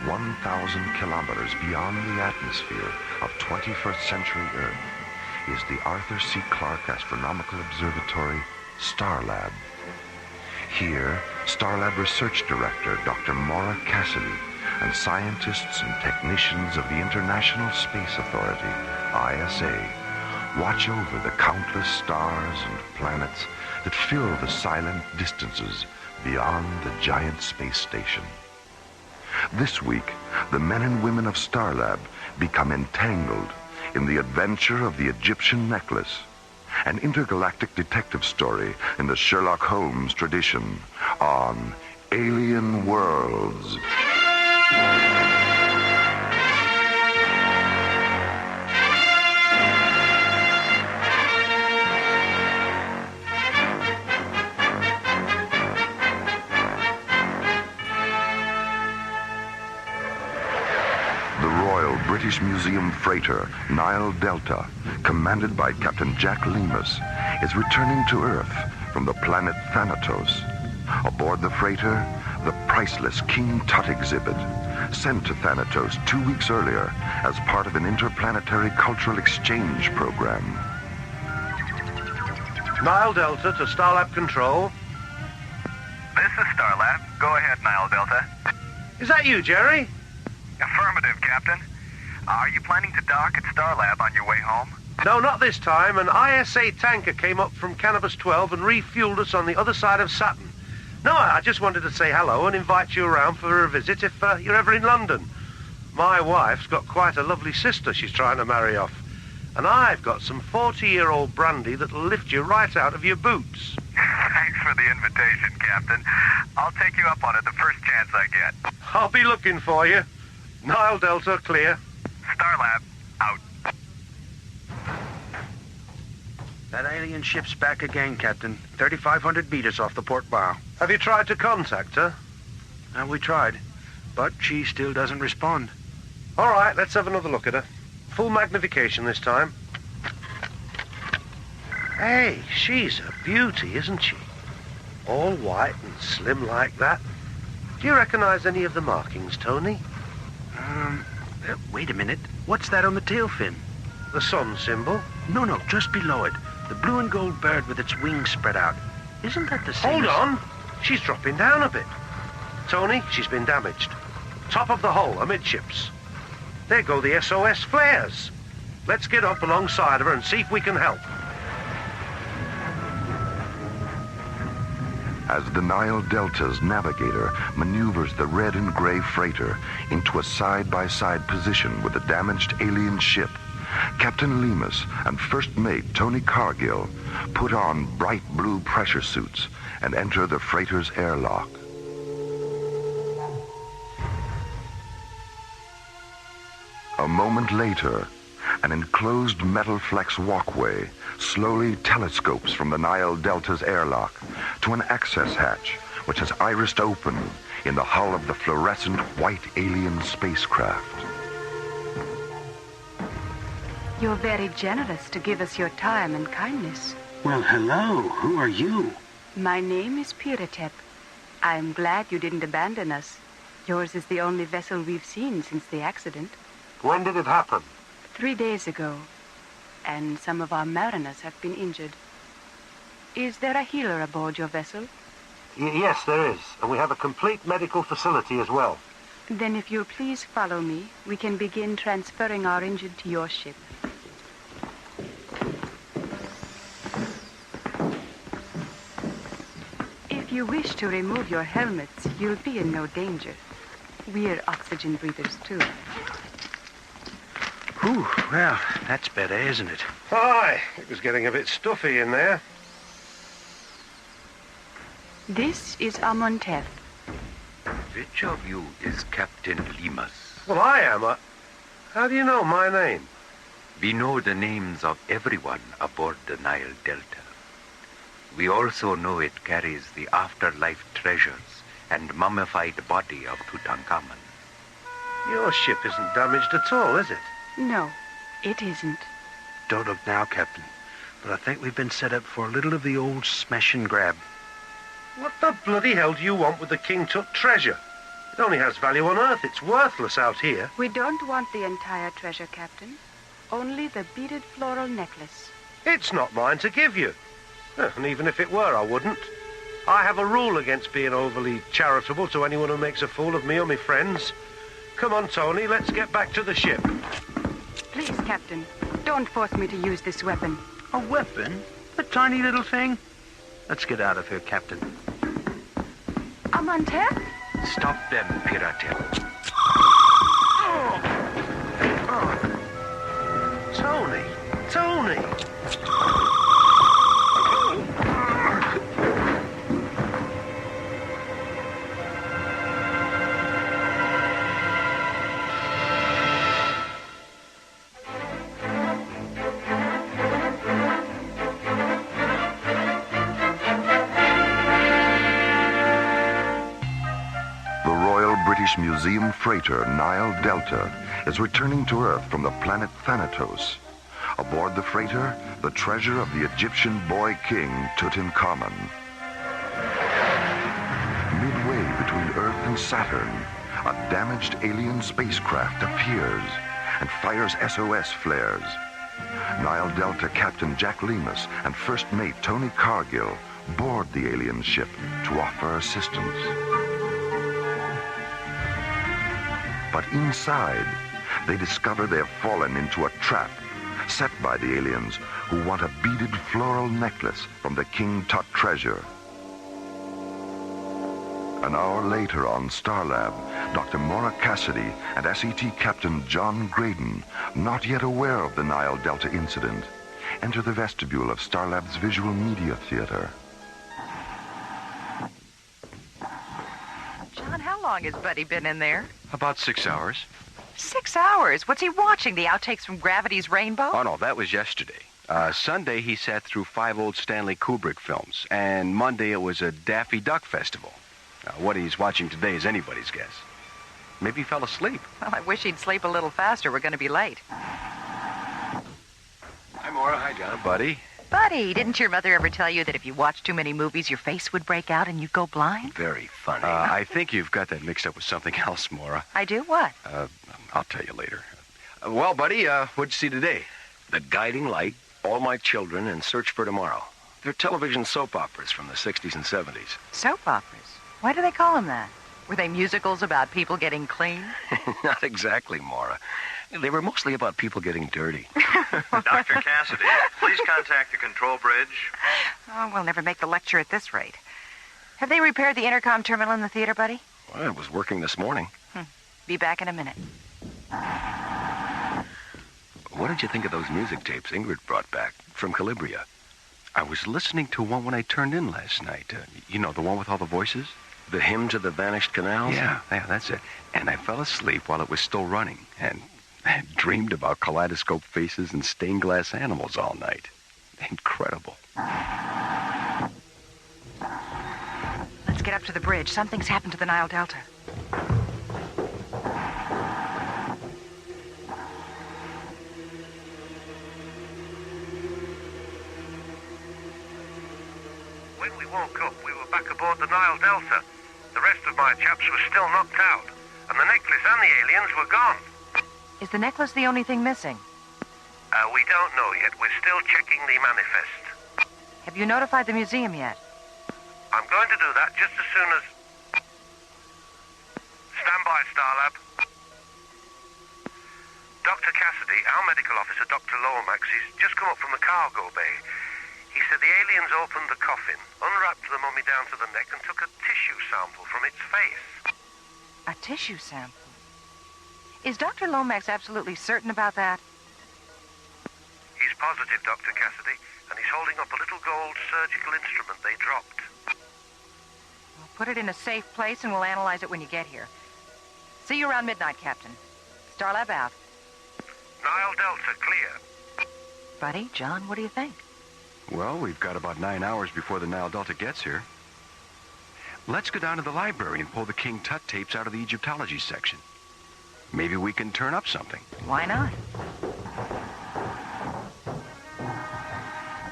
1,000 kilometers beyond the atmosphere of 21st century Earth is the Arthur C. Clarke Astronomical Observatory, Starlab. Here, Starlab Research Director Dr. Mora and scientists and technicians of the International Space Authority, ISA, watch over the countless stars and planets that fill the silent distances beyond the giant space station. This week, the men and women of Starlab become entangled in the adventure of the Egyptian necklace, an intergalactic detective story in the Sherlock Holmes tradition on Alien Worlds. British Museum freighter Nile Delta, commanded by Captain Jack Lemus, is returning to Earth from the planet Thanatos. Aboard the freighter, the priceless King Tut exhibit, sent to Thanatos 2 weeks earlier as part of an interplanetary cultural exchange program. Nile Delta to Starlab Control. This is Starlab. Go ahead, Nile Delta. Is that you, Jerry? Affirmative, Captain. Are you planning to dock at Starlab on your way home? No, not this time. An ISA tanker came up from Cannabis 12 and refueled us on the other side of Saturn. No, I just wanted to say hello and invite you around for a visit if you're ever in London. My wife's got quite a lovely sister she's trying to marry off. And I've got some 40-year-old brandy that'll lift you right out of your boots. Thanks for the invitation, Captain. I'll take you up on it the first chance I get. I'll be looking for you. Nile Delta, clear. Starlab, out. That alien ship's back again, Captain. 3,500 meters off the port bow. Have you tried to contact her? We tried, but she still doesn't respond. All right, let's have another look at her. Full magnification this time. Hey, she's a beauty, isn't she? All white and slim like that. Do you recognize any of the markings, Tony? Wait a minute. What's that on the tail fin? The sun symbol? No, just below it. The blue and gold bird with its wings spread out. Isn't that the same? Hold on. She's dropping down a bit. Tony, she's been damaged. Top of the hull, amidships. There go the SOS flares. Let's get up alongside of her and see if we can help. As the Nile Delta's navigator maneuvers the red and gray freighter into a side-by-side position with the damaged alien ship, Captain Lemus and First Mate Tony Cargill put on bright blue pressure suits and enter the freighter's airlock. A moment later, an enclosed metal flex walkway slowly telescopes from the Nile Delta's airlock to an access hatch which has irised open in the hull of the fluorescent white alien spacecraft. You're very generous to give us your time and kindness. Well, hello. Who are you? My name is Puritep. I'm glad you didn't abandon us. Yours is the only vessel we've seen since the accident. When did it happen? 3 days ago. And some of our mariners have been injured. Is there a healer aboard your vessel? Yes, there is. And we have a complete medical facility as well. Then if you'll please follow me, we can begin transferring our injured to your ship. If you wish to remove your helmets, you'll be in no danger. We're oxygen breathers, too. Whew, well, that's better, isn't it? Aye, it was getting a bit stuffy in there. This is Amontef. Which of you is Captain Lemus? Well, I am. How do you know my name? We know the names of everyone aboard the Nile Delta. We also know it carries the afterlife treasures and mummified body of Tutankhamun. Your ship isn't damaged at all, is it? No, it isn't. Don't look now, Captain. But I think we've been set up for a little of the old smash and grab. What the bloody hell do you want with the King Tut treasure? It only has value on Earth. It's worthless out here. We don't want the entire treasure, Captain. Only the beaded floral necklace. It's not mine to give you. And even if it were, I wouldn't. I have a rule against being overly charitable to anyone who makes a fool of me or my friends. Come on, Tony, let's get back to the ship. Please, Captain, don't force me to use this weapon. A weapon? A tiny little thing? Let's get out of here, Captain. Amante? Stop them, Piratep. Tony! Museum freighter Nile Delta is returning to Earth from the planet Thanatos. Aboard the freighter, the treasure of the Egyptian boy king Tutankhamun. Midway between Earth and Saturn, a damaged alien spacecraft appears and fires SOS flares. Nile Delta Captain Jack Lemus and First Mate Tony Cargill board the alien ship to offer assistance. But inside, they discover they have fallen into a trap set by the aliens who want a beaded floral necklace from the King Tut treasure. An hour later on Starlab, Dr. Mora Cassidy and SET Captain John Graydon, not yet aware of the Nile Delta incident, enter the vestibule of Starlab's Visual Media Theater. John, how long has Buddy been in there? About 6 hours. 6 hours? What's he watching? The outtakes from Gravity's Rainbow? Oh, no, that was yesterday. Sunday, he sat through 5 old Stanley Kubrick films. And Monday, it was a Daffy Duck festival. What he's watching today is anybody's guess. Maybe he fell asleep. Well, I wish he'd sleep a little faster. We're going to be late. Hi, Mora. Hi, John. Buddy. Buddy, didn't your mother ever tell you that if you watched too many movies, your face would break out and you'd go blind? Very funny. I think you've got that mixed up with something else, Mora. I do? What? I'll tell you later. Well, buddy, what'd you see today? The Guiding Light, All My Children, and Search for Tomorrow. They're television soap operas from the 60s and 70s. Soap operas? Why do they call them that? Were they musicals about people getting clean? Not exactly, Mora. They were mostly about people getting dirty. Dr. Cassidy, please contact the control bridge. Oh, we'll never make the lecture at this rate. Have they repaired the intercom terminal in the theater, Buddy? Well, it was working this morning. Be back in a minute. What did you think of those music tapes Ingrid brought back from Calabria? I was listening to one when I turned in last night. You know, the one with all the voices? The Hymn to the Vanished Canals? Yeah, that's it. And I fell asleep while it was still running. And I dreamed about kaleidoscope faces and stained glass animals all night. Incredible. Let's get up to the bridge. Something's happened to the Nile Delta. When we woke up, we were back aboard the Nile Delta. The rest of my chaps were still knocked out, and the necklace and the aliens were gone. Is the necklace the only thing missing? We don't know yet. We're still checking the manifest. Have you notified the museum yet? I'm going to do that just as soon as... Stand by, Starlab. Dr. Cassidy, our medical officer, Dr. Lomax, he's just come up from the cargo bay. He said the aliens opened the coffin, unwrapped the mummy down to the neck, and took a tissue sample from its face. A tissue sample? Is Dr. Lomax absolutely certain about that? He's positive, Dr. Cassidy, and he's holding up a little gold surgical instrument they dropped. Well, put it in a safe place and we'll analyze it when you get here. See you around midnight, Captain. Starlab out. Nile Delta, clear. Buddy, John, what do you think? Well, we've got about 9 hours before the Nile Delta gets here. Let's go down to the library and pull the King Tut tapes out of the Egyptology section. Maybe we can turn up something. Why not?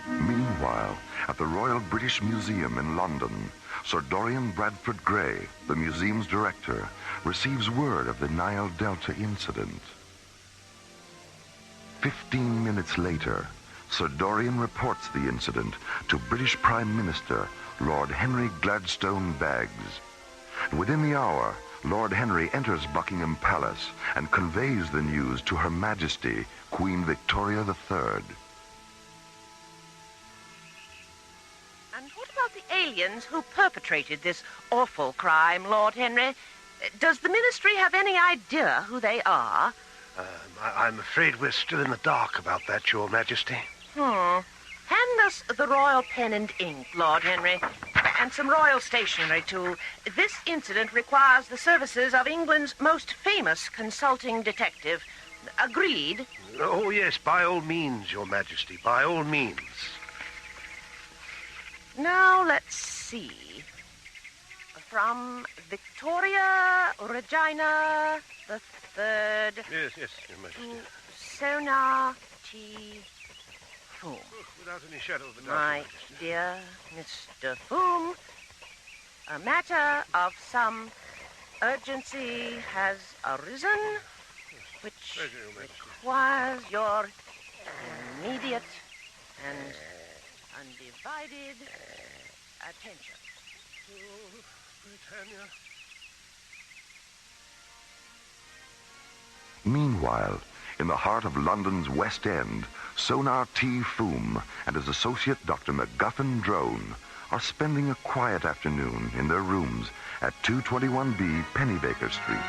Meanwhile, at the Royal British Museum in London, Sir Dorian Bradford Gray, the museum's director, receives word of the Nile Delta incident. 15 minutes later, Sir Dorian reports the incident to British Prime Minister Lord Henry Gladstone Baggs. Within the hour, Lord Henry enters Buckingham Palace and conveys the news to Her Majesty, Queen Victoria III. And what about the aliens who perpetrated this awful crime, Lord Henry? Does the Ministry have any idea who they are? I'm afraid we're still in the dark about that, Your Majesty. Hand us the royal pen and ink, Lord Henry, and some royal stationery, too. This incident requires the services of England's most famous consulting detective. Agreed? Oh, yes, by all means, Your Majesty, by all means. Now, let's see. From Victoria Regina the Third. Yes, Your Majesty. To Sona T. Foom. Without any shadow of a doubt, My Your Majesty. dear Mr. Foom, a matter of some urgency has arisen, which Pleasure, Your Majesty. requires your immediate and undivided attention. Britannia. Meanwhile, in the heart of London's West End, Sonar T. Foom and his associate Dr. MacGuffin Drone are spending a quiet afternoon in their rooms at 221B Pennybaker Street.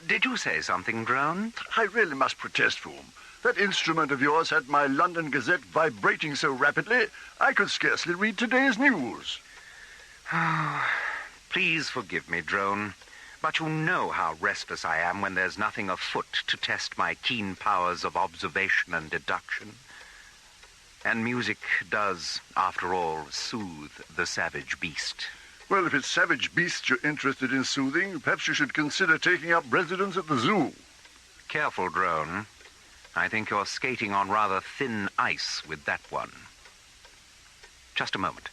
Did you say something, Drone? I really must protest, Foom. That instrument of yours had my London Gazette vibrating so rapidly, I could scarcely read today's news. Please forgive me, Drone, but you know how restless I am when there's nothing afoot to test my keen powers of observation and deduction. And music does, after all, soothe the savage beast. Well, if it's savage beasts you're interested in soothing, perhaps you should consider taking up residence at the zoo. Careful, Drone. I think you're skating on rather thin ice with that one. Just a moment.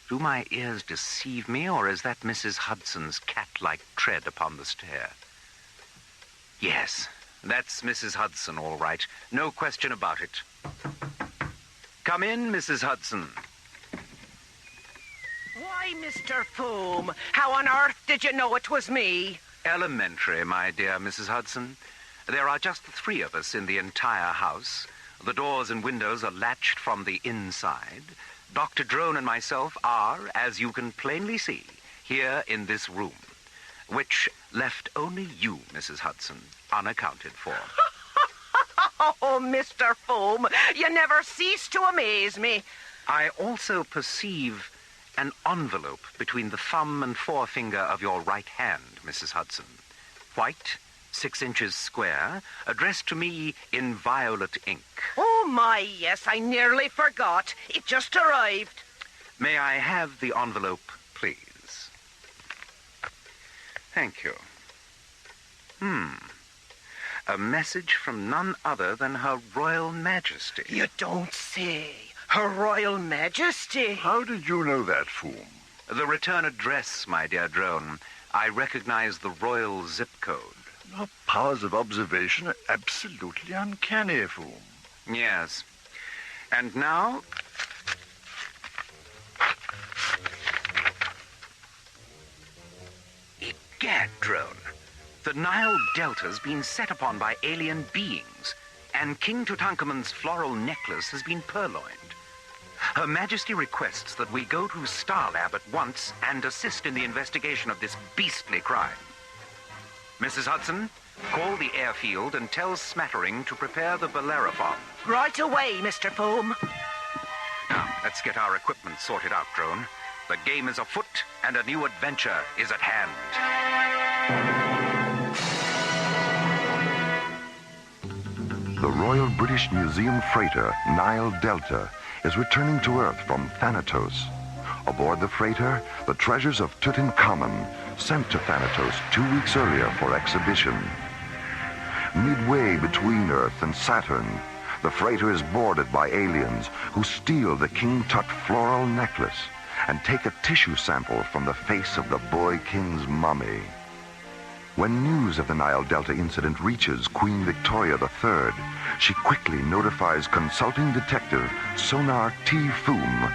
Do my ears deceive me, or is that Mrs. Hudson's cat-like tread upon the stair? Yes, that's Mrs. Hudson, all right. No question about it. Come in, Mrs. Hudson. Why, Mr. Foom, how on earth did you know it was me? Elementary, my dear Mrs. Hudson. There are just the three of us in the entire house. The doors and windows are latched from the inside. Dr. Drone and myself are, as you can plainly see, here in this room, which left only you, Mrs. Hudson, unaccounted for. Oh, Mr. Foom, you never cease to amaze me. I also perceive an envelope between the thumb and forefinger of your right hand, Mrs. Hudson. White, 6 inches square, addressed to me in violet ink. Oh, my, yes, I nearly forgot. It just arrived. May I have the envelope, please? Thank you. A message from none other than Her Royal Majesty. You don't say. Her Royal Majesty. How did you know that, Foom? The return address, my dear Drone. I recognize the royal zip code. Your powers of observation are absolutely uncanny, Foom. Yes. And now... Egad, Drone. The Nile Delta's been set upon by alien beings, and King Tutankhamun's floral necklace has been purloined. Her Majesty requests that we go to Starlab at once and assist in the investigation of this beastly crime. Mrs. Hudson, call the airfield and tell Smattering to prepare the Bellerophon. Right away, Mr. Foom. Now, let's get our equipment sorted out, Drone. The game is afoot, and a new adventure is at hand. The Royal British Museum freighter Nile Delta is returning to Earth from Thanatos, Aboard the freighter, the treasures of Tutankhamun, sent to Thanatos 2 weeks earlier for exhibition. Midway between Earth and Saturn, the freighter is boarded by aliens who steal the King Tut floral necklace and take a tissue sample from the face of the boy king's mummy. When news of the Nile Delta incident reaches Queen Victoria III, she quickly notifies consulting detective Sonar T. Foom.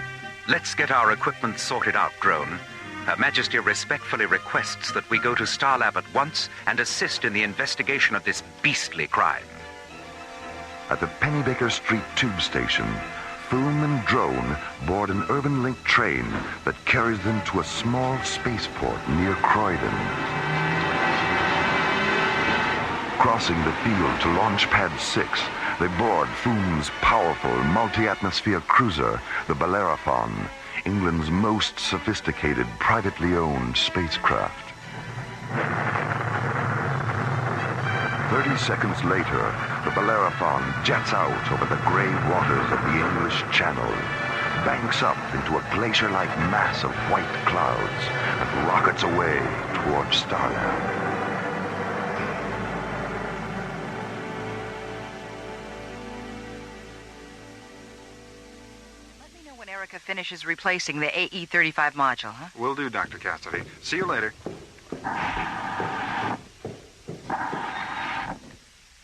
Let's get our equipment sorted out, drone. Her Majesty respectfully requests that we go to Starlab at once and assist in the investigation of this beastly crime. At the Pennybaker Street tube station, Foom and Drone board an urban link train that carries them to a small spaceport near Croydon. Crossing the field to Launch Pad 6, they board Foom's powerful multi-atmosphere cruiser, the Bellerophon, England's most sophisticated privately owned spacecraft. 30 seconds later, the Bellerophon jets out over the gray waters of the English Channel, banks up into a glacier-like mass of white clouds, and rockets away towards Starlab. Erica finishes replacing the AE-35 module, huh? Will do, Dr. Cassidy. See you later.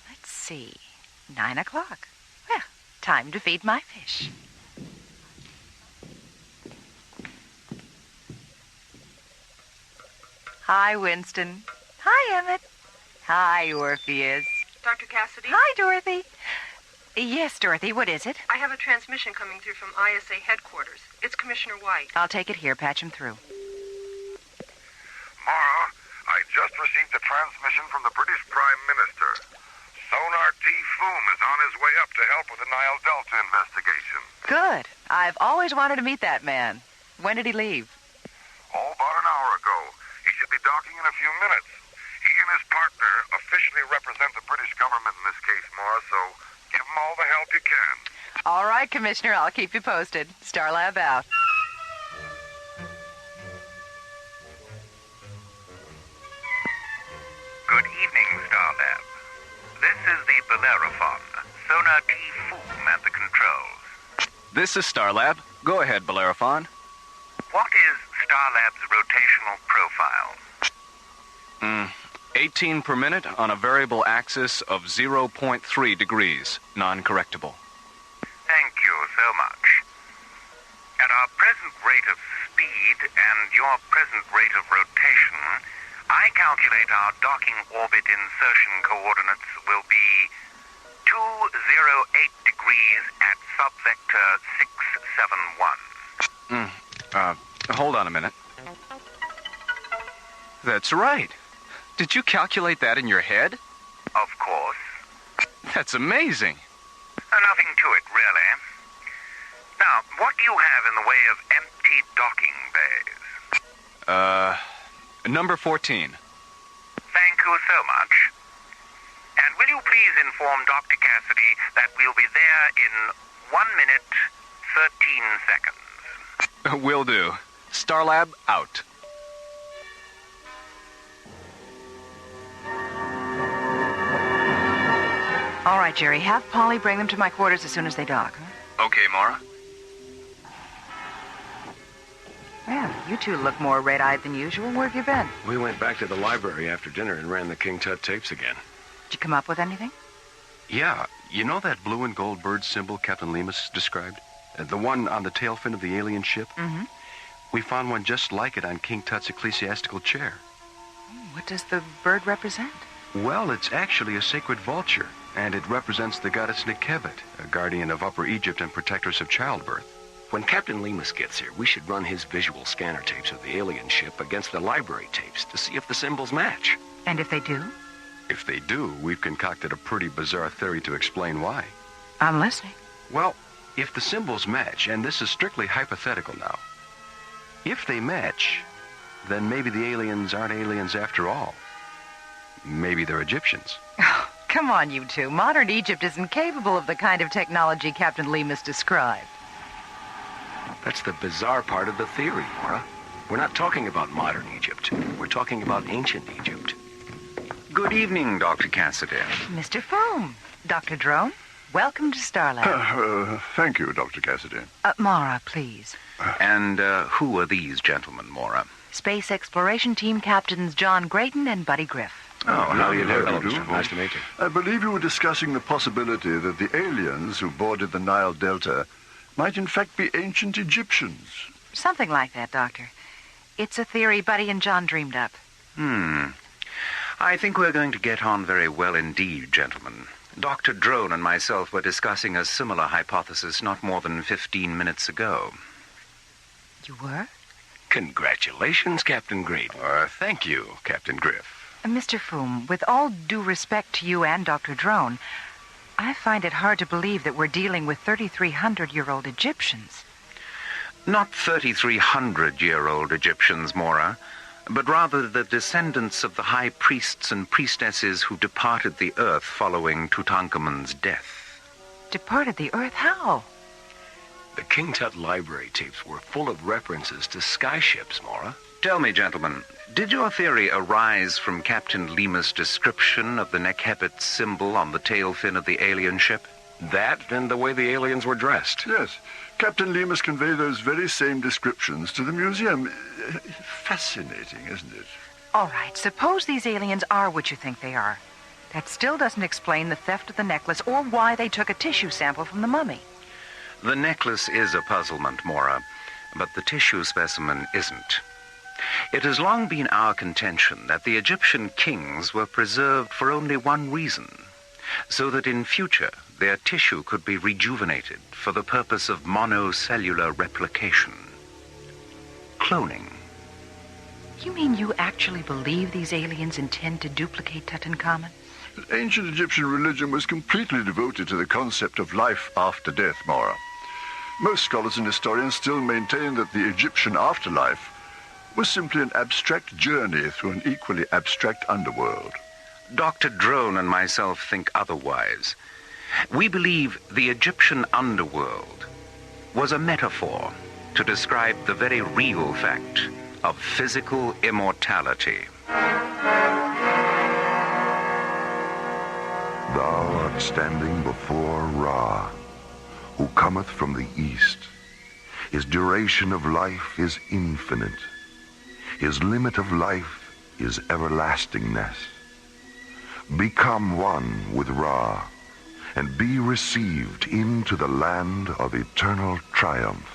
Let's see. 9 o'clock. Well, time to feed my fish. Hi, Winston. Hi, Emmett. Hi, Orpheus. Dr. Cassidy? Hi, Dorothy. Yes, Dorothy, what is it? I have a transmission coming through from ISA headquarters. It's Commissioner White. I'll take it here. Patch him through. Mora, I just received a transmission from the British Prime Minister. Sonar T. Foom is on his way up to help with the Nile Delta investigation. Good. I've always wanted to meet that man. When did he leave? Oh, about an hour ago. He should be docking in a few minutes. He and his partner officially represent the British government in this case, Mora, so give them all the help you can. All right, Commissioner. I'll keep you posted. Starlab out. Good evening, Starlab. This is the Bellerophon. Sonar T. Foom at the controls. This is Starlab. Go ahead, Bellerophon. What is Starlab's rotational profile? 18 per minute on a variable axis of 0.3 degrees, non-correctable. Thank you so much. At our present rate of speed and your present rate of rotation, I calculate our docking orbit insertion coordinates will be 208 degrees at subvector 671. Hold on a minute. That's right. Did you calculate that in your head? Of course. That's amazing. Nothing to it, really. Now, what do you have in the way of empty docking bays? Number 14. Thank you so much. And will you please inform Dr. Cassidy that we'll be there in 1 minute, 13 seconds? Will do. Starlab out. All right, Jerry. Have Polly bring them to my quarters as soon as they dock, huh? Okay, Mora. Well, you two look more red-eyed than usual. Where have you been? We went back to the library after dinner and ran the King Tut tapes again. Did you come up with anything? Yeah. You know that blue and gold bird symbol Captain Lemus described? The one on the tail fin of the alien ship? Mm-hmm. We found one just like it on King Tut's ecclesiastical chair. What does the bird represent? Well, it's actually a sacred vulture, and it represents the goddess Nekebet, a guardian of Upper Egypt and protectress of childbirth. When Captain Lemus gets here, we should run his visual scanner tapes of the alien ship against the library tapes to see if the symbols match. And if they do? If they do, we've concocted a pretty bizarre theory to explain why. I'm listening. Well, if the symbols match, and this is strictly hypothetical now, if they match, then maybe the aliens aren't aliens after all. Maybe they're Egyptians. Oh, come on, you two. Modern Egypt isn't capable of the kind of technology Captain Lemus described. That's the bizarre part of the theory, Mora. We're not talking about modern Egypt. We're talking about ancient Egypt. Good evening, Dr. Cassidy. Mr. Foam. Dr. Drone, welcome to Starlab. Thank you, Dr. Cassidy. Mora, please. And who are these gentlemen, Mora? Space Exploration Team Captains John Grayton and Buddy Griff. Oh, how you Hello, doing? Hello. Nice to meet you. I believe you were discussing the possibility that the aliens who boarded the Nile Delta might in fact be ancient Egyptians. Something like that, Doctor. It's a theory Buddy and John dreamed up. I think we're going to get on very well indeed, gentlemen. Dr. Drone and myself were discussing a similar hypothesis not more than 15 minutes ago. You were? Congratulations, Captain Grayton. Thank you, Captain Griff. Mr. Foom, with all due respect to you and Dr. Drone, I find it hard to believe that we're dealing with 3,300-year-old Egyptians. Not 3,300-year-old Egyptians, Mora, but rather the descendants of the high priests and priestesses who departed the earth following Tutankhamun's death. Departed the earth? How? The King Tut library tapes were full of references to skyships, Mora. Tell me, gentlemen, did your theory arise from Captain Lima's description of the Nekhepit symbol on the tail fin of the alien ship? That and the way the aliens were dressed. Yes, Captain Lemus conveyed those very same descriptions to the museum. Fascinating, isn't it? All right, suppose these aliens are what you think they are. That still doesn't explain the theft of the necklace or why they took a tissue sample from the mummy. The necklace is a puzzlement, Mora, but the tissue specimen isn't. It has long been our contention that the Egyptian kings were preserved for only one reason, so that in future their tissue could be rejuvenated for the purpose of monocellular replication. Cloning. You mean you actually believe these aliens intend to duplicate Tutankhamun? Ancient Egyptian religion was completely devoted to the concept of life after death, Mora. Most scholars and historians still maintain that the Egyptian afterlife was simply an abstract journey through an equally abstract underworld. Dr. Drone and myself think otherwise. We believe the Egyptian underworld was a metaphor to describe the very real fact of physical immortality. Thou art standing before Ra, who cometh from the east. His duration of life is infinite. His limit of life is everlastingness. Become one with Ra, and be received into the land of eternal triumph.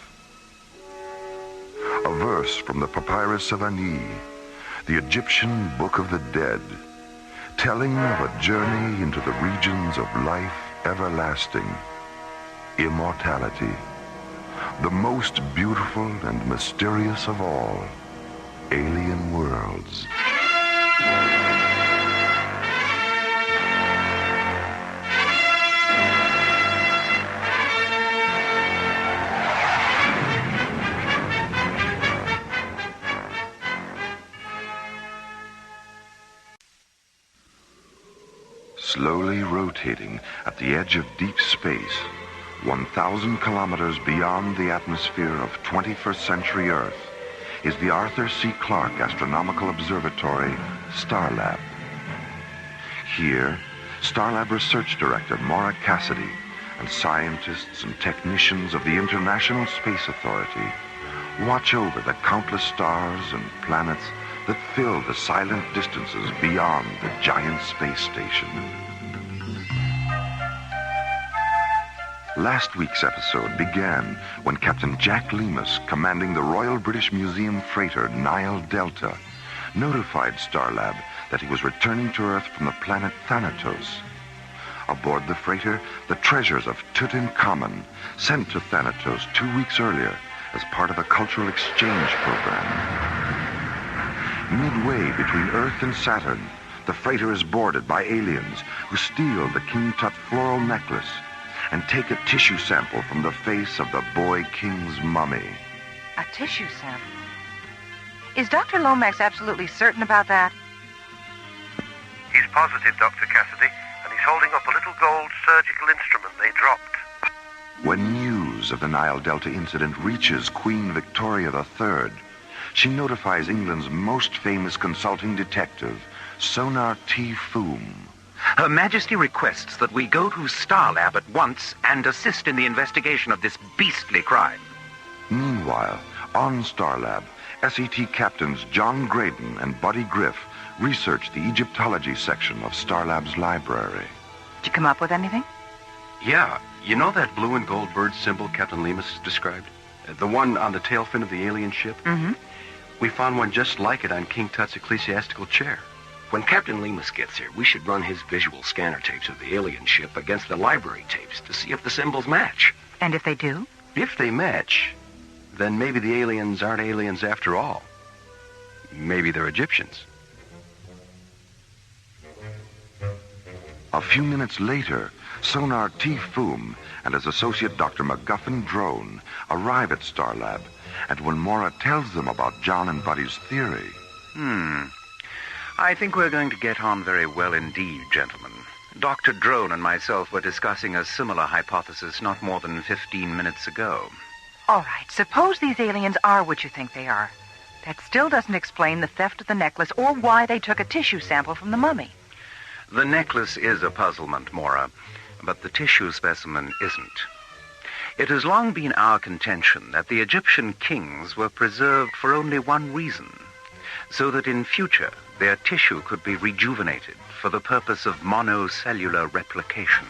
A verse from the Papyrus of Ani, the Egyptian Book of the Dead, telling of a journey into the regions of life everlasting, immortality, the most beautiful and mysterious of all alien worlds. Slowly rotating at the edge of deep space, 1,000 kilometers beyond the atmosphere of 21st century Earth, is the Arthur C. Clarke Astronomical Observatory, Starlab. Here, Starlab Research Director Mora Cassidy and scientists and technicians of the International Space Authority watch over the countless stars and planets that fill the silent distances beyond the giant space station. Last week's episode began when Captain Jack Lemus, commanding the Royal British Museum freighter Nile Delta, notified Starlab that he was returning to Earth from the planet Thanatos. Aboard the freighter, the treasures of Tutankhamun, sent to Thanatos 2 weeks earlier as part of a cultural exchange program. Midway between Earth and Saturn, the freighter is boarded by aliens who steal the King Tut floral necklace and take a tissue sample from the face of the boy king's mummy. A tissue sample? Is Dr. Lomax absolutely certain about that? He's positive, Dr. Cassidy, and he's holding up a little gold surgical instrument they dropped. When news of the Nile Delta incident reaches Queen Victoria III, she notifies England's most famous consulting detective, Sonar T. Foom. Her Majesty requests that we go to Starlab at once and assist in the investigation of this beastly crime. Meanwhile, on Starlab, SET captains John Graydon and Buddy Griff research the Egyptology section of Starlab's library. Did you come up with anything? Yeah. You know that blue and gold bird symbol Captain Lemus described? The one on the tail fin of the alien ship? Mm-hmm. We found one just like it on King Tut's ecclesiastical chair. When Captain Lemus gets here, we should run his visual scanner tapes of the alien ship against the library tapes to see if the symbols match. And if they do? If they match, then maybe the aliens aren't aliens after all. Maybe they're Egyptians. A few minutes later, Sonar T. Foom and his associate Dr. MacGuffin Drone arrive at Starlab, and when Mora tells them about John and Buddy's theory... I think we're going to get on very well indeed, gentlemen. Dr. Drone and myself were discussing a similar hypothesis not more than 15 minutes ago. All right, suppose these aliens are what you think they are. That still doesn't explain the theft of the necklace or why they took a tissue sample from the mummy. The necklace is a puzzlement, Mora, but the tissue specimen isn't. It has long been our contention that the Egyptian kings were preserved for only one reason, so that in future their tissue could be rejuvenated for the purpose of monocellular replication.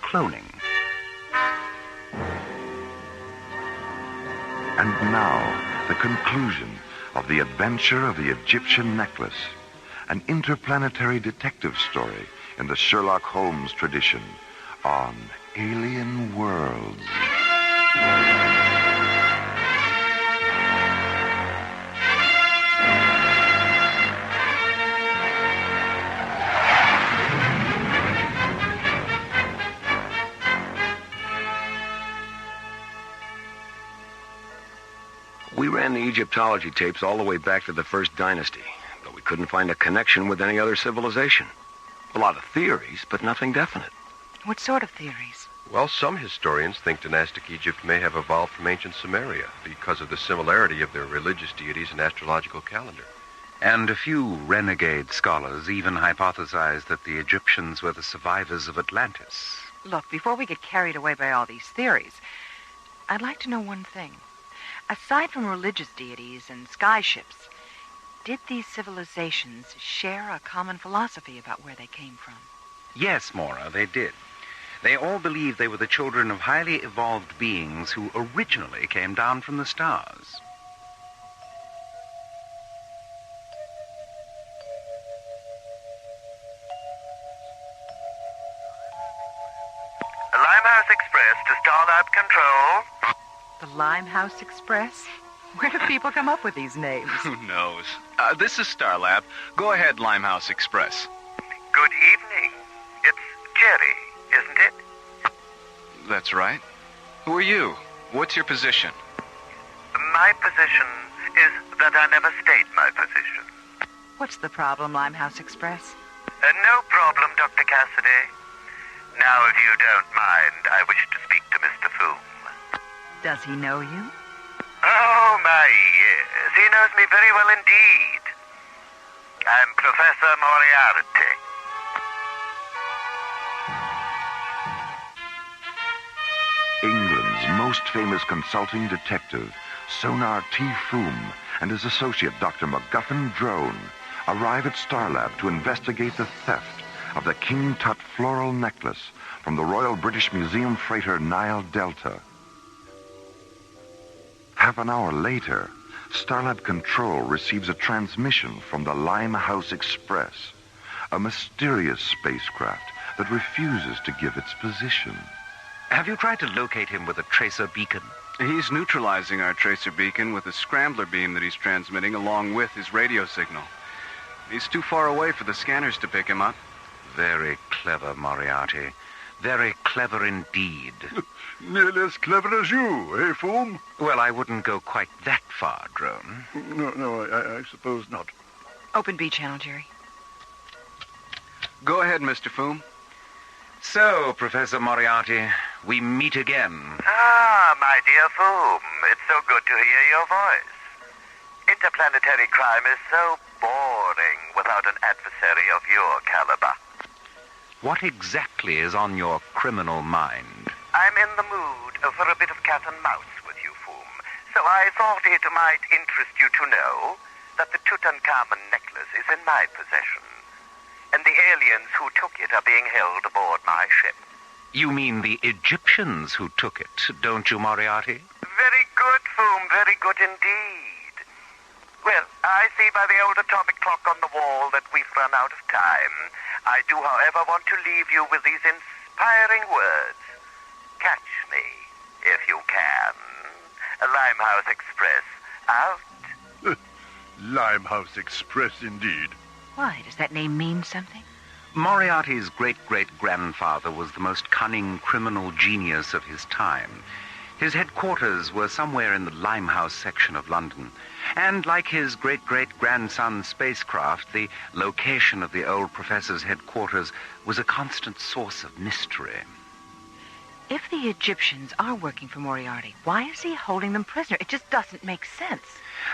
Cloning. And now, the conclusion of The Adventure of the Egyptian Necklace, an interplanetary detective story in the Sherlock Holmes tradition on Alien Worlds. We ran the Egyptology tapes all the way back to the First Dynasty, but we couldn't find a connection with any other civilization. A lot of theories, but nothing definite. What sort of theories? Well, some historians think dynastic Egypt may have evolved from ancient Sumeria because of the similarity of their religious deities and astrological calendar. And a few renegade scholars even hypothesize that the Egyptians were the survivors of Atlantis. Look, before we get carried away by all these theories, I'd like to know one thing. Aside from religious deities and sky ships, did these civilizations share a common philosophy about where they came from? Yes, Mora, they did. They all believed they were the children of highly evolved beings who originally came down from the stars. Limehouse Express to Starlab Control. The Limehouse Express? Where do people come up with these names? Who knows? This is Starlab. Go ahead, Limehouse Express. Good evening. It's Jerry, isn't it? That's right. Who are you? What's your position? My position is that I never state my position. What's the problem, Limehouse Express? No problem, Dr. Cassidy. Now, if you don't mind, I wish to speak to Mr. Foom. Does he know you? Oh, my, yes. He knows me very well indeed. I'm Professor Moriarty. England's most famous consulting detective, Sonar T. Foom, and his associate, Dr. MacGuffin Drone, arrive at Starlab to investigate the theft of the King Tut floral necklace from the Royal British Museum freighter Nile Delta. Half an hour later, Starlab Control receives a transmission from the Limehouse Express, a mysterious spacecraft that refuses to give its position. Have you tried to locate him with a tracer beacon? He's neutralizing our tracer beacon with a scrambler beam that he's transmitting along with his radio signal. He's too far away for the scanners to pick him up. Very clever, Moriarty. Very clever indeed. Nearly as clever as you, eh, Foom? Well, I wouldn't go quite that far, Drone. No, I suppose not. Open B channel, Jerry. Go ahead, Mr. Foom. So, Professor Moriarty, we meet again. Ah, my dear Foom, it's so good to hear your voice. Interplanetary crime is so boring without an adversary of your caliber. What exactly is on your criminal mind? I'm in the mood for a bit of cat and mouse with you, Foom. So I thought it might interest you to know that the Tutankhamun necklace is in my possession. And the aliens who took it are being held aboard my ship. You mean the Egyptians who took it, don't you, Moriarty? Very good, Foom, very good indeed. Well, I see by the old atomic clock on the wall that we've run out of time. I do, however, want to leave you with these inspiring words. Catch me, if you can. Limehouse Express, out. Limehouse Express, indeed. Why, does that name mean something? Moriarty's great-great-grandfather was the most cunning criminal genius of his time. His headquarters were somewhere in the Limehouse section of London. And like his great-great-grandson's spacecraft, the location of the old professor's headquarters was a constant source of mystery. If the Egyptians are working for Moriarty, why is he holding them prisoner? It just doesn't make sense.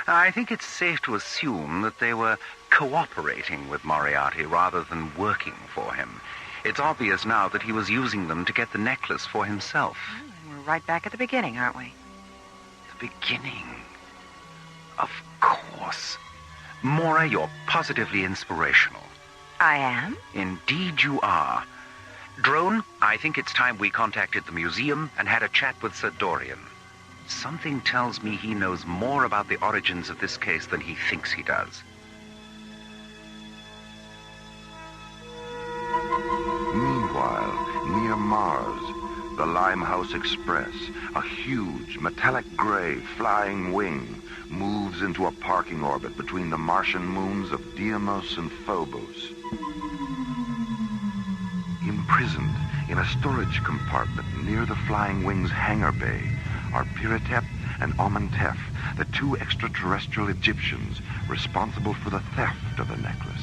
I think it's safe to assume that they were cooperating with Moriarty rather than working for him. It's obvious now that he was using them to get the necklace for himself. We're right back at the beginning, aren't we? The beginning? Of course. Mora, you're positively inspirational. I am? Indeed you are. Drone, I think it's time we contacted the museum and had a chat with Sir Dorian. Something tells me he knows more about the origins of this case than he thinks he does. Meanwhile, near Mars, the Limehouse Express, a huge metallic gray flying wing, moves into a parking orbit between the Martian moons of Deimos and Phobos. Imprisoned in a storage compartment near the flying wing's hangar bay are Piratep and Amenhotep, the two extraterrestrial Egyptians responsible for the theft of the necklace.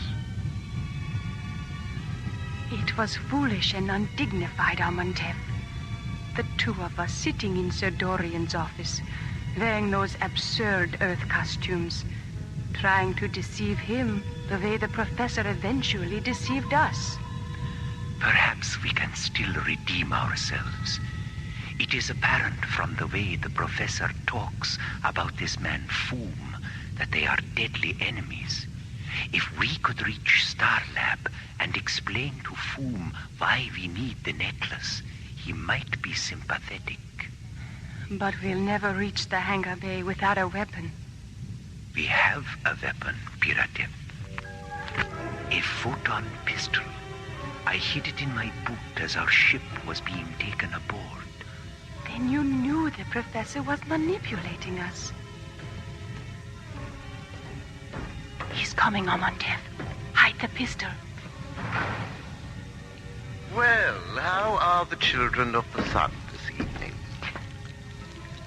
It was foolish and undignified, Amenhotep. The two of us sitting in Sir Dorian's office, wearing those absurd Earth costumes, trying to deceive him the way the professor eventually deceived us. Perhaps we can still redeem ourselves. It is apparent from the way the professor talks about this man Foom that they are deadly enemies. If we could reach Starlab and explain to Foom why we need the necklace, he might be sympathetic. But we'll never reach the hangar bay without a weapon. We have a weapon, Piratep. A photon pistol. I hid it in my boot as our ship was being taken aboard. Then you knew the professor was manipulating us. He's coming, Amenhotep. Hide the pistol. Well, how are the children of the sun this evening?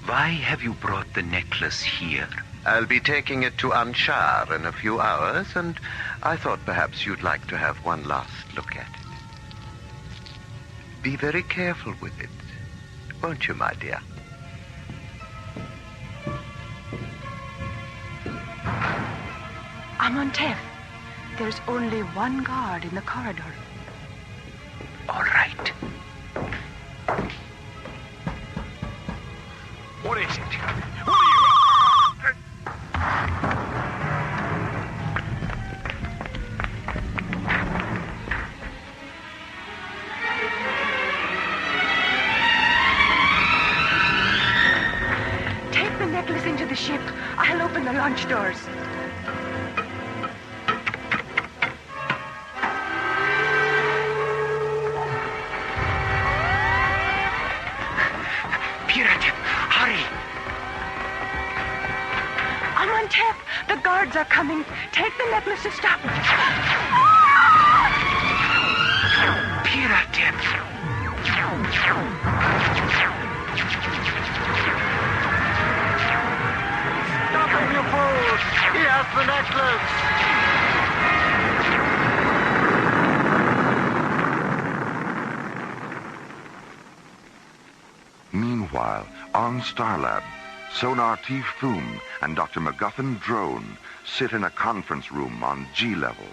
Why have you brought the necklace here? I'll be taking it to Anshar in a few hours, and I thought perhaps you'd like to have one last look at it. Be very careful with it, won't you, my dear? Amenhotep, there's only one guard in the corridor. All right. What is it? Take the necklace into the ship. I'll open the launch doors. Amenhotep, the guards are coming. Take the necklace to stop them. Piratep! Stop him, you fools! He has the necklace! Meanwhile, on Starlab, Sonar T. Foom and Dr. MacGuffin Drone sit in a conference room on G-level,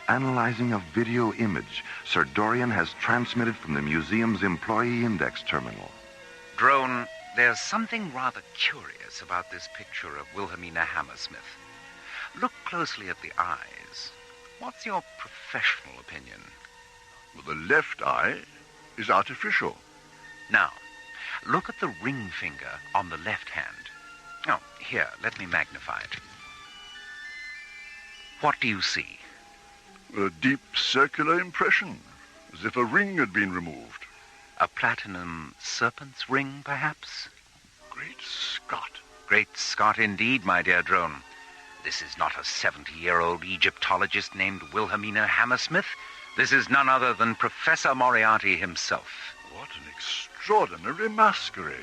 analyzing a video image Sir Dorian has transmitted from the museum's employee index terminal. Drone, there's something rather curious about this picture of Wilhelmina Hammersmith. Look closely at the eyes. What's your professional opinion? Well, the left eye is artificial. Now, look at the ring finger on the left hand. Oh, here, let me magnify it. What do you see? A deep circular impression, as if a ring had been removed. A platinum serpent's ring, perhaps? Great Scott. Great Scott indeed, my dear Drone. This is not a 70-year-old Egyptologist named Wilhelmina Hammersmith. This is none other than Professor Moriarty himself. What an extraordinary masquerade.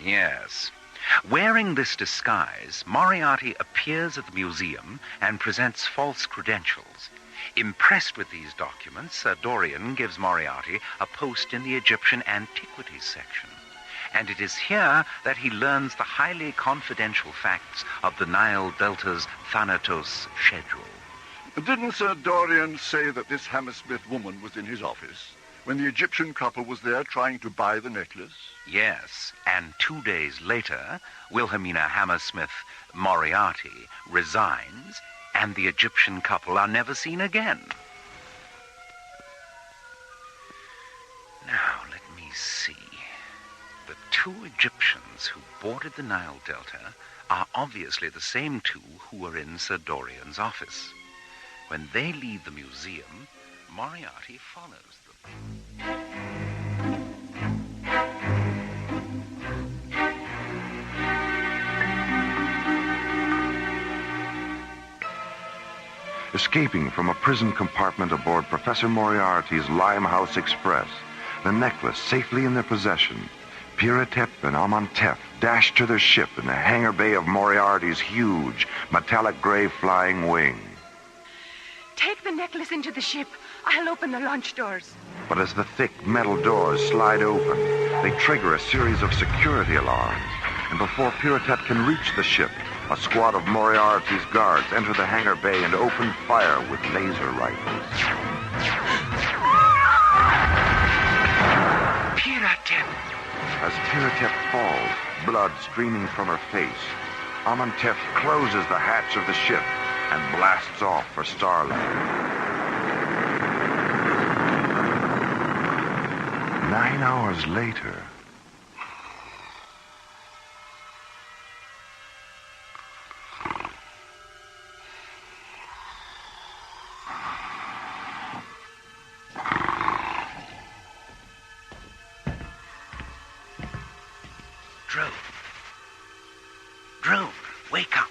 Yes. Wearing this disguise, Moriarty appears at the museum and presents false credentials. Impressed with these documents, Sir Dorian gives Moriarty a post in the Egyptian Antiquities section. And it is here that he learns the highly confidential facts of the Nile Delta's Thanatos schedule. Didn't Sir Dorian say that this Hammersmith woman was in his office when the Egyptian couple was there trying to buy the necklace? Yes, and 2 days later, Wilhelmina Hammersmith Moriarty resigns, and the Egyptian couple are never seen again. Now, let me see. The two Egyptians who boarded the Nile Delta are obviously the same two who were in Sir Dorian's office. When they leave the museum, Moriarty follows them. Escaping from a prison compartment aboard Professor Moriarty's Limehouse Express, the necklace safely in their possession, Piratep and Amantef dashed to their ship in the hangar bay of Moriarty's huge, metallic gray flying wing. Take the necklace into the ship. I'll open the launch doors. But as the thick metal doors slide open, they trigger a series of security alarms. And before Piratep can reach the ship, a squad of Moriarty's guards enter the hangar bay and open fire with laser rifles. Piratep! As Piratep falls, blood streaming from her face, Amantef closes the hatch of the ship and blasts off for Starlab. 9 hours later... Drone, wake up.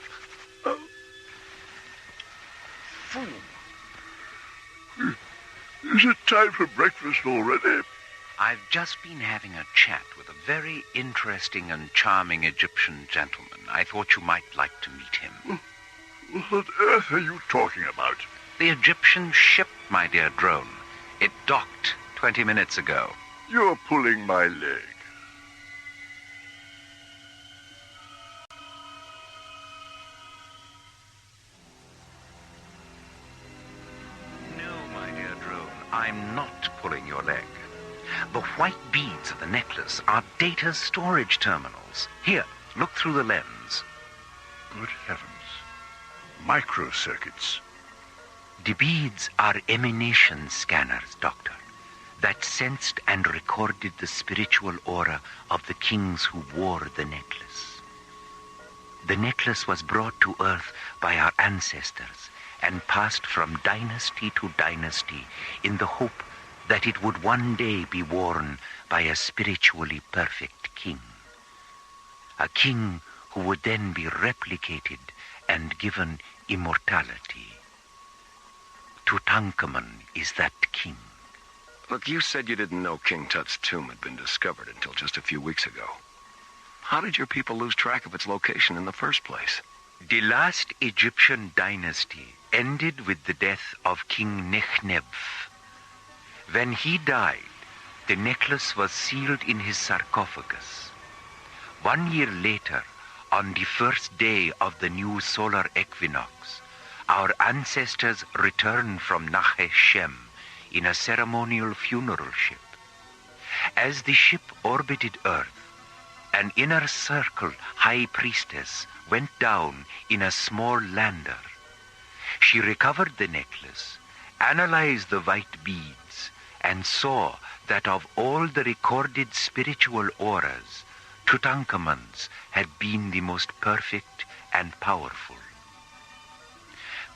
Fool. Is it time for breakfast already? I've just been having a chat with a very interesting and charming Egyptian gentleman. I thought you might like to meet him. What on earth are you talking about? The Egyptian ship, my dear Drone. It docked 20 minutes ago. You're pulling my leg. I'm not pulling your leg. The white beads of the necklace are data storage terminals. Here, look through the lens. Good heavens. Microcircuits. The beads are emanation scanners, Doctor, that sensed and recorded the spiritual aura of the kings who wore the necklace. The necklace was brought to Earth by our ancestors and passed from dynasty to dynasty in the hope that it would one day be worn by a spiritually perfect king. A king who would then be replicated and given immortality. Tutankhamun is that king. Look, you said you didn't know King Tut's tomb had been discovered until just a few weeks ago. How did your people lose track of its location in the first place? The last Egyptian dynasty ended with the death of King Nechneb. When he died, the necklace was sealed in his sarcophagus. 1 year later, on the first day of the new solar equinox, our ancestors returned from Nahe Shem in a ceremonial funeral ship. As the ship orbited Earth, an inner circle high priestess went down in a small lander. She recovered the necklace, analyzed the white beads, and saw that of all the recorded spiritual auras, Tutankhamun's had been the most perfect and powerful.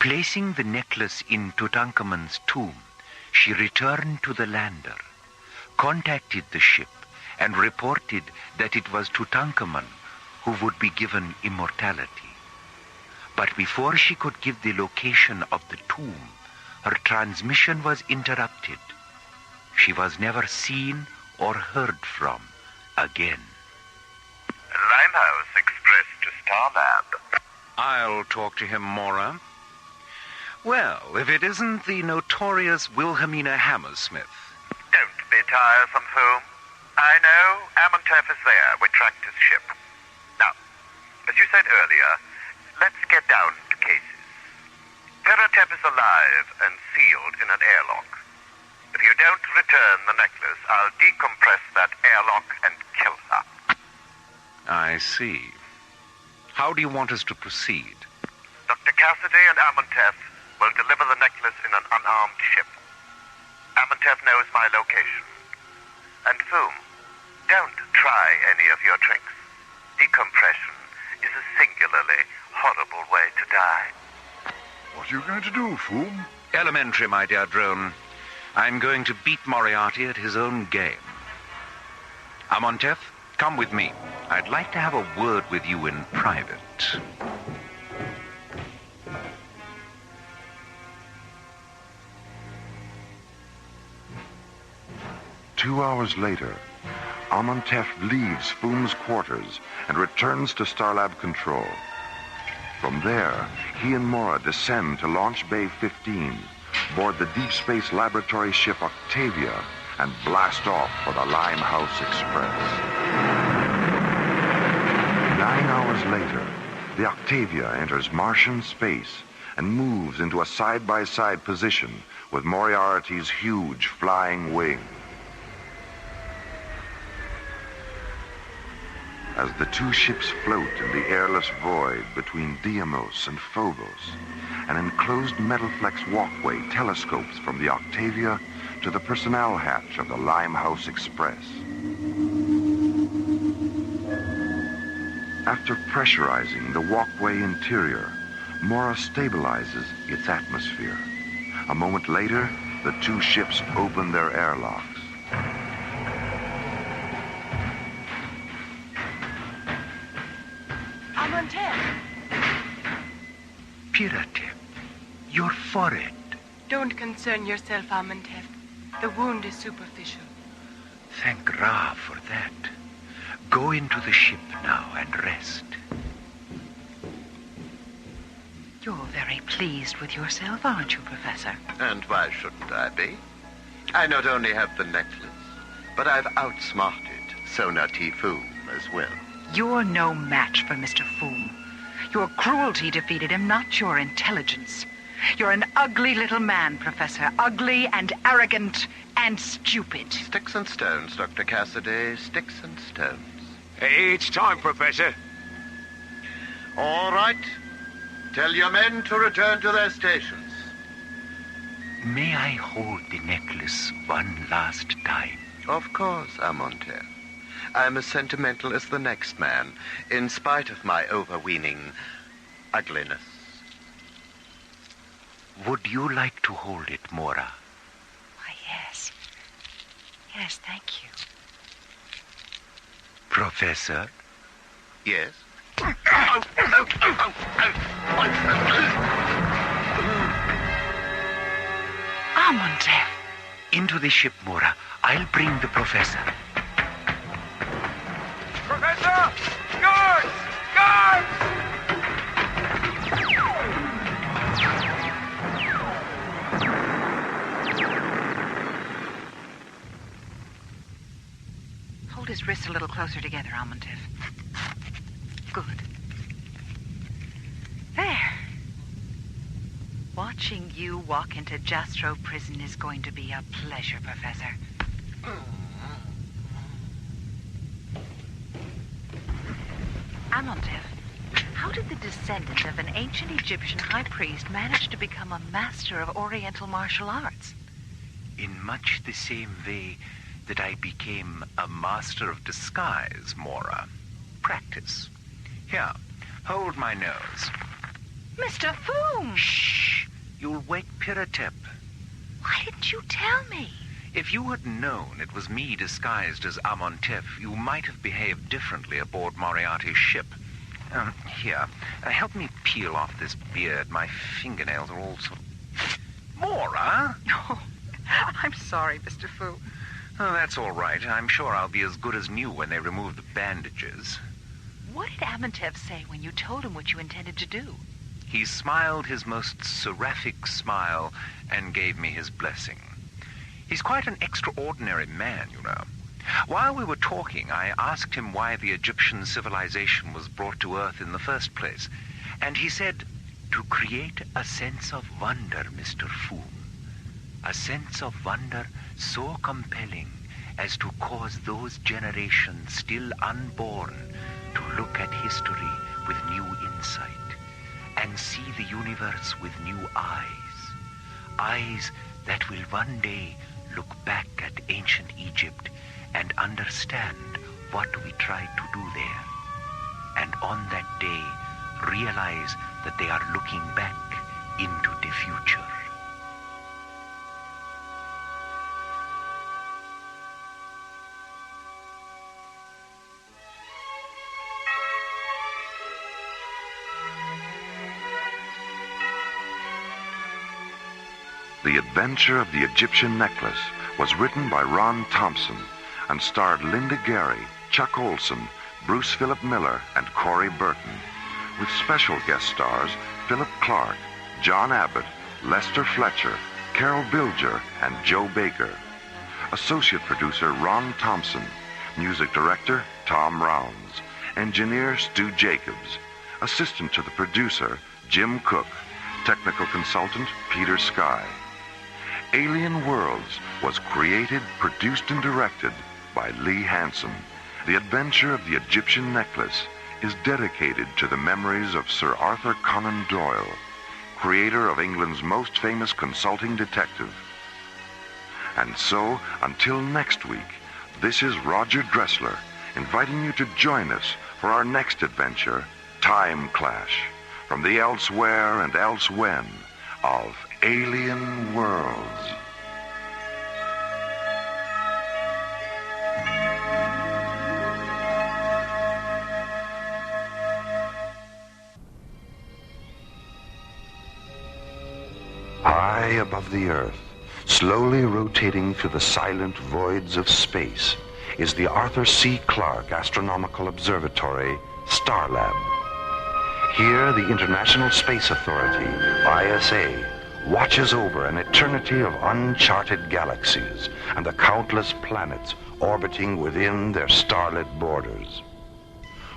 Placing the necklace in Tutankhamun's tomb, she returned to the lander, contacted the ship, and reported that it was Tutankhamun who would be given immortality. But before she could give the location of the tomb, her transmission was interrupted. She was never seen or heard from again. Limehouse Express to Starlab. I'll talk to him, Mora. Well, if it isn't the notorious Wilhelmina Hammersmith. Don't be tiresome, Foom. I know Amontef is there. We tracked his ship. Now, as you said earlier, let's get down to cases. Peratep is alive and sealed in an airlock. If you don't return the necklace, I'll decompress that airlock and kill her. I see. How do you want us to proceed? Dr. Cassidy and Amontef will deliver the necklace in an unarmed ship. Amontef knows my location. And Foom, don't try any of your tricks. Decompression is a singularly horrible way to die. What are you going to do, Foom? Elementary, my dear drone. I'm going to beat Moriarty at his own game. Amontef, come with me. I'd like to have a word with you in private. Two hours later, Amontef leaves Foom's quarters and returns to Starlab control. From there, he and Mora descend to Launch Bay 15, board the Deep Space Laboratory ship Octavia, and blast off for the Limehouse Express. 9 hours later, the Octavia enters Martian space and moves into a side-by-side position with Moriarty's huge flying wing. As the two ships float in the airless void between Deimos and Phobos, an enclosed metal flex walkway telescopes from the Octavia to the personnel hatch of the Limehouse Express. After pressurizing the walkway interior, Mora stabilizes its atmosphere. A moment later, the two ships open their airlocks. Peratep, your forehead. Don't concern yourself, Amontef. The wound is superficial. Thank Ra for that. Go into the ship now and rest. You're very pleased with yourself, aren't you, Professor? And why shouldn't I be? I not only have the necklace, but I've outsmarted Sona Foom as well. You're no match for Mr. Foom. Your cruelty defeated him, not your intelligence. You're an ugly little man, Professor. Ugly and arrogant and stupid. Sticks and stones, Dr. Cassidy. Sticks and stones. Hey, it's time, Professor. All right. Tell your men to return to their stations. May I hold the necklace one last time? Of course, Amontef. I'm as sentimental as the next man, in spite of my overweening ugliness. Would you like to hold it, Mora? Why, yes. Yes, thank you. Professor? Yes? Amontef! Into the ship, Mora. I'll bring the professor. Professor! Guards! Guards! Hold his wrists a little closer together, Amontef. Watching you walk into Jastro prison is going to be a pleasure, Professor. Amontef, how did the descendant of an ancient Egyptian high priest manage to become a master of Oriental martial arts? In much the same way that I became a master of disguise, Mora. Practice. Here, hold my nose. Mr. Foom! Shh! You'll wake Piratep. Why didn't you tell me? If you had known it was me disguised as Amontef, you might have behaved differently aboard Moriarty's ship. Here, help me peel off this beard. My fingernails are all sort of... Mora? Oh, I'm sorry, Mr. Foom. Oh, that's all right. I'm sure I'll be as good as new when they remove the bandages. What did Amontef say when you told him what you intended to do? He smiled his most seraphic smile and gave me his blessing. He's quite an extraordinary man, you know. While we were talking, I asked him why the Egyptian civilization was brought to Earth in the first place. And he said, to create a sense of wonder, Mr. Foom. A sense of wonder so compelling as to cause those generations still unborn to look at history with new insight and see the universe with new eyes. Eyes that will one day look back at ancient Egypt and understand what we tried to do there. And on that day, realize that they are looking back into the future. The Adventure of the Egyptian Necklace was written by Ron Thompson and starred Linda Gary, Chuck Olson, Bruce Philip Miller, and Corey Burton, with special guest stars Philip Clark, John Abbott, Lester Fletcher, Carol Bilger, and Joe Baker. Associate producer Ron Thompson, music director Tom Rounds, engineer Stu Jacobs, assistant to the producer Jim Cook, technical consultant Peter Sky. Alien Worlds was created, produced, and directed by Lee Hansen. The Adventure of the Egyptian Necklace is dedicated to the memories of Sir Arthur Conan Doyle, creator of England's most famous consulting detective. And so, until next week, this is Roger Dressler, inviting you to join us for our next adventure, Time Clash, from the elsewhere and elsewhen of Alien Worlds. High above the Earth, slowly rotating through the silent voids of space, is the Arthur C. Clarke Astronomical Observatory, Starlab. Here, the International Space Authority, ISA, watches over an eternity of uncharted galaxies and the countless planets orbiting within their starlit borders.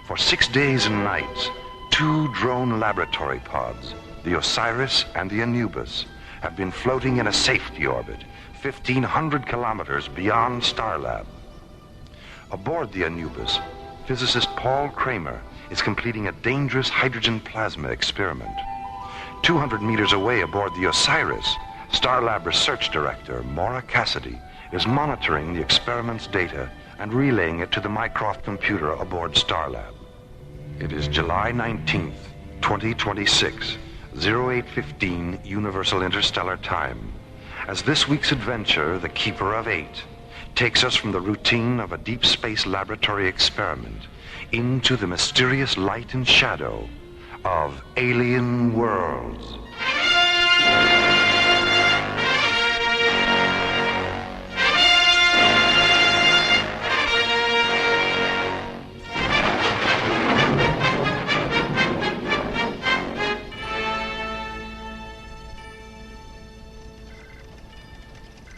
For 6 days and nights, 2 drone laboratory pods, the Osiris and the Anubis, have been floating in a safety orbit 1,500 kilometers beyond Starlab. Aboard the Anubis, physicist Paul Kramer is completing a dangerous hydrogen plasma experiment. 200 meters away aboard the Osiris, Starlab Research Director Mora Cassidy is monitoring the experiment's data and relaying it to the Mycroft computer aboard Starlab. It is July 19th, 2026, 0815 Universal Interstellar Time, as this week's adventure, The Keeper of 8, takes us from the routine of a deep space laboratory experiment into the mysterious light and shadow of Alien Worlds.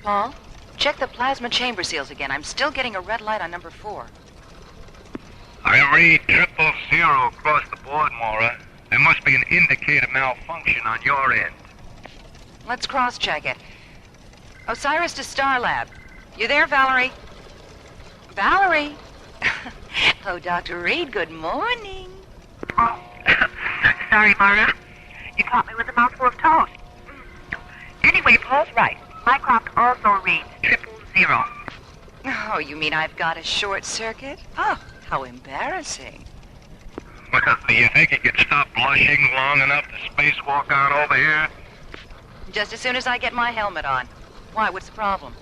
Paul, check the plasma chamber seals again. I'm still getting a red light on number 4. I read 000 across the board, Mora. There must be an indicator malfunction on your end. Let's cross-check it. Osiris to Starlab. You there, Valerie? Valerie? Oh, Dr. Reed, good morning. Oh, sorry, Mora. You caught me with a mouthful of toast. Anyway, Paul's right. My clock also reads 000. Oh, you mean I've got a short circuit? Oh, how embarrassing. Well, do you think you could stop blushing long enough to spacewalk on over here? Just as soon as I get my helmet on. Why, what's the problem?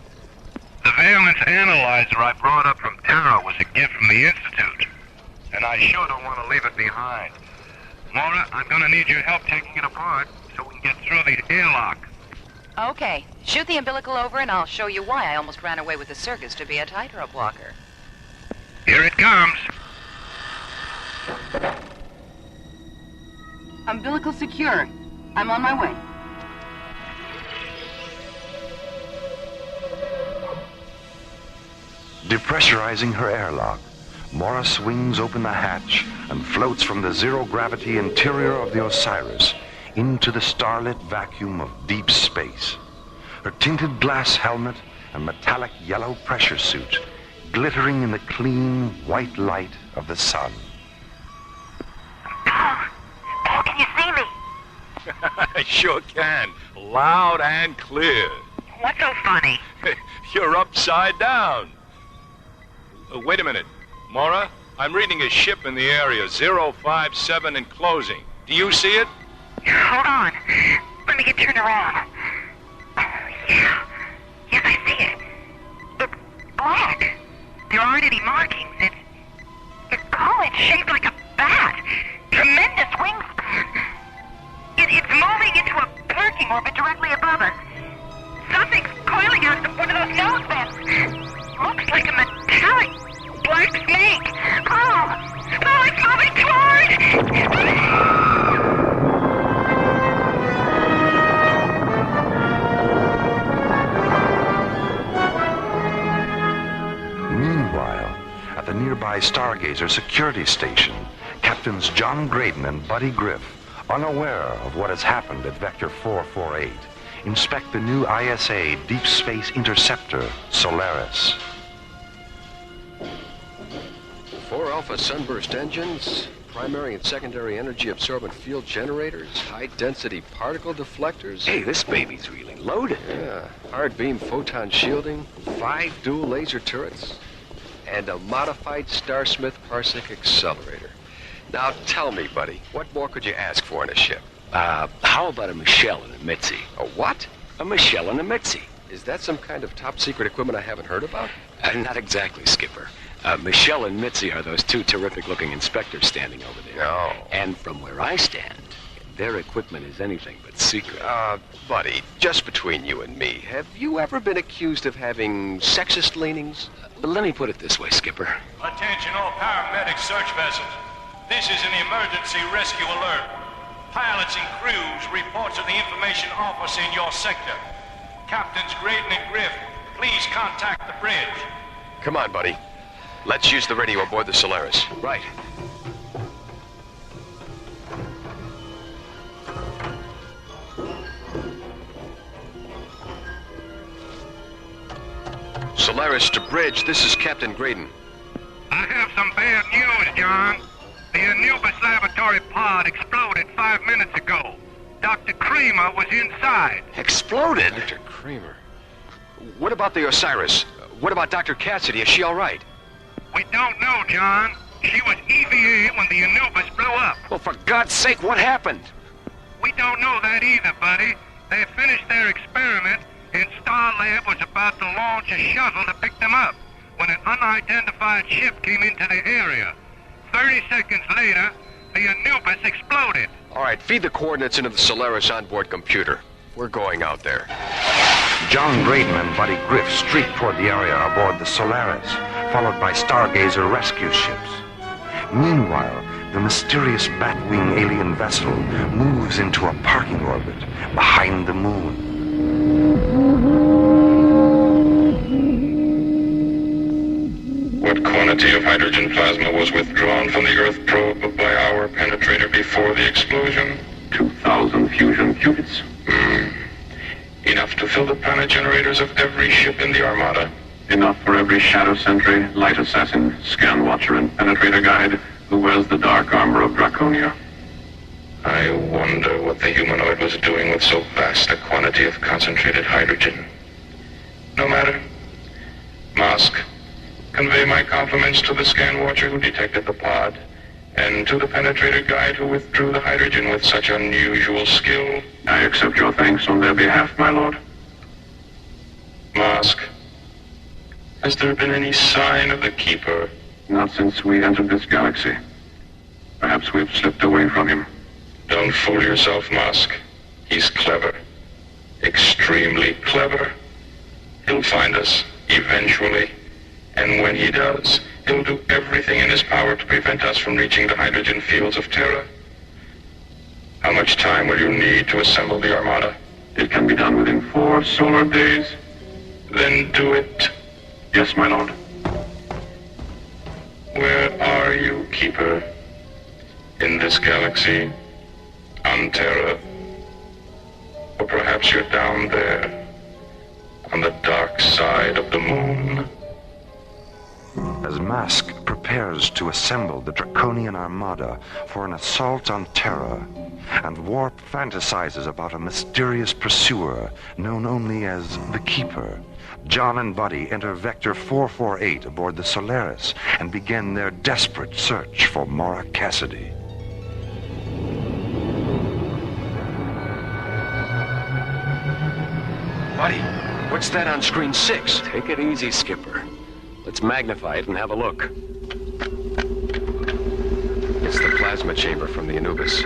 The valence analyzer I brought up from Terra was a gift from the Institute, and I sure don't want to leave it behind. Mora, I'm going to need your help taking it apart so we can get through the airlock. Okay, shoot the umbilical over and I'll show you why I almost ran away with the circus to be a tightrope walker. Here it comes. Umbilical secure. I'm on my way. Depressurizing her airlock, Mora swings open the hatch and floats from the zero-gravity interior of the Osiris into the starlit vacuum of deep space. Her tinted glass helmet and metallic yellow pressure suit glittering in the clean, white light of the sun. Paul, can you see me? I sure can. Loud and clear. What's so funny? You're upside down. Wait a minute. Mora, I'm reading a ship in the area, 057 and closing. Do you see it? Hold on. Let me get turned around. Yeah. Yes, I see it. It's black. There aren't any markings. It's shaped like a bat. Tremendous wingspan. It's moving into a parking orbit directly above us. Something's coiling out of one of those nose vents. Looks like a metallic black snake. Oh, it's moving toward! Meanwhile, at the nearby Stargazer security station, Captains John Graydon and Buddy Griff, unaware of what has happened at Vector 448, inspect the new ISA Deep Space Interceptor, Solaris. 4 Alpha sunburst engines, primary and secondary energy absorbent field generators, high-density particle deflectors. Hey, this baby's really loaded. Yeah, hard beam photon shielding, 5 dual laser turrets, and a modified Starsmith parsec accelerator. Now tell me, buddy, what more could you ask for in a ship? How about a Michelle and a Mitzi? A what? A Michelle and a Mitzi. Is that some kind of top-secret equipment I haven't heard about? Not exactly, Skipper. Michelle and Mitzi are those 2 terrific-looking inspectors standing over there. No. And from where I stand, their equipment is anything but secret. Buddy, just between you and me, have you ever been accused of having sexist leanings? Let me put it this way, Skipper. Attention all paramedic search vessels. This is an emergency rescue alert. Pilots and crews report to the information office in your sector. Captains Graydon and Griff, please contact the bridge. Come on, buddy. Let's use the radio aboard the Solaris. Right. Solaris to bridge, this is Captain Graydon. I have some bad news, John. The Anubis laboratory pod exploded 5 minutes ago. Dr. Kramer was inside. Exploded? Dr. Kramer. What about the Osiris? What about Dr. Cassidy? Is she all right? We don't know, John. She was EVA when the Anubis blew up. Well, for God's sake, what happened? We don't know that either, buddy. They finished their experiment, and Starlab was about to launch a shuttle to pick them up when an unidentified ship came into the area. 30 seconds later, the Anubis exploded. All right, feed the coordinates into the Solaris onboard computer. We're going out there. John Graydon and Buddy Griff streak toward the area aboard the Solaris, followed by Stargazer rescue ships. Meanwhile, the mysterious Batwing alien vessel moves into a parking orbit behind the moon. What quantity of hydrogen plasma was withdrawn from the Earth probe by our penetrator before the explosion? 2,000 fusion qubits. Enough to fill the planet generators of every ship in the Armada. Enough for every shadow sentry, light assassin, scan watcher, and penetrator guide who wears the dark armor of Draconia. I wonder what the humanoid was doing with so vast a quantity of concentrated hydrogen. No matter. Mask, convey my compliments to the scan watcher who detected the pod, and to the penetrator guide who withdrew the hydrogen with such unusual skill. I accept your thanks on their behalf, my lord. Mask, has there been any sign of the Keeper? Not since we entered this galaxy. Perhaps we've slipped away from him. Don't fool yourself, Mask. He's clever. Extremely clever. He'll find us, eventually. And when he does, he'll do everything in his power to prevent us from reaching the hydrogen fields of Terra. How much time will you need to assemble the Armada? It can be done within 4 solar days. Then do it. Yes, my lord. Where are you, Keeper? In this galaxy? On Terra? Or perhaps you're down there, on the dark side of the moon? As Mask prepares to assemble the Draconian Armada for an assault on Terra, and Warp fantasizes about a mysterious pursuer known only as the Keeper, John and Buddy enter Vector 448 aboard the Solaris and begin their desperate search for Mora Cassidy. Buddy, what's that on screen 6? Take it easy, Skipper. Let's magnify it and have a look. It's the plasma chamber from the Anubis.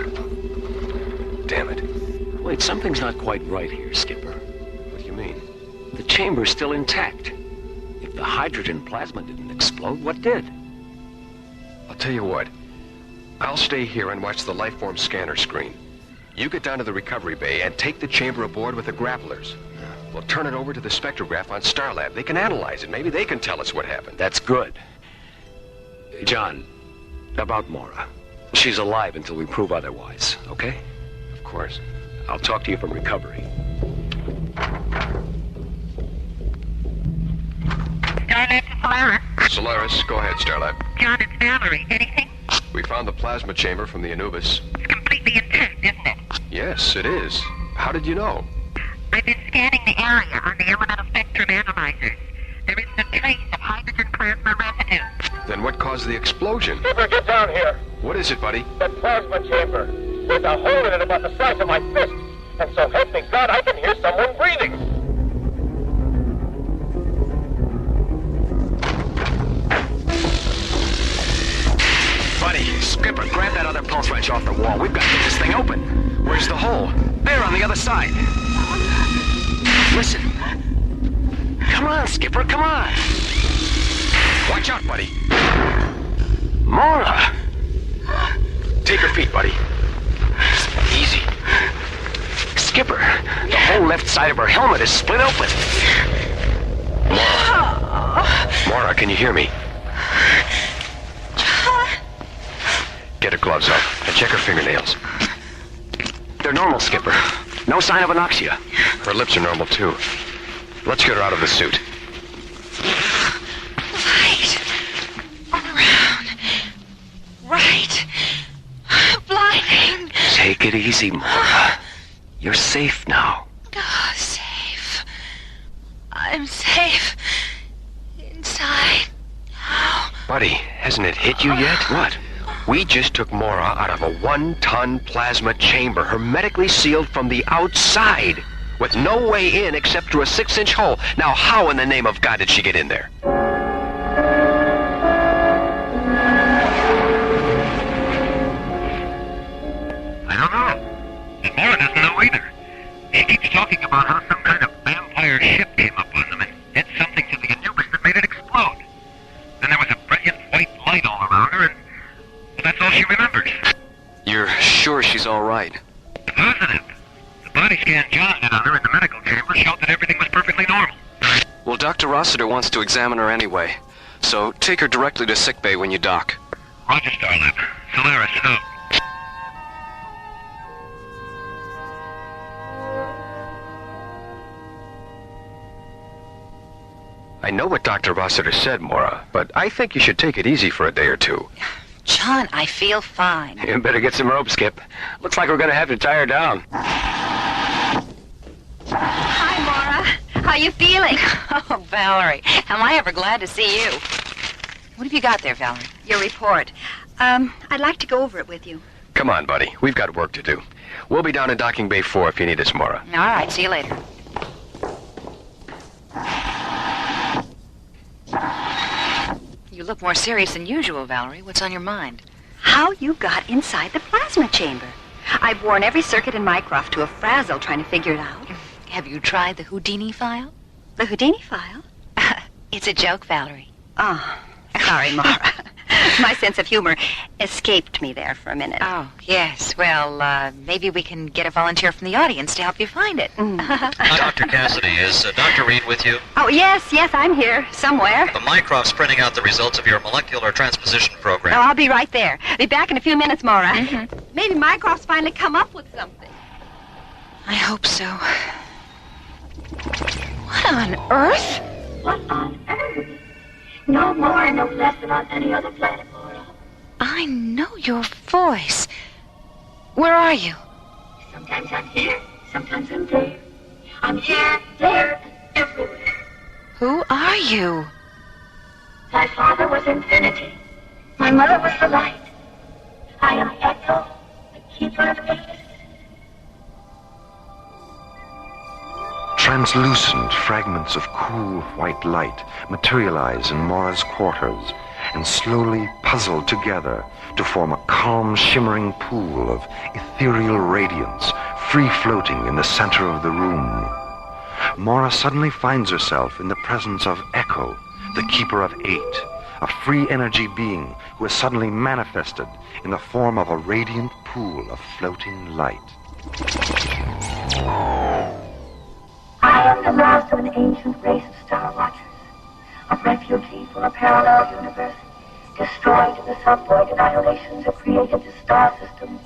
Damn it. Wait, something's not quite right here, Skipper. What do you mean? The chamber's still intact. If the hydrogen plasma didn't explode, what did? I'll tell you what. I'll stay here and watch the lifeform scanner screen. You get down to the recovery bay and take the chamber aboard with the grapplers. We'll turn it over to the spectrograph on Starlab. They can analyze it. Maybe they can tell us what happened. That's good. John, about Mora. She's alive until we prove otherwise, okay? Of course. I'll talk to you from recovery. Starlab to Solaris. Solaris, go ahead, Starlab. John, it's Valerie. Anything? We found the plasma chamber from the Anubis. It's completely intact, isn't it? Yes, it is. How did you know? I've been scanning the area on the elemental spectrum analyzers. There isn't a trace of hydrogen plasma residue. Then what caused the explosion? Skipper, get down here. What is it, buddy? The plasma chamber. There's a hole in it about the size of my fist. And so help me God, I can hear someone breathing. Buddy, Skipper, grab that other pulse wrench off the wall. We've got to get this thing open. Where's the hole? There, on the other side. Listen. Come on, Skipper, come on. Watch out, buddy. Mora! Take her feet, buddy. Easy. Skipper, the whole left side of her helmet is split open. Mora, can you hear me? Get her gloves off and check her fingernails. They're normal, Skipper. No sign of anoxia. Her lips are normal, too. Let's get her out of the suit. Light. All around. Right. Blinding. Take it easy, Mora. You're safe now. Oh, safe. I'm safe. Inside. How? Buddy, hasn't it hit you yet? What? We just took Mora out of a 1-ton plasma chamber, hermetically sealed from the outside, with no way in except through a 6-inch hole. Now, how in the name of God did she get in there? I don't know. And Mora doesn't know either. She keeps talking about how some kind of vampire ship came up on them and did something to the Anubis that made it explode. Then there was a brilliant white light all around her, and that's all she remembers. You're sure she's all right? Positive. The body scan John did on her in the medical chamber showed that everything was perfectly normal. Well, Dr. Rossiter wants to examine her anyway, so take her directly to sickbay when you dock. Roger, Starlab. Solaris, out. know what Dr. Rossiter said, Mora, but I think you should take it easy for a day or two. John, I feel fine. You better get some rope, Skip. Looks like we're going to have to tie her down. Hi, Mora. How you feeling? Oh, Valerie, am I ever glad to see you. What have you got there, Valerie? Your report. I'd like to go over it with you. Come on, buddy. We've got work to do. We'll be down in Docking Bay 4 if you need us, Mora. All right, see you later. You look more serious than usual, Valerie. What's on your mind? How you got inside the plasma chamber. I've worn every circuit in Mycroft to a frazzle trying to figure it out. Have you tried the Houdini file? The Houdini file? It's a joke, Valerie. Oh, sorry, Mora. My sense of humor escaped me there for a minute. Oh, yes. Well, maybe we can get a volunteer from the audience to help you find it. Dr. Cassidy, is Dr. Reed with you? Oh, yes, I'm here, somewhere. The Mycroft's printing out the results of your molecular transposition program. Oh, I'll be right there. Be back in a few minutes, Mora. Maybe Mycroft's finally come up with something. I hope so. What on earth? What on earth? No more and no less than on any other planet, Mora. I know your voice. Where are you? Sometimes I'm here, sometimes I'm there. I'm here, there, and everywhere. Who are you? My father was infinity. My mother was the light. I am Echo, the keeper of ages. Translucent fragments of cool white light materialize in Mora's quarters and slowly puzzle together to form a calm, shimmering pool of ethereal radiance, free-floating in the center of the room. Mora suddenly finds herself in the presence of Echo, the Keeper of Eight, a free energy being who has suddenly manifested in the form of a radiant pool of floating light. I am the last of an ancient race of Star Watchers, a refugee from a parallel universe, destroyed in the subvoid annihilations that created the star system.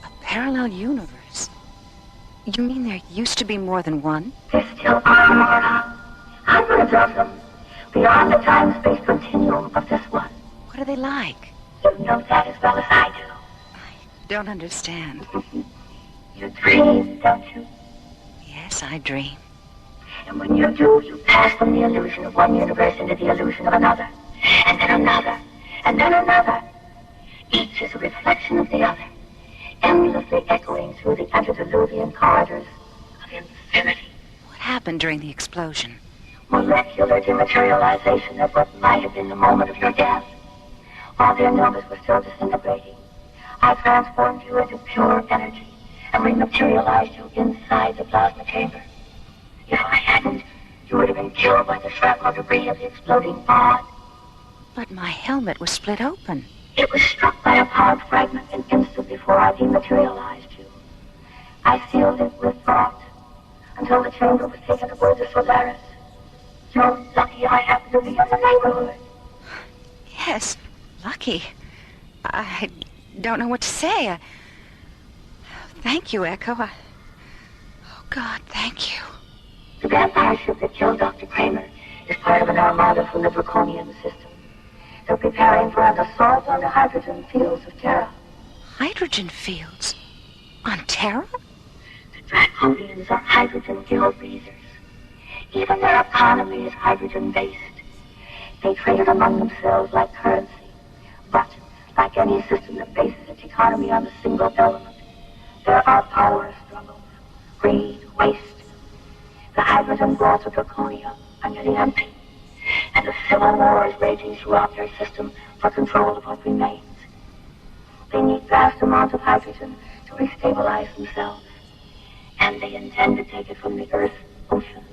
A parallel universe? You mean there used to be more than one? There still are, Mora. Hundreds of them, beyond the time-space continuum of this one. What are they like? You know that as well as I do. I don't understand. You dream, don't you? Yes, I dream. And when you do, you pass from the illusion of one universe into the illusion of another, and then another, and then another. Each is a reflection of the other, endlessly echoing through the antediluvian corridors of infinity. What happened during the explosion? Molecular dematerialization of what might have been the moment of your death. While their numbers were still disintegrating, I transformed you into pure energy and rematerialized you inside the plasma chamber. If I hadn't, you would have been killed by the shrapnel debris of the exploding pod. But my helmet was split open. It was struck by a pod fragment an instant before I dematerialized you. I sealed it with thought until the chamber was taken aboard the Solaris. You're lucky I happened to be in the neighborhood. Yes, lucky. I don't know what to say. Thank you, Echo. Oh, God, thank you. The vampire ship that killed Dr. Kramer is part of an armada from the Draconian system. They're preparing for an assault on the hydrogen fields of Terra. Hydrogen fields? On Terra? The Draconians are hydrogen guild breathers. Even their economy is hydrogen-based. They trade it among themselves like currency. But, like any system that bases its economy on a single element, there are power struggles, greed, waste. The hydrogen vaults of Draconia are nearly empty, and a civil war is raging throughout their system for control of what remains. They need vast amounts of hydrogen to restabilize themselves, and they intend to take it from the Earth's oceans.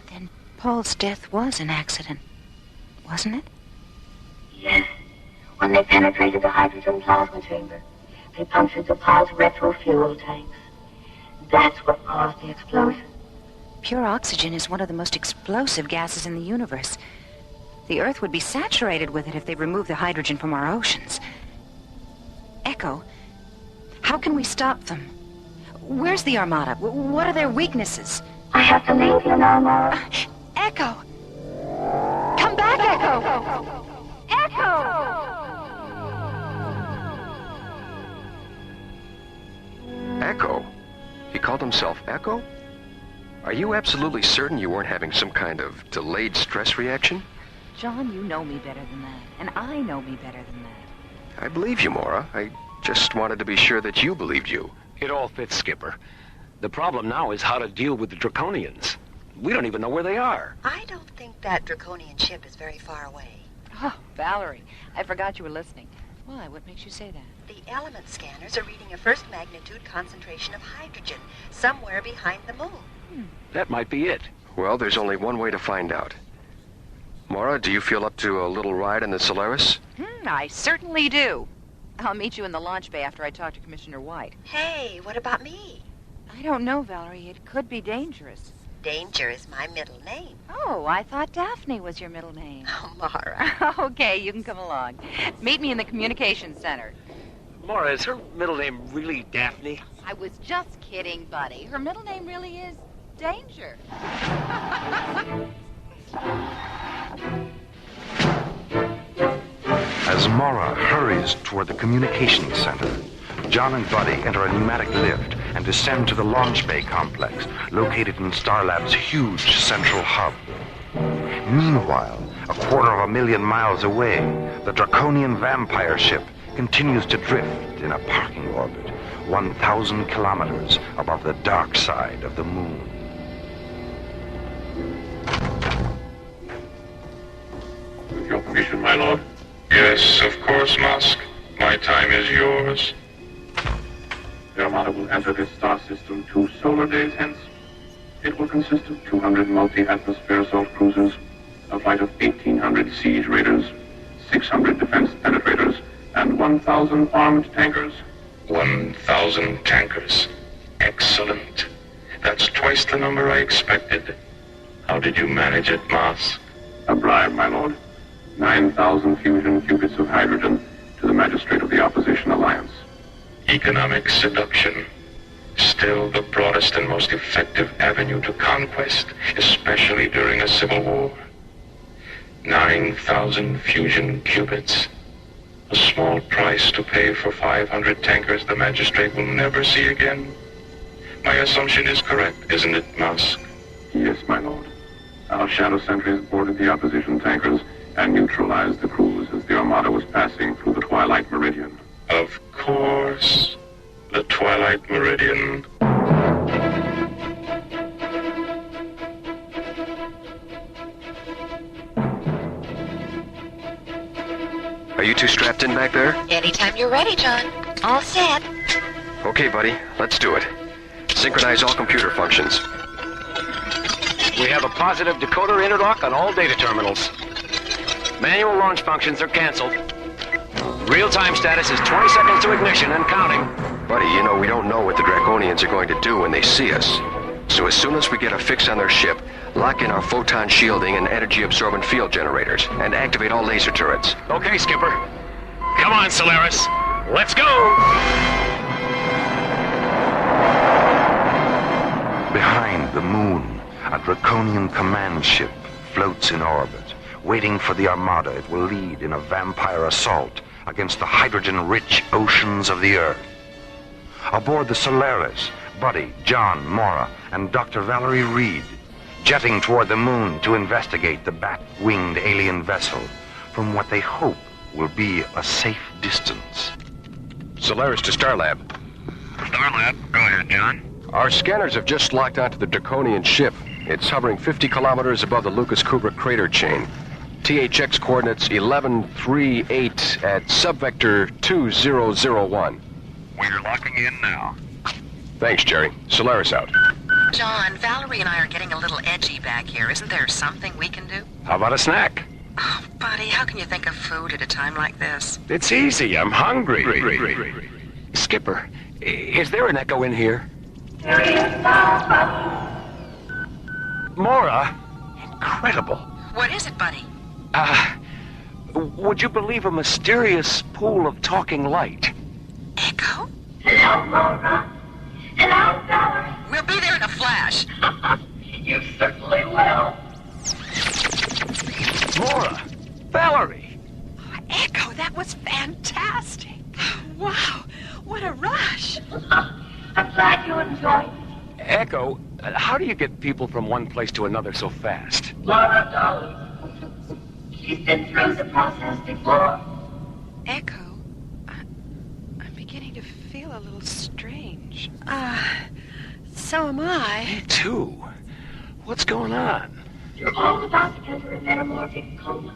Then Paul's death was an accident, wasn't it? Yes. When they penetrated the hydrogen plasma chamber, they punctured the pod's retro-fuel tanks. That's what caused the explosion. Pure oxygen is one of the most explosive gases in the universe. The Earth would be saturated with it if they removed the hydrogen from our oceans. Echo, how can we stop them? Where's the Armada? What are their weaknesses? I have to leave you now, Mora. Echo! Echo! Echo? He called himself Echo? Are you absolutely certain you weren't having some kind of delayed stress reaction? John, you know me better than that, and I know me better than that. I believe you, Mora. I just wanted to be sure that you believed you. It all fits, Skipper. The problem now is how to deal with the Draconians. We don't even know where they are. I don't think that Draconian ship is very far away. Oh, Valerie, I forgot you were listening. Why? What makes you say that? The element scanners are reading a first magnitude concentration of hydrogen somewhere behind the moon. That might be it. Well, there's only one way to find out. Mora, do you feel up to a little ride in the Solaris? I certainly do. I'll meet you in the launch bay after I talk to Commissioner White. Hey, what about me? I don't know, Valerie. It could be dangerous. Danger is my middle name. Oh, I thought Daphne was your middle name. Oh, Mara. Okay, you can come along. Meet me in the communications center. Mora, is her middle name really Daphne? I was just kidding, buddy. Her middle name really is Danger. As Mora hurries toward the communications center, John and Buddy enter a pneumatic lift and descend to the launch bay complex located in Starlab's huge central hub. Meanwhile, 250,000 miles away, the Draconian vampire ship continues to drift in a parking orbit 1,000 kilometers above the dark side of the moon. With your permission, my lord. Yes, of course, Musk. My time is yours. The Armada will enter this star system 2 solar days hence. It will consist of 200 multi-atmosphere assault cruisers, a flight of 1,800 siege raiders, 600 defense penetrators, and 1,000 armed tankers. 1,000 tankers. Excellent. That's twice the number I expected. How did you manage it, Musk? A bribe, my lord. 9,000 fusion qubits of hydrogen to the magistrate of the Opposition Alliance. Economic seduction. Still the broadest and most effective avenue to conquest, especially during a civil war. 9,000 fusion qubits. A small price to pay for 500 tankers the magistrate will never see again. My assumption is correct, isn't it, Musk? Yes, my lord. Our shadow sentries boarded the opposition tankers and neutralized the crews as the Armada was passing through the Twilight Meridian. Of course. The Twilight Meridian. Are you two strapped in back there? Anytime you're ready, John. All set. Okay, buddy. Let's do it. Synchronize all computer functions. We have a positive decoder interlock on all data terminals. Manual launch functions are canceled. Real-time status is 20 seconds to ignition and counting. Buddy, you know we don't know what the Draconians are going to do when they see us. So as soon as we get a fix on their ship, lock in our photon shielding and energy-absorbent field generators, and activate all laser turrets. Okay, Skipper. Come on, Solaris. Let's go! Behind the moon, a Draconian command ship floats in orbit, waiting for the Armada it will lead in a vampire assault against the hydrogen-rich oceans of the Earth. Aboard the Solaris, Buddy, John, Mora, and Dr. Valerie Reed, jetting toward the moon to investigate the bat-winged alien vessel from what they hope will be a safe distance. Solaris to Starlab. Starlab, go ahead, John. Our scanners have just locked onto the Draconian ship. It's hovering 50 kilometers above the Lucas Kubrick crater chain. THX coordinates 1138 at subvector 2001. We're locking in now. Thanks, Jerry. Solaris out. John, Valerie and I are getting a little edgy back here. Isn't there something we can do? How about a snack? Oh, buddy, how can you think of food at a time like this? It's easy. I'm hungry. Skipper, is there an echo in here? Mora? Incredible. What is it, buddy? Would you believe a mysterious pool of talking light? Echo? Hello, Mora. Hello, Valerie. We'll be there in a flash. You certainly will. Mora, What a rush. I'm glad you enjoyed it. Echo, how do you get people from one place to another so fast? Mora, darling. She's been through the process before. Echo, I'm beginning to feel a little strange. So am I. Me too. What's going on? You're all about to enter a metamorphic coma.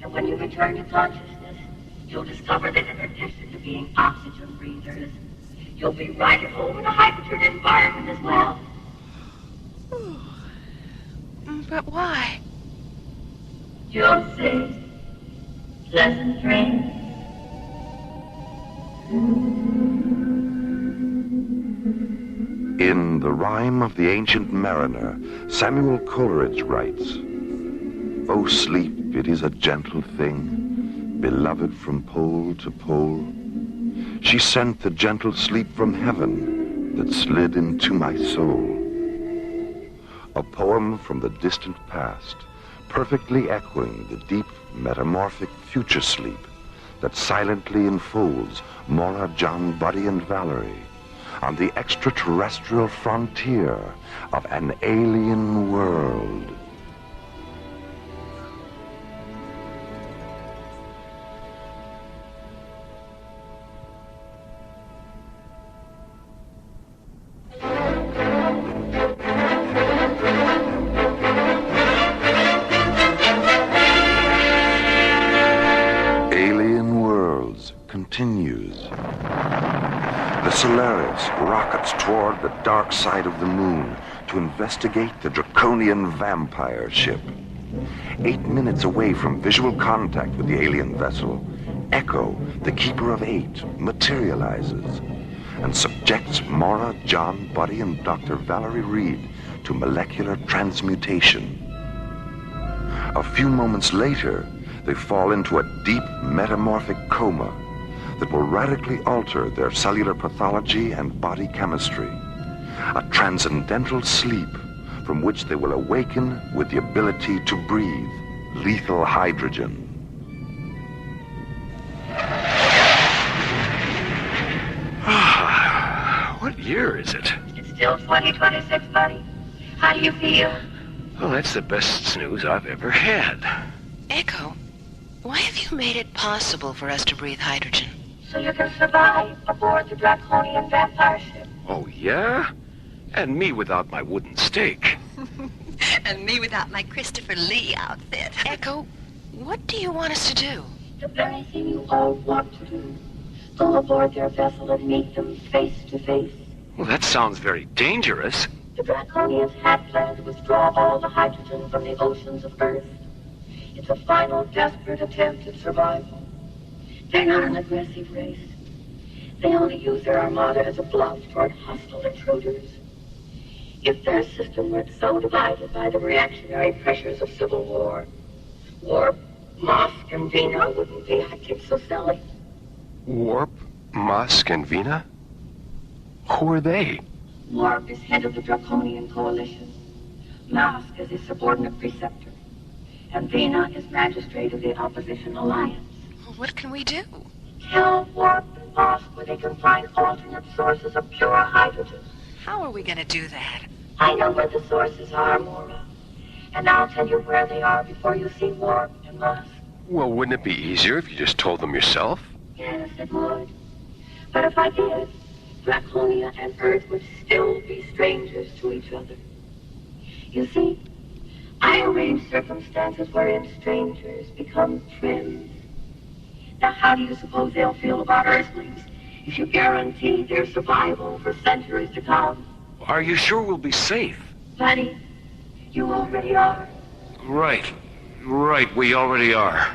And when you return to consciousness, you'll discover that in addition to being oxygen breathers, you'll be right at home in a hydrogen environment as well. But why? You'll see. Pleasant dreams. In The Rime of the Ancient Mariner, Samuel Coleridge writes, "O sleep, it is a gentle thing, beloved from pole to pole. She sent the gentle sleep from heaven that slid into my soul." A poem from the distant past, perfectly echoing the deep, metamorphic future sleep that silently enfolds Mora, John, Buddy, and Valerie on the extraterrestrial frontier of an alien world. Alien Worlds continues. The Solaris rockets toward the dark side of the moon to investigate the draconian vampire ship. 8 minutes away from visual contact with the alien vessel, Echo, the Keeper of Eight, materializes and subjects Mora, John, Buddy, and Dr. Valerie Reed to molecular transmutation. A few moments later, they fall into a deep metamorphic coma that will radically alter their cellular pathology and body chemistry. A transcendental sleep from which they will awaken with the ability to breathe lethal hydrogen. What year is it? It's still 2026, buddy. How do you feel? Well, that's the best news I've ever had. Echo, why have you made it possible for us to breathe hydrogen? So you can survive aboard the draconian vampire ship. Oh, yeah? And me without my wooden stake. And me without my Christopher Lee outfit. Echo, what do you want us to do? The very thing you all want to do. Go aboard their vessel and meet them face to face. Well, that sounds very dangerous. The draconians had planned to withdraw all the hydrogen from the oceans of Earth. It's a final desperate attempt at survival. They're not an aggressive race. They only use their armada as a bluff toward hostile intruders. If their system weren't so divided by the reactionary pressures of civil war, Warp, Mosk, and Vena wouldn't be acting so silly. Warp, Mosk, and Vena? Who are they? Warp is head of the Draconian Coalition. Mosk is his subordinate preceptor. And Vena is magistrate of the Opposition Alliance. What can we do? Tell Warp and Mosk where they can find alternate sources of pure hydrogen. How are we going to do that? I know where the sources are, Mora. And I'll tell you where they are before you see Warp and Mosk. Well, wouldn't it be easier if you just told them yourself? Yes, it would. But if I did, Draconia and Earth would still be strangers to each other. You see, I arrange circumstances wherein strangers become friends. Now, how do you suppose they'll feel about Earthlings if you guarantee their survival for centuries to come? Are you sure we'll be safe? Buddy, you already are. Right, we already are.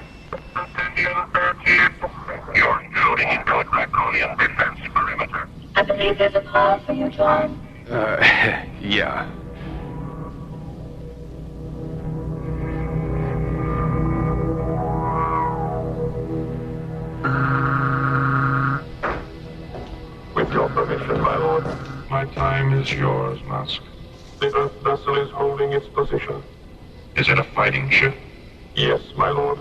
You're intruding into a draconian defense perimeter. I believe there's a call for you, John. Yeah. With your permission, my lord, my time is yours, Mask. The Earth vessel is holding its position. Is it a fighting ship? Yes, my lord.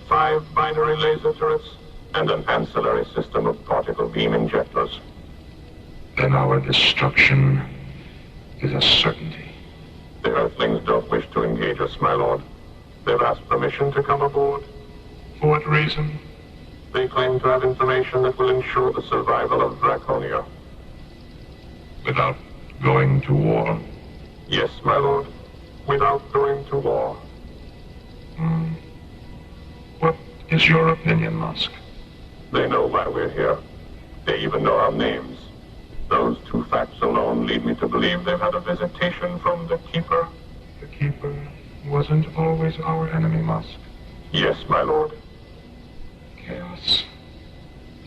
5 binary laser turrets, and an ancillary system of particle beam injectors. Then our destruction is a certainty. The Earthlings don't wish to engage us, my lord. They've asked permission to come aboard. For what reason? They claim to have information that will ensure the survival of Draconia. Without going to war? Yes, my lord. Without going to war. What is your opinion, Musk? They know why we're here. They even know our names. Those two facts alone lead me to believe they've had a visitation from the Keeper. The Keeper wasn't always our enemy, Musk. Yes, my lord. Chaos.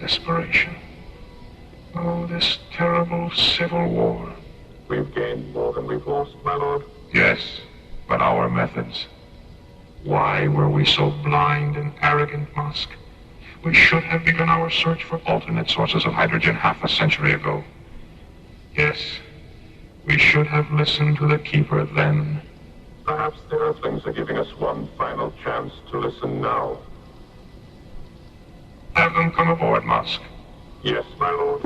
Desperation. Oh, this terrible civil war. We've gained more than we've lost, my lord. Yes, but our methods. Why were we so blind and arrogant, Musk? We should have begun our search for alternate sources of hydrogen half a century ago. Yes, we should have listened to the Keeper then. Perhaps the Earthlings are giving us one final chance to listen now. Have them come aboard, Musk. Yes, my lord.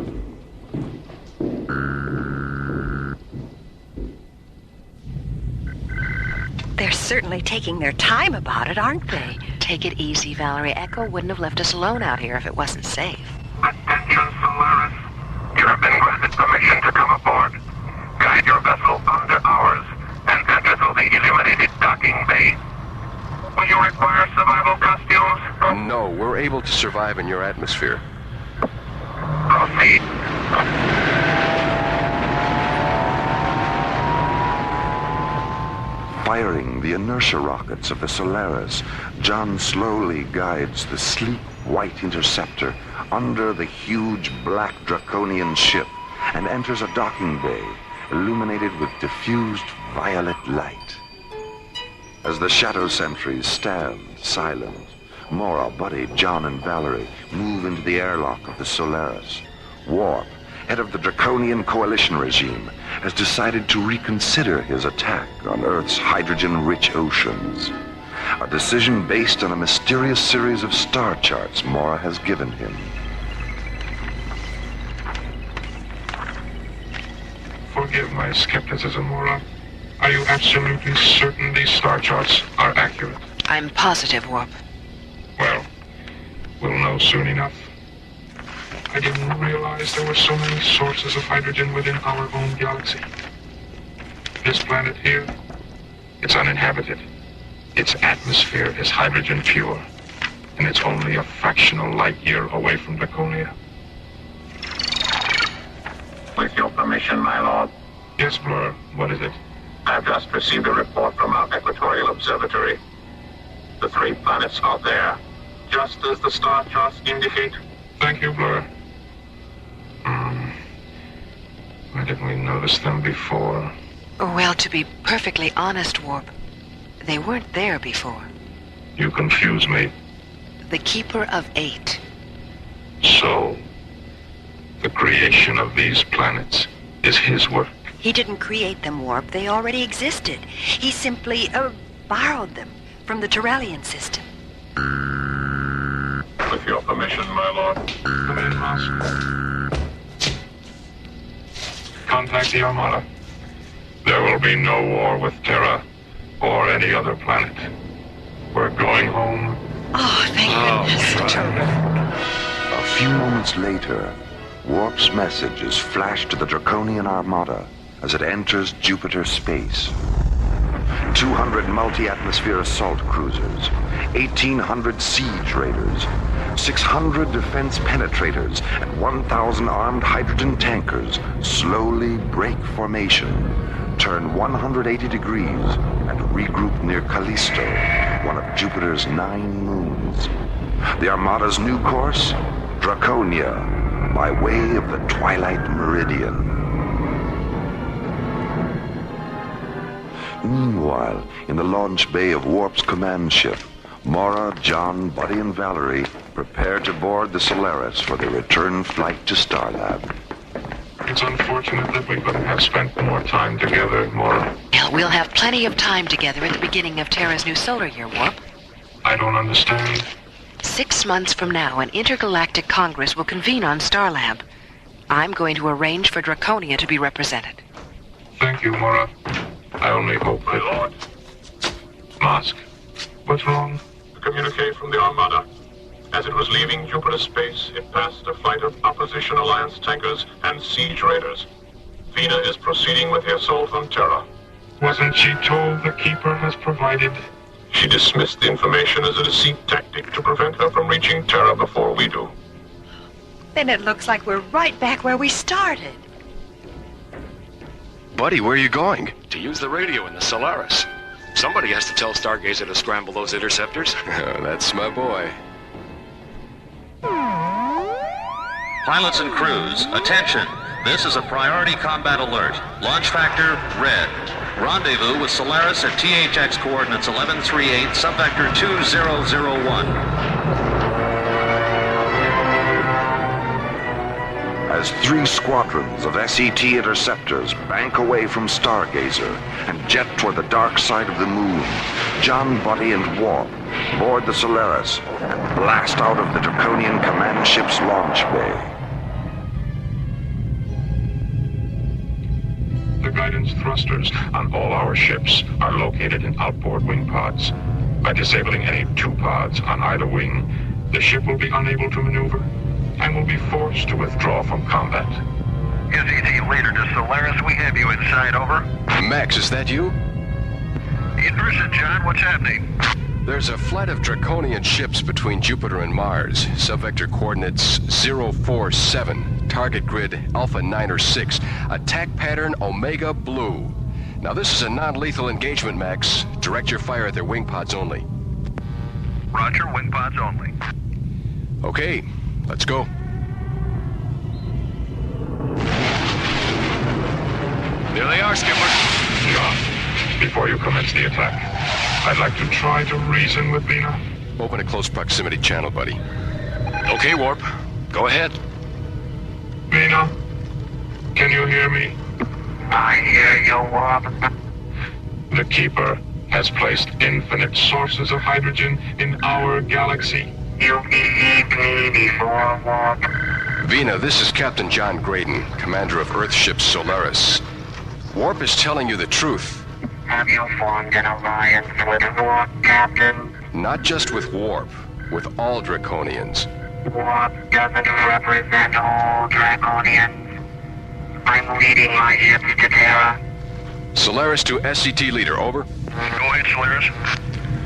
They're certainly taking their time about it, aren't they? Take it easy, Valerie. Echo wouldn't have left us alone out here if it wasn't safe. Attention, Solaris. You have been granted permission to come aboard. Guide your vessel under ours and enter through the illuminated docking bay. Will you require survival costumes? No, we're able to survive in your atmosphere. Proceed. Firing the inertia rockets of the Solaris, John slowly guides the sleek white interceptor under the huge black draconian ship and enters a docking bay illuminated with diffused violet light. As the shadow sentries stand silent, Mora, Buddy, John, and Valerie move into the airlock of the Solaris. Warp, head of the Draconian Coalition regime, has decided to reconsider his attack on Earth's hydrogen-rich oceans. A decision based on a mysterious series of star charts Mora has given him. Forgive my skepticism, Mora. Are you absolutely certain these star charts are accurate? I'm positive, Warp. Well, we'll know soon enough. I didn't realize there were so many sources of hydrogen within our own galaxy. This planet here, it's uninhabited. Its atmosphere is hydrogen pure, and it's only a fractional light year away from Draconia. With your permission, my lord. Yes, Blur. What is it? I've just received a report from our equatorial observatory. The 3 planets are there, just as the star charts indicate. Thank you, Blur. Why didn't we notice them before? Well, to be perfectly honest, Warp, they weren't there before. You confuse me. The Keeper of 8. So, the creation of these planets is his work. He didn't create them, Warp. They already existed. He simply borrowed them from the Terrellian system. With your permission, my lord. Come in, Master. Contact the Armada. There will be no war with Terra or any other planet. We're going home. Oh, thank goodness. A few moments later, Warp's message is flashed to the Draconian Armada as it enters Jupiter space. 200 multi-atmosphere assault cruisers, 1,800 siege raiders, 600 defense penetrators, and 1,000 armed hydrogen tankers slowly break formation, turn 180 degrees, and regroup near Callisto, one of Jupiter's 9 moons. The Armada's new course? Draconia, by way of the Twilight Meridian. Meanwhile, in the launch bay of Warp's command ship, Mora, John, Buddy, and Valerie prepare to board the Solaris for their return flight to Starlab. It's unfortunate that we couldn't have spent more time together, Mora. Well, we'll have plenty of time together at the beginning of Terra's new solar year, Warp. I don't understand. 6 months from now, an intergalactic congress will convene on Starlab. I'm going to arrange for Draconia to be represented. Thank you, Mora. I only hope, my lord. Mask, what's wrong? A communique from the Armada. As it was leaving Jupiter space, it passed a flight of Opposition Alliance tankers and siege raiders. Vena is proceeding with the assault on Terra. Wasn't she told the Keeper has provided? She dismissed the information as a deceit tactic to prevent her from reaching Terra before we do. Then it looks like we're right back where we started. Buddy, where are you going? To use the radio in the Solaris. Somebody has to tell Stargazer to scramble those interceptors. That's my boy. Pilots and crews, attention. This is a priority combat alert. Launch factor, red. Rendezvous with Solaris at THX coordinates 1138, subvector 2001. As 3 squadrons of SET interceptors bank away from Stargazer and jet toward the dark side of the moon, John, Buddy, and Warp board the Solaris and blast out of the Draconian command ship's launch bay. The guidance thrusters on all our ships are located in outboard wing pods. By disabling any 2 pods on either wing, the ship will be unable to maneuver and will be forced to withdraw from combat. SET leader to Solaris, we have you inside, over. Max, is that you? In person, John, what's happening? There's a flight of Draconian ships between Jupiter and Mars. Subvector coordinates 047. Target grid Alpha 9 or 6. Attack pattern Omega Blue. Now this is a non-lethal engagement, Max. Direct your fire at their wing pods only. Roger, wing pods only. Okay, let's go. There they are, Skipper. John, before you commence the attack, I'd like to try to reason with Vena. Open a close proximity channel, buddy. Okay, Warp. Go ahead. Vena, can you hear me? I hear you, Warp. The Keeper has placed infinite sources of hydrogen in our galaxy. You need me before, Warp. Vena, this is Captain John Graydon, commander of Earth ship Solaris. Warp is telling you the truth. Have you formed an alliance with Warp, Captain? Not just with Warp, with all Draconians. Warp doesn't represent all Draconians. I'm leading my ships to Terra. Solaris to SCT leader, over. Go ahead, Solaris.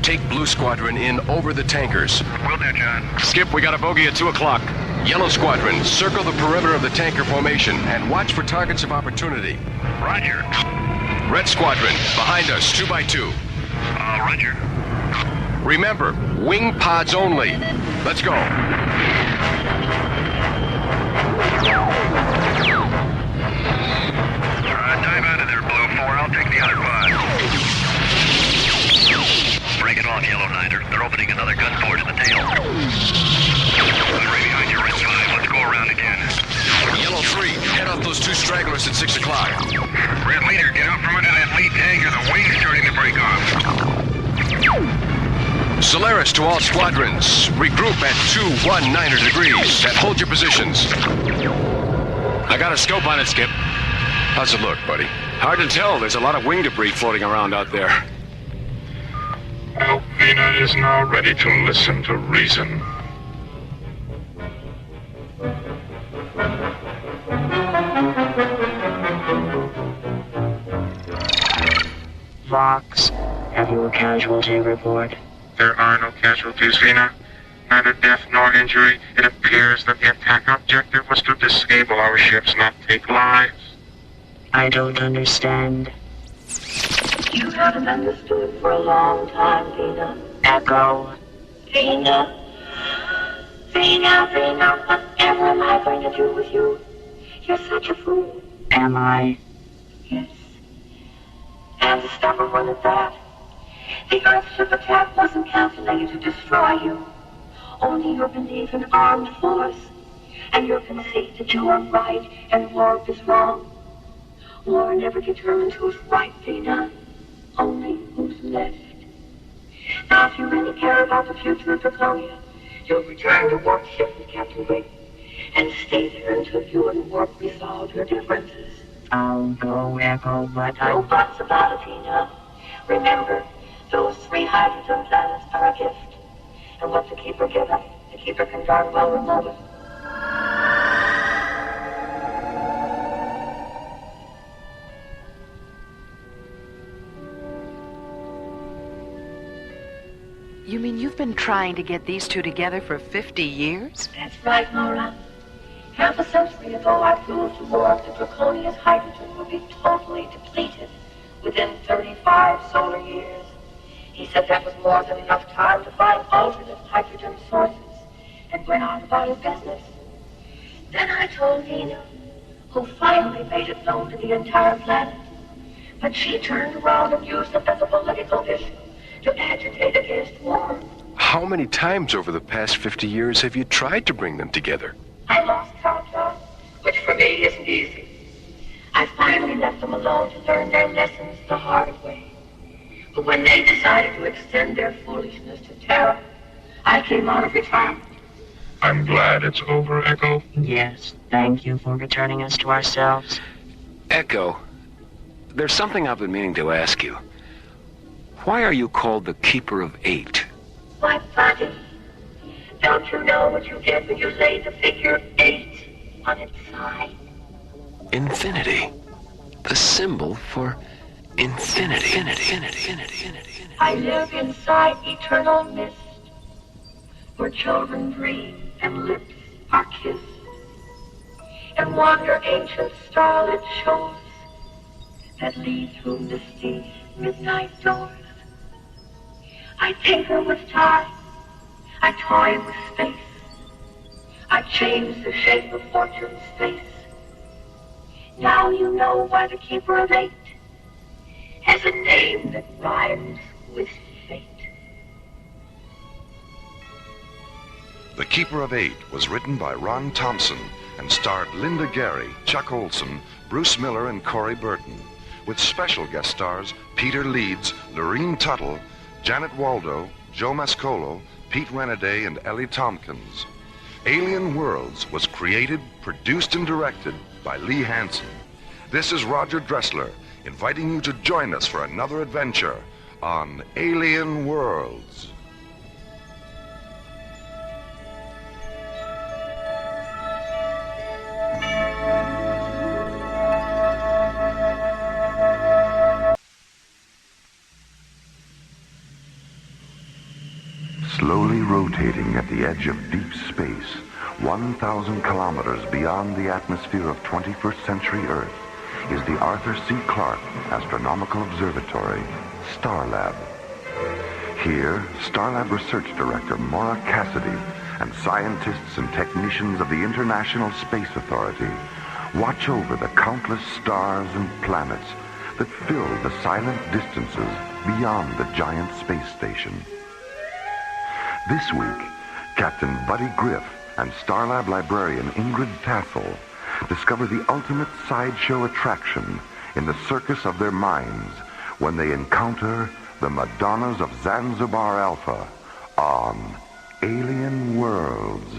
Take Blue Squadron in over the tankers. Will do, John. Skip, we got a bogey at 2 o'clock. Yellow Squadron, circle the perimeter of the tanker formation and watch for targets of opportunity. Roger. Red Squadron, behind us, 2 by 2. Roger. Remember, wing pods only. Let's go. Dive out of there, Blue 4. I'll take the other pod. Break it off, Yellow Niner. They're opening another gun port in the tail. I'm right behind you, Red 5. Let's go around again. Yellow 3, head off those 2 stragglers at 6 o'clock. Red Leader, get out from under that lead tanker. The wing's starting to break off. Solaris to all squadrons. Regroup at 219 degrees and hold your positions. I got a scope on it, Skip. How's it look, buddy? Hard to tell. There's a lot of wing debris floating around out there. Well, Vena is now ready to listen to reason. Vox, have you a casualty report? There are no casualties, Vena. Neither death nor injury. It appears that the attack objective was to disable our ships, not take lives. I don't understand. You haven't understood for a long time, Vena. Echo. Vena. Vena, whatever am I going to do with you? You're such a fool. Am I? Yes. And a stubborn one at that. The Earthship attack wasn't calculated to destroy you. Only your belief in armed force, and your conceit that you are right and Warp is wrong. War never determines who's right, Vena. Only who's left. Now, if you really care about the future of Draconia, You'll return to warp ship with Captain Wade and stay there until you and Warp resolve your differences. I'll go, Echo, but No buts about it, Tina. Remember, those 3 hydrogen planets are a gift. And what the Keeper giveth, the Keeper can darn well remove it. You mean you've been trying to get these two together for 50 years? That's right, Mora. Half a century ago, I proved to Warp that draconious hydrogen would be totally depleted within 35 solar years. He said that was more than enough time to find alternate hydrogen sources and went on about his business. Then I told Nina, who finally made it known to the entire planet. But she turned around and used it as a political issue to agitate against war. How many times over the past 50 years have you tried to bring them together? I lost count, John, which for me isn't easy. I finally left them alone to learn their lessons the hard way. But when they decided to extend their foolishness to Terra, I came out of retirement. I'm glad it's over, Echo. yes, thank you for returning us to ourselves. Echo, there's something I've been meaning to ask you. Why are you called the Keeper of 8? My buddy, don't you know what you get when you lay the figure 8 on its side? Infinity. The symbol for infinity. I live inside eternal mist, where children breathe and lips are kissed, and wander ancient starlit shores that lead through misty midnight doors. I tinker with time, I toy with space, I change the shape of fortune's face. Now you know why the Keeper of 8 has a name that rhymes with fate. The Keeper of 8 was written by Ron Thompson and starred Linda Gary, Chuck Olson, Bruce Miller, and Corey Burton, with special guest stars Peter Leeds, Lorene Tuttle, Janet Waldo, Joe Mascolo, Pete Renaday, and Ellie Tompkins. Alien Worlds was created, produced, and directed by Lee Hansen. This is Roger Dressler, inviting you to join us for another adventure on Alien Worlds. Slowly rotating at the edge of deep space, 1,000 kilometers beyond the atmosphere of 21st century Earth, is the Arthur C. Clarke Astronomical Observatory, Starlab. Here, Starlab Research Director Mora Cassidy and scientists and technicians of the International Space Authority watch over the countless stars and planets that fill the silent distances beyond the giant space station. This week, Captain Buddy Griff and Starlab librarian Ingrid Tassel discover the ultimate sideshow attraction in the circus of their minds when they encounter the Madonnas of Zanzibar Alpha on Alien Worlds.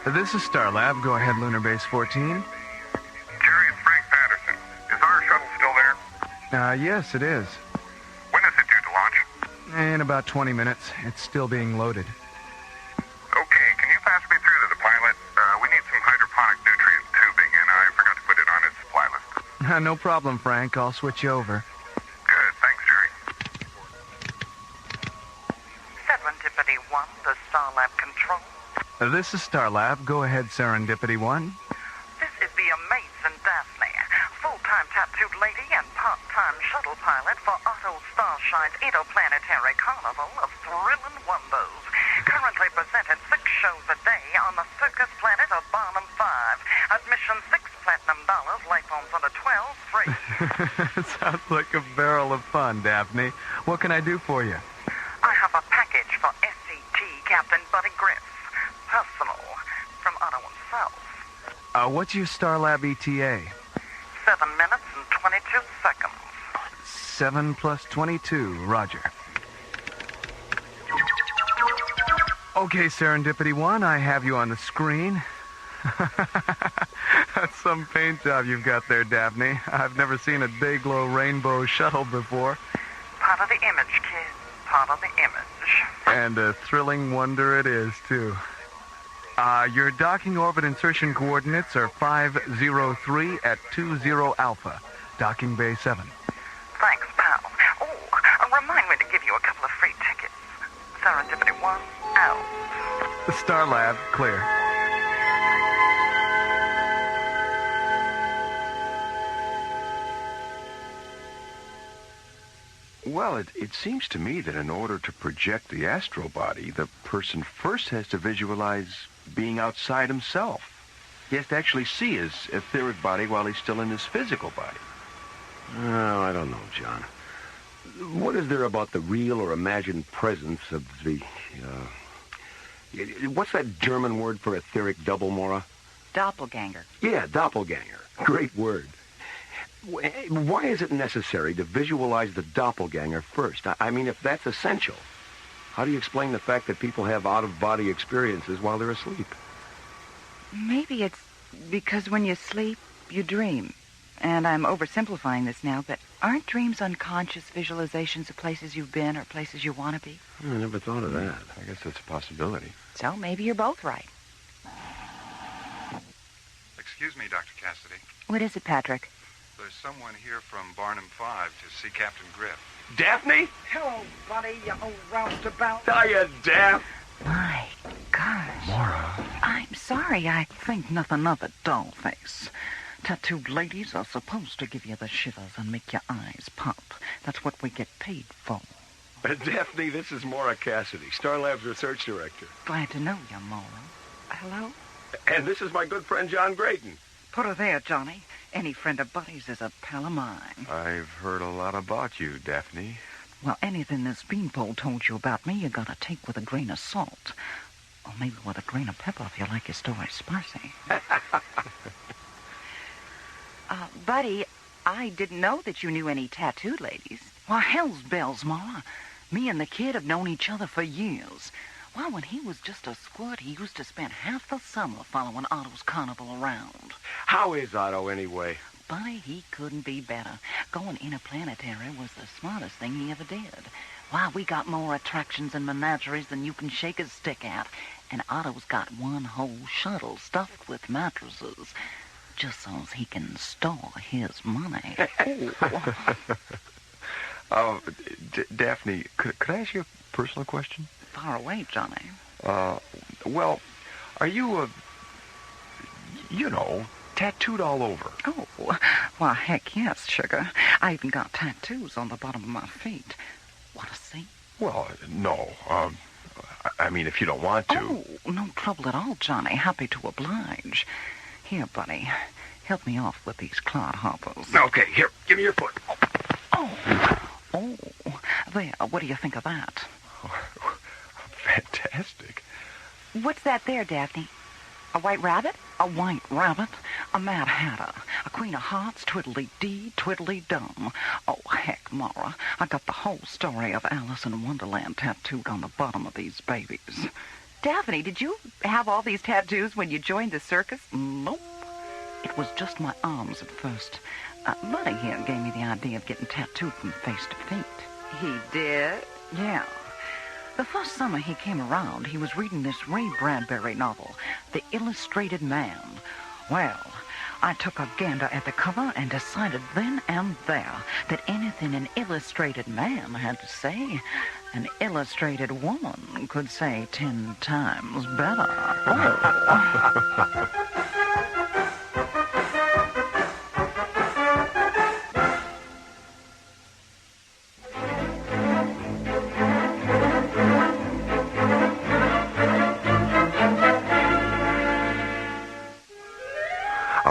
This is Starlab. Go ahead, Lunar Base 14. Jerry, it's Frank Patterson. Is our shuttle still there? Yes, it is. When is it due to launch? In about 20 minutes. It's still being loaded. Okay, can you pass me through to the pilot? We need some hydroponic nutrient tubing, and I forgot to put it on his supply list. No problem, Frank. I'll switch you over. Good, thanks, Jerry. Serendipity 1, the Starlab control. This is Starlab. Go ahead, Serendipity 1. This is the amazing Daphne, full-time tattooed lady and part-time shuttle pilot for Otto Starshine's interplanetary carnival of thrilling wonders. Currently presenting 6 shows a day on the circus planet of Barnum 5. Admission 6 platinum dollars, life forms under 12, free. Sounds like a barrel of fun, Daphne. What can I do for you? I have a package for SCT Captain Buddy Griff. Personal. From Otto himself. What's your Starlab ETA? 7 minutes and 22 seconds. 7 plus 22, roger. Okay, Serendipity 1, I have you on the screen. That's some paint job you've got there, Daphne. I've never seen a day-glow rainbow shuttle before. Part of the image, kid. Part of the image. And a thrilling wonder it is, too. Your docking orbit insertion coordinates are 503 at 20 Alpha, docking bay 7. Thanks, pal. Oh, remind me to give you a couple of free tickets. Serendipity 1, out. The Starlab, clear. Well, it seems to me that in order to project the astral body, the person first has to visualize being outside himself. He has to actually see his etheric body while he's still in his physical body. Oh, I don't know, John. What is there about the real or imagined presence of the, what's that German word for etheric double, Mora? Doppelganger. Yeah, doppelganger. Great word. Why is it necessary to visualize the doppelganger first? I mean, if that's essential, how do you explain the fact that people have out-of-body experiences while they're asleep? Maybe it's because when you sleep, you dream. And I'm oversimplifying this now, but aren't dreams unconscious visualizations of places you've been or places you want to be? I never thought of that. I guess that's a possibility. So maybe you're both right. Excuse me, Dr. Cassidy. What is it, Patrick? There's someone here from Barnum 5 to see Captain Griff. Daphne? Hello, buddy, you old roustabout. Hiya, Daph. My gosh. Mora. I'm sorry, I think nothing of it, dollface. Tattooed ladies are supposed to give you the shivers and make your eyes pop. That's what we get paid for. Daphne, this is Mora Cassidy, Starlab's research director. Glad to know you, Mora. Hello? And this is my good friend John Grayton. Put her there, Johnny. Any friend of Buddy's is a pal of mine. I've heard a lot about you, Daphne. Well, anything this beanpole told you about me, you gotta take with a grain of salt. Or maybe with a grain of pepper if you like your story spicy. Buddy, I didn't know that you knew any tattooed ladies. Why, hell's bells, Mora. Me and the kid have known each other for years. Well, when he was just a squirt, he used to spend half the summer following Otto's carnival around. How is Otto, anyway? Buddy, he couldn't be better. Going interplanetary was the smartest thing he ever did. Why, we got more attractions and menageries than you can shake a stick at. And Otto's got one whole shuttle stuffed with mattresses, just so he can store his money. Daphne, could I ask you a personal question? Far away, Johnny. Well, are you, tattooed all over? Oh, well, heck yes, sugar. I even got tattoos on the bottom of my feet. Want to see? Well, no. I mean, if you don't want to. Oh, no trouble at all, Johnny. Happy to oblige. Here, buddy. Help me off with these clodhoppers. Okay, here, give me your foot. Oh, there. What do you think of that? Fantastic. What's that there, Daphne? A white rabbit? A white rabbit, a Mad Hatter, a Queen of Hearts, twiddly-dee, twiddly-dum. Oh, heck, Mora, I got the whole story of Alice in Wonderland tattooed on the bottom of these babies. Daphne, did you have all these tattoos when you joined the circus? Nope. It was just my arms at first. Buddy here gave me the idea of getting tattooed from face to feet. He did? Yeah. The first summer he came around, he was reading this Ray Bradbury novel, The Illustrated Man. Well, I took a gander at the cover and decided then and there that anything an illustrated man had to say, an illustrated woman could say 10 times better. Oh.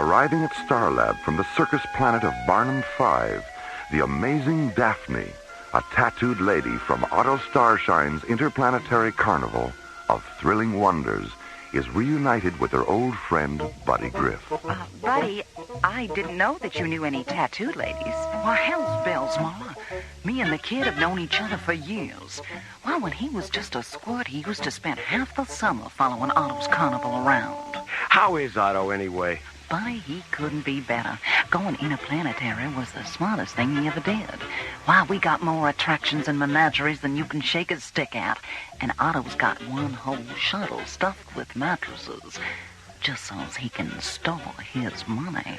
Arriving at Starlab from the circus planet of Barnum 5, the amazing Daphne, a tattooed lady from Otto Starshine's interplanetary carnival of thrilling wonders, is reunited with her old friend, Buddy Griff. Buddy, I didn't know that you knew any tattooed ladies. Why, hell's bells, Mora. Me and the kid have known each other for years. Why, when he was just a squirt, he used to spend half the summer following Otto's carnival around. How is Otto, anyway? Buddy, he couldn't be better. Going interplanetary was the smartest thing he ever did. Why, we got more attractions and menageries than you can shake a stick at. And Otto's got one whole shuttle stuffed with mattresses, just so as he can store his money.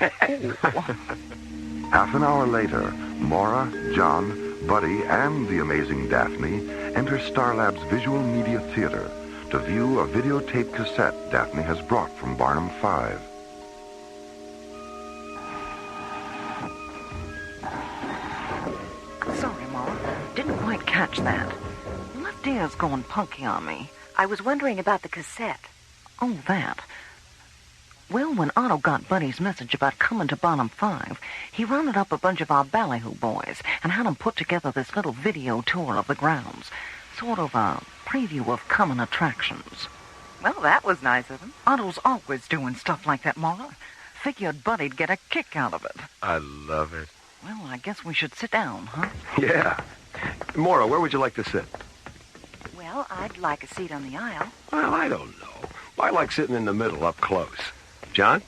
Half an hour later, Mora, John, Buddy, and the amazing Daphne enter Starlab's visual media theater to view a videotape cassette Daphne has brought from Barnum 5. Sorry, Mora. Didn't quite catch that. Left ear's going punky on me. I was wondering about the cassette. Oh, that. Well, when Otto got Buddy's message about coming to Barnum 5, he rounded up a bunch of our ballyhoo boys and had them put together this little video tour of the grounds. Sort of a preview of coming attractions. Well, that was nice of him. Otto's always doing stuff like that, Mora. Figured Buddy'd get a kick out of it. I love it. Well, I guess we should sit down, huh? Yeah. Mora, where would you like to sit? Well, I'd like a seat on the aisle. Well, I don't know. I like sitting in the middle, up close. John?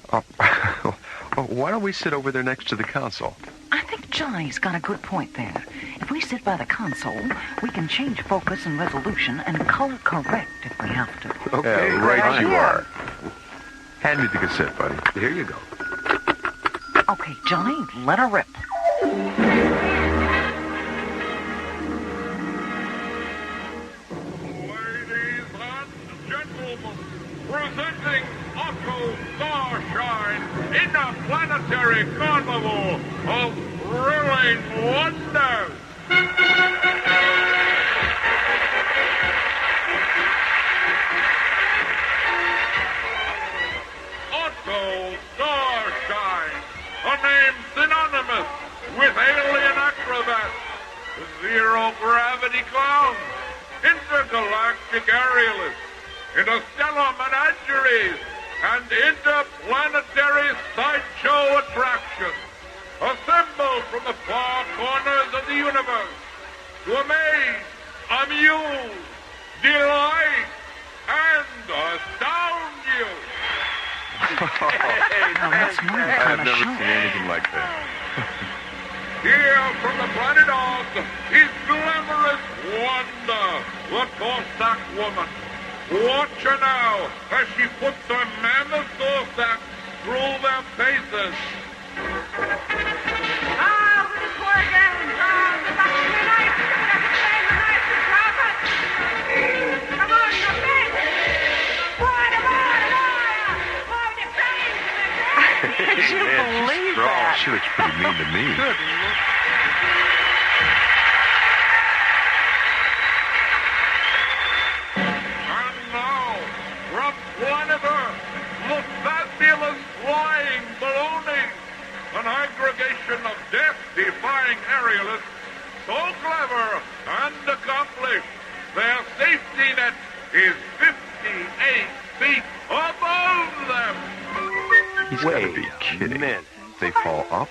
Why don't we sit over there next to the console? I think Johnny's got a good point there. If we sit by the console, we can change focus and resolution and color correct if we have to. Okay, Yeah, right you idea. are. Hand me the cassette, buddy. Here you go. Okay, Johnny, let her rip. Ladies and gentlemen, presenting Otto Starshine Interplanetary Carnival of Thrilling Wonders. Otto Starshine, a name synonymous with alien acrobats, zero-gravity clowns, intergalactic aerialists, interstellar menageries, and interplanetary sideshow attractions, assembled from the far corners of the universe to amaze, amuse, delight, and astound you. I've never seen anything like that. Here from the planet Oz is glamorous Wanda, the Cossack woman. Watch her now as she puts her mammoth Cossack through their faces. Could you believe that? She looks pretty mean to me. Good. And now, from planet Earth, the fabulous flying balloonies, an aggregation of death-defying aerialists, so clever and accomplished, their safety net is 58 feet above them. He's got to be kidding. They fall up?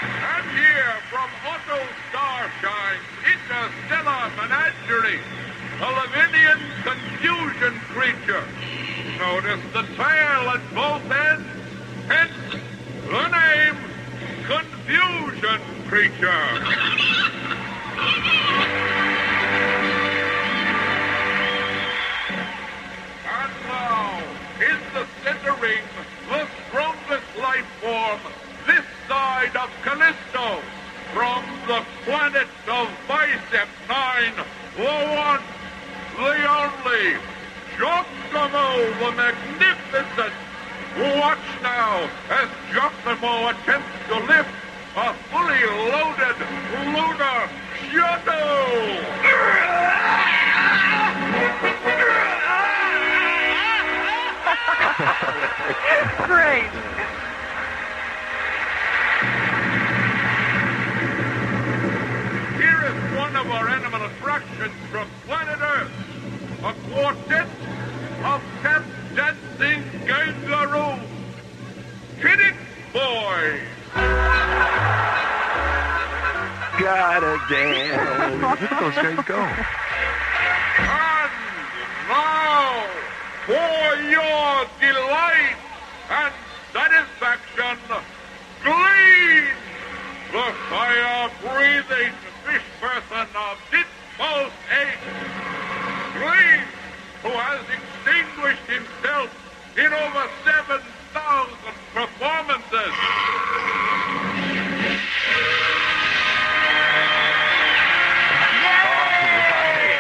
And here from Otto Starshine's interstellar menagerie, a Lavinian confusion creature. Notice the tail at both ends, hence the name Confusion Creature. And now, in the center ring, the strongest life form this side of Callisto, from the planet of Bicep 9, the one, the only, Giacomo the Magnificent. Watch now as Giacomo attempts to lift a fully loaded lunar shuttle. excursion from planet Earth. A quartet of tap-dancing kangaroos. Hit it, boys! Gotta dance. Where did those guys go? And now, for your delight and satisfaction, Glean, the fire-breathing fish person of Ditmo's age. Glean, who has extinguished himself in over 7,000 performances.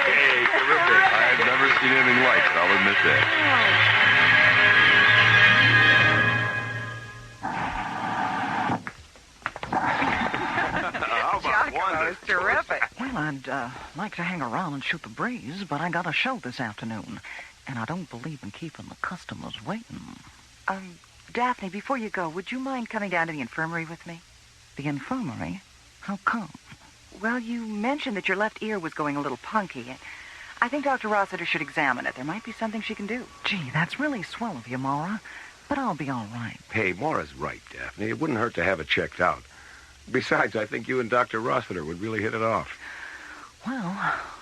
Hey, terrific. I've never seen anything like it, I'll admit that. That was terrific. Well, I'd like to hang around and shoot the breeze, but I got a show this afternoon, and I don't believe in keeping the customers waiting. Daphne, before you go, would you mind coming down to the infirmary with me? The infirmary? How come? Well, you mentioned that your left ear was going a little punky. I think Dr. Rossiter should examine it. There might be something she can do. Gee, that's really swell of you, Mora. But I'll be all right. Hey, Mora's right, Daphne. It wouldn't hurt to have it checked out. Besides, I think you and Dr. Rossiter would really hit it off. Well,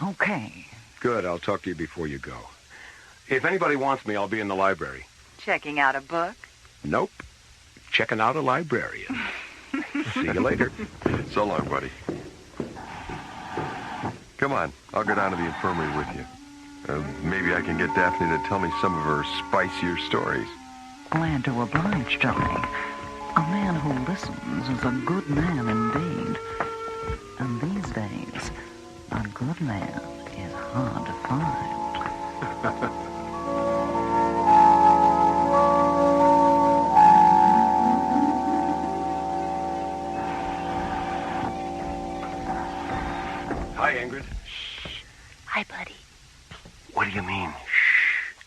okay. Good. I'll talk to you before you go. If anybody wants me, I'll be in the library. Checking out a book? Nope. Checking out a librarian. See you later. So long, buddy. Come on, I'll go down to the infirmary with you. Maybe I can get Daphne to tell me some of her spicier stories. Glad to oblige, Johnny. A man who listens is a good man indeed. And these days, a good man is hard to find. Hi, Ingrid. Hi, buddy. What do you mean?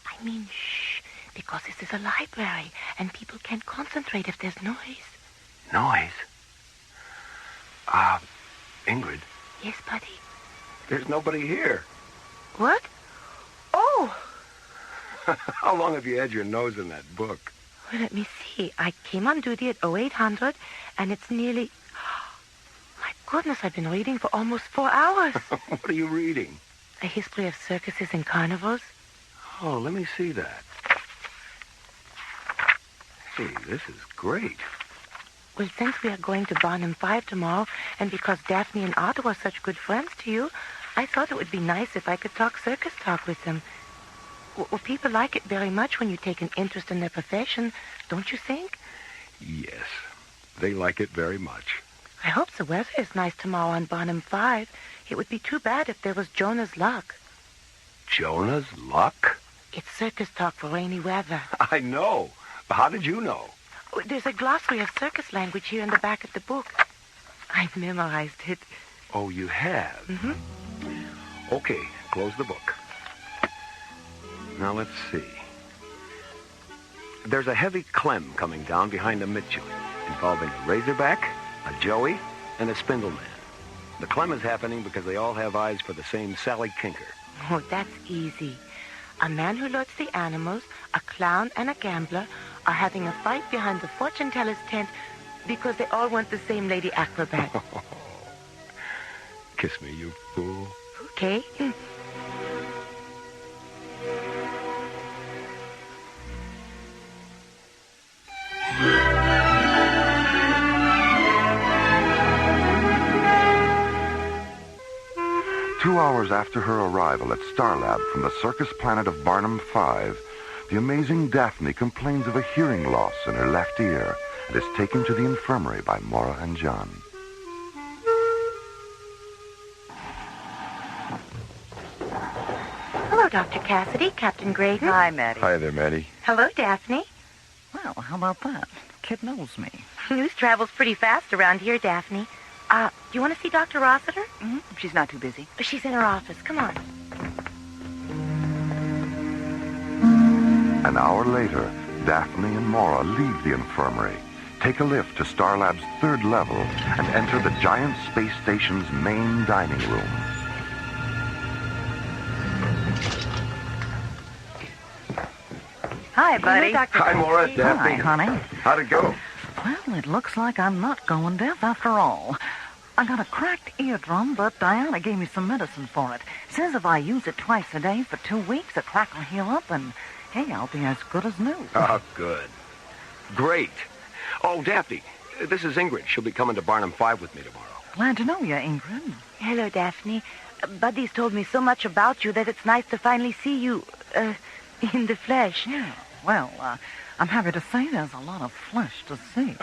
I mean, shh, because this is a library, and people can't concentrate if there's noise. Noise? Ingrid. Yes, buddy. There's nobody here. What? Oh! How long have you had your nose in that book? Well, let me see. I came on duty at 0800, and it's nearly... My goodness, I've been reading for almost 4 hours. What are you reading? A history of circuses and carnivals. Oh, let me see that. Hey, this is great. Well, since we are going to Barnum 5 tomorrow, and because Daphne and Otto are such good friends to you, I thought it would be nice if I could talk circus talk with them. Well, people like it very much when you take an interest in their profession, don't you think? Yes, they like it very much. I hope the weather is nice tomorrow on Barnum 5. It would be too bad if there was Jonah's luck. Jonah's luck? It's circus talk for rainy weather. I know. How did you know? There's a glossary of circus language here in the back of the book. I've memorized it. Oh, you have? Mm-hmm. Okay, close the book. Now, let's see. There's a heavy clem coming down behind a Mitchell, involving a razorback, a joey, and a spindleman. The clem is happening because they all have eyes for the same Sally Kinker. Oh, that's easy. A man who loads the animals, a clown, and a gambler are having a fight behind the fortune teller's tent because they all want the same lady acrobat. Kiss me, you fool. Okay. 2 hours after her arrival at Starlab from the circus planet of Barnum 5, the amazing Daphne complains of a hearing loss in her left ear and is taken to the infirmary by Mora and John. Hello, Dr. Cassidy, Captain Graydon. Hi, Maddie. Hi there, Maddie. Hello, Daphne. Well, how about that? Kid knows me. News travels pretty fast around here, Daphne. Do you want to see Dr. Rossiter? Mm-hmm. She's not too busy. She's in her office. Come on. An hour later, Daphne and Mora leave the infirmary, take a lift to Starlab's 3rd level, and enter the giant space station's main dining room. Hi, buddy. Hello, Dr. Hi, Mora. Daphne. Hi, honey. How'd it go? Well, it looks like I'm not going deaf after all. I got a cracked eardrum, but Diana gave me some medicine for it. Says if I use it twice a day for 2 weeks, the crack will heal up, and, hey, I'll be as good as new. Oh, good. Great. Oh, Daphne, this is Ingrid. She'll be coming to Barnum 5 with me tomorrow. Glad to know you, Ingrid. Hello, Daphne. Buddy's told me so much about you that it's nice to finally see you, in the flesh. Yeah, well, I'm happy to say there's a lot of flesh to see.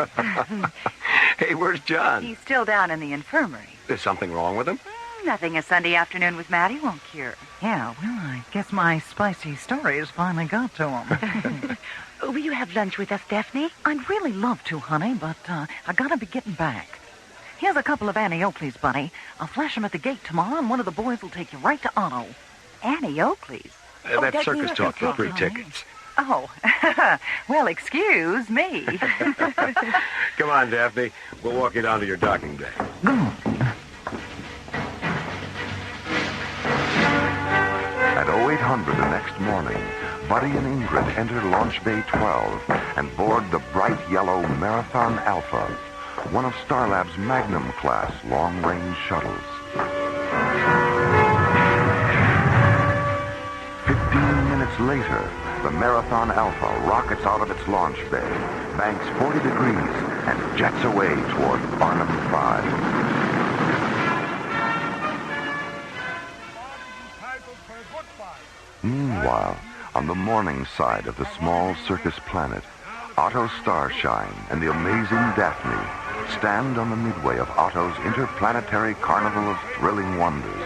Hey, where's John? He's still down in the infirmary. Is something wrong with him? Nothing a Sunday afternoon with Maddie won't cure. Yeah, well, I guess my spicy stories finally got to him. Will you have lunch with us, Daphne? I'd really love to, honey, but I gotta be getting back. Here's a couple of Annie Oakley's, buddy. I'll flash them at the gate tomorrow, and one of the boys will take you right to Otto. Annie Oakley's? That circus talk for free tickets. Oh, well, excuse me. Come on, Daphne. We'll walk you down to your docking bay. At 0800 the next morning, Buddy and Ingrid enter Launch Bay 12 and board the bright yellow Marathon Alpha, one of Starlab's Magnum-class long-range shuttles. 15 minutes later, the Marathon Alpha rockets out of its launch bay, banks 40 degrees, and jets away toward Barnum 5. Meanwhile, on the morning side of the small circus planet, Otto Starshine and the amazing Daphne stand on the midway of Otto's interplanetary carnival of thrilling wonders,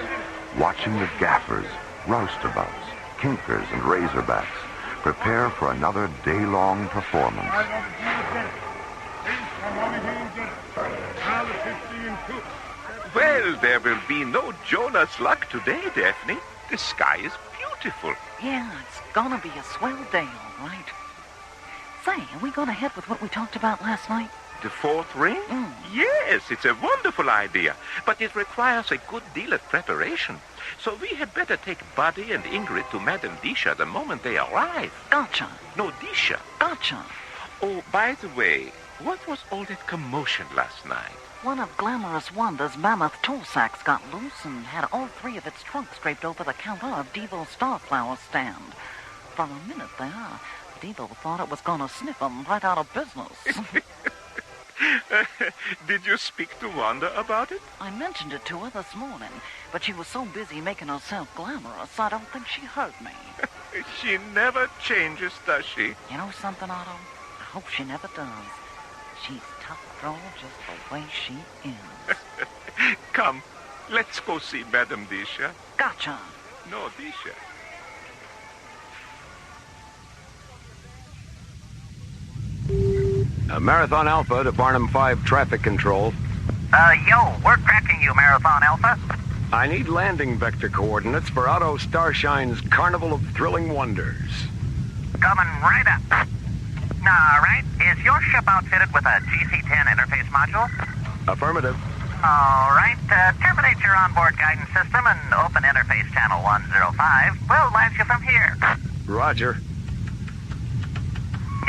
watching the gaffers, roustabouts, kinkers, and razorbacks prepare for another day-long performance. Well, there will be no Jonas luck today, Daphne. The sky is beautiful. Yeah, it's gonna be a swell day, all right. Say, are we gonna head with what we talked about last night? The fourth ring? Yes, it's a wonderful idea, but it requires a good deal of preparation. So we had better take Buddy and Ingrid to Madame Disha the moment they arrive. Gotcha. No, Disha. Gotcha. Oh, by the way, what was all that commotion last night? One of Glamorous Wanda's mammoth tool sacks got loose and had all 3 of its trunks draped over the counter of Devo's Starflower stand. For a minute there, Devo thought it was gonna sniff 'em right out of business. Did you speak to Wanda about it? I mentioned it to her this morning, but she was so busy making herself glamorous, I don't think she heard me. She never changes, does she? You know something, Otto? I hope she never does. She's tough girl just the way she is. Come, let's go see Madame Disha. Gotcha. No, Disha. Marathon Alpha to Barnum 5 traffic control. Yo, we're tracking you, Marathon Alpha. I need landing vector coordinates for Otto Starshine's Carnival of Thrilling Wonders. Coming right up. All right, is your ship outfitted with a GC-10 interface module? Affirmative. All right, terminate your onboard guidance system and open interface channel 105. We'll launch you from here. Roger.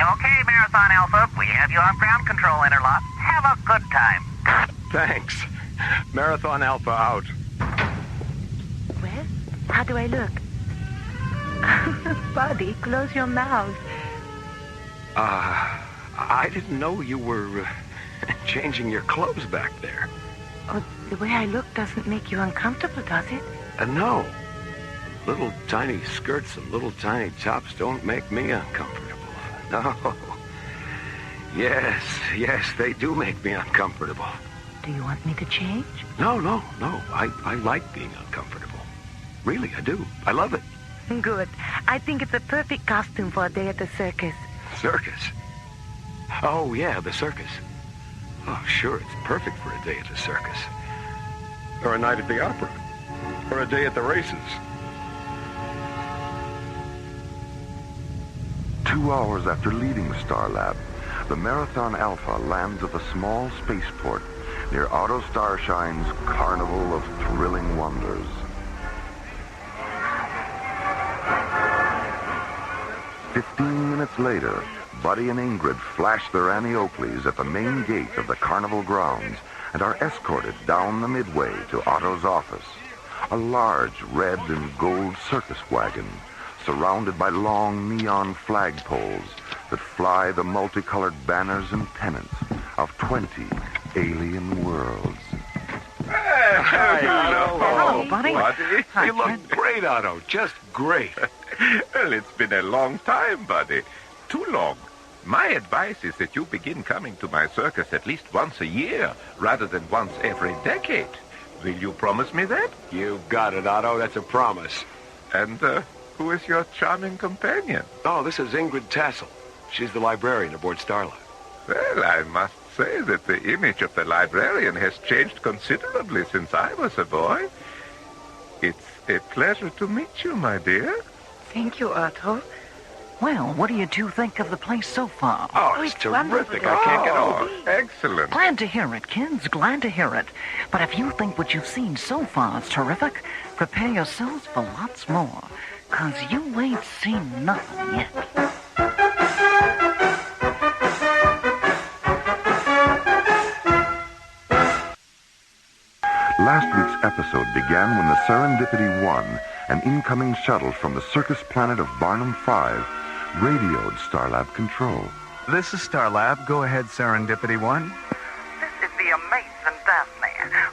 Okay, Marathon Alpha, we have you on ground control interlock. Have a good time. Thanks. Marathon Alpha out. Well, how do I look? Buddy, close your mouth. I didn't know you were changing your clothes back there. Oh, the way I look doesn't make you uncomfortable, does it? No. Little tiny skirts and little tiny tops don't make me uncomfortable. No. Yes, they do make me uncomfortable. Do you want me to change? No. I like being uncomfortable. Really, I do. I love it. Good. I think it's a perfect costume for a day at the circus. Circus? Oh, yeah, the circus. Oh, sure, it's perfect for a day at the circus. Or a night at the opera. Or a day at the races. 2 hours after leaving Starlab, the Marathon Alpha lands at the small spaceport near Otto Starshine's Carnival of Thrilling Wonders. "15 minutes later, Buddy and Ingrid flash their Annie Oakleys at the main gate of the carnival grounds and are escorted down the midway to Otto's office. A large red and gold circus wagon surrounded by long neon flagpoles that fly the multicolored banners and pennants of 20 alien worlds. Hi, Otto. Hello, buddy. Buddy. You look great, Otto. Just great. Well, it's been a long time, buddy. Too long. My advice is that you begin coming to my circus at least once a year, rather than once every decade. Will you promise me that? You got it, Otto. That's a promise. And who is your charming companion? Oh, this is Ingrid Tassel. She's the librarian aboard Starlab. Well, I must say that the image of the librarian has changed considerably since I was a boy. It's a pleasure to meet you, my dear. Thank you, Otto. Well, what do you two think of the place so far? Oh, it's terrific. I can't get over it. Excellent. Glad to hear it, kids. Glad to hear it. But if you think what you've seen so far is terrific, prepare yourselves for lots more. 'Cause you ain't seen nothing yet. Last week's episode began when the Serendipity 1, an incoming shuttle from the circus planet of Barnum 5, radioed Starlab Control. This is Starlab. Go ahead, Serendipity 1. This is the amazing Daphne,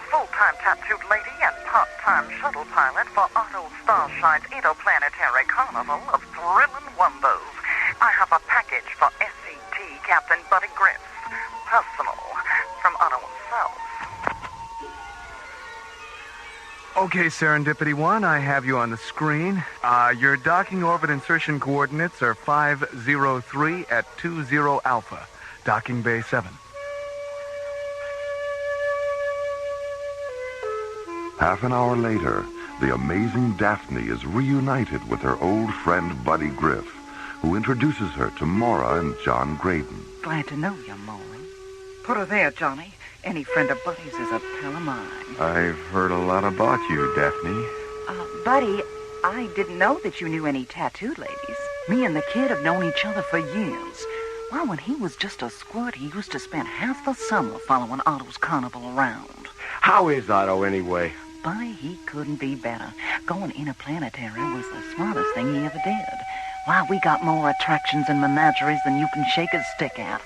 full-time tattooed lady and part-time shuttle pilot for Otto Starshine's interplanetary carnival of thrilling wonders. I have a package for SCT Captain Buddy Griff, personal, from Otto himself. Okay, Serendipity 1, I have you on the screen. Your docking orbit insertion coordinates are 503 at 20 Alpha, docking bay 7. Half an hour later, the amazing Daphne is reunited with her old friend Buddy Griff, who introduces her to Mora and John Graydon. Glad to know you, Molly. Put her there, Johnny. Any friend of Buddy's is a pal of mine. I've heard a lot about you, Daphne. Buddy, I didn't know that you knew any tattooed ladies. Me and the kid have known each other for years. Well, when he was just a squirt, he used to spend half the summer following Otto's carnival around. How is Otto, anyway? Buddy, he couldn't be better. Going interplanetary was the smartest thing he ever did. Why, we got more attractions and menageries than you can shake a stick at.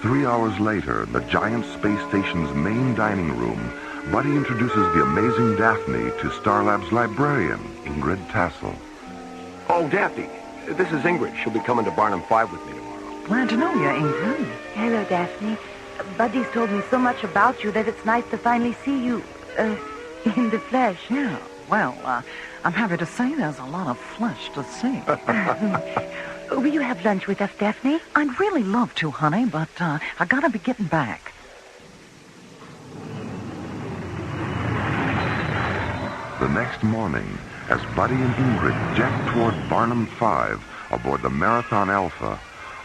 Three hours later, in the giant space station's main dining room, Buddy introduces the amazing Daphne to Starlab's librarian, Ingrid Tassel. Oh, Daphne, this is Ingrid. She'll be coming to Barnum 5 with me tomorrow. Glad to know you, Ingrid. Hello, Daphne. Buddy's told me so much about you that it's nice to finally see you, in the flesh. Yeah, well, I'm happy to say there's a lot of flesh to see. Will you have lunch with us, Daphne? I'd really love to, honey, but I gotta be getting back. The next morning, as Buddy and Ingrid jet toward Barnum 5 aboard the Marathon Alpha,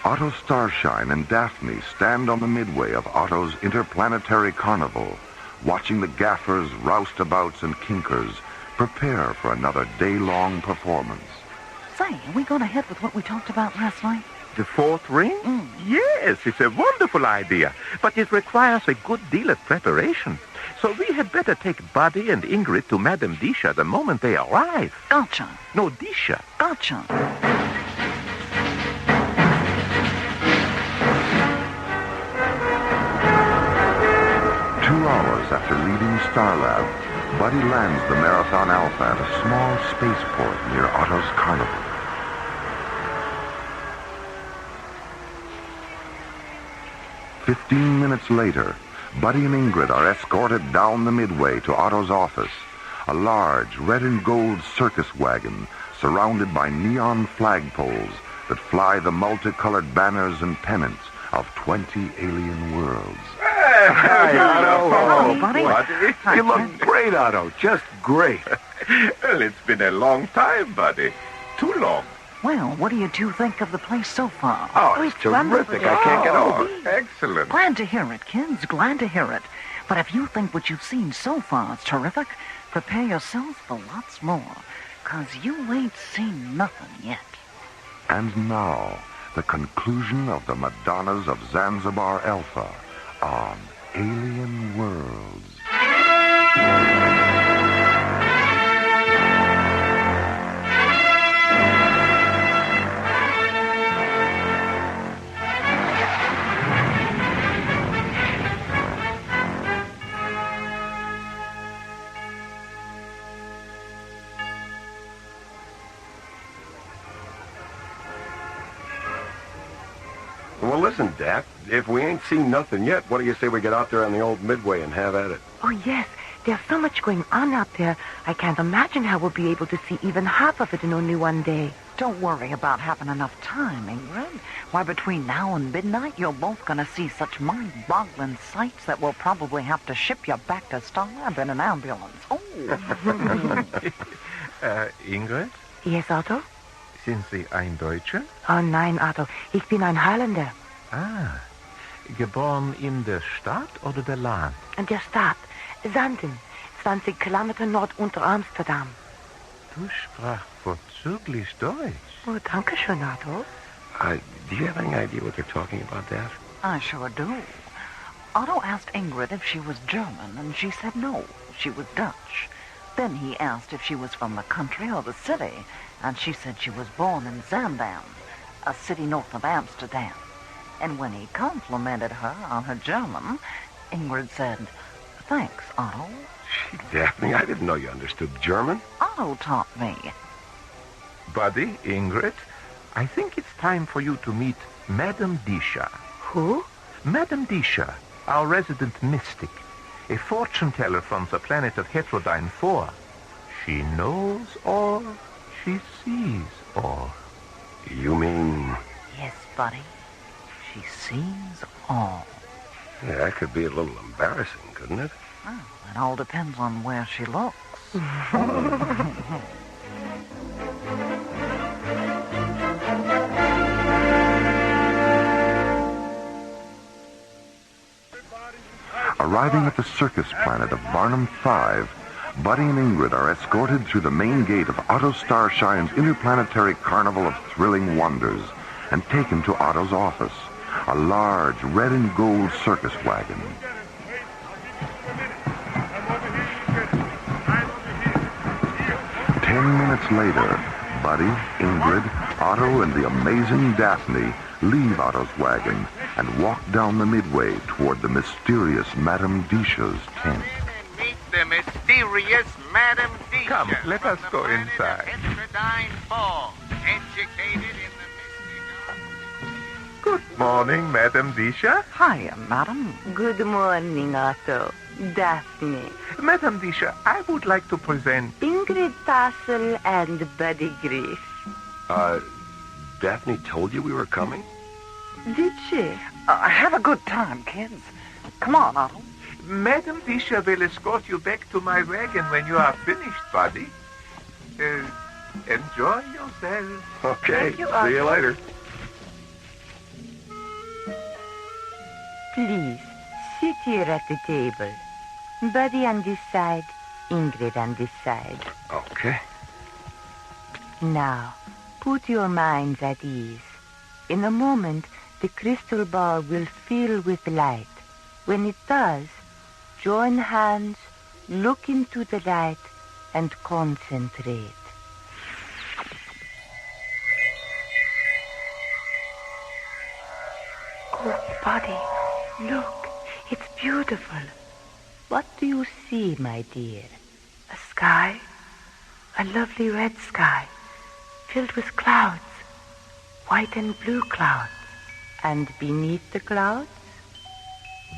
Otto Starshine and Daphne stand on the midway of Otto's interplanetary carnival, watching the gaffers, roustabouts, and kinkers prepare for another day-long performance. Say, are we going ahead with what we talked about last night? The fourth ring? Yes, it's a wonderful idea, but it requires a good deal of preparation. So we had better take Buddy and Ingrid to Madame Disha the moment they arrive. Gotcha. No, Disha. Gotcha. 2 hours after leaving Starlab, Buddy lands the Marathon Alpha at a small spaceport near Otto's carnival. "15 minutes later, Buddy and Ingrid are escorted down the midway to Otto's office, a large red and gold circus wagon surrounded by neon flagpoles that fly the multicolored banners and pennants of 20 alien worlds. Hi, Otto. Hello, buddy. Buddy. You look great, Otto. Just great. Well, it's been a long time, Buddy. Too long. Well, what do you two think of the place so far? Oh, it's terrific. I can't get over it. Excellent. Glad to hear it, kids. Glad to hear it. But if you think what you've seen so far is terrific, prepare yourselves for lots more, 'cause you ain't seen nothing yet. And now, the conclusion of the Madonnas of Zanzibar Alpha on Alien Worlds. Well, listen, Dap, if we ain't seen nothing yet, what do you say we get out there on the old Midway and have at it? Oh, yes. There's so much going on out there. I can't imagine how we'll be able to see even half of it in only one day. Don't worry about having enough time, Ingrid. Why, between now and midnight, you're both going to see such mind-boggling sights that we'll probably have to ship you back to Starlab in an ambulance. Oh! Ingrid? Yes, Otto? Sind Sie ein Deutscher? Oh, nein, Otto. Ich bin ein Holländer. Ah, geboren in der Stadt oder der Land? In der Stadt. Sanden. 20 Kilometer nord unter Amsterdam. Du sprachst vorzüglich Deutsch. Oh, danke schön, Otto. Do you have any idea what they're talking about, Dad? I sure do. Otto asked Ingrid if she was German, and she said no, she was Dutch. Then he asked if she was from the country or the city, and she said she was born in Zaandam, a city north of Amsterdam. And when he complimented her on her German, Ingrid said, "Thanks, Otto." Gee, Daphne, I didn't know you understood German. Otto taught me. Buddy, Ingrid, I think it's time for you to meet Madame Disha. Who? Madame Disha, our resident mystic, a fortune teller from the planet of Heterodyne 4. She knows all, she sees all. You mean... Yes, buddy. She sees all. Yeah, that could be a little embarrassing, couldn't it? Well, it all depends on where she looks. Arriving at the circus planet of Barnum 5, Buddy and Ingrid are escorted through the main gate of Otto Starshine's interplanetary carnival of thrilling wonders and taken to Otto's office, a large red and gold circus wagon. Minutes later, Buddy, Ingrid, Otto, and the amazing Daphne leave Otto's wagon and walk down the midway toward the mysterious Madame Disha's tent. Meet the mysterious Madame Disha. Come, let us go inside. Heterodyne 4, educated in the mystic art. Good morning, Madame Disha. Hiya, madam. Good morning, Otto. Daphne. Madame Disha, I would like to present... Ingrid Tassel and Buddy Griff. Daphne told you we were coming? Did she? Have a good time, kids. Come on, Otto. Madame Disha will escort you back to my wagon when you are finished, Buddy. Enjoy yourself. Okay, Thank you, see you later. Please, sit here at the table. Buddy on this side, Ingrid on this side. Okay. Now, put your minds at ease. In a moment, the crystal ball will fill with light. When it does, join hands, look into the light, and concentrate. Oh, Buddy, look, it's beautiful. What do you see, my dear? A sky, a lovely red sky, filled with clouds, white and blue clouds. And beneath the clouds?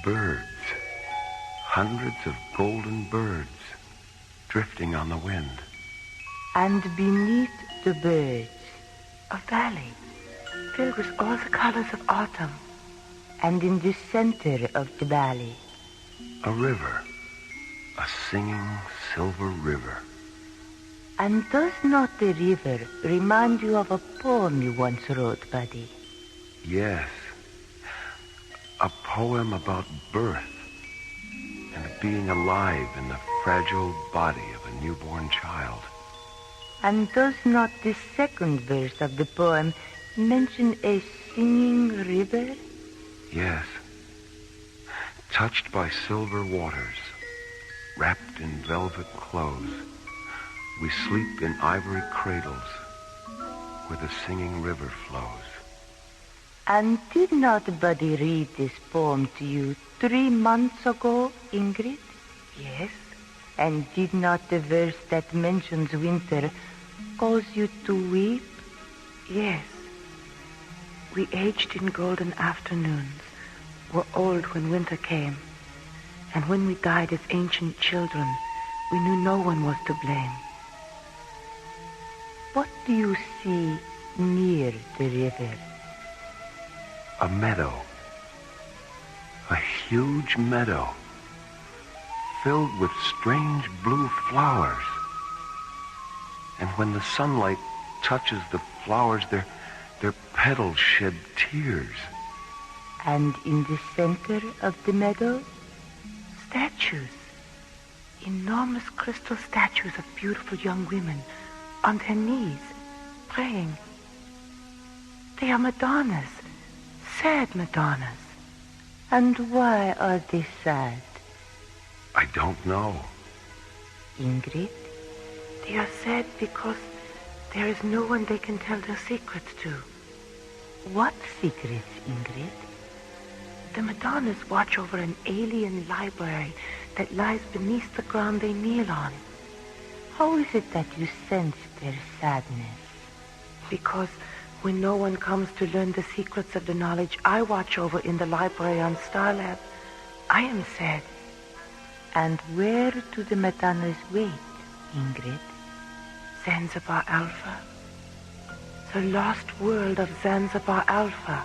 Birds. Hundreds of golden birds drifting on the wind. And beneath the birds, a valley filled with all the colors of autumn. And in the center of the valley, a river. A singing silver river. And does not the river remind you of a poem you once wrote, Buddy? Yes. A poem about birth. and of being alive in the fragile body of a newborn child. And does not the second verse of the poem mention a singing river? Yes. Touched by silver waters, wrapped in velvet clothes, we sleep in ivory cradles where the singing river flows. And did not Buddy read this poem to you 3 months ago, Ingrid? Yes. And did not the verse that mentions winter cause you to weep? Yes. We aged in golden afternoons, were old when winter came, and when we died as ancient children, we knew no one was to blame. What do you see near the river? A meadow. A huge meadow filled with strange blue flowers. And when the sunlight touches the flowers, their petals shed tears. And in the center of the meadow, statues. Enormous crystal statues of beautiful young women on their knees, praying. They are Madonnas, sad Madonnas. And why are they sad? I don't know. Ingrid, they are sad because there is no one they can tell their secrets to. What secrets, Ingrid? The Madonnas watch over an alien library that lies beneath the ground they kneel on. How is it that you sense their sadness? Because when no one comes to learn the secrets of the knowledge I watch over in the library on Starlab, I am sad. And where do the Madonnas wait, Ingrid? Zanzibar Alpha. The lost world of Zanzibar Alpha.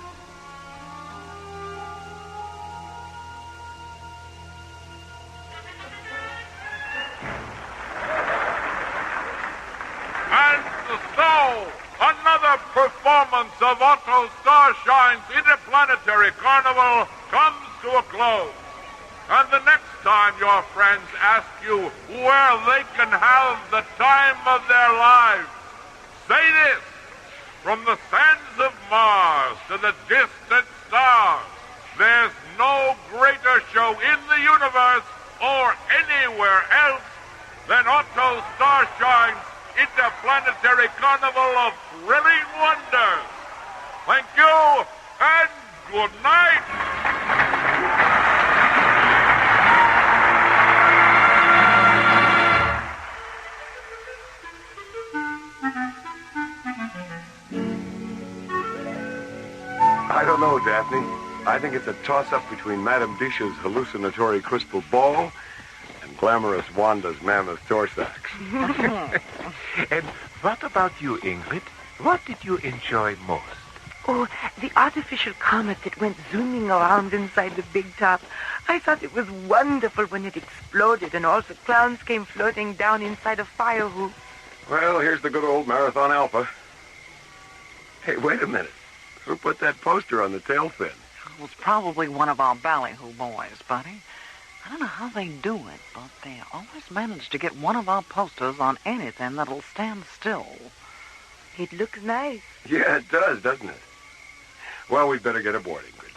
Another performance of Otto Starshine's Interplanetary Carnival comes to a close. And the next time your friends ask you where they can have the time of their lives, say this: from the sands of Mars to the distant stars, there's no greater show in the universe or anywhere else than Otto Starshine's Interplanetary Carnival of Thrilling Wonders. Thank you, and good night. I don't know, Daphne. I think it's a toss-up between Madame Disha's hallucinatory crystal ball and glamorous Wanda's mammoth torsax. And what about you, Ingrid? What did you enjoy most? Oh, the artificial comet that went zooming around inside the big top. I thought it was wonderful when it exploded and all the clowns came floating down inside a fire hoop. Well, here's the good old Marathon Alpha. Hey, wait a minute. Who put that poster on the tail fin? It was probably one of our ballyhoo boys, Buddy. I don't know how they do it, but they always manage to get one of our posters on anything that'll stand still. It looks nice. Yeah, it does, doesn't it? Well, we'd better get aboard, Ingrid.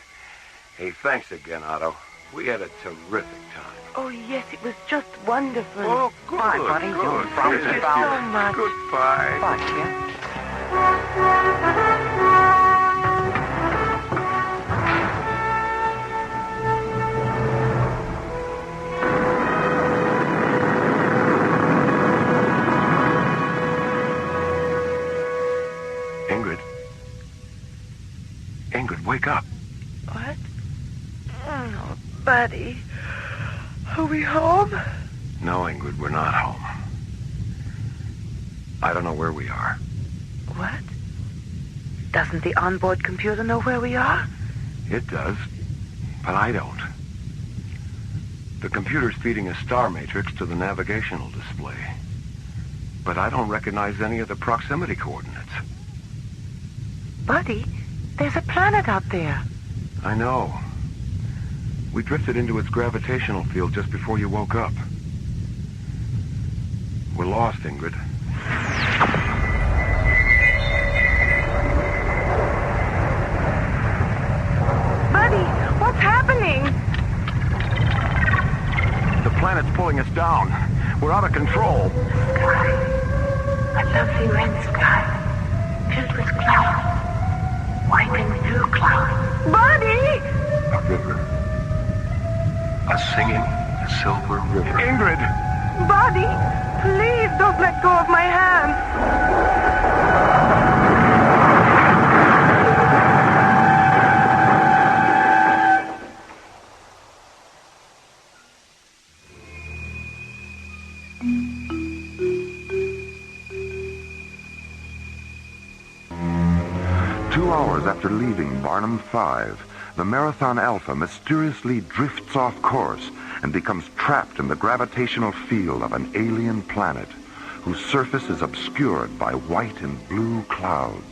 Hey, thanks again, Otto. We had a terrific time. Oh, yes, it was just wonderful. Oh, good. Bye, Buddy. Good. Thank you so much. Goodbye. Bye, kid. Ingrid, wake up. What? Oh, Buddy. Are we home? No, Ingrid, we're not home. I don't know where we are. What? Doesn't the onboard computer know where we are? It does, but I don't. The computer's feeding a star matrix to the navigational display, but I don't recognize any of the proximity coordinates. Buddy, there's a planet out there. I know. We drifted into its gravitational field just before you woke up. We're lost, Ingrid. Buddy, what's happening? The planet's pulling us down. We're out of control. Sky. A lovely red sky. Filled with clouds. White and blue clouds. Buddy! A river. A singing silver river. Ingrid! Buddy, please don't let go of my hand. 2 hours after leaving Barnum 5, the Marathon Alpha mysteriously drifts off course and becomes trapped in the gravitational field of an alien planet whose surface is obscured by white and blue clouds.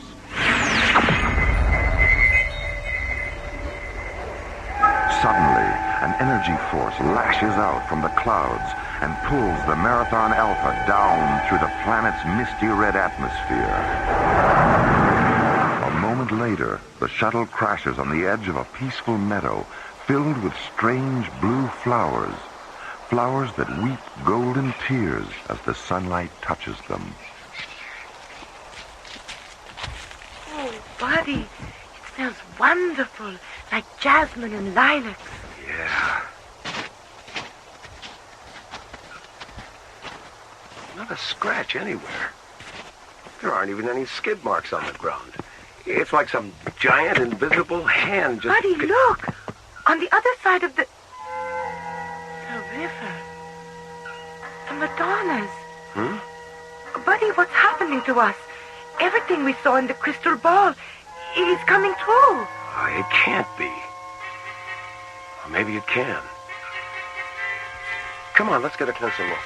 Suddenly, an energy force lashes out from the clouds and pulls the Marathon Alpha down through the planet's misty red atmosphere. A moment later, the shuttle crashes on the edge of a peaceful meadow filled with strange blue flowers, flowers that weep golden tears as the sunlight touches them. Oh, buddy, it smells wonderful, like jasmine and lilacs. Yeah. Not a scratch anywhere. There aren't even any skid marks on the ground. It's like some giant invisible hand just... Buddy, look! On the other side of the river. The Madonnas. Hmm? Buddy, what's happening to us? Everything we saw in the crystal ball is coming true. Oh, it can't be. Or maybe it can. Come on, let's get a closer look.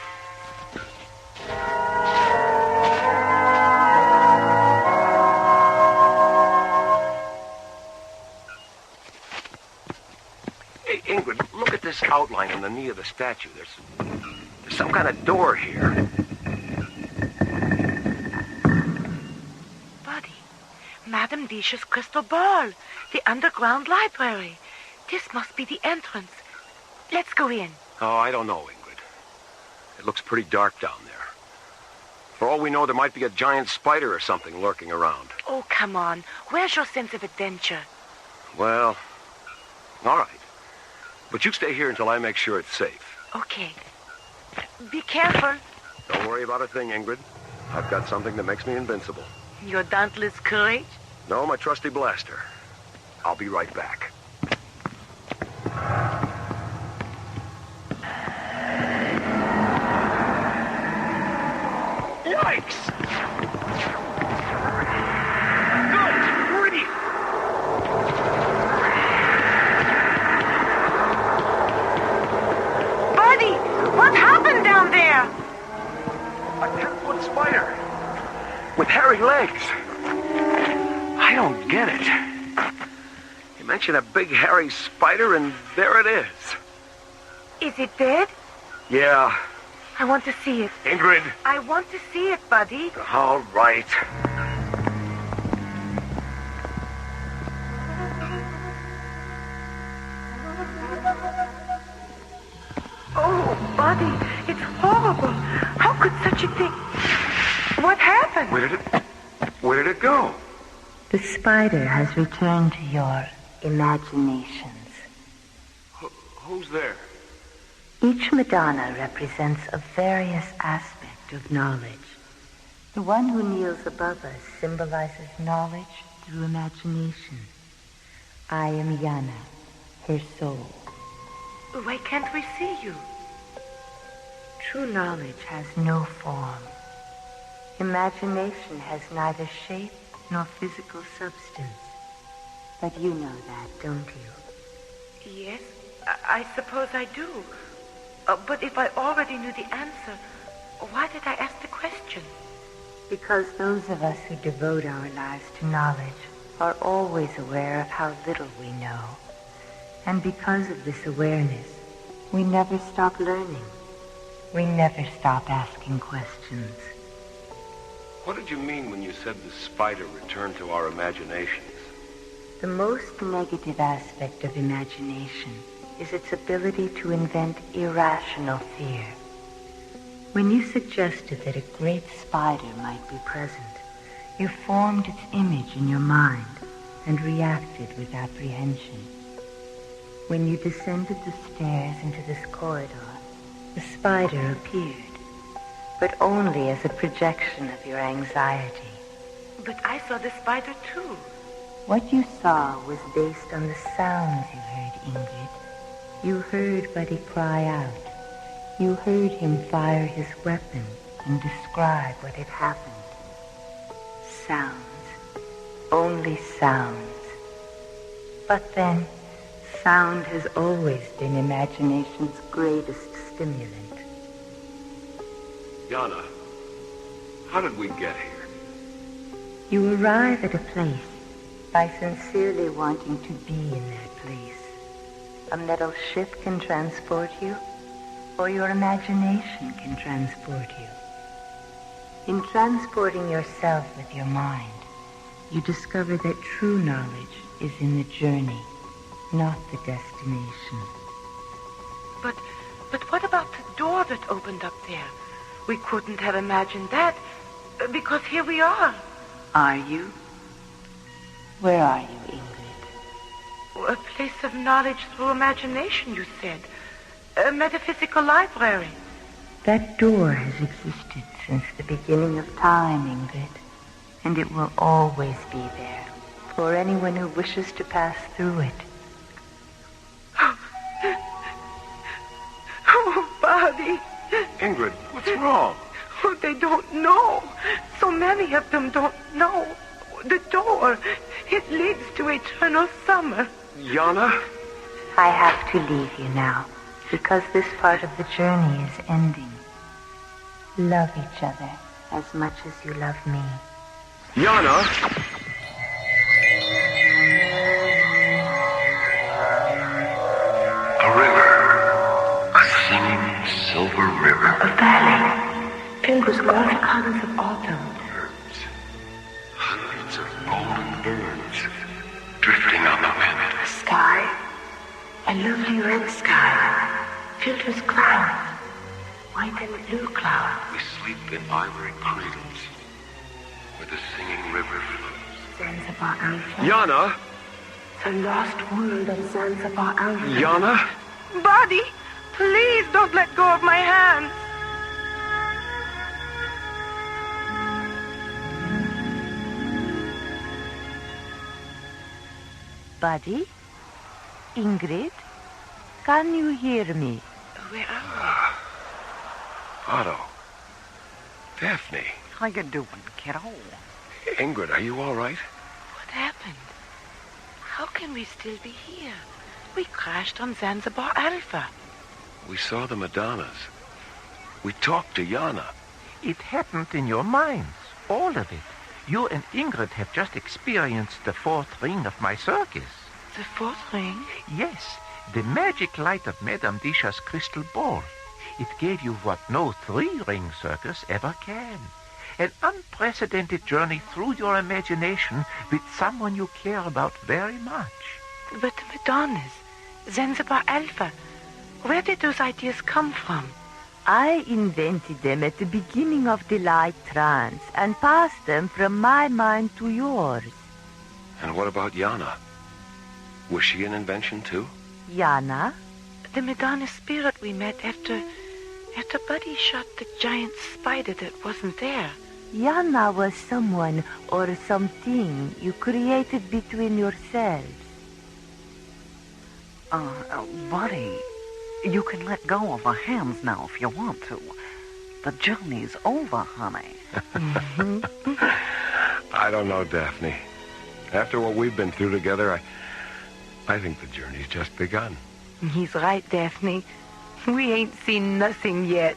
Hey, Ingrid, look at this outline on the knee of the statue. There's some kind of door here. Buddy, Madame Dish's crystal ball, the underground library. This must be the entrance. Let's go in. Oh, I don't know, Ingrid. It looks pretty dark down there. For all we know, there might be a giant spider or something lurking around. Oh, come on. Where's your sense of adventure? Well, all right. But you stay here until I make sure it's safe. Okay. Be careful. Don't worry about a thing, Ingrid. I've got something that makes me invincible. Your dauntless courage? No, my trusty blaster. I'll be right back. Yikes! Good! Pretty! Buddy, what happened down there? A 10-foot spider. With hairy legs. I don't get it. You mention a big hairy spider and there it is. Is it dead? Yeah. I want to see it. Ingrid. I want to see it, buddy. All right. Oh, buddy, it's horrible. How could such a thing... What happened? Where did it go? The spider has returned to your imaginations. Who's there? Each Madonna represents a various aspect of knowledge. The one who kneels above us symbolizes knowledge through imagination. I am Yana, her soul. Why can't we see you? True knowledge has no form. Imagination has neither shape nor physical substance. But you know that, don't you? Yes, I suppose I do. But if I already knew the answer, why did I ask the question? Because those of us who devote our lives to knowledge are always aware of how little we know. And because of this awareness, we never stop learning. We never stop asking questions. What did you mean when you said the spider returned to our imaginations? The most negative aspect of imagination is its ability to invent irrational fear. When you suggested that a great spider might be present, you formed its image in your mind and reacted with apprehension. When you descended the stairs into this corridor, the spider appeared, but only as a projection of your anxiety. But I saw the spider too. What you saw was based on the sounds you heard, Ingrid. You heard Buddy cry out. You heard him fire his weapon and describe what had happened. Sounds. Only sounds. But then, sound has always been imagination's greatest stimulant. Yana, how did we get here? You arrive at a place by sincerely wanting to be in that place. A metal ship can transport you, or your imagination can transport you. In transporting yourself with your mind, you discover that true knowledge is in the journey, not the destination. But what about the door that opened up there? We couldn't have imagined that, because here we are. Are you? Where are you, Ingrid? A place of knowledge through imagination, you said. A metaphysical library. That door has existed since the beginning of time, Ingrid. And it will always be there for anyone who wishes to pass through it. Oh, Buddy. Ingrid, what's wrong? Oh, they don't know. So many of them don't know. The door, it leads to eternal summer. Yana? I have to leave you now, because this part of the journey is ending. Love each other as much as you love me. Yana? A river. A singing silver river. A valley filled with all the colors of autumn. Hundreds of golden birds drifting on the wind. A sky, a lovely red sky, filled with clouds, white and blue clouds. We sleep in ivory cradles where the singing river flows. Zanzibar Alpha. Yana? The lost world of Zanzibar Alpha. Yana? Buddy, please don't let go of my hand. Buddy? Ingrid? Can you hear me? Where are Otto. Daphne. How you doing, kiddo? Ingrid, are you all right? we? What happened? How can we still be here? We crashed on Zanzibar Alpha. We saw the Madonnas. We talked to Yana. It happened in your minds, all of it. You and Ingrid have just experienced the fourth ring of my circus. The fourth ring? Yes, the magic light of Madame Disha's crystal ball. It gave you what no three-ring circus ever can. An unprecedented journey through your imagination with someone you care about very much. But the Madonnas, Zanzibar Alpha, where did those ideas come from? I invented them at the beginning of the light trance and passed them from my mind to yours. And what about Yana? Was she an invention too? Yana? The Madonna spirit we met after Buddy shot the giant spider that wasn't there. Yana was someone or something you created between yourselves. Buddy, you can let go of our hands now if you want to. The journey's over, honey. I don't know, Daphne. After what we've been through together, I think the journey's just begun. He's right, Daphne. We ain't seen nothing yet.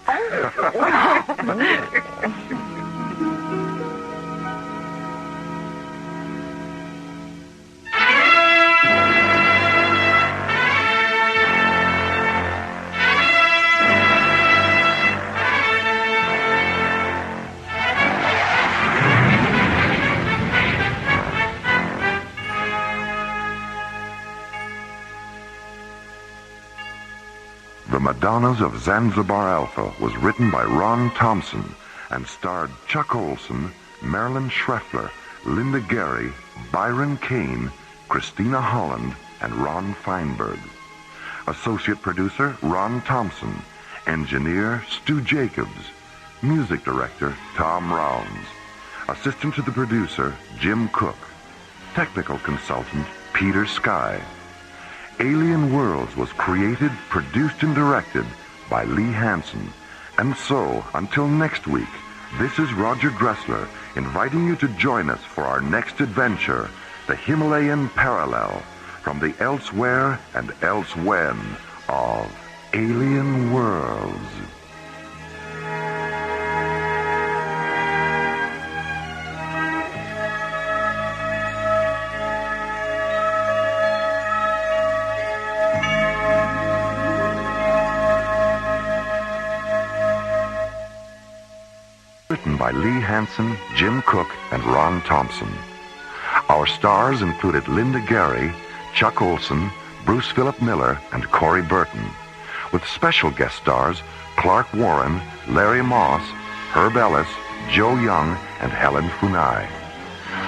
Madonnas of Zanzibar Alpha was written by Ron Thompson and starred Chuck Olson, Marilyn Schreffler, Linda Gary, Byron Kane, Christina Holland, and Ron Feinberg. Associate producer, Ron Thompson. Engineer, Stu Jacobs. Music director, Tom Rounds. Assistant to the producer, Jim Cook. Technical consultant, Peter Sky. Alien Worlds was created, produced, and directed by Lee Hansen. And so, until next week, this is Roger Dressler inviting you to join us for our next adventure, the Himalayan Parallel, from the elsewhere and elsewhen of Alien Worlds. Written by Lee Hansen, Jim Cook, and Ron Thompson. Our stars included Linda Gary, Chuck Olson, Bruce Philip Miller, and Corey Burton, with special guest stars Clark Warren, Larry Moss, Herb Ellis, Joe Young, and Helen Funai.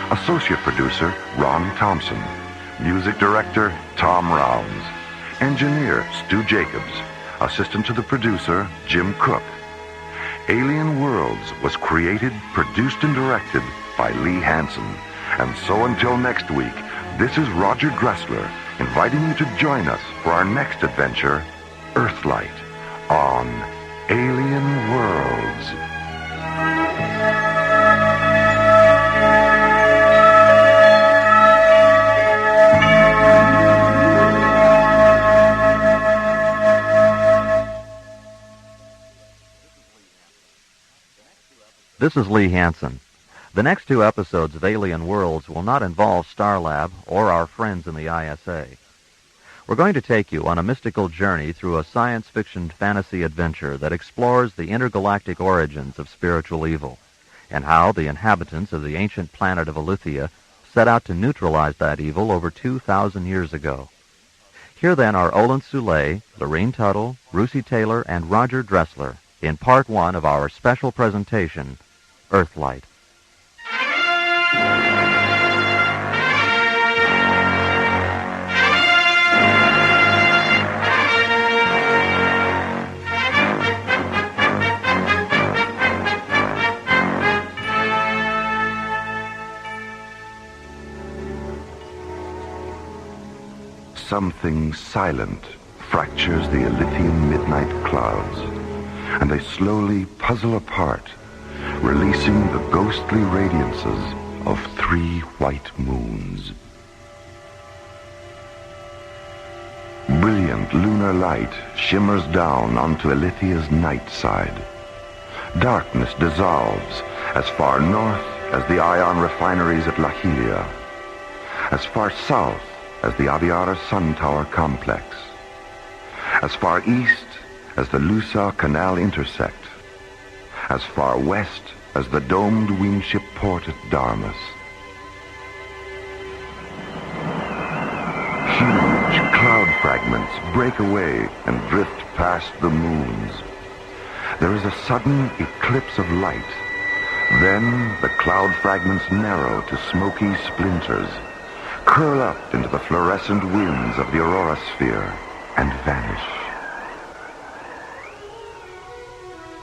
Associate producer Ron Thompson. Music director Tom Rounds. Engineer Stu Jacobs. Assistant to the producer Jim Cook. Alien Worlds was created, produced, and directed by Lee Hansen. And so until next week, this is Roger Dressler inviting you to join us for our next adventure, Earthlight, on Alien Worlds. This is Lee Hansen. The next 2 episodes of Alien Worlds will not involve Starlab or our friends in the ISA. We're going to take you on a mystical journey through a science fiction fantasy adventure that explores the intergalactic origins of spiritual evil and how the inhabitants of the ancient planet of Althia set out to neutralize that evil over 2,000 years ago. Here then are Olin Soule, Lorene Tuttle, Russi Taylor, and Roger Dressler in Part 1 of our special presentation, Earthlight. Something silent fractures the Elysian midnight clouds, and they slowly puzzle apart, releasing the ghostly radiances of 3 white moons. Brilliant lunar light shimmers down onto Elysia's night side. Darkness dissolves as far north as the ion refineries at Lahilia, as far south as the Aviara Sun Tower complex, as far east as the Lusa Canal intersect, as far west as the domed wingship port at Darmus. Huge cloud fragments break away and drift past the moons. There is a sudden eclipse of light. Then the cloud fragments narrow to smoky splinters, curl up into the fluorescent winds of the aurora sphere, and vanish.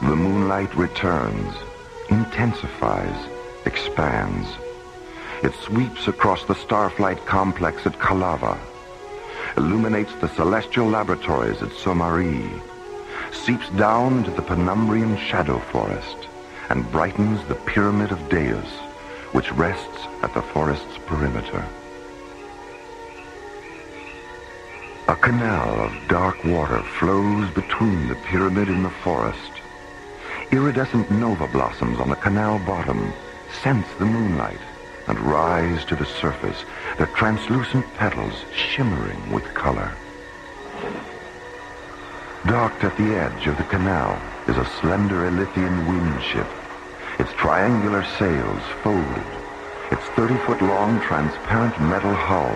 The moonlight returns, intensifies, expands. It sweeps across the Starflight complex at Kalava, illuminates the celestial laboratories at Somari, seeps down into the Penumbrian shadow forest, and brightens the Pyramid of Deus, which rests at the forest's perimeter. A canal of dark water flows between the pyramid and the forest. Iridescent nova blossoms on the canal bottom sense the moonlight and rise to the surface, their translucent petals shimmering with color. Docked at the edge of the canal is a slender Elysian windship, its triangular sails folded, its 30-foot-long transparent metal hull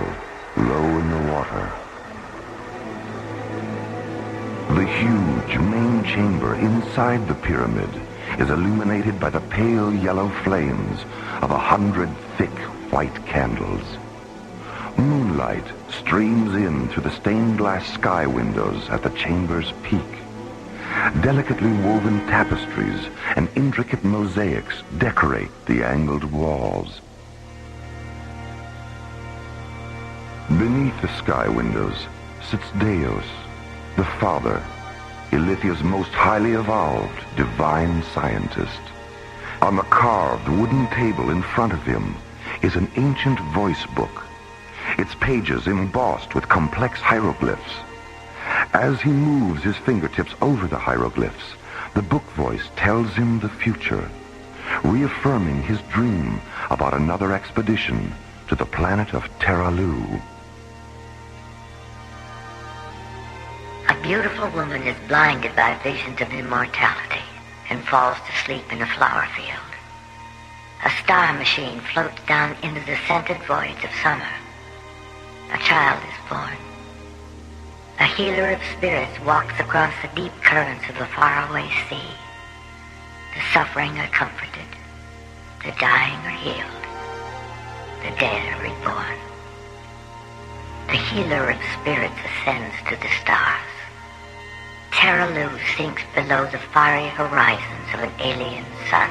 low in the water. The The huge main chamber inside the pyramid is illuminated by the pale yellow flames of 100 thick white candles. Moonlight streams in through the stained glass sky windows at the chamber's peak. Delicately woven tapestries and intricate mosaics decorate the angled walls. Beneath the sky windows sits Deus, the Father, Ilithia's most highly evolved divine scientist. On the carved wooden table in front of him is an ancient voice book, its pages embossed with complex hieroglyphs. As he moves his fingertips over the hieroglyphs, the book voice tells him the future, reaffirming his dream about another expedition to the planet of Taloo. A beautiful woman is blinded by visions of immortality and falls to sleep in a flower field. A star machine floats down into the scented voids of summer. A child is born. A healer of spirits walks across the deep currents of the faraway sea. The suffering are comforted. The dying are healed. The dead are reborn. The healer of spirits ascends to the stars. Taloo sinks below the fiery horizons of an alien sun.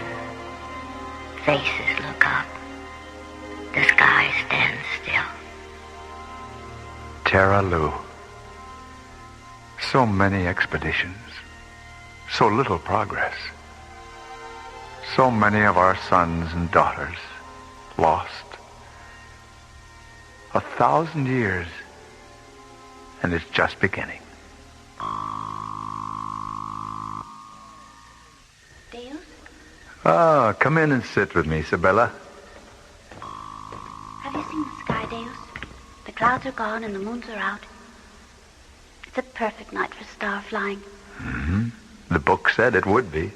Faces look up. The sky stands still. Taloo. So many expeditions. So little progress. So many of our sons and daughters lost. 1,000 years, and it's just beginning. Deus? Ah, come in and sit with me, Sibella. Have you seen the sky, Deus? The clouds are gone and the moons are out. It's a perfect night for star flying. Mm-hmm. The book said it would be.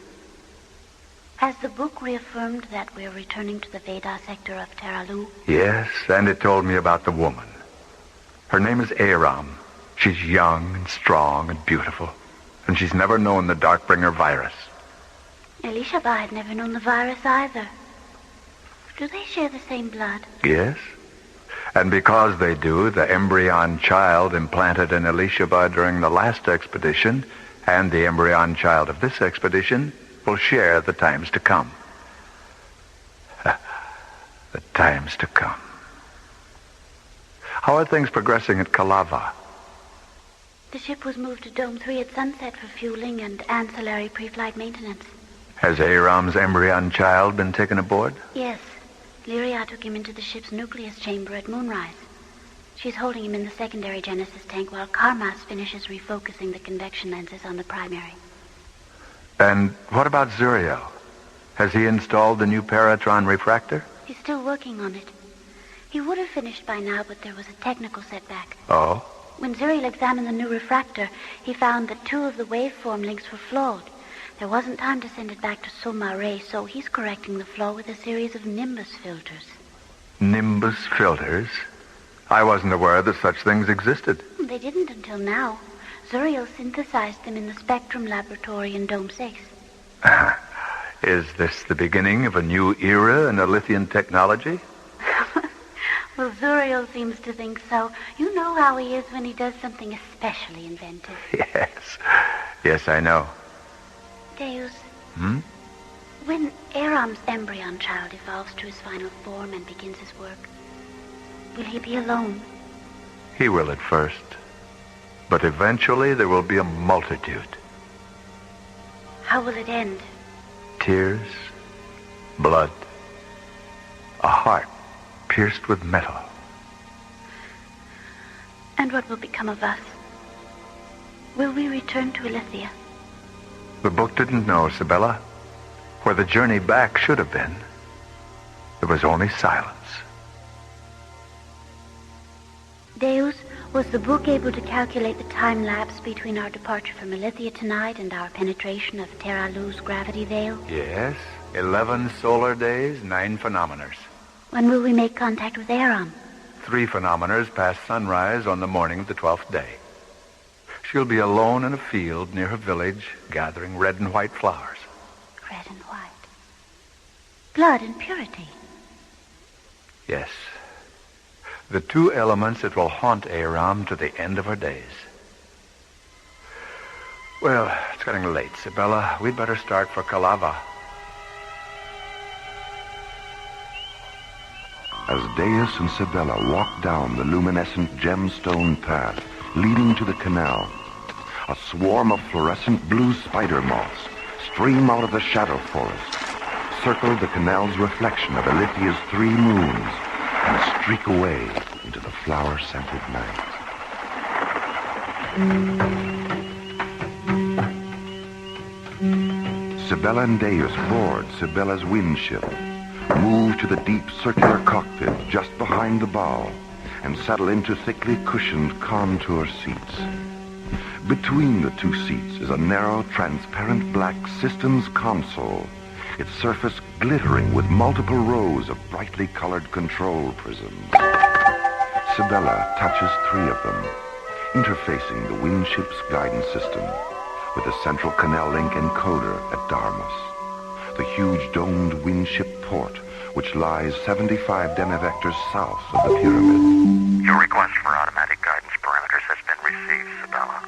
Has the book reaffirmed that we're returning to the Veda sector of Taloo? Yes, and it told me about the woman. Her name is Aram. She's young and strong and beautiful, and she's never known the Darkbringer virus. Elishaba had never known the virus either. Do they share the same blood? Yes. And because they do, the embryon child implanted in Elishaba during the last expedition and the embryon child of this expedition will share the times to come. The times to come. How are things progressing at Calamar? The ship was moved to Dome 3 at sunset for fueling and ancillary pre-flight maintenance. Has Aram's embryon child been taken aboard? Yes. Lyria took him into the ship's nucleus chamber at moonrise. She's holding him in the secondary Genesis tank while Carmas finishes refocusing the convection lenses on the primary. And what about Zuriel? Has he installed the new Paratron refractor? He's still working on it. He would have finished by now, but there was a technical setback. Oh? When Zuriel examined the new refractor, he found that 2 of the waveform links were flawed. There wasn't time to send it back to Somare, so he's correcting the flaw with a series of nimbus filters. Nimbus filters? I wasn't aware that such things existed. They didn't until now. Zuriel synthesized them in the Spectrum Laboratory in Dome 6. Is this the beginning of a new era in Althia technology? Well, Zuriel seems to think so. You know how he is when he does something especially inventive. Yes. Yes, I know. Deus. Hmm? When Aram's embryon child evolves to his final form and begins his work, will he be alone? He will at first. But eventually there will be a multitude. How will it end? Tears, blood, a heart pierced with metal. And what will become of us? Will we return to Althia? The book didn't know, Sibella. Where the journey back should have been, there was only silence. Deus, was the book able to calculate the time lapse between our departure from Althia tonight and our penetration of Taloo's gravity veil? Yes. 11 solar days, 9 phenomeners. When will we make contact with Aram? 3 phenomeners past sunrise on the morning of the 12th day. She'll be alone in a field near her village, gathering red and white flowers. Red and white. Blood and purity. Yes. The two elements that will haunt Aram to the end of her days. Well, it's getting late, Sibella. We'd better start for Calava. As Deus and Sibella walk down the luminescent gemstone path leading to the canal, a swarm of fluorescent blue spider moths stream out of the shadow forest, circle the canal's reflection of Althia's 3 moons, and streak away into the flower-scented night. Sibella and Deus board Sibella's windship, move to the deep circular cockpit just behind the bow, and settle into thickly cushioned contour seats. Between the 2 seats is a narrow, transparent black systems console, its surface glittering with multiple rows of brightly colored control prisms. Sibella touches 3 of them, interfacing the windship's guidance system with the central canal link encoder at Darmus, the huge domed windship port which lies 75 demivectors south of the pyramid. Your request for automatic guidance parameters has been received, Sibella.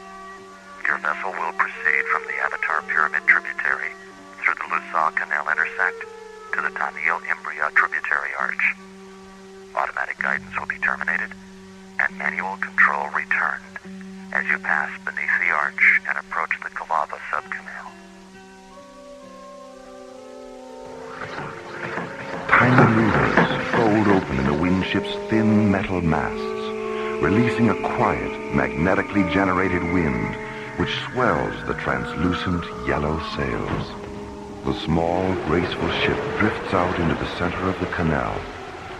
Your vessel will proceed from the Avatar Pyramid tributary through the Lusaw Canal intersect to the Nile Delta tributary arch. Automatic guidance will be terminated and manual control returned as you pass beneath the arch and approach the Calava subcanal. Tiny levers fold open in the windship's thin metal masts, releasing a quiet, magnetically generated wind which swells the translucent yellow sails. The small, graceful ship drifts out into the center of the canal,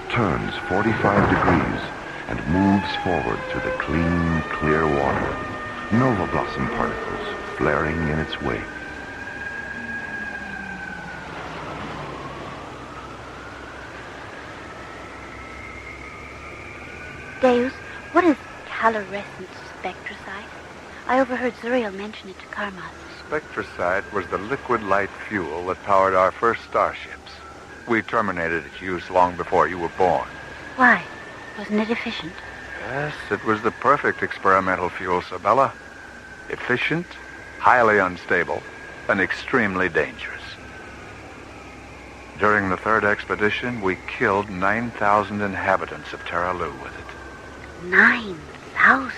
turns 45 degrees, and moves forward through the clean, clear water, nova blossom particles flaring in its wake. Deus, what is calorescent spectrosite? I overheard Zuriel mention it to Karma. Spectrosite was the liquid light fuel that powered our first starships. We terminated its use long before you were born. Why? Wasn't it efficient? Yes, it was the perfect experimental fuel, Sibella. Efficient, highly unstable, and extremely dangerous. During the 3rd expedition, we killed 9,000 inhabitants of Taloo with it. 9,000?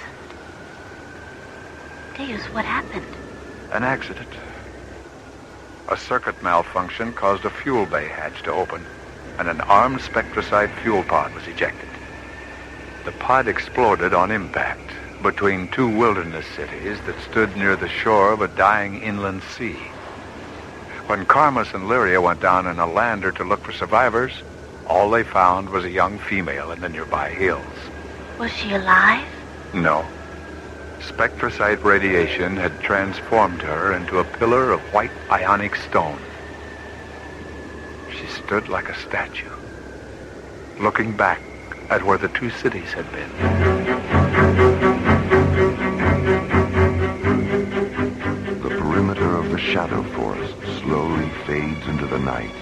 Deus, what happened? An accident. A circuit malfunction caused a fuel bay hatch to open, and an armed spectrosite fuel pod was ejected. The pod exploded on impact between 2 wilderness cities that stood near the shore of a dying inland sea. When Carmus and Lyria went down in a lander to look for survivors, all they found was a young female in the nearby hills. Was she alive? No. Spectrosite radiation had transformed her into a pillar of white ionic stone. She stood like a statue, looking back at where the 2 cities had been. The perimeter of the shadow forest slowly fades into the night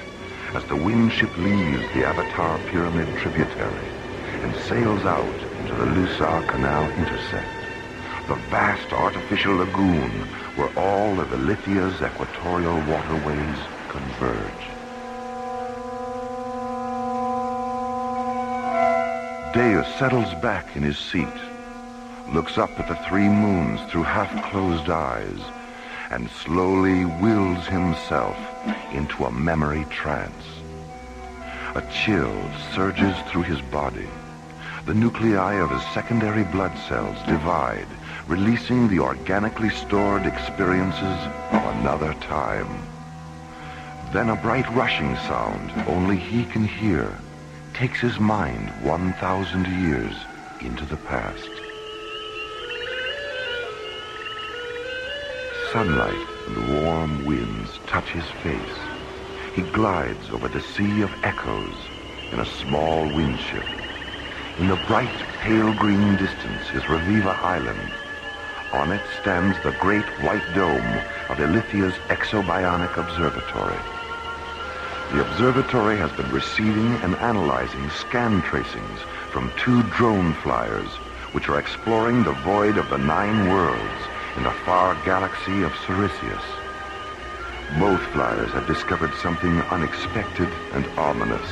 as the windship leaves the Avatar Pyramid tributary and sails out into the Lusaw Canal intersect, the vast artificial lagoon where all of Althia's equatorial waterways converge. Deus settles back in his seat, looks up at the 3 moons through half-closed eyes, and slowly wills himself into a memory trance. A chill surges through his body. The nuclei of his secondary blood cells divide, releasing the organically stored experiences of another time. Then a bright rushing sound only he can hear takes his mind 1,000 years into the past. Sunlight and warm winds touch his face. He glides over the sea of echoes in a small windship. In the bright, pale green distance is Reviva Island, On it stands the great white dome of Althia's exobionic observatory. The observatory has been receiving and analyzing scan tracings from 2 drone flyers, which are exploring the void of the 9 worlds in the far galaxy of Sirius. Both flyers have discovered something unexpected and ominous.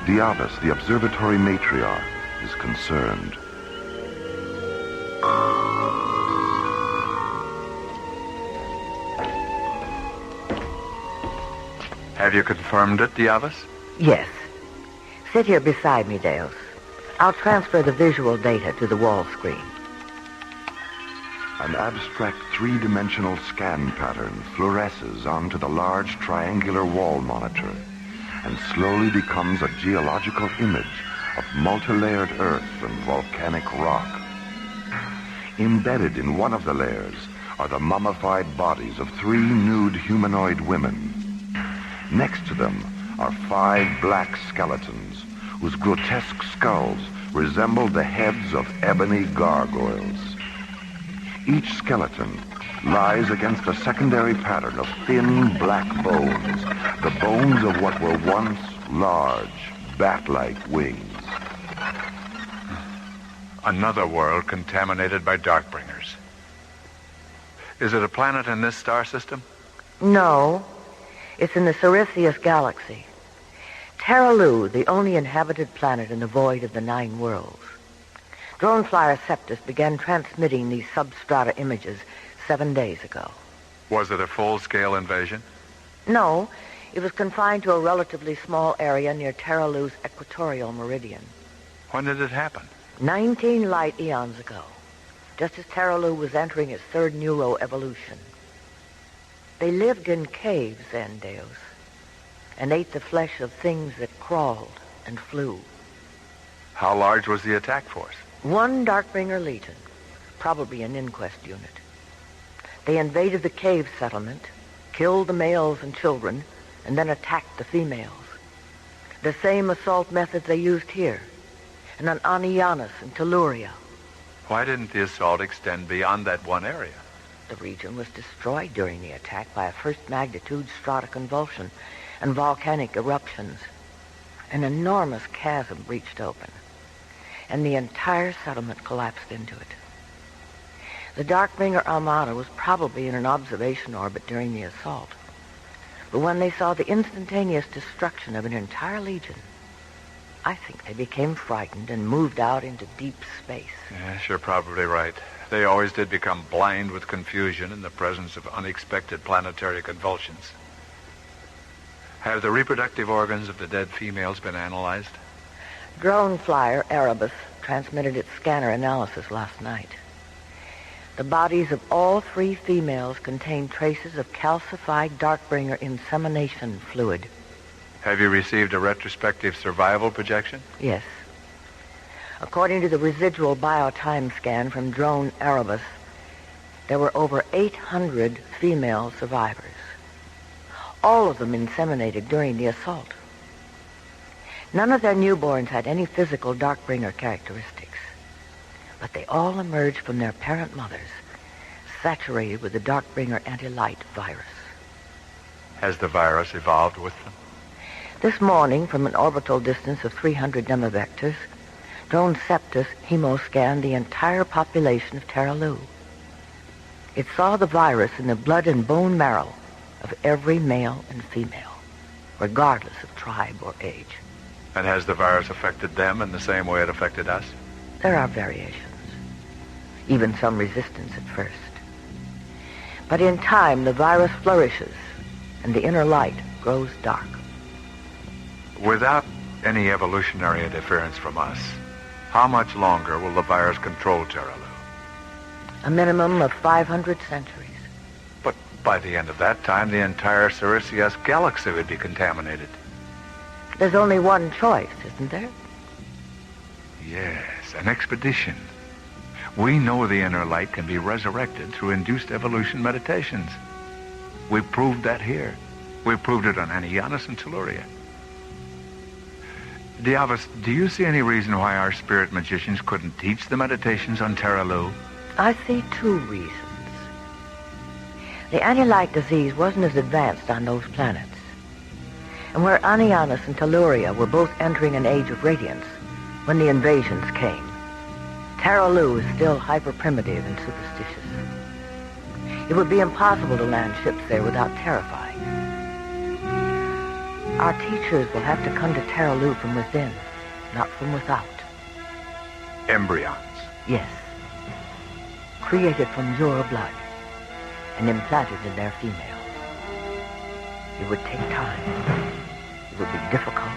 Diavis, the observatory matriarch, is concerned. Have you confirmed it, Diavis? Yes. Sit here beside me, Deus. I'll transfer the visual data to the wall screen. An abstract 3-dimensional scan pattern fluoresces onto the large triangular wall monitor and slowly becomes a geological image of multi-layered earth and volcanic rock. Embedded in one of the layers are the mummified bodies of 3 nude humanoid women. Next to them are 5 black skeletons whose grotesque skulls resemble the heads of ebony gargoyles. Each skeleton lies against a secondary pattern of thin black bones, the bones of what were once large, bat-like wings. Another world contaminated by Darkbringers. Is it a planet in this star system? No. It's in the Sirius galaxy. Taloo, the only inhabited planet in the void of the 9 worlds. Drone flyer Septus began transmitting these substrata images 7 days ago. Was it a full-scale invasion? No, it was confined to a relatively small area near Taloo's equatorial meridian. When did it happen? 19 light eons ago, just as Taloo was entering its 3rd neuroevolution. They lived in caves then, Deus, and ate the flesh of things that crawled and flew. How large was the attack force? 1 Darkbringer Legion, probably an inquest unit. They invaded the cave settlement, killed the males and children, and then attacked the females. The same assault methods they used here, and on Anianus and Telluria. Why didn't the assault extend beyond that one area? The region was destroyed during the attack by a first-magnitude stratoconvulsion and volcanic eruptions. An enormous chasm breached open, and the entire settlement collapsed into it. The Darkbringer Armada was probably in an observation orbit during the assault, but when they saw the instantaneous destruction of an entire legion, I think they became frightened and moved out into deep space. Yes, you're probably right. They always did become blind with confusion in the presence of unexpected planetary convulsions. Have the reproductive organs of the dead females been analyzed? Drone flyer Erebus transmitted its scanner analysis last night. The bodies of all 3 females contain traces of calcified Darkbringer insemination fluid. Have you received a retrospective survival projection? Yes. According to the residual biotime scan from drone Erebus, there were over 800 female survivors. All of them inseminated during the assault. None of their newborns had any physical Darkbringer characteristics, but they all emerged from their parent mothers, saturated with the Darkbringer anti-light virus. Has the virus evolved with them? This morning, from an orbital distance of 300 demivectors, drone Septus hemoscanned the entire population of Taloo. It saw the virus in the blood and bone marrow of every male and female, regardless of tribe or age. And has the virus affected them in the same way it affected us? There are variations, even some resistance at first. But in time, the virus flourishes, and the inner light grows dark. Without any evolutionary interference from us, how much longer will the virus control Taloo? A minimum of 500 centuries. But by the end of that time, the entire Sirius galaxy would be contaminated. There's only one choice, isn't there? Yes, an expedition. We know the inner light can be resurrected through induced evolution meditations. We proved that here. We proved it on Anianus and Telluria. Diavis, do you see any reason why our spirit magicians couldn't teach the meditations on Taloo I see two reasons. The anti-light disease wasn't as advanced on those planets. And where Anianus and Telluria were both entering an age of radiance when the invasions came, Taloo is still hyper-primitive and superstitious. It would be impossible to land ships there without terrifying. Our teachers will have to come to Taloo from within, not from without. Embryons. Yes. Created from your blood and implanted in their females. It would take time. It would be difficult.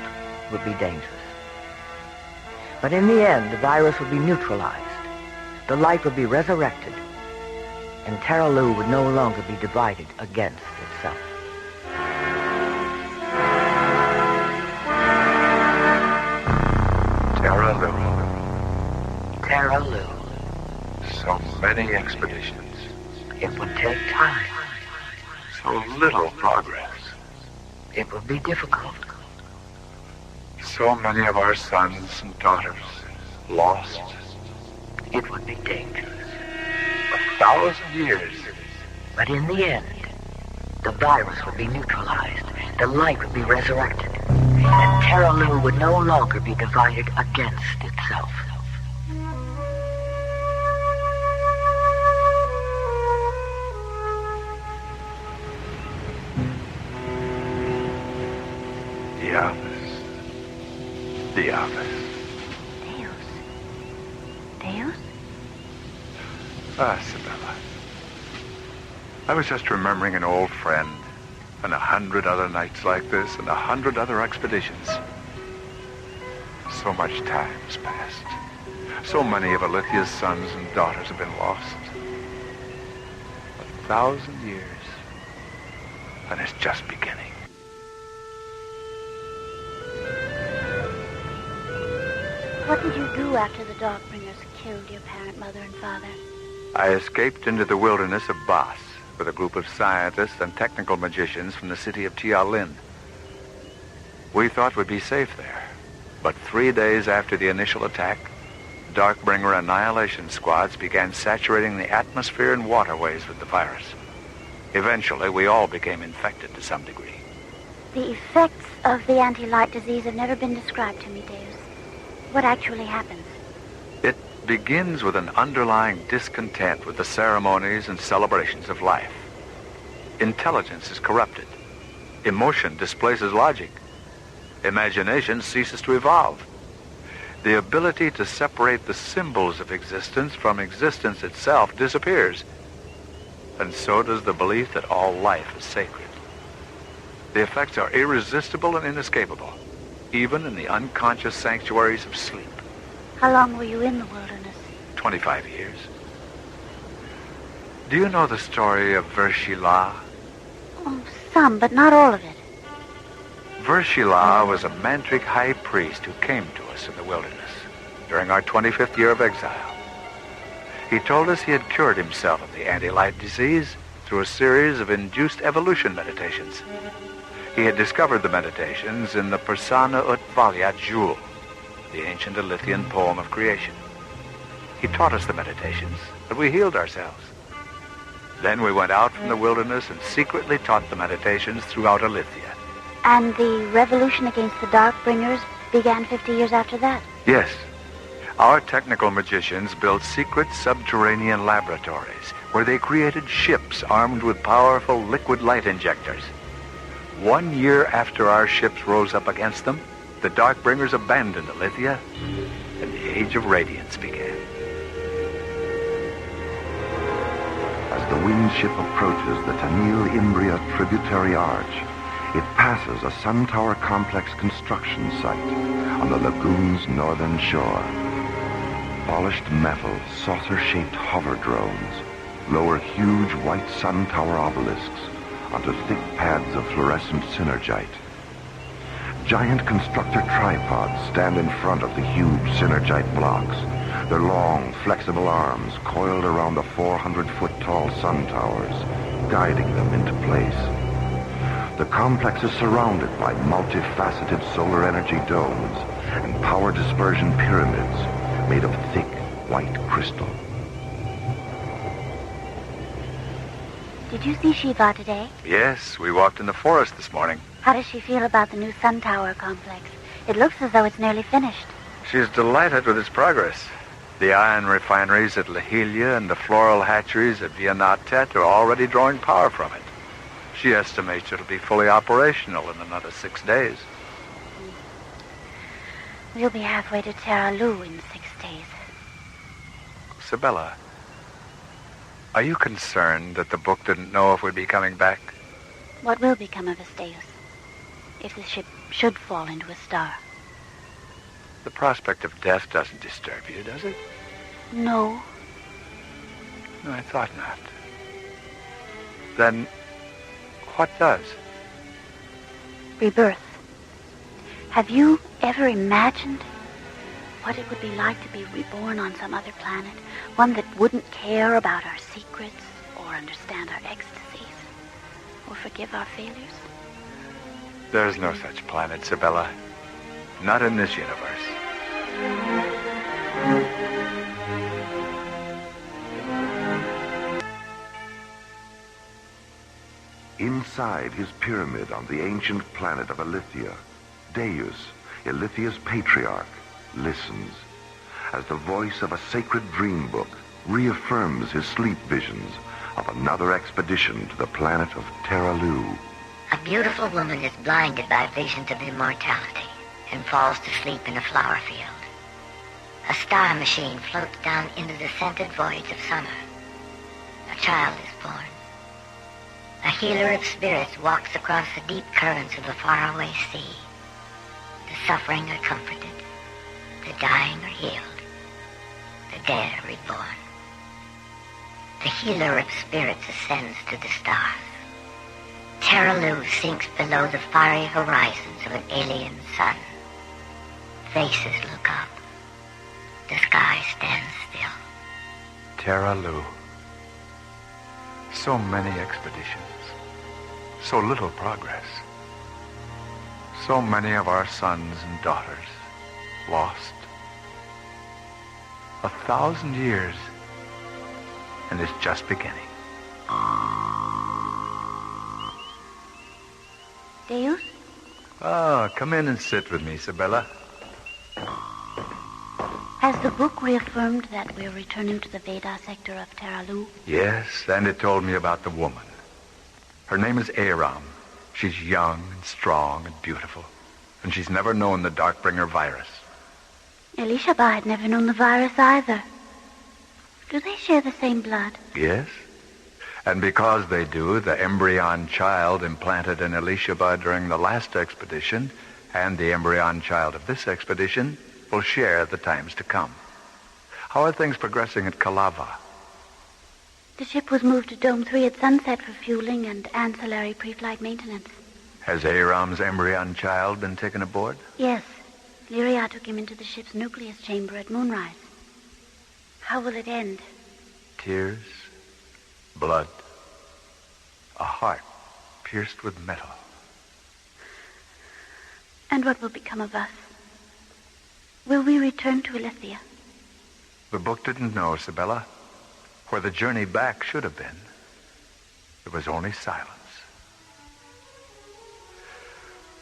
It would be dangerous. But in the end, the virus would be neutralized. The light would be resurrected. And Taloo would no longer be divided against itself. Taloo. So many expeditions. It would take time. So little progress. It would be difficult. So many of our sons and daughters lost. It would be dangerous. 1,000 years. But in the end, the virus would be neutralized. The light would be resurrected. And Taloo would no longer be divided against itself. The office. Deus? Isabella. I was just remembering an old friend and 100 other nights like this and 100 other expeditions. So much time's passed. So many of Althia's sons and daughters have been lost. 1,000 years. And it's just beginning. What did you do after the Darkbringers killed your parent, mother, and father? I escaped into the wilderness of Bas with a group of scientists and technical magicians from the city of Tialin. We thought we'd be safe there, but 3 days after the initial attack, Darkbringer annihilation squads began saturating the atmosphere and waterways with the virus. Eventually, we all became infected to some degree. The effects of the anti-light disease have never been described to me, Deus. What actually happens? It begins with an underlying discontent with the ceremonies and celebrations of life. Intelligence is corrupted. Emotion displaces logic. Imagination ceases to evolve. The ability to separate the symbols of existence from existence itself disappears. And so does the belief that all life is sacred. The effects are irresistible and inescapable, even in the unconscious sanctuaries of sleep. How long were you in the wilderness? 25 years. Do you know the story of Vershila? Oh, some, but not all of it. Vershila was a mantric high priest who came to us in the wilderness during our 25th year of exile. He told us he had cured himself of the anti-light disease through a series of induced evolution meditations. He had discovered the meditations in the Persona ut Valia Jewel, the ancient Alithian poem of creation. He taught us the meditations, and we healed ourselves. Then we went out from the wilderness and secretly taught the meditations throughout Althia. And the revolution against the Darkbringers began 50 years after that? Yes. Our technical magicians built secret subterranean laboratories where they created ships armed with powerful liquid light injectors. 1 year after our ships rose up against them, the Darkbringers abandoned Althia, and the Age of Radiance began. As the wind ship approaches the Nile Delta tributary arch, it passes a sun tower complex construction site on the lagoon's northern shore. Polished metal, saucer-shaped hover drones lower huge white sun tower obelisks onto thick pads of fluorescent synergite. Giant constructor tripods stand in front of the huge synergite blocks, their long, flexible arms coiled around the 400-foot-tall sun towers, guiding them into place. The complex is surrounded by multifaceted solar energy domes and power dispersion pyramids made of thick white crystal. Did you see Shiva today? Yes, we walked in the forest this morning. How does she feel about the new sun tower complex? It looks as though it's nearly finished. She's delighted with its progress. The iron refineries at Lahilia and the floral hatcheries at Vianatet are already drawing power from it. She estimates it'll be fully operational in another 6 days. We'll be halfway to Taloo in 6 days. Sibella, are you concerned that the book didn't know if we'd be coming back? What will become of us, Deus, if the ship should fall into a star? The prospect of death doesn't disturb you, does it? No. No, I thought not. Then, what does? Rebirth. Have you ever imagined what it would be like to be reborn on some other planet? One that wouldn't care about our secrets, or understand our ecstasies, or forgive our failures? There's no such planet, Sibella. Not in this universe. Inside his pyramid on the ancient planet of Althia, Deus, Alithia's patriarch, listens as the voice of a sacred dream book reaffirms his sleep visions of another expedition to the planet of Taloo. A beautiful woman is blinded by visions of immortality and falls to sleep in a flower field. A star machine floats down into the scented voids of summer. A child is born. A healer of spirits walks across the deep currents of the faraway sea. The suffering are comforted. The dying are healed. The dead are reborn. The healer of spirits ascends to the stars. Taloo sinks below the fiery horizons of an alien sun. Faces look up. The sky stands still. Taloo. So many expeditions. So little progress. So many of our sons and daughters lost. 1,000 years, and it's just beginning. Deus? Oh, come in and sit with me, Sibella. Has the book reaffirmed that we're returning to the Veda sector of Taloo? Yes, and it told me about the woman. Her name is Aram. She's young and strong and beautiful, and she's never known the Darkbringer virus. Elishaba had never known the virus either. Do they share the same blood? Yes. And because they do, the embryon child implanted in Elishaba during the last expedition and the embryon child of this expedition will share the times to come. How are things progressing at Kalava? The ship was moved to Dome 3 at sunset for fueling and ancillary pre-flight maintenance. Has Aram's embryon child been taken aboard? Yes. Lyria took him into the ship's nucleus chamber at moonrise. How will it end? Tears, blood, a heart pierced with metal. And what will become of us? Will we return to Althia? The book didn't know, Sibella. Where the journey back should have been, there was only silence.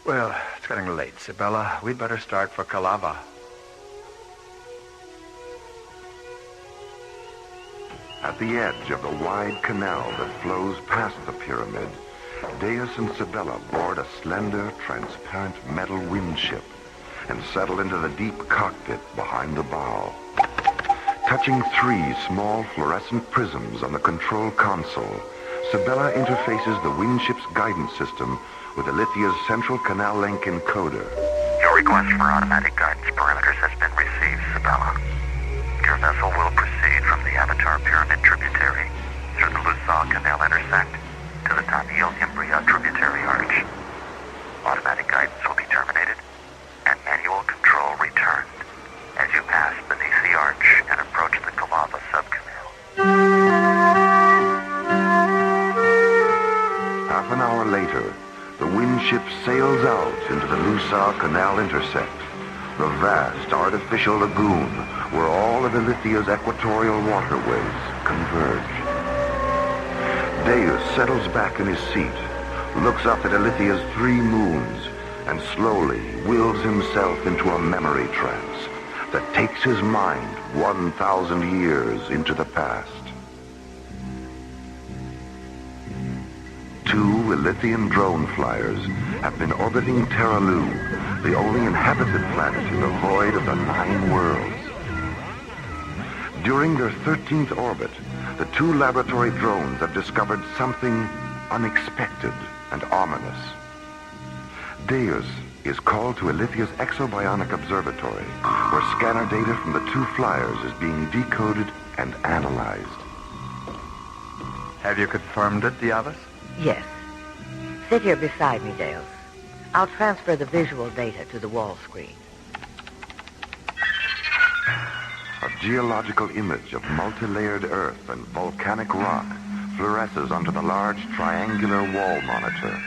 Well, it's getting late, Sibella. We'd better start for Kalava. At the edge of the wide canal that flows past the pyramid, Deus and Sibella board a slender, transparent metal windship and settle into the deep cockpit behind the bow. Touching 3 small fluorescent prisms on the control console, Sibella interfaces the windship's guidance system with Alithia's central canal link encoder. Your request for automatic guidance parameters has been received, Sibella. Your vessel will proceed from the Avatar Pyramid tributary through the Lusal Canal intersect to the Tamil Imbria tributary arch. Automatic guidance will be terminated and manual control returned as you pass beneath the arch and approach the Kalava subcanal. Half an hour later, the windship sails out into the Lusal Canal intersect, the vast artificial lagoon where all of Alithia's equatorial waterways converge. Deus settles back in his seat, looks up at Alithia's 3 moons, and slowly wills himself into a memory trance that takes his mind 1,000 years into the past. 2 Alithian drone flyers have been orbiting Taloo, the only inhabited planet in the void of the 9 worlds. During their 13th orbit, the 2 laboratory drones have discovered something unexpected and ominous. Deus is called to Alithia's exobionic observatory, where scanner data from the 2 flyers is being decoded and analyzed. Have you confirmed it, Diavas? Yes. Sit here beside me, Deus. I'll transfer the visual data to the wall screen. A geological image of multi-layered earth and volcanic rock fluoresces onto the large triangular wall monitor.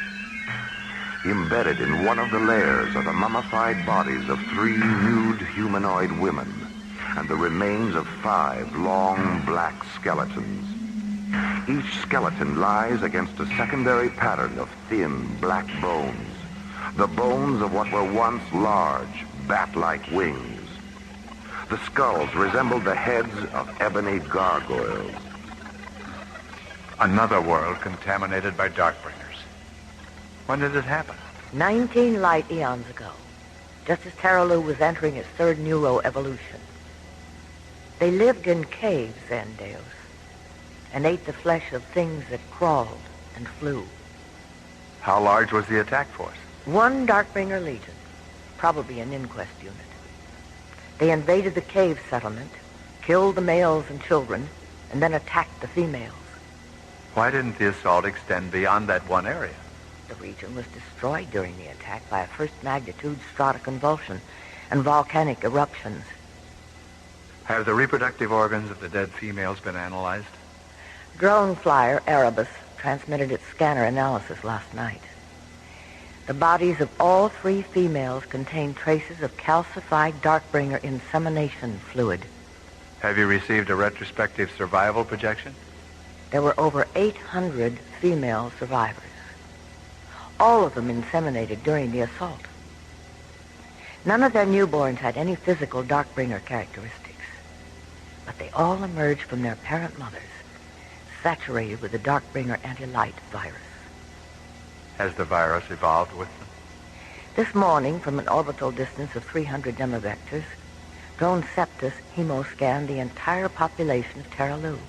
Embedded in one of the layers are the mummified bodies of 3 nude humanoid women and the remains of 5 long black skeletons. Each skeleton lies against a secondary pattern of thin black bones, the bones of what were once large, bat-like wings. The skulls resembled the heads of ebony gargoyles. Another world contaminated by Darkbringers. When did it happen? 19 light eons ago, just as Taloo was entering its 3rd neuroevolution. They lived in caves then, Deus, and ate the flesh of things that crawled and flew. How large was the attack force? 1 Darkbringer legion, probably an inquest unit. They invaded the cave settlement, killed the males and children, and then attacked the females. Why didn't the assault extend beyond that one area? The region was destroyed during the attack by a first-magnitude stratoconvulsion and volcanic eruptions. Have the reproductive organs of the dead females been analyzed? Drone flyer Erebus transmitted its scanner analysis last night. The bodies of all 3 females contain traces of calcified Darkbringer insemination fluid. Have you received a retrospective survival projection? There were over 800 female survivors. All of them inseminated during the assault. None of their newborns had any physical Darkbringer characteristics, but they all emerged from their parent mothers, saturated with the Darkbringer anti-light virus. Has the virus evolved with them? This morning, from an orbital distance of 300 demivectors, drone Septus hemoscanned the entire population of Taloo.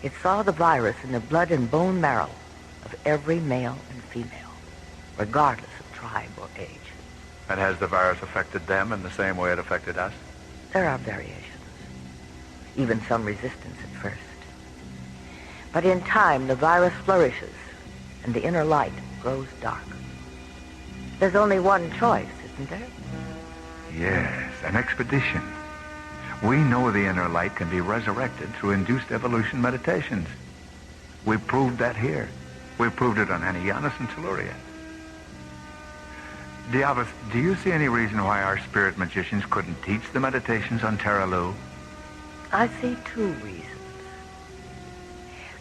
It saw the virus in the blood and bone marrow of every male and female, regardless of tribe or age. And has the virus affected them in the same way it affected us? There are variations, even some resistance at first. But in time, the virus flourishes, and the inner light grows dark. There's only one choice, isn't there? Yes, an expedition. We know the inner light can be resurrected through induced evolution meditations. We proved that here. We proved it on Anianus and Telluria. Diavas, do you see any reason why our spirit magicians couldn't teach the meditations on Taloo? I see 2 reasons.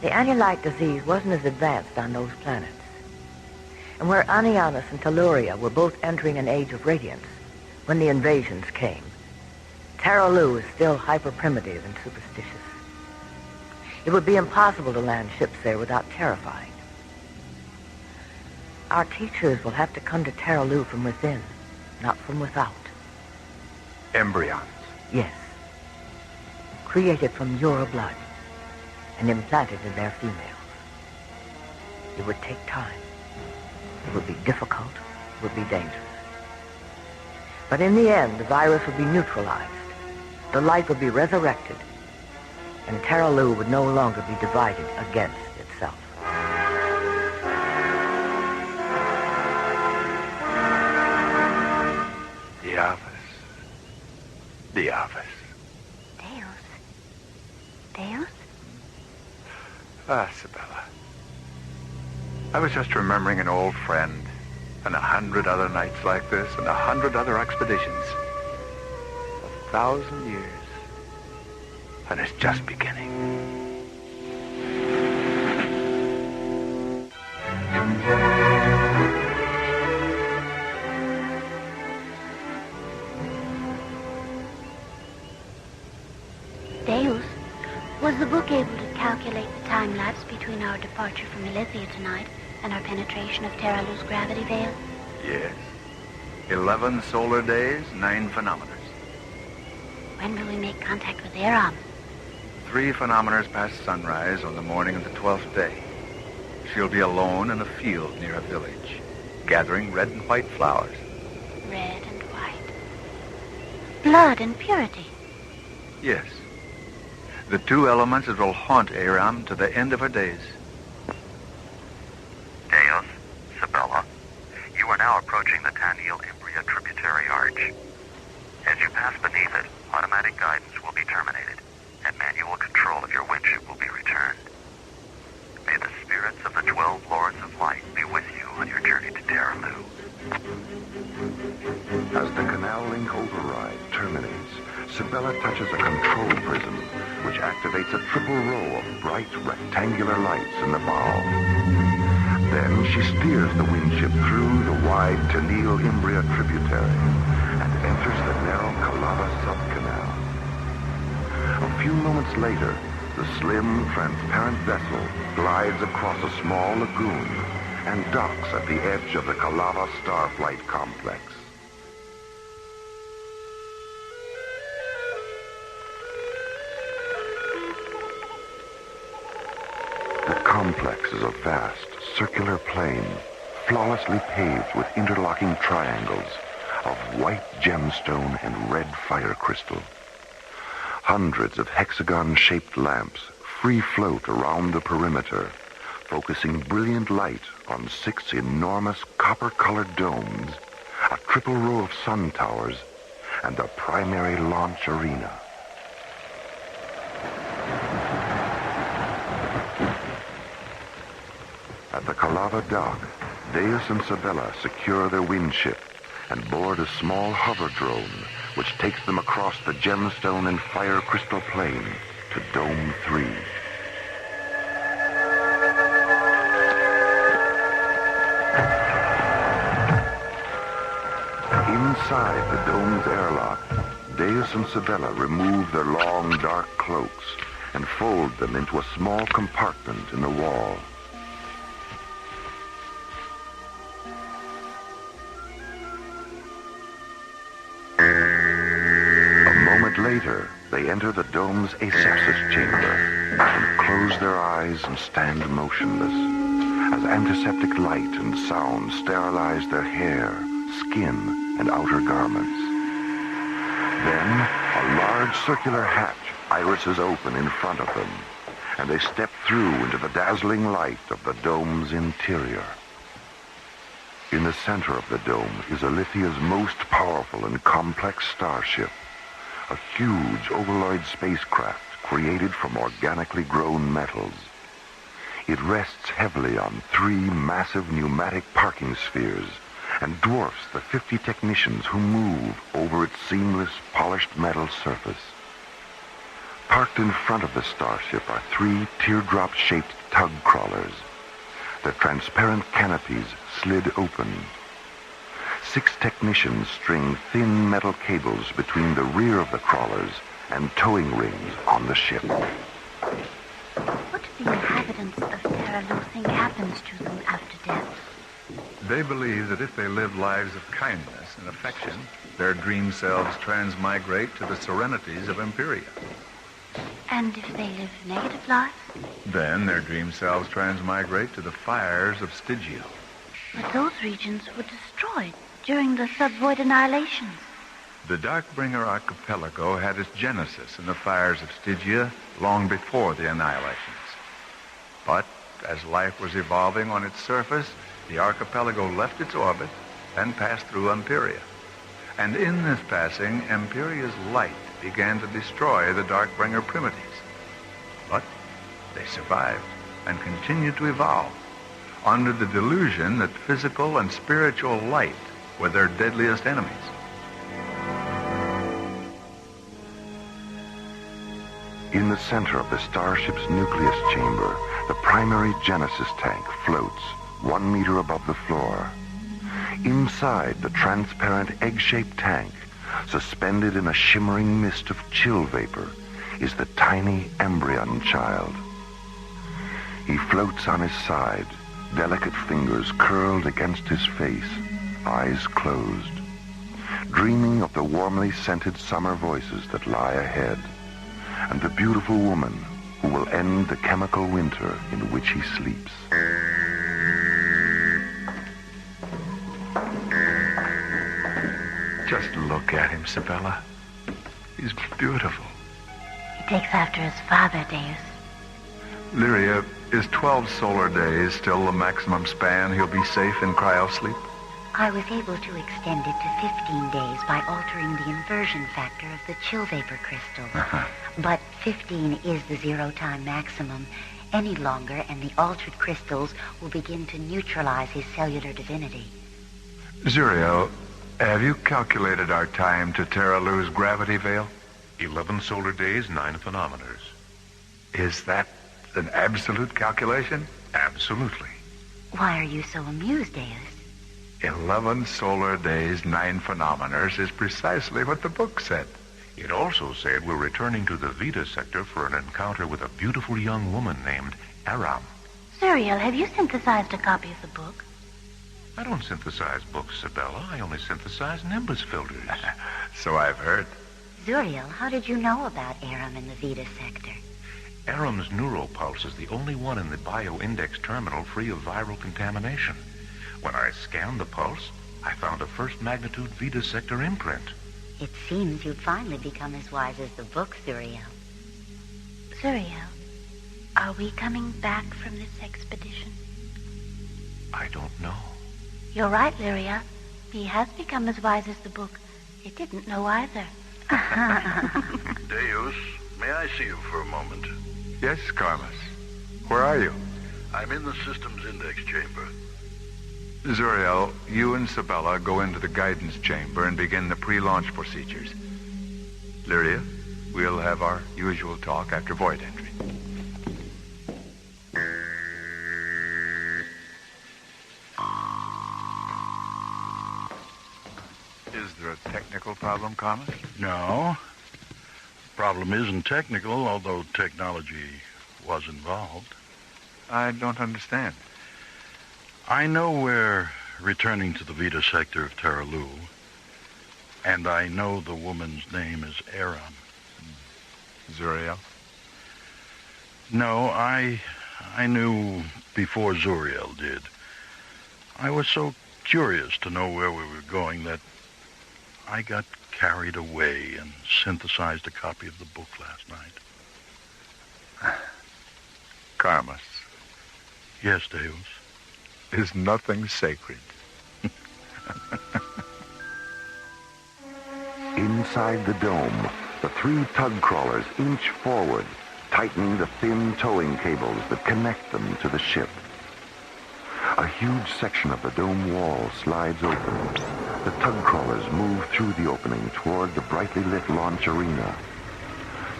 The anti-light disease wasn't as advanced on those planets. And where Anianus and Telluria were both entering an age of radiance when the invasions came, Taloo is still hyper-primitive and superstitious. It would be impossible to land ships there without terrifying. Our teachers will have to come to Taloo from within, not from without. Embryons? Yes. Created from your blood and implanted in their females. It would take time. It would be difficult. It would be dangerous. But in the end, the virus would be neutralized. The light would be resurrected, and Taloo would no longer be divided against itself. Diavas. Deus? Ah, Sibella. I was just remembering an old friend, and 100 other nights like this, and 100 other expeditions. 1,000 years. And it's just beginning. Deus, was the book able to calculate the time lapse between our departure from Althia tonight and our penetration of Taloo's gravity veil? Yes. 11 solar days, 9 phenomena. When will we make contact with Aram? 3 phenomena past sunrise on the morning of the 12th day. She'll be alone in a field near a village, gathering red and white flowers. Red and white. Blood and purity. Yes. The 2 elements that will haunt Aram to the end of her days. Deus, Sabella, you are now approaching the Nile Delta tributary arch. As you pass beneath it, automatic guidance will be terminated, and manual control of your windship will be returned. May the spirits of the 12 Lords of Light be with you on your journey to Taloo. As the Canal Link override terminates, Sabella touches a control prism, which activates a triple row of bright rectangular lights in the bow. Then she steers the windship through the wide Nile Delta tributary and enters the narrow Calamar subcanal. A few moments later, the slim, transparent vessel glides across a small lagoon and docks at the edge of the Calamar Starflight complex. The complex is a vast, circular plain, flawlessly paved with interlocking triangles of white gemstone and red fire crystal. Hundreds of hexagon-shaped lamps free float around the perimeter, focusing brilliant light on 6 enormous copper-colored domes, a triple row of sun towers, and the primary launch arena. At the Calamar dock, Deus and Sabella secure their windship and board a small hover drone which takes them across the gemstone and fire crystal plain to Dome 3. Inside the dome's airlock, Deus and Sabella remove their long, dark cloaks and fold them into a small compartment in the wall. Later, they enter the dome's asepsis chamber and close their eyes and stand motionless as antiseptic light and sound sterilize their hair, skin, and outer garments. Then, a large circular hatch irises open in front of them, and they step through into the dazzling light of the dome's interior. In the center of the dome is Althia's most powerful and complex starship, a huge ovaloid spacecraft created from organically grown metals. It rests heavily on 3 massive pneumatic parking spheres and dwarfs the 50 technicians who move over its seamless, polished metal surface. Parked in front of the starship are 3 teardrop-shaped tug crawlers, their transparent canopies slid open. 6 technicians string thin metal cables between the rear of the crawlers and towing rings on the ship. What do the inhabitants of Taloo think happens to them after death? They believe that if they live lives of kindness and affection, their dream selves transmigrate to the serenities of Empiria. And if they live negative lives? Then their dream selves transmigrate to the fires of Stygia. But those regions were destroyed during the subvoid annihilations. The Darkbringer archipelago had its genesis in the fires of Stygia long before the annihilations. But as life was evolving on its surface, the archipelago left its orbit and passed through Empiria. And in this passing, Empiria's light began to destroy the Darkbringer primitives. But they survived and continued to evolve under the delusion that physical and spiritual light were their deadliest enemies. In the center of the starship's nucleus chamber, the primary Genesis tank floats, 1 meter above the floor. Inside the transparent egg-shaped tank, suspended in a shimmering mist of chill vapor, is the tiny embryon child. He floats on his side, delicate fingers curled against his face, eyes closed, dreaming of the warmly scented summer voices that lie ahead, and the beautiful woman who will end the chemical winter in which he sleeps. Just look at him, Sibella. He's beautiful. He takes after his father, Deus. Lyria, is 12 solar days still the maximum span he'll be safe in cryosleep? I was able to extend it to 15 days by altering the inversion factor of the chill vapor crystal. But 15 is the zero-time maximum. Any longer, and the altered crystals will begin to neutralize his cellular divinity. Zuriel, have you calculated our time to Taloo's gravity veil? 11 solar days, 9 phenometers. Is that an absolute calculation? Absolutely. Why are you so amused, Deus? 11 solar days, 9 phenometers is precisely what the book said. It also said we're returning to the Vesta sector for an encounter with a beautiful young woman named Aram. Zuriel, have you synthesized a copy of the book? I don't synthesize books, Sibella. I only synthesize nimbus filters. So I've heard. Zuriel, how did you know about Aram in the Vesta sector? Aram's neuropulse is the only one in the bioindex terminal free of viral contamination. When I scanned the pulse, I found a first magnitude Vesta sector imprint. It seems you've finally become as wise as the book, Zuriel. Zuriel, are we coming back from this expedition? I don't know. You're right, Lyria. He has become as wise as the book. It didn't know either. Deus, may I see you for a moment? Yes, Carmus. Where are you? I'm in the systems index chamber. Zuriel, you and Sibella go into the guidance chamber and begin the pre-launch procedures. Lyria, we'll have our usual talk after void entry. Is there a technical problem, Carmus? No. Problem isn't technical, although technology was involved. I don't understand. I know we're returning to the Vesta sector of Taloo, and I know the woman's name is Aram. Zuriel? No, I knew before Zuriel did. I was so curious to know where we were going that I got carried away and synthesized a copy of the book last night. Carmus. Yes, Deus. Is nothing sacred? Inside the dome, the 3 tug crawlers inch forward, tightening the thin towing cables that connect them to the ship. A huge section of the dome wall slides open. The tug crawlers move through the opening toward the brightly lit launch arena.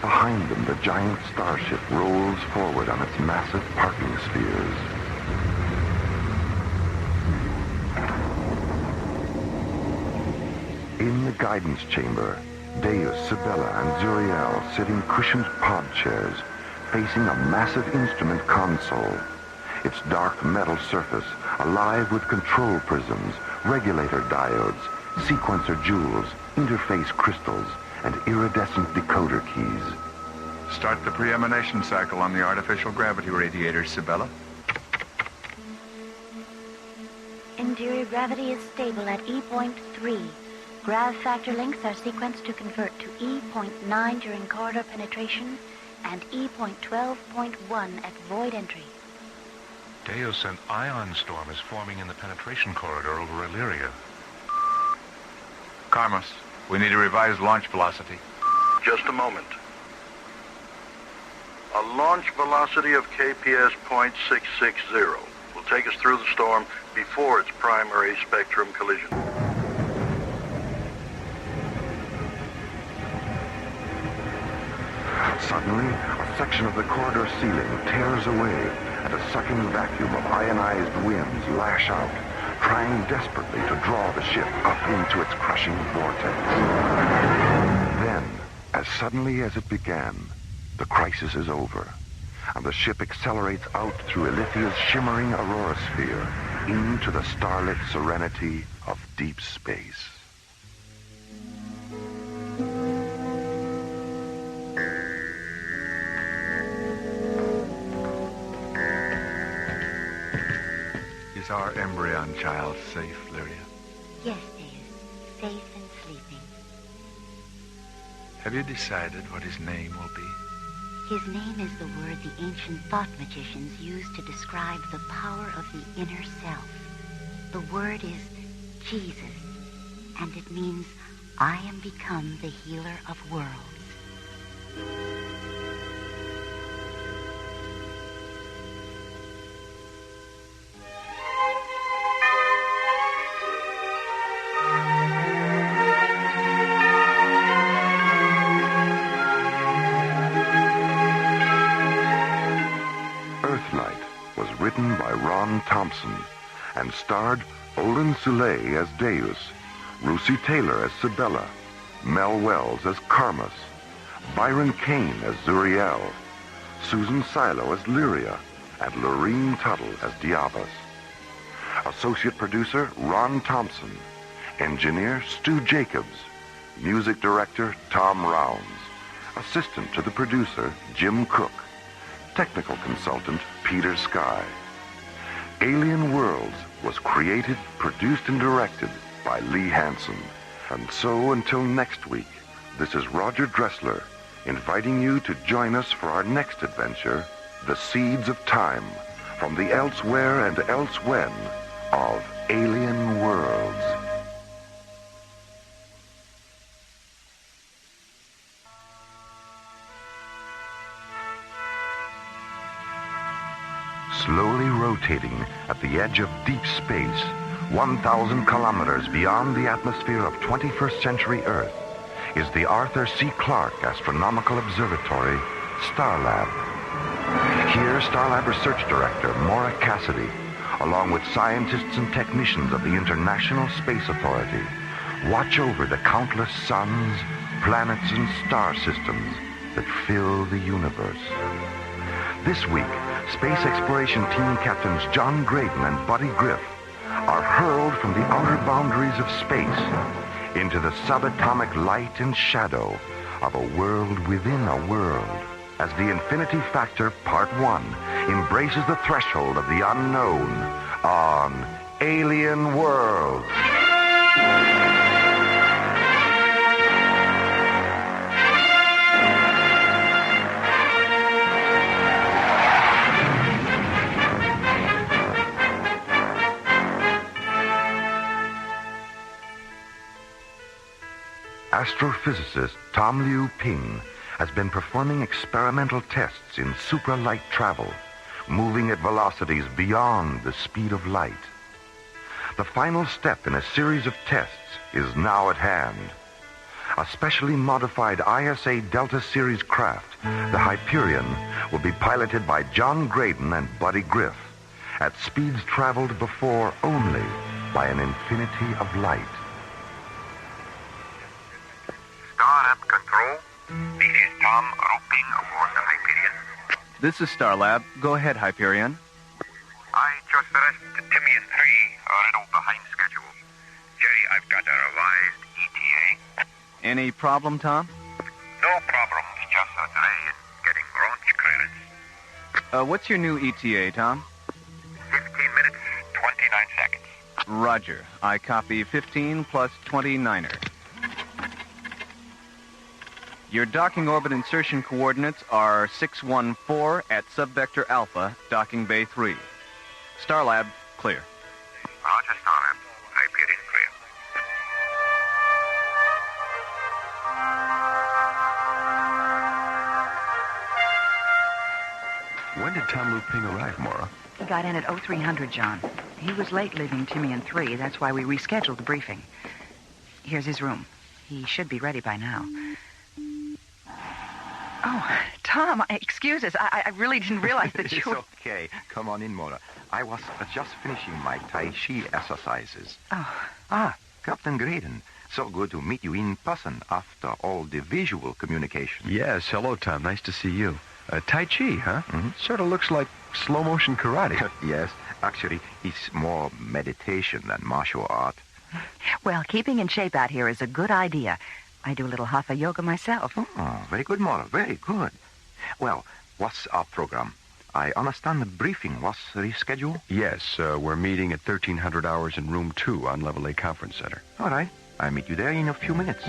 Behind them, the giant starship rolls forward on its massive parking spheres. In the guidance chamber, Deus, Sibella, and Zuriel sit in cushioned pod chairs, facing a massive instrument console. Its dark metal surface alive with control prisms, regulator diodes, sequencer jewels, interface crystals, and iridescent decoder keys. Start the pre-emanation cycle on the artificial gravity radiators, Sibella. Interior gravity is stable at E.3. Grav factor links are sequenced to convert to E.9 during corridor penetration and E.12.1 at void entry. Deus, an ion storm is forming in the penetration corridor over Illyria. Carmus, we need a revised launch velocity. Just a moment. A launch velocity of KPS .660 will take us through the storm before its primary spectrum collision. Suddenly, a section of the corridor ceiling tears away, and a sucking vacuum of ionized winds lash out, trying desperately to draw the ship up into its crushing vortex. Then, as suddenly as it began, the crisis is over, and the ship accelerates out through Althia's shimmering aurora sphere into the starlit serenity of deep space. Is our embryon child safe, Lyria? Yes, Deus. Safe and sleeping. Have you decided what his name will be? His name is the word the ancient thought magicians used to describe the power of the inner self. The word is Jesus, and it means, I am become the healer of worlds. Written by Ron Thompson and starred Olin Soule as Deus, Russi Taylor as Sibella, Mel Wells as Karmas, Byron Kane as Zuriel, Susan Silo as Lyria, and Lorene Tuttle as Diabas. Associate producer Ron Thompson. Engineer Stu Jacobs. Music director Tom Rounds. Assistant to the producer Jim Cook. Technical consultant Peter Sky. Alien Worlds was created, produced, and directed by Lee Hansen. And so until next week, this is Roger Dressler inviting you to join us for our next adventure, The Seeds of Time, from the elsewhere and elsewhen of Alien Worlds. Slowly rotating at the edge of deep space, 1,000 kilometers beyond the atmosphere of 21st century Earth, is the Arthur C. Clarke Astronomical Observatory, Starlab. Here, Starlab Research Director Mora Cassidy, along with scientists and technicians of the International Space Authority, watch over the countless suns, planets, and star systems that fill the universe. This week, Space Exploration Team Captains John Graydon and Buddy Griff are hurled from the outer boundaries of space into the subatomic light and shadow of a world within a world, as the Infinity Factor Part 1 embraces the threshold of the unknown on Alien Worlds. Astrophysicist Tom Leuping has been performing experimental tests in supralight travel, moving at velocities beyond the speed of light. The final step in a series of tests is now at hand. A specially modified ISA Delta series craft, the Hyperion, will be piloted by John Graydon and Buddy Griff at speeds traveled before only by an infinity of light. Starlab Control. This is Tom Leuping aboard the Hyperion. This is Starlab. Go ahead, Hyperion. I just finished Timmy and 3, a little behind schedule. Jerry, I've got a revised ETA. Any problem, Tom? No problems, just a delay in getting launch clearance. What's your new ETA, Tom? 15 minutes, 29 seconds. Roger. I copy 15 plus 29er. Your docking orbit insertion coordinates are 614 at subvector Alpha, docking bay 3. Starlab, clear. Roger, Starlab. Hyperion clear. When did Tom Leuping arrive, Mora? He got in at 0300, John. He was late leaving Timmy and 3. That's why we rescheduled the briefing. Here's his room. He should be ready by now. Oh, Tom, excuse us. I really didn't realize that you... It's okay. Come on in, Mora. I was just finishing my Tai Chi exercises. Oh. Ah, Captain Graydon. So good to meet you in person after all the visual communication. Yes, hello, Tom. Nice to see you. Tai Chi, huh? Mm-hmm. Sort of looks like slow-motion karate. Yes, actually, it's more meditation than martial art. Well, keeping in shape out here is a good idea. I do a little hatha yoga myself. Oh, very good, Mora. Very good. Well, what's our program? I understand the briefing was rescheduled? Yes, we're meeting at 1300 hours in room 2 on Level A Conference Center. All right. I'll meet you there in a few minutes.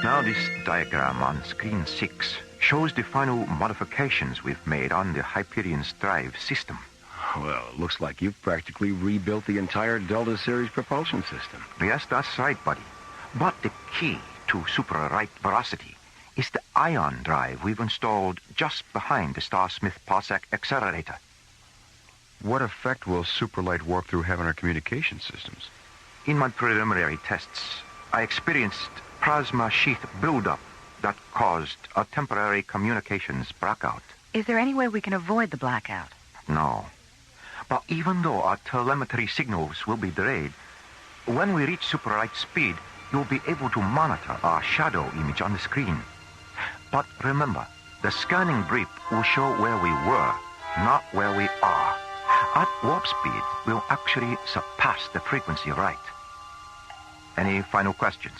Now this diagram on screen 6 shows the final modifications we've made on the Hyperion's drive system. Well, it looks like you've practically rebuilt the entire Delta Series propulsion system. Yes, that's right, buddy. But the key to super right veracity is the ion drive we've installed just behind the Starsmith Parsec accelerator. What effect will superlight warp-through have on our communication systems? In my preliminary tests, I experienced plasma sheath buildup that caused a temporary communications blackout. Is there any way we can avoid the blackout? No. But even though our telemetry signals will be delayed, when we reach super light speed, you'll be able to monitor our shadow image on the screen. But remember, the scanning brief will show where we were, not where we are. At warp speed, we'll actually surpass the frequency right. Any final questions?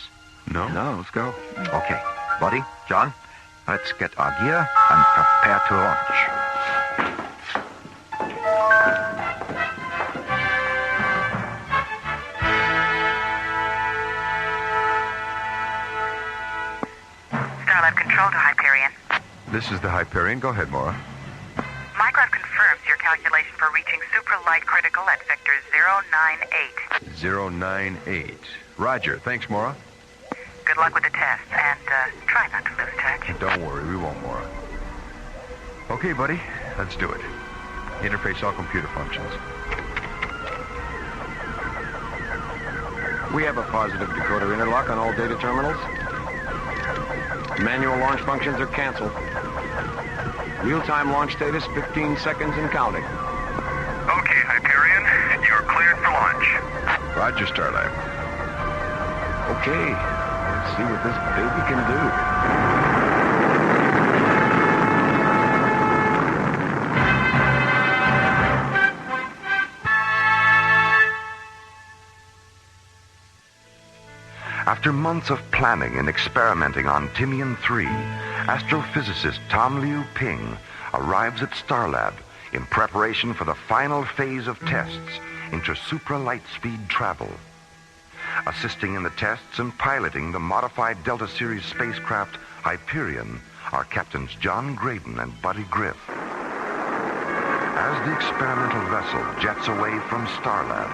No, let's go. Okay. Buddy, John, let's get our gear and prepare to launch. Starlab Control to Hyperion. This is the Hyperion. Go ahead, Mora. Microwave confirms your calculation for reaching super light critical at vector 098. 098. Roger. Thanks, Mora. Good luck with the test, and try not to lose touch. Don't worry, we won't, Mora. Okay, buddy, let's do it. Interface all computer functions. We have a positive decoder interlock on all data terminals. Manual launch functions are canceled. Real-time launch status, 15 seconds and counting. Okay, Hyperion, you're cleared for launch. Roger, Starlab. Okay, let's see what this baby can do. After months of planning and experimenting on Timian-3, astrophysicist Tom Leuping arrives at Starlab in preparation for the final phase of tests into supra-light-speed travel. Assisting in the tests and piloting the modified Delta Series spacecraft Hyperion are Captains John Graydon and Buddy Griff. As the experimental vessel jets away from Starlab,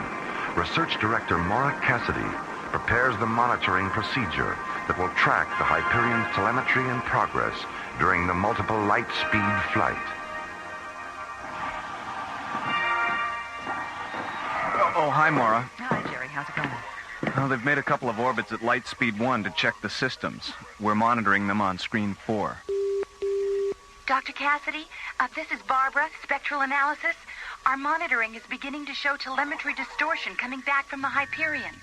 Research Director Mora Cassidy prepares the monitoring procedure that will track the Hyperion's telemetry and progress during the multiple light-speed flight. Oh, hi, Mora. Hi, Jerry. How's it going? Well, they've made a couple of orbits at light speed 1 to check the systems. We're monitoring them on screen 4. Dr. Cassidy, this is Barbara, spectral analysis. Our monitoring is beginning to show telemetry distortion coming back from the Hyperion.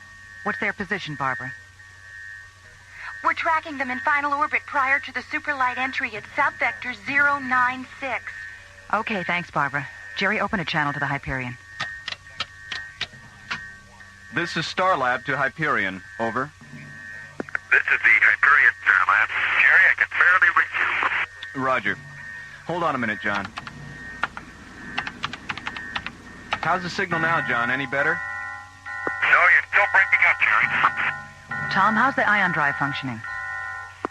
What's their position, Barbara? We're tracking them in final orbit prior to the superlight entry at subvector 096. Okay, thanks, Barbara. Jerry, open a channel to the Hyperion. This is Starlab to Hyperion. Over. This is the Hyperion, Starlab. Jerry, I can barely reach you. Roger. Hold on a minute, John. How's the signal now, John? Any better? No, you're still breaking up, Jerry. Tom, how's the ion drive functioning?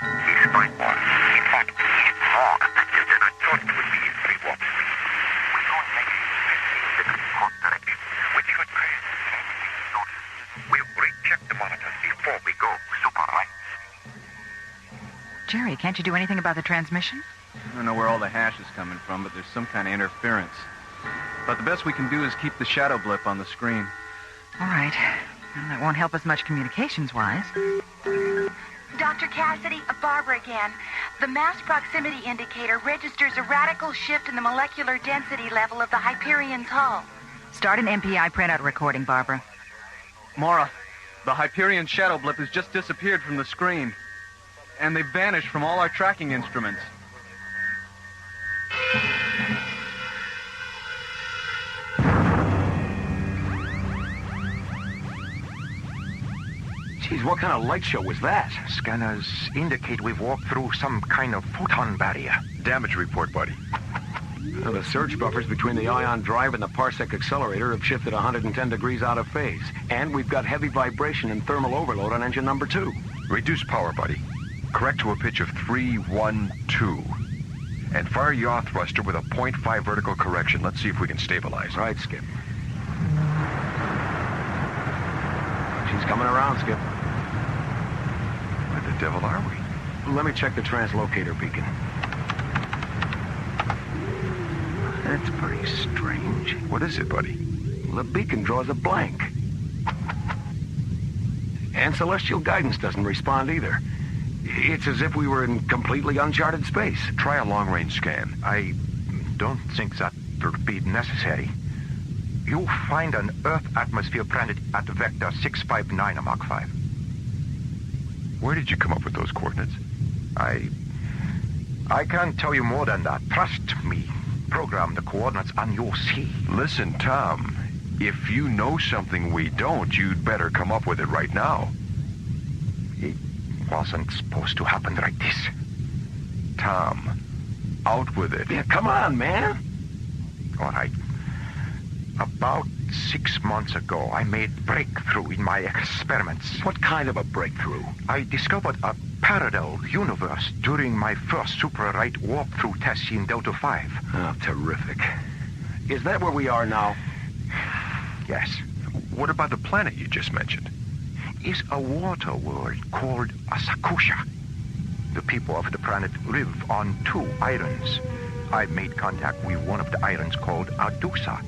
He's fine, boss. In fact, he's more effective than I thought it would be in 3 warp speed. We're going like 15 seconds hot directly, which should create everything notice. We'll recheck the monitors before we go super right. Jerry, can't you do anything about the transmission? I don't know where all the hash is coming from, but there's some kind of interference. But the best we can do is keep the shadow blip on the screen. All right. Well, that won't help us much communications-wise. Dr. Cassidy, Barbara again. The mass proximity indicator registers a radical shift in the molecular density level of the Hyperion's hull. Start an MPI printout recording, Barbara. Mora, the Hyperion shadow blip has just disappeared from the screen. And they've vanished from all our tracking instruments. Geez, what kind of light show was that? Scanners indicate we've walked through some kind of photon barrier. Damage report, buddy. Well, the surge buffers between the ion drive and the parsec accelerator have shifted 110 degrees out of phase. And we've got heavy vibration and thermal overload on engine number 2. Reduce power, buddy. Correct to a pitch of 312. And fire yaw thruster with a 0.5 vertical correction. Let's see if we can stabilize. Right, Skip. She's coming around, Skip. Where the devil are we? Let me check the translocator beacon. That's pretty strange. What is it, buddy? The beacon draws a blank. And celestial guidance doesn't respond either. It's as if we were in completely uncharted space. Try a long-range scan. I don't think that would be necessary. You'll find an Earth atmosphere planet at vector 659 Mach 5. Where did you come up with those coordinates? I can't tell you more than that. Trust me. Program the coordinates and you'll see. Listen, Tom, if you know something we don't, you'd better come up with it right now. It wasn't supposed to happen like this. Tom, out with it. Yeah, come on, man. All right. About 6 months ago, I made breakthrough in my experiments. What kind of a breakthrough? I discovered a parallel universe during my first super-right walkthrough test in Delta 5. Oh, terrific. Is that where we are now? Yes. What about the planet you just mentioned? It's a water world called a Sakusa. The people of the planet live on 2 islands. I made contact with one of the islands called Adusa.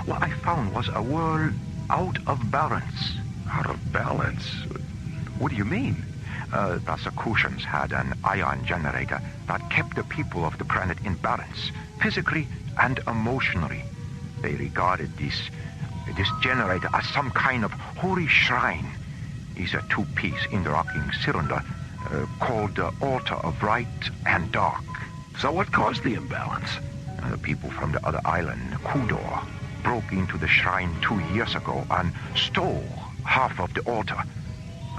What I found was a world out of balance. Out of balance? What do you mean? The Sakusans had an ion generator that kept the people of the planet in balance, physically and emotionally. They regarded this generator as some kind of holy shrine. It's a 2-piece interlocking cylinder called the altar of light and dark. So what caused the imbalance? The people from the other island, Kudor, broke into the shrine 2 years ago and stole half of the altar.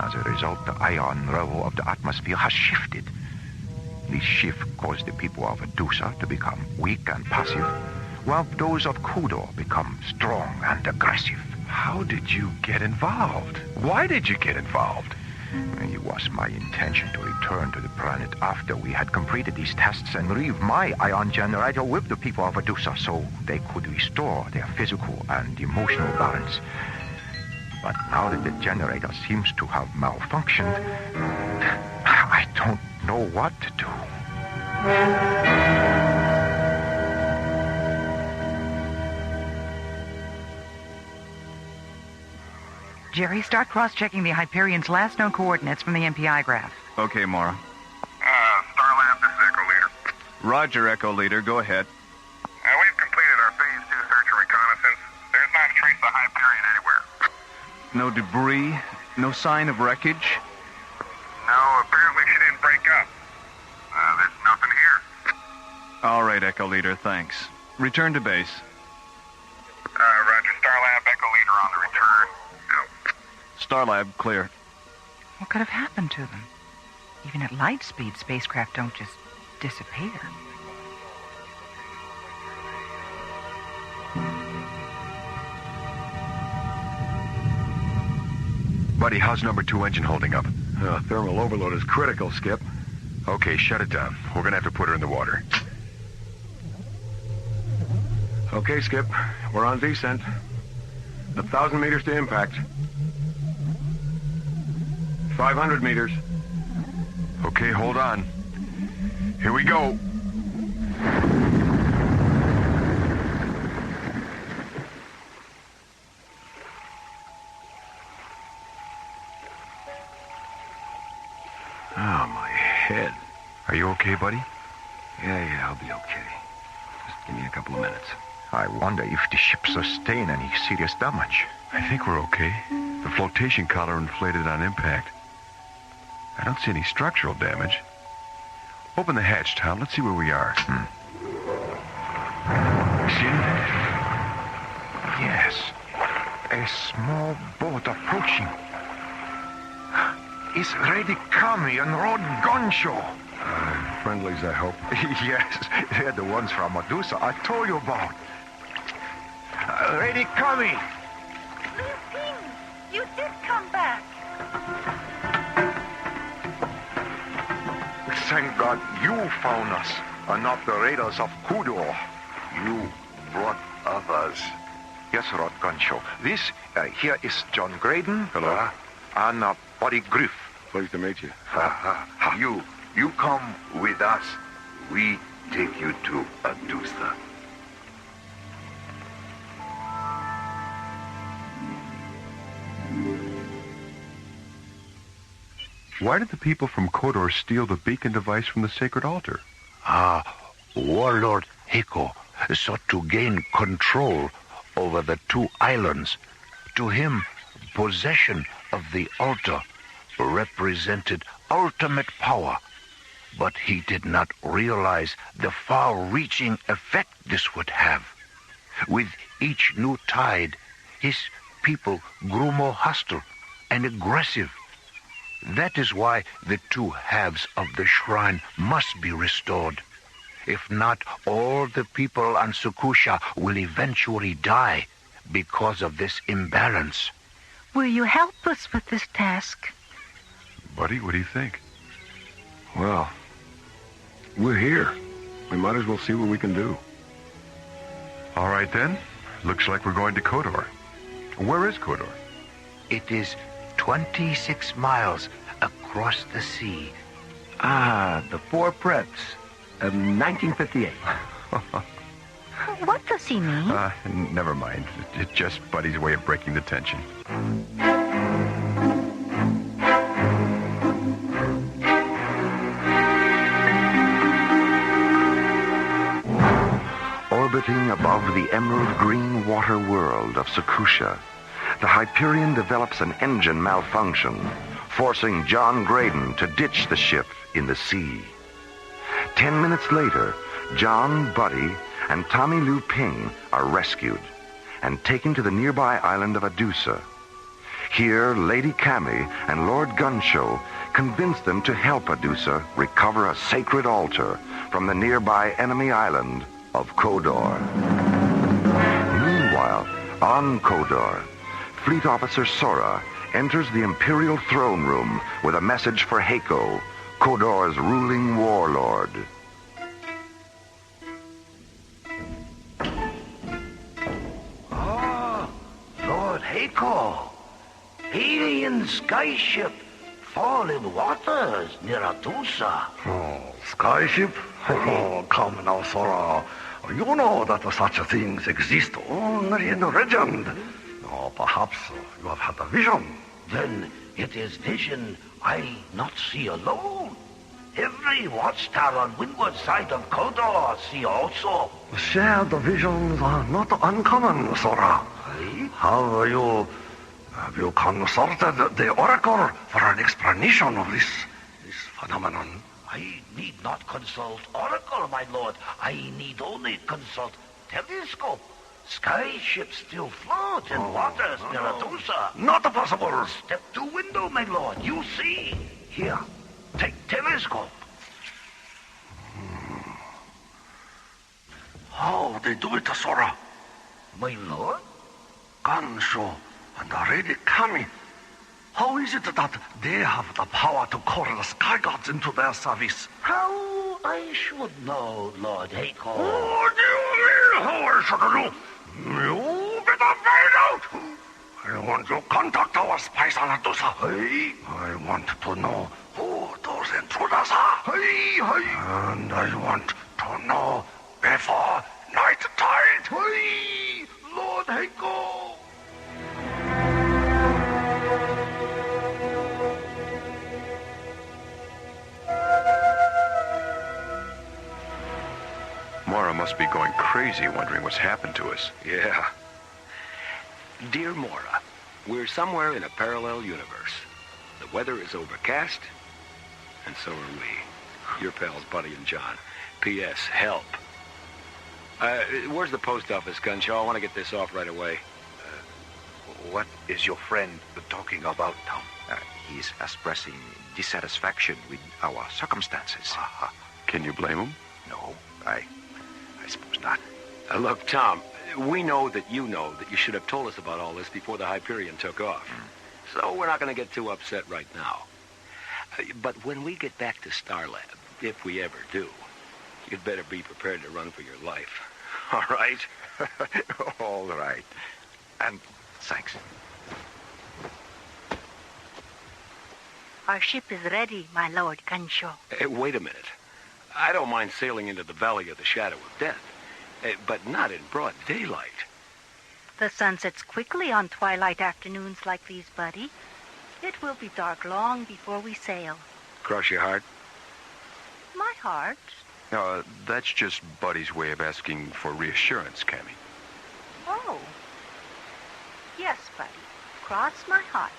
As a result, the ion level of the atmosphere has shifted. This shift caused the people of Adusa to become weak and passive, while those of Kudor become strong and aggressive. How did you get involved? Why did you get involved? It was my intention to return to the planet after we had completed these tests and leave my ion generator with the people of Adusa so they could restore their physical and emotional balance. But now that the generator seems to have malfunctioned, I don't know what to do. Jerry, start cross-checking the Hyperion's last known coordinates from the MPI graph. Okay, Mora. Starlab, this is Echo Leader. Roger, Echo Leader. Go ahead. We've completed our Phase 2 search and reconnaissance. There's not a trace of Hyperion anywhere. No debris? No sign of wreckage? No, apparently she didn't break up. There's nothing here. All right, Echo Leader, thanks. Return to base. Roger, Starlab, Echo Leader on the return. Starlab, clear. What could have happened to them? Even at light speed, spacecraft don't just disappear. Buddy, how's number 2 engine holding up? Thermal overload is critical, Skip. Okay, shut it down. We're gonna have to put her in the water. Okay, Skip. We're on descent. 1,000 meters to impact. 500 meters. Okay, hold on. Here we go. okay, buddy? Yeah, I'll be okay. Just give me a couple of minutes. I wonder if the ship sustained any serious damage. I think we're okay. The flotation collar inflated on impact. I don't see any structural damage. Open the hatch, Tom. Let's see where we are. See anything? Yes. A small boat approaching. It's ready coming and rode gun show. Friendlies, I hope. Yes, they're the ones from Medusa I told you about. Ready coming. Leuping, you did come back. Thank God you found us, and not the raiders of Kudor. You brought others. Yes, Rod Gunshow. This here is John Graydon. Hello. And Buddy Griff. Pleased to meet you. You come with us. We take you to Adusta. Why did the people from Kodor steal the beacon device from the sacred altar? Warlord Heko sought to gain control over the two islands. To him, possession of the altar represented ultimate power, but he did not realize the far-reaching effect this would have. With each new tide, his people grew more hostile and aggressive. That is why the two halves of the shrine must be restored. If not, all the people on Sakusa will eventually die because of this imbalance. Will you help us with this task? Buddy, what do you think? Well, we're here. We might as well see what we can do. All right, then. Looks like we're going to Kodor. Where is Kodor? It is 26 miles across the sea. The Four Preps, 1958. What does he mean? Never mind. It's just Buddy's way of breaking the tension. Orbiting above the emerald green water world of Sakusa, the Hyperion develops an engine malfunction, forcing John Graydon to ditch the ship in the sea. 10 minutes later, John, Buddy, and Tom Leuping are rescued and taken to the nearby island of Adusa. Here, Lady Kami and Lord Gunshow convince them to help Adusa recover a sacred altar from the nearby enemy island of Kodor. Meanwhile, on Kodor, Fleet Officer Sora enters the Imperial throne room with a message for Heko, Kodor's ruling warlord. Lord Heko, alien skyship, fallen waters near Adusa. Skyship? Come now, Sora. You know that such things exist only in legend. Perhaps you have had a vision. Then it is vision I not see alone. Every watchtower on windward side of Kodor see also. Shared visions are not uncommon, Sora. Have you consulted the Oracle for an explanation of this phenomenon? I need not consult Oracle, my lord. I need only consult telescope. Skyships still float in waters near Adusa. Not possible. Step to window, my lord. You see. Here, take telescope. How they do it, Sora? My lord? Gansho and the Lady Kami. How is it that they have the power to call the sky gods into their service? How I should know, Lord Heko. What do you mean, how I should know? You better find out. I want to contact our spies on Adusa. I want to know who those intruders are. And I want to know before night tide. Lord Heko. Mora must be going crazy wondering what's happened to us. Yeah. Dear Mora, we're somewhere in a parallel universe. The weather is overcast, and so are we. Your pals, Buddy and John. P.S. Help. Where's the post office, Gunshaw? I want to get this off right away. What is your friend talking about, Tom? He's expressing dissatisfaction with our circumstances. Can you blame him? No, I suppose not. Look, Tom, we know that you should have told us about all this before the Hyperion took off. So we're not going to get too upset right now. But when we get back to Starlab, if we ever do, you'd better be prepared to run for your life. All right? All right. And thanks. Our ship is ready, my lord Gunshaw. Wait a minute. I don't mind sailing into the Valley of the Shadow of Death, but not in broad daylight. The sun sets quickly on twilight afternoons like these, Buddy. It will be dark long before we sail. Cross your heart? My heart? That's just Buddy's way of asking for reassurance, Cammy. Oh. Yes, Buddy. Cross my heart.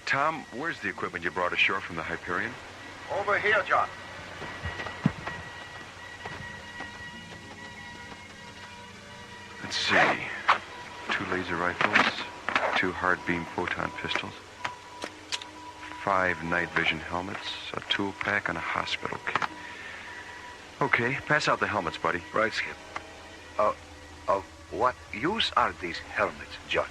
Tom, where's the equipment you brought ashore from the Hyperion? Over here, John. Let's see. 2 laser rifles, 2 hard beam photon pistols, 5 night vision helmets, a tool pack, and a hospital kit. Okay, pass out the helmets, Buddy. Right, Skip. Of what use are these helmets, John?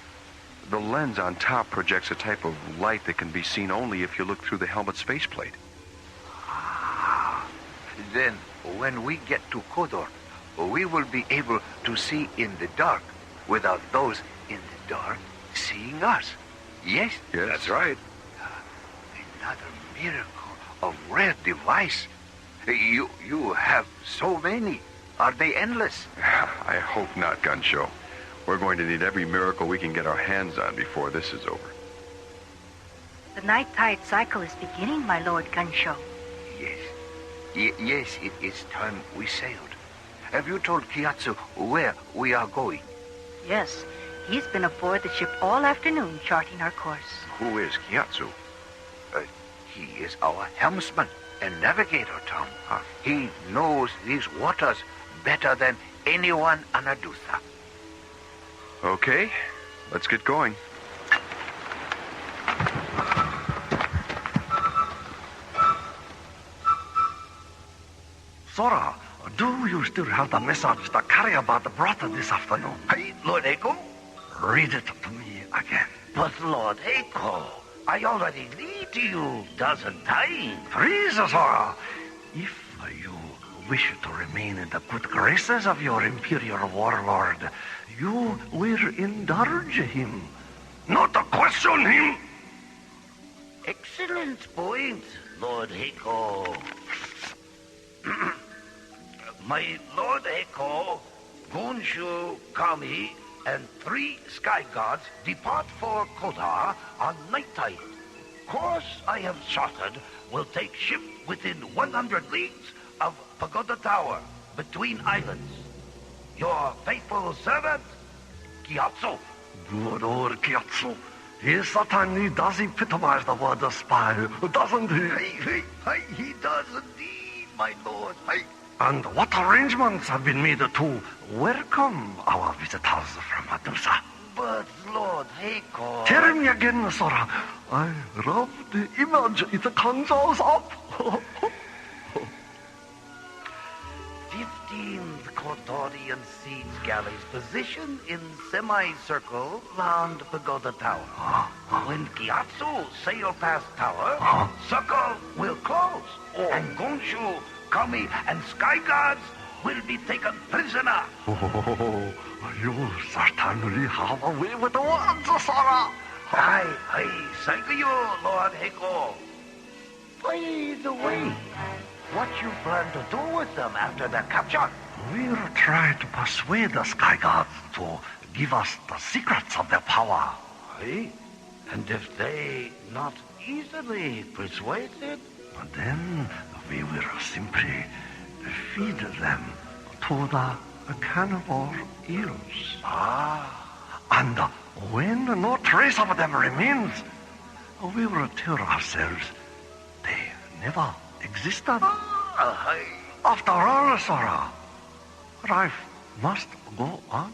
The lens on top projects a type of light that can be seen only if you look through the helmet's faceplate. Then, when we get to Kodor, we will be able to see in the dark without those in the dark seeing us. Yes? Yes. That's right. Another miracle of rare device. You have so many. Are they endless? I hope not, Gunshow. We're going to need every miracle we can get our hands on before this is over. The night tide cycle is beginning, my lord Gunshaw. Yes. Yes, it is time we sailed. Have you told Kiatsu where we are going? Yes. He's been aboard the ship all afternoon charting our course. Who is Kiatsu? He is our helmsman and navigator, Tom. He knows these waters better than anyone on Adusa. Okay, let's get going. Sora, do you still have the message the carrier brought this afternoon? Hey, Lord Echo? Read it to me again. But Lord Echo, I already read to you dozen times. Please, Sora, if you wish to remain in the good graces of your imperial warlord, you will indulge him, not question him. Excellent point, Lord Echo. My Lord Echo, Gonshu, Kami, and 3 sky gods depart for Kodar on night tide. Course I have charted will take ship within 100 leagues of Pagoda Tower, between islands. Your faithful servant, Kiatsu. Good old Kiatsu. He certainly does epitomize the word spy, doesn't he? Hey, he does indeed, my lord. Hey. And what arrangements have been made to welcome our visitors from Adusa? But, Lord Heiko... Tell me again, Sora. I love the image it conjures up. 15th Kodorian siege galleys positioned in semicircle round Pagoda Tower. When Kiatsu sail past tower, circle will close, and Gonshu, Kami, and Sky Gods will be taken prisoner. Oh, you certainly have a way with the words, Sora. Aye, thank you, Lord Heiko. By the way, what you plan to do with them after their capture? We'll try to persuade the Sky Gods to give us the secrets of their power. Aye? And if they not easily persuaded? Then we will simply feed them to the carnival eels. And when no trace of them remains, we will tell ourselves they never existed. After all, Sarah, life must go on.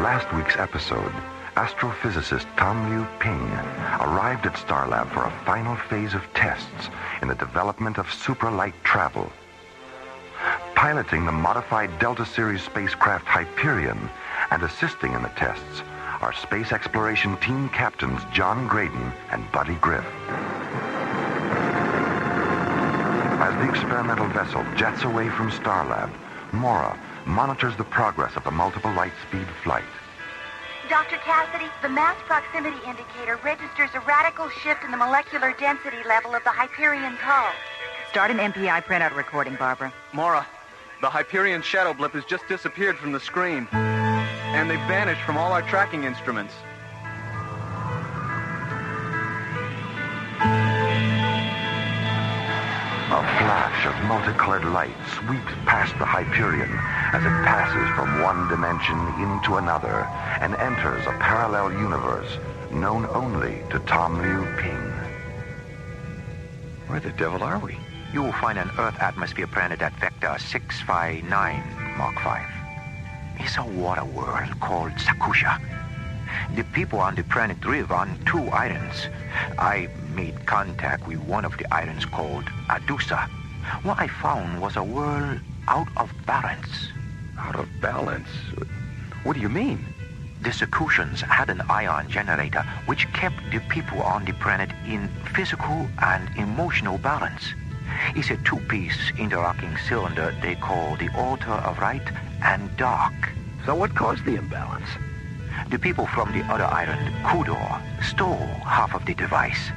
Last week's episode, astrophysicist Tom Leuping arrived at Starlab for a final phase of tests in the development of supralight travel. Piloting the modified Delta Series spacecraft Hyperion and assisting in the tests are space exploration team captains John Graydon and Buddy Griff. As the experimental vessel jets away from Starlab, Mora monitors the progress of the multiple light speed flight. Dr. Cassidy, the mass proximity indicator registers a radical shift in the molecular density level of the Hyperion's hull. Start an MPI printout recording, Barbara. Mora, the Hyperion shadow blip has just disappeared from the screen. And they've vanished from all our tracking instruments. A flash of multicolored light sweeps past the Hyperion as it passes from one dimension into another and enters a parallel universe known only to Tom Leuping. Where the devil are we? You will find an Earth atmosphere planet at Vector 659 Mark 5. It's a water world called Sakusa. The people on the planet live on 2 islands. I made contact with one of the islands called Adusa. What I found was a world out of balance. Out of balance? What do you mean? The Sakusians had an ion generator which kept the people on the planet in physical and emotional balance. It's a 2-piece interlocking cylinder they call the altar of light and dark. So what caused the imbalance? The people from the other island, Kudor, stole half of the device.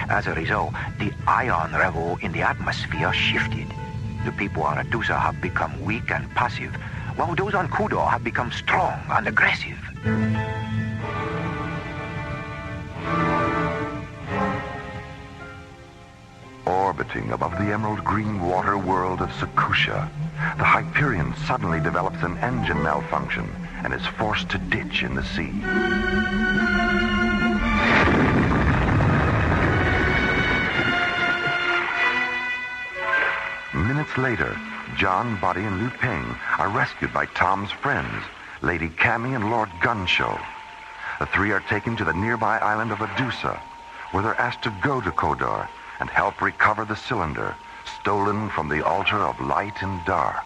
As a result, the ion level in the atmosphere shifted. The people on Adusa have become weak and passive, while those on Kudor have become strong and aggressive. Orbiting above the emerald green water world of Sakusa, the Hyperion suddenly develops an engine malfunction and is forced to ditch in the sea. Minutes later, John, Buddy, and Leuping are rescued by Tom's friends, Lady Cammy and Lord Gunshow. The 3 are taken to the nearby island of Adusa, where they're asked to go to Kodor and help recover the cylinder stolen from the altar of light and dark.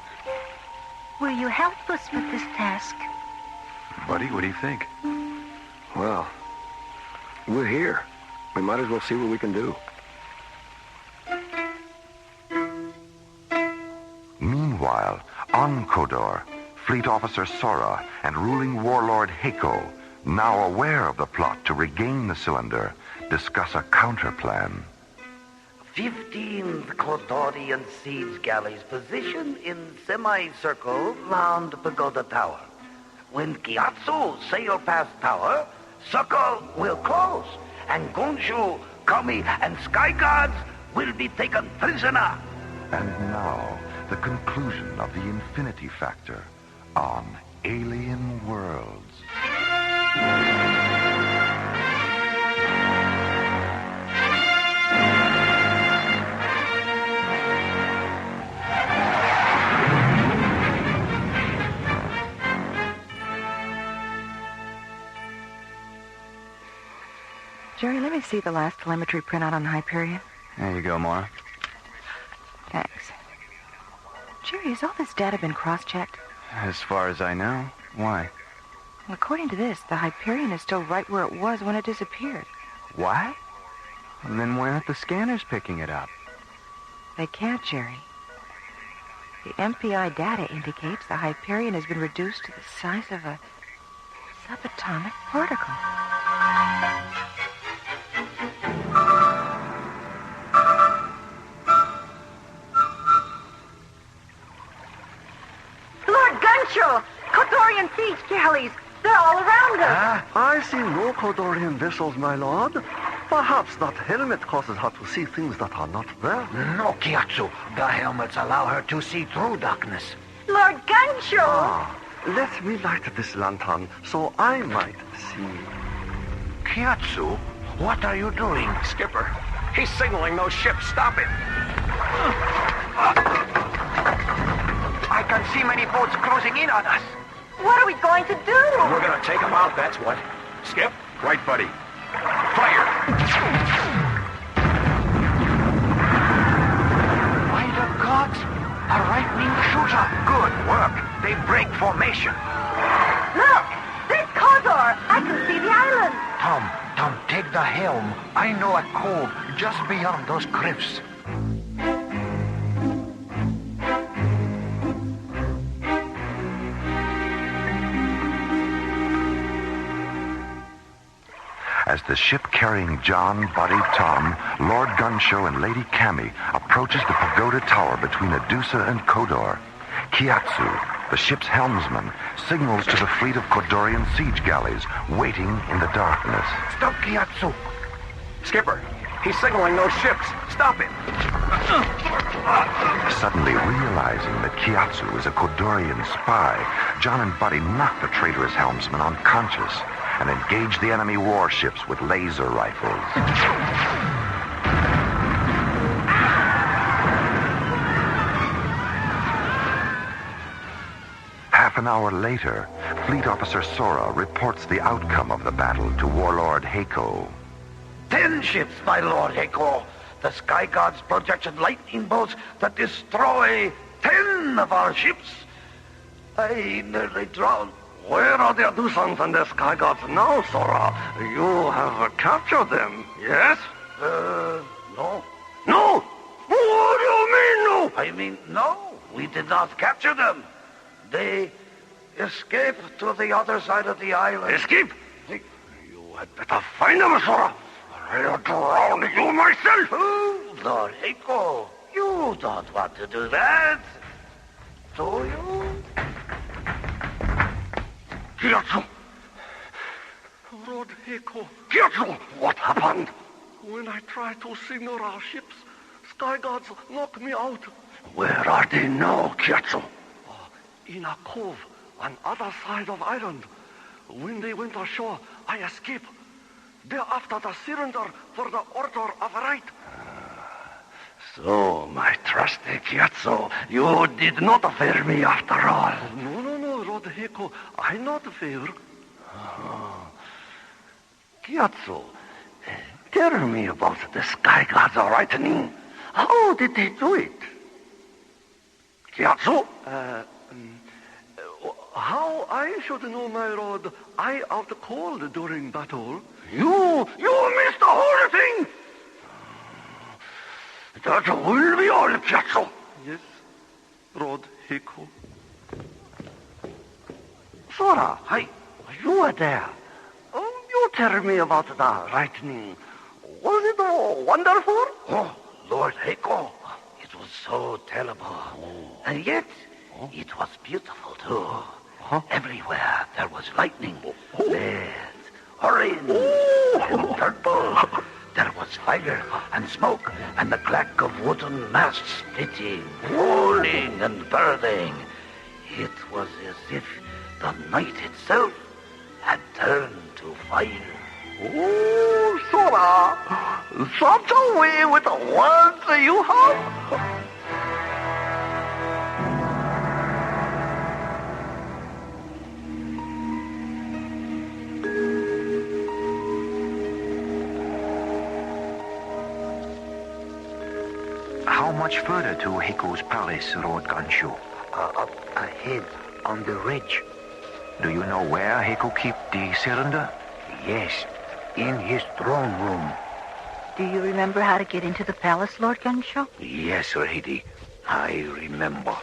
Will you help us with this task? Buddy, what do you think? Well, we're here. We might as well see what we can do. Meanwhile, on Kodor, Fleet Officer Sora and ruling warlord Heiko, now aware of the plot to regain the cylinder, discuss a counterplan. 15th Kodorian siege galleys positioned in semicircle round Pagoda Tower. When Gyatso sail past tower, circle will close, and Gonshu, Kami, and Sky Guards will be taken prisoner. And now, the conclusion of the Infinity Factor on Alien Worlds. Jerry, let me see the last telemetry printout on Hyperion. There you go, Mora. Thanks. Jerry, has all this data been cross-checked? As far as I know. Why? Well, according to this, the Hyperion is still right where it was when it disappeared. What? And then why aren't the scanners picking it up? They can't, Jerry. The MPI data indicates the Hyperion has been reduced to the size of a subatomic particle. Lord Guncho! Kotorian siege galleys! They're all around us! I see no Codorian vessels, my lord. Perhaps that helmet causes her to see things that are not there. No, Kiatsu. The helmets allow her to see through darkness. Lord Guncho! Let me light this lantern so I might see. Kiatsu, what are you doing? Skipper, he's signaling those ships. Stop it. I can see many boats closing in on us. What are we going to do? We're going to take them out, that's what. Skip? Right, buddy. Fire! By the gods! A right-wing shooter. Good work. They break formation. Look! There's Kodor! I can see the island! Tom, take the helm. I know a cove just beyond those cliffs. As the ship carrying John, Buddy, Tom, Lord Gunshow, and Lady Cammy approaches the pagoda tower between Adusa and Kodor, Kiatsu, the ship's helmsman, signals to the fleet of Kodorian siege galleys waiting in the darkness. Stop, Kiatsu! Skipper, he's signaling those ships. Stop it! Suddenly realizing that Kiatsu is a Kodorian spy, John and Buddy knock the traitorous helmsman unconscious and engage the enemy warships with laser rifles. Half an hour later, Fleet Officer Sora reports the outcome of the battle to Warlord Heiko. 10 ships, my lord Heiko. The Sky Gods projected lightning bolts that destroy 10 of our ships. I nearly drowned. Where are the Adusans and the Sky Gods now, Sora? You have captured them, yes? No. No! What do you mean, no? I mean, no. We did not capture them. They escaped to the other side of the island. Escape? You had better find them, Sora. I'll drown you myself. Oh, Lord Heiko, you don't want to do that, do you? Kiatsu! Lord Heiko. Kiatsu! What happened? When I tried to signal our ships, Sky Gods knocked me out. Where are they now, Kiatsu? In a cove on other side of island. When they went ashore, I escaped. They're after the cylinder for the Order of Right. So, my trusty Kiatsu, you did not fear me after all. No, Lord Heiko, I not fear. Kiatsu, tell me about the Sky Gods lightning. How did they do it? Kiatsu? How I should know, my lord? I out cold during battle. You missed the whole thing! That will be all, Kiatsu. Yes, Lord Heiko. Sora, you were there. You tell me about the lightning. Was it wonderful? Oh, Lord Heiko, it was so terrible. And yet, it was beautiful, too. Everywhere there was lightning. Red, orange, and purple. There was fire and smoke and the clack of wooden masts splitting, rolling and burning. It was as if the night itself had turned to fire. Oh, Sora! Such a way with the words you have! How much further to Heiko's palace, Lord Ganshu? Up ahead on the ridge. Do you know where Heiko keeps the cylinder? Yes, in his throne room. Do you remember how to get into the palace, Lord Gunshaw? Yes, lady. I remember.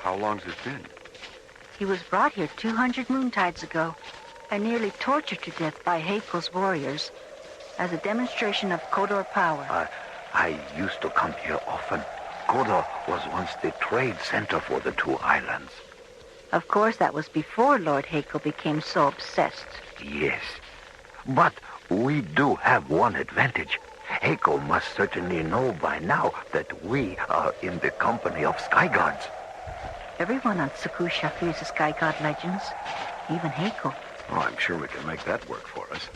How long's it been? He was brought here 200 moontides ago. and nearly tortured to death by Heiko's warriors as a demonstration of Kodor power. I used to come here often. Kodor was once the trade center for the two islands. Of course, that was before Lord Heiko became so obsessed. Yes. But we do have one advantage. Heiko must certainly know by now that we are in the company of sky gods. Everyone on Sakusa fears the sky god legends, even Heiko. Oh, I'm sure we can make that work for us.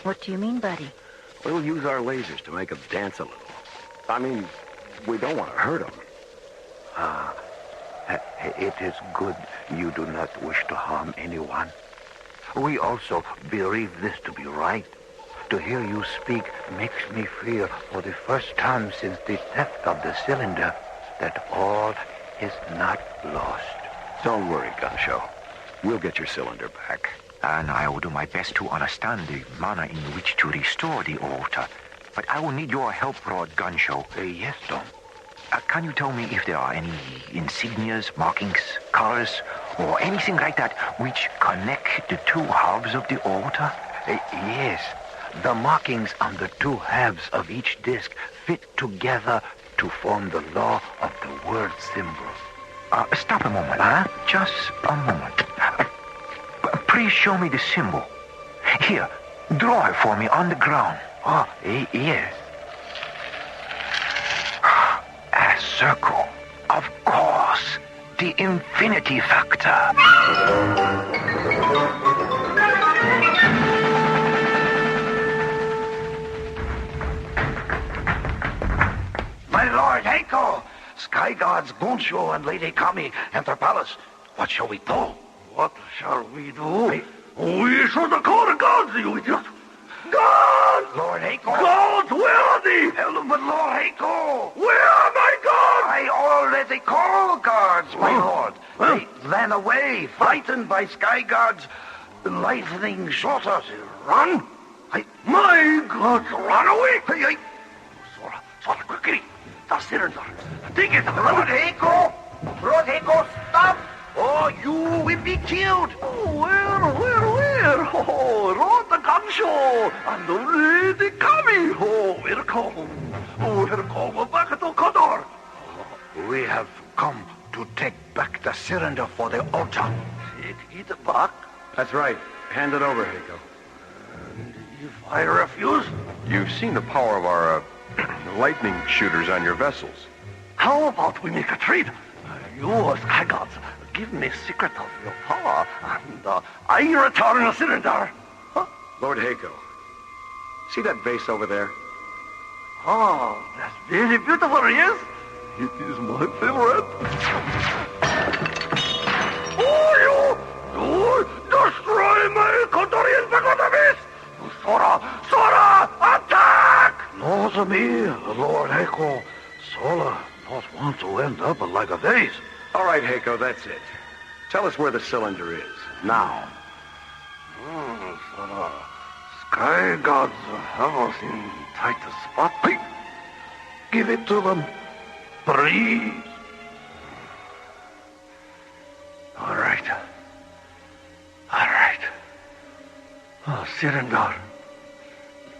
What do you mean, buddy? We'll use our lasers to make them dance a little. I mean, we don't want to hurt them. It is good you do not wish to harm anyone. We also believe this to be right. To hear you speak makes me feel, for the first time since the theft of the cylinder, that all is not lost. Don't worry, Gunshow. We'll get your cylinder back. And I will do my best to understand the manner in which to restore the altar. But I will need your help, Lord Gunshow. Yes, Tom. Can you tell me if there are any insignias, markings, colors, or anything like that which connect the two halves of the altar? Yes. The markings on the two halves of each disc fit together to form the law of the word symbol. Stop a moment, Just a moment. Please show me the symbol. Here, draw it for me on the ground. Oh, yes. A circle. Of course. The infinity factor. My Lord Heiko, Sky Gods Gonsho and Lady Kami enter palace. What shall we do? What shall we do? We should call the gods, you idiot! Gods! Lord Heiko! Gods, where are they? But Lord Heiko! Where are my gods? I already called guards, my lord. They ran away, frightened by Sky Gods' lightning shorters. Run? My gods run away? Sora, quickly. The cylinder. Take it. Lord Heiko! Lord Heiko, stop! Or you will be killed. Where? Oh, Lord the Gunshow and the Lady Kami. Oh, welcome back to Kodor. We have come to take back the cylinder for the altar. Take it back? That's right. Hand it over, Heiko. And if I refuse? You've seen the power of our lightning shooters on your vessels. How about we make a trade? You, Sky Gods, give me secret of your power, and I return the cylinder. Huh? Lord Heiko, see that vase over there? Oh, that's very beautiful, yes? It is my favorite. Oh, you destroy my Kodorian Pagodavis! Sora, attack! Not me, Lord Heiko. Sora not want to end up like a vase. All right, Heiko, that's it. Tell us where the cylinder is, now. Sora, Sky Gods have us in tight spot. Hey, give it to them. Please. All right. Oh, cylinder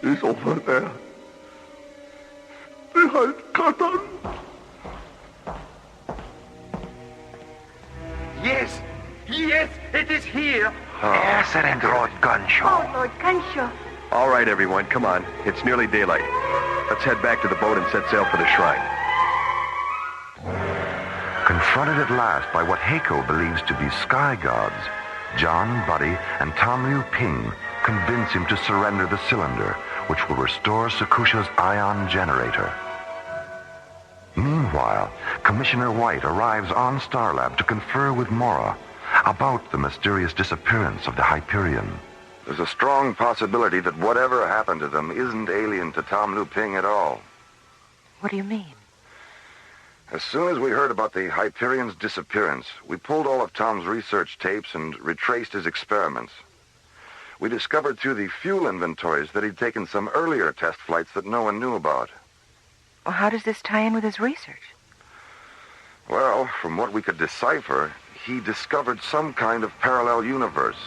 is over there. Behind curtain. Yes, it is here. Yes, and Lord Gunshow. Oh, Lord Gunshow. All right, everyone, come on. It's nearly daylight. Let's head back to the boat and set sail for the shrine. Confronted at last by what Heiko believes to be sky gods, John, Buddy, and Tom Leuping convince him to surrender the cylinder, which will restore Sakusa's ion generator. Meanwhile, Commissioner White arrives on Starlab to confer with Mora about the mysterious disappearance of the Hyperion. There's a strong possibility that whatever happened to them isn't alien to Tom Leuping at all. What do you mean? As soon as we heard about the Hyperion's disappearance, we pulled all of Tom's research tapes and retraced his experiments. We discovered through the fuel inventories that he'd taken some earlier test flights that no one knew about. Well, how does this tie in with his research? Well, from what we could decipher, he discovered some kind of parallel universe.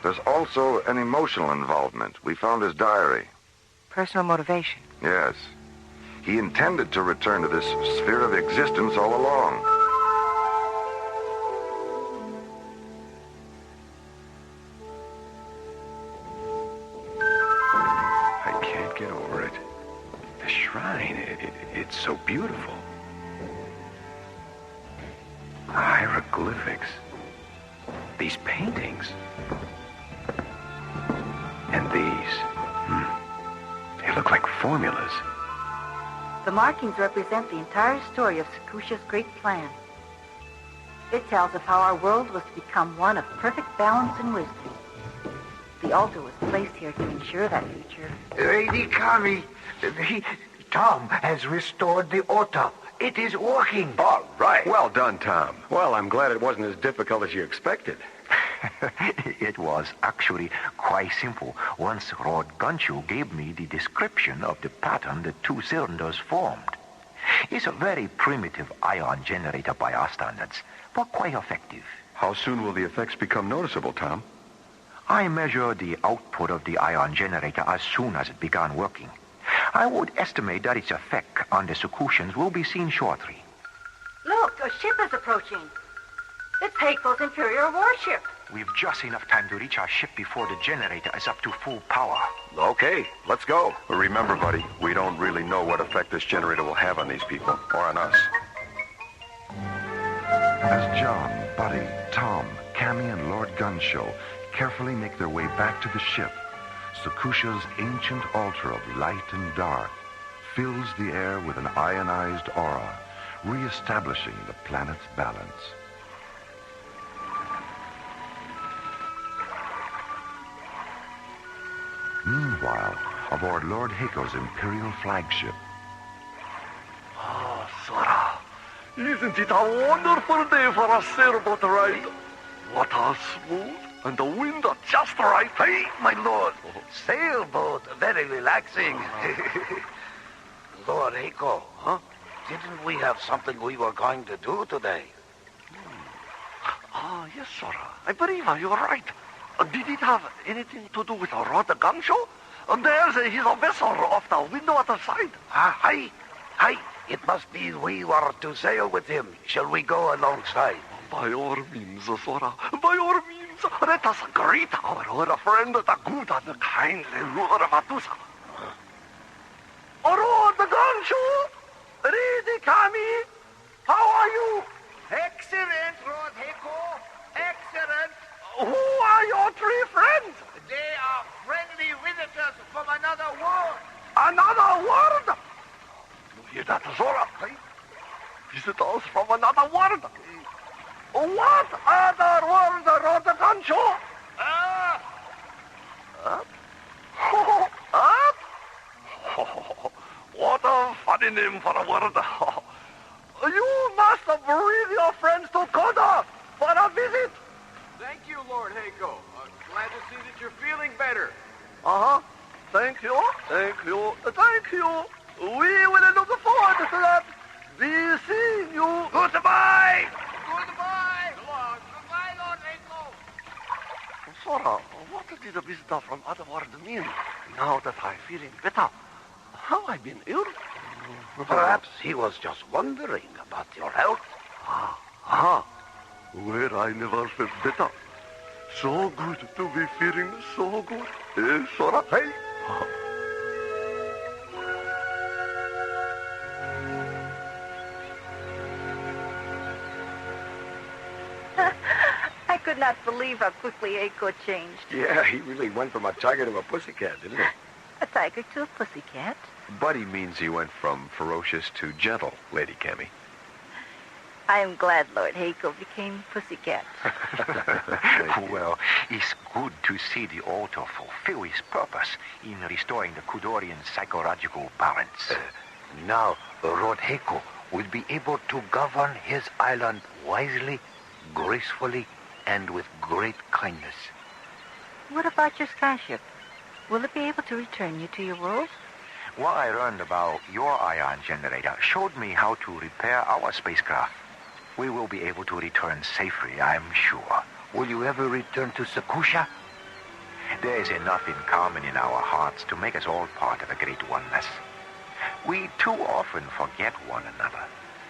There's also an emotional involvement. We found his diary. Personal motivation. Yes. He intended to return to this sphere of existence all along. I can't get over it. The shrine, it's so beautiful. The hieroglyphics. These paintings. And these. They look like formulas. The markings represent the entire story of Sakusa's great plan. It tells of how our world was to become one of perfect balance and wisdom. The altar was placed here to ensure that future. Lady Kami, Tom has restored the altar. It is working. All right. Well done, Tom. Well, I'm glad it wasn't as difficult as you expected. It was actually quite simple. Once Lord Gunshoe gave me the description of the pattern the two cylinders formed. It's a very primitive ion generator by our standards, but quite effective. How soon will the effects become noticeable, Tom? I measure the output of the ion generator as soon as it began working. I would estimate that its effect on the Sakusians will be seen shortly. Look, a ship is approaching. It's Heiko's inferior warship. We've just enough time to reach our ship before the generator is up to full power. Okay, let's go. Remember, buddy, we don't really know what effect this generator will have on these people, or on us. As John, Buddy, Tom, Cammy, and Lord Gunshoe carefully make their way back to the ship, Sakusa's ancient altar of light and dark fills the air with an ionized aura, re-establishing the planet's balance. Meanwhile, aboard Lord Heiko's Imperial flagship. Ah, Sora, isn't it a wonderful day for a sailboat ride? Water smooth and the wind just right. Hey, my lord, sailboat, very relaxing. Lord Heiko, huh? Didn't we have something we were going to do today? Ah, yes, Sora. I believe you're right. Did it have anything to do with Lord Gunshoe? There's his vessel off the window at the side. Hi. It must be we were to sail with him. Shall we go alongside? By all means, Sora. By all means. Let us greet our old friend, the good and kindly Lord Medusa. Lord Gunshoe! Lady Kami! How are you? Excellent, Lord Heiko. Excellent. Who are your three friends? They are friendly visitors from another world. Another world? You hear that, Sora? Visitors from another world? What other world, Lord Gunshoe? Earth. What a funny name for a world. You must bring your friends to Koda for a visit. Thank you, Lord Heiko. Glad to see that you're feeling better. Thank you. We will look forward to that. Be seeing you. Goodbye, Goodbye. Lord Heiko. Sora, what did the visitor from other world mean? Now that I'm feeling better, have I been ill? Perhaps he was just wondering about your health. Well, I never felt better. So good to be feeling so good. Sora? Hey? I could not believe how quickly Heiko changed. Yeah, he really went from a tiger to a pussycat, didn't he? A tiger to a pussycat. Buddy means he went from ferocious to gentle, Lady Cammy. I am glad Lord Heiko became pussycat. Well, it's good to see the altar fulfill its purpose in restoring the Kudorian psychological balance. Now, Lord Heiko will be able to govern his island wisely, gracefully, and with great kindness. What about your skyship? Will it be able to return you to your world? What I learned about your ion generator showed me how to repair our spacecraft. We will be able to return safely, I'm sure. Will you ever return to Sakusa? There is enough in common in our hearts to make us all part of a great oneness. We too often forget one another.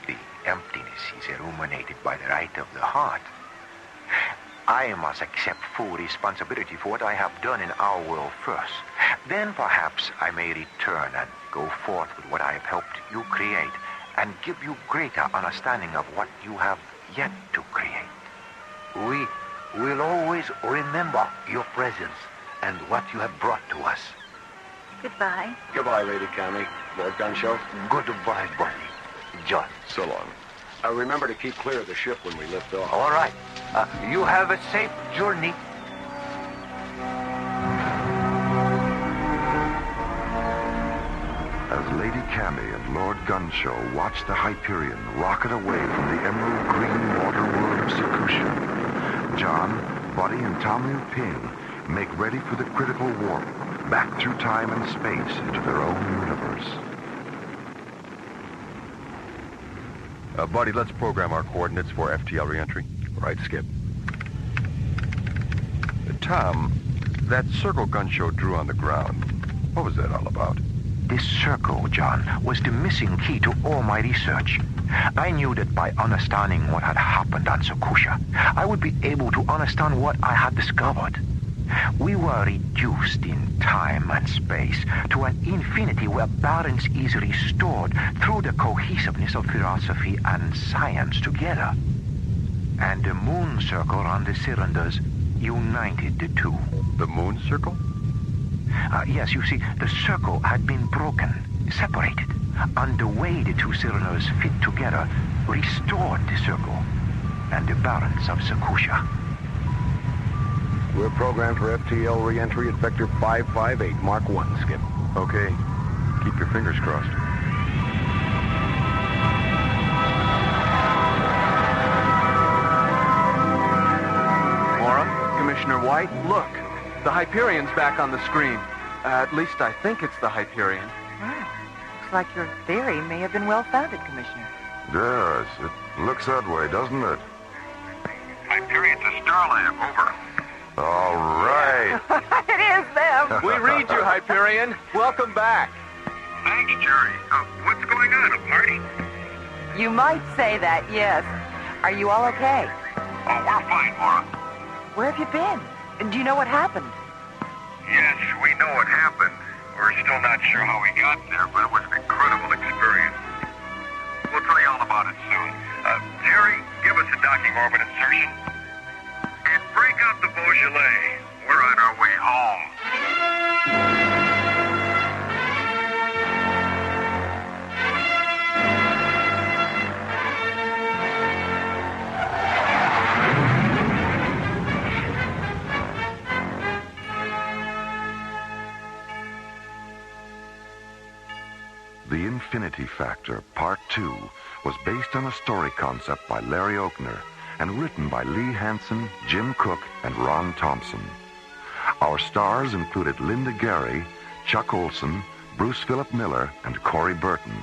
The emptiness is illuminated by the light of the heart. I must accept full responsibility for what I have done in our world first. Then perhaps I may return and go forth with what I have helped you create and give you greater understanding of what you have yet to create. We will always remember your presence and what you have brought to us. Goodbye. Goodbye, Lady Connie. Lord Gunshow. Goodbye, buddy. John. So long. Remember to keep clear of the ship when we lift off. All right. You have a safe journey. As Lady Cammy and Lord Gunshow watch the Hyperion rocket away from the emerald green water world of Sakusa, John, Buddy, and Tom Leuping make ready for the critical warp back through time and space into their own universe. Buddy, let's program our coordinates for FTL reentry. Right, Skip. Tom, that circle Gunshow drew on the ground, what was that all about? This circle, John, was the missing key to all my research. I knew that by understanding what had happened on Sakusa, I would be able to understand what I had discovered. We were reduced in time and space to an infinity where balance is restored through the cohesiveness of philosophy and science together. And the moon circle on the cylinders united the two. The moon circle? Yes, you see, the circle had been broken, separated. And the way the two cylinders fit together restored the circle and the balance of Sakusa. We're programmed for FTL re-entry at Vector 558, Mark 1, Skip. Okay. Keep your fingers crossed. Mora, Commissioner White, look. The Hyperion's back on the screen. At least I think it's the Hyperion. Wow. Looks like your theory may have been well-founded, Commissioner. Yes, it looks that way, doesn't it? Hyperion to Starlab, over. All right. It is them. We read you, Hyperion. Welcome back. Thanks, Jerry. What's going on, a party? You might say that, yes. Are you all okay? Oh, we're fine, Mora. Where have you been? And do you know what happened? Yes, we know what happened. We're still not sure how we got there, but it was an incredible experience. We'll tell you all about it soon. Jerry, give us a docking orbit insertion. And break out the Beaujolais. We're on our way home. The Infinity Factor, Part 2, was based on a story concept by Larry Oakner and written by Lee Hansen, Jim Cook, and Ron Thompson. Our stars included Linda Gary, Chuck Olson, Bruce Philip Miller, and Corey Burton,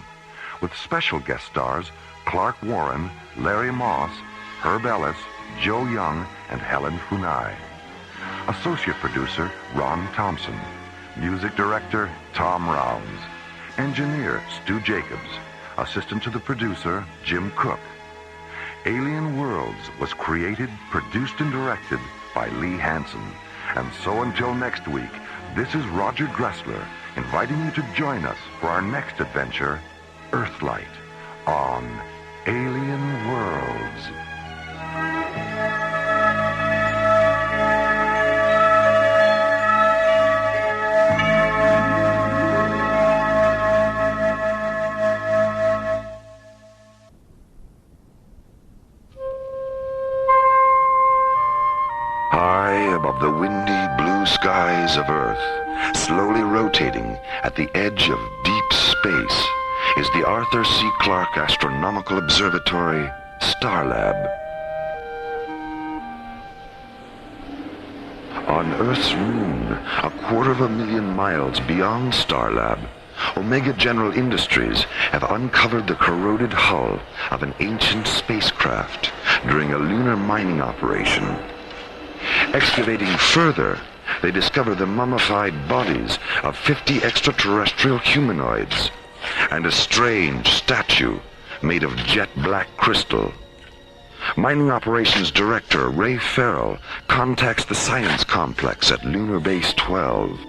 with special guest stars Clark Warren, Larry Moss, Herb Ellis, Joe Young, and Helen Funai. Associate producer Ron Thompson. Music director Tom Rounds. Engineer Stu Jacobs. Assistant to the producer Jim Cook. Alien Worlds was created, produced, and directed by Lee Hansen. And so until next week, this is Roger Dressler inviting you to join us for our next adventure, Earthlight, on Alien Worlds. High above the windy blue skies of Earth, slowly rotating at the edge of deep space, is the Arthur C. Clarke Astronomical Observatory, Starlab. On Earth's moon, 250,000 miles beyond Starlab, Omega General Industries have uncovered the corroded hull of an ancient spacecraft during a lunar mining operation. Excavating further, they discover the mummified bodies of 50 extraterrestrial humanoids and a strange statue made of jet black crystal. Mining Operations Director Ray Farrell contacts the science complex at Lunar Base 12.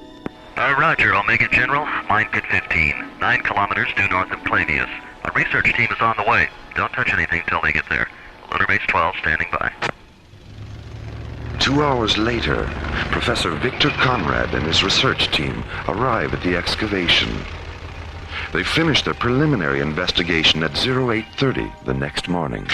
Roger, Omega General. Mine pit 15, 9 kilometers due north of Plavius. A research team is on the way. Don't touch anything till they get there. Lunar Base 12 standing by. 2 hours later, Professor Victor Conrad and his research team arrive at the excavation. They finish their preliminary investigation at 0830 the next morning.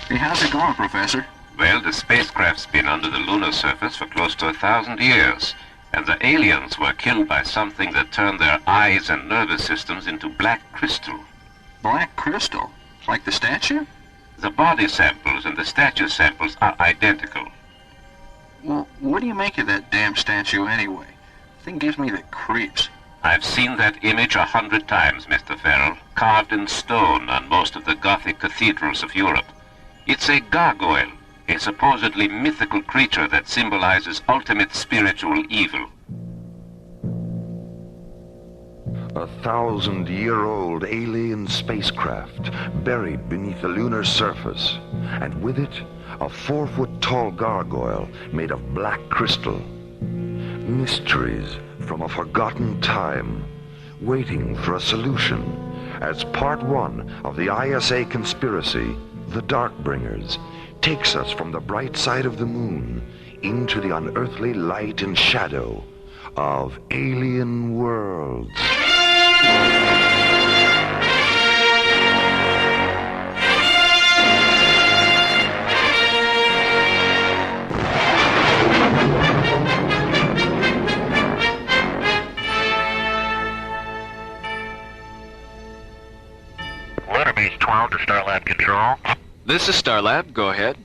Hey, how's it going, Professor? Well, the spacecraft's been under the lunar surface for close to 1,000 years, and the aliens were killed by something that turned their eyes and nervous systems into black crystal. Black crystal? Like the statue? The body samples and the statue samples are identical. Well, what do you make of that damn statue anyway? The thing gives me the creeps. I've seen that image 100 times, Mr. Farrell, carved in stone on most of the Gothic cathedrals of Europe. It's a gargoyle, a supposedly mythical creature that symbolizes ultimate spiritual evil. 1,000-year-old alien spacecraft buried beneath the lunar surface, and with it, a 4-foot-tall gargoyle made of black crystal. Mysteries from a forgotten time, waiting for a solution, as part 1 of the ISA conspiracy, The Darkbringers, takes us from the bright side of the moon into the unearthly light and shadow of alien worlds. Lunar Base 12 to Starlab Control. This is Starlab. Go ahead.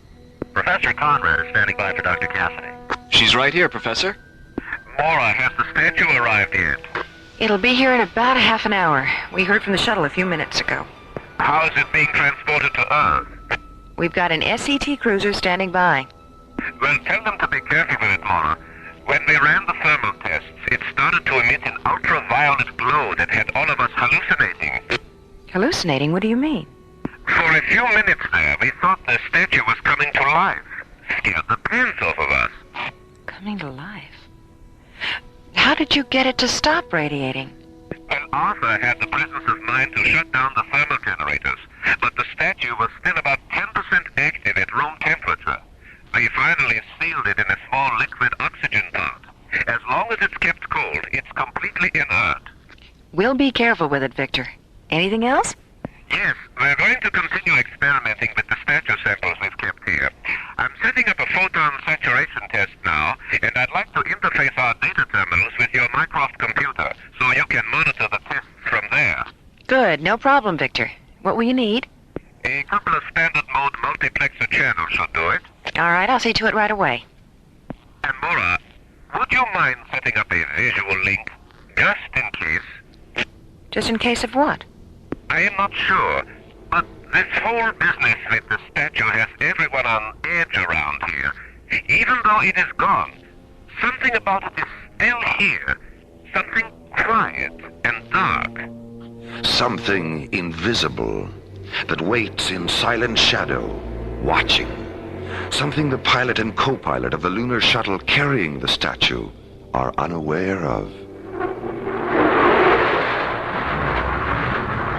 Professor Conrad is standing by for Dr. Cassidy. She's right here, Professor. Mora, has the statue arrived yet? It'll be here in about a half an hour. We heard from the shuttle a few minutes ago. How is it being transported to Earth? We've got an SET cruiser standing by. Well, tell them to be careful with it, Mora. When we ran the thermal tests, it started to emit an ultraviolet glow that had all of us hallucinating. Hallucinating? What do you mean? For a few minutes there, we thought the statue was coming to life. Scared the pants off of us. Coming to life? How did you get it to stop radiating? Well, Arthur had the presence of mind to shut down the thermal generators, but the statue was still about 10% active at room temperature. We finally sealed it in a small liquid oxygen pot. As long as it's kept cold, it's completely inert. We'll be careful with it, Victor. Anything else? Yes, we're going to continue experimenting with the statue samples we've kept here. I'm setting up a photon saturation test now, and I'd like to interface our data terminals with your Mycroft computer, so you can monitor the tests from there. Good, no problem, Victor. What will you need? A couple of standard mode multiplexer channels should do it. All right, I'll see to it right away. And Mora, would you mind setting up a visual link, just in case? Just in case of what? I am not sure, but this whole business with the statue has everyone on edge around here. Even though it is gone, something about it is still here. Something quiet and dark. Something invisible that waits in silent shadow, watching. Something the pilot and co-pilot of the lunar shuttle carrying the statue are unaware of.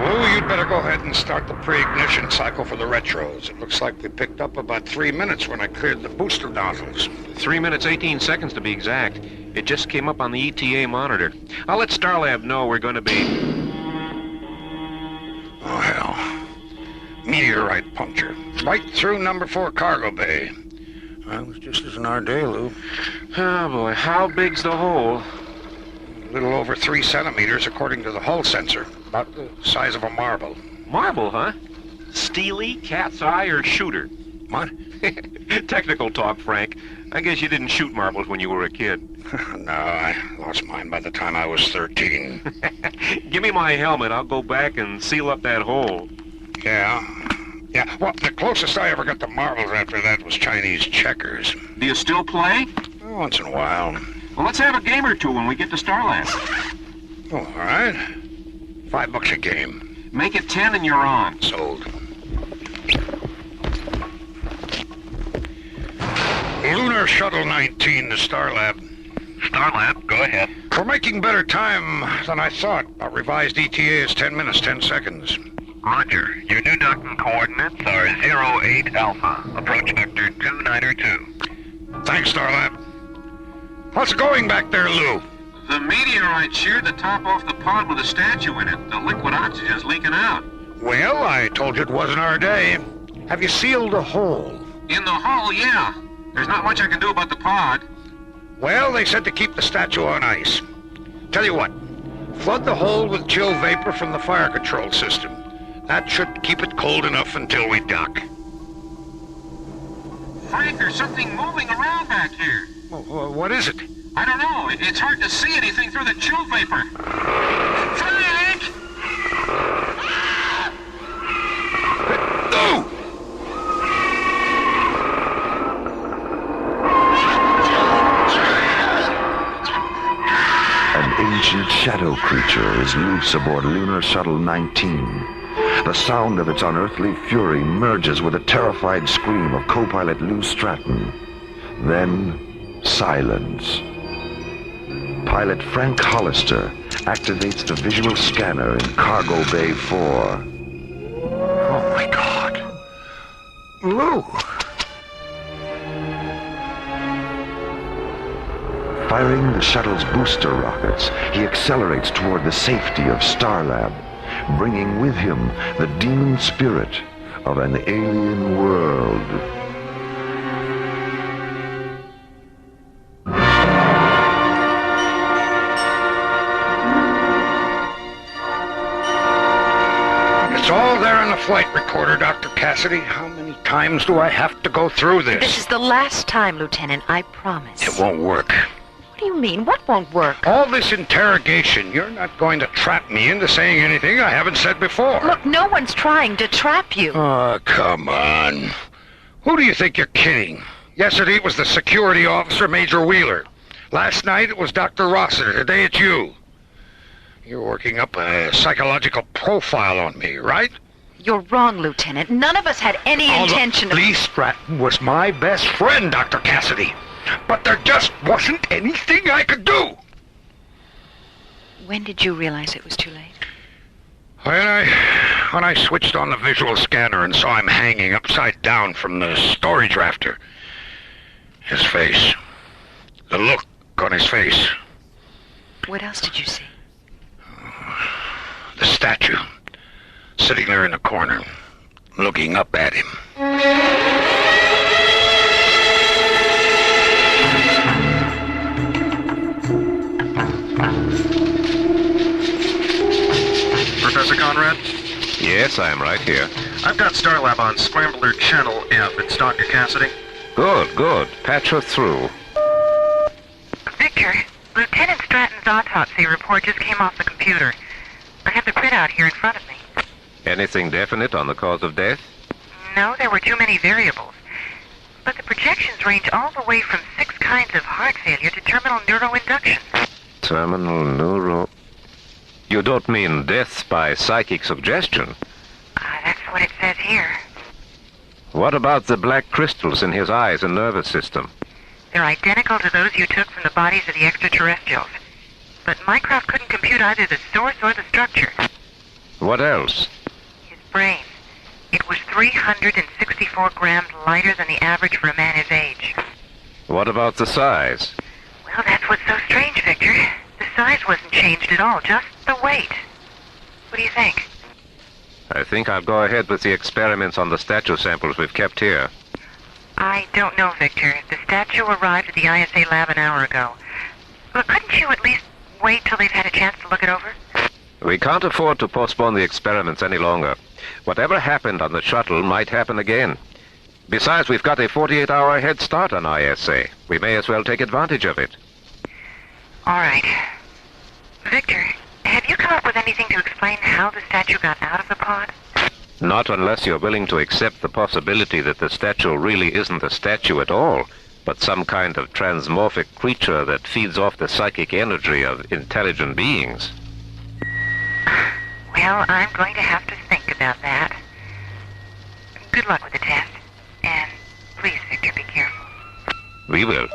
Oh, you'd better go ahead and start the pre-ignition cycle for the retros. It looks like we picked up about 3 minutes when I cleared the booster nozzles. 3 minutes, 18 seconds to be exact. It just came up on the ETA monitor. I'll let Starlab know we're going to be... Oh, hell. Meteorite puncture. Right through number 4 cargo bay. Well, it was just as in our day, Lou. Oh, boy. How big's the hole? A little over 3 centimeters, according to the hull sensor. About the size of a marble. Marble, huh? Steely, cat's eye, or shooter? What? Technical talk, Frank. I guess you didn't shoot marbles when you were a kid. No, I lost mine by the time I was 13. Give me my helmet. I'll go back and seal up that hole. Yeah, Yeah, well, the closest I ever got to marbles after that was Chinese checkers. Do you still play? Once in a while. Well, let's have a game or two when we get to Starlab. Oh, all right. $5 a game. Make it 10 and you're on. Sold. Lunar Shuttle 19 to Starlab. Starlab, go ahead. We're making better time than I thought. Our revised ETA is 10 minutes, 10 seconds. Roger. Your new docking coordinates are 08 Alpha. Approach vector 2902. Thanks, Starlab. How's it going back there, Lou? The meteorite sheared the top off the pod with a statue in it. The liquid oxygen's leaking out. Well, I told you it wasn't our day. Have you sealed the hole? In the hull, yeah. There's not much I can do about the pod. Well, they said to keep the statue on ice. Tell you what, flood the hole with chill vapor from the fire control system. That should keep it cold enough until we dock. Frank, there's something moving around back here. What is it? I don't know. It's hard to see anything through the chill vapor. Frank! No! An ancient shadow creature is loose aboard Lunar Shuttle 19. The sound of its unearthly fury merges with a terrified scream of co-pilot Lou Stratton. Then, silence. Pilot Frank Hollister activates the visual scanner in Cargo Bay 4. Oh, my God. Lou! Firing the shuttle's booster rockets, he accelerates toward the safety of Starlab, bringing with him the demon spirit of an alien world. It's all there in the flight recorder, Dr. Cassidy. How many times do I have to go through this? This is the last time, Lieutenant, I promise. It won't work. What do you mean? What won't work? All this interrogation, you're not going to trap me into saying anything I haven't said before. Look, no one's trying to trap you. Oh, come on. Who do you think you're kidding? Yesterday it was the security officer, Major Wheeler. Last night it was Dr. Rossiter. Today it's you. You're working up a psychological profile on me, right? You're wrong, Lieutenant. None of us had any intention of... Lee Stratton was my best friend, Dr. Cassidy. But there just wasn't anything I could do. When did you realize it was too late? When I switched on the visual scanner and saw him hanging upside down from the storage rafter. His face. The look on his face. What else did you see? The statue. Sitting there in the corner, looking up at him. Professor Conrad? Yes, I am right here. I've got Starlab on Scrambler Channel F. It's Dr. Cassidy. Good, good. Patch her through. Victor, Lieutenant Stratton's autopsy report just came off the computer. I have the printout here in front of me. Anything definite on the cause of death? No, there were too many variables. But the projections range all the way from 6 kinds of heart failure to terminal neuroinduction. Terminal neuro... You don't mean deaths by psychic suggestion? That's what it says here. What about the black crystals in his eyes and nervous system? They're identical to those you took from the bodies of the extraterrestrials. But Mycroft couldn't compute either the source or the structure. What else? His brain. It was 364 grams lighter than the average for a man his age. What about the size? Well, that's what's so strange, Victor. The size wasn't changed at all, just the weight. What do you think? I think I'll go ahead with the experiments on the statue samples we've kept here. I don't know, Victor. The statue arrived at the ISA lab an hour ago. Look, couldn't you at least wait till they've had a chance to look it over? We can't afford to postpone the experiments any longer. Whatever happened on the shuttle might happen again. Besides, we've got a 48-hour head start on ISA. We may as well take advantage of it. All right. Victor, have you come up with anything to explain how the statue got out of the pod? Not unless you're willing to accept the possibility that the statue really isn't a statue at all, but some kind of transmorphic creature that feeds off the psychic energy of intelligent beings. Well, I'm going to have to think about that. Good luck with the test. And please, Victor, be careful. We will.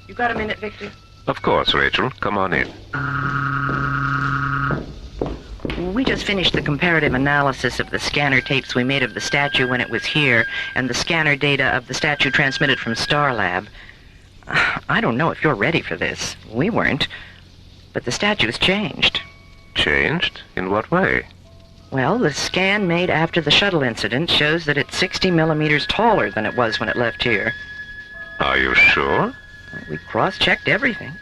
You got a minute, Victor? Of course, Rachel. Come on in. We just finished the comparative analysis of the scanner tapes we made of the statue when it was here, and the scanner data of the statue transmitted from Starlab. I don't know if you're ready for this. We weren't. But the statue's changed. Changed? In what way? Well, the scan made after the shuttle incident shows that it's 60 millimeters taller than it was when it left here. Are you sure? We cross-checked everything.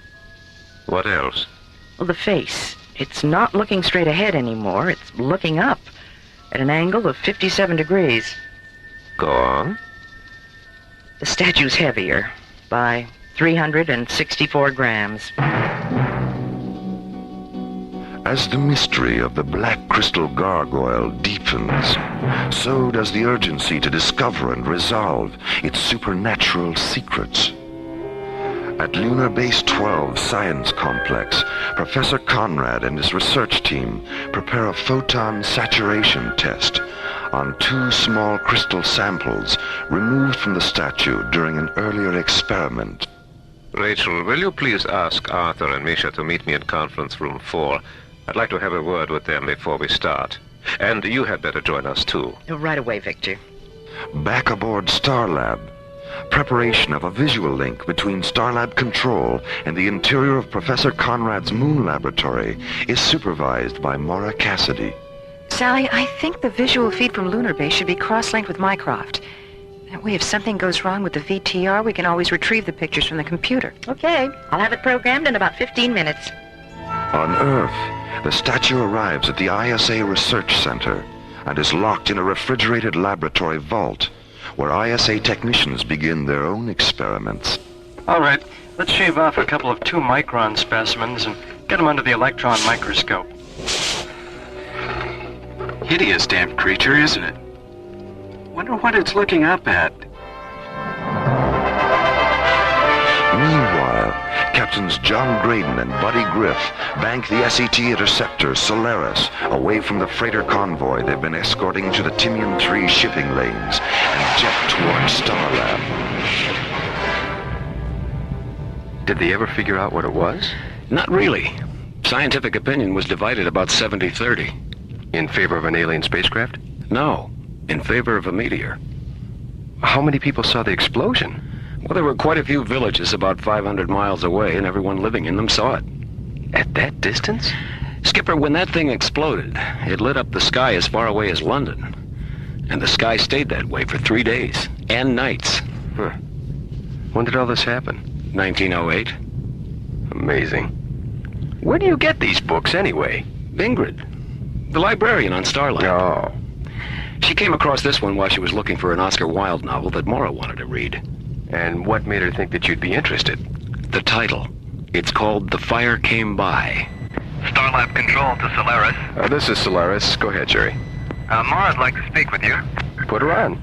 What else? Well, the face. It's not looking straight ahead anymore. It's looking up at an angle of 57 degrees. Go on. The statue's heavier by 364 grams. As the mystery of the black crystal gargoyle deepens, so does the urgency to discover and resolve its supernatural secrets. At Lunar Base 12 Science Complex, Professor Conrad and his research team prepare a photon saturation test on 2 small crystal samples removed from the statue during an earlier experiment. Rachel, will you please ask Arthur and Misha to meet me in conference room 4? I'd like to have a word with them before we start. And you had better join us, too. Right away, Victor. Back aboard Starlab, preparation of a visual link between Starlab control and the interior of Professor Conrad's moon laboratory is supervised by Mora Cassidy. Sally, I think the visual feed from Lunar Base should be cross-linked with Mycroft. That way, if something goes wrong with the VTR, we can always retrieve the pictures from the computer. Okay, I'll have it programmed in about 15 minutes. On Earth, the statue arrives at the ISA Research Center and is locked in a refrigerated laboratory vault where ISA technicians begin their own experiments. All right, let's shave off a couple of 2-micron specimens and get them under the electron microscope. Hideous damn creature, isn't it? Wonder what it's looking up at. Meanwhile, Captains John Graydon and Buddy Griff bank the SET interceptor Solaris away from the freighter convoy they've been escorting to the Timian 3 shipping lanes and jet toward Starlab. Did they ever figure out what it was? Not really. Scientific opinion was divided about 70-30. In favor of an alien spacecraft? No, in favor of a meteor. How many people saw the explosion? Well, there were quite a few villages about 500 miles away, and everyone living in them saw it. At that distance? Skipper, when that thing exploded, it lit up the sky as far away as London. And the sky stayed that way for 3 days and nights. Huh. When did all this happen? 1908. Amazing. Where do you get these books, anyway? Ingrid, the librarian on Starlab. Oh. She came across this one while she was looking for an Oscar Wilde novel that Mora wanted to read. And what made her think that you'd be interested? The title. It's called The Fire Came By. Starlab control to Solaris. This is Solaris. Go ahead, Jerry. Mora'd like to speak with you. Put her on.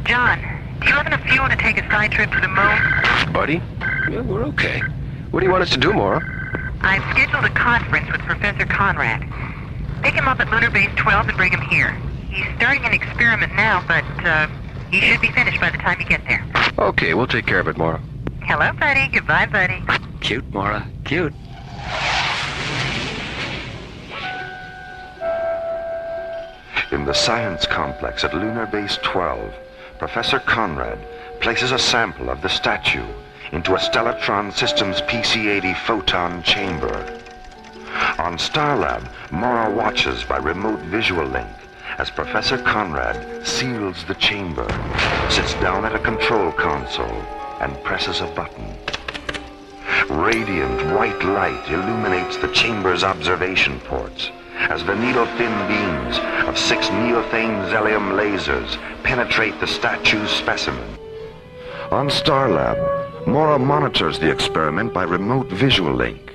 John, do you have enough fuel to take a side trip to the moon? Buddy? Yeah, we're okay. What do you want us to do, Mora? I've scheduled a conference with Professor Conrad. Pick him up at Lunar Base 12 and bring him here. He's starting an experiment now, but he should be finished by the time you get there. Okay, we'll take care of it, Mora. Hello, buddy. Goodbye, buddy. Cute, Mora. Cute. In the science complex at Lunar Base 12, Professor Conrad places a sample of the statue into a Stellatron Systems PC-80 photon chamber. On Starlab, Mora watches by remote visual link as Professor Conrad seals the chamber, sits down at a control console, and presses a button. Radiant white light illuminates the chamber's observation ports as the needle-thin beams of 6 neothane Zelium lasers penetrate the statue's specimen. On Starlab, Mora monitors the experiment by remote visual link.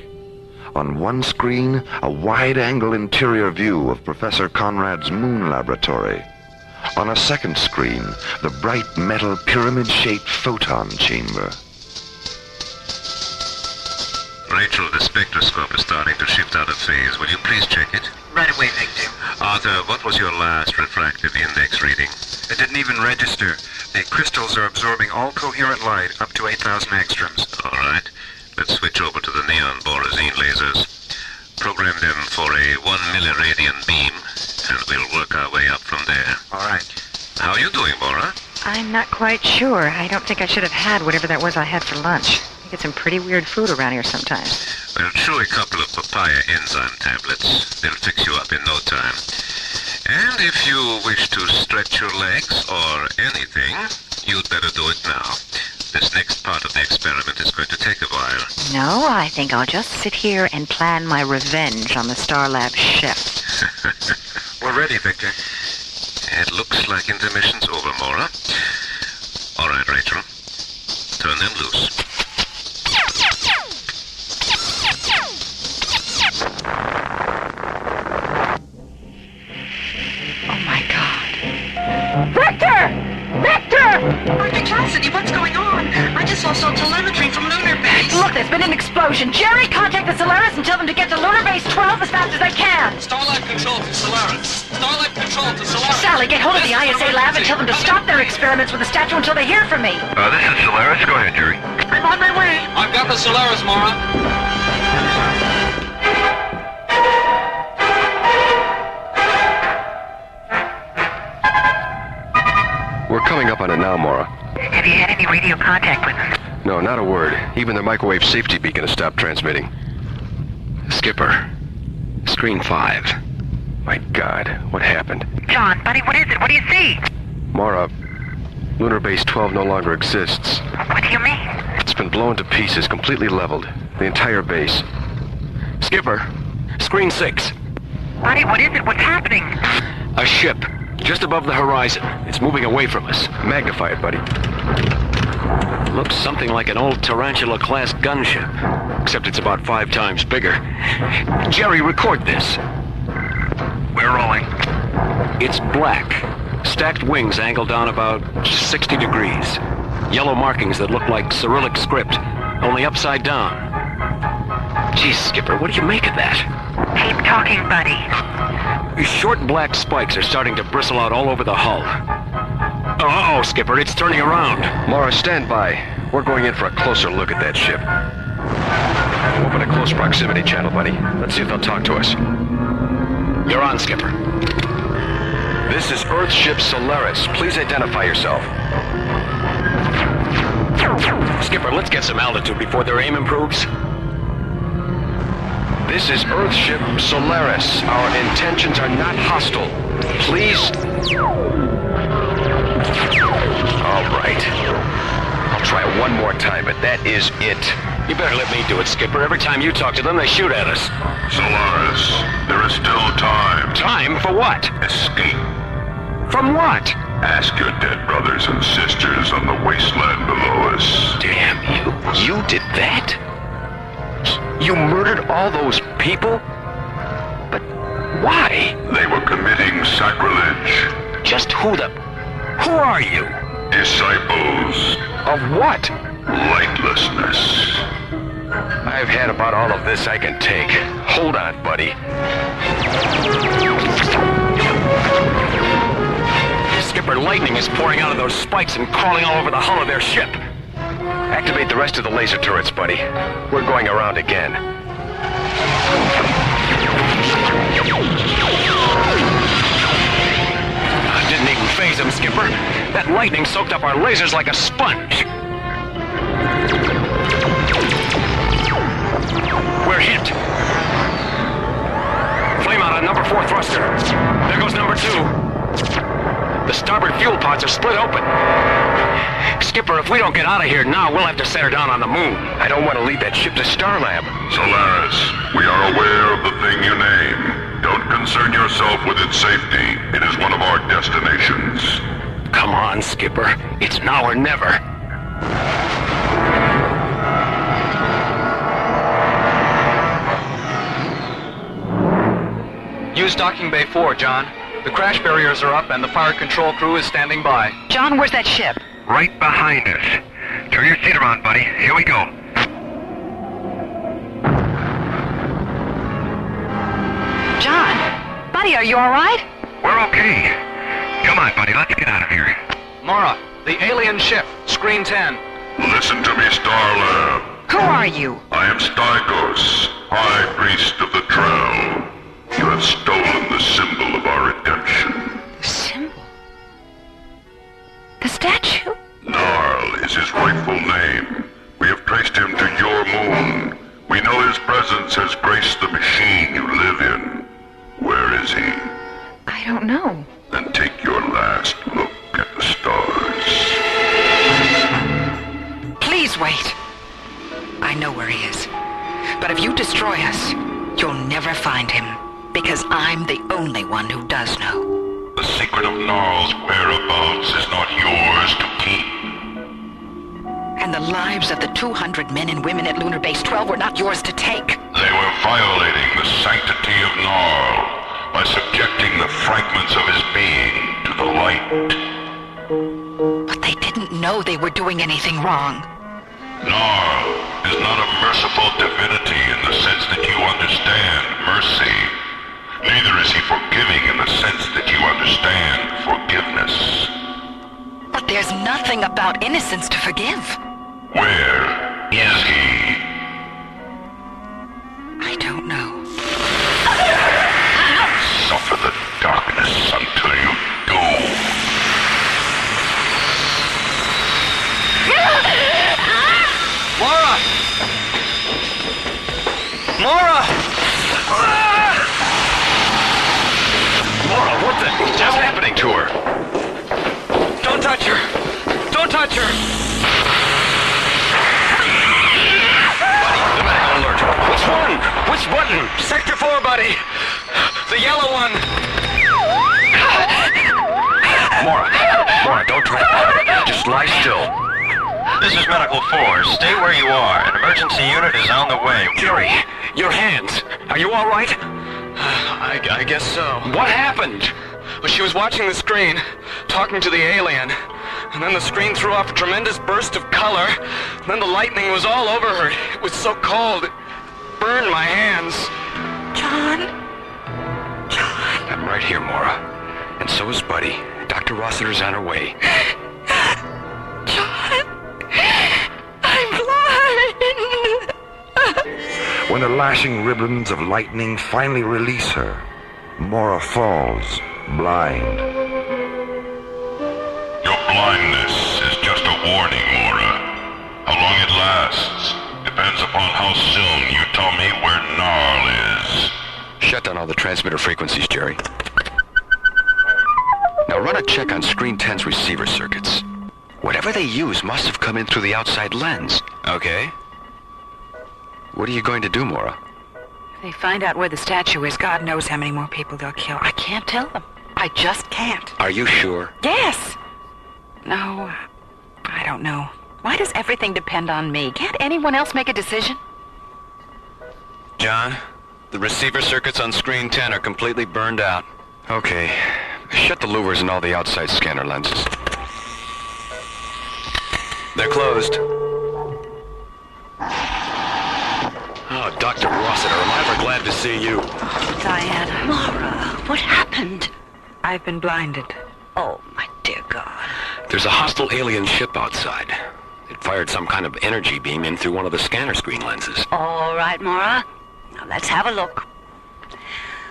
On one screen, a wide-angle interior view of Professor Conrad's moon laboratory. On a second screen, the bright metal pyramid-shaped photon chamber. Rachel, the spectroscope is starting to shift out of phase. Will you please check it? Right away, Victor. Arthur, what was your last refractive index reading? It didn't even register. The crystals are absorbing all coherent light up to 8,000 angstroms. All right. Let's switch over to the neon borazine lasers. Program them for a 1 milliradian beam, and we'll work our way up from there. All right. How are you doing, Mora? I'm not quite sure. I don't think I should have had whatever that was I had for lunch. I get some pretty weird food around here sometimes. Well, chew a couple of papaya enzyme tablets. They'll fix you up in no time. And if you wish to stretch your legs or anything, you'd better do it now. This next part of the experiment is going to take a while. No, I think I'll just sit here and plan my revenge on the Starlab chef. We're ready, Victor. It looks like intermission's over, Mora. All right, Rachel. Turn them loose. Oh, my God. Victor! Victor! Dr. Cassidy, what's going on? I just saw some telemetry from lunar base. Look, there's been an explosion. Jerry, contact the Solaris and tell them to get to lunar base 12 as fast as they can. Starlab control to Solaris. Starlab control to Solaris. Sally, get hold of the ISA lab and tell them to stop their experiments with the statue until they hear from me. This is Solaris. Go ahead, Jerry. I'm on my way. I've got the Solaris, Mora. We're coming up on it now, Mora. Have you had any radio contact with them? No, not a word. Even their microwave safety beacon has stopped transmitting. Skipper, screen 5. My God, what happened? John, buddy, what is it? What do you see? Mora, Lunar Base 12 no longer exists. What do you mean? It's been blown to pieces, completely leveled. The entire base. Skipper, screen 6. Buddy, what is it? What's happening? A ship, just above the horizon. It's moving away from us. Magnify it, buddy. Looks something like an old Tarantula-class gunship, except it's about 5 times bigger. Jerry, record this. We're rolling. It's black. Stacked wings angled down about 60 degrees. Yellow markings that look like Cyrillic script, only upside down. Geez, Skipper, what do you make of that? Keep talking, buddy. Short black spikes are starting to bristle out all over the hull. Uh-oh, Skipper, it's turning around. Mora, stand by. We're going in for a closer look at that ship. Open a close proximity channel, buddy. Let's see if they'll talk to us. You're on, Skipper. This is Earthship Solaris. Please identify yourself. Skipper, let's get some altitude before their aim improves. This is Earthship Solaris. Our intentions are not hostile. Please. All right. I'll try it one more time, but that is it. You better let me do it, Skipper. Every time you talk to them, they shoot at us. Solaris, there is still time. Time for what? Escape. From what? Ask your dead brothers and sisters on the wasteland below us. Damn you. You did that? You murdered all those people? But why? They were committing sacrilege. Just who are you? Disciples. Of what? Lightlessness. I've had about all of this I can take. Hold on, buddy. Skipper, lightning is pouring out of those spikes and crawling all over the hull of their ship. Activate the rest of the laser turrets, buddy. We're going around again. Didn't even phase them, Skipper. That lightning soaked up our lasers like a sponge. We're hit. Flame out on number 4 thruster. There goes number 2. The starboard fuel pods are split open. Skipper, if we don't get out of here now, we'll have to set her down on the moon. I don't want to lead that ship to Starlab. Solaris, we are aware of the thing you name. Don't concern yourself with its safety. It is one of our destinations. Come on, Skipper. It's now or never. use docking bay 4, John. The crash barriers are up and the fire control crew is standing by. John, where's that ship? Right behind us. Turn your seat around, buddy. Here we go. John! Buddy, are you all right? We're okay. Come on, buddy. Let's get out of here. Mora, the alien ship, screen 10. Listen to me, Starlab. Who are you? I am Stygos, High Priest of the Drow. You have stolen the symbol of our redemption. The symbol? The statue? Narl is his rightful name. We have traced him to your moon. We know his presence has graced the machine you live in. Where is he? I don't know. Then take your last look at the stars. Please wait. I know where he is. But if you destroy us, you'll never find him. Because I'm the only one who does know. The secret of Narl's whereabouts is not yours to keep. And the lives of the 200 men and women at Lunar Base 12 were not yours to take. They were violating the sanctity of Narl by subjecting the fragments of his being to the light. But they didn't know they were doing anything wrong. Narl is not a merciful divinity in the sense that you understand mercy. Neither is he forgiving in the sense that you understand forgiveness. But there's nothing about innocence to forgive. Where is he? I don't know. Suffer the darkness until you do. Mora! Mora! Mora, what the hell's happening to her? Don't touch her! Don't touch her! Buddy, pneumatic alert. Which one? Which button? Sector 4, buddy! The yellow one! Mora, don't try. Just lie still. This is Medical 4. Stay where you are. An emergency unit is on the way. Jerry, your hands. Are you all right? I guess so. What happened? Well, she was watching the screen, talking to the alien. And then the screen threw off a tremendous burst of color. And then the lightning was all over her. It was so cold, it burned my hands. John? I'm right here, Mora. And so is Buddy. Dr. Rossiter's on her way. John? I'm blind! When the lashing ribbons of lightning finally release her, Mora falls, blind. Your blindness is just a warning, Mora. How long it lasts depends upon how soon you tell me where Narl is. Shut down all the transmitter frequencies, Jerry. Now run a check on Screen 10's receiver circuits. Whatever they use must have come in through the outside lens. Okay. What are you going to do, Mora? If they find out where the statue is, God knows how many more people they'll kill. I can't tell them. I just can't. Are you sure? Yes! No, I don't know. Why does everything depend on me? Can't anyone else make a decision? John, the receiver circuits on Screen 10 are completely burned out. Okay. Shut the louvers and all the outside scanner lenses. They're closed. Oh, Dr. Rossiter, am I ever glad to see you. Diana. Mora, what happened? I've been blinded. Oh, my dear God. There's a hostile alien ship outside. It fired some kind of energy beam in through one of the scanner screen lenses. All right, Mora. Now let's have a look.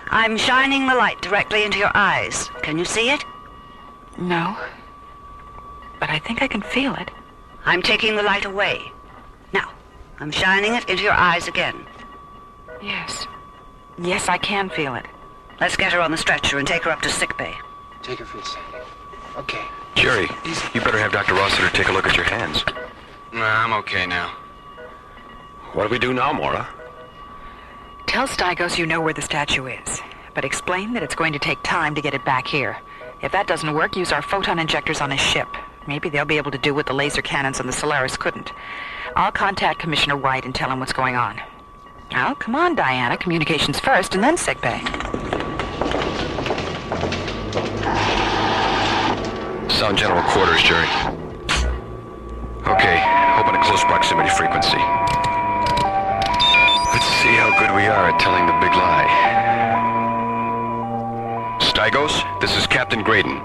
I'm shining the light directly into your eyes. Can you see it? No. But I think I can feel it. I'm taking the light away. Now, I'm shining it into your eyes again. Yes. Yes, I can feel it. Let's get her on the stretcher and take her up to sickbay. Take her feet, Sandy. Okay. Jerry, you better have Dr. Rossiter take a look at your hands. Nah, I'm okay now. What do we do now, Mora? Tell Stygos you know where the statue is, but explain that it's going to take time to get it back here. If that doesn't work, use our photon injectors on his ship. Maybe they'll be able to do what the laser cannons on the Solaris couldn't. I'll contact Commissioner White and tell him what's going on. Now, come on, Diana. Communications first, and then sickbay. Sound general quarters, Jerry. Okay, open a close proximity frequency. Let's see how good we are at telling the big lie. Stygos, this is Captain Graydon.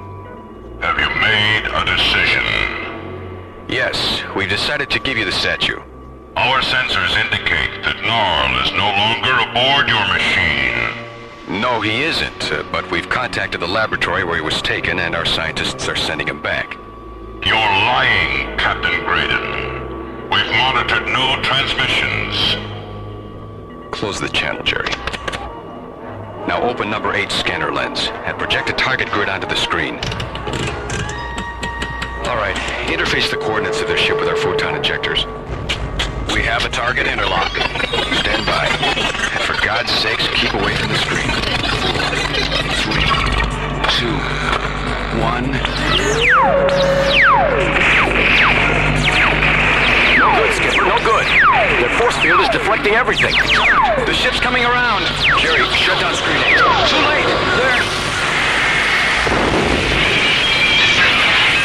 Have you made a decision? Yes, we've decided to give you the statue. Our sensors indicate that Gnarl is no longer aboard your machine. No, he isn't, but we've contacted the laboratory where he was taken, and our scientists are sending him back. You're lying, Captain Graydon. We've monitored no transmissions. Close the channel, Jerry. Now open number 8 scanner lens, and project a target grid onto the screen. All right, interface the coordinates of their ship with our photon injectors. We have a target interlock. Stand by. And for God's sakes, keep away from the screen. 4, 3, 2, 1. No good, Skipper, no good. Their force field is deflecting everything. The ship's coming around. Jerry, shut down screen 8. Too late. There.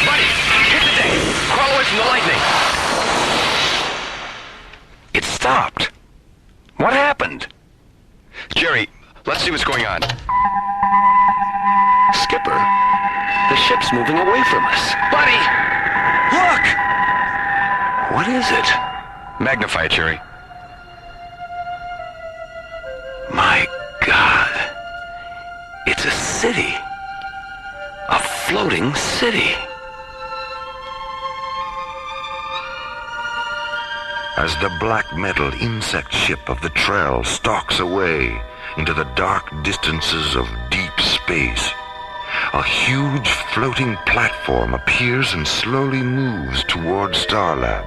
Buddy, hit the deck. Crawl away from the lightning. It stopped. What happened? Jerry, let's see what's going on. Skipper, the ship's moving away from us. Buddy! Look! What is it? Magnify it, Jerry. My God. It's a city. A floating city. As the black metal insect ship of the Trell stalks away into the dark distances of deep space, a huge floating platform appears and slowly moves towards Starlab.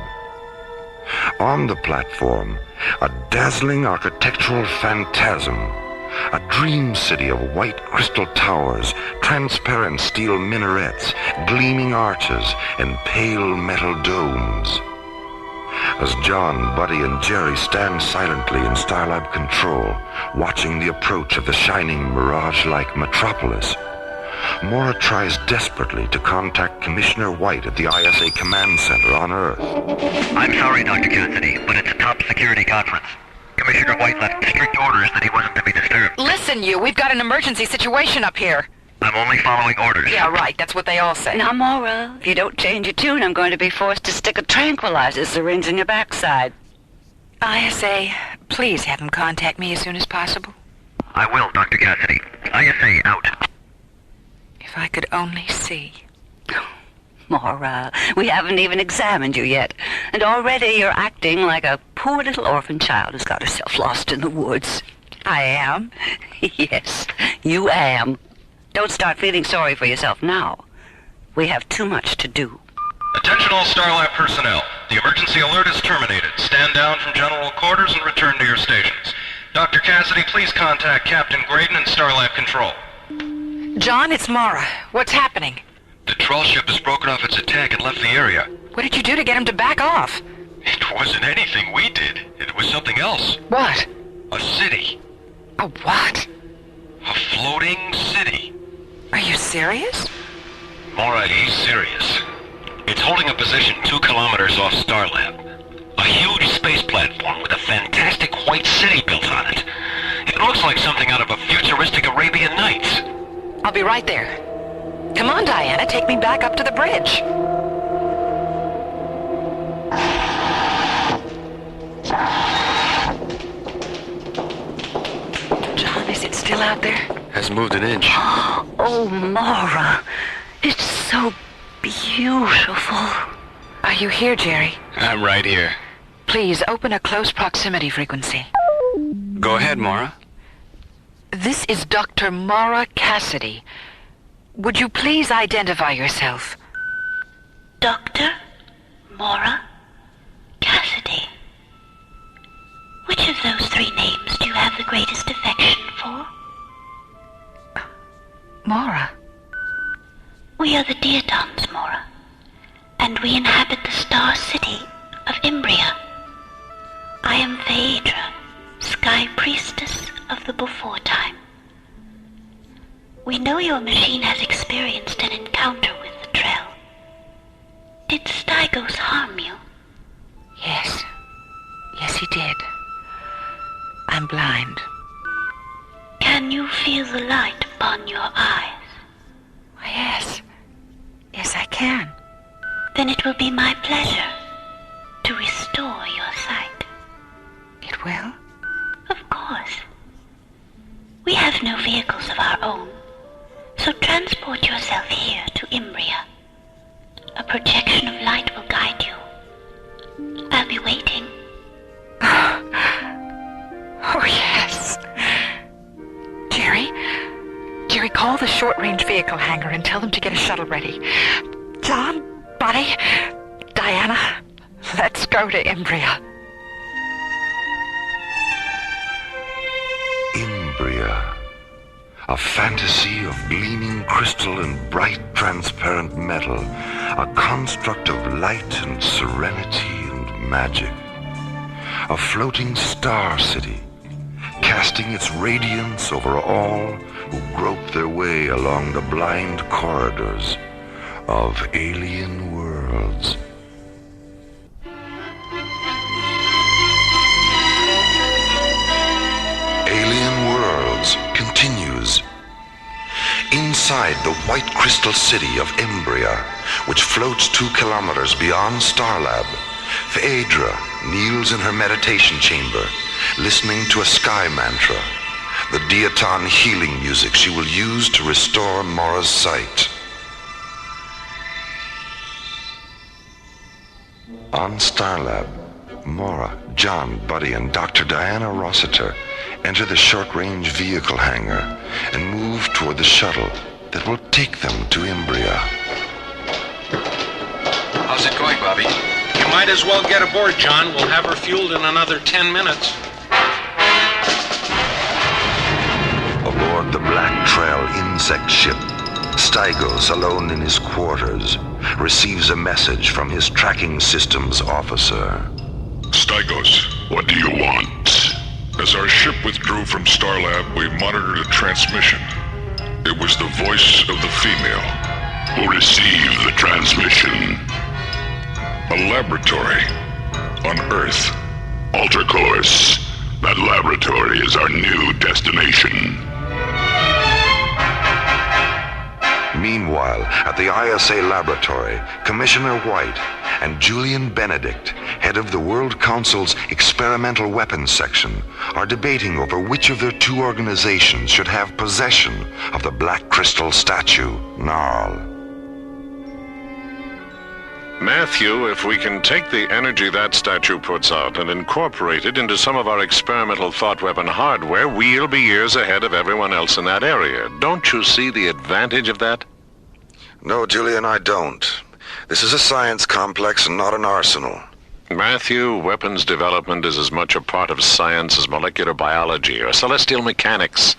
On the platform, a dazzling architectural phantasm, a dream city of white crystal towers, transparent steel minarets, gleaming arches, and pale metal domes. As John, Buddy, and Jerry stand silently in Starlab control, watching the approach of the shining mirage-like metropolis, Mora tries desperately to contact Commissioner White at the ISA Command Center on Earth. I'm sorry, Dr. Cassidy, but it's a top security conference. Commissioner White left strict orders that he wasn't to be disturbed. Listen, we've got an emergency situation up here. I'm only following orders. Yeah, right. That's what they all say. Now, Mora, if you don't change your tune, I'm going to be forced to stick a tranquilizer syringe in your backside. ISA, please have him contact me as soon as possible. I will, Dr. Cassidy. ISA out. If I could only see. Mora, we haven't even examined you yet, and already you're acting like a poor little orphan child who's got herself lost in the woods. I am? Yes, you am. Don't start feeling sorry for yourself now. We have too much to do. Attention all Starlab personnel. The emergency alert is terminated. Stand down from general quarters and return to your stations. Dr. Cassidy, please contact Captain Graydon and Starlab Control. John, it's Mora. What's happening? The troll ship has broken off its attack and left the area. What did you do to get him to back off? It wasn't anything we did. It was something else. What? A city. A what? A floating city. Are you serious? Mora, he's serious. It's holding a position 2 kilometers off Starlab. A huge space platform with a fantastic white city built on it. It looks like something out of a futuristic Arabian Nights. I'll be right there. Come on, Diana, take me back up to the bridge. John, is it still out there? Hasn't moved an inch. Oh, Mora, it's so beautiful. Are you here, Jerry? I'm right here. Please, open a close proximity frequency. Go ahead, Mora. This is Dr. Mora Cassidy. Would you please identify yourself? Dr. Mora Cassidy. Which of those 3 names do you have the greatest affection for? Mora. We are the Diatoms, Mora, and we inhabit the star city of Imbria. I am Phaedra, Sky Priestess of the Before Time. We know your machine has experienced an encounter with the Trell. I'm blind. Can you feel the light upon your eyes? Yes. Yes, I can. Then it will be my pleasure to restore your sight. It will? Of course. We have no vehicles of our own, so transport yourself here to Imbria. A projection of light will guide you. I'll be waiting. Oh, yes. Jerry, call the short-range vehicle hangar and tell them to get a shuttle ready. John, Buddy, Diana, let's go to Imbria. Imbria. A fantasy of gleaming crystal and bright transparent metal. A construct of light and serenity and magic. A floating star city, casting its radiance over all who grope their way along the blind corridors of alien worlds. Alien Worlds continues. Inside the white crystal city of Imbria, which floats 2 kilometers beyond Starlab, Phaedra kneels in her meditation chamber, listening to a sky mantra, the Diaton healing music she will use to restore Mora's sight. On Starlab, Mora, John, Buddy, and Dr. Diana Rossiter enter the short-range vehicle hangar and move toward the shuttle that will take them to Imbria. How's it going, Bobby? You might as well get aboard, John. We'll have her fueled in another 10 minutes. Aboard the Black Trail insect ship, Stygos, alone in his quarters, receives a message from his tracking systems officer. Stygos, what do you want? As our ship withdrew from Starlab, we monitored a transmission. It was the voice of the female. Who received the transmission? A laboratory. On Earth. Alter course. That laboratory is our new destination. Meanwhile, at the ISA laboratory, Commissioner White and Julian Benedict, head of the World Council's Experimental Weapons Section, are debating over which of their 2 organizations should have possession of the Black Crystal statue, Gnarl. Matthew, if we can take the energy that statue puts out and incorporate it into some of our experimental thought weapon hardware, we'll be years ahead of everyone else in that area. Don't you see the advantage of that? No, Julian, I don't. This is a science complex and not an arsenal. Matthew, weapons development is as much a part of science as molecular biology or celestial mechanics.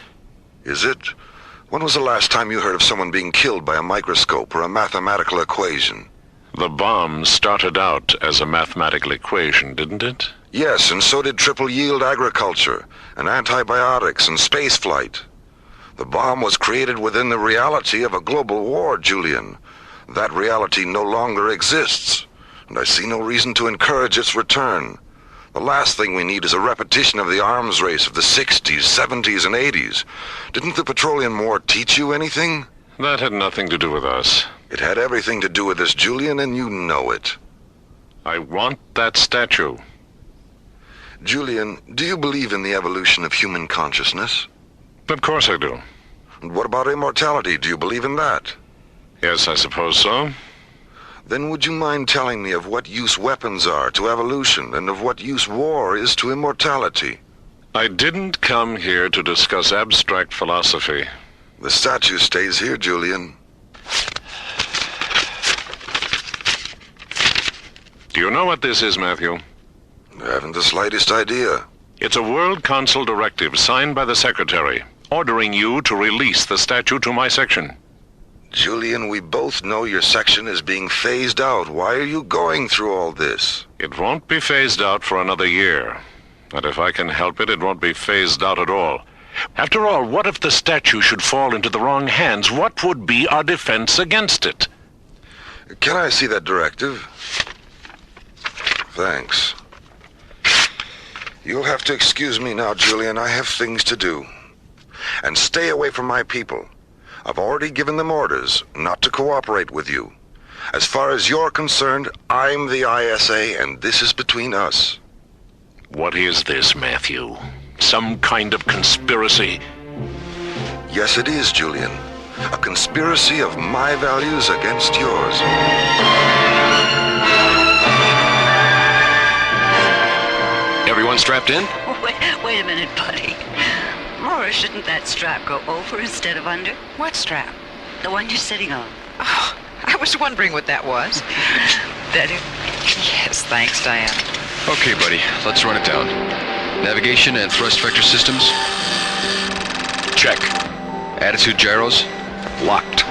Is it? When was the last time you heard of someone being killed by a microscope or a mathematical equation? The bomb started out as a mathematical equation, didn't it? Yes, and so did triple-yield agriculture, and antibiotics, and spaceflight. The bomb was created within the reality of a global war, Julian. That reality no longer exists, and I see no reason to encourage its return. The last thing we need is a repetition of the arms race of the 60s, 70s, and 80s. Didn't the Petroleum War teach you anything? That had nothing to do with us. It had everything to do with us, Julian, and you know it. I want that statue. Julian, do you believe in the evolution of human consciousness? Of course I do. And what about immortality? Do you believe in that? Yes, I suppose so. Then would you mind telling me of what use weapons are to evolution and of what use war is to immortality? I didn't come here to discuss abstract philosophy. The statue stays here, Julian. Do you know what this is, Matthew? I haven't the slightest idea. It's a World Council directive signed by the Secretary, ordering you to release the statue to my section. Julian, we both know your section is being phased out. Why are you going through all this? It won't be phased out for another year. And if I can help it, it won't be phased out at all. After all, what if the statue should fall into the wrong hands? What would be our defense against it? Can I see that directive? Thanks. You'll have to excuse me now, Julian. I have things to do. And stay away from my people. I've already given them orders not to cooperate with you. As far as you're concerned, I'm the ISA, and this is between us. What is this, Matthew? Some kind of conspiracy? Yes, it is, Julian. A conspiracy of my values against yours. Everyone strapped in? Wait a minute, buddy. Mora, shouldn't that strap go over instead of under? What strap? The one you're sitting on. Oh, I was wondering what that was. Better? Yes, thanks, Diane. Okay, buddy, let's run it down. Navigation and thrust vector systems? Check. Attitude gyros? Locked.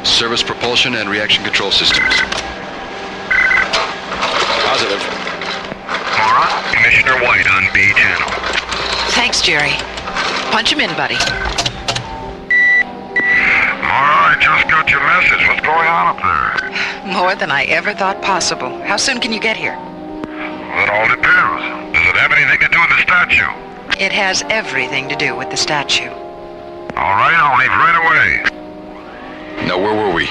Service propulsion and reaction control systems? Positive. Mora, Commissioner White on B channel. Thanks, Jerry. Punch him in, buddy. Mora, I just got your message. What's going on up there? More than I ever thought possible. How soon can you get here? That all depends. Does it have anything to do with the statue? It has everything to do with the statue. All right, I'll leave right away. Now, where were we?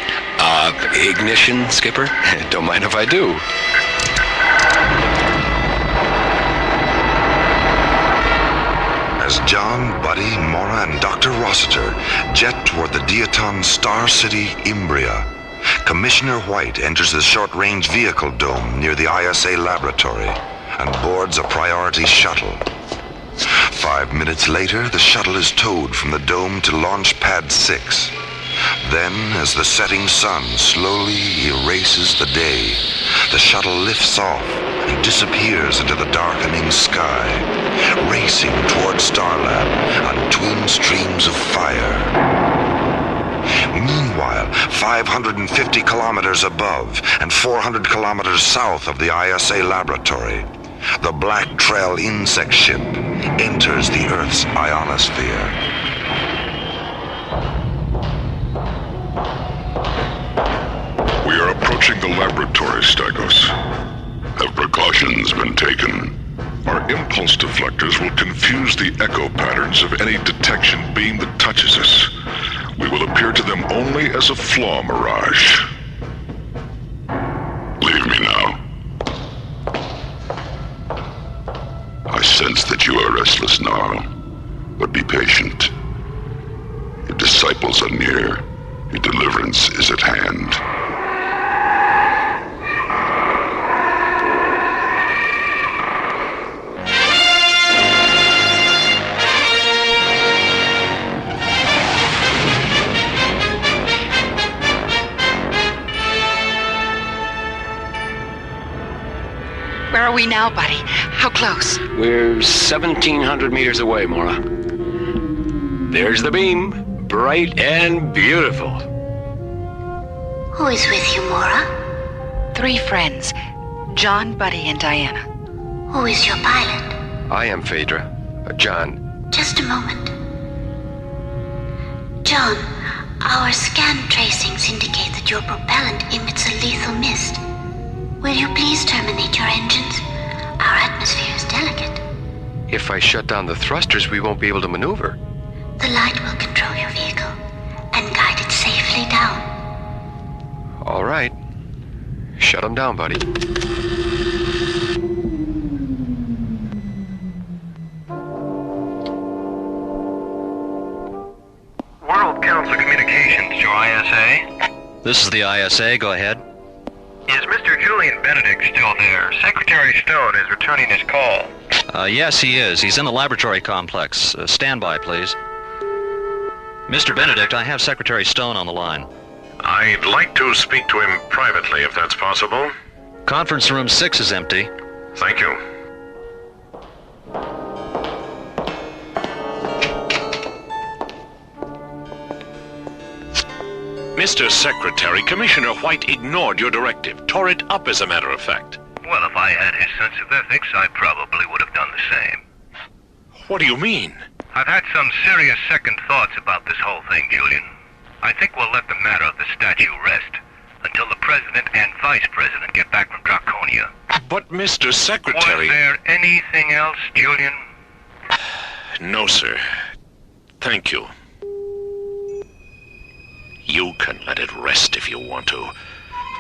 Ignition, Skipper? Don't mind if I do. As John, Buddy, Mora, and Dr. Rossiter jet toward the Diaton Star City, Imbria, Commissioner White enters the short-range vehicle dome near the ISA laboratory and boards a priority shuttle. 5 minutes later, the shuttle is towed from the dome to launch pad 6. Then, as the setting sun slowly erases the day, the shuttle lifts off and disappears into the darkening sky, racing toward Starlab on twin streams of fire. Meanwhile, 550 kilometers above and 400 kilometers south of the ISA laboratory, the Black Trail insect ship enters the Earth's ionosphere. We are approaching the laboratory, Stygos. Have precautions been taken? Our impulse deflectors will confuse the echo patterns of any detection beam that touches us. We will appear to them only as a flaw mirage. Leave me now. I sense that you are restless now, but be patient. Your disciples are near. Your deliverance is at hand. Where are we now, buddy? How close? We're 1,700 meters away, Mora. There's the beam, bright and beautiful. Who is with you, Mora? 3 friends. John, Buddy, and Diana. Who is your pilot? I am Phaedra. John. Just a moment. John, our scan tracings indicate that your propellant emits a lethal mist. Will you please terminate your engines? Our atmosphere is delicate. If I shut down the thrusters, we won't be able to maneuver. The light will control your vehicle and guide it safely down. All right. Shut them down, buddy. World Council Communications to ISA. This is the ISA. Go ahead. Is Mr. Julian Benedict still there? Secretary Stone is returning his call. Yes, he is. He's in the laboratory complex. Stand by, please. Mr. Benedict, I have Secretary Stone on the line. I'd like to speak to him privately, if that's possible. Conference room 6 is empty. Thank you. Mr. Secretary, Commissioner White ignored your directive, tore it up as a matter of fact. Well, if I had his sense of ethics, I probably would have done the same. What do you mean? I've had some serious second thoughts about this whole thing, Julian. I think we'll let the matter of the statue rest until the President and Vice President get back from Dracon. pneumonia. But, Mr. Secretary... Was there anything else, Julian? No, sir. Thank you. You can let it rest if you want to,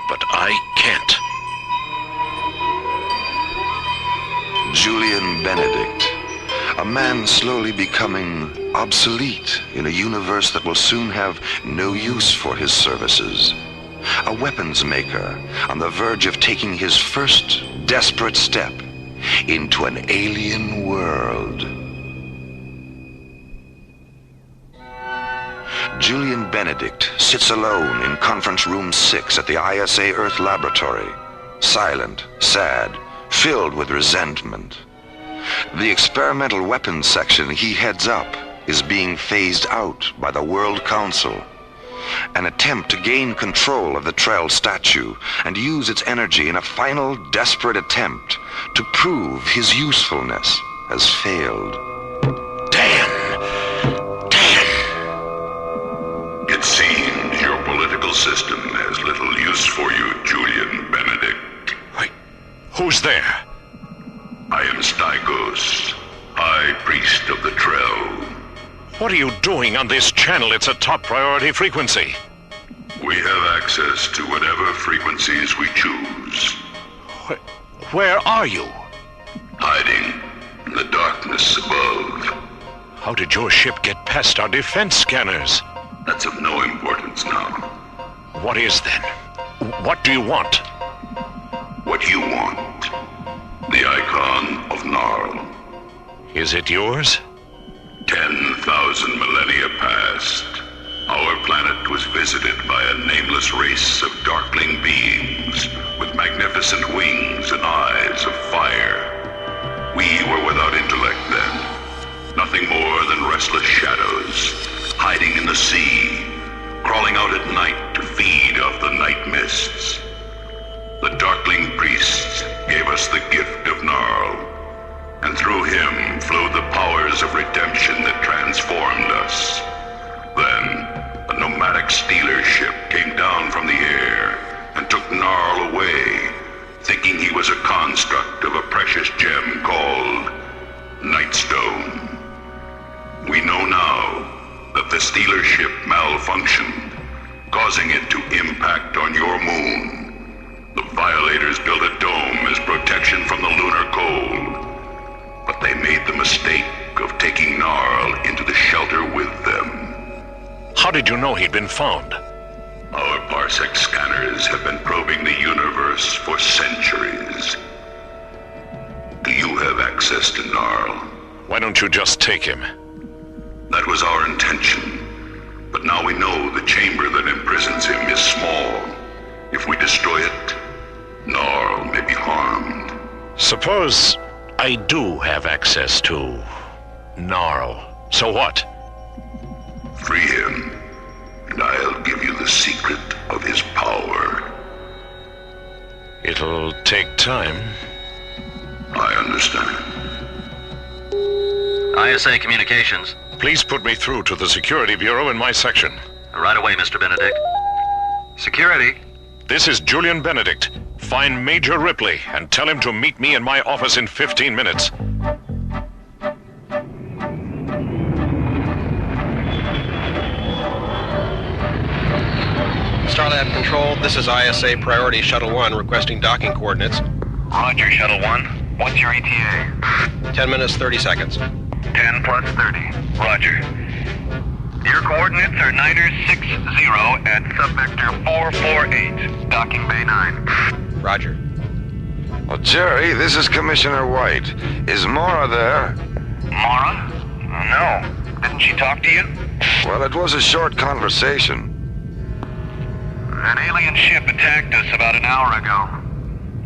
but I can't. Julian Benedict, a man slowly becoming obsolete in a universe that will soon have no use for his services. A weapons maker on the verge of taking his first desperate step into an alien world. Julian Benedict sits alone in Conference Room 6 at the ISA Earth Laboratory, silent, sad, filled with resentment. The experimental weapons section he heads up is being phased out by the World Council. An attempt to gain control of the Trell statue and use its energy in a final desperate attempt to prove his usefulness has failed. It seems your political system has little use for you, Julian Benedict. Wait, who's there? I am Stygos, High Priest of the Trell. What are you doing on this channel? It's a top priority frequency. We have access to whatever frequencies we choose. Where are you? Hiding in the darkness above. How did your ship get past our defense scanners? That's of no importance now. What is then? What do you want? What you want. The icon of Gnarl. Is it yours? 10,000 millennia past. Our planet was visited by a nameless race of darkling beings with magnificent wings and eyes of fire. We were without intellect then. Nothing more than restless shadows, hiding in the sea, crawling out at night to feed off the night mists. The Darkling Priests gave us the gift of Gnarl, and through him flowed the powers of redemption that transformed us. Then, a nomadic stealer ship came down from the air and took Gnarl away, thinking he was a construct of a precious gem called Nightstone. We know now that the stealer ship malfunctioned, causing it to impact on your moon. The violators built a dome as protection from the lunar cold, but they made the mistake of taking Gnarl into the shelter with them. How did you know he'd been found? Our parsec scanners have been probing the universe for centuries. Do you have access to Gnarl? Why don't you just take him? That was our intention. But now we know the chamber that imprisons him is small. If we destroy it, Gnarl may be harmed. Suppose I do have access to Gnarl. So what? Free him, and I'll give you the secret of his power. It'll take time. I understand. ISA Communications. Please put me through to the Security Bureau in my section. Right away, Mr. Benedict. Security. This is Julian Benedict. Find Major Ripley and tell him to meet me in my office in 15 minutes. Starlab Control, this is ISA Priority Shuttle 1 requesting docking coordinates. Roger, Shuttle 1. What's your ETA? 10 minutes, 30 seconds. 10 plus 30. Roger. Your coordinates are Niner 60 at subvector 448, docking bay 9. Roger. Well, Jerry, this is Commissioner White. Is Mora there? Mora? No. Didn't she talk to you? Well, it was a short conversation. An alien ship attacked us about an hour ago.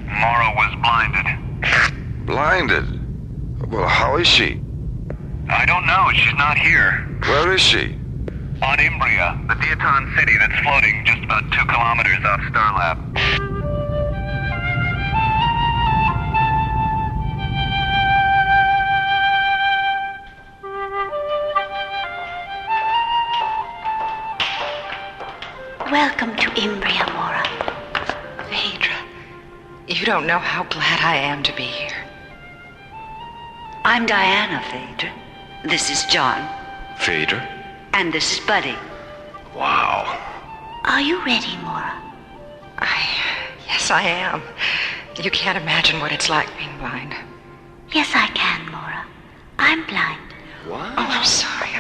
Mora was blinded. Blinded? Well, how is she? I don't know. She's not here. Where is she? On Imbria, the Diaton city that's floating just about 2 kilometers off Starlab. Welcome to Imbria, Mora. Phaedra, You don't know how glad I am to be here. I'm Diana, Phaedra. This is John. Phaedra? And this is Buddy. Wow. Are you ready, Mora? Yes, I am. You can't imagine what it's like being blind. Yes, I can, Mora. I'm blind. What? Oh, I'm sorry.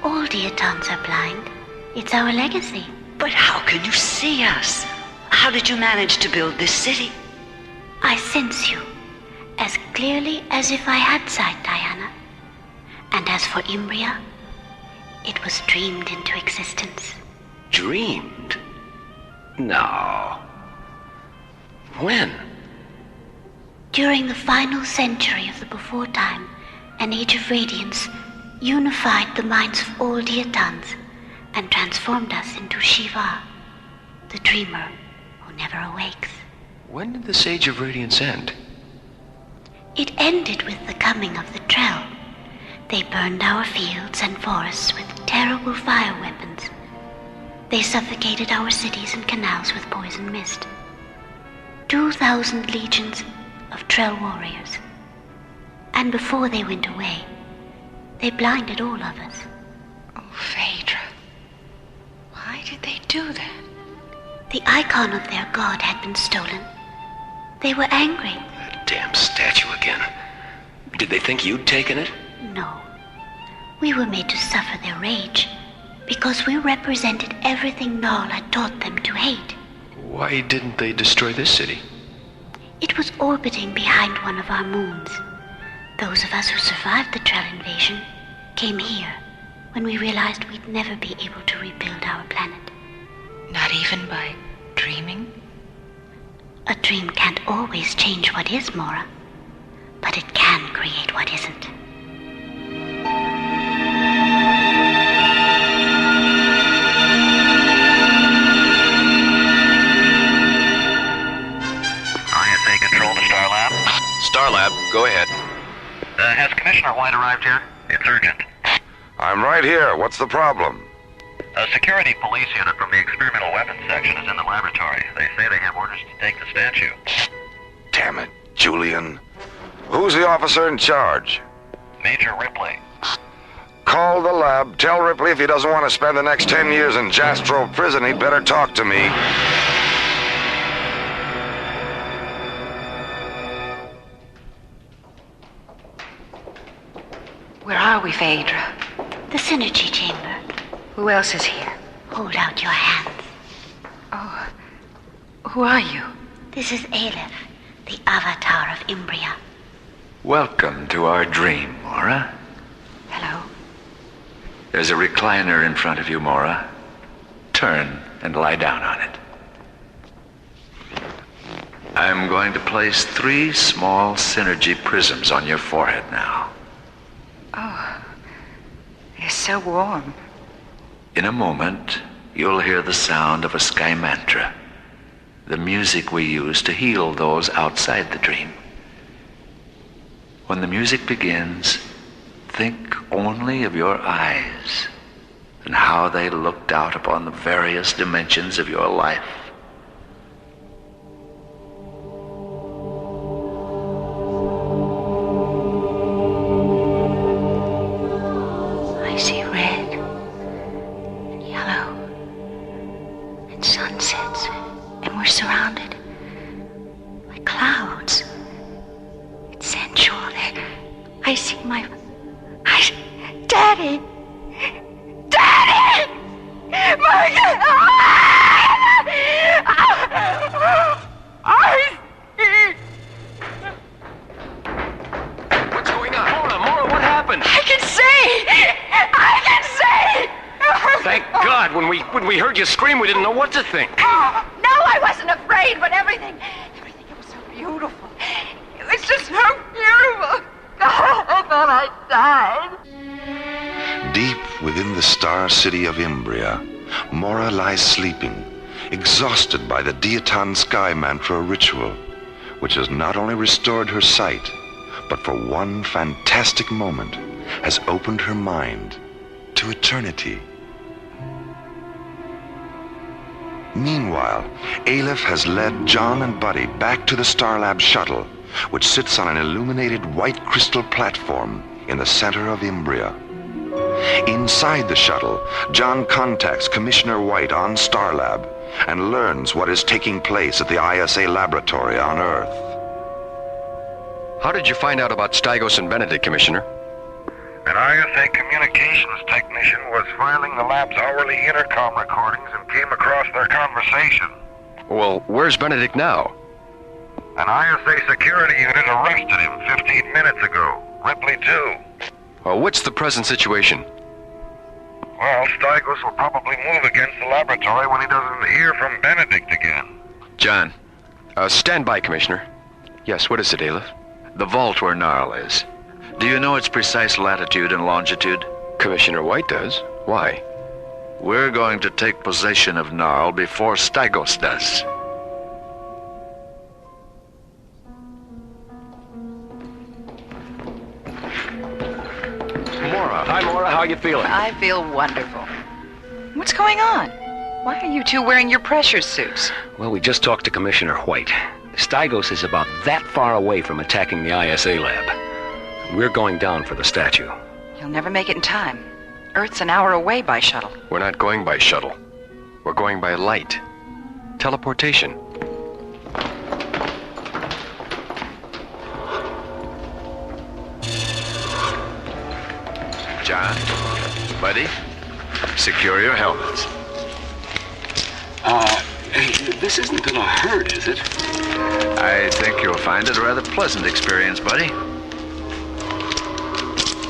All Diatons are blind. It's our legacy. But how can you see us? How did you manage to build this city? I sense you, as clearly as if I had sight, Diana. And as for Imbria, it was dreamed into existence. Dreamed? No. When? During the final century of the before time, an age of radiance unified the minds of all Diatons and transformed us into Shiva, the dreamer who never awakes. When did this age of radiance end? It ended with the coming of the Trell. They burned our fields and forests with terrible fire weapons. They suffocated our cities and canals with poison mist. 2,000 legions of Trell warriors. And before they went away, they blinded all of us. Oh, Phaedra. Why did they do that? The icon of their god had been stolen. They were angry. That damn statue again. Did they think you'd taken it? No. We were made to suffer their rage because we represented everything Nal had taught them to hate. Why didn't they destroy this city? It was orbiting behind one of our moons. Those of us who survived the Trell invasion came here when we realized we'd never be able to rebuild our planet. Not even by dreaming? A dream can't always change what is, Mora, but it can create what isn't. ISA control to Starlab. Starlab, go ahead. Has Commissioner White arrived yet? It's urgent. I'm right here. What's the problem? A security police unit from the experimental weapons section is in the laboratory. They say they have orders to take the statue. Damn it, Julian. Who's the officer in charge? Major Ripley. Call the lab. Tell Ripley if he doesn't want to spend the next 10 years in Jastrow prison, he'd better talk to me. Where are we, Phaedra? The Synergy Chamber. Who else is here? Hold out your hands. Oh, who are you? This is Aleph, the avatar of Imbria. Welcome to our dream, Mora. Hello. There's a recliner in front of you, Mora. Turn and lie down on it. I'm going to place 3 small Synergy prisms on your forehead now. Oh, you're so warm. In a moment, you'll hear the sound of a sky mantra, the music we use to heal those outside the dream. When the music begins, think only of your eyes and how they looked out upon the various dimensions of your life. I see red, yellow, and sunsets, and we're surrounded by clouds. It's sensual. I see Daddy! Daddy! My What's going on? Mora, what happened? I can see! Thank God. When we heard you scream, we didn't know what to think. Oh, no, I wasn't afraid, but everything, it was so beautiful. It was just so beautiful. I thought I died. Deep within the star city of Imbria, Mora lies sleeping, exhausted by the Diaton Sky Mantra ritual, which has not only restored her sight, but for one fantastic moment has opened her mind to eternity. Meanwhile, Aleph has led John and Buddy back to the Starlab shuttle, which sits on an illuminated white crystal platform in the center of Imbria. Inside the shuttle, John contacts Commissioner White on Starlab and learns what is taking place at the ISA laboratory on Earth. How did you find out about Stygos and Benedict, Commissioner? An ISA communications technician was filing the lab's hourly intercom recordings and came across their conversation. Well, where's Benedict now? An ISA security unit arrested him 15 minutes ago. Ripley, too. Well, what's the present situation? Well, Stygos will probably move against the laboratory when he doesn't hear from Benedict again. John. Stand by, Commissioner. Yes, what is it, Aleph? The vault where Gnarl is. Do you know its precise latitude and longitude? Commissioner White does. Why? We're going to take possession of Gnarl before Stygos does. Mora. Hi, Mora. How you feeling? I feel wonderful. What's going on? Why are you two wearing your pressure suits? Well, we just talked to Commissioner White. Stygos is about that far away from attacking the ISA lab. We're going down for the statue. You'll never make it in time. Earth's an hour away by shuttle. We're not going by shuttle. We're going by light. Teleportation. John, Buddy, secure your helmets. This isn't gonna hurt, is it? I think you'll find it a rather pleasant experience, Buddy.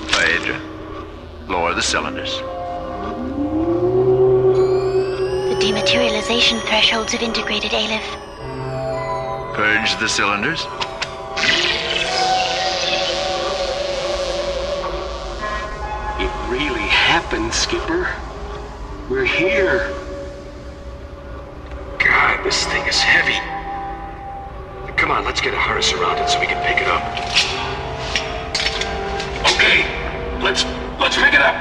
Phaedra, lower the cylinders. The dematerialization thresholds have integrated, Aleph. Purge the cylinders. It really happened, Skipper. We're here. God, this thing is heavy. Come on, let's get a harness around it so we can pick it up. Okay, let's pick it up.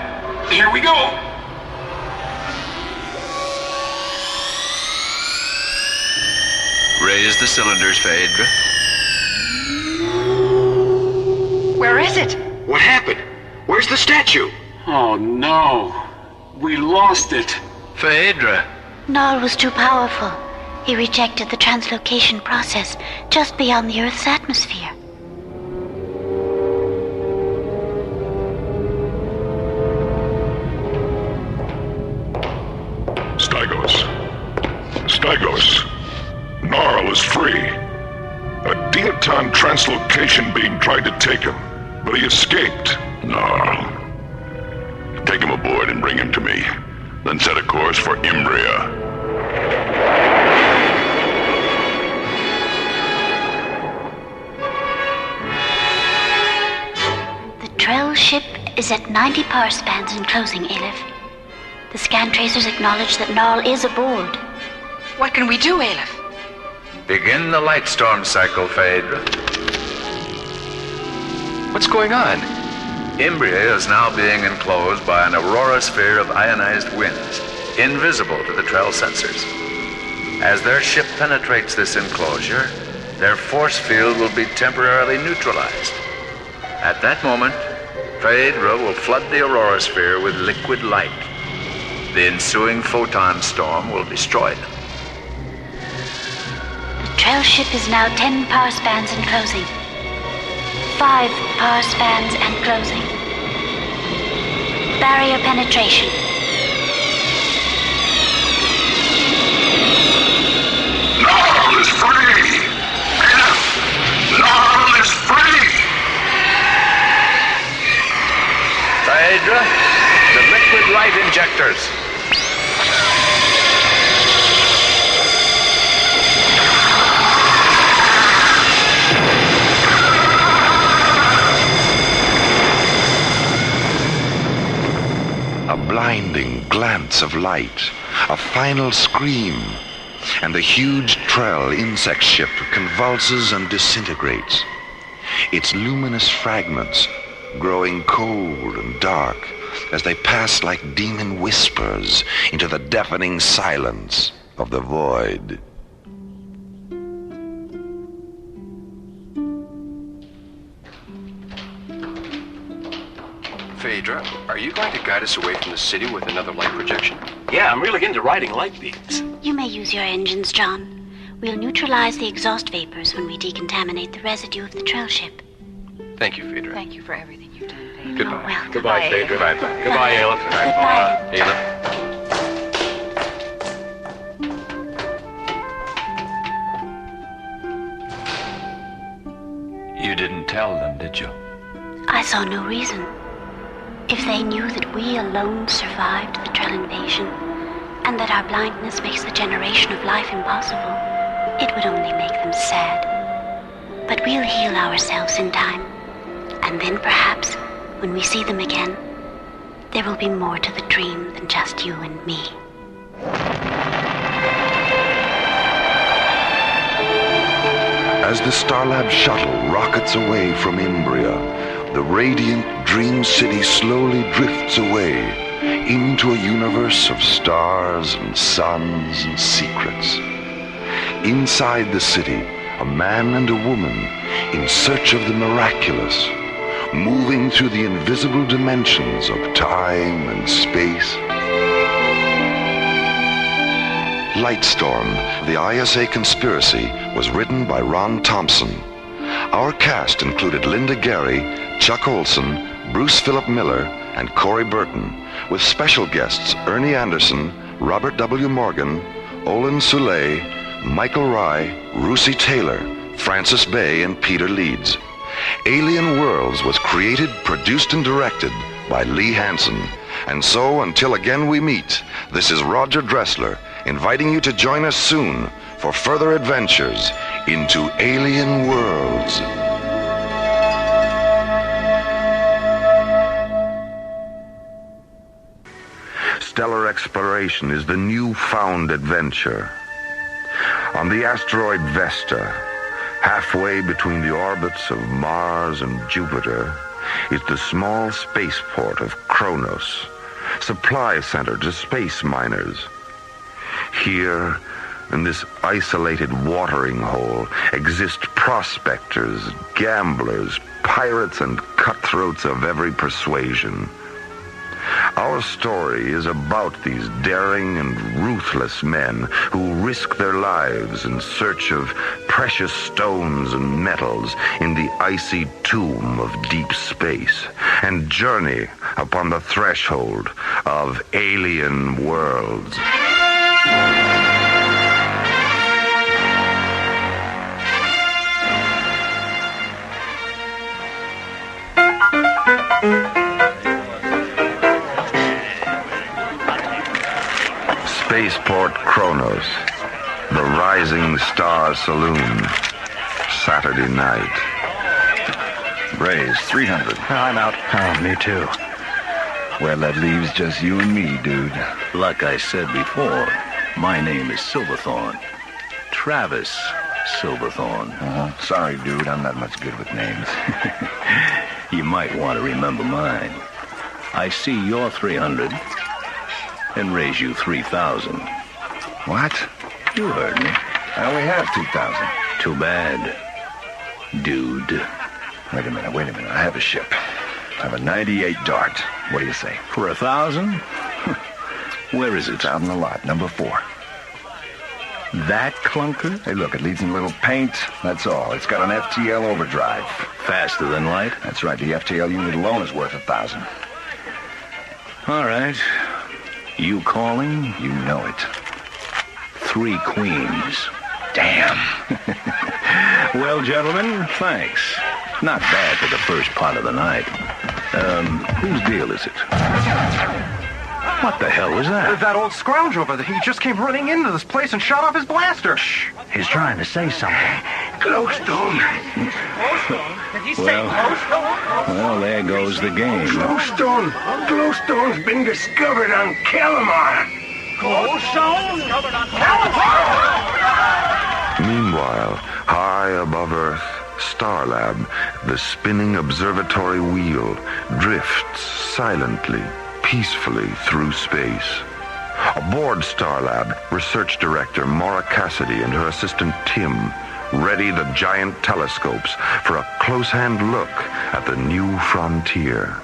Here we go. Raise the cylinders, Phaedra. Where is it? What happened? Where's the statue? Oh, no. We lost it. Phaedra. Gnarl was too powerful. He rejected the translocation process just beyond the Earth's atmosphere. Stygos. Gnarl is free. A Deaton translocation beam tried to take him, but he escaped. Gnarl. Take him aboard and bring him to me. Then set a course for Imbria. The Trell ship is at 90 power spans and closing, Aleph. The scan tracers acknowledge that Gnarl is aboard. What can we do, Aleph? Begin the light storm cycle, Phaedra. What's going on? Imbria is now being enclosed by an aurora sphere of ionized winds, invisible to the Trell sensors. As their ship penetrates this enclosure, their force field will be temporarily neutralized. At that moment, Phaedra will flood the aurora sphere with liquid light. The ensuing photon storm will destroy it. The Trell ship is now 10 power spans and closing. 5 power spans and closing. Barrier penetration. Gnarl is free! Gnarl is free! Phaedra, the liquid light injectors. A blinding glance of light, a final scream, and the huge Trell insect ship convulses and disintegrates. Its luminous fragments growing cold and dark as they pass like demon whispers into the deafening silence of the void. Phaedra, are you going to guide us away from the city with another light projection? Yeah, I'm really into riding light beams. You may use your engines, John. We'll neutralize the exhaust vapors when we decontaminate the residue of the trail ship. Thank you, Phaedra. Thank you for everything you've done, Phaedra. Goodbye. Oh, well, Goodbye, Phaedra. Goodbye. Goodbye, Aleph. Goodbye. Aleph. You didn't tell them, did you? I saw no reason. If they knew that we alone survived the Trell invasion, and that our blindness makes the generation of life impossible, it would only make them sad. But we'll heal ourselves in time, and then perhaps, when we see them again, there will be more to the dream than just you and me. As the Starlab shuttle rockets away from Imbria, the radiant dream city slowly drifts away into a universe of stars and suns and secrets. Inside the city, a man and a woman in search of the miraculous, moving through the invisible dimensions of time and space. Lightstorm, the ISA Conspiracy, was written by Ron Thompson. Our cast included Linda Gary, Chuck Olson, Bruce Philip Miller, and Corey Burton, with special guests Ernie Anderson, Robert W. Morgan, Olin Soule, Michael Rye, Russi Taylor, Francis Bay, and Peter Leeds. Alien Worlds was created, produced, and directed by Lee Hansen. And so, until again we meet, this is Roger Dressler, inviting you to join us soon for further adventures into Alien Worlds. Stellar exploration is the newfound adventure. On the asteroid Vesta, halfway between the orbits of Mars and Jupiter, is the small spaceport of Kronos, supply center to space miners. Here, in this isolated watering hole, exist prospectors, gamblers, pirates, and cutthroats of every persuasion. Our story is about these daring and ruthless men who risk their lives in search of precious stones and metals in the icy tomb of deep space, and journey upon the threshold of alien worlds. Spaceport Kronos, the Rising Star Saloon, Saturday night. Raise 300. I'm out. Oh, me too. Well, that leaves just you and me, dude. Like I said before, my name is Silverthorne. Travis Silverthorne. Sorry, dude, I'm not much good with names. You might want to remember mine. I see your 300 and raise you 3,000. What? You heard me. I only have 2,000. Too bad, dude. Wait a minute. I have a ship. I have a 98 Dart. What do you say? For 1,000? Where is it? It's out in the lot, number 4. That clunker? Hey, look, it needs a little paint. That's all. It's got an FTL overdrive. Faster than light? That's right. The FTL unit alone is worth 1,000. All right. You calling? You know it. 3 queens. Damn. Well, gentlemen, thanks. Not bad for the first part of the night. Whose deal is it? What the hell was that? That old scrounge over there. He just came running into this place and shot off his blaster. Shh. He's trying to say something. Glowstone. Glowstone? Did he say Glowstone? Well, there goes the game. Glowstone. Glowstone's been discovered on Calamar. Glowstone? Discovered on Calamar? Meanwhile, high above Earth, Starlab, the spinning observatory wheel, drifts silently, peacefully through space. Aboard Starlab, Research Director Mora Cassidy and her assistant Tim ready the giant telescopes for a close-hand look at the new frontier.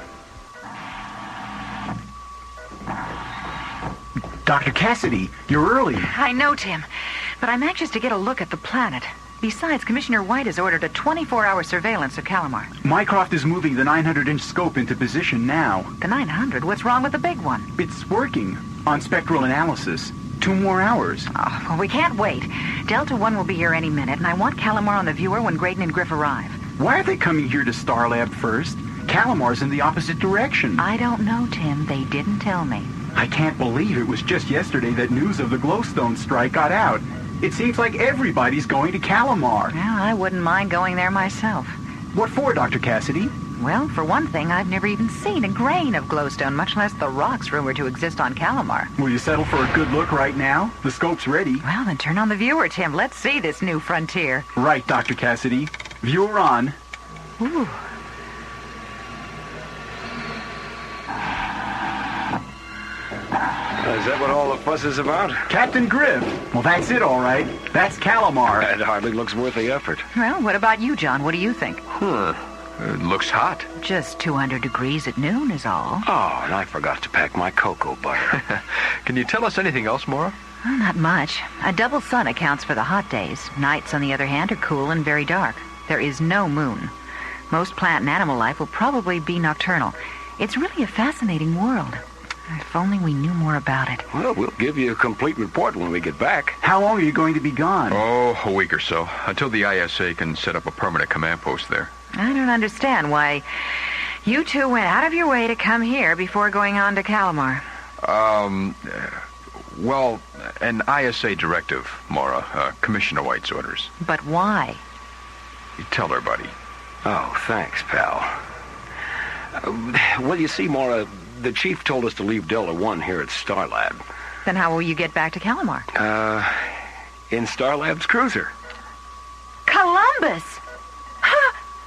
Dr. Cassidy, you're early. I know, Tim, but I'm anxious to get a look at the planet. Besides, Commissioner White has ordered a 24-hour surveillance of Calamar. Mycroft is moving the 900-inch scope into position now. The 900? What's wrong with the big one? It's working on spectral analysis. 2 more hours. Oh, well, we can't wait. Delta 1 will be here any minute, and I want Calamar on the viewer when Graydon and Griff arrive. Why are they coming here to Starlab first? Calamar's in the opposite direction. I don't know, Tim. They didn't tell me. I can't believe it was just yesterday that news of the Glowstone strike got out. It seems like everybody's going to Calamar. Well, I wouldn't mind going there myself. What for, Dr. Cassidy? Well, for one thing, I've never even seen a grain of glowstone, much less the rocks rumored to exist on Calamar. Will you settle for a good look right now? The scope's ready. Well, then turn on the viewer, Tim. Let's see this new frontier. Right, Dr. Cassidy. Viewer on. Ooh. Is that what all the fuss is about? Captain Griff. Well, that's it, all right. That's Calamar. That hardly looks worth the effort. Well, what about you, John? What do you think? It looks hot. Just 200 degrees at noon is all. Oh, and I forgot to pack my cocoa butter. Can you tell us anything else, Mora? Well, not much. A double sun accounts for the hot days. Nights, on the other hand, are cool and very dark. There is no moon. Most plant and animal life will probably be nocturnal. It's really a fascinating world. If only we knew more about it. Well, we'll give you a complete report when we get back. How long are you going to be gone? Oh, a week or so, until the ISA can set up a permanent command post there. I don't understand why you two went out of your way to come here before going on to Calamar. Well, an ISA directive, Mora. Commissioner White's orders. But why? You tell her, buddy. Oh, thanks, pal. Well, you see, Mora, the chief told us to leave Delta 1 here at Starlab. Then how will you get back to Calamar? In Starlab's cruiser. Columbus!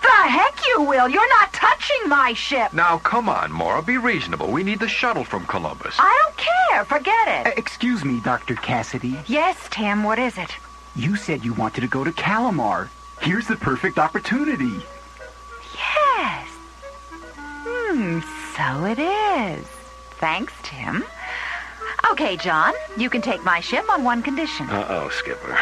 The heck you will! You're not touching my ship! Now, come on, Mora. Be reasonable. We need the shuttle from Columbus. I don't care. Forget it. Excuse me, Dr. Cassidy. Yes, Tim. What is it? You said you wanted to go to Calamar. Here's the perfect opportunity. Yes. So it is. Thanks, Tim. Okay, John. You can take my ship on one condition. Uh-oh, Skipper.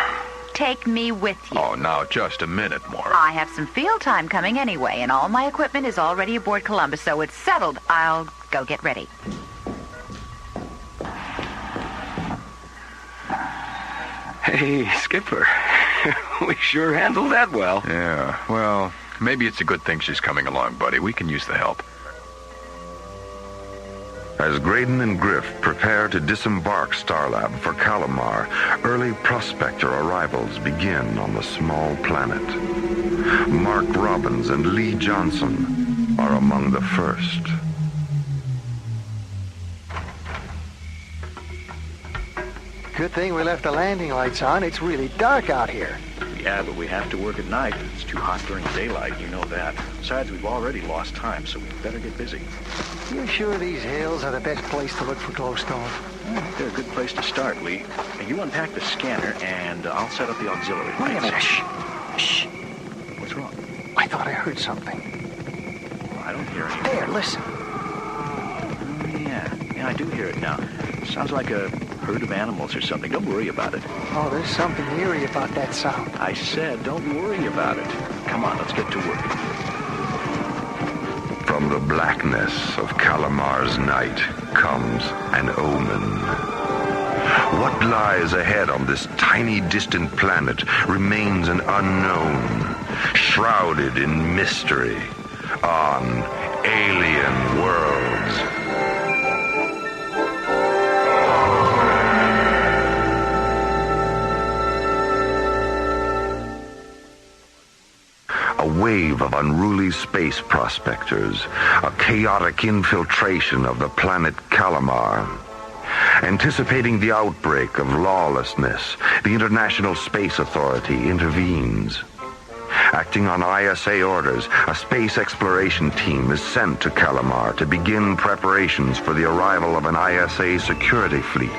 Take me with you. Oh, now, just a minute, Mora. I have some field time coming anyway, and all my equipment is already aboard Columbus, so it's settled. I'll go get ready. Hey, Skipper. We sure handled that well. Yeah, well, maybe it's a good thing she's coming along, buddy. We can use the help. As Graydon and Griff prepare to disembark Starlab for Calamar, early prospector arrivals begin on the small planet. Mark Robbins and Lee Johnson are among the first. Good thing we left the landing lights on. It's really dark out here. Yeah, but we have to work at night. It's too hot during daylight, you know that. Besides, we've already lost time, so we better get busy. You sure these hills are the best place to look for glowstone? They're a good place to start, Lee. Now, you unpack the scanner, and I'll set up the auxiliary lights. Wait a minute. Shh. What's wrong? I thought I heard something. Well, I don't hear anything. There, listen. Yeah, I do hear it now. Sounds like a herd of animals or something. Don't worry about it. Oh, there's something eerie about that sound. I said don't worry about it. Come on, let's get to work. From the blackness of Calamar's night comes an omen. What lies ahead on this tiny distant planet remains an unknown, shrouded in mystery on alien worlds. A wave of unruly space prospectors, a chaotic infiltration of the planet Calamar. Anticipating the outbreak of lawlessness, the International Space Authority intervenes. Acting on ISA orders, a space exploration team is sent to Calamar to begin preparations for the arrival of an ISA security fleet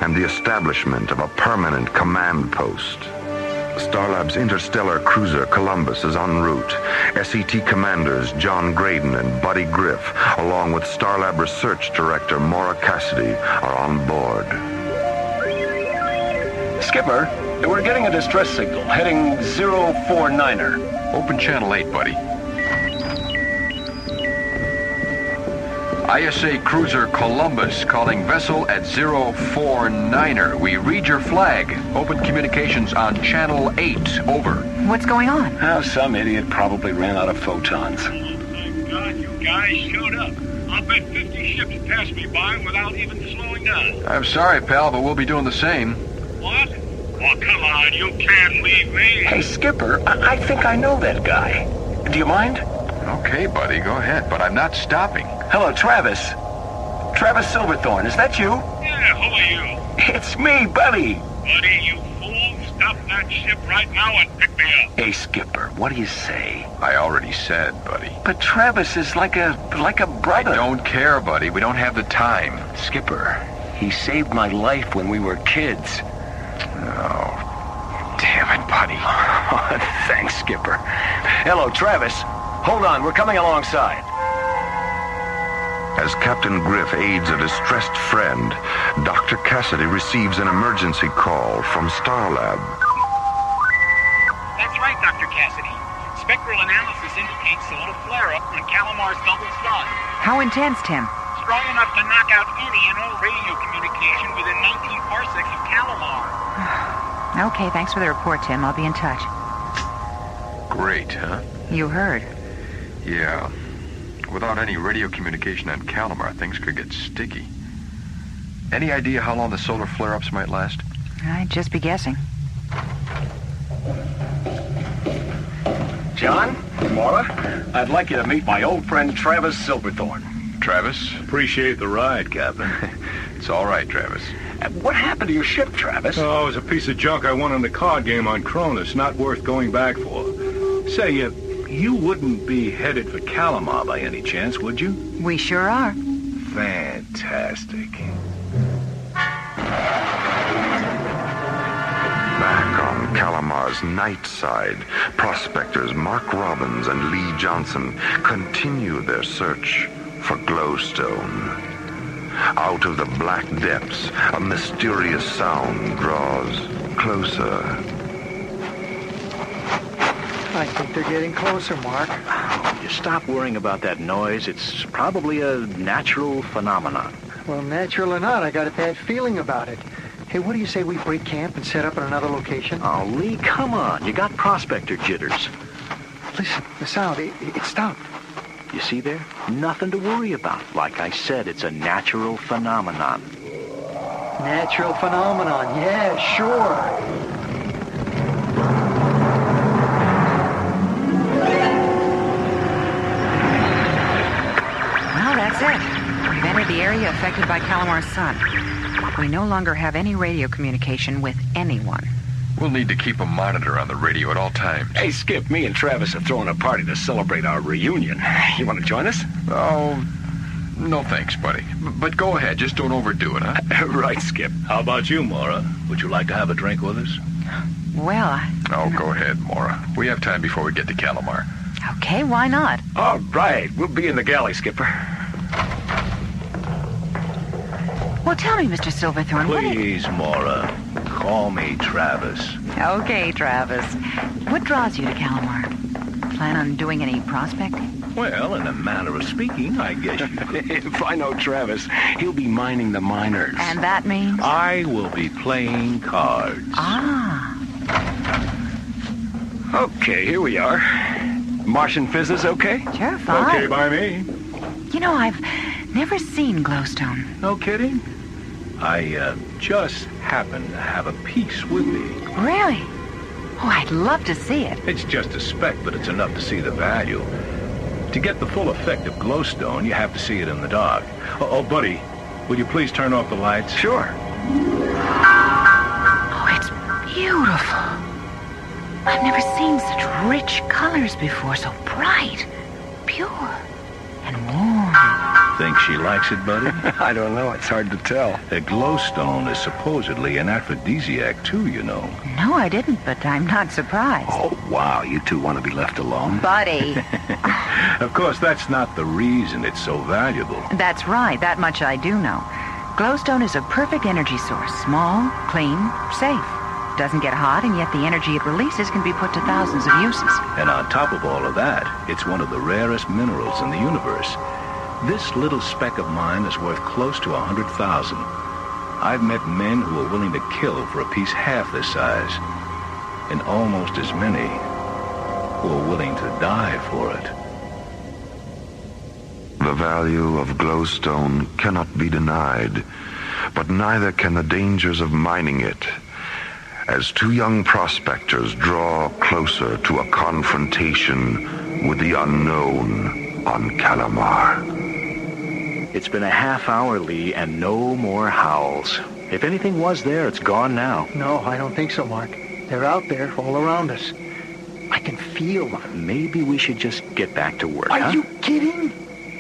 and the establishment of a permanent command post. Starlab's interstellar cruiser Columbus is en route. SET commanders John Graydon and Buddy Griff, along with Starlab research director Mora Cassidy, are on board. Skipper, we're getting a distress signal, heading 049er. Open channel 8, buddy. ISA cruiser Columbus calling vessel at 049er. We read your flag. Open communications on channel 8. Over. What's going on? Oh, some idiot probably ran out of photons. Oh, thank God you guys showed up. I'll bet 50 ships passed me by without even slowing down. I'm sorry, pal, but we'll be doing the same. What? Oh, come on, you can't leave me. Hey, Skipper, I think I know that guy. Do you mind? Okay, buddy, go ahead, but I'm not stopping. Hello, Travis. Travis Silverthorne, is that you? Yeah, who are you? It's me, Buddy. Buddy, you fool. Stop that ship right now and pick me up. Hey, Skipper, what do you say? I already said, buddy. But Travis is like a brother. I don't care, buddy. We don't have the time. Skipper, he saved my life when we were kids. Oh, damn it, buddy. Thanks, Skipper. Hello, Travis. Hold on, we're coming alongside. As Captain Griff aids a distressed friend, Dr. Cassidy receives an emergency call from Starlab. That's right, Dr. Cassidy. Spectral analysis indicates solar flare-up on Calamar's double sun. How intense, Tim? Strong enough to knock out any and all radio communication within 19 parsecs of Calamar. Okay, thanks for the report, Tim. I'll be in touch. Great, huh? You heard. Yeah. Without any radio communication on Calamar, things could get sticky. Any idea how long the solar flare-ups might last? I'd just be guessing. John, Mora, I'd like you to meet my old friend Travis Silverthorne. Travis? Appreciate the ride, Captain. It's all right, Travis. What happened to your ship, Travis? Oh, it was a piece of junk I won in the card game on Cronus. Not worth going back for. Say, you wouldn't be headed for Calamar by any chance, would you? We sure are. Fantastic. Back on Calamar's night side, prospectors Mark Robbins and Lee Johnson continue their search for Glowstone. Out of the black depths, a mysterious sound draws closer. I think they're getting closer, Mark. You stop worrying about that noise. It's probably a natural phenomenon. Well, natural or not, I got a bad feeling about it. Hey, what do you say we break camp and set up in another location? Oh, Lee, come on. You got prospector jitters. Listen, the sound, it stopped. You see there? Nothing to worry about. Like I said, it's a natural phenomenon. Natural phenomenon, yeah, sure. Well, that's it. We've entered the area affected by Calamar's sun. We no longer have any radio communication with anyone. We'll need to keep a monitor on the radio at all times. Hey, Skip, me and Travis are throwing a party to celebrate our reunion. You want to join us? Oh, no thanks, buddy. But go ahead, just don't overdo it, huh? Right, Skip. How about you, Mora? Would you like to have a drink with us? Well, Oh, go ahead, Mora. We have time before we get to Calamar. Okay, why not? All right, we'll be in the galley, Skipper. Well, tell me, Mr. Silverthorne, Please, Mora. Call me Travis. Okay, Travis. What draws you to Calamar? Plan on doing any prospecting? Well, in a manner of speaking, I guess you could. If I know Travis, he'll be mining the miners. And that means? I will be playing cards. Ah. Okay, here we are. Martian fizzes okay? Sure, fine. Okay by me. You know, I've never seen Glowstone. No kidding? I just happen to have a piece with me. Really? Oh, I'd love to see it. It's just a speck, but it's enough to see the value. To get the full effect of Glowstone, you have to see it in the dark. Oh, buddy, will you please turn off the lights? Sure. Oh, it's beautiful. I've never seen such rich colors before, so bright, pure, and warm. Think she likes it, buddy? I don't know. It's hard to tell. The glowstone is supposedly an aphrodisiac, too, you know. No, I didn't, but I'm not surprised. Oh, wow. You two want to be left alone? Buddy. Of course, that's not the reason it's so valuable. That's right. That much I do know. Glowstone is a perfect energy source. Small, clean, safe. Doesn't get hot, and yet the energy it releases can be put to thousands of uses. And on top of all of that, it's one of the rarest minerals in the universe. This little speck of mine is worth close to 100,000. I've met men who are willing to kill for a piece half this size, and almost as many who are willing to die for it. The value of glowstone cannot be denied, but neither can the dangers of mining it, as two young prospectors draw closer to a confrontation with the unknown on Calamar. It's been a half hour, Lee, and no more howls. If anything was there, it's gone now. No, I don't think so, Mark. They're out there, all around us. I can feel them. Maybe we should just get back to work, Are you kidding?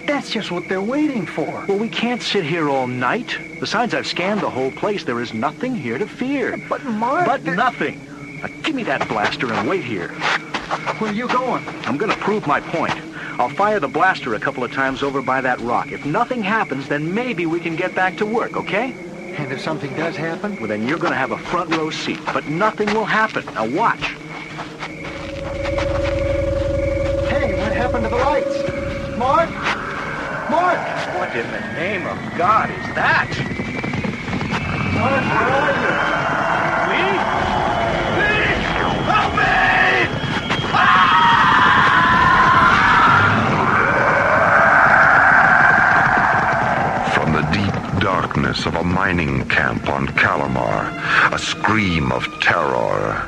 That's just what they're waiting for. Well, we can't sit here all night. Besides, I've scanned the whole place. There is nothing here to fear. But, Mark... But nothing. Now, give me that blaster and wait here. Where are you going? I'm going to prove my point. I'll fire the blaster a couple of times over by that rock. If nothing happens, then maybe we can get back to work, okay? And if something does happen? Well, then you're going to have a front row seat. But nothing will happen. Now watch. Hey, what happened to the lights? Mark? Mark! What in the name of God is that? Mark, where are you? Lee? Lee! Help me! From the deep darkness of a mining camp on Calamar, a scream of terror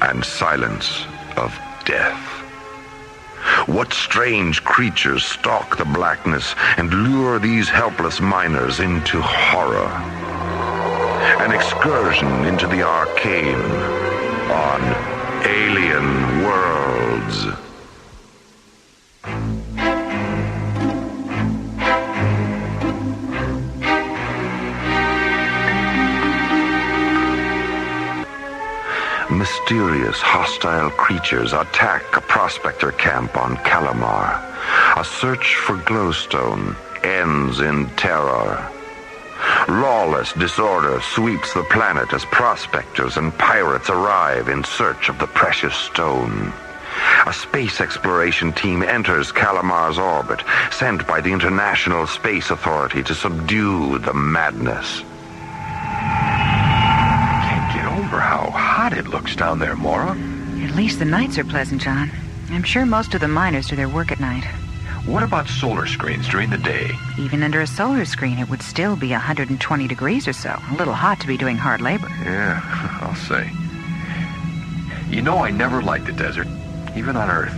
and silence of death. What strange creatures stalk the blackness and lure these helpless miners into horror? An excursion into the arcane on Alien Worlds. Mysterious, hostile creatures attack a prospector camp on Calamar. A search for glowstone ends in terror. Lawless disorder sweeps the planet as prospectors and pirates arrive in search of the precious stone. A space exploration team enters Calamar's orbit, sent by the International Space Authority to subdue the madness. How hot it looks down there, Mora. At least the nights are pleasant, John. I'm sure most of the miners do their work at night. What about solar screens during the day? Even under a solar screen, it would still be 120 degrees or so. A little hot to be doing hard labor. Yeah, I'll say. You know, I never liked the desert, even on Earth.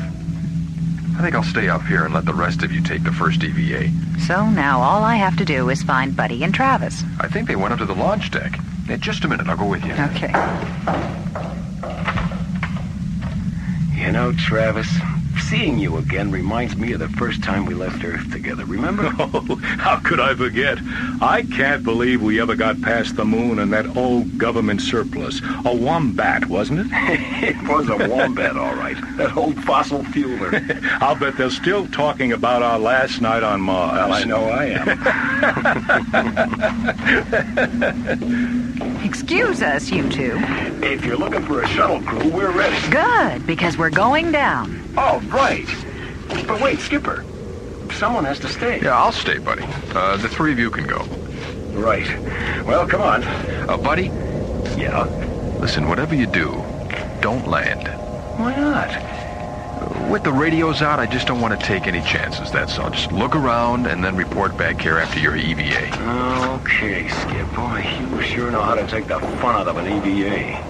I think I'll stay up here and let the rest of you take the first EVA. So now all I have to do is find Buddy and Travis. I think they went up to the launch deck. In just a minute, I'll go with you. Okay. You know, Travis, seeing you again reminds me of the first time we left Earth together, remember? Oh, how could I forget? I can't believe we ever got past the moon in that old government surplus. A wombat, wasn't it? It was a wombat, all right. That old fossil fueler. I'll bet they're still talking about our last night on Mars. Well, I know I am. Excuse us, you two. If you're looking for a shuttle crew, we're ready. Good, because we're going down. Oh, right. But wait, Skipper. Someone has to stay. Yeah, I'll stay, buddy. The three of you can go. Right. Well, come on. Buddy? Yeah? Listen, whatever you do, don't land. Why not? With the radios out, I just don't want to take any chances, that's all. Just look around and then report back here after your EVA. Okay, Skip. Boy, you sure know how to take the fun out of an EVA.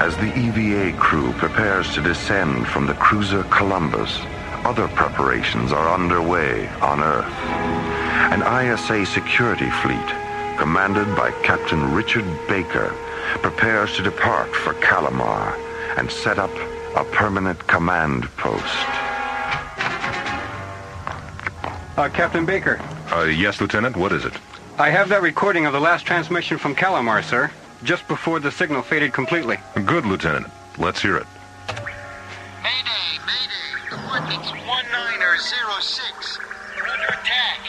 As the EVA crew prepares to descend from the cruiser Columbus, other preparations are underway on Earth. An ISA security fleet, commanded by Captain Richard Baker, prepares to depart for Calamar and set up a permanent command post. Captain Baker. Yes, Lieutenant, what is it? I have that recording of the last transmission from Calamar, sir. Just before the signal faded completely. Good, Lieutenant. Let's hear it. Mayday, mayday. Coordinates 1906. We're under attack.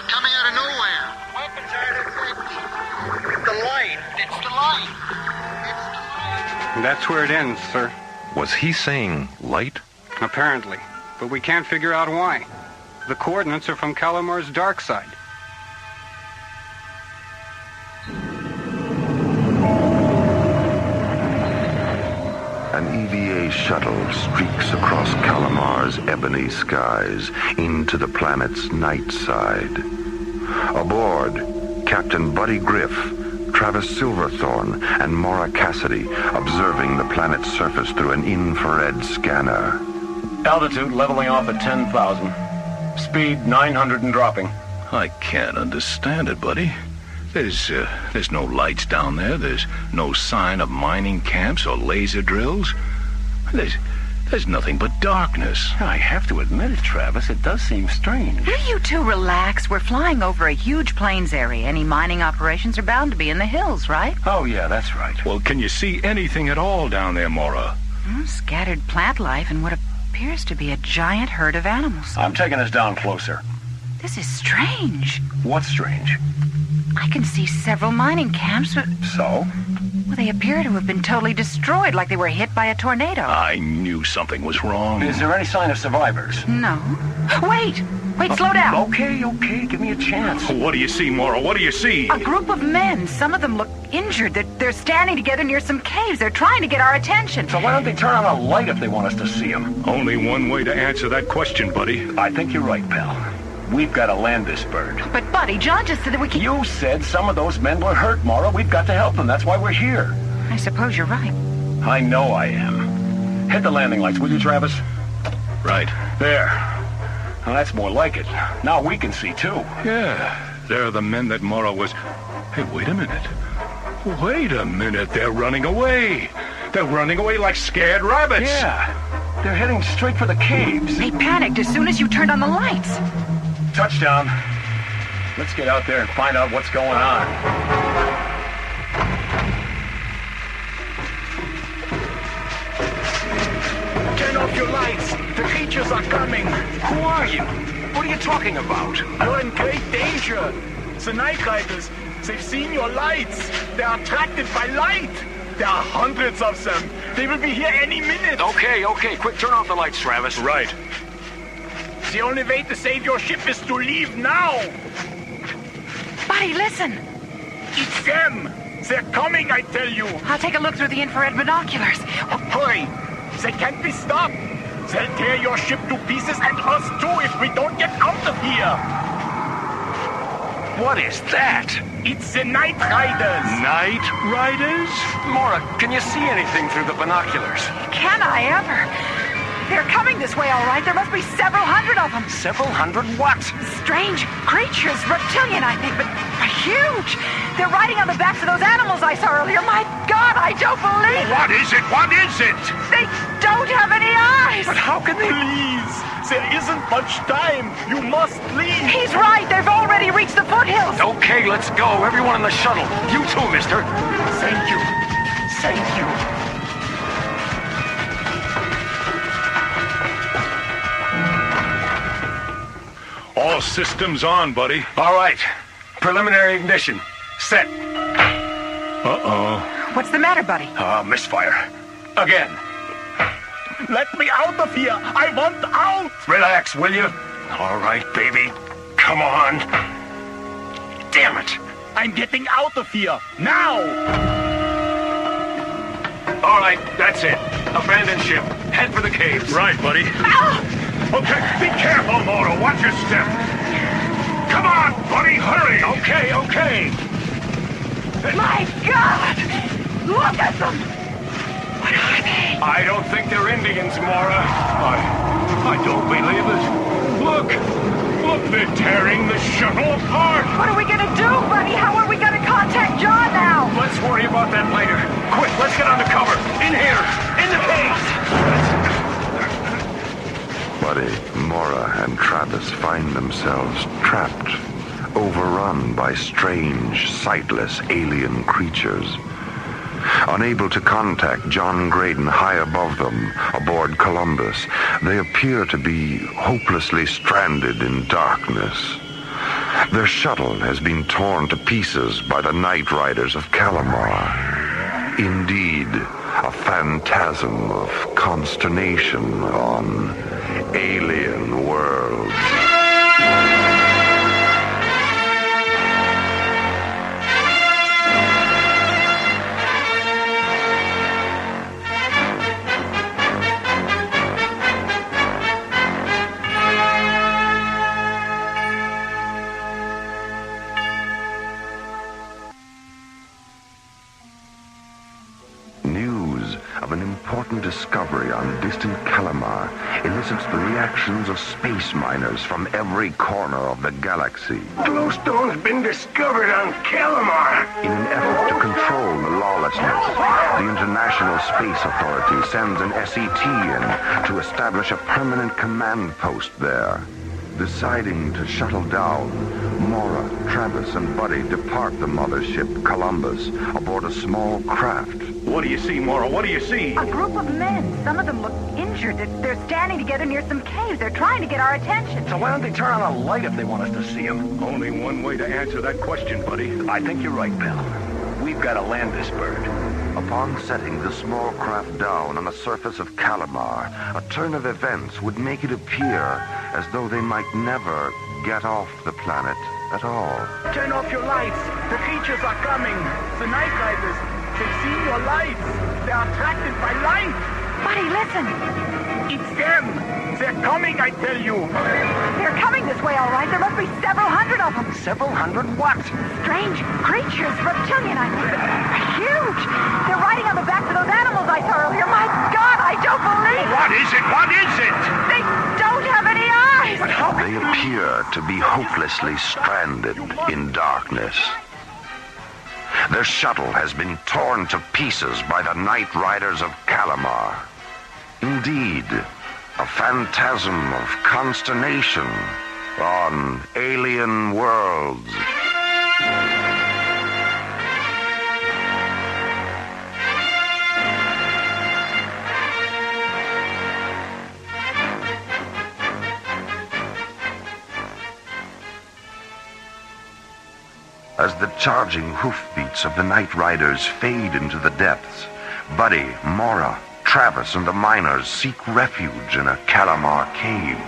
Coming out of nowhere. Weapons aren't effective. The light. It's the light. It's the light. That's where it ends, sir. Was he saying light? Apparently. But we can't figure out why. The coordinates are from Calamar's dark side. An EVA shuttle streaks across Calamar's ebony skies into the planet's night side. Aboard, Captain Buddy Griff, Travis Silverthorne, and Mora Cassidy observing the planet's surface through an infrared scanner. Altitude leveling off at 10,000. Speed 900 and dropping. I can't understand it, buddy. There's no lights down there. There's no sign of mining camps or laser drills. There's nothing but darkness. I have to admit it, Travis. It does seem strange. Will you two relax? We're flying over a huge plains area. Any mining operations are bound to be in the hills, right? Oh, yeah, that's right. Well, can you see anything at all down there, Mora? Scattered plant life and what appears to be a giant herd of animals. I'm taking us down closer. This is strange. What's strange? I can see several mining camps, but... So? Well, they appear to have been totally destroyed, like they were hit by a tornado. I knew something was wrong. Is there any sign of survivors? No. Wait, slow down. Okay, give me a chance. What do you see, Mora? What do you see? A group of men. Some of them look injured. They're standing together near some caves. They're trying to get our attention. So why don't they turn on a light if they want us to see them? Only one way to answer that question, buddy. I think you're right, pal. We've got to land this bird. But, Buddy, John just said that we can... You said some of those men were hurt, Mora. We've got to help them. That's why we're here. I suppose you're right. I know I am. Hit the landing lights, will you, Travis? Right. There. Now, that's more like it. Now we can see, too. Yeah, they're the men that Mora was... Hey, wait a minute. Wait a minute. They're running away. They're running away like scared rabbits. Yeah. They're heading straight for the caves. They panicked as soon as you turned on the lights. Touchdown. Let's get out there and find out what's going on. Turn off your lights. The creatures are coming. Who are you? What are you talking about? You're in great danger. The Night Riders, they've seen your lights. They are attracted by light. There are hundreds of them. They will be here any minute. Okay. Quick, turn off the lights, Travis. Right. The only way to save your ship is to leave now. Buddy, listen. It's them. They're coming, I tell you. I'll take a look through the infrared binoculars. Hurry. They can't be stopped. They'll tear your ship to pieces and us too if we don't get out of here. What is that? It's the Night Riders. Night Riders? Mora, can you see anything through the binoculars? Can I ever? They're coming this way, all right. There must be several hundred of them. Several hundred what? Strange creatures, reptilian, I think, but huge. They're riding on the backs of those animals I saw earlier. My God, I don't believe it. What is it? What is it? They don't have any eyes. But how can they... Please, there isn't much time. You must leave. He's right. They've already reached the foothills. Okay, let's go. Everyone in the shuttle. You too, mister. Thank you. Thank you. All systems on, buddy. All right. Preliminary ignition. Set. Uh-oh. What's the matter, Buddy? Misfire. Again. Let me out of here. I want out. Relax, will you? All right, baby. Come on. Damn it. I'm getting out of here. Now. All right, that's it. Abandon ship. Head for the caves. Right, buddy. Ow! Okay, be careful, Mora. Watch your step. Come on, buddy, hurry. Okay. My God! Look at them! What are they? I don't think they're Indians, Mora. I don't believe it. Look, they're tearing the shuttle apart. What are we gonna do, Buddy? How are we gonna contact John now? Let's worry about that later. get under cover. In here. In the cage. Buddy, Mora, and Travis find themselves trapped, overrun by strange, sightless alien creatures. Unable to contact John Graydon high above them, aboard Columbus, they appear to be hopelessly stranded in darkness. Their shuttle has been torn to pieces by the Night Riders of Calamar. Indeed, a phantasm of consternation on alien worlds. Discovery on distant Calamar elicits the reactions of space miners from every corner of the galaxy. Glowstone's been discovered on Calamar. In an effort to control the lawlessness, the International Space Authority sends an SET in to establish a permanent command post there. Deciding to shuttle down, Mora, Travis, and Buddy depart the mothership Columbus aboard a small craft. What do you see, Mora? What do you see? A group of men. Some of them look injured. They're standing together near some caves. They're trying to get our attention. So why don't they turn on a light if they want us to see them? Only one way to answer that question, buddy. I think you're right, pal. We've got to land this bird. Upon setting the small craft down on the surface of Calamar, a turn of events would make it appear as though they might never get off the planet at all. Turn off your lights. The creatures are coming. The Night Riders. They've seen your lights. They are attracted by light. Buddy, listen. It's them. They're coming, I tell you. They're coming this way, all right. There must be several hundred of them. Several hundred what? Strange creatures. Reptilian, I think. They're huge. They're riding on the backs of those animals I saw earlier. My God, I don't believe it. What is it? What is it? They don't have any eyes. But how? They appear to be hopelessly stranded in darkness. Their shuttle has been torn to pieces by the Night Riders of Calamar. Indeed, a phantasm of consternation on alien worlds. As the charging hoofbeats of the Night Riders fade into the depths, Buddy, Mora, Travis, and the miners seek refuge in a Calamar cave.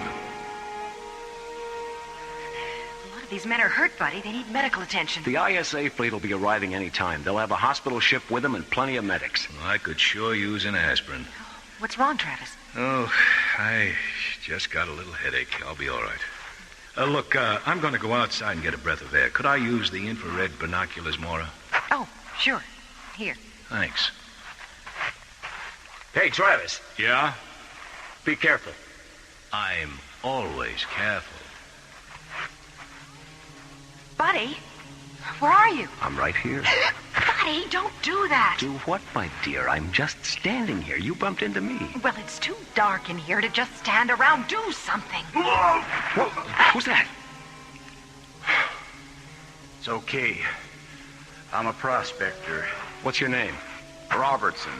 A lot of these men are hurt, Buddy. They need medical attention. The ISA fleet will be arriving any time. They'll have a hospital ship with them and plenty of medics. I could sure use an aspirin. What's wrong, Travis? Oh, I just got a little headache. I'll be all right. Look, I'm going to go outside and get a breath of air. Could I use the infrared binoculars, Mora? Oh, sure. Here. Thanks. Hey, Travis. Yeah? Be careful. I'm always careful. Buddy, where are you? I'm right here. Buddy, don't do that. Do what, my dear? I'm just standing here. You bumped into me. Well, it's too dark in here to just stand around. Do something. Whoa. Who's that? It's okay. I'm a prospector. What's your name? Robertson.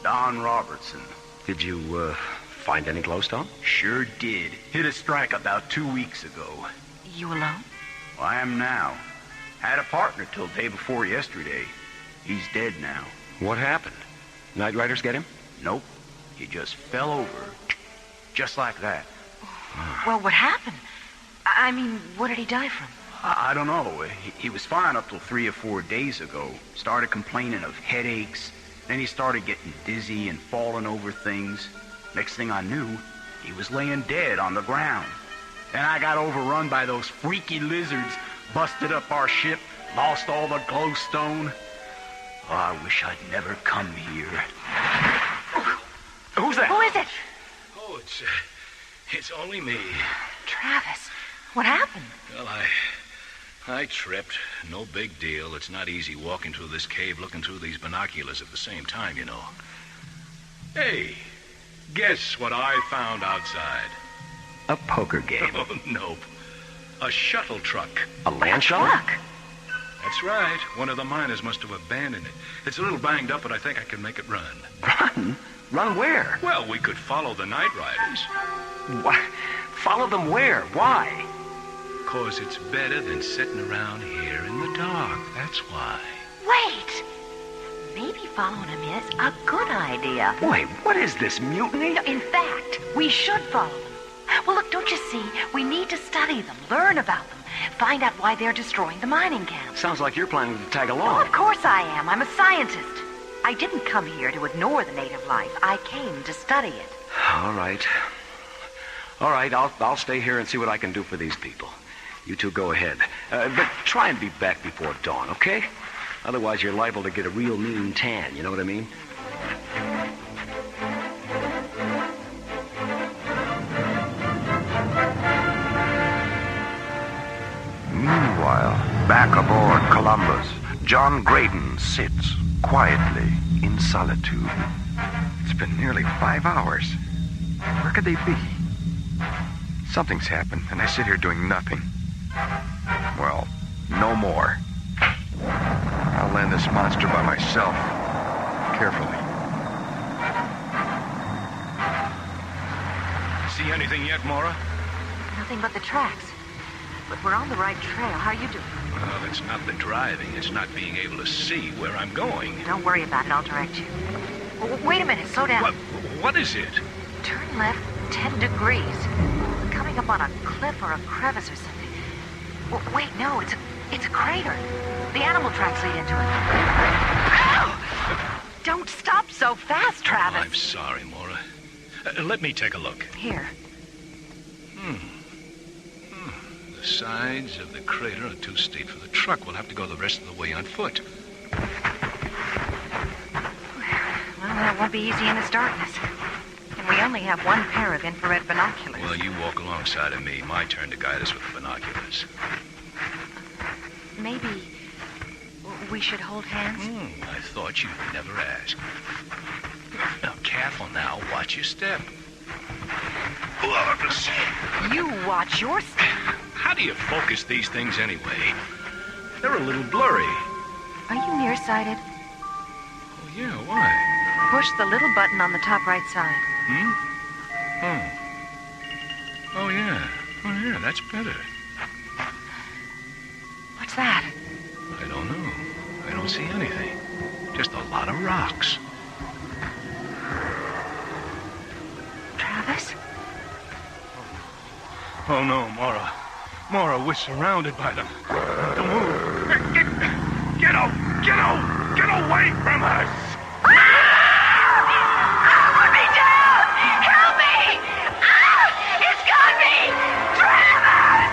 Don Robertson. Did you, find any glowstone? Sure did. Hit a strike about 2 weeks ago. You alone? Well, I am now. Had a partner till day before yesterday. He's dead now. What happened? Night Riders get him? Nope. He just fell over. Just like that. Well, what happened? I mean, what did he die from? I don't know. He was fine up till 3 or 4 days ago. Started complaining of headaches. Then he started getting dizzy and falling over things. Next thing I knew, he was laying dead on the ground. Then I got overrun by those freaky lizards, busted up our ship, lost all the glowstone. Oh, I wish I'd never come here. Who's that? Who is it? Oh, it's only me. Travis, what happened? Well, I tripped. No big deal. It's not easy walking through this cave looking through these binoculars at the same time, you know. Hey, guess what I found outside? A poker game. Oh, nope. A shuttle truck. A land shuttle? That's right. One of the miners must have abandoned it. It's a little banged up, but I think I can make it run. Run? Run where? Well, we could follow the night riders. What? Follow them where? Why? 'Cause it's better than sitting around here in the dark. That's why. Wait! Maybe following him is a good idea. Wait, what is this, mutiny? In fact, we should follow them. Well, look, don't you see? We need to study them, learn about them, find out why they're destroying the mining camp. Sounds like you're planning to tag along. Oh, of course I am. I'm a scientist. I didn't come here to ignore the native life. I came to study it. All right. All right, I'll stay here and see what I can do for these people. You two go ahead. But try and be back before dawn, okay? Otherwise, you're liable to get a real mean tan, you know what I mean? Meanwhile, back aboard Columbus, John Graydon sits quietly in solitude. It's been nearly 5 hours. Where could they be? Something's happened, and I sit here doing nothing. Well, no more. I'll land this monster by myself. Carefully. See anything yet, Mora? Nothing but the tracks. But we're on the right trail. How are you doing? Well, it's not the driving. It's not being able to see where I'm going. Don't worry about it. I'll direct you. Wait a minute. Slow down. What is it? Turn left 10 degrees. We're coming up on a cliff or a crevice or something. Wait, no. It's a crater. The animal tracks lead into it. Ow! Don't stop so fast, Travis. Oh, I'm sorry, Mora. Let me take a look. Here. The sides of the crater are too steep for the truck. We'll have to go the rest of the way on foot. Well, that won't be easy in this darkness. And we only have one pair of infrared binoculars. Well, you walk alongside of me. My turn to guide us with the binoculars. Maybe we should hold hands? I thought you'd never ask. Now, careful now. Watch your step. You watch your step. How do you focus these things anyway? They're a little blurry. Are you nearsighted? Oh, yeah, why? Push the little button on the top right side. Oh, yeah, that's better. What's that? I don't know. I don't see anything. Just a lot of rocks. Travis? Oh, no, Mora. Mora, we're surrounded by them. Don't move. Get away from us! Put me down! Help me! It's got me! Travis!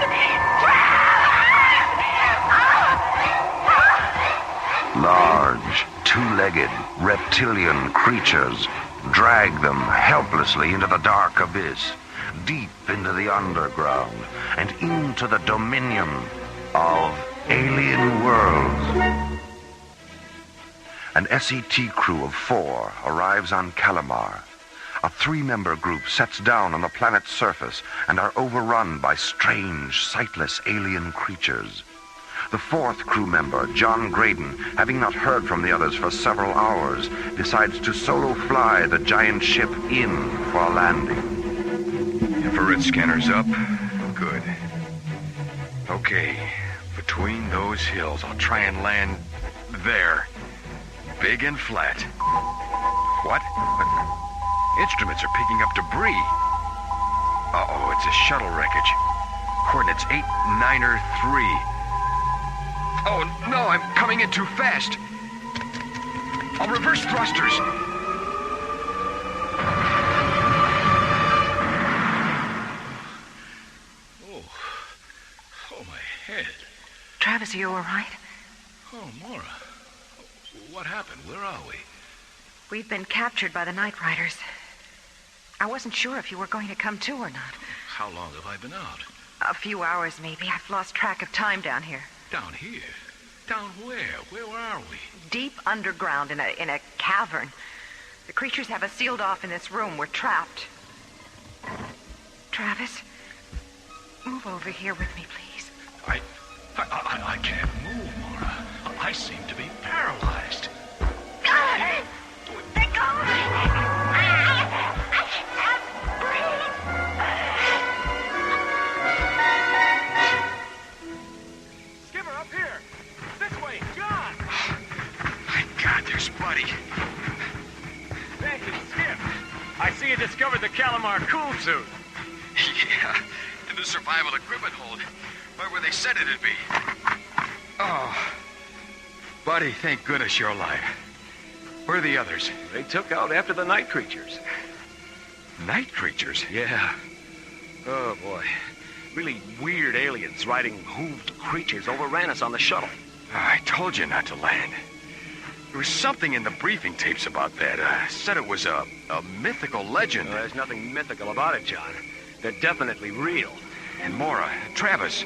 Large, two-legged, reptilian creatures drag them helplessly into the dark abyss, deep into the underground, and into the dominion of alien worlds. An SET crew of 4 arrives on Calamar. A 3-member group sets down on the planet's surface and are overrun by strange, sightless alien creatures. The 4th crew member, John Graydon, having not heard from the others for several hours, decides to solo fly the giant ship in for a landing. Infrared scanner's up. Good. Okay, between those hills, I'll try and land there. Big and flat. What? Instruments are picking up debris. Uh-oh, it's a shuttle wreckage. Coordinates 8903. Oh, no, I'm coming in too fast. I'll reverse thrusters. Oh, my head. Travis, are you all right? Oh, Mora. What happened? Where are we? We've been captured by the Night Riders. I wasn't sure if you were going to come too or not. How long have I been out? A few hours, maybe. I've lost track of time down here. Down here? Down where? Where are we? Deep underground in a cavern. The creatures have us sealed off in this room. We're trapped. Travis, move over here with me, please. I can't move, Mora. I seem to be paralyzed. Let go of me! I can't breathe! Skipper, up here! This way, John! Thank God there's Buddy. Thank you, Skip. I see you discovered the Calamar cool suit. Yeah, in the survival equipment hold. Right where they said it'd be. Oh. Buddy, thank goodness you're alive. Where are the others? They took out after the night creatures. Night creatures? Yeah. Oh, boy. Really weird aliens riding hooved creatures overran us on the shuttle. I told you not to land. There was something in the briefing tapes about that. Said it was a mythical legend. There's nothing mythical about it, John. They're definitely real. And Mora, Travis,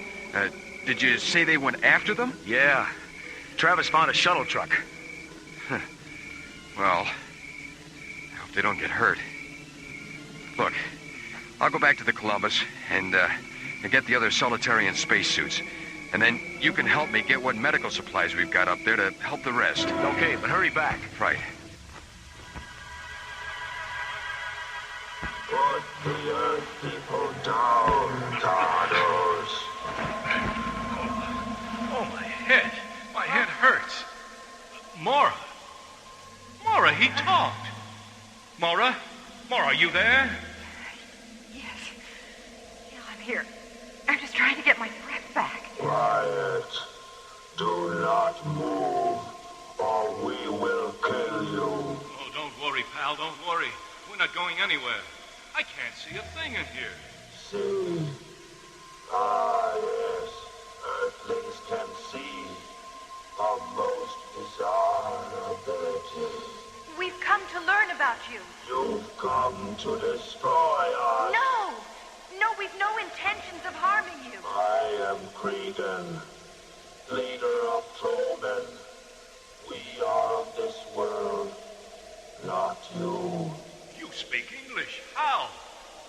did you say they went after them? Yeah. Travis found a shuttle truck. Well, I hope they don't get hurt. Look, I'll go back to the Columbus and get the other Solitarian spacesuits. And then you can help me get what medical supplies we've got up there to help the rest. Okay, but hurry back. Right. Put the Earth people down, Cardos. Oh, my head. My head hurts. Mora. Mora, he talked. Mora? Mora, are you there? Yes. Yeah, I'm here. I'm just trying to get my breath back. Quiet. Do not move, or we will kill you. Oh, don't worry, pal. Don't worry. We're not going anywhere. I can't see a thing in here. See? Ah, yes. Earthlings can see. A most bizarre ability. We've come to learn about you. You've come to destroy us. No! No, we've no intentions of harming you. I am Cregan, leader of Trollmen. We are of this world, not you. You speak English. How?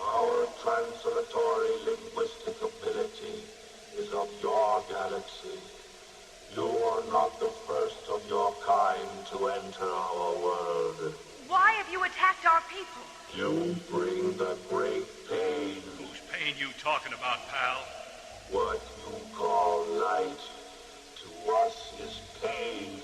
Our translatory linguistic ability is of your galaxy. You are not the first of your kind to enter our world. Why have you attacked our people? You bring the great pain. Whose pain you talking about, pal? What you call light, to us is pain.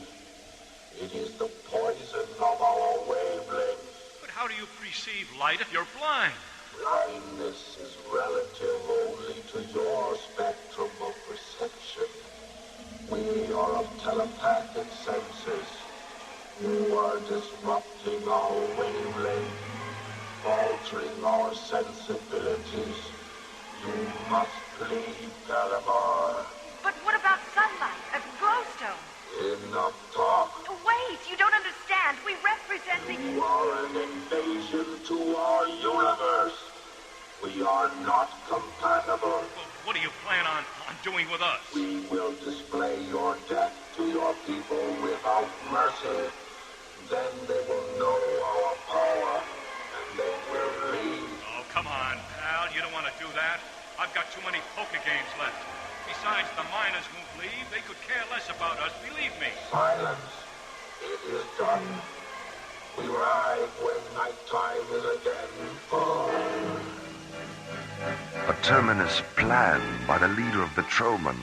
It is the poison of our wavelength. But how do you perceive light if you're blind? Blindness is relative only to your spectrum of perception. We are of telepathic senses. You are disrupting our wavelength, altering our sensibilities. You must leave Calamar. But what about sunlight, a glowstone? Enough talk. Wait, you don't understand. We represent the... You are an invasion to our universe. We are not compatible. Well, what do you plan on doing with us? We will display your death to your people without mercy. Then they will know our power, and they will leave. Oh, come on, pal. You don't want to do that. I've got too many poker games left. Besides, the miners won't leave. They could care less about us, believe me. Silence. It is done. We ride when nighttime is again full. A terminus planned by the leader of the Trollmen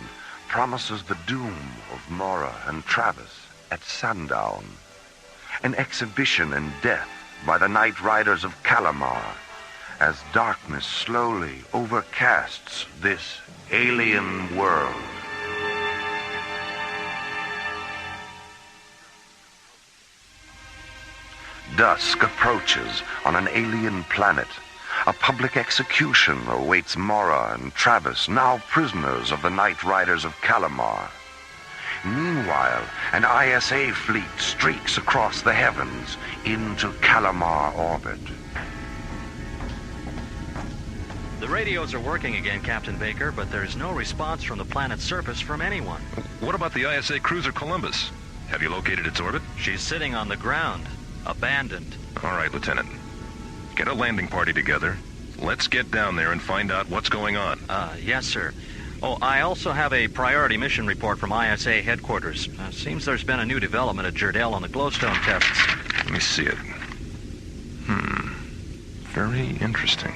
promises the doom of Mora and Travis at sundown. An exhibition in death by the Night Riders of Calamar as darkness slowly overcasts this alien world. Dusk approaches on an alien planet. A public execution awaits Mora and Travis, now prisoners of the Night Riders of Calamar. Meanwhile, an ISA fleet streaks across the heavens into Calamar orbit. The The radios are working again, Captain Baker, but there's no response from the planet's surface from anyone. What about the ISA cruiser Columbus? Have you located its orbit? She's sitting on the ground, abandoned. All right, Lieutenant. Get a landing party together. Let's get down there and find out what's going on. Yes, sir. Oh, I also have a priority mission report from ISA headquarters. Seems there's been a new development at Jerdel on the Glowstone tests. Let me see it. Very interesting.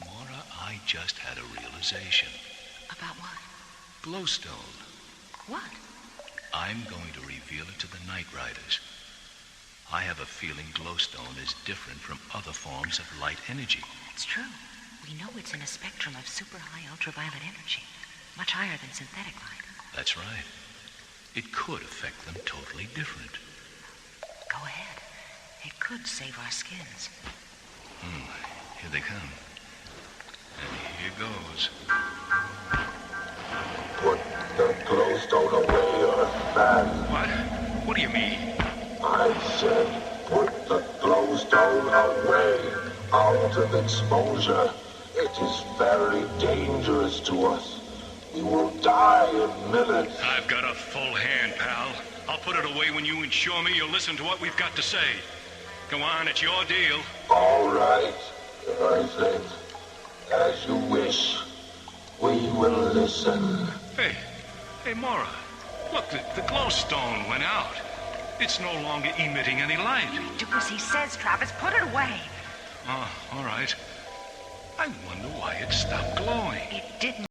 Mora, I just had a realization. About what? Glowstone. What? I'm going to reveal it to the Night Riders. I have a feeling Glowstone is different from other forms of light energy. It's true. We know it's in a spectrum of super high ultraviolet energy, much higher than synthetic light. That's right. It could affect them totally different. Go ahead. It could save our skins. Here they come. And here goes. Put the Glowstone away, Earthman. What? What do you mean? I said, put the Glowstone away, out of exposure. It is very dangerous to us. We will die in minutes. I've got a full hand, pal. I'll put it away when you ensure me you'll listen to what we've got to say. Go on, it's your deal. All right, Earthling. As you wish. We will listen. Hey, Mora. Look, the Glowstone went out. It's no longer emitting any light. Do as he says, Travis. Put it away. Oh, all right. I wonder why it stopped glowing. It didn't.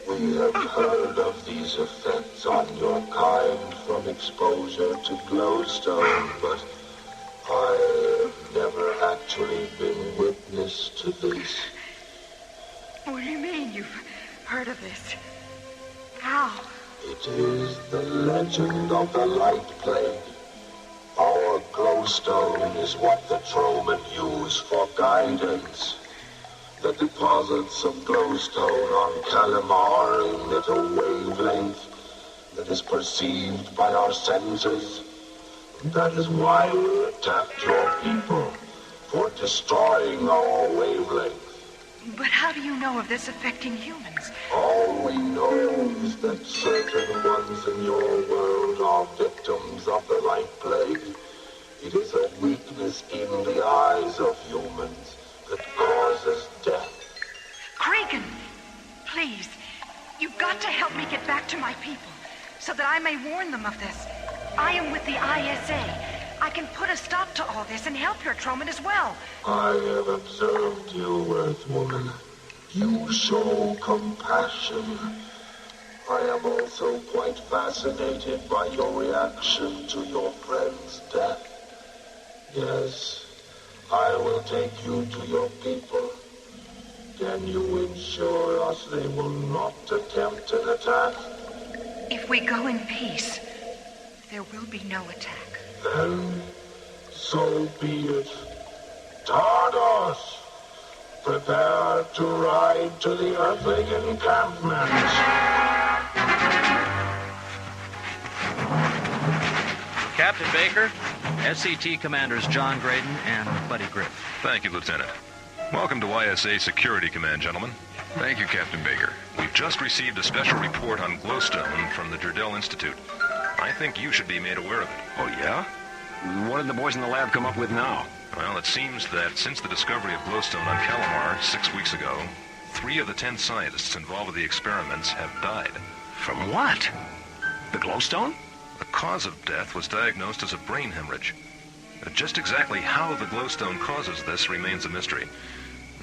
We have heard of these effects on your kind from exposure to Glowstone, but I have never actually been witness to this. What do you mean you've heard of this? How? It is the legend of the Light Plague. Our Glowstone is what the Troman use for guidance. The deposits of Glowstone on Calamar emit a wavelength that is perceived by our senses. That is why we attacked your people, for destroying our wavelength. But how do you know of this affecting humans? All we know is that certain ones in your world are victims of the Light Plague. It is a weakness in the eyes of humans that causes death. Cregan, please, you've got to help me get back to my people, so that I may warn them of this. I am with the ISA. I can put a stop to all this and help your Troman as well. I have observed you, Earthwoman. You show compassion. I am also quite fascinated by your reaction to your friend's death. Yes, I will take you to your people. Can you ensure us they will not attempt an attack? If we go in peace, there will be no attack. Then, so be it. Tardos, prepare to ride to the Earthling encampment. Captain Baker, SCT Commanders John Graydon and Buddy Griff. Thank you, Lieutenant. Welcome to ISA Security Command, gentlemen. Thank you, Captain Baker. We've just received a special report on Glowstone from the Jardel Institute. I think you should be made aware of it. Oh, yeah? What did the boys in the lab come up with now? Well, it seems that since the discovery of Glowstone on Calamar 6 weeks ago, 3 of the 10 scientists involved with the experiments have died. From what? The Glowstone? The cause of death was diagnosed as a brain hemorrhage. Just exactly how the Glowstone causes this remains a mystery.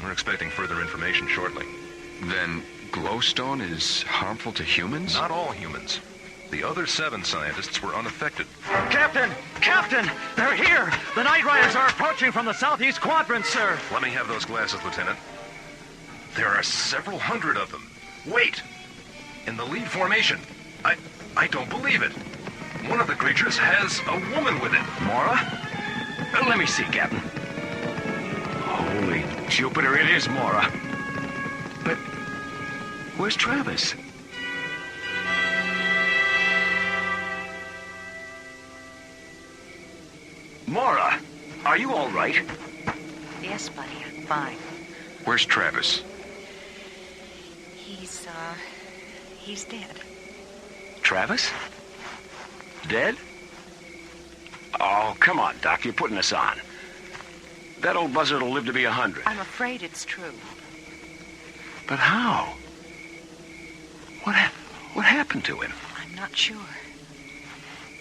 We're expecting further information shortly. Then Glowstone is harmful to humans? Not all humans. The other 7 scientists were unaffected. Captain! Captain! They're here! The Night Riders are approaching from the southeast quadrant, sir. Let me have those glasses, Lieutenant. There are several hundred of them. Wait! In the lead formation. I don't believe it. One of the creatures has a woman with it. Mora? Let me see, Captain. Holy Jupiter, it is Mora. But where's Travis? Mora, are you all right? Yes, buddy, I'm fine. Where's Travis? He's dead. Travis? Dead? Oh, come on, Doc. You're putting us on. That old buzzard will live to be 100. I'm afraid it's true. But how? What happened to him? I'm not sure.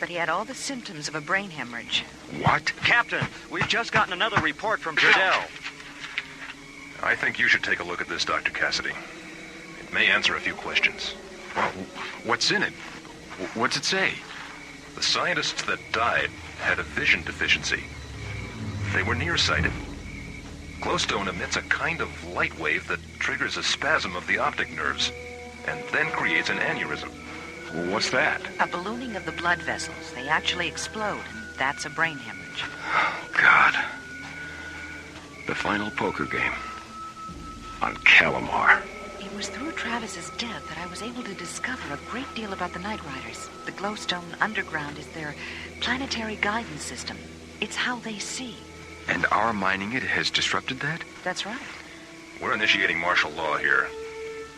But he had all the symptoms of a brain hemorrhage. What? Captain, we've just gotten another report from Jardel. I think you should take a look at this, Dr. Cassidy. It may answer a few questions. Well, what's in it? What's it say? The scientists that died had a vision deficiency. They were nearsighted. Glowstone emits a kind of light wave that triggers a spasm of the optic nerves and then creates an aneurysm. What's that? A ballooning of the blood vessels. They actually explode, and that's a brain hemorrhage. God. The final poker game. On Calamar. It was through Travis's death that I was able to discover a great deal about the Night Riders. The Glowstone Underground is their planetary guidance system. It's how they see. And our mining it has disrupted that? That's right. We're initiating martial law here.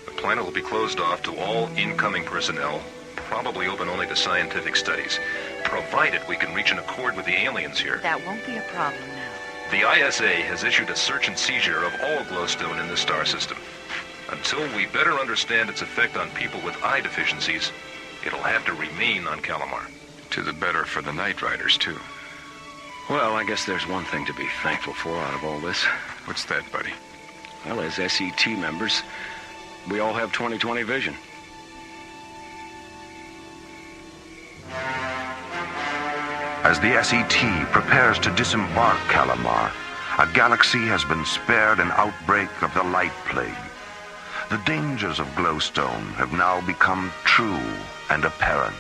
The planet will be closed off to all incoming personnel, probably open only to scientific studies, provided we can reach an accord with the aliens here. That won't be a problem now. The ISA has issued a search and seizure of all Glowstone in the star system. Until we better understand its effect on people with eye deficiencies, it'll have to remain on Calamar. To the better for the Night Riders, too. Well, I guess there's one thing to be thankful for out of all this. What's that, buddy? Well, as SET members, we all have 20/20 vision. As the SET prepares to disembark Calamar, a galaxy has been spared an outbreak of the Light Plague. The dangers of Glowstone have now become true and apparent.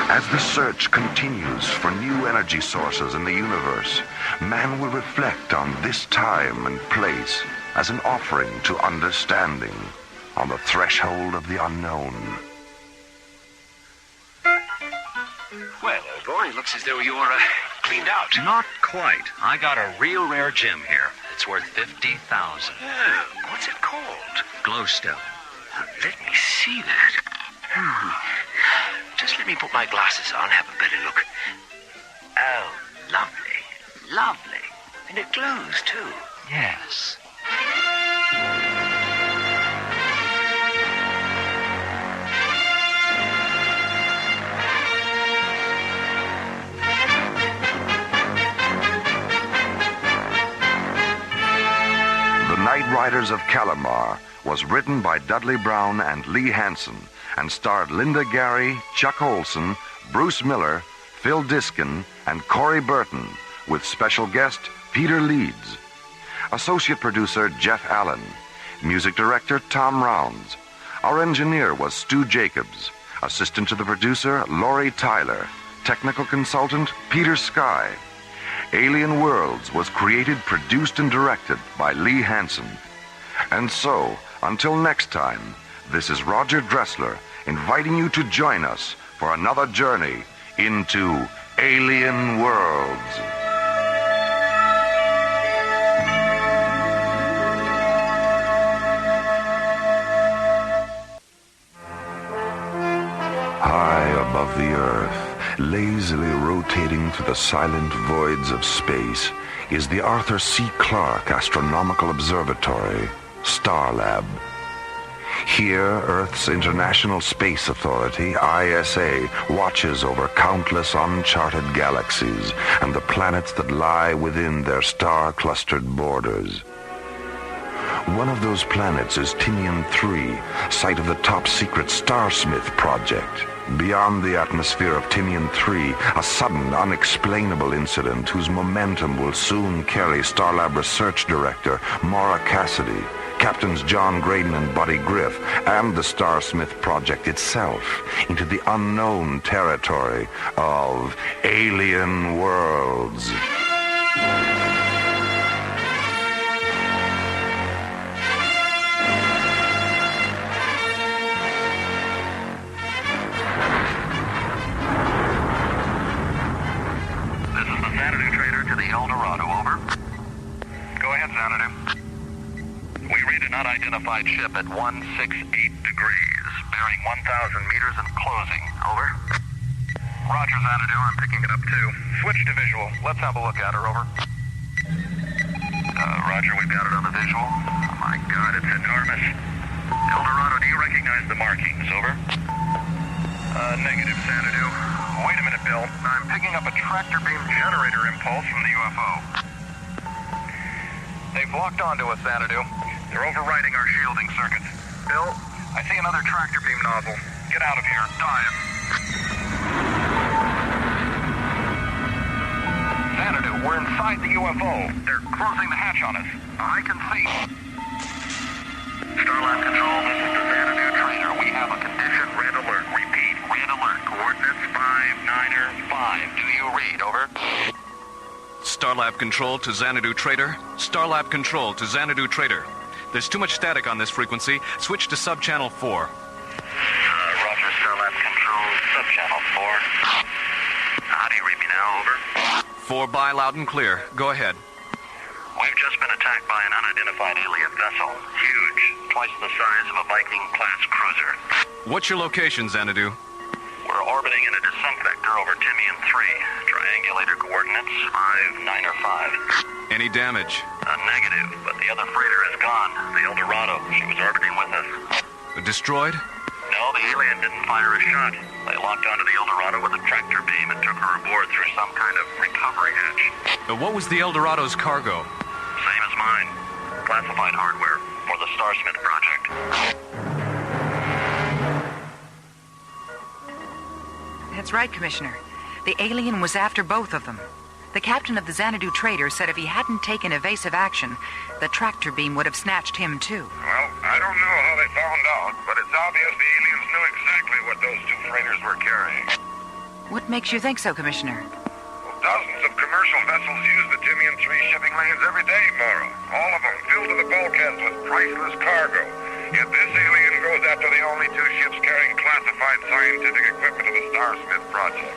As the search continues for new energy sources in the universe, man will reflect on this time and place as an offering to understanding on the threshold of the unknown. Well, old boy, looks as though you're cleaned out. Not quite. I got a real rare gem here. It's worth 50,000. Oh, what's it called? Glowstone. Let me see that. Just let me put my glasses on, have a better look. Oh, lovely. Lovely. And it glows, too. Yes. The Night Riders of Calamar was written by Dudley Brown and Lee Hansen and starred Linda Gary, Chuck Olson, Bruce Miller, Phil Diskin, and Corey Burton, with special guest Peter Leeds. Associate producer Jeff Allen. Music director Tom Rounds. Our engineer was Stu Jacobs. Assistant to the producer Laurie Tyler. Technical consultant Peter Sky. Alien Worlds was created, produced, and directed by Lee Hansen. And so, until next time, this is Roger Dressler inviting you to join us for another journey into alien worlds. High above the Earth, lazily rotating through the silent voids of space, is the Arthur C. Clarke Astronomical Observatory, Starlab. Here, Earth's International Space Authority, ISA, watches over countless uncharted galaxies and the planets that lie within their star-clustered borders. One of those planets is Tinian 3, site of the top-secret Starsmith project. Beyond the atmosphere of Tinian 3, a sudden, unexplainable incident whose momentum will soon carry Starlab Research Director Mora Cassidy, Captains John Graydon and Buddy Griff, and the Starsmith project itself into the unknown territory of alien worlds. Unidentified ship at 168 degrees, bearing 1,000 meters and closing. Over. Roger, Xanadu. I'm picking it up too. Switch to visual. Let's have a look at her. Over. Roger, we've got it on the visual. Oh my God, it's enormous. El Dorado, do you recognize the markings? Over. Negative, Xanadu. Wait a minute, Bill. I'm picking up a tractor beam generator impulse from the UFO. They've locked onto us, Xanadu. They're overriding our shielding circuits. Bill, I see another tractor beam nozzle. Get out of here. Dive. Xanadu, we're inside the UFO. They're closing the hatch on us. I can see. Starlab Control, this is the Xanadu trainer. We have a condition. Red alert. Repeat. Red alert. Coordinates 595. Do you read? Over. Starlab Control to Xanadu Trader. Starlab Control to Xanadu Trader. There's too much static on this frequency. Switch to subchannel 4. Roger, Starlab Control, subchannel 4. How do you read me now? Over. 4 by, loud and clear. Go ahead. We've just been attacked by an unidentified alien vessel. Huge. Twice the size of a Viking-class cruiser. What's your location, Xanadu? We're orbiting in a descent vector over Tinian 3. Triangulator coordinates 5, 9, or 5. Any damage? Negative, but the other freighter is gone. The El Dorado. She was orbiting with us. Destroyed? No, the alien didn't fire a shot. They locked onto the El Dorado with a tractor beam and took her aboard through some kind of recovery hatch. What was the El Dorado's cargo? Same as mine. Classified hardware for the Starsmith project. That's right, Commissioner. The alien was after both of them. The captain of the Xanadu Trader said if he hadn't taken evasive action, the tractor beam would have snatched him too. Well, I don't know how they found out, but it's obvious the aliens knew exactly what those two freighters were carrying. What makes you think so, Commissioner? Well, dozens of commercial vessels use the Tinian 3 shipping lanes every day, Mora. All of them filled to the bulkheads with priceless cargo. Yet this alien goes after the only two ships carrying classified scientific equipment of the Starsmith project.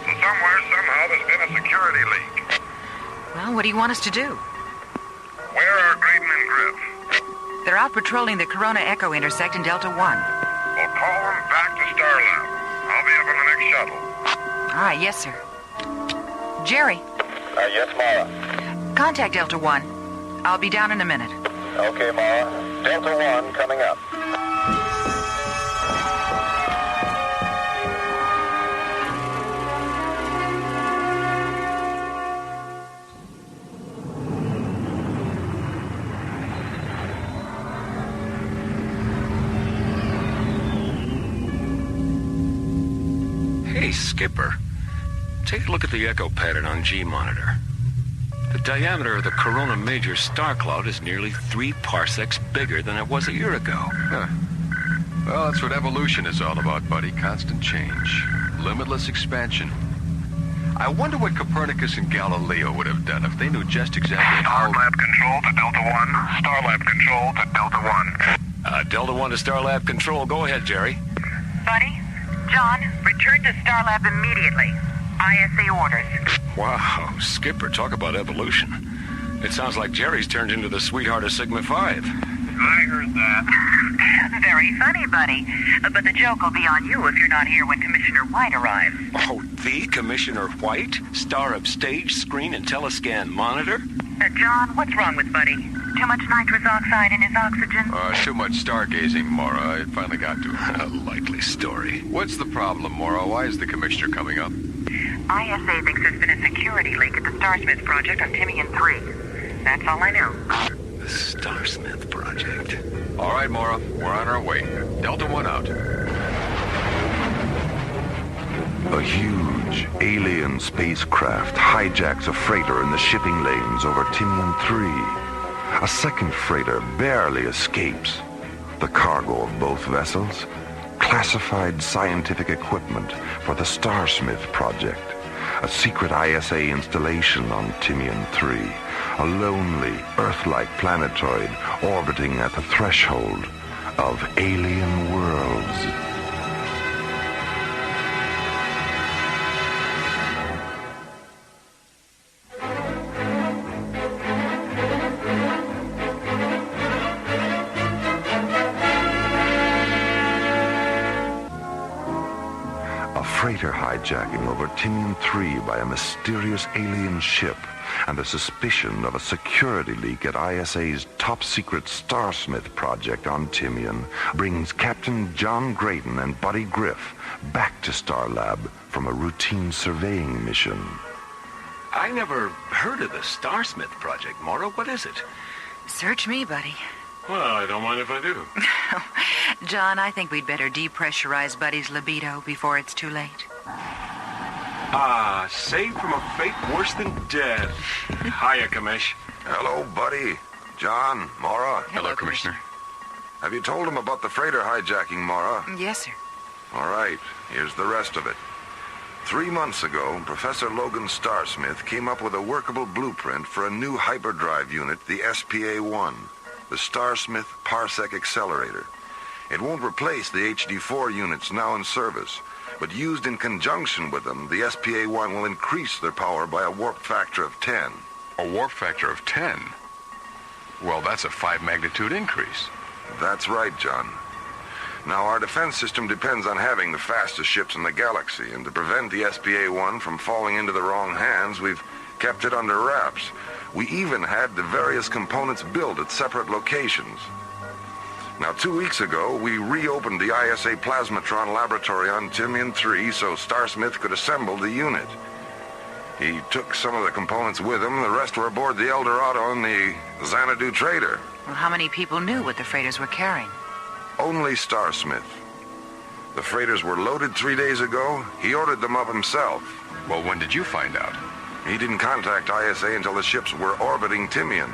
So somewhere, somehow, there's been a security leak. Well, what do you want us to do? Where are Graydon and Griff? They're out patrolling the Corona Echo intersect in Delta 1. Well, call them back to Starlab. I'll be up on the next shuttle. All right, yes, sir. Jerry. Yes, Mora. Contact Delta 1. I'll be down in a minute. Okay, Mora. Delta 1 coming up. Hey, Skipper. Take a look at the echo pattern on G-monitor. The diameter of the Corona Major star cloud is nearly 3 parsecs bigger than it was a year ago. Huh. Well, that's what evolution is all about, buddy. Constant change. Limitless expansion. I wonder what Copernicus and Galileo would have done if they knew just exactly how... Starlab Control to Delta 1. Starlab Control to Delta 1. Delta 1 to Starlab Control. Go ahead, Jerry. Buddy, John, return to Starlab immediately. ISA orders. Wow, Skipper, talk about evolution. It sounds like Jerry's turned into the sweetheart of Sigma 5. I heard that. Very funny, buddy. But the joke will be on you if you're not here when Commissioner White arrives. Oh, the Commissioner White? Star of stage, screen, and telescan monitor? John, what's wrong with Buddy? Too much nitrous oxide in his oxygen? Too much stargazing, Mora. It finally got to him. A likely story. What's the problem, Mora? Why is the Commissioner coming up? ISA thinks there's been a security leak at the Starsmith project on Timian 3. That's all I know. The Starsmith project. All right, Mora. We're on our way. Delta 1 out. A huge alien spacecraft hijacks a freighter in the shipping lanes over Timian 3. A second freighter barely escapes. The cargo of both vessels? Classified scientific equipment for the Starsmith project. A secret ISA installation on Timian 3. A lonely, Earth-like planetoid orbiting at the threshold of alien worlds. Freighter hijacking over Timian 3 by a mysterious alien ship and the suspicion of a security leak at ISA's top-secret Starsmith project on Timian brings Captain John Graydon and Buddy Griff back to Starlab from a routine surveying mission. I never heard of the Starsmith project, Mora. What is it? Search me, buddy. Well, I don't mind if I do. John, I think we'd better depressurize Buddy's libido before it's too late. Ah, saved from a fate worse than death. Hiya, Commish. Hello, Buddy. John, Mora. Hello, Commissioner. Have you told him about the freighter hijacking, Mora? Yes, sir. All right, here's the rest of it. 3 months ago, Professor Logan Starsmith came up with a workable blueprint for a new hyperdrive unit, the SPA-1, the Starsmith Parsec Accelerator. It won't replace the HD-4 units now in service, but used in conjunction with them, the SPA-1 will increase their power by a warp factor of 10. A warp factor of 10? Well, that's a 5-magnitude increase. That's right, John. Now, our defense system depends on having the fastest ships in the galaxy, and to prevent the SPA-1 from falling into the wrong hands, we've kept it under wraps. We even had the various components built at separate locations. Now, 2 weeks ago, we reopened the ISA Plasmatron laboratory on Timian 3 so Starsmith could assemble the unit. He took some of the components with him. The rest were aboard the Eldorado and the Xanadu Trader. Well, how many people knew what the freighters were carrying? Only Starsmith. The freighters were loaded 3 days ago. He ordered them up himself. Well, when did you find out? He didn't contact ISA until the ships were orbiting Timian.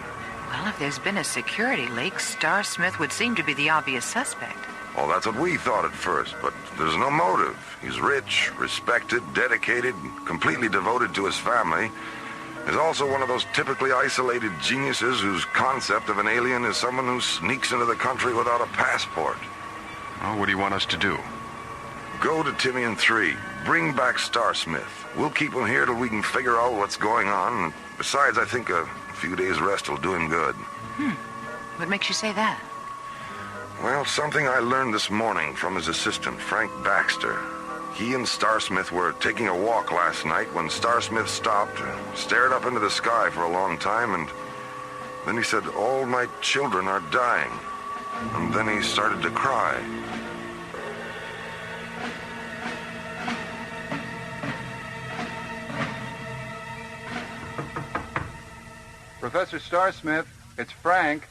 Well, if there's been a security leak, Starsmith would seem to be the obvious suspect. Well, that's what we thought at first, but there's no motive. He's rich, respected, dedicated, completely devoted to his family. He's also one of those typically isolated geniuses whose concept of an alien is someone who sneaks into the country without a passport. Well, what do you want us to do? Go to Timian 3. Bring back Starsmith. We'll keep him here till we can figure out what's going on. Besides, I think a few days' rest will do him good. What makes you say that? Well, something I learned this morning from his assistant, Frank Baxter. He and Starsmith were taking a walk last night when Starsmith stopped, stared up into the sky for a long time, and then he said, "All my children are dying." And then he started to cry. Professor Starsmith, it's Frank.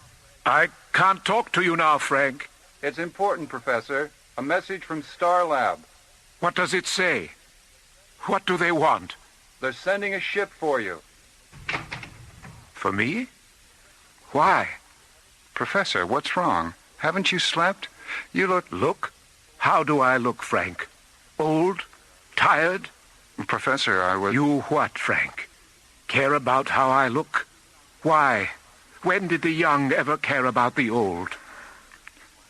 I can't talk to you now, Frank. It's important, Professor. A message from Starlab. What does it say? What do they want? They're sending a ship for you. For me? Why? Professor, what's wrong? Haven't you slept? You look... Look? How do I look, Frank? Old? Tired? Professor, I was... You what, Frank? Care about how I look? Why? When did the young ever care about the old?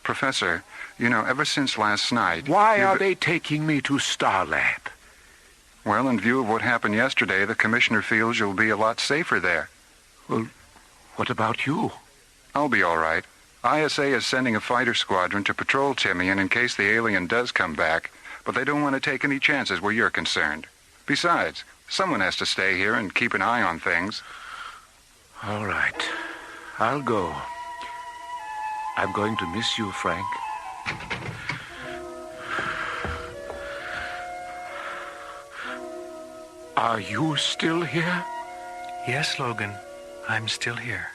Professor, You know, ever since last night... Why are they taking me to Starlab? Well, in view of what happened yesterday, the commissioner feels you'll be a lot safer there. Well, what about you? I'll be all right. ISA is sending a fighter squadron to patrol Timian in case the alien does come back, but they don't want to take any chances where you're concerned. Besides, someone has to stay here and keep an eye on things. All right. I'll go. I'm going to miss you, Frank. Are you still here? Yes, Logan. I'm still here.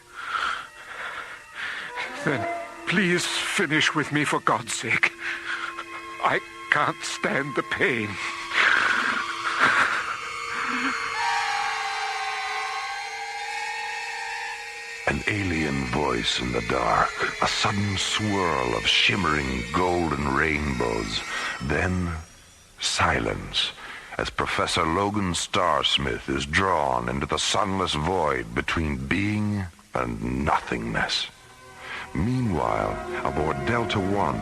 Then please finish with me, for God's sake. I can't stand the pain. An alien voice in the dark, a sudden swirl of shimmering golden rainbows, then silence as Professor Logan Starsmith is drawn into the sunless void between being and nothingness. Meanwhile, aboard Delta One,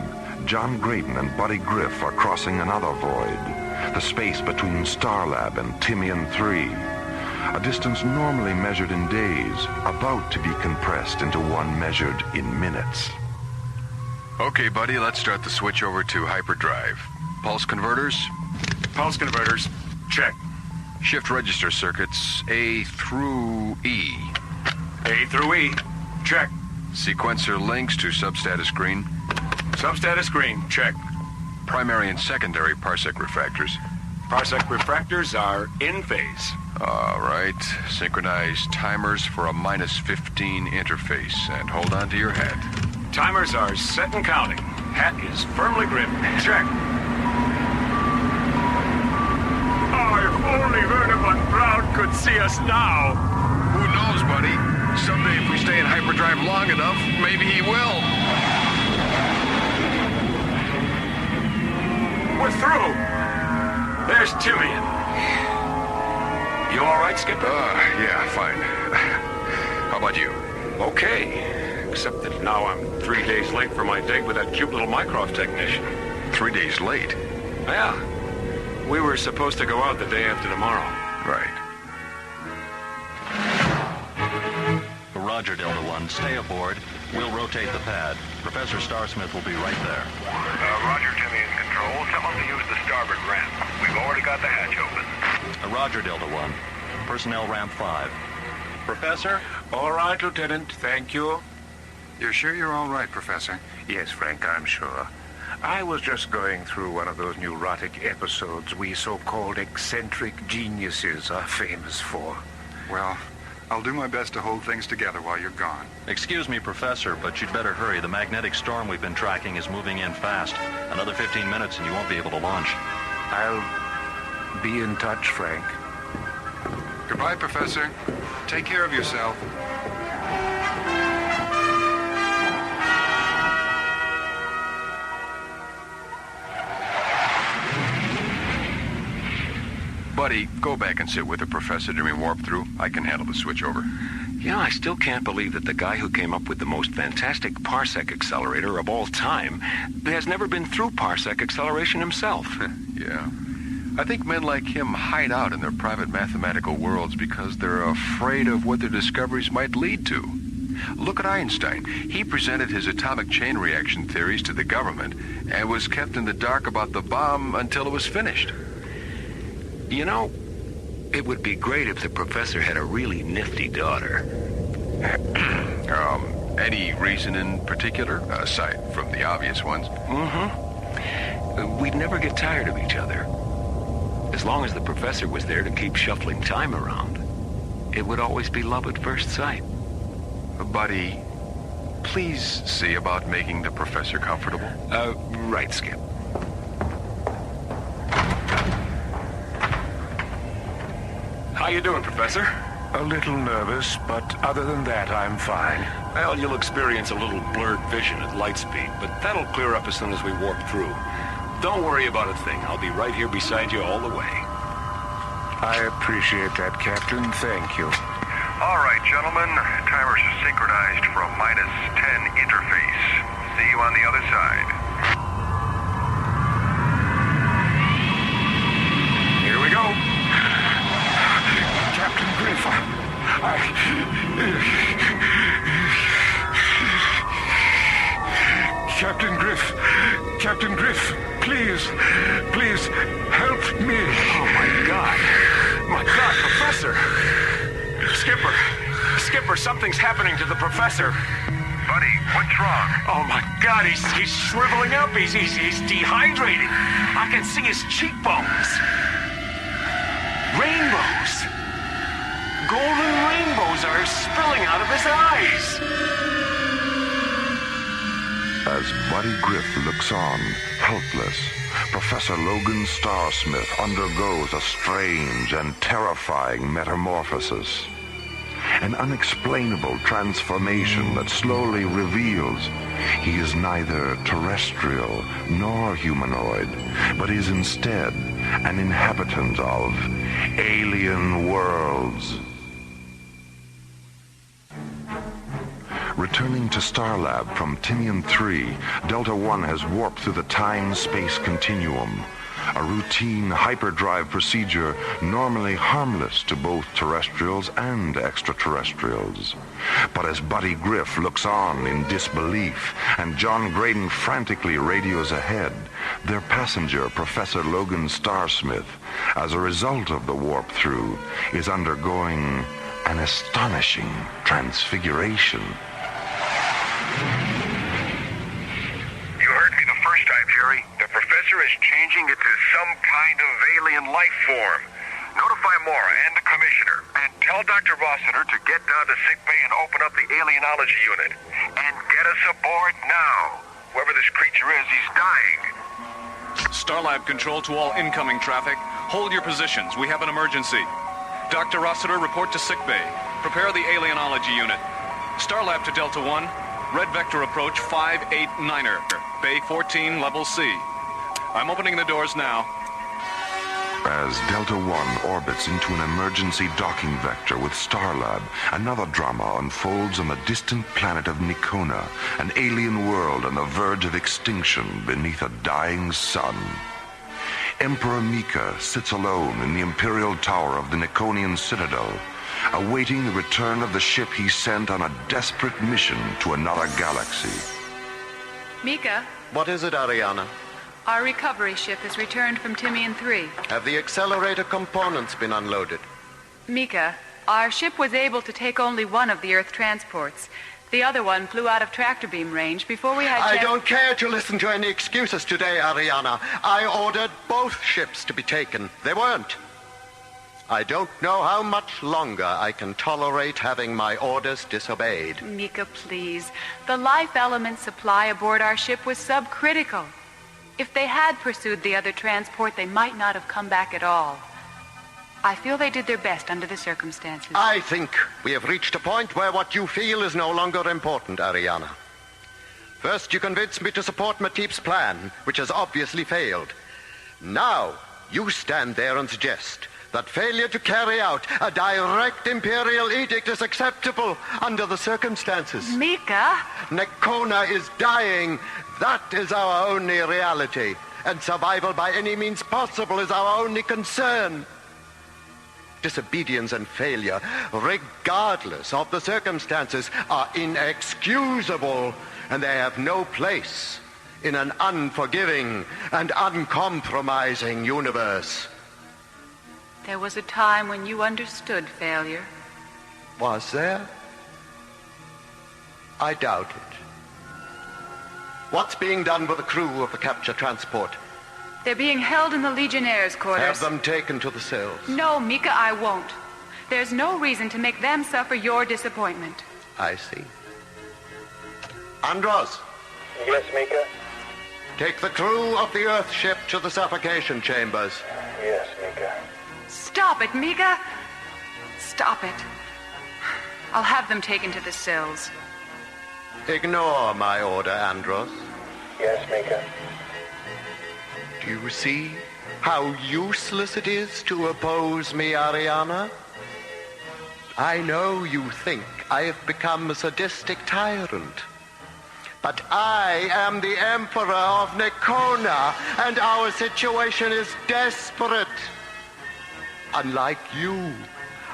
John Graydon and Buddy Griff are crossing another void, the space between Starlab and Timian 3, a distance normally measured in days, about to be compressed into one measured in minutes. Okay, buddy, let's start the switch over to hyperdrive. Pulse converters? Pulse converters. Check. Shift register circuits A through E. A through E. Check. Sequencer links to substatus green. Substatus green. Check. Primary and secondary parsec refractors. Parsec refractors are in phase. All right. Synchronize timers for a -15 interface, and hold on to your hat. Timers are set and counting. Hat is firmly gripped. Check. Oh, if only Werner von Braun could see us now. Who knows, buddy? Someday if we stay in hyperdrive long enough, maybe he will. We're through. There's Timian. You all right, Skipper? Yeah, fine. How about you? Okay. Except that now I'm 3 days late for my date with that cute little Mycroft technician. 3 days late? Yeah. We were supposed to go out the day after tomorrow. Right. Roger, Delta One. Stay aboard. We'll rotate the pad. Professor Starsmith will be right there. Roger, Timian Control. Tell them to use the starboard ramp. We've already got the hatch open. Roger, Delta One. Personnel ramp 5. Professor? All right, Lieutenant. Thank you. You're sure you're all right, Professor? Yes, Frank, I'm sure. I was just going through one of those neurotic episodes we so-called eccentric geniuses are famous for. Well, I'll do my best to hold things together while you're gone. Excuse me, Professor, but you'd better hurry. The magnetic storm we've been tracking is moving in fast. Another 15 minutes and you won't be able to launch. I'll be in touch, Frank. Goodbye, Professor. Take care of yourself. Buddy, go back and sit with the professor during warp through. I can handle the switch over. You know, I still can't believe that the guy who came up with the most fantastic parsec accelerator of all time has never been through parsec acceleration himself. Yeah. I think men like him hide out in their private mathematical worlds because they're afraid of what their discoveries might lead to. Look at Einstein. He presented his atomic chain reaction theories to the government and was kept in the dark about the bomb until it was finished. You know, it would be great if the professor had a really nifty daughter. Any reason in particular, aside from the obvious ones? Mm-hmm. We'd never get tired of each other. As long as the professor was there to keep shuffling time around, it would always be love at first sight. Buddy, please see about making the professor comfortable. Right, Skip. How you doing, Professor? A little nervous, but other than that, I'm fine. Well, you'll experience a little blurred vision at light speed, but that'll clear up as soon as we warp through. Don't worry about a thing. I'll be right here beside you all the way. I appreciate that, Captain. Thank you. All right, gentlemen. Timers are synchronized for a -10 interface. See you on the other side. Captain Griff, please, help me. Oh, my God. My God, Professor. Skipper, something's happening to the professor. Buddy, what's wrong? Oh, my God, he's shriveling up. He's dehydrated. I can see his cheekbones. Rainbows. Golden rainbows are spilling out of his eyes. As Buddy Griff looks on, helpless, Professor Logan Starsmith undergoes a strange and terrifying metamorphosis. An unexplainable transformation that slowly reveals he is neither terrestrial nor humanoid, but is instead an inhabitant of alien worlds. Returning to Starlab from Timian 3, Delta 1 has warped through the time-space continuum, a routine hyperdrive procedure normally harmless to both terrestrials and extraterrestrials. But as Buddy Griff looks on in disbelief and John Graydon frantically radios ahead, their passenger, Professor Logan Starsmith, as a result of the warp-through, is undergoing an astonishing transfiguration. You heard me the first time, Jerry. The professor is changing into some kind of alien life form. Notify Mora and the commissioner, and tell Dr. Rossiter to get down to sickbay and open up the alienology unit. And get us aboard now. Whoever this creature is, he's dying. Starlab control to all incoming traffic. Hold your positions. We have an emergency. Dr. Rossiter, report to sickbay. Prepare the alienology unit. Starlab to Delta 1. Red Vector approach 589er. Bay 14, level C. I'm opening the doors now. As Delta 1 orbits into an emergency docking vector with Starlab, another drama unfolds on the distant planet of Nikona, an alien world on the verge of extinction beneath a dying sun. Emperor Mika sits alone in the Imperial Tower of the Nikonian Citadel, awaiting the return of the ship he sent on a desperate mission to another galaxy. Mika? What is it, Ariana? Our recovery ship has returned from Timian 3. Have the accelerator components been unloaded? Mika, our ship was able to take only one of the Earth transports. The other one flew out of tractor beam range before we had... I don't care to listen to any excuses today, Ariana. I ordered both ships to be taken. They weren't. I don't know how much longer I can tolerate having my orders disobeyed. Mika, please. The life element supply aboard our ship was subcritical. If they had pursued the other transport, they might not have come back at all. I feel they did their best under the circumstances. I think we have reached a point where what you feel is no longer important, Ariana. First, you convinced me to support Matip's plan, which has obviously failed. Now, you stand there and suggest that failure to carry out a direct Imperial edict is acceptable under the circumstances. Mika? Nikona is dying. That is our only reality. And survival by any means possible is our only concern. Disobedience and failure, regardless of the circumstances, are inexcusable, and they have no place in an unforgiving and uncompromising universe. There was a time when you understood failure. Was there? I doubt it. What's being done with the crew of the capture transport? They're being held in the Legionnaires' quarters. Have them taken to the cells. No, Mika, I won't. There's no reason to make them suffer your disappointment. I see. Andros. Yes, Mika? Take the crew of the Earth ship to the suffocation chambers. Yes, Mika. Stop it, Mika! Stop it. I'll have them taken to the cells. Ignore my order, Andros. Yes, Mika. Do you see how useless it is to oppose me, Ariana? I know you think I have become a sadistic tyrant. But I am the Emperor of Nikona, and our situation is desperate. Unlike you,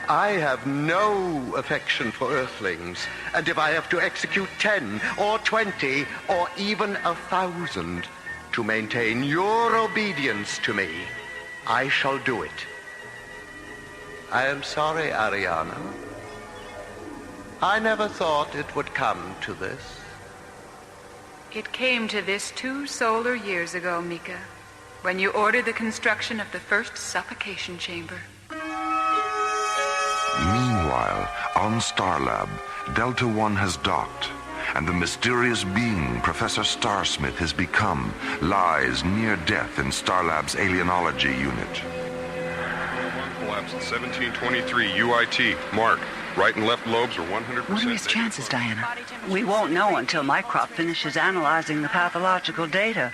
I have no affection for Earthlings, and if I have to execute 10 or 20 or even 1,000 to maintain your obedience to me, I shall do it. I am sorry, Ariana. I never thought it would come to this. It came to this 2 solar years ago, Mika, when you ordered the construction of the first suffocation chamber. Meanwhile, on Starlab, Delta One has docked, and the mysterious being Professor Starsmith has become lies near death in Starlab's alienology unit. Collapse at 1723 UIT. Mark. Right and left lobes are 100%. What are his chances, Diana? We won't know until Mycrop finishes analyzing the pathological data.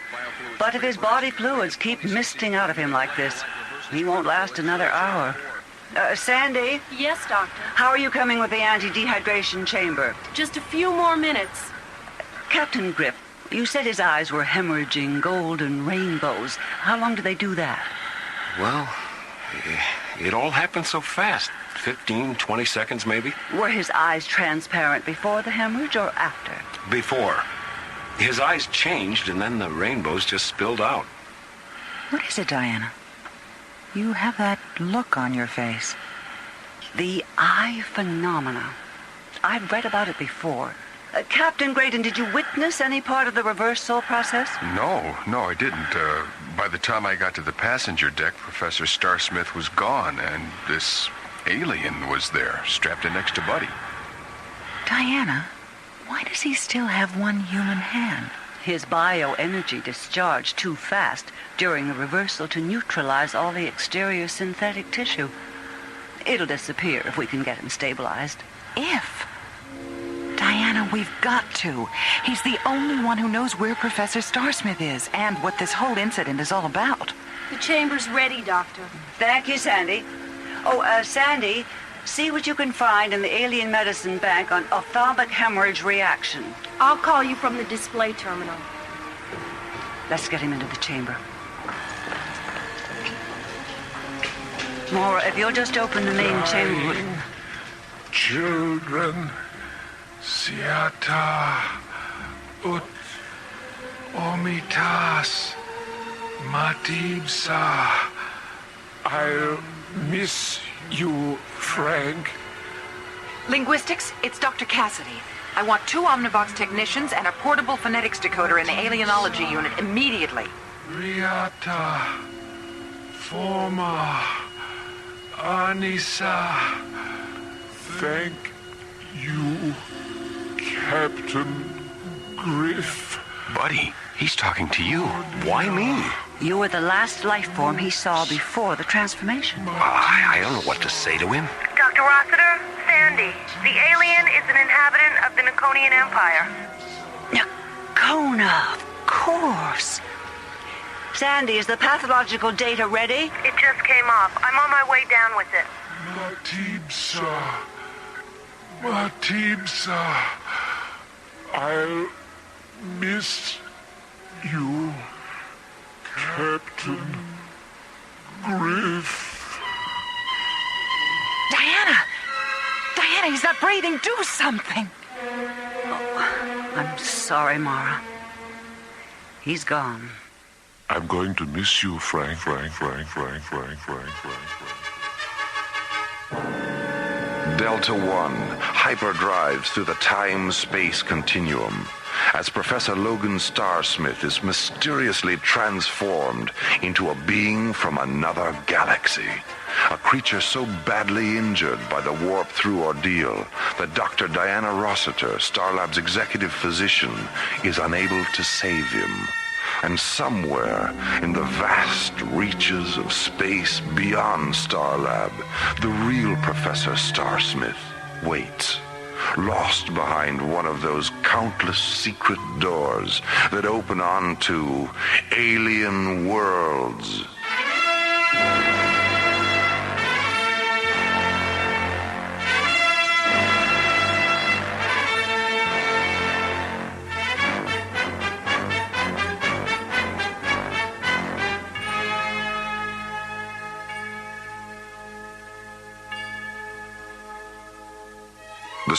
But if his body fluids keep misting out of him like this, he won't last another hour. Sandy? Yes, Doctor? How are you coming with the anti-dehydration chamber? Just a few more minutes. Captain Griff, you said his eyes were hemorrhaging golden rainbows. How long do they do that? Well, it all happened so fast. 15, 20 seconds, maybe? Were his eyes transparent before the hemorrhage or after? Before. His eyes changed, and then the rainbows just spilled out. What is it, Diana? You have that look on your face. The eye phenomena. I've read about it before. Captain Graydon, did you witness any part of the reversal process? No, I didn't. By the time I got to the passenger deck, Professor Starsmith was gone, and this alien was there, strapped in next to Buddy. Diana, why does he still have one human hand? His bioenergy discharged too fast during the reversal to neutralize all the exterior synthetic tissue. It'll disappear if we can get him stabilized. If? Diana, we've got to. He's the only one who knows where Professor Starsmith is and what this whole incident is all about. The chamber's ready, Doctor. Thank you, Sandy. Sandy, see what you can find in the Alien Medicine Bank on ophthalmic hemorrhage reaction. I'll call you from the display terminal. Let's get him into the chamber. Mora, if you'll just open the main chamber. Children, Siata, Ut, Omitas, Matibsa. I'll miss you, Frank. Linguistics, it's Dr. Cassidy. I want 2 Omnivox technicians and a portable phonetics decoder in the alienology unit immediately. Riata, Forma, Anissa. Thank you, Captain Griff. Buddy, he's talking to you. Why me? You were the last life form he saw before the transformation. I don't know what to say to him. Dr. Rossiter, Sandy, the alien is an inhabitant of the Naconian Empire. Nacona, of course. Sandy, is the pathological data ready? It just came up. I'm on my way down with it. Matibsa, I'll miss you, Captain Griff. Diana, he's not breathing. Do something. Oh, I'm sorry, Mara. He's gone. I'm going to miss you, Frank. Delta One hyperdrives through the time-space continuum as Professor Logan Starsmith is mysteriously transformed into a being from another galaxy. A creature so badly injured by the warp-through ordeal that Dr. Diana Rossiter, Starlab's executive physician, is unable to save him. And somewhere in the vast reaches of space beyond Starlab, the real Professor Starsmith waits, lost behind one of those countless secret doors that open onto alien worlds.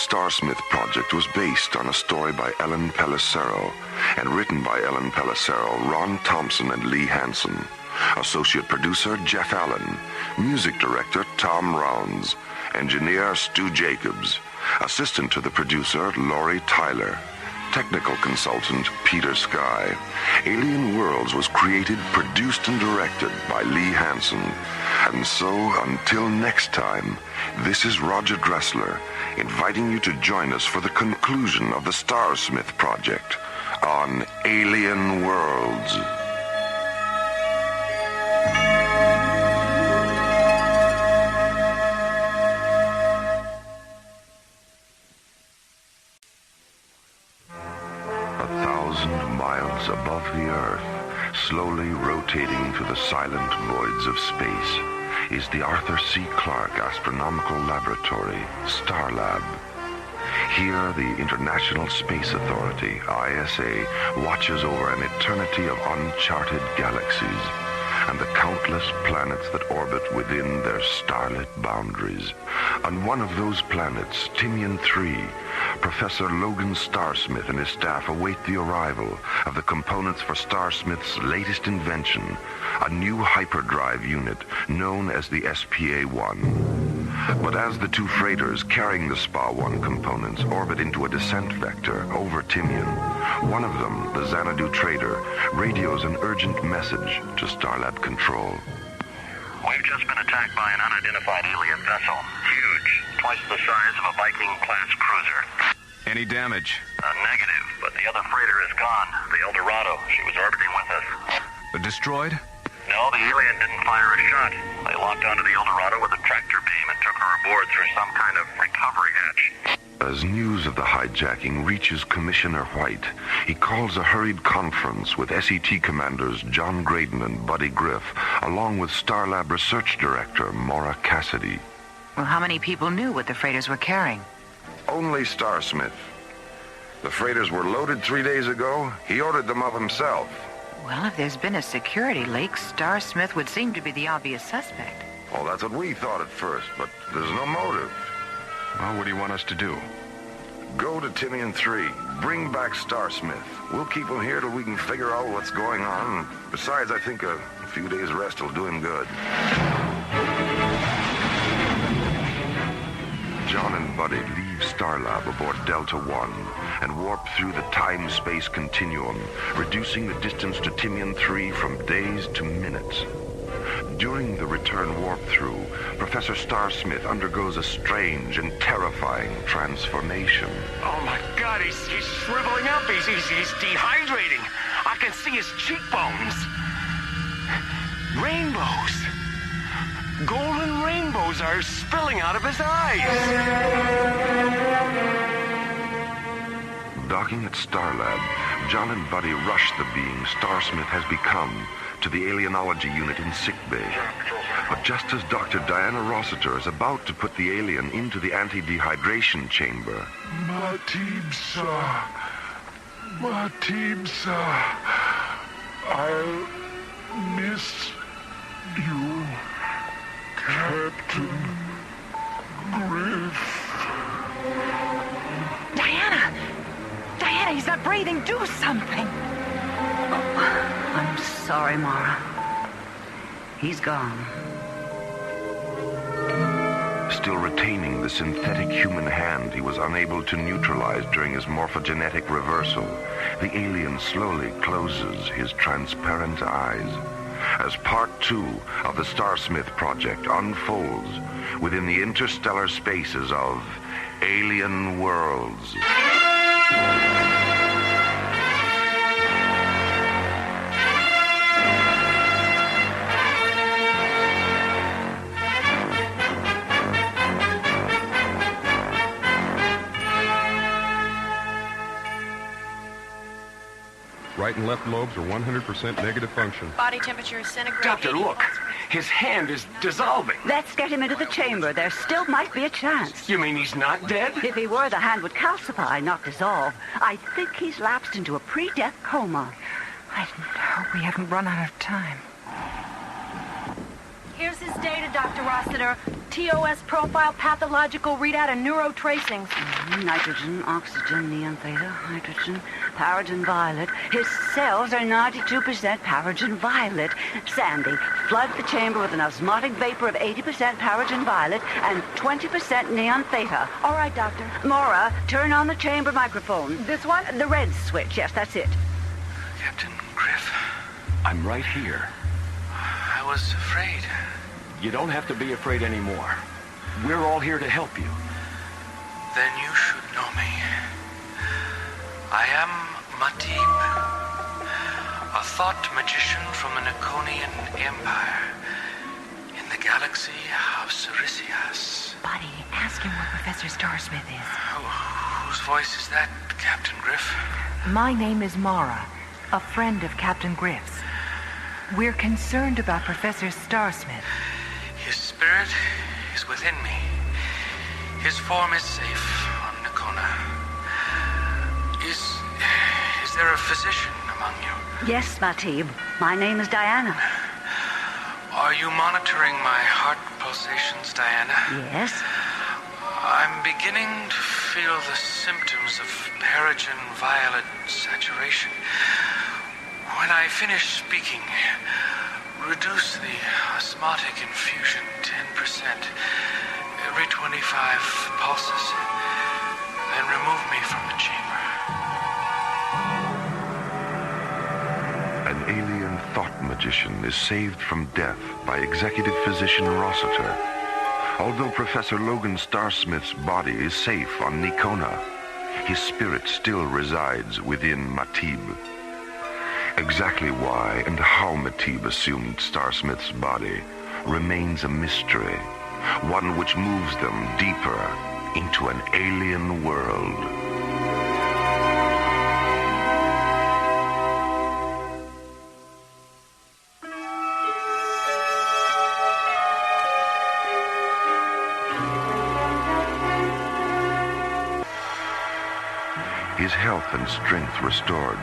Starsmith project was based on a story by Ellen Pellicero and written by Ellen Pellicero, Ron Thompson, and Lee Hansen. Associate producer Jeff Allen. Music director Tom Rounds. Engineer Stu Jacobs. Assistant to the producer Laurie Tyler. Technical consultant Peter Sky. Alien Worlds was created, produced, and directed by Lee Hansen. And so, until next time, this is Roger Dressler, inviting you to join us for the conclusion of the Starsmith project on Alien Worlds. Above the Earth, slowly rotating through the silent voids of space, is the Arthur C. Clarke Astronomical Laboratory, Starlab. Here, the International Space Authority, ISA, watches over an eternity of uncharted galaxies and the countless planets that orbit within their starlit boundaries. On one of those planets, Timian 3, Professor Logan Starsmith and his staff await the arrival of the components for Starsmith's latest invention, a new hyperdrive unit known as the SPA-1. But as the two freighters carrying the SPA-1 components orbit into a descent vector over Timian, one of them, the Xanadu trader, radios an urgent message to Starlab Control. We've just been attacked by an unidentified alien vessel. Huge. Twice the size of a Viking-class cruiser. Any damage? Negative, but the other freighter is gone. The El Dorado. She was orbiting with us. Destroyed? No, the alien didn't fire a shot. They locked onto the El Dorado with a tractor beam and took her aboard through some kind of recovery hatch. As news of the hijacking reaches Commissioner White, he calls a hurried conference with SET commanders John Graydon and Buddy Griff, along with Starlab Research Director Mora Cassidy. Well, how many people knew what the freighters were carrying? Only Starsmith. The freighters were loaded 3 days ago. He ordered them up himself. Well, if there's been a security leak, Starsmith would seem to be the obvious suspect. Well, that's what we thought at first, but there's no motive. Well, what do you want us to do? Go to Timian 3. Bring back Starsmith. We'll keep him here till we can figure out what's going on. Besides, I think a few days' rest will do him good. John and Buddy leave Starlab aboard Delta 1 and warp through the time-space continuum, reducing the distance to Timian 3 from days to minutes. During the return warp-through, Professor Starsmith undergoes a strange and terrifying transformation. Oh my God, he's shriveling up. He's dehydrating. I can see his cheekbones. Rainbows. Golden rainbows are spilling out of his eyes. Docking at Starlab, John and Buddy rush the being Starsmith has become to the alienology unit in sickbay. But just as Dr. Diana Rossiter is about to put the alien into the anti-dehydration chamber... Matibsa, I'll miss you, Captain Griff. Diana, he's not breathing. Do something. I'm sorry, Mora. He's gone. Still retaining the synthetic human hand he was unable to neutralize during his morphogenetic reversal, the alien slowly closes his transparent eyes. As Part 2 of the Starsmith project unfolds within the interstellar spaces of Alien Worlds. Right and left lobes are 100% negative function. Body temperature is centigrade. Doctor, look. His hand is dissolving. Let's get him into the chamber. There still might be a chance. You mean he's not dead? If he were, the hand would calcify, not dissolve. I think he's lapsed into a pre-death coma. I hope we haven't run out of time. Here's his data, Dr. Rossiter. TOS profile, pathological readout, and neurotracings. Nitrogen, oxygen, neon theta, hydrogen, paragen violet. His cells are 92% paragen violet. Sandy, flood the chamber with an osmotic vapor of 80% paragen violet and 20% neon theta. All right, Doctor. Mora, turn on the chamber microphone. This one? The red switch, yes, that's it. Captain Griff, I'm right here. I was afraid. You don't have to be afraid anymore. We're all here to help you. Then you should know me. I am Matib, a thought magician from the Niconian Empire in the galaxy of Cerisias. Buddy, ask him where Professor Starsmith is. Whose voice is that, Captain Griff? My name is Mora, a friend of Captain Griff's. We're concerned about Professor Starsmith. His spirit is within me. His form is safe on Nicona. Is there a physician among you? Yes, Matib. My name is Diana. Are you monitoring my heart pulsations, Diana? Yes. I'm beginning to feel the symptoms of paragen violet saturation. When I finish speaking, reduce the osmotic infusion 10% every 25 pulses, then remove me from the chamber. An alien thought magician is saved from death by executive physician Rossiter. Although Professor Logan Starsmith's body is safe on Nicona, his spirit still resides within Matib. Exactly why and how Matib assumed Starsmith's body remains a mystery, one which moves them deeper into an alien world. His health and strength restored,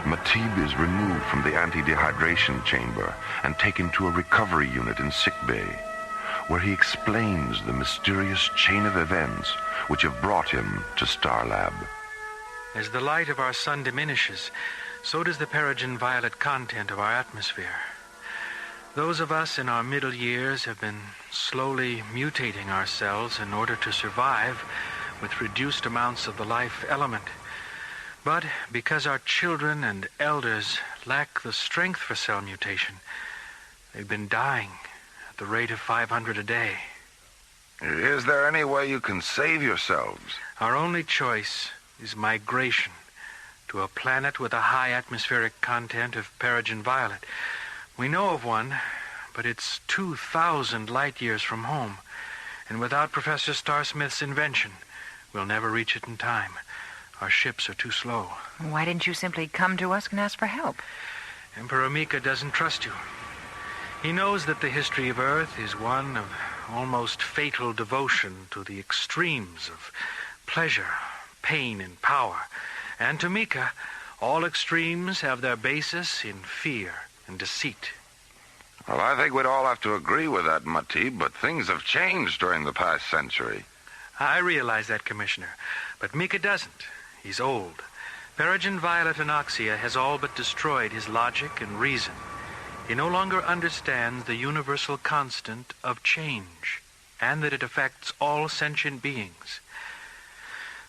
Matib is removed from the anti-dehydration chamber and taken to a recovery unit in sickbay, where he explains the mysterious chain of events which have brought him to Starlab. As the light of our sun diminishes, so does the paragen violet content of our atmosphere. Those of us in our middle years have been slowly mutating ourselves in order to survive with reduced amounts of the life element. But because our children and elders lack the strength for cell mutation, they've been dying at the rate of 500 a day. Is there any way you can save yourselves? Our only choice is migration to a planet with a high atmospheric content of paragen violet. We know of one, but it's 2,000 light years from home. And without Professor Starsmith's invention, we'll never reach it in time. Our ships are too slow. Why didn't you simply come to us and ask for help? Emperor Mika doesn't trust you. He knows that the history of Earth is one of almost fatal devotion to the extremes of pleasure, pain, and power. And to Mika, all extremes have their basis in fear and deceit. Well, I think we'd all have to agree with that, Matib, but things have changed during the past century. I realize that, Commissioner, but Mika doesn't. He's old. Paragen violet anoxia has all but destroyed his logic and reason. He no longer understands the universal constant of change, and that it affects all sentient beings.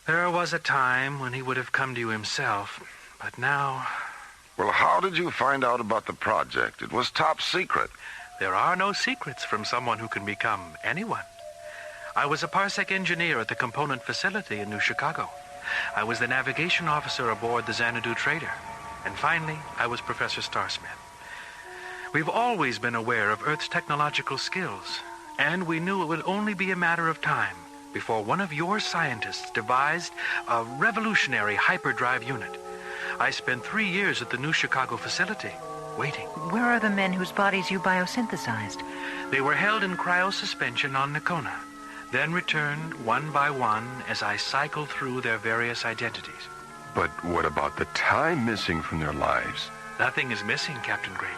There was a time when he would have come to you himself, but now... Well, how did you find out about the project? It was top secret. There are no secrets from someone who can become anyone. I was a parsec engineer at the component facility in New Chicago. I was the navigation officer aboard the Xanadu Trader. And finally, I was Professor Starsmith. We've always been aware of Earth's technological skills, and we knew it would only be a matter of time before one of your scientists devised a revolutionary hyperdrive unit. I spent 3 years at the New Chicago facility, waiting. Where are the men whose bodies you biosynthesized? They were held in cryosuspension on Nicona, then returned one by one as I cycled through their various identities. But what about the time missing from their lives? Nothing is missing, Captain Gray.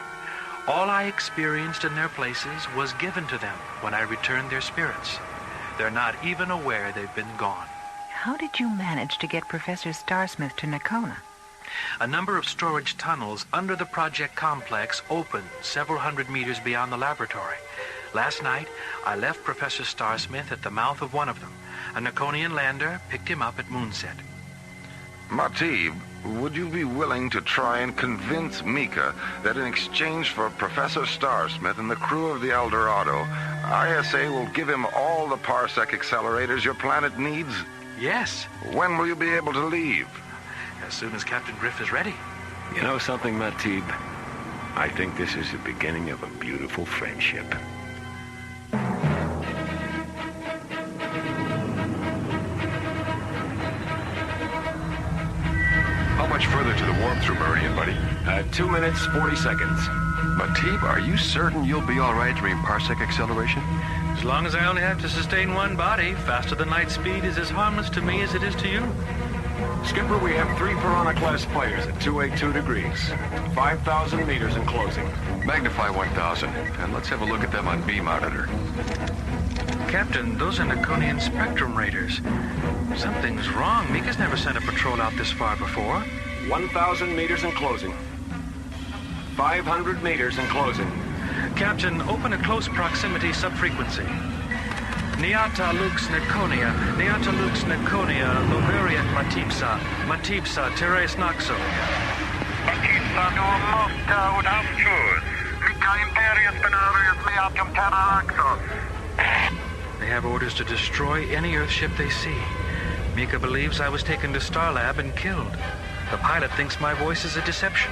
All I experienced in their places was given to them when I returned their spirits. They're not even aware they've been gone. How did you manage to get Professor Starsmith to Nocona? A number of storage tunnels under the project complex opened several hundred meters beyond the laboratory. Last night, I left Professor Starsmith at the mouth of one of them. A Noconian lander picked him up at moonset. Matib, would you be willing to try and convince Mika that in exchange for Professor Starsmith and the crew of the El Dorado, ISA will give him all the parsec accelerators your planet needs? Yes. When will you be able to leave? As soon as Captain Griff is ready. You know something, Matib? I think this is the beginning of a beautiful friendship. How much further to the warp-through meridian, buddy? 2 minutes, 40 seconds. Matib, are you certain you'll be all right during parsec acceleration? As long as I only have to sustain one body, faster than light speed is as harmless to me as it is to you. Skipper, we have 3 Piranha-class players at 282 degrees. 5,000 meters in closing. Magnify 1,000, and let's have a look at them on B monitor. Captain, those are Noconian spectrum raiders. Something's wrong. Mika's never sent a patrol out this far before. 1,000 meters in closing. 500 meters in closing. Captain, open a close proximity subfrequency. Niata lux Niconia, Niata lux Niconia, Loveriat Matipsa, Matipsa Teres Naxo. Matipsa no Mokta would have choose. Mika Imperius Benarius Liatum Terra Axos. They have orders to destroy any Earth ship they see. Mika believes I was taken to Starlab and killed. The pilot thinks my voice is a deception.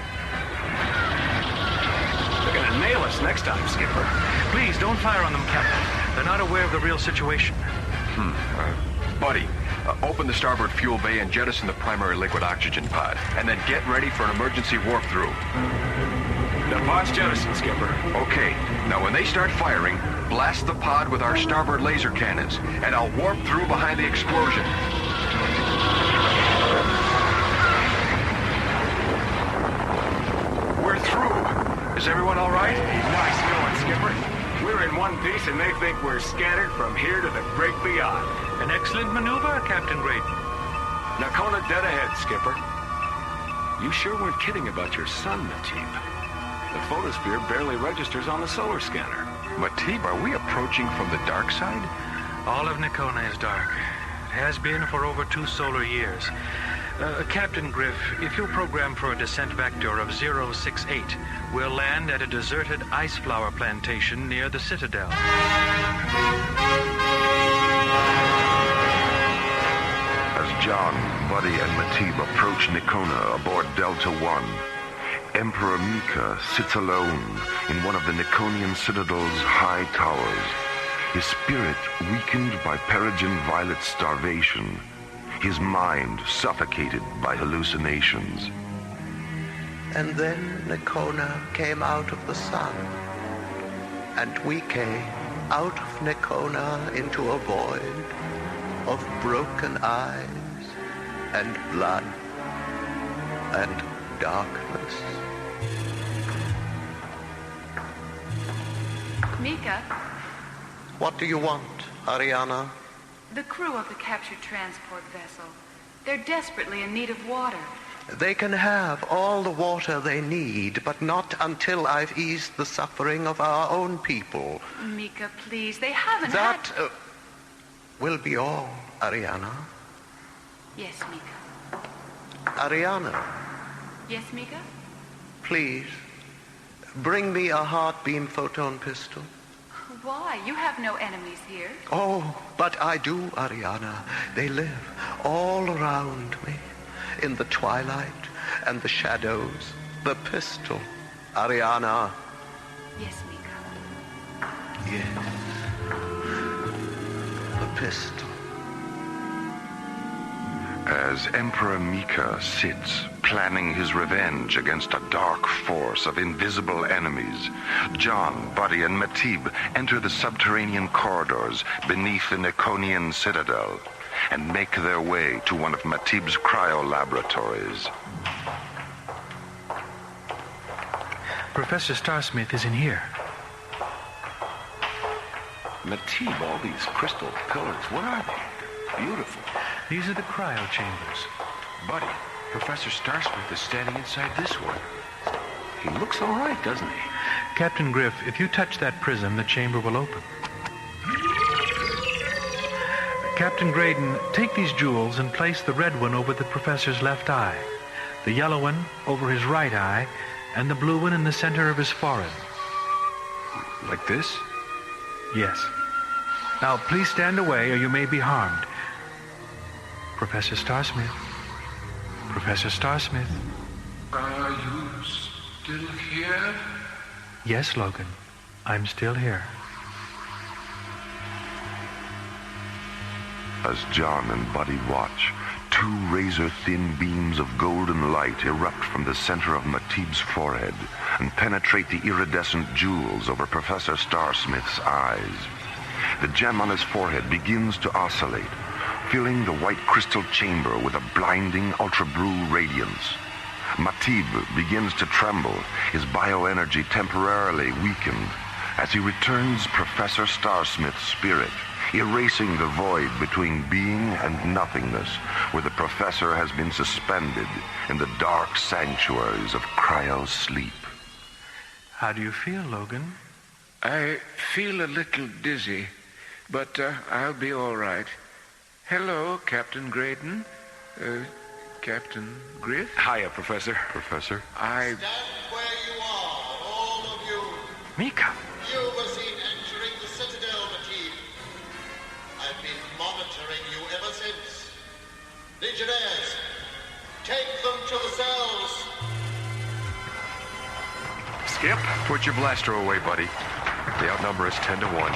They're gonna nail us next time, Skipper. Please, don't fire on them, Captain. They're not aware of the real situation. Buddy, open the starboard fuel bay and jettison the primary liquid oxygen pod. And then get ready for an emergency warp-through. The pod's jettisoned, Skipper. Okay, now when they start firing, blast the pod with our starboard laser cannons, and I'll warp through behind the explosion. We're through. Is everyone all right? Nice going, Skipper. We're in one piece and they think we're scattered from here to the great beyond. An excellent maneuver, Captain Grayton. Nocona dead ahead, Skipper. You sure weren't kidding about your sun, Matib. The photosphere barely registers on the solar scanner. Matib, are we approaching from the dark side? All of Nocona is dark. It has been for over 2 solar years. Captain Griff, if you'll program for a descent vector of 068, we'll land at a deserted ice flower plantation near the Citadel. As John, Buddy, and Matib approach Nocona aboard Delta 1, Emperor Mika sits alone in one of the Noconian Citadel's high towers, his spirit weakened by Peregrine Violet's starvation, his mind suffocated by hallucinations. And then Nocona came out of the sun, and we came out of Nocona into a void of broken eyes and blood and darkness. Mika? What do you want, Ariana? The crew of the captured transport vessel. They're desperately in need of water. They can have all the water they need, but not until I've eased the suffering of our own people. Mika, please, they haven't That will be all, Ariana. Yes, Mika. Ariana, Yes, Mika? please, bring me a heart-beam photon pistol. Why? You have no enemies here. Oh, but I do, Ariana. They live all around me, in the twilight and the shadows. The pistol, Ariana. Yes, Mika. Yes. The pistol. As Emperor Mika sits, planning his revenge against a dark force of invisible enemies, John, Buddy, and Matib enter the subterranean corridors beneath the Noconian Citadel and make their way to one of Matib's cryo-laboratories. Professor Starsmith is in here. Matib, all these crystal pillars, what are they? Beautiful. These are the cryo chambers. Buddy, Professor Starsmith is standing inside this one. He looks all right, doesn't he? Captain Griff, if you touch that prism, the chamber will open. Captain Graydon, take these jewels and place the red one over the professor's left eye, the yellow one over his right eye, and the blue one in the center of his forehead. Like this? Yes. Now, please stand away or you may be harmed. Professor Starsmith. Professor Starsmith. Are you still here? Yes, Logan. I'm still here. As John and Buddy watch, two razor-thin beams of golden light erupt from the center of Matib's forehead and penetrate the iridescent jewels over Professor Starsmith's eyes. The gem on his forehead begins to oscillate, filling the white crystal chamber with a blinding ultra-blue radiance. Matib begins to tremble, his bioenergy temporarily weakened, as he returns Professor Starsmith's spirit, erasing the void between being and nothingness, where the professor has been suspended in the dark sanctuaries of cryo-sleep. How do you feel, Logan? I feel a little dizzy, but I'll be all right. Hello, Captain Graydon. Captain Griff? Hiya, Professor. Professor. I... Stand where you are, all of you. Mika. You were seen entering the Citadel, Matib. I've been monitoring you ever since. Legionnaires, take them to the cells. Skip, put your blaster away, buddy. They outnumber us 10 to 1.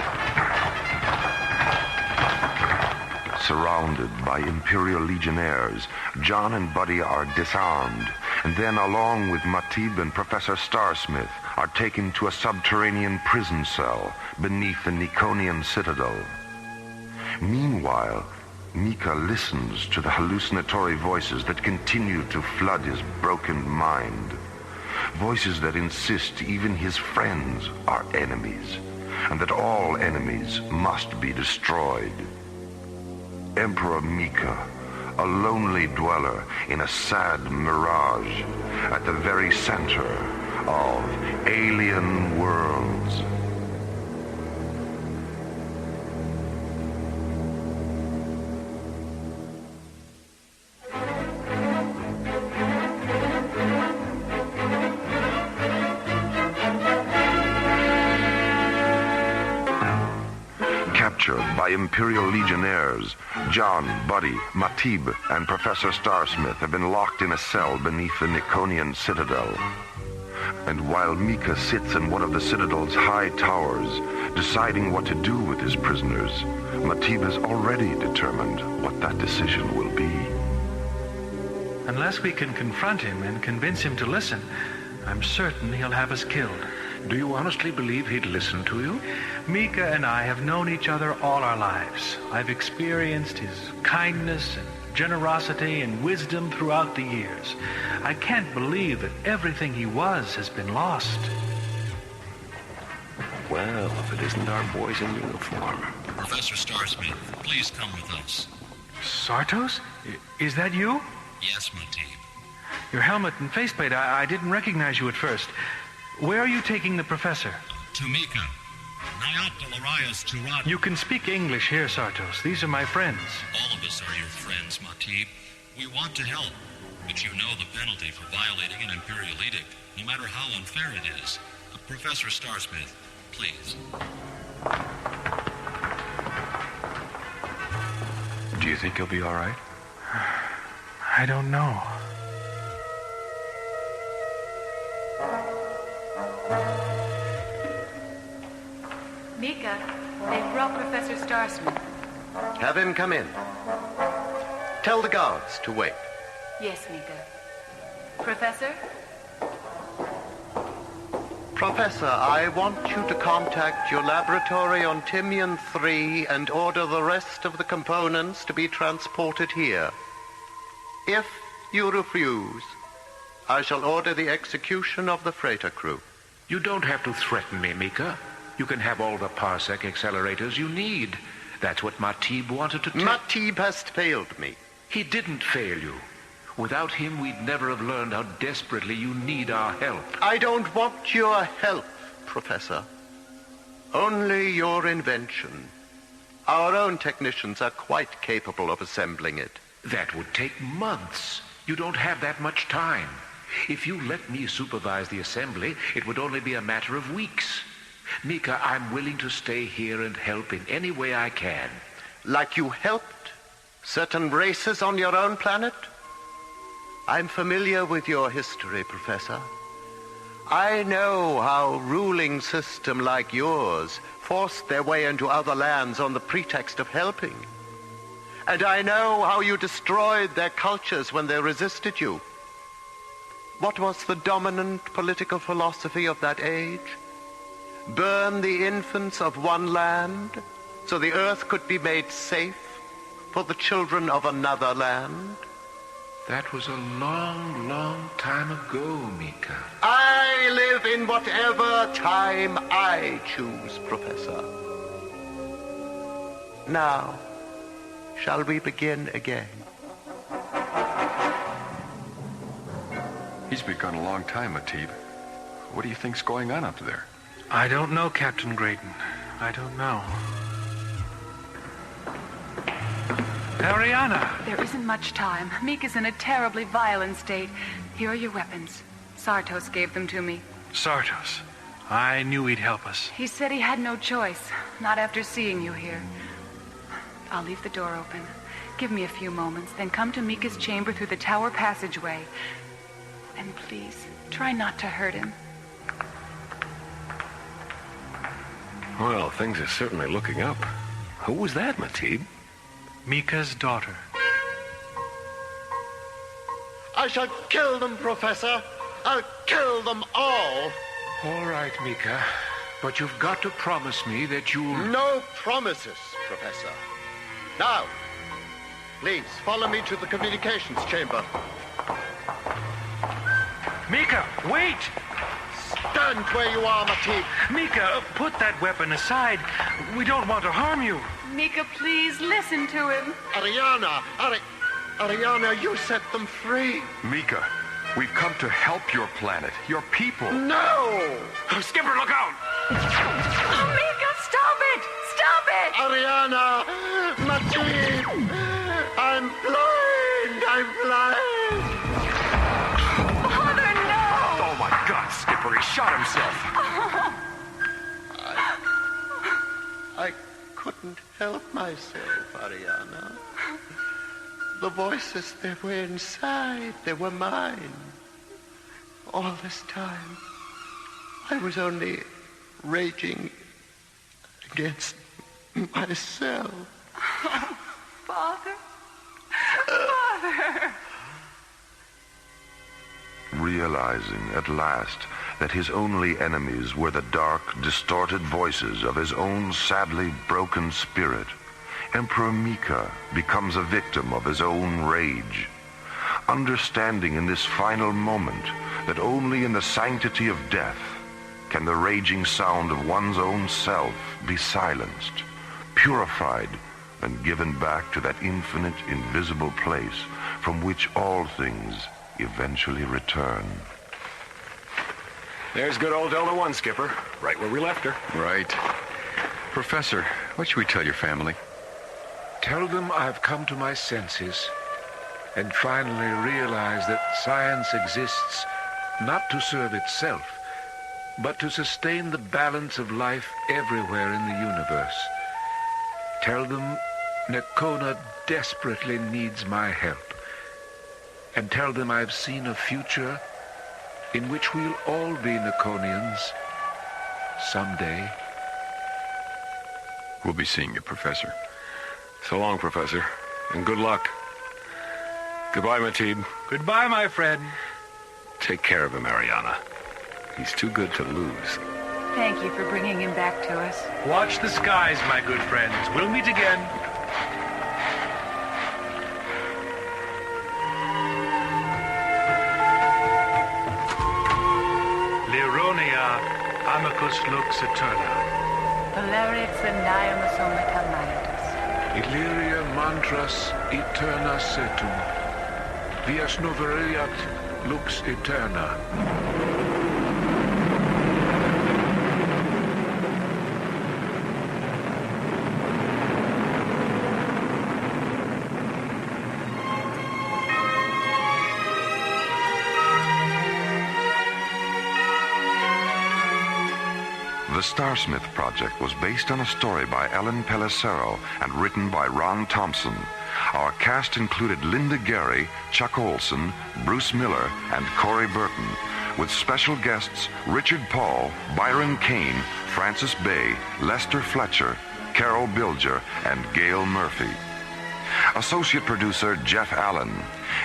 Surrounded by Imperial Legionnaires, John and Buddy are disarmed, and then, along with Matib and Professor Starsmith, are taken to a subterranean prison cell beneath the Niconian citadel. Meanwhile, Mika listens to the hallucinatory voices that continue to flood his broken mind. Voices that insist even his friends are enemies, and that all enemies must be destroyed. Emperor Mika, a lonely dweller in a sad mirage at the very center of alien worlds. By Imperial Legionnaires, John, Buddy, Matib, and Professor Starsmith have been locked in a cell beneath the Niconian citadel. And while Mika sits in one of the citadel's high towers, deciding what to do with his prisoners, Matib has already determined what that decision will be. Unless we can confront him and convince him to listen, I'm certain he'll have us killed. Do you honestly believe he'd listen to you? Mika and I have known each other all our lives. I've experienced his kindness and generosity and wisdom throughout the years. I can't believe that everything he was has been lost. Well, if it isn't our boys in uniform. Professor Starsmith, please come with us. Sartos? Is that you? Yes, Matib. Your helmet and faceplate, I didn't recognize you at first. Where are you taking the professor? To Mika. You can speak English here, Sartos. These are my friends. All of us are your friends, Matib. We want to help, but you know the penalty for violating an Imperial edict, no matter how unfair it is. Professor Starsmith, please. Do you think he'll be all right? I don't know. Mika, they've brought Professor Starsmith. Have him come in. Tell the guards to wait. Yes, Mika. Professor? Professor, I want you to contact your laboratory on Timian 3 and order the rest of the components to be transported here. If you refuse, I shall order the execution of the freighter crew. You don't have to threaten me, Mika. You can have all the parsec accelerators you need. That's what Matib wanted to take. Matib has failed me. He didn't fail you. Without him, we'd never have learned how desperately you need our help. I don't want your help, Professor. Only your invention. Our own technicians are quite capable of assembling it. That would take months. You don't have that much time. If you let me supervise the assembly, it would only be a matter of weeks. Mika, I'm willing to stay here and help in any way I can. Like you helped certain races on your own planet? I'm familiar with your history, Professor. I know how ruling system like yours forced their way into other lands on the pretext of helping. And I know how you destroyed their cultures when they resisted you. What was the dominant political philosophy of that age? Burn the infants of one land so the earth could be made safe for the children of another land? That was a long, long time ago, Mika. I live in whatever time I choose, Professor. Now, shall we begin again? He's been gone a long time, Matib. What do you think's going on up there? I don't know, Captain Graydon. I don't know. Ariana! There isn't much time. Mika's in a terribly violent state. Here are your weapons. Sartos gave them to me. Sartos. I knew he'd help us. He said he had no choice. Not after seeing you here. I'll leave the door open. Give me a few moments, then come to Mika's chamber through the tower passageway. And please, try not to hurt him. Well, things are certainly looking up. Who was that, Matib? Mika's daughter. I shall kill them, Professor. I'll kill them all. All right, Mika. But you've got to promise me that you'll... No promises, Professor. Now, please, follow me to the communications chamber. Mika, wait! Stand where you are, Matib. Mika, put that weapon aside. We don't want to harm you. Mika, please, listen to him. Ariana, Ariana, you set them free. Mika, we've come to help your planet, your people. No! Skipper, look out! Oh, Mika, stop it! Stop it! Ariana! Matib! I'm blind! I'm blind! Father, no! Oh, my God, Skipper, he shot himself. I couldn't help myself, Ariana. The voices, they were inside. They were mine. All this time, I was only raging against myself. Oh, Father. Father. Realizing at last that his only enemies were the dark, distorted voices of his own sadly broken spirit, Emperor Mika becomes a victim of his own rage. Understanding in this final moment that only in the sanctity of death can the raging sound of one's own self be silenced, purified, and given back to that infinite, invisible place from which all things eventually return. There's good old Delta 1, Skipper. Right where we left her. Right. Professor, what should we tell your family? Tell them I've come to my senses and finally realize that science exists not to serve itself, but to sustain the balance of life everywhere in the universe. Tell them Nakona desperately needs my help. And tell them I've seen a future in which we'll all be Nakonians someday. We'll be seeing you, Professor. So long, Professor, and good luck. Goodbye, Matib. Goodbye, my friend. Take care of him, Ariana. He's too good to lose. Thank you for bringing him back to us. Watch the skies, my good friends. We'll meet again. Lironia. Amicus lux eterna. Polaris and Niamosomata Manitus. Illyria mantras eterna setum. Vias noveriat lux eterna. The Starsmith project was based on a story by Ellen Pellicero and written by Ron Thompson. Our cast included Linda Gary, Chuck Olson, Bruce Miller, and Corey Burton, with special guests Richard Paul, Byron Kane, Francis Bay, Lester Fletcher, Carol Bilger, and Gail Murphy. Associate producer Jeff Allen.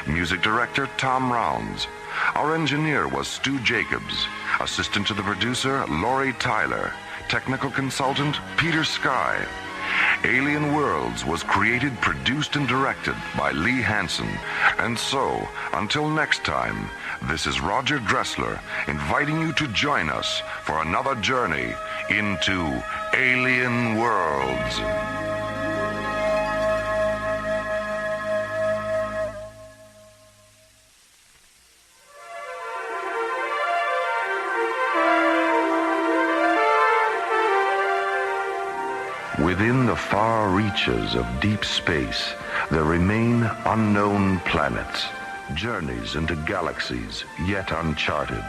Music director Tom Rounds. Our engineer was Stu Jacobs. Assistant to the producer, Lori Tyler. Technical consultant, Peter Sky. Alien Worlds was created, produced, and directed by Lee Hansen. And so, until next time, this is Roger Dressler inviting you to join us for another journey into Alien Worlds. Within the far reaches of deep space, there remain unknown planets, journeys into galaxies yet uncharted.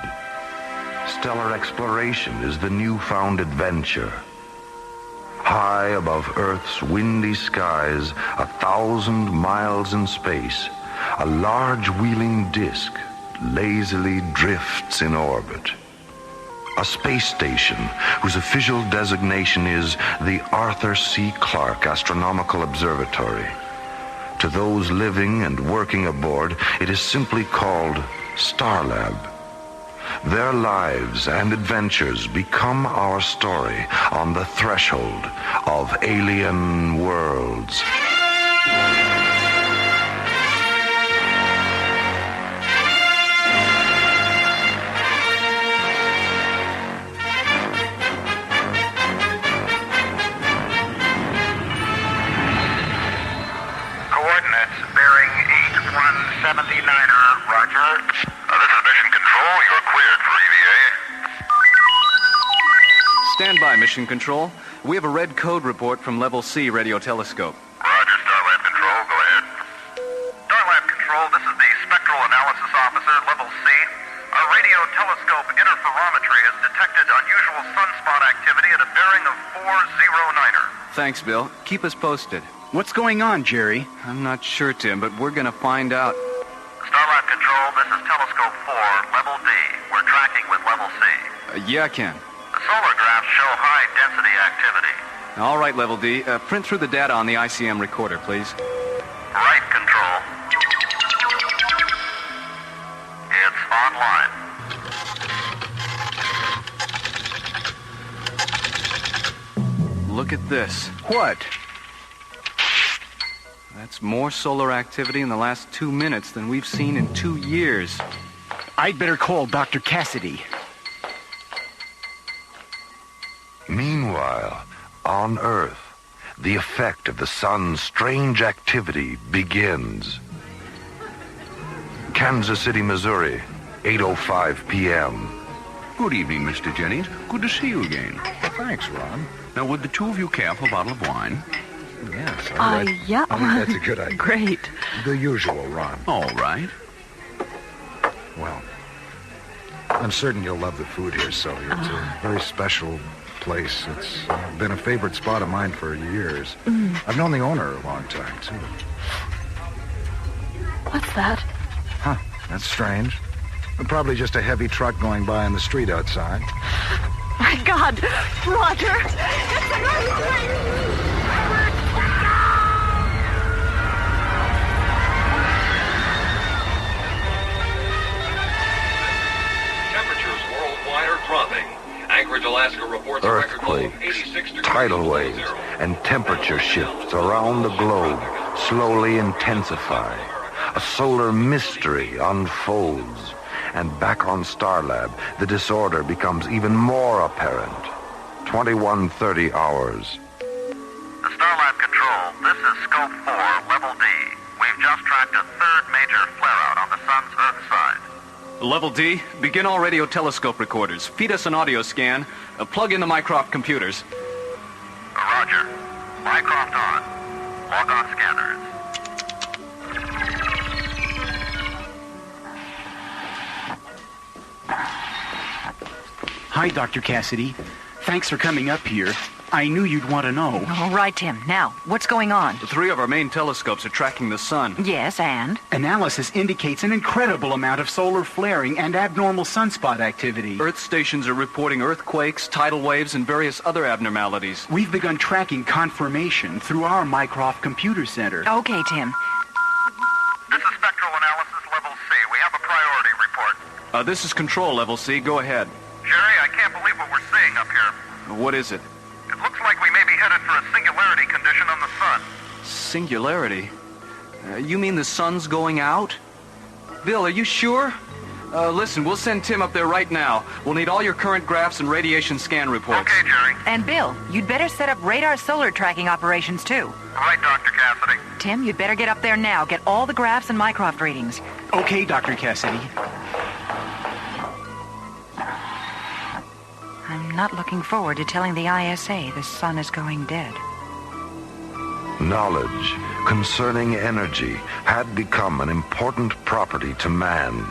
Stellar exploration is the newfound adventure. High above Earth's windy skies, 1,000 miles in space, a large wheeling disk lazily drifts in orbit. A space station whose official designation is the Arthur C. Clarke Astronomical Observatory. To those living and working aboard, it is simply called Starlab. Their lives and adventures become our story on the threshold of Alien Worlds. Stand by, Mission Control. We have a red code report from Level C radio telescope. Roger, Starlab Control. Go ahead. Starlab Control, this is the Spectral Analysis Officer, Level C. Our radio telescope interferometry has detected unusual sunspot activity at a bearing of 409er. Thanks, Bill. Keep us posted. What's going on, Jerry? I'm not sure, Tim, but we're gonna find out. Starlab Control, this is Telescope 4, Level D. We're tracking with Level C. Yeah, Ken. The solar graphs show high density activity. All right, Level D. Print through the data on the ICM recorder, please. Right, Control. It's online. Look at this. What? That's more solar activity in the last 2 minutes than we've seen in 2 years. I'd better call Dr. Cassidy. Meanwhile, on Earth, the effect of the sun's strange activity begins. Kansas City, Missouri, 8:05 p.m. Good evening, Mr. Jennings. Good to see you again. Thanks, Ron. Now, would the two of you care for a bottle of wine? Yes, all right. Yeah. I think that's a good idea. Great. The usual, Ron. All right. Well, I'm certain you'll love the food here, Sylvia. It's a very special place. It's been a favorite spot of mine for years. I've known the owner a long time, too. What's that? Huh, that's strange. Probably just a heavy truck going by on the street outside. My God, Roger! It's an earthquake! Temperatures worldwide are dropping. Anchorage, Alaska reports a record low of 86 degrees. Tidal waves, and temperature shifts around the globe slowly intensify. A solar mystery unfolds, And back on Starlab, the disorder becomes even more apparent. 21:30 hours. The Starlab Control, this is Scope 4, Level D. We've just tracked a third major flare-out on the sun's Earth side. Level D, begin all radio telescope recorders. Feed us an audio scan. Plug in the Mycroft computers. Roger. Mycroft on. Log on scanners. Hi, Dr. Cassidy. Thanks for coming up here. I knew you'd want to know. All right, Tim. Now, what's going on? The 3 of our main telescopes are tracking the sun. Yes, and? Analysis indicates an incredible amount of solar flaring and abnormal sunspot activity. Earth stations are reporting earthquakes, tidal waves, and various other abnormalities. We've begun tracking confirmation through our Mycroft Computer Center. Okay, Tim. This is Spectral Analysis Level C. We have a priority report. This is Control Level C. Go ahead. Jerry, I can't believe what we're seeing up here. What is it? It looks like we may be headed for a singularity condition on the sun. Singularity? You mean the sun's going out? Bill, are you sure? Listen, we'll send Tim up there right now. We'll need all your current graphs and radiation scan reports. Okay, Jerry. And Bill, you'd better set up radar solar tracking operations, too. Right, Dr. Cassidy. Tim, you'd better get up there now. Get all the graphs and Mycroft readings. Okay, Dr. Cassidy. I'm not looking forward to telling the ISA the sun is going dead. Knowledge concerning energy had become an important property to man.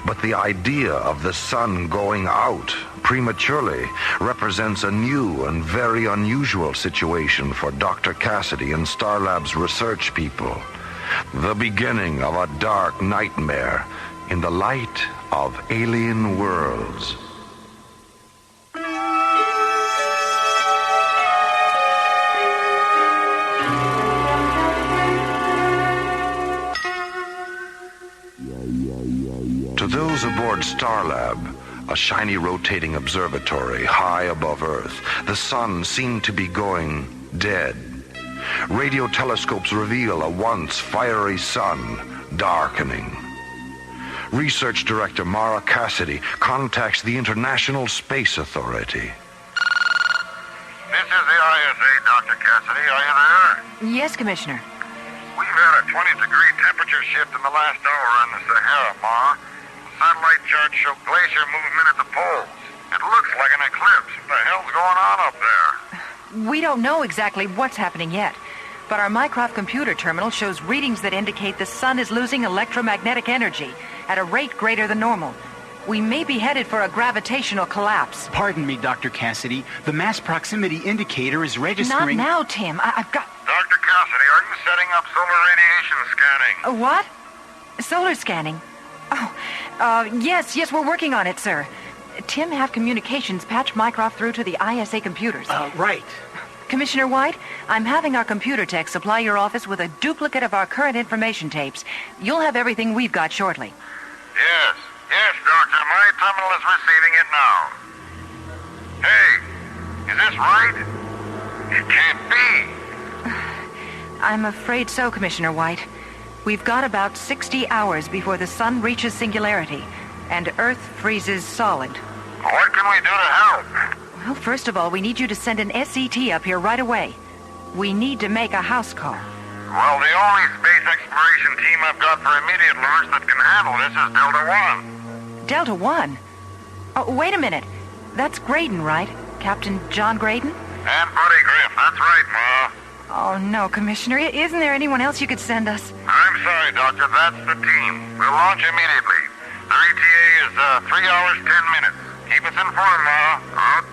But the idea of the sun going out prematurely represents a new and very unusual situation for Dr. Cassidy and Starlab's research people. The beginning of a dark nightmare in the light of alien worlds. To those aboard Starlab, a shiny rotating observatory high above Earth, the sun seemed to be going dead. Radio telescopes reveal a once fiery sun darkening. Research Director Mora Cassidy contacts the International Space Authority. This is the ISA, Dr. Cassidy. Are you there? Yes, Commissioner. We've had a 20-degree temperature shift in the last hour on the Sahara, Ma. Satellite charts show glacier movement at the poles. It looks like an eclipse. What the hell's going on up there? We don't know exactly what's happening yet, but our Mycroft computer terminal shows readings that indicate the sun is losing electromagnetic energy at a rate greater than normal. We may be headed for a gravitational collapse. Pardon me, Dr. Cassidy. The mass proximity indicator is registering... Not now, Tim. I've got... Dr. Cassidy, are you setting up solar radiation scanning? What? Solar scanning? Yes, we're working on it, sir. Tim, have communications patch Mycroft through to the ISA computers. Right. Commissioner White, I'm having our computer tech supply your office with a duplicate of our current information tapes. You'll have everything we've got shortly. Yes, Doctor. My terminal is receiving it now. Hey, is this right? It can't be. I'm afraid so, Commissioner White. We've got about 60 hours before the sun reaches singularity and Earth freezes solid. What can we do to help? Well, first of all, we need you to send an SCT up here right away. We need to make a house call. Well, the only space exploration team I've got for immediate launch that can handle this is Delta 1. Delta 1? Oh, wait a minute. That's Graydon, right? Captain John Graydon? And Buddy Griff, that's right, Ma. Oh, no, Commissioner. Isn't there anyone else you could send us? I'm sorry, Doctor. That's the team. We'll launch immediately. The ETA is 3 hours, 10 minutes. Keep us informed, Ma. Out.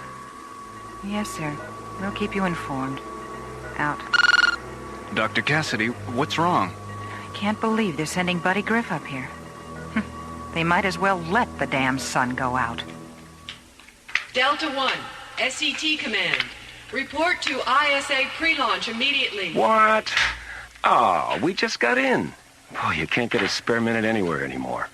Yes, sir. We'll keep you informed. Out. Dr. Cassidy, what's wrong? I can't believe they're sending Buddy Griff up here. They might as well let the damn sun go out. Delta 1, SCT command. Report to ISA pre-launch immediately. What? Oh, we just got in. Boy, you can't get a spare minute anywhere anymore.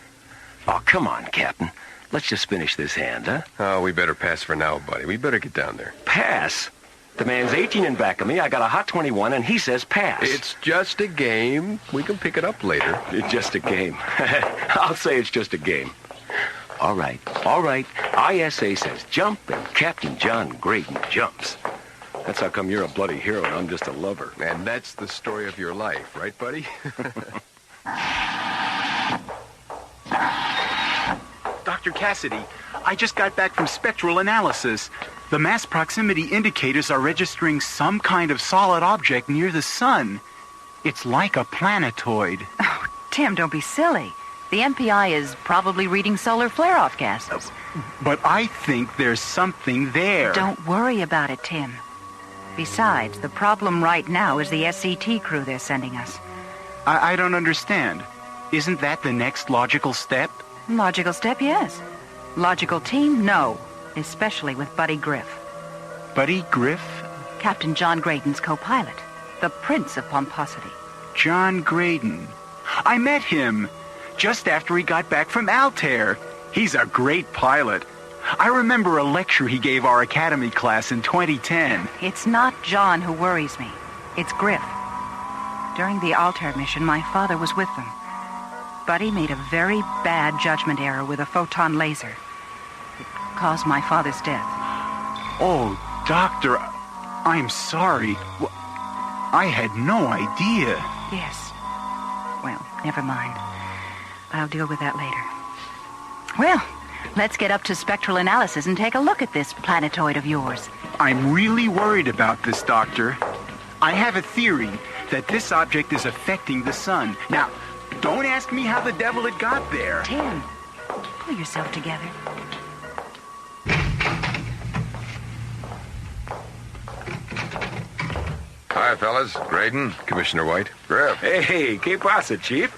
Oh, come on, Captain. Let's just finish this hand, huh? Oh, we better pass for now, buddy. We better get down there. Pass? The man's 18 in back of me. I got a hot 21, and he says pass. It's just a game. We can pick it up later. It's just a game. I'll say it's just a game. All right. ISA says jump, and Captain John Graydon jumps. That's how come you're a bloody hero and I'm just a lover. And that's the story of your life, right, buddy? Dr. Cassidy, I just got back from spectral analysis. The mass proximity indicators are registering some kind of solid object near the sun. It's like a planetoid. Oh, Tim, don't be silly. The MPI is probably reading solar flare-off gases. But I think there's something there. Don't worry about it, Tim. Besides, the problem right now is the SCT crew they're sending us. I don't understand. Isn't that the next logical step? Logical step, yes. Logical team, no. Especially with Buddy Griff. Buddy Griff? Captain John Graydon's co-pilot. The Prince of Pomposity. John Graydon. I met him just after he got back from Altair. He's a great pilot. I remember a lecture he gave our academy class in 2010. It's not John who worries me. It's Griff. During the Altair mission, my father was with them. Buddy made a very bad judgment error with a photon laser. It caused my father's death. Oh, Doctor, I'm sorry. I had no idea. Yes. Well, never mind. I'll deal with that later. Well, let's get up to spectral analysis and take a look at this planetoid of yours. I'm really worried about this, Doctor. I have a theory that this object is affecting the sun. Now, don't ask me how the devil it got there. Tim, pull yourself together. Hi, fellas. Graydon. Commissioner White. Griff. Hey, ¿qué pasa, Chief?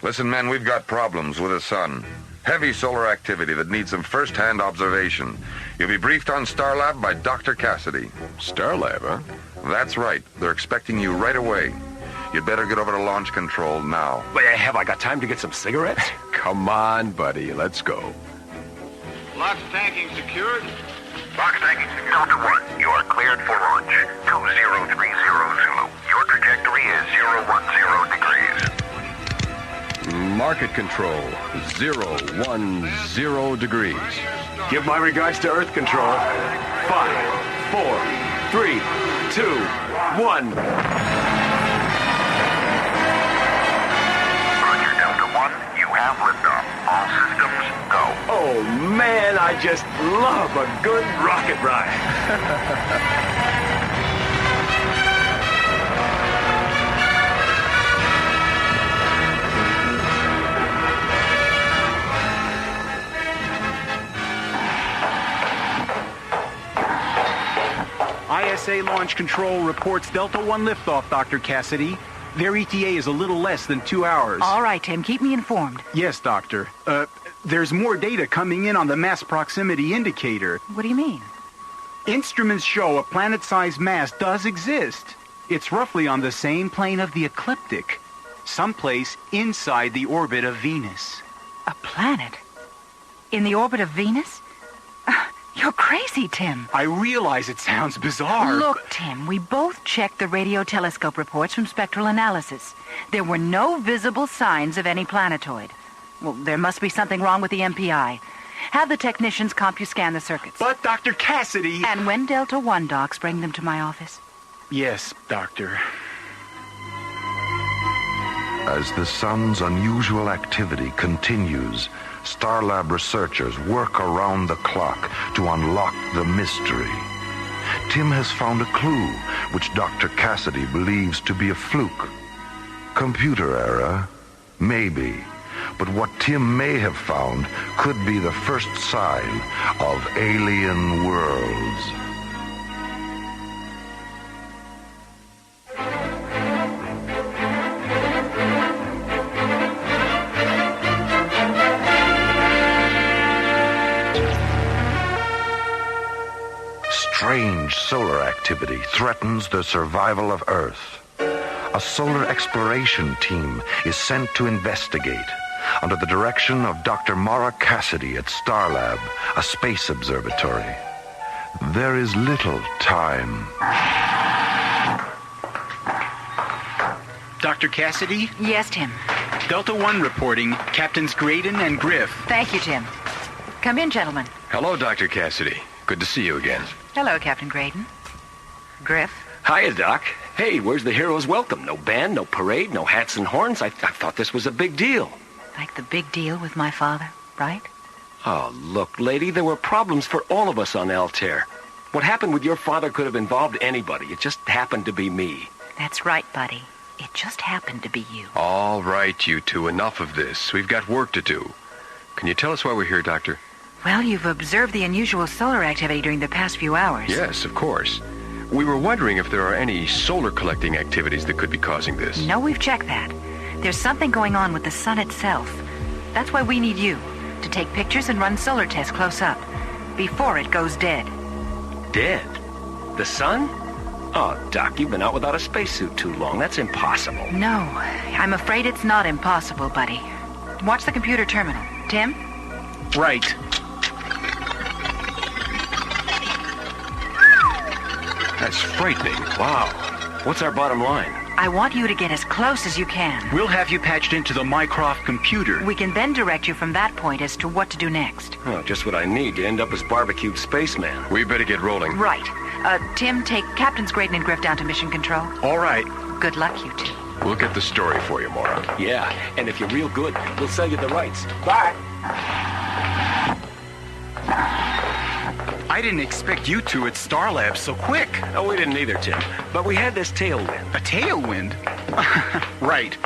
Listen, men, we've got problems with the sun. Heavy solar activity that needs some first-hand observation. You'll be briefed on Starlab by Dr. Cassidy. Starlab, huh? That's right. They're expecting you right away. You'd better get over to launch control now. Wait, have I got time to get some cigarettes? Come on, buddy. Let's go. Lock tanking secured. Box tanking secured. Delta 1, you are cleared for launch. 2030 Zulu. Your trajectory is 010 degrees. Market control, 010 degrees. Give my regards to Earth Control. 5, 4, 3, 2, 1. Roger, Delta 1, you have liftoff. All systems go. Oh, man, I just love a good rocket ride. ISA Launch Control reports Delta 1 liftoff, Dr. Cassidy. Their ETA is a little less than 2 hours. All right, Tim, keep me informed. Yes, Doctor. There's more data coming in on the mass proximity indicator. What do you mean? Instruments show a planet-sized mass does exist. It's roughly on the same plane of the ecliptic, someplace inside the orbit of Venus. A planet? In the orbit of Venus? You're crazy, Tim. I realize it sounds bizarre. Look, Tim, we both checked the radio telescope reports from spectral analysis. There were no visible signs of any planetoid. Well, there must be something wrong with the MPI. Have the technicians CompuScan the circuits. But, Dr. Cassidy... And when Delta 1 docs, bring them to my office. Yes, Doctor. As the sun's unusual activity continues, Starlab researchers work around the clock to unlock the mystery. Tim has found a clue, which Dr. Cassidy believes to be a fluke. Computer error? Maybe. But what Tim may have found could be the first sign of alien worlds. Strange solar activity threatens the survival of Earth. A solar exploration team is sent to investigate under the direction of Dr. Mora Cassidy at Starlab, a space observatory. There is little time. Dr. Cassidy? Yes, Tim. Delta 1 reporting. Captains Graydon and Griff. Thank you, Tim. Come in, gentlemen. Hello, Dr. Cassidy. Good to see you again. Hello, Captain Graydon. Griff. Hiya, Doc. Hey, where's the hero's welcome? No band, no parade, no hats and horns? I thought this was a big deal. Like the big deal with my father, right? Oh, look, lady, there were problems for all of us on Altair. What happened with your father could have involved anybody. It just happened to be me. That's right, buddy. It just happened to be you. All right, you two, enough of this. We've got work to do. Can you tell us why we're here, Doctor? Well, you've observed the unusual solar activity during the past few hours. Yes, of course. We were wondering if there are any solar collecting activities that could be causing this. No, we've checked that. There's something going on with the sun itself. That's why we need you, to take pictures and run solar tests close up, before it goes dead. Dead? The sun? Oh, Doc, you've been out without a spacesuit too long. That's impossible. No, I'm afraid it's not impossible, buddy. Watch the computer terminal. Tim? Right. That's frightening. Wow. What's our bottom line? I want you to get as close as you can. We'll have you patched into the Mycroft computer. We can then direct you from that point as to what to do next. Oh, just what I need to end up as barbecued spaceman. We better get rolling. Right. Tim, take Captains Graydon and Griff down to mission control. All right. Good luck, you two. We'll get the story for you, Mora. Yeah, and if you're real good, we'll sell you the rights. Bye. I didn't expect you two at Starlab so quick. Oh, we didn't either, Tim. But we had this tailwind. A tailwind? Right.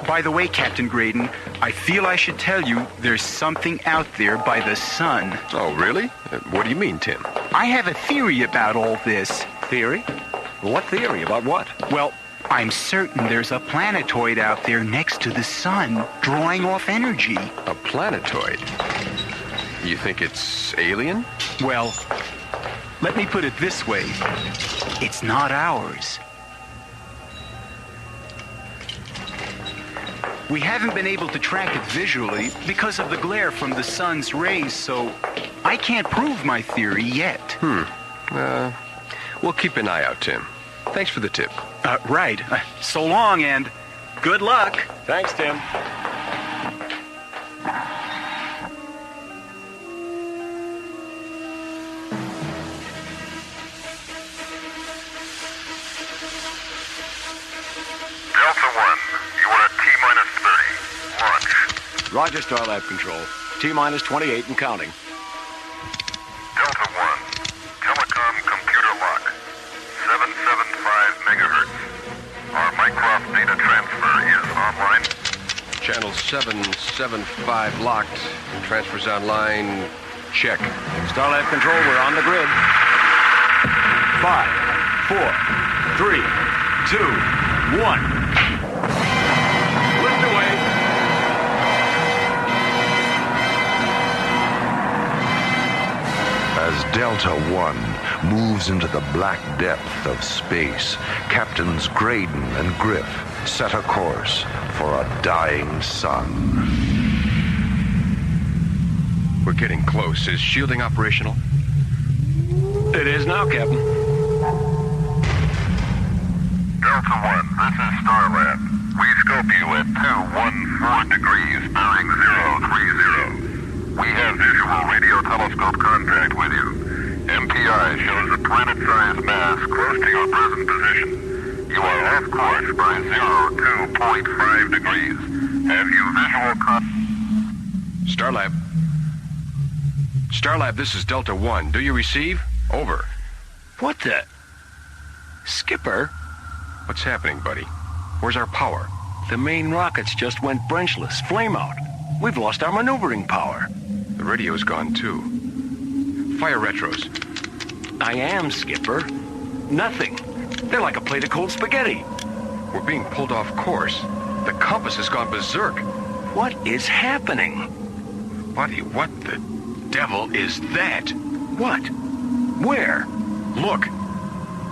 By the way, Captain Graydon, I feel I should tell you there's something out there by the sun. Oh, really? What do you mean, Tim? I have a theory about all this. Theory? What theory? About what? Well, I'm certain there's a planetoid out there next to the sun, drawing off energy. A planetoid? You think it's alien? Well, let me put it this way. It's not ours. We haven't been able to track it visually because of the glare from the sun's rays, so I can't prove my theory yet. We'll keep an eye out, Tim. Thanks for the tip. Right. So long, and good luck. Thanks, Tim. Roger, Starlab Control. T-minus 28 and counting. Delta 1, telecom computer lock. 775 megahertz. Our Mycroft data transfer is online. Channel 775 locked. Transfers online. Check. Starlab Control, we're on the grid. 5, 4, 3, 2, 1. Lift away. As Delta 1 moves into the black depth of space, Captains Graydon and Griff set a course for a dying sun. We're getting close. Is shielding operational? It is now, Captain. Delta 1, this is Starlab. We scope you at 214 degrees, bearing 030. We have visual radio telescope contact with you. MPI shows a planet-sized mass close to your present position. You are off course by 02.5 degrees. Have you visual Starlab. Starlab, this is Delta 1. Do you receive? Over. What the? Skipper? What's happening, buddy? Where's our power? The main rockets just went brenchless. Flame out. We've lost our maneuvering power. The radio's gone, too. Fire retros. I am, Skipper. Nothing. They're like a plate of cold spaghetti. We're being pulled off course. The compass has gone berserk. What is happening? Buddy, what the devil is that? What? Where? Look.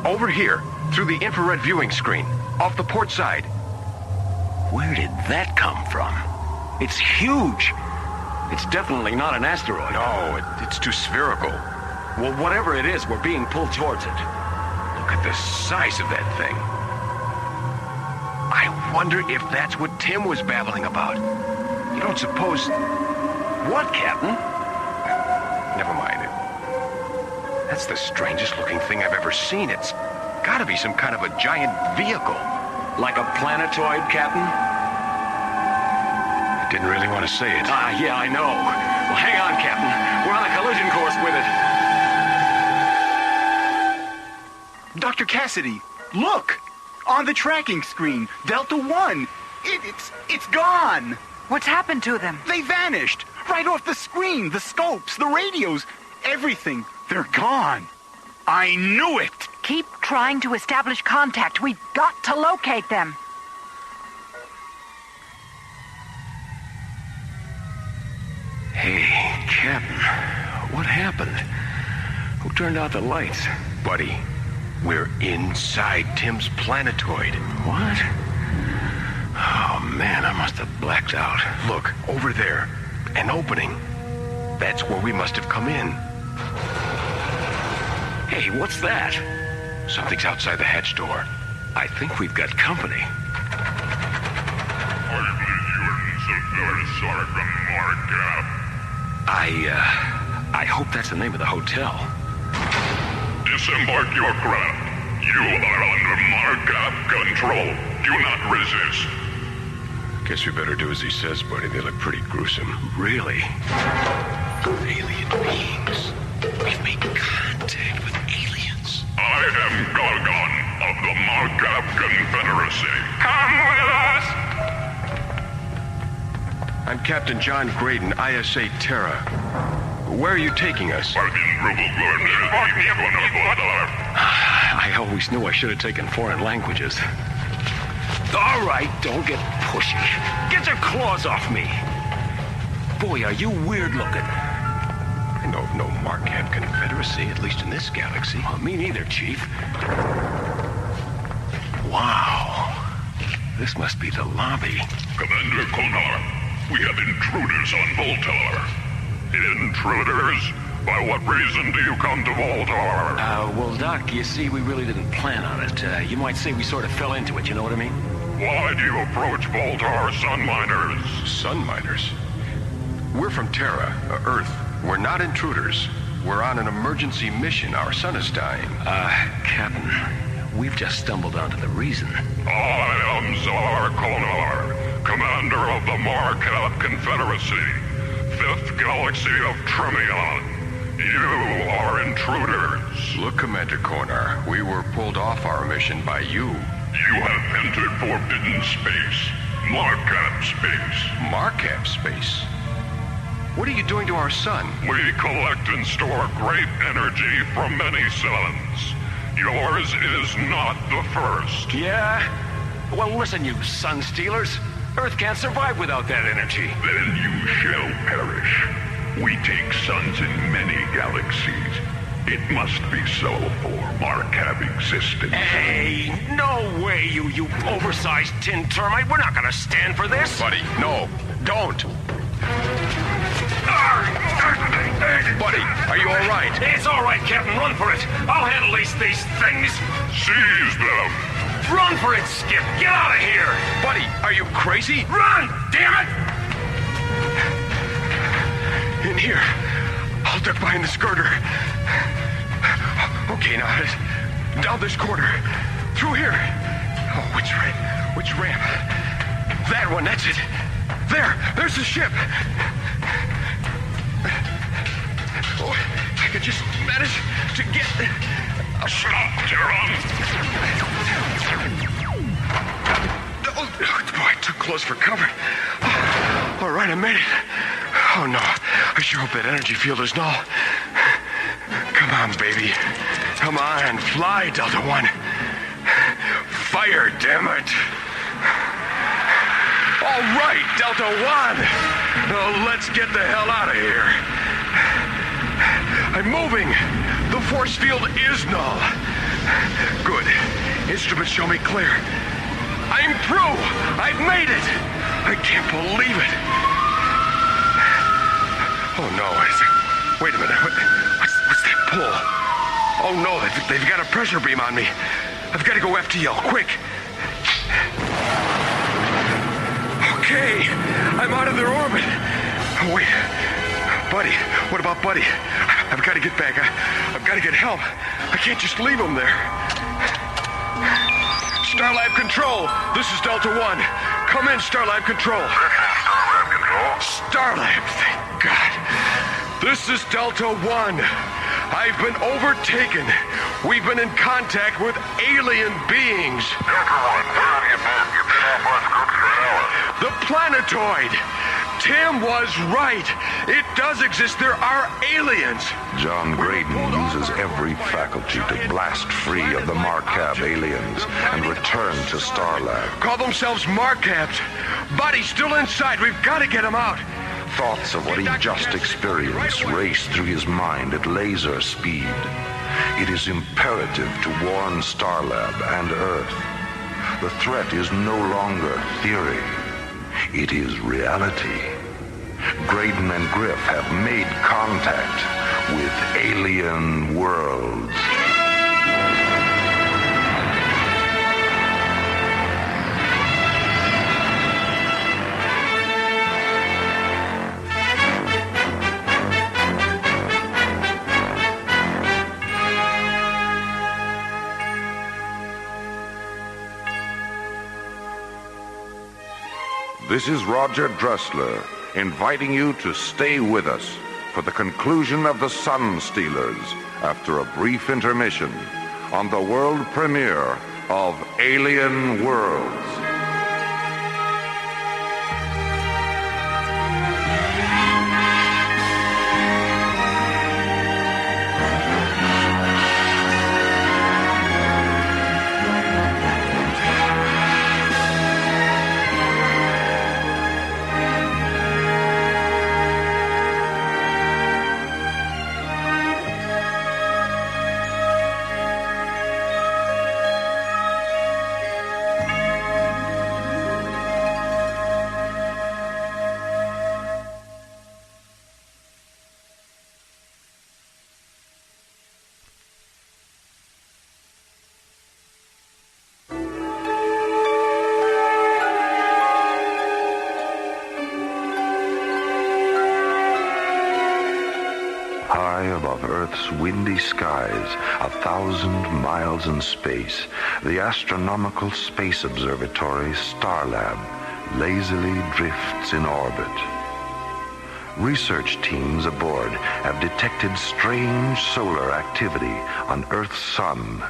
Over here, through the infrared viewing screen, off the port side. Where did that come from? It's huge. It's definitely not an asteroid. No, it's too spherical. Well, whatever it is, we're being pulled towards it. Look at the size of that thing. I wonder if that's what Tim was babbling about. You don't suppose... What, Captain? Never mind it. That's the strangest looking thing I've ever seen. It's gotta be some kind of a giant vehicle. Like a planetoid, Captain? I didn't really want to say it. Yeah, I know. Well, hang on, Captain. We're on a collision course with it. Dr. Cassidy, look! On the tracking screen, Delta 1. It's gone! What's happened to them? They vanished! Right off the screen, the scopes, the radios, everything. They're gone. I knew it! Keep trying to establish contact. We've got to locate them. Hey, Captain, what happened? Who turned out the lights? Buddy, we're inside Tim's planetoid. What? Oh, man, I must have blacked out. Look, over there. An opening. That's where we must have come in. Hey, what's that? Something's outside the hatch door. I think we've got company. I hope that's the name of the hotel. Disembark your craft. You are under Markup control. Do not resist. Guess we better do as he says, buddy. They look pretty gruesome. Really? Alien beings. We've made contact with aliens. I am Gargon of the Markup Confederacy. Come with us! I'm Captain John Graydon, ISA Terra. Where are you taking us? I always knew I should have taken foreign languages. All right, don't get pushy. Get your claws off me. Boy, are you weird looking. I know of no Markup Confederacy, at least in this galaxy. Well, me neither, Chief. Wow. This must be the lobby. Commander Konar, we have intruders on Voltar. Intruders? By what reason do you come to Voltar? Well, Doc, you see, we really didn't plan on it. You might say we sort of fell into it, you know what I mean? Why do you approach Voltar sun miners? Sun miners? We're from Terra, Earth. We're not intruders. We're on an emergency mission. Our sun is dying. Captain, we've just stumbled onto the reason. I am Czar Konar, commander of the Markup Confederacy, 5th Galaxy of Tremion. You are intruders. Look, Commander Konar, we were pulled off our mission by you. You have entered forbidden space. Markup space. Markup space? What are you doing to our sun? We collect and store great energy from many suns. Yours is not the first. Yeah? Well, listen, you sun stealers. Earth can't survive without that energy. Then you shall perish. We take suns in many galaxies. It must be so for Markup existence. Hey, no way, you oversized tin termite. We're not gonna stand for this. Buddy, no, don't. Buddy, are you all right? It's all right, Captain. Run for it. I'll handle these things. Seize them. Run for it, Skip. Get out of here. Buddy, are you crazy? Run, damn it. In here. I'll duck behind this girder. Okay, now, down this corner. Through here. Oh, which ramp? That one, that's it. There's the ship. Oh, I could just manage to get... Shut up, Tyron. Oh, boy, too close for cover. Oh, all right, I made it. Oh, no. I sure hope that energy field is null. Come on, baby. Come on, fly, Delta One. Fire, damn it. All right, Delta One. Now, let's get the hell out of here. I'm moving. The force field is null. Good. Instruments show me clear. I'm through. I've made it. I can't believe it. Oh, no. Wait a minute. What's that pull? Oh, no. They've got a pressure beam on me. I've got to go FTL. Quick. Okay. I'm out of their orbit. Oh, wait. Buddy, what about Buddy? I've got to get back. I've got to get help. I can't just leave him there. Starlab Control, this is Delta 1. Come in, Starlab Control. Starlab Control. Starlab, thank God. This is Delta 1. I've been overtaken. We've been in contact with alien beings. Delta 1, where have you been? You've been off our scopes for an hour. The planetoid. Tim was right. It does exist. There are aliens. John Graydon uses every faculty to blast free of the Marcab aliens and return to Starlab. Call themselves Marcabs. Buddy's still inside. We've got to get him out. Thoughts of what he just experienced race through his mind at laser speed. It is imperative to warn Starlab and Earth. The threat is no longer theory. It is reality. Graydon and Griff have made contact with alien worlds. This is Roger Dressler, inviting you to stay with us for the conclusion of the Sun Stealers after a brief intermission on the world premiere of Alien Worlds. Above Earth's windy skies, 1,000 miles in space, the astronomical space observatory Starlab lazily drifts in orbit. Research teams aboard have detected strange solar activity on Earth's sun.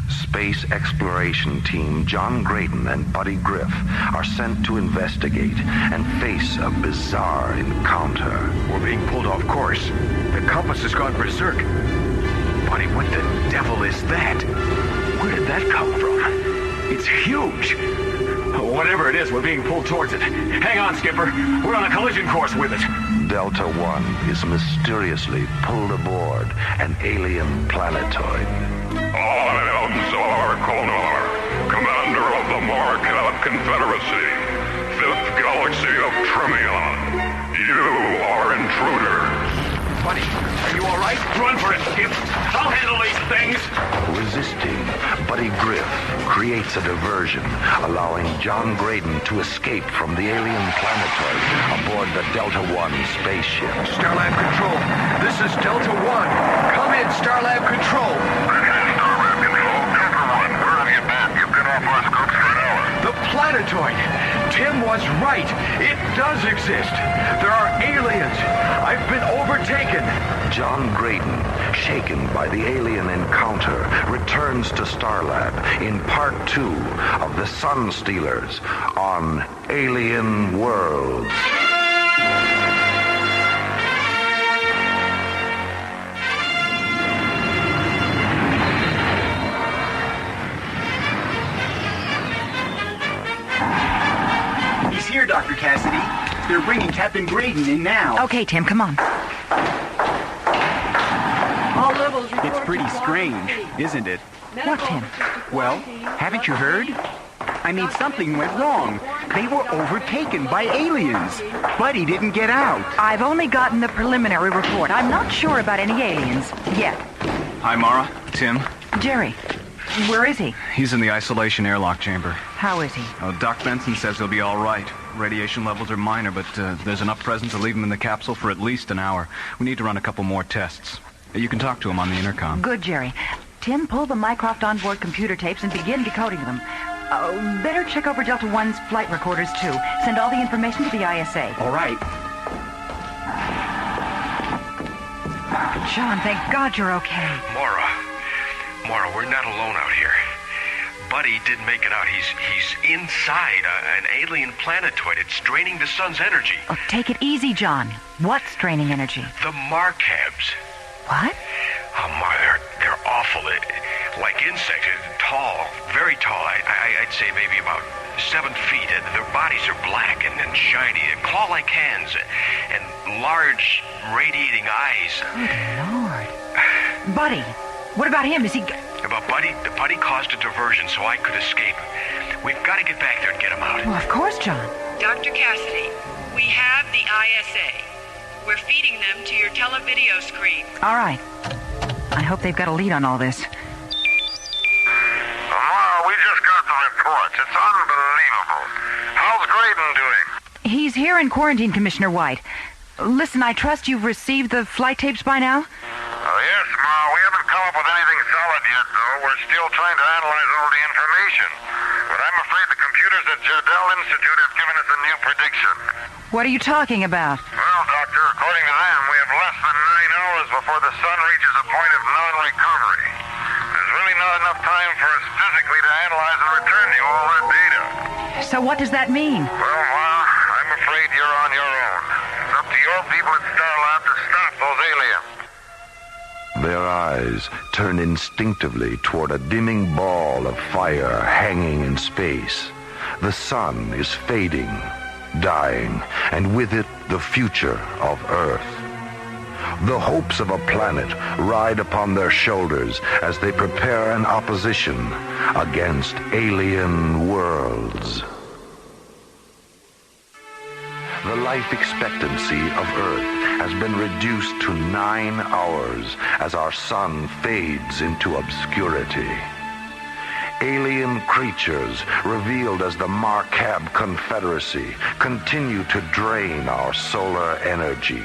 Space exploration team John Graydon and Buddy Griff are sent to investigate and face a bizarre encounter. We're being pulled off course. The compass has gone berserk. Buddy, what the devil is that? Where did that come from? It's huge. Whatever it is, we're being pulled towards it. Hang on, Skipper. We're on a collision course with it. Delta 1 is mysteriously pulled aboard an alien planetoid. I am Calamar, commander of the Marcab Confederacy, 5th Galaxy of Tremion. You are intruders. Buddy, are you all right? Run for it, Skip. I'll handle these things. Resisting, Buddy Griff creates a diversion, allowing John Graydon to escape from the alien planetoid aboard the Delta 1 spaceship. Starlab Control, this is Delta 1. Come in, Starlab Control. Starlab Control, Delta 1, where have you been? You've been off our scopes for an hour. The planetoid. Tim was right. It does exist. There are aliens. I've been overtaken. John Graydon, shaken by the alien encounter, returns to Starlab in Part 2 of the Sun Stealers on Alien Worlds. He's here, Dr. Cassidy. They're bringing Captain Graydon in now. Okay, Tim, come on. All levels report It's pretty to strange, isn't it? What, Tim? Well, haven't you heard? I mean, something went wrong. They were overtaken by aliens. Buddy didn't get out. I've only gotten the preliminary report. I'm not sure about any aliens yet. Hi, Mora. Tim. Jerry, where is he? He's in the isolation airlock chamber. How is he? Oh, Doc Benson says he'll be all right. Radiation levels are minor, but there's enough present to leave him in the capsule for at least an hour. We need to run a couple more tests. You can talk to him on the intercom. Good, Jerry. Tim, pull the Mycroft onboard computer tapes and begin decoding them. Better check over Delta One's flight recorders, too. Send all the information to the ISA. All right. John, thank God you're okay. Mora, we're not alone out here. Buddy didn't make it out. He's inside an alien planetoid. It's draining the sun's energy. Oh, take it easy, John. What's draining energy? The Marcabs. What? Oh, Mara, they're awful. Like insects, tall, very tall. I'd say maybe about 7 feet. Their bodies are black and shiny, claw-like hands, and large, radiating eyes. Good Lord. Buddy, what about him? Is he... But Buddy caused a diversion so I could escape. We've got to get back there and get him out. Well, of course, John. Dr. Cassidy, we have the ISA. We're feeding them to your televideo screen. All right. I hope they've got a lead on all this. Mara, we just got the reports. It's unbelievable. How's Graydon doing? He's here in quarantine, Commissioner White. Listen, I trust you've received the flight tapes by now? Yes, Ma. We haven't come up with anything solid yet, though. We're still trying to analyze all the information. But I'm afraid the computers at Jardel Institute have given us a new prediction. What are you talking about? Well, Doctor, according to them, we have less than 9 hours before the sun reaches a point of non-recovery. There's really not enough time for us physically to analyze and return you all that data. So what does that mean? Well, Ma, I'm afraid you're on your own. It's up to your people at Starlab to stop those aliens. Their eyes turn instinctively toward a dimming ball of fire hanging in space. The sun is fading, dying, and with it the future of Earth. The hopes of a planet ride upon their shoulders as they prepare an opposition against alien worlds. The life expectancy of Earth has been reduced to 9 hours as our sun fades into obscurity. Alien creatures, revealed as the Marcab Confederacy, continue to drain our solar energy.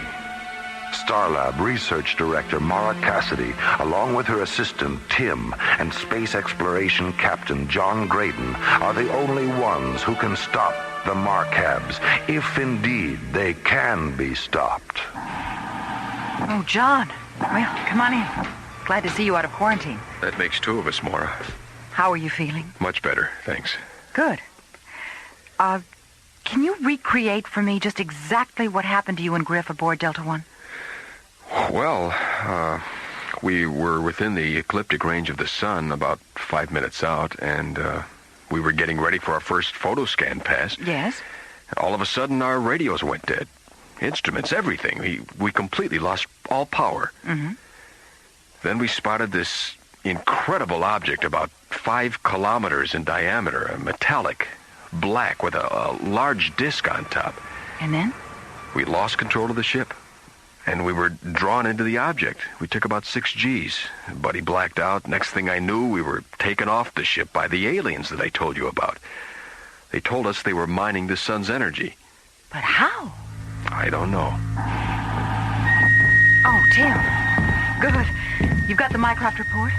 Starlab Research Director Mora Cassidy, along with her assistant Tim and Space Exploration Captain John Graydon, are the only ones who can stop the Marcabs, if indeed they can be stopped. Oh, John. Well, come on in. Glad to see you out of quarantine. That makes 2 of us, Mora. How are you feeling? Much better, thanks. Good. Can you recreate for me just exactly what happened to you and Griff aboard Delta One? Well, we were within the ecliptic range of the sun, about 5 minutes out, and we were getting ready for our first photoscan pass. Yes? All of a sudden, our radios went dead. Instruments, everything. We completely lost all power. Mm-hmm. Then we spotted this incredible object about 5 kilometers in diameter, metallic, black, with a large disc on top. And then? We lost control of the ship, and we were drawn into the object. We took about 6 Gs. Buddy blacked out. Next thing I knew, we were taken off the ship by the aliens that I told you about. They told us they were mining the sun's energy. But how? I don't know. Oh, Tim. Good. You've got the Mycroft report?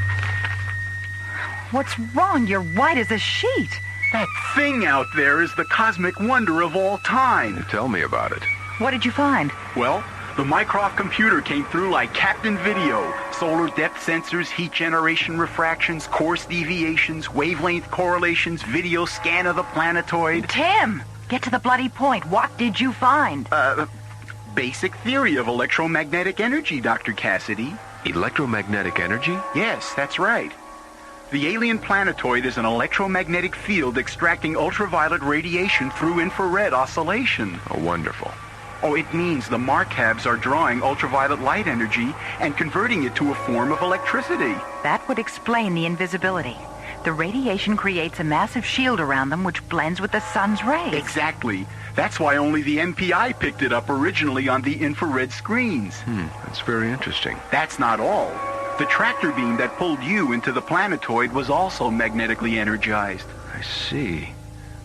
What's wrong? You're white as a sheet. That thing out there is the cosmic wonder of all time. Tell me about it. What did you find? Well, the Mycroft computer came through like Captain Video. Solar depth sensors, heat generation refractions, course deviations, wavelength correlations, video scan of the planetoid. Tim, get to the bloody point. What did you find? Basic theory of electromagnetic energy, Dr. Cassidy. Electromagnetic energy? Yes, that's right. The alien planetoid is an electromagnetic field extracting ultraviolet radiation through infrared oscillation. Oh, wonderful. Oh, it means the Marcabs are drawing ultraviolet light energy and converting it to a form of electricity. That would explain the invisibility. The radiation creates a massive shield around them which blends with the sun's rays. Exactly. That's why only the MPI picked it up originally on the infrared screens. That's very interesting. That's not all. The tractor beam that pulled you into the planetoid was also magnetically energized. I see.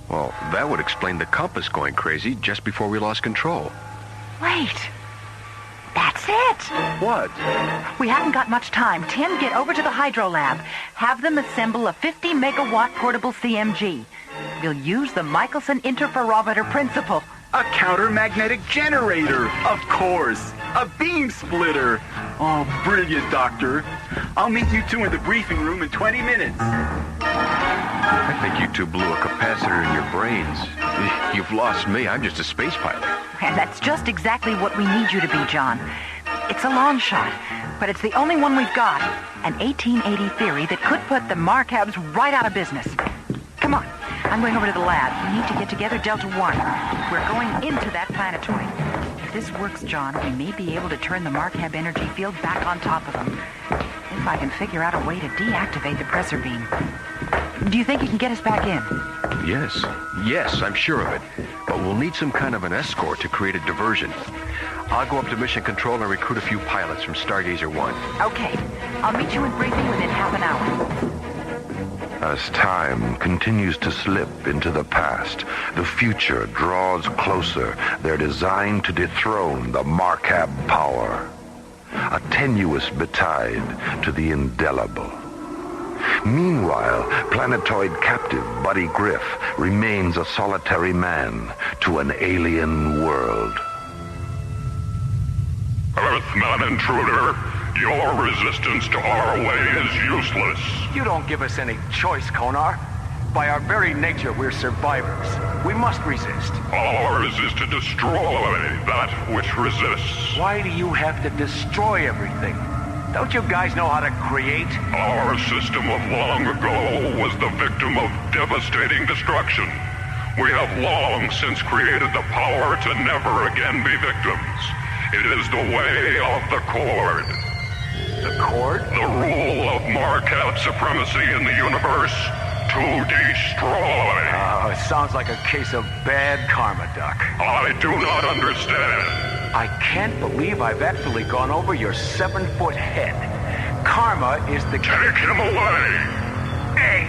Well, that would explain the compass going crazy just before we lost control. Wait. That's it. What? We haven't got much time. Tim, get over to the hydro lab. Have them assemble a 50-megawatt portable CMG. We'll use the Michelson interferometer principle. A counter-magnetic generator, of course. A beam splitter. Oh, brilliant, Doctor. I'll meet you two in the briefing room in 20 minutes. I think you two blew a capacitor in your brains. You've lost me. I'm just a space pilot. And that's just exactly what we need you to be, John. It's a long shot, but it's the only one we've got. An 1880 theory that could put the Marcabs right out of business. Come on. I'm going over to the lab. We need to get together Delta 1. We're going into that planetoid. If this works, John, we may be able to turn the Marcab energy field back on top of them. If I can figure out a way to deactivate the pressor beam. Do you think you can get us back in? Yes, I'm sure of it. But we'll need some kind of an escort to create a diversion. I'll go up to Mission Control and recruit a few pilots from Stargazer 1. Okay. I'll meet you in briefing within half an hour. As time continues to slip into the past, the future draws closer. They're designed to dethrone the Marcab power. A tenuous betide to the indelible. Meanwhile, planetoid captive Buddy Griff remains a solitary man to an alien world. Earthman intruder, your resistance to our way is useless. You don't give us any choice, Konar. By our very nature, we're survivors. We must resist. Ours is to destroy that which resists. Why do you have to destroy everything? Don't you guys know how to create? Our system of long ago was the victim of devastating destruction. We have long since created the power to never again be victims. It is the way of the Cord. The Cord? The rule of Marcab supremacy in the universe to destroy. Oh, it sounds like a case of bad karma, Doc. I do not understand. I can't believe I've actually gone over your 7-foot head. Karma is the... Take him away! Hey,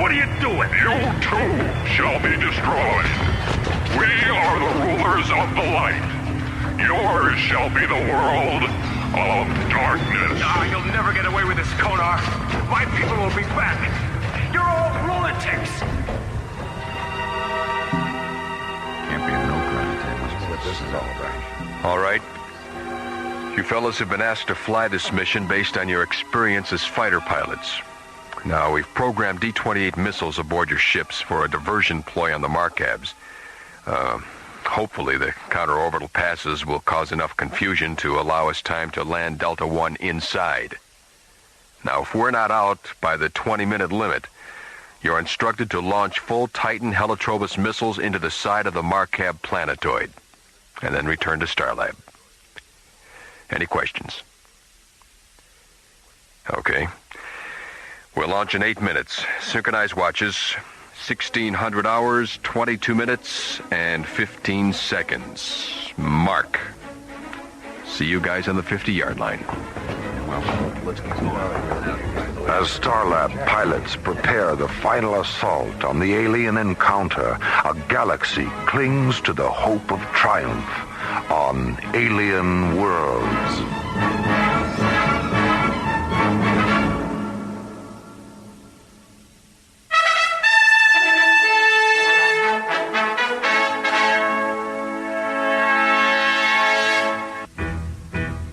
what are you doing? You too shall be destroyed. We are the rulers of the light. Yours shall be the world of darkness. Ah, you'll never get away with this, Konar. My people will be back. You're all lunatics. Can't be a milk run, Tim. This is what this is all about. All right. You fellas have been asked to fly this mission based on your experience as fighter pilots. Now, we've programmed D-28 missiles aboard your ships for a diversion ploy on the Marcabs. Hopefully, the counter-orbital passes will cause enough confusion to allow us time to land Delta 1 inside. Now, if we're not out by the 20-minute limit, you're instructed to launch full Titan Helitrobus missiles into the side of the Marcab planetoid, and then return to Starlab. Any questions? Okay. We'll launch in 8 minutes. Synchronized watches. 1,600 hours, 22 minutes, and 15 seconds. Mark. See you guys on the 50-yard line. As Starlab pilots prepare the final assault on the alien encounter, a galaxy clings to the hope of triumph on alien worlds.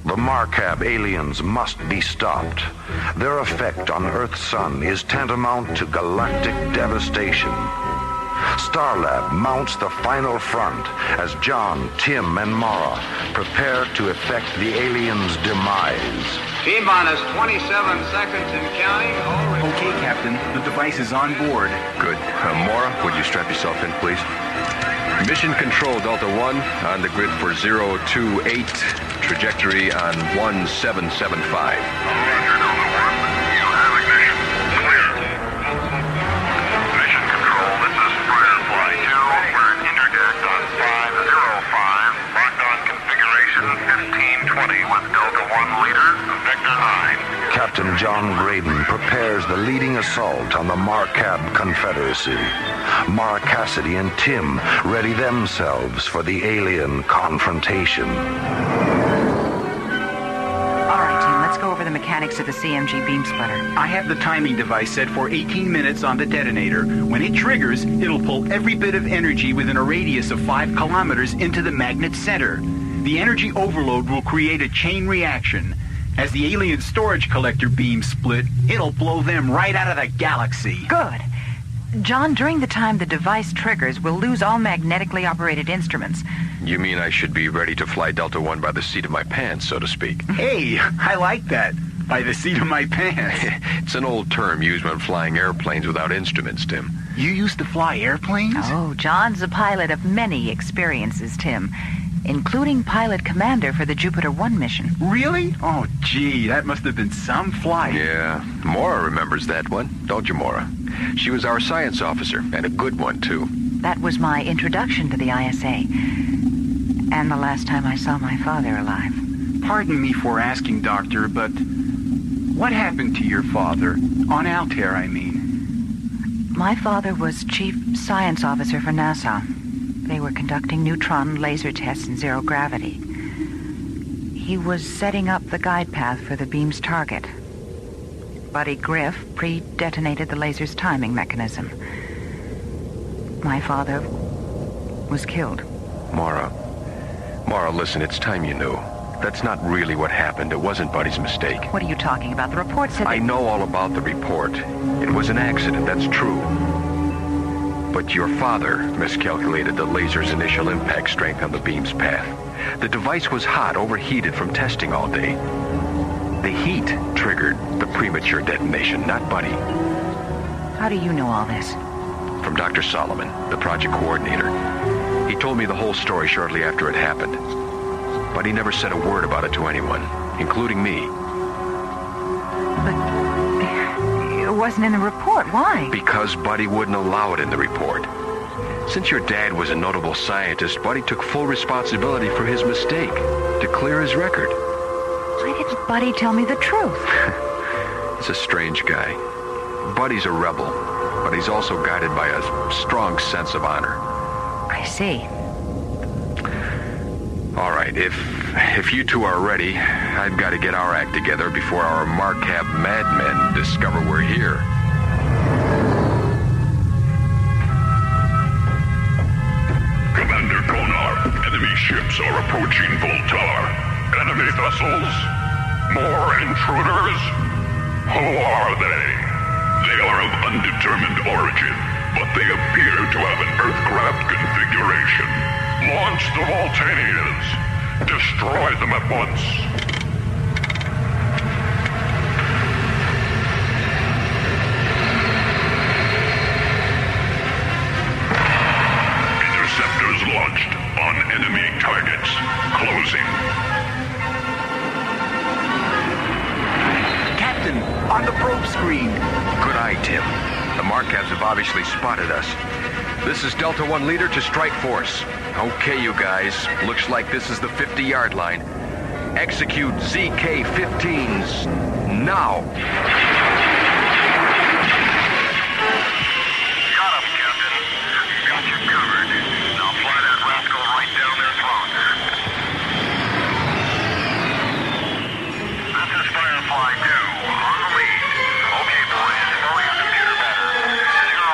The Marcab aliens must be stopped. Their effect on Earth's sun is tantamount to galactic devastation. Starlab mounts the final front as John, Tim, and Mora prepare to effect the aliens' demise. T-minus 27 seconds and counting. Okay, Captain. The device is on board. Good. Mora, would you strap yourself in, please? Mission Control, Delta 1, on the grid for 028, trajectory on 1775. Roger, Delta 1. You have ignition. Clear. Mission Control, this is Firefly 2. We're interdict on 505. Locked on configuration 1520. 20 with Delta 1 leader, Vector 9. Captain John Graydon prepares the leading assault on the Marcab Confederacy. Mara Cassidy and Tim ready themselves for the alien confrontation. All right, Tim, let's go over the mechanics of the CMG beam splitter. I have the timing device set for 18 minutes on the detonator. When it triggers, it'll pull every bit of energy within a radius of 5 kilometers into the magnet center. The energy overload will create a chain reaction. As the alien storage collector beams split, it'll blow them right out of the galaxy. Good. John, during the time the device triggers, we'll lose all magnetically operated instruments. You mean I should be ready to fly Delta 1 by the seat of my pants, so to speak? Hey, I like that. By the seat of my pants. It's an old term used when flying airplanes without instruments, Tim. You used to fly airplanes? Oh, John's a pilot of many experiences, Tim, including pilot commander for the Jupiter 1 mission. Really? Oh, gee, that must have been some flight. Yeah, Mora remembers that one, don't you, Mora? She was our science officer, and a good one, too. That was my introduction to the ISA, and the last time I saw my father alive. Pardon me for asking, Doctor, but what happened to your father? On Althia, I mean. My father was chief science officer for NASA. They were conducting neutron laser tests in zero gravity. He was setting up the guide path for the beam's target. Buddy Griff pre-detonated the laser's timing mechanism. My father was killed. Mora, listen, it's time you knew. That's not really what happened. It wasn't Buddy's mistake. What are you talking about? The report said I know all about the report. It was an accident, that's true. But your father miscalculated the laser's initial impact strength on the beam's path. The device was hot, overheated from testing all day. The heat triggered the premature detonation, not Buddy. How do you know all this? From Dr. Solomon, the project coordinator. He told me the whole story shortly after it happened. But he never said a word about it to anyone, including me. But it wasn't in the report. Why? Because Buddy wouldn't allow it in the report. Since your dad was a notable scientist, Buddy took full responsibility for his mistake, to clear his record. Why didn't Buddy tell me the truth? He's a strange guy. Buddy's a rebel, but he's also guided by a strong sense of honor. I see. All right, if you two are ready, I've got to get our act together before our Marcab madmen discover we're here. Commander Konar, enemy ships are approaching Voltar. Enemy vessels? More intruders? Who are they? They are of undetermined origin, but they appear to have an Earthcraft configuration. Launch the Voltanians. Destroy them at once. Interceptors launched on enemy targets. Closing. Captain, on the probe screen. Good eye, Tim. The Marcabs have obviously spotted us. This is Delta 1 leader to strike force. Okay, you guys. Looks like this is the 50-yard line. Execute ZK-15s now. Got him, Captain. Got you covered. Now fly that rascal right down their throats. This is Firefly 2, on the lead. Okay, boys, follow your computer better. 09.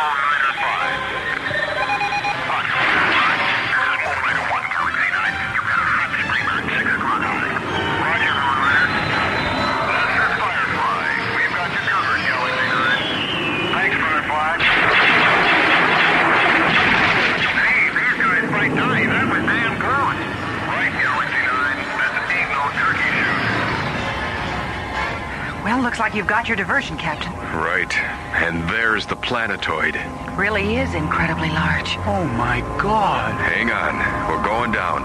Well, looks like you've got your diversion, Captain. Right. And there's the planetoid. Really is incredibly large. Oh, my God. Hang on. We're going down.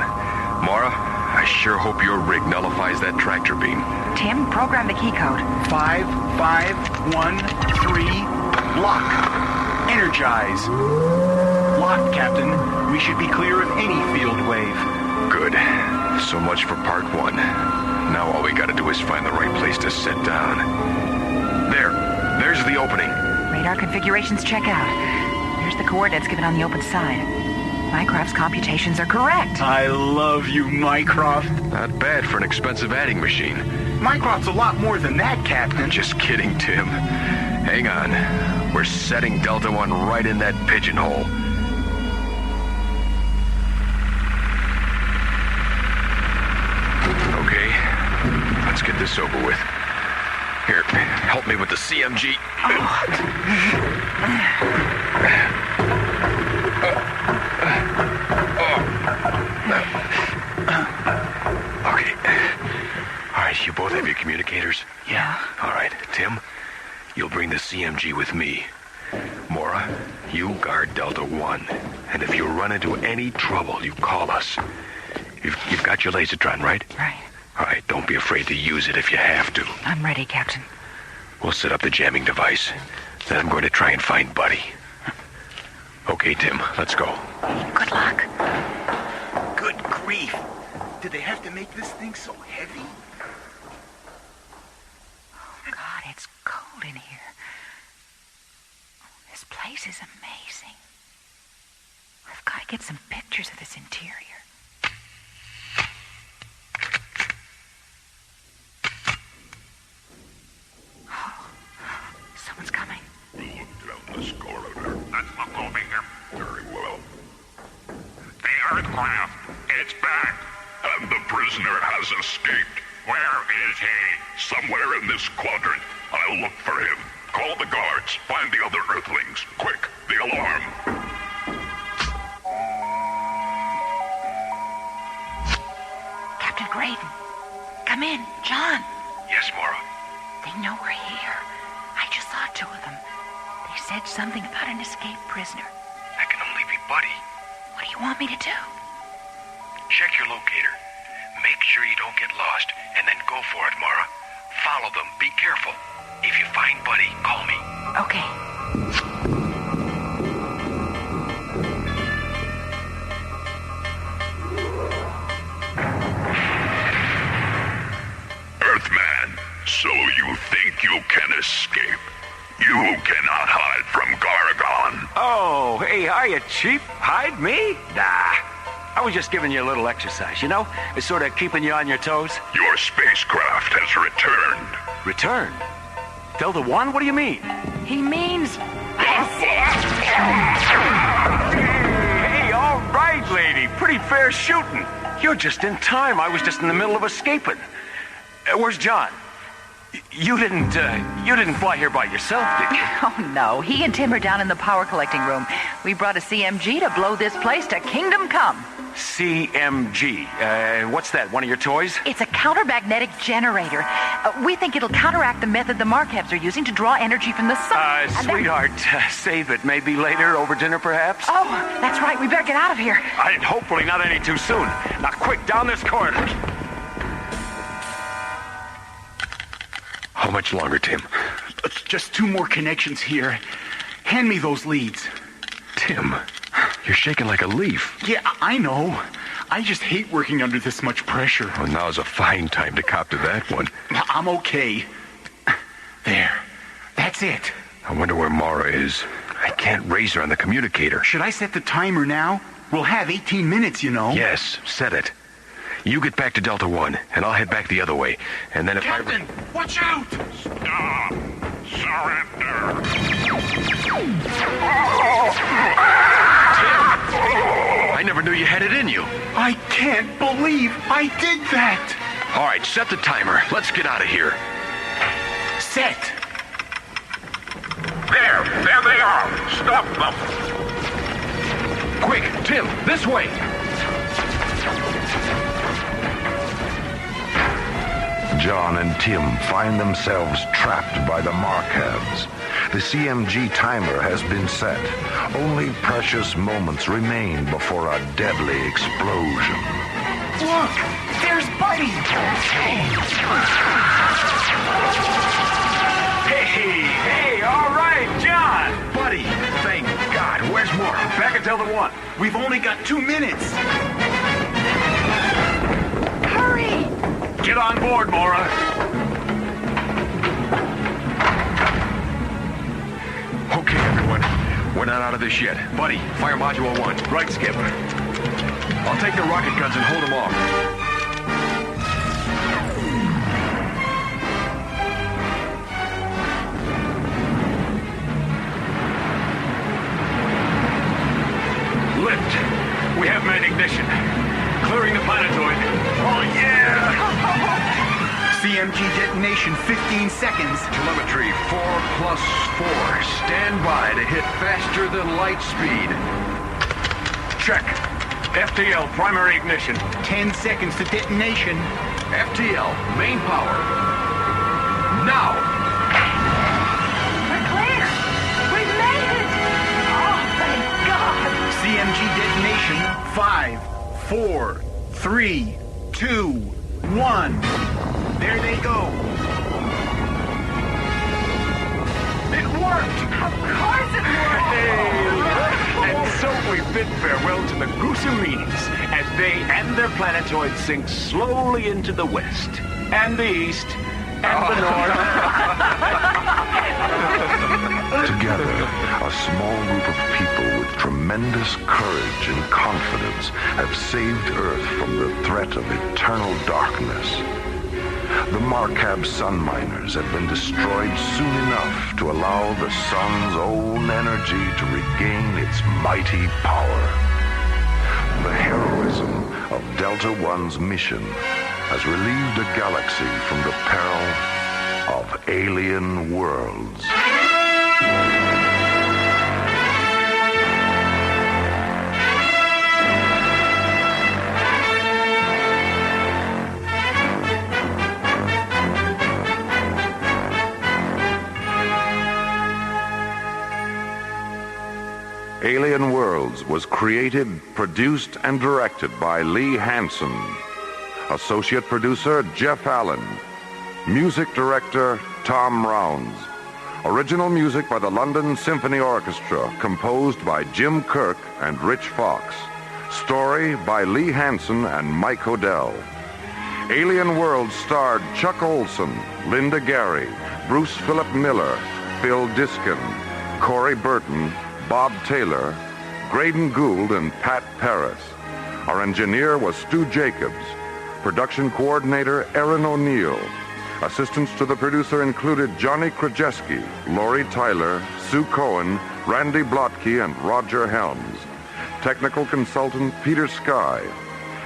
Mora, I sure hope your rig nullifies that tractor beam. Tim, program the key code. 5513. Lock. Energize. Locked, Captain. We should be clear of any field wave. Good. So much for part one. Now all we gotta do is find the right place to sit down. There's the opening. Radar configurations check out. There's the coordinates given on the open side. Mycroft's computations are correct. I love you, Mycroft. Not bad for an expensive adding machine. Mycroft's a lot more than that, Captain. Just kidding, Tim. Hang on. We're setting Delta One right in that pigeonhole. Okay, let's get this over with. Here, help me with the CMG. Okay. All right, you both have your communicators? Yeah. All right, Tim, you'll bring the CMG with me. Mora, you guard Delta One. And if you run into any trouble, you call us. You've got your lasertron, right? Right. All right, don't be afraid to use it if you have to. I'm ready, Captain. We'll set up the jamming device. Then I'm going to try and find Buddy. Okay, Tim, let's go. Good luck. Good grief. Did they have to make this thing so heavy? Oh, God, it's cold in here. This place is amazing. I've got to get some pictures of this interior. Someone's coming. Down this corridor. Let's look over here. Very well. The Earthcraft, it's back. And the prisoner has escaped. Where is he? Somewhere in this quadrant. I'll look for him. Call the guards. Find the other Earthlings. Quick, the alarm. Captain Graydon. Come in. John. Yes, Mora. They know we're here. I just saw two of them. They said something about an escaped prisoner. That can only be Buddy. What do you want me to do? Check your locator. Make sure you don't get lost, and then go for it, Mora. Follow them. Be careful. If you find Buddy, call me. Okay. Earthman, so you think you can escape? You cannot hide from Gargon. Oh, hey, hiya, Chief. Hide me? Nah. I was just giving you a little exercise, you know? It's sort of keeping you on your toes. Your spacecraft has returned. Returned? Delta One? What do you mean? He means... Hey, all right, lady. Pretty fair shooting. You're just in time. I was just in the middle of escaping. Where's John? You didn't fly here by yourself, did you? Oh, no. He and Tim are down in the power collecting room. We brought a CMG to blow this place to kingdom come. CMG. What's that, one of your toys? It's a countermagnetic generator. We think it'll counteract the method the Markevs are using to draw energy from the sun. Sweetheart, save it. Maybe later, over dinner, perhaps? Oh, that's right. We better get out of here. And hopefully not any too soon. Now, quick, down this corridor. How much longer, Tim? Just two more connections here. Hand me those leads. Tim, you're shaking like a leaf. Yeah, I know. I just hate working under this much pressure. Well, now's a fine time to cop to that one. I'm okay. There. That's it. I wonder where Mora is. I can't raise her on the communicator. Should I set the timer now? We'll have 18 minutes, you know. Yes, set it. You get back to Delta One, and I'll head back the other way. And then if Captain, watch out! Stop! Surrender! I never knew you had it in you. I can't believe I did that! All right, set the timer. Let's get out of here. Set! There they are! Stop them! Quick, Tim, this way! John and Tim find themselves trapped by the Markevs. The CMG timer has been set. Only precious moments remain before a deadly explosion. Look! There's Buddy! Hey, all right, John! Buddy, thank God. Where's Mora? Back at Delta One. We've only got 2 minutes. on board, Mora. Okay, everyone. We're not out of this yet. Buddy, fire module 1. Right, Skip. I'll take the rocket guns and hold them off. Lift. We have main ignition. Clearing the planetoid. Oh, yeah! CMG detonation, 15 seconds. Telemetry 4+4. Stand by to hit faster than light speed. Check. FTL, primary ignition. 10 seconds to detonation. FTL, main power. Now! We're clear! We've made it! Oh, thank God! CMG detonation, 5, 4, 3, 2, 1. There they go. It worked! Of course it worked! And so we bid farewell to the gruesome meanings as they and their planetoid sink slowly into the west, and the east, and the north. Together, a small group of people with tremendous courage and confidence have saved Earth from the threat of eternal darkness. The Marcab sun miners have been destroyed soon enough to allow the sun's own energy to regain its mighty power. The heroism of Delta One's mission has relieved a galaxy from the peril of alien worlds. Alien Worlds was created, produced, and directed by Lee Hansen. Associate producer, Jeff Allen. Music director, Tom Rounds. Original music by the London Symphony Orchestra, composed by Jim Kirk and Rich Fox. Story by Lee Hansen and Mike Odell. Alien Worlds starred Chuck Olson, Linda Gary, Bruce Philip Miller, Phil Diskin, Corey Burton, Bob Taylor, Graydon Gould, and Pat Paris. Our engineer was Stu Jacobs. Production coordinator, Aaron O'Neill. Assistants to the producer included Johnny Krajewski, Lori Tyler, Sue Cohen, Randy Blotke, and Roger Helms. Technical consultant, Peter Sky.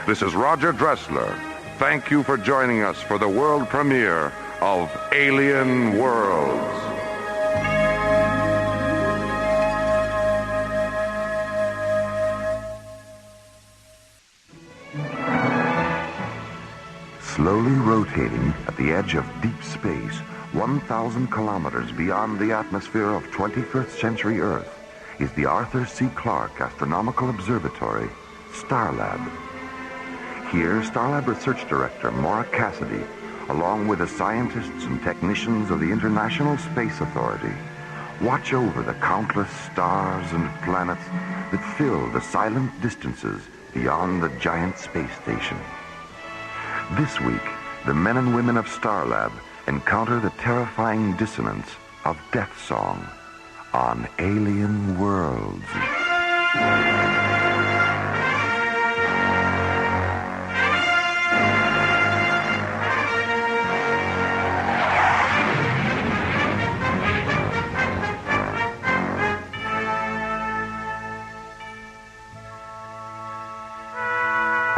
This is Roger Dressler. Thank you for joining us for the world premiere of Alien Worlds. Slowly rotating at the edge of deep space, 1,000 kilometers beyond the atmosphere of 21st century Earth, is the Arthur C. Clarke Astronomical Observatory, Starlab. Here, Starlab Research Director Mora Cassidy, along with the scientists and technicians of the International Space Authority, watch over the countless stars and planets that fill the silent distances beyond the giant space station. This week, the men and women of Starlab encounter the terrifying dissonance of Death Song on Alien Worlds.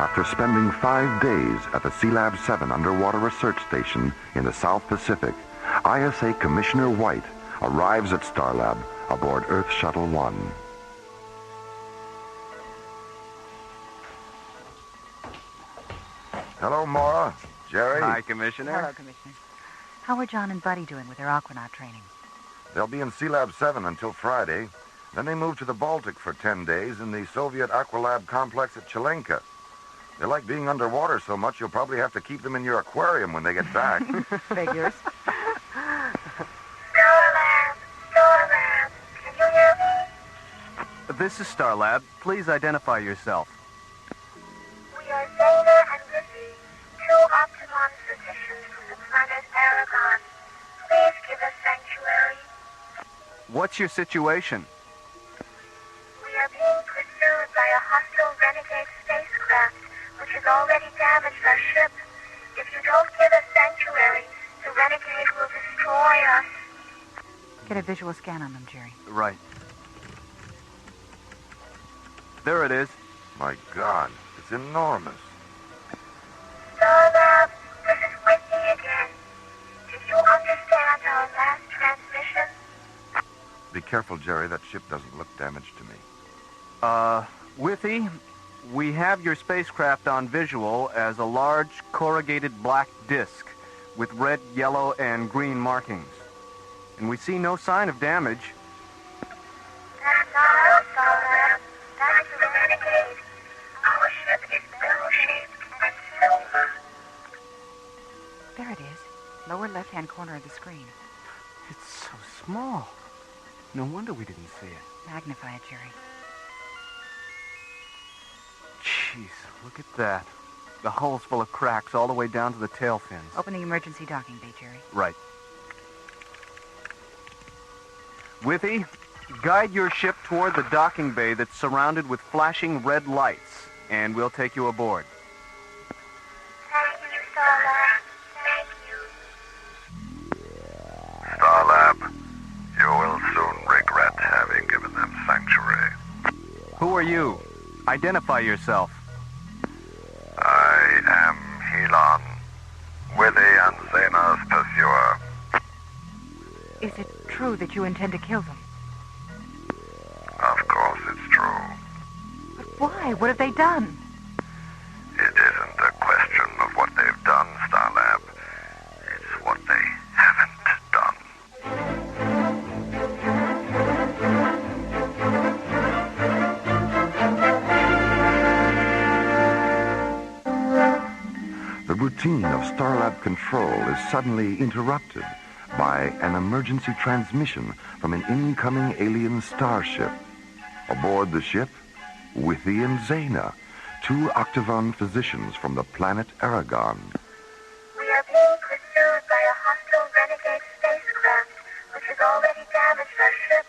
After spending 5 days at the Sealab 7 underwater research station in the South Pacific, ISA Commissioner White arrives at Starlab aboard Earth Shuttle 1. Hello, Mora. Jerry. Hi, Commissioner. Hello, Commissioner. How are John and Buddy doing with their aquanaut training? They'll be in Sealab 7 until Friday. Then they move to the Baltic for 10 days in the Soviet Aqualab complex at Chilenka. They like being underwater so much you'll probably have to keep them in your aquarium when they get back. Figures. Starlab, can you hear me? This is Starlab. Please identify yourself. We are Zeta and Lizzie, two Optimon physicians. What's your situation? We are being pursued by a hostile renegade spacecraft, which has already damaged our ship. If you don't give us sanctuary, the renegade will destroy us. Get a visual scan on them, Jerry. Right. There it is. My God, it's enormous. Starlab, this is Whitney again. Did you understand our last transmission? Be careful, Jerry. That ship doesn't look damaged to me. Withy, we have your spacecraft on visual as a large corrugated black disk with red, yellow, and green markings. And we see no sign of damage. That's all, Starlab. That's the renegade. Our ship is bell-shaped and silver. There it is. Lower left-hand corner of the screen. It's so small. No wonder we didn't see it. Magnify it, Jerry. Jeez, look at that. The hull's full of cracks all the way down to the tail fins. Open the emergency docking bay, Jerry. Right. Withy, guide your ship toward the docking bay that's surrounded with flashing red lights, and we'll take you aboard. Thank you, Starlab. Thank you. Starlab, you will soon regret having given them sanctuary. Who are you? Identify yourself. I am Helon, Withy and Zena's pursuer. Is it true that you intend to kill them? Of course it's true. But why? What have they done? It isn't a question of what they've done, Starlab. It's what they haven't done. The routine of Starlab control is suddenly interrupted by an emergency transmission from an incoming alien starship. Aboard the ship, Withy and Zena, two Octagon physicians from the planet Aragon. We are being pursued by a hostile renegade spacecraft, which has already damaged our ship.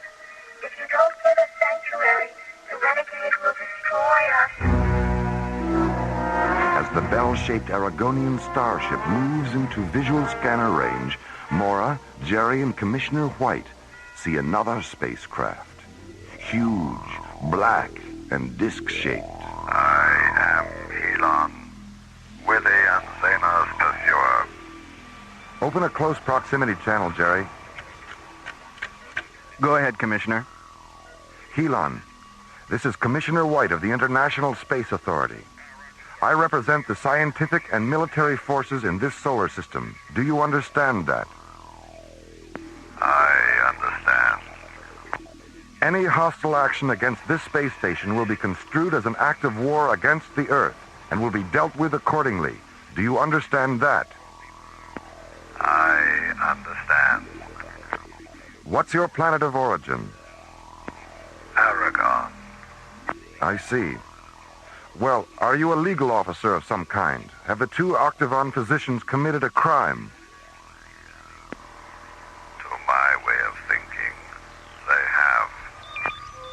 If you don't give us sanctuary, the renegade will destroy us. As the bell-shaped Aragonian starship moves into visual scanner range, Mora, Jerry, and Commissioner White see another spacecraft. Huge, black, and disc-shaped. I am Helon, Withy and Zena's pursuer. Open a close proximity channel, Jerry. Go ahead, Commissioner. Helon, this is Commissioner White of the International Space Authority. I represent the scientific and military forces in this solar system. Do you understand that? I understand. Any hostile action against this space station will be construed as an act of war against the Earth and will be dealt with accordingly. Do you understand that? I understand. What's your planet of origin? Aragon. I see. Well, are you a legal officer of some kind? Have the two Octagon physicians committed a crime? To my way of thinking, they have.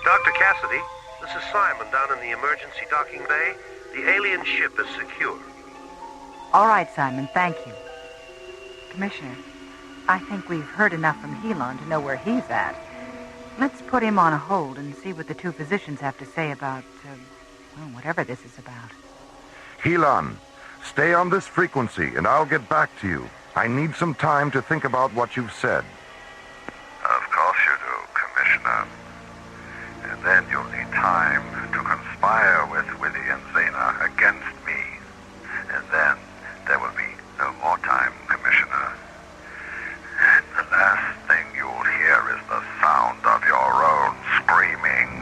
Dr. Cassidy, this is Simon down in the emergency docking bay. The alien ship is secure. All right, Simon, thank you. Commissioner, I think we've heard enough from Helon to know where he's at. Let's put him on a hold and see what the two physicians have to say about, whatever this is about. Helon, stay on this frequency and I'll get back to you. I need some time to think about what you've said. Of course you do, Commissioner. And then you'll need time to conspire with Withy and Zena against me. And then there will be no more time, Commissioner. And the last thing you'll hear is the sound of your own screaming.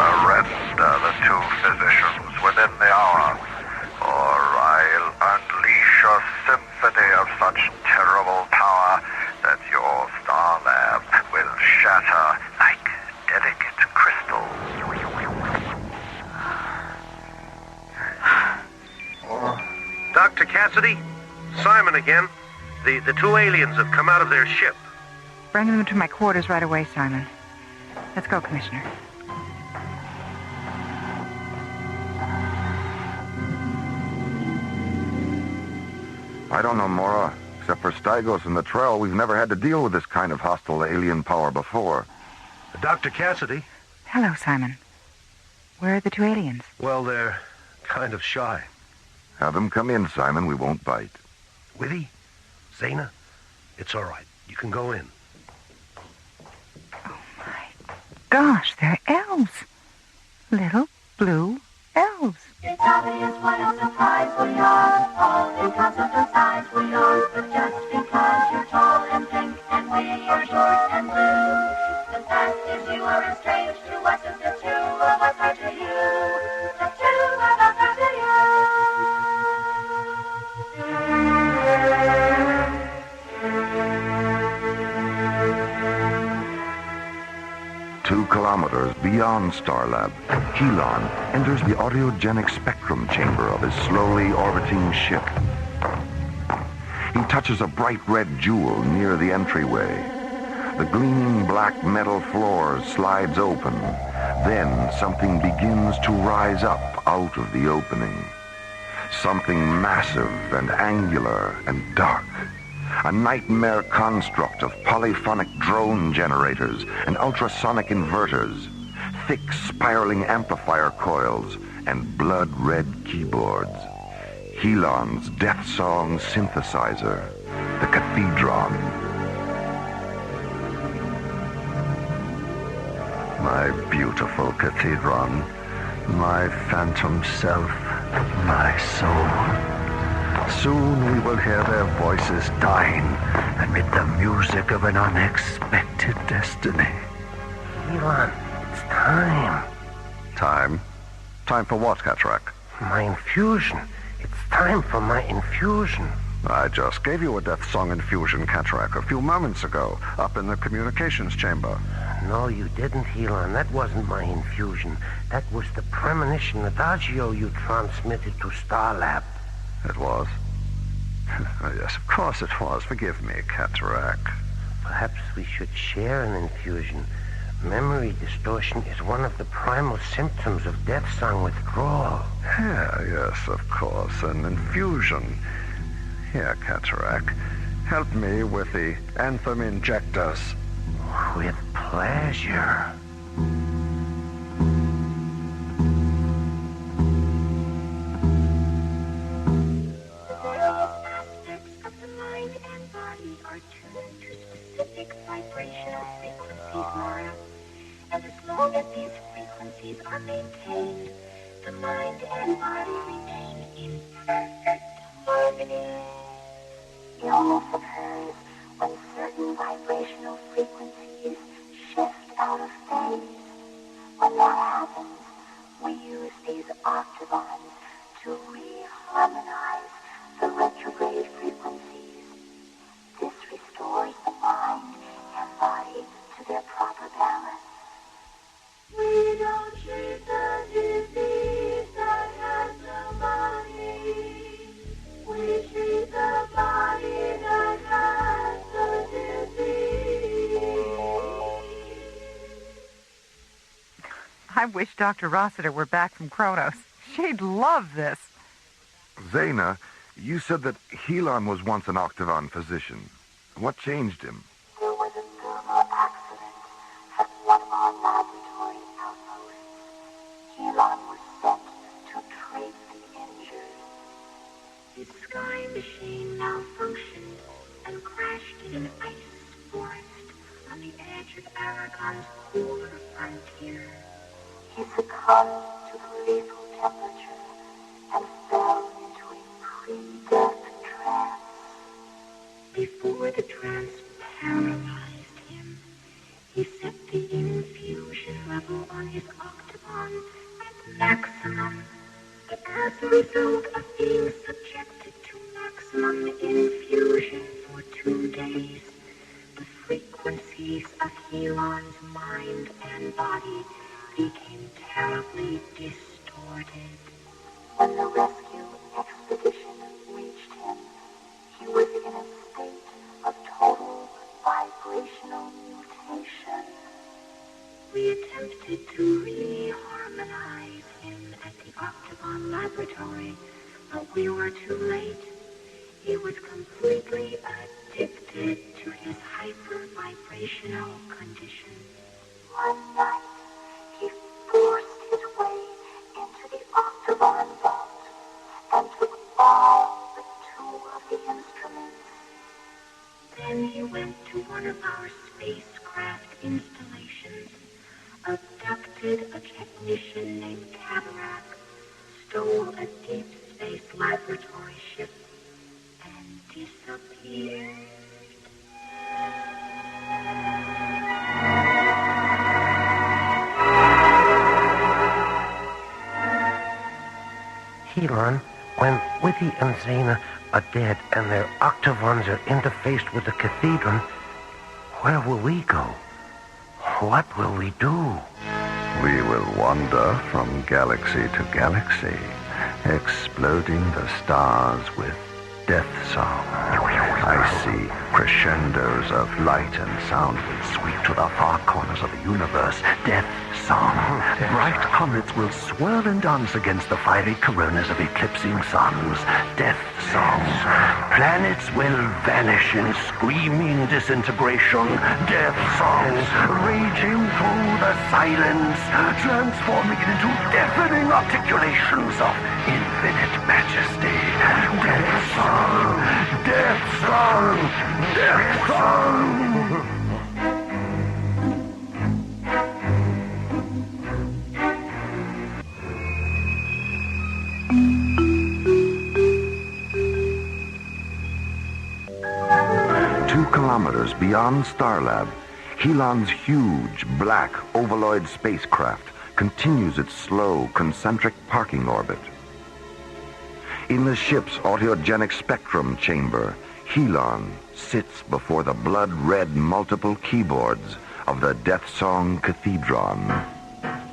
Surrender the two physicians within the hour, or I'll unleash a symphony of such terrible power that your Starlab will shatter Dr. Cassidy? Simon again. The two aliens have come out of their ship. Bring them to my quarters right away, Simon. Let's go, Commissioner. I don't know, Mora. Except for Stygos and the Trell, we've never had to deal with this kind of hostile alien power before. Dr. Cassidy? Hello, Simon. Where are the two aliens? Well, they're kind of shy. Have them come in, Simon. We won't bite. Witty? Zena? It's all right. You can go in. Gosh, they're elves. Little blue elves. It's obvious what a surprise we are. All in concept and size we are. But just because you're tall and pink and we are short and blue, the fact is you are as strange to us as the two of us are to you. The two of us are to you. 2 kilometers beyond Starlab, Helon enters the audiogenic spectrum chamber of his slowly orbiting ship. He touches a bright red jewel near the entryway. The gleaming black metal floor slides open. Then something begins to rise up out of the opening. Something massive and angular and dark. A nightmare construct of polyphonic drone generators and ultrasonic inverters, thick spiraling amplifier coils, and blood-red keyboards. Helon's death song synthesizer, the Cathedron. My beautiful Cathedron, my phantom self, my soul. Soon we will hear their voices dying amid the music of an unexpected destiny. Elon, it's time. Time? Time for what, Cataract? My infusion. It's time for my infusion. I just gave you a death song infusion, Cataract, a few moments ago, up in the communications chamber. No, you didn't, Elon. That wasn't my infusion. That was the premonition adagio you transmitted to Starlab. It was? Yes, of course it was. Forgive me, Cataract. Perhaps we should share an infusion. Memory distortion is one of the primal symptoms of death song withdrawal. Yeah, yes, of course. An infusion. Here, Cataract. Help me with the anthem injectors. With pleasure. Vibrational frequencies, Mora. And as long as these frequencies are maintained, the mind and body remain in perfect harmony. Illness occurs when certain vibrational frequencies shift out of phase. When that happens, we use these octavons to reharmonize the retrograde frequencies. This restores the mind and body to their proper balance. We don't treat the disease that has no body. We treat the body that has the disease. I wish Dr. Rossiter were back from Kronos. She'd love this. Zena, you said that Helon was once an octavon physician. What changed him? There was a thermal accident at one of our laboratory outposts. Helon was sent to treat the injured. His sky machine malfunctioned and crashed in an ice forest on the edge of Aragon's polar frontier. He succumbed to the lethal temperature and fell into a pre-death trance. Before the trance paralyzed him, he set the infusion level on his octagon at maximum. But as a result of being subjected to maximum infusion for 2 days, the frequencies of Helon's mind and body became terribly distorted. When the rescue expedition in a state of total vibrational mutation. We attempted to reharmonize him at the Octagon Laboratory, but we were too late. He was completely addicted to his hyper-vibrational condition. One night, he forced his way into the Octagon vault and took all but 2 of the instruments. Then he went to one of our spacecraft installations, abducted a technician named Calamar, stole a deep space laboratory ship, and disappeared. Helon, when Withy and Zena are dead and their octavons are interfaced with the cathedron, where will we go? What will we do? We will wander from galaxy to galaxy, exploding the stars with death song. I see crescendos of light and sound will sweep to the far corners of the universe. Death song. Bright comets will swirl and dance against the fiery coronas of eclipsing suns. Death song. Planets will vanish in screaming disintegration. Death songs raging through the silence, transforming into deafening articulations of infinite majesty. Death song. Death song. Death song. 2 kilometers beyond Starlab, Helon's huge, black, ovaloid spacecraft continues its slow, concentric parking orbit. In the ship's autogenic spectrum chamber, Helon sits before the blood-red multiple keyboards of the Death Song Cathedron.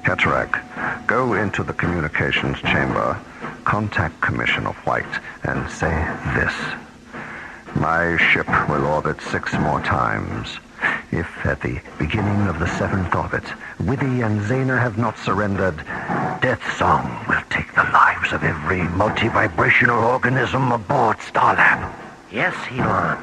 Cataract, go into the communications chamber, contact Commissioner White, and say this. My ship will orbit 6 more times. If at the beginning of the 7th orbit, Withy and Zena have not surrendered, Death Song will take the lives of every multi-vibrational organism aboard Starlab. Yes, Helon.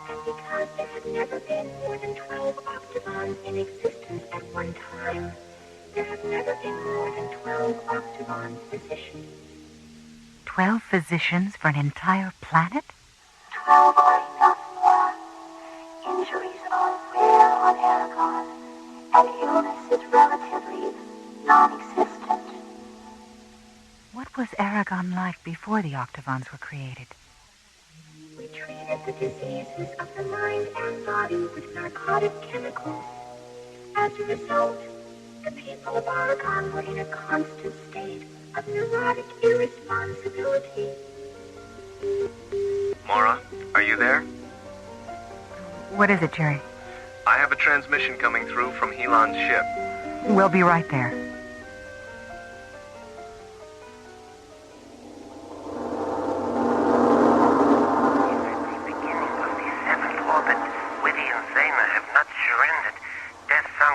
And because there have never been more than 12 octagons in existence at one time, there have never been more than 12 octagon physicians. 12 physicians for an entire planet? 12 are enough, Mora. Injuries are rare on Aragon, and illness is relatively non-existent. What was Aragon like before the octagons were created? We treated the diseases of the mind and body with narcotic chemicals. As a result, the people of Aragon were in a constant state of neurotic irresponsibility. Mora, are you there? What is it, Jerry? I have a transmission coming through from Helon's ship. We'll be right there.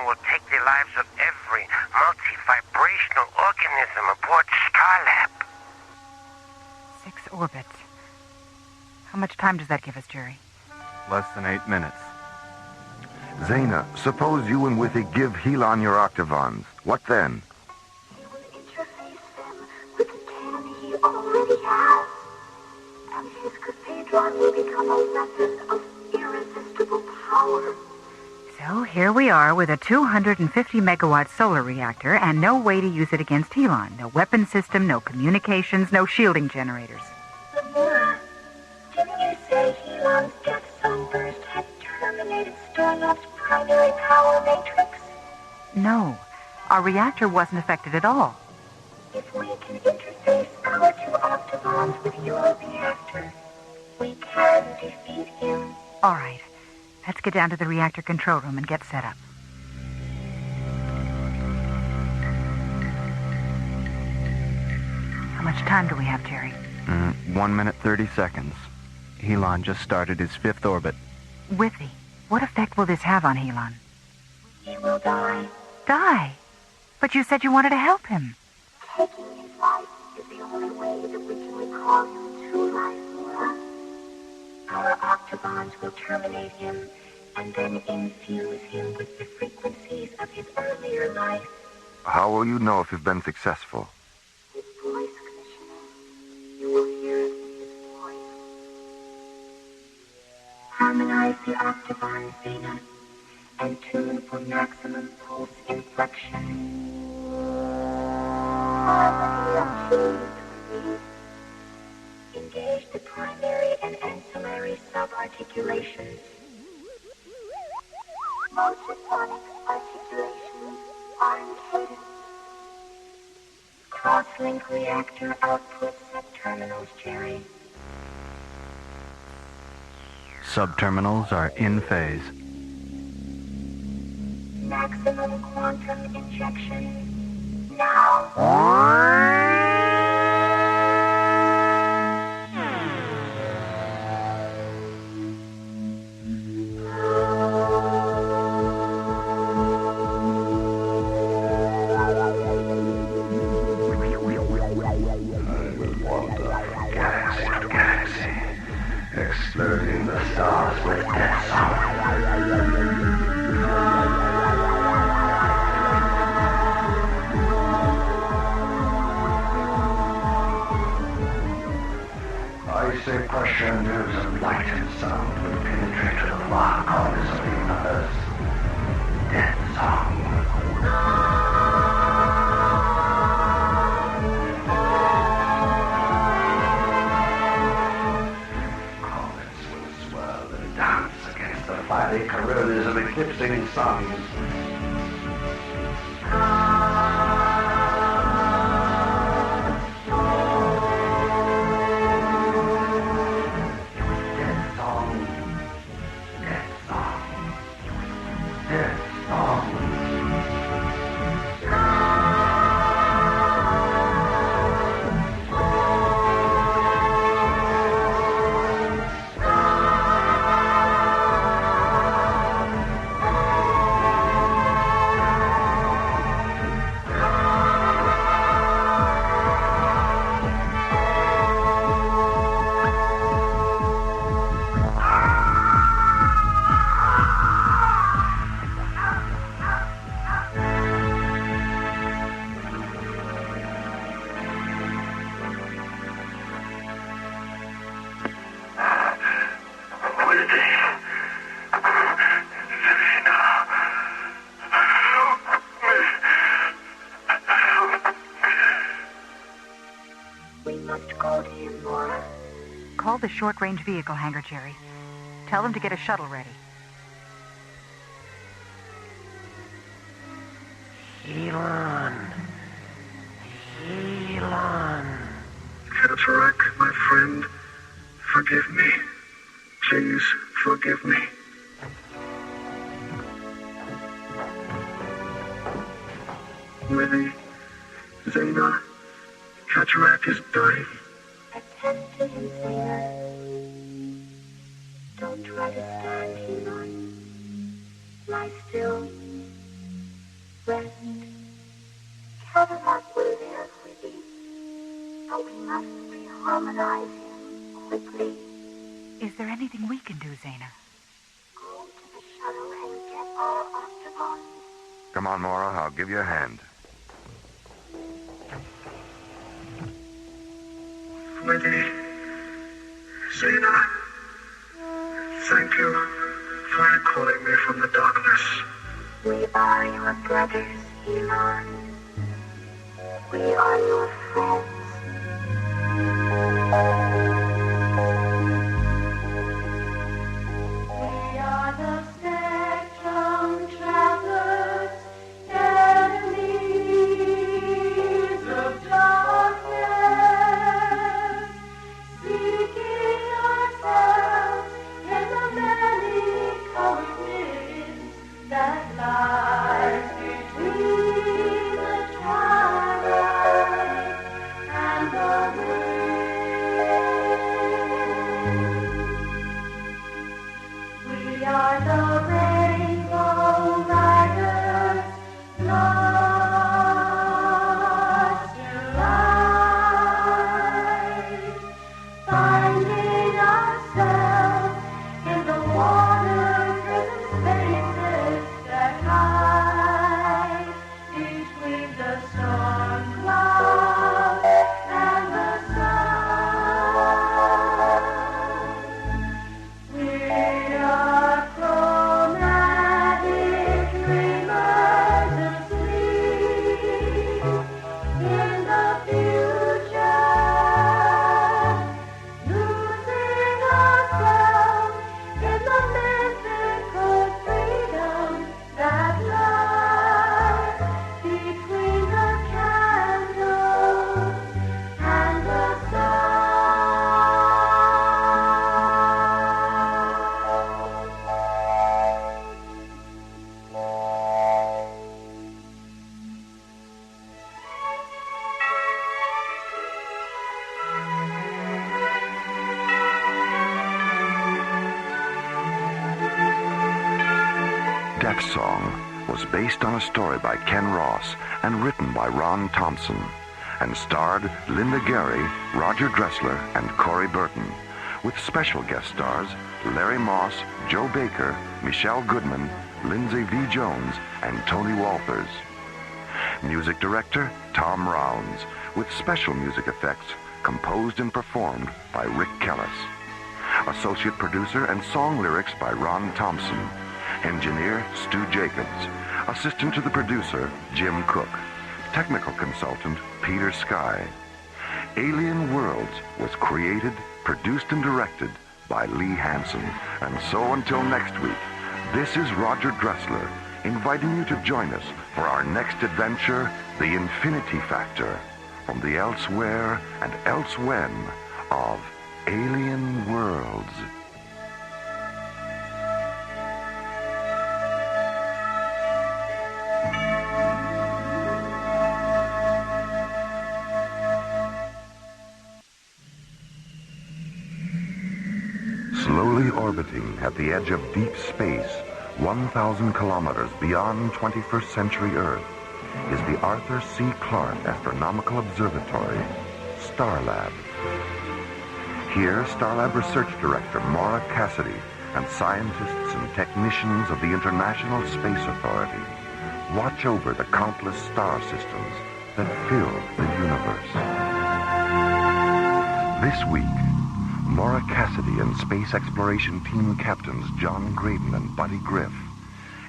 Will take the lives of every multi-vibrational organism aboard Starlab. 6 orbits. How much time does that give us, Jerry? Less than 8 minutes. Zena, suppose you and Withy give Helon your octavons. What then? He will interface them with the 10 he already has. And his cathedron will become a weapon of irresistible power. So here we are with a 250-megawatt solar reactor and no way to use it against Helon. No weapon system, no communications, no shielding generators. But Mora, didn't you say Helon's death song burst had terminated Starlab's primary power matrix? No, our reactor wasn't affected at all. If we can interface our 2 octagons with your reactor, we can defeat him. All right. Let's get down to the reactor control room and get set up. much time do we have, Jerry? 1 minute, 30 seconds. Helon just started his 5th orbit. Withy, what effect will this have on Helon? He will die. Die? But you said you wanted to help him. Taking his life is the only way that we can recall him to life, Mora. Our octobons will terminate him and then infuse him with the frequencies of his earlier life. How will you know if you've been successful? His voice, Commissioner. You will hear it in his voice. Harmonize the octobon, Zena, and tune for maximum pulse inflection. Harmony achieved. Engage the primary and ancillary subarticulations. Motorsonic articulations are in cadence. Cross-link reactor outputs at terminals, Jerry. Subterminals are in phase. Maximum quantum injection now. Exploding the stars with death song. Icy pressure news of light and sound will penetrate to the far corners of the universe. Death song. By the coronas of eclipsing suns. Death song. Death song. Death song. Call the short-range vehicle hangar, Jerry. Tell them to get a shuttle ready. Helon. Helon. Cataract, my friend, forgive me. Please forgive me. Withy, Zena, Cataract is dying. Attend to him, Zena. Don't try to stand, Helon. Lie still. Rest. Calamar will live with you. But we must reharmonize him quickly. Is there anything we can do, Zena? Go to the shuttle and get our octobons. Come on, Mora. I'll give you a hand. Withy, Zena, thank you for calling me from the darkness. We are your brothers, Helon. We are your friends. We are the spectrum travelers, enemies of darkness, seeking ourselves in the many colored mist that lies between the twilight and the are the rainbow riders, lost to light, finding ourselves in the water-driven spaces that hide between the storm clouds and the sun. We are chromatic dreamers asleep in the future, losing ourselves in the mythical freedom that lies between the candles and the sun. Death Song was based on a story by Ken Ross and written by Ron Thompson, and starred Linda Gary, Roger Dressler, and Corey Burton, with special guest stars Larry Moss, Joe Baker, Michelle Goodman, Lindsay V. Jones, and Tony Walters. Music director Tom Rounds, with special music effects composed and performed by Rick Kellis. Associate producer and song lyrics by Ron Thompson. Engineer Stu Jacobs. Assistant to the producer Jim Cook. Technical consultant Peter Sky. Alien Worlds was created, produced, and directed by Lee Hansen. And so until next week, this is Roger Dressler inviting you to join us for our next adventure, The Infinity Factor, from the elsewhere and elsewhen of Alien Worlds. Slowly orbiting at the edge of deep space, 1,000 kilometers beyond 21st century Earth, is the Arthur C. Clarke Astronomical Observatory, Starlab. Here, Starlab Research Director Mora Cassidy and scientists and technicians of the International Space Authority watch over the countless star systems that fill the universe. This week, Mora Cassidy and Space Exploration Team Captains John Graydon and Buddy Griff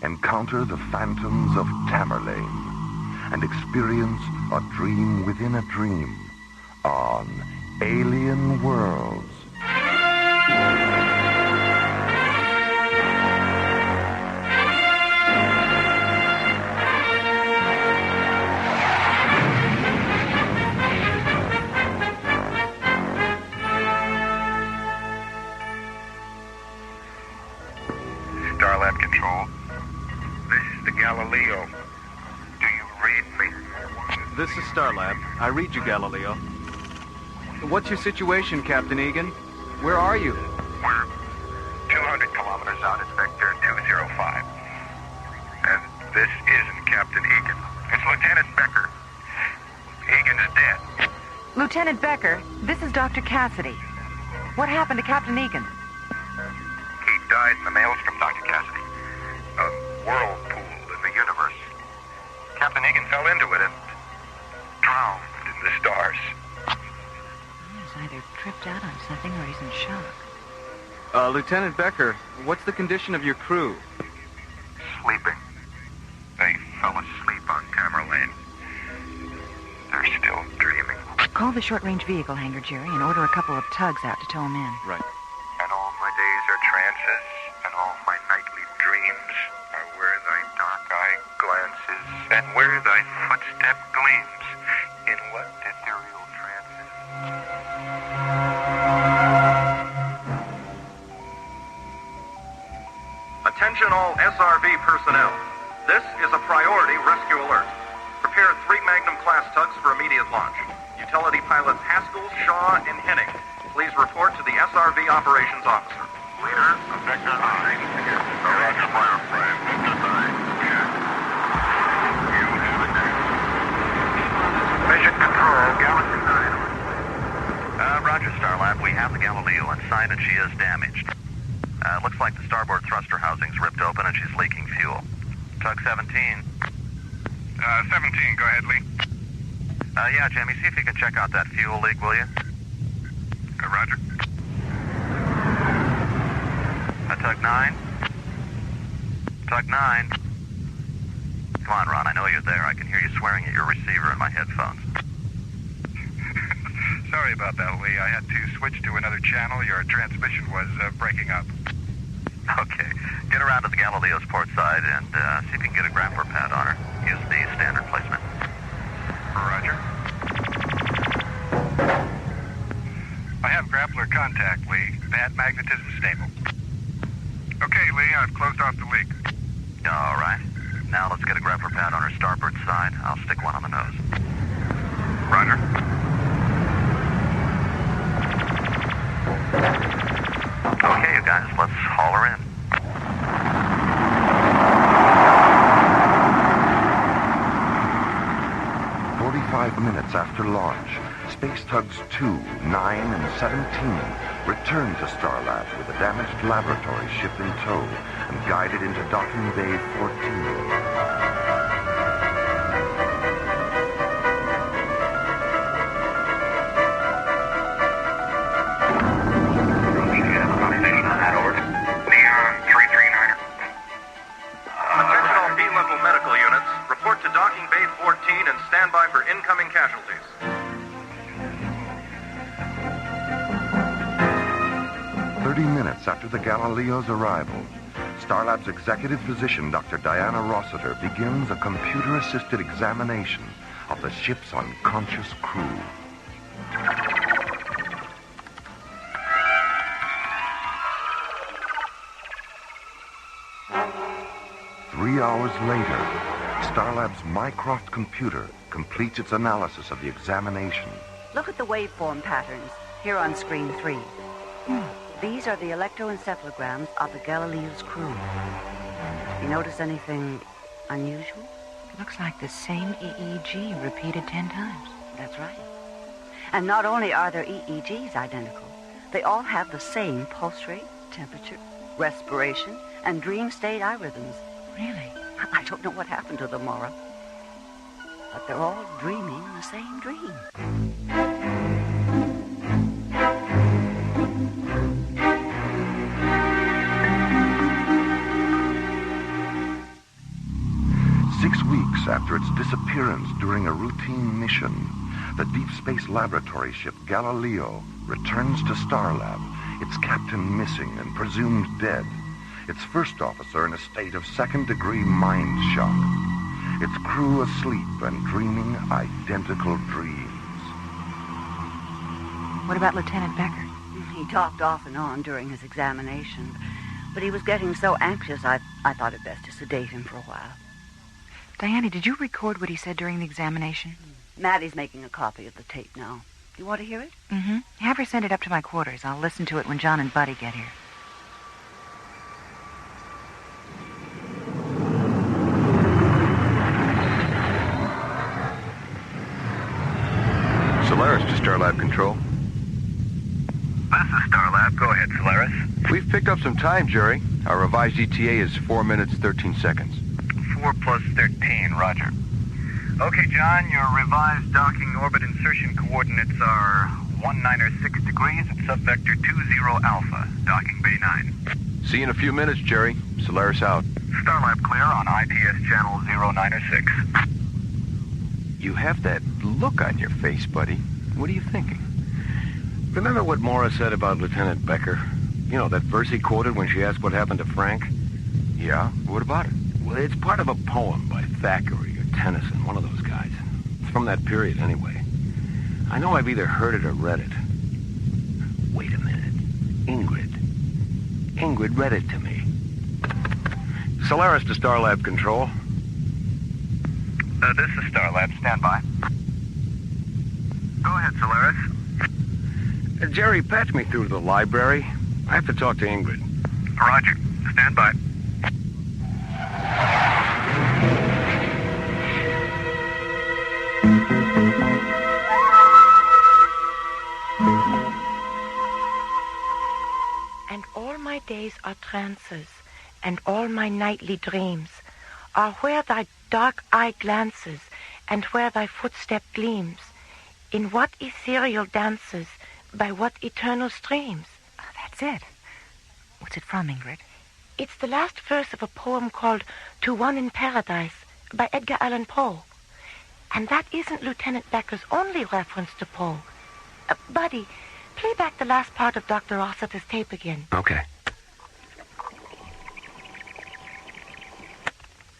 encounter the phantoms of Tamerlane and experience a dream within a dream on Alien Worlds. Starlab Control. This is the Galileo. Do you read me? This is Starlab. I read you, Galileo. What's your situation, Captain Egan? Where are you? We're 200 kilometers out at Vector 205. And this isn't Captain Egan. It's Lieutenant Becker. Egan is dead. Lieutenant Becker, this is Dr. Cassidy. What happened to Captain Egan? He died in the maelstrom, Dr. Cassidy. A whirlpool in the universe. Captain Egan fell into it and drowned in the stars. He's either tripped out on something or he's in shock. Lieutenant Becker, what's the condition of your crew? Sleeping. They fell asleep on Tamerlane. They're still dreaming. Call the short-range vehicle hangar, Jerry, and order a couple of tugs out to tow him in. Right. And all my days are trances, and all my nightly dreams are where thy dark eye glances, and where thy footstep gleams. In what ethereal trances? Attention all SRV personnel. This is a priority rescue alert. Prepare 3 Magnum-class tugs for immediate launch. Utility pilots Haskell, Shaw, and Henning, please report to the SRV operations officer. Leader, Vector 9. Roger, Firefly. Vector 9. Yeah. You have it next. Mission Control, Galaxy 9. Roger, Starlab. We have the Galileo inside and she is damaged. Looks like the starboard thruster housing's ripped open and she's leaking fuel. Tug 17. 17, go ahead, Lee. Yeah, Jimmy, see if you can check out that fuel leak, will you? Roger. Tug 9. Tug 9. Come on, Ron, I know you're there. I can hear you swearing at your receiver in my headphones. Sorry about that, Lee. I had to switch to another channel. Your transmission was breaking up. Okay. Get around to the Galileo's port side and see if you can get a grappler pad on her. Use the standard placement. Roger. I have grappler contact, Lee. Pad magnetism stable. Okay, Lee, I've closed off the leak. All right. Now let's get a grappler pad on her starboard side. I'll stick one on the nose. Roger. Okay, you guys, let's haul her in. Minutes after launch, Space Tugs 2, 9, and 17 returned to Starlab with a damaged laboratory ship in tow and guided into Docking Bay 14. Incoming casualties. 30 minutes after the Galileo's arrival, Starlab's executive physician, Dr. Diana Rossiter, begins a computer-assisted examination of the ship's unconscious crew. Three hours later, Starlab's Mycroft computer completes its analysis of the examination. Look at the waveform patterns here on screen 3. These are the electroencephalograms of the Galileo's crew. You notice anything unusual? Looks like the same EEG repeated 10 times. That's right. And not only are their EEGs identical, they all have the same pulse rate, temperature, respiration, and dream state eye rhythms. Really? I don't know what happened to them, Mora. But they're all dreaming the same dream. Six weeks after its disappearance during a routine mission, the Deep Space Laboratory ship Galileo returns to Starlab, its captain missing and presumed dead, its first officer in a state of second-degree mind shock, its crew asleep and dreaming identical dreams. What about Lieutenant Becker? He talked off and on during his examination, but he was getting so anxious I thought it best to sedate him for a while. Diana, did you record what he said during the examination? Maddie's making a copy of the tape now. You want to hear it? Mm-hmm. Have her send it up to my quarters. I'll listen to it when John and Buddy get here. Solaris to Starlab Control. This is Starlab. Go ahead, Solaris. We've picked up some time, Jerry. Our revised ETA is 4 minutes, 13 seconds. 4 plus 13, roger. Okay, John, your revised docking orbit insertion coordinates are 196 degrees at subvector 20 Alpha, docking bay 9. See you in a few minutes, Jerry. Solaris out. Starlab clear on ITS channel 096. You have that look on your face, buddy. What are you thinking? Remember what Mora said about Lieutenant Becker? You know, that verse he quoted when she asked what happened to Frank? Yeah? What about it? Well, it's part of a poem by Thackeray or Tennyson, one of those guys. It's from that period, anyway. I know I've either heard it or read it. Wait a minute. Ingrid read it to me. Solaris to Starlab Control. This is Starlab. Stand by. Go ahead, Solaris. Jerry, patch me through to the library. I have to talk to Ingrid. Roger. Stand by. And all my days are trances, and all my nightly dreams are where thy dark eye glances, and where thy footstep gleams, in what ethereal dances, by what eternal streams. Oh, that's it. What's it from, Ingrid? It's the last verse of a poem called To One in Paradise by Edgar Allan Poe. And that isn't Lieutenant Becker's only reference to Poe. Buddy, play back the last part of Dr. Rossiter's tape again. Okay.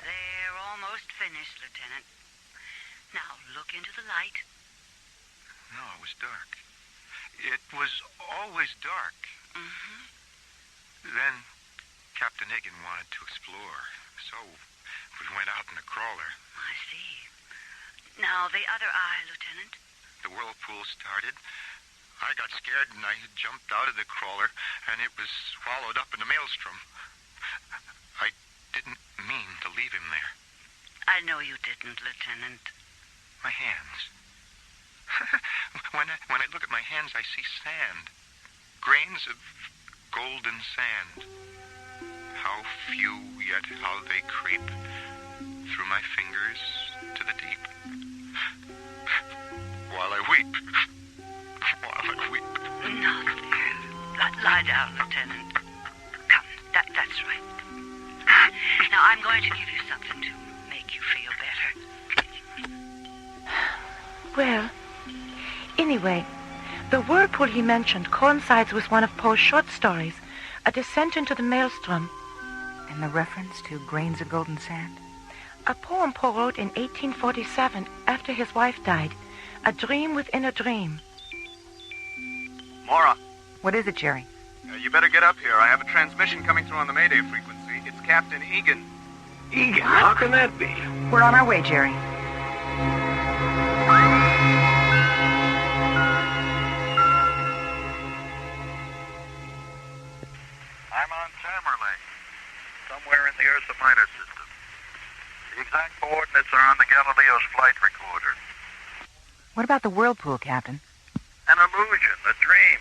They're almost finished, Lieutenant. Now, look into the light. No, it was dark. It was always dark. Mm-hmm. Then Captain Egan wanted to explore, so we went out in a crawler. I see. Now, the other eye, Lieutenant. The whirlpool started. I got scared and I jumped out of the crawler, and it was swallowed up in the maelstrom. I didn't mean to leave him there. I know you didn't, Lieutenant. My hands. When I look at my hands, I see sand. Grains of golden sand. How few, yet how they creep through my fingers to the deep. While I weep. While I weep. No, lie down, Lieutenant. Come, that's right. Now, I'm going to give you something to make you feel better. Well, anyway, the whirlpool he mentioned coincides with one of Poe's short stories, A Descent into the Maelstrom. And the reference to grains of golden sand? A poem Poe wrote in 1847 after his wife died. A dream within a dream. Mora. What is it, Jerry? You better get up here. I have a transmission coming through on the Mayday frequency. It's Captain Egan. Egan? How can that be? We're on our way, Jerry. I'm on Tamerlane, somewhere in the Ursa Minor system. The exact coordinates are on the Galileo's flight recorder. What about the whirlpool, Captain? An illusion, a dream,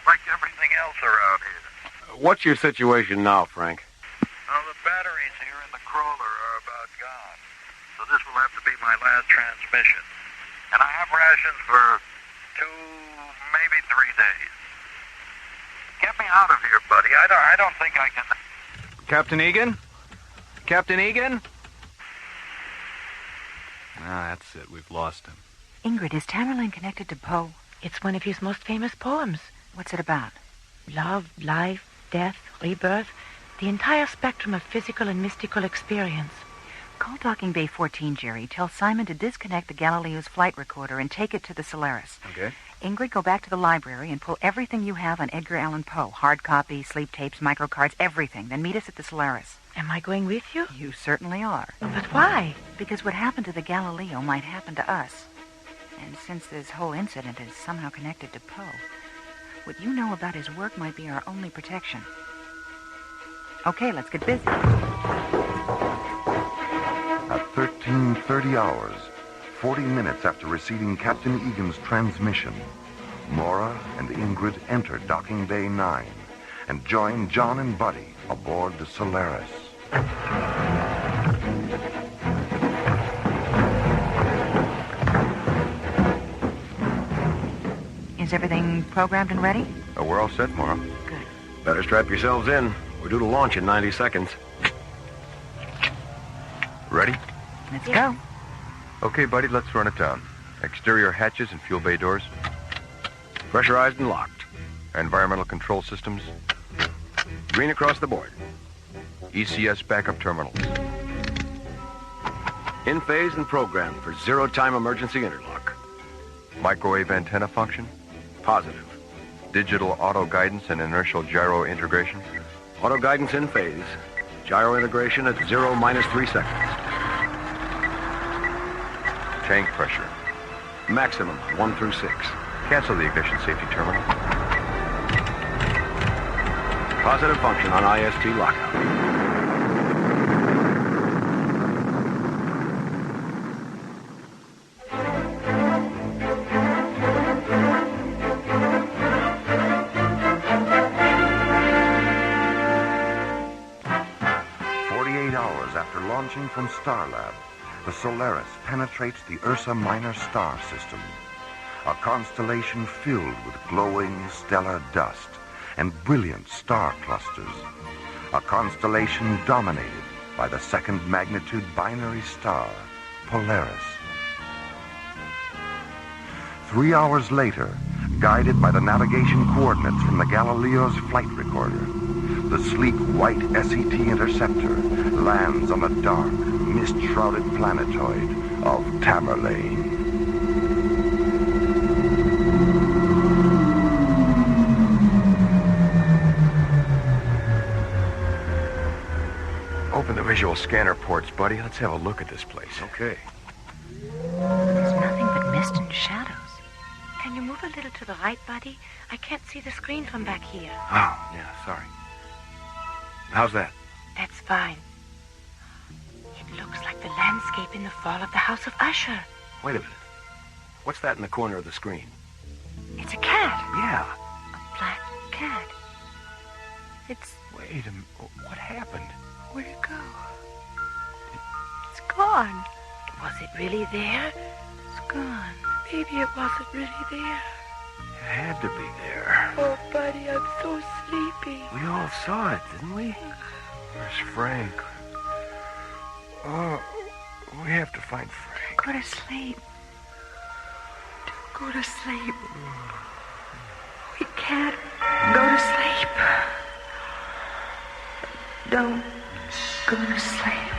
like everything else around here. What's your situation now, Frank? Well, the batteries here in the crawler are about gone, so this will have to be my last transmission. And I have rations for 2, maybe 3 days. Get me out of here, buddy. I don't think I can... Captain Egan? Captain Egan? Ah, that's it. We've lost him. Ingrid, is Tamerlane connected to Poe? It's one of his most famous poems. What's it about? Love, life, death, rebirth, the entire spectrum of physical and mystical experience. Call Docking Bay 14, Jerry. Tell Simon to disconnect the Galileo's flight recorder and take it to the Solaris. Okay. Ingrid, go back to the library and pull everything you have on Edgar Allan Poe. Hard copies, sleep tapes, microcards, everything. Then meet us at the Solaris. Am I going with you? You certainly are. But why? Because what happened to the Galileo might happen to us. And since this whole incident is somehow connected to Poe, what you know about his work might be our only protection. Okay, let's get busy. At 13:30 hours, 40 minutes after receiving Captain Egan's transmission, Mora and Ingrid entered Docking Bay 9 and joined John and Buddy aboard the Solaris. Is everything programmed and ready? We're all set, Mora. Good. Better strap yourselves in. We're due to launch in 90 seconds. Ready? Let's go. Okay, buddy, let's run it down. Exterior hatches and fuel bay doors. Pressurized and locked. Environmental control systems. Green across the board. ECS backup terminals. In phase and programmed for zero-time emergency interlock. Microwave antenna function. Positive. Digital auto guidance and inertial gyro integration. Auto guidance in phase. Gyro integration at 0-3 seconds. Tank pressure. Maximum 1 through 6. Cancel the ignition safety terminal. Positive function on IST lockout. 48 hours after launching from Starlab, the Solaris penetrates the Ursa Minor star system, a constellation filled with glowing stellar dust and brilliant star clusters, a constellation dominated by the second magnitude binary star, Polaris. 3 hours later, guided by the navigation coordinates from the Galileo's flight recorder, the sleek white SET interceptor lands on the dark, mist-shrouded planetoid of Tamerlane. Open the visual scanner ports, buddy. Let's have a look at this place. Okay. There's nothing but mist and shadows. Can you move a little to the right, buddy? I can't see the screen from back here. Oh, yeah, sorry. How's that? That's fine. It looks like the landscape in the fall of the House of Usher. Wait a minute. What's that in the corner of the screen? It's a cat. Yeah. A black cat. It's... Wait a minute. What happened? Where'd it go? It's gone. Was it really there? It's gone. Maybe it wasn't really there. It had to be there. Oh, buddy, I'm so sleepy. We all saw it, didn't we? Where's Frank? Oh, we have to find Frank. Go to sleep. Don't go to sleep. We can't go to sleep. Don't go to sleep.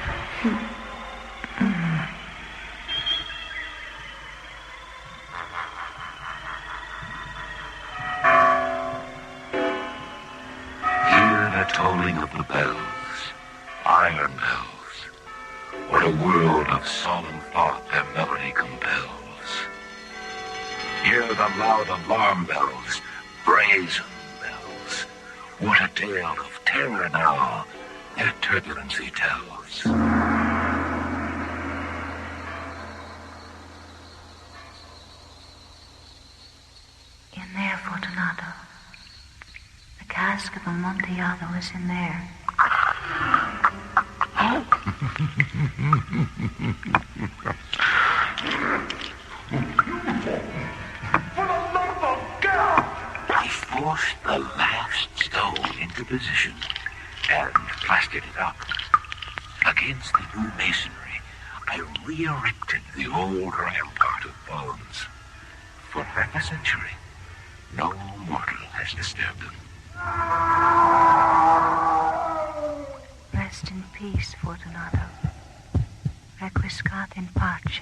Tolling of the bells, iron bells. What a world of solemn thought their melody compels. Hear the loud alarm bells, brazen bells. What a tale of terror now their turbulency tells. In there, Fortunato. The cask of Amontillado is in there. I forced the last stone into position and plastered it up. Against the new masonry, I re-erected the old rampart of bones. For half a century, no mortal has disturbed them. Rest in peace, Fortunato. Requiescat in pace.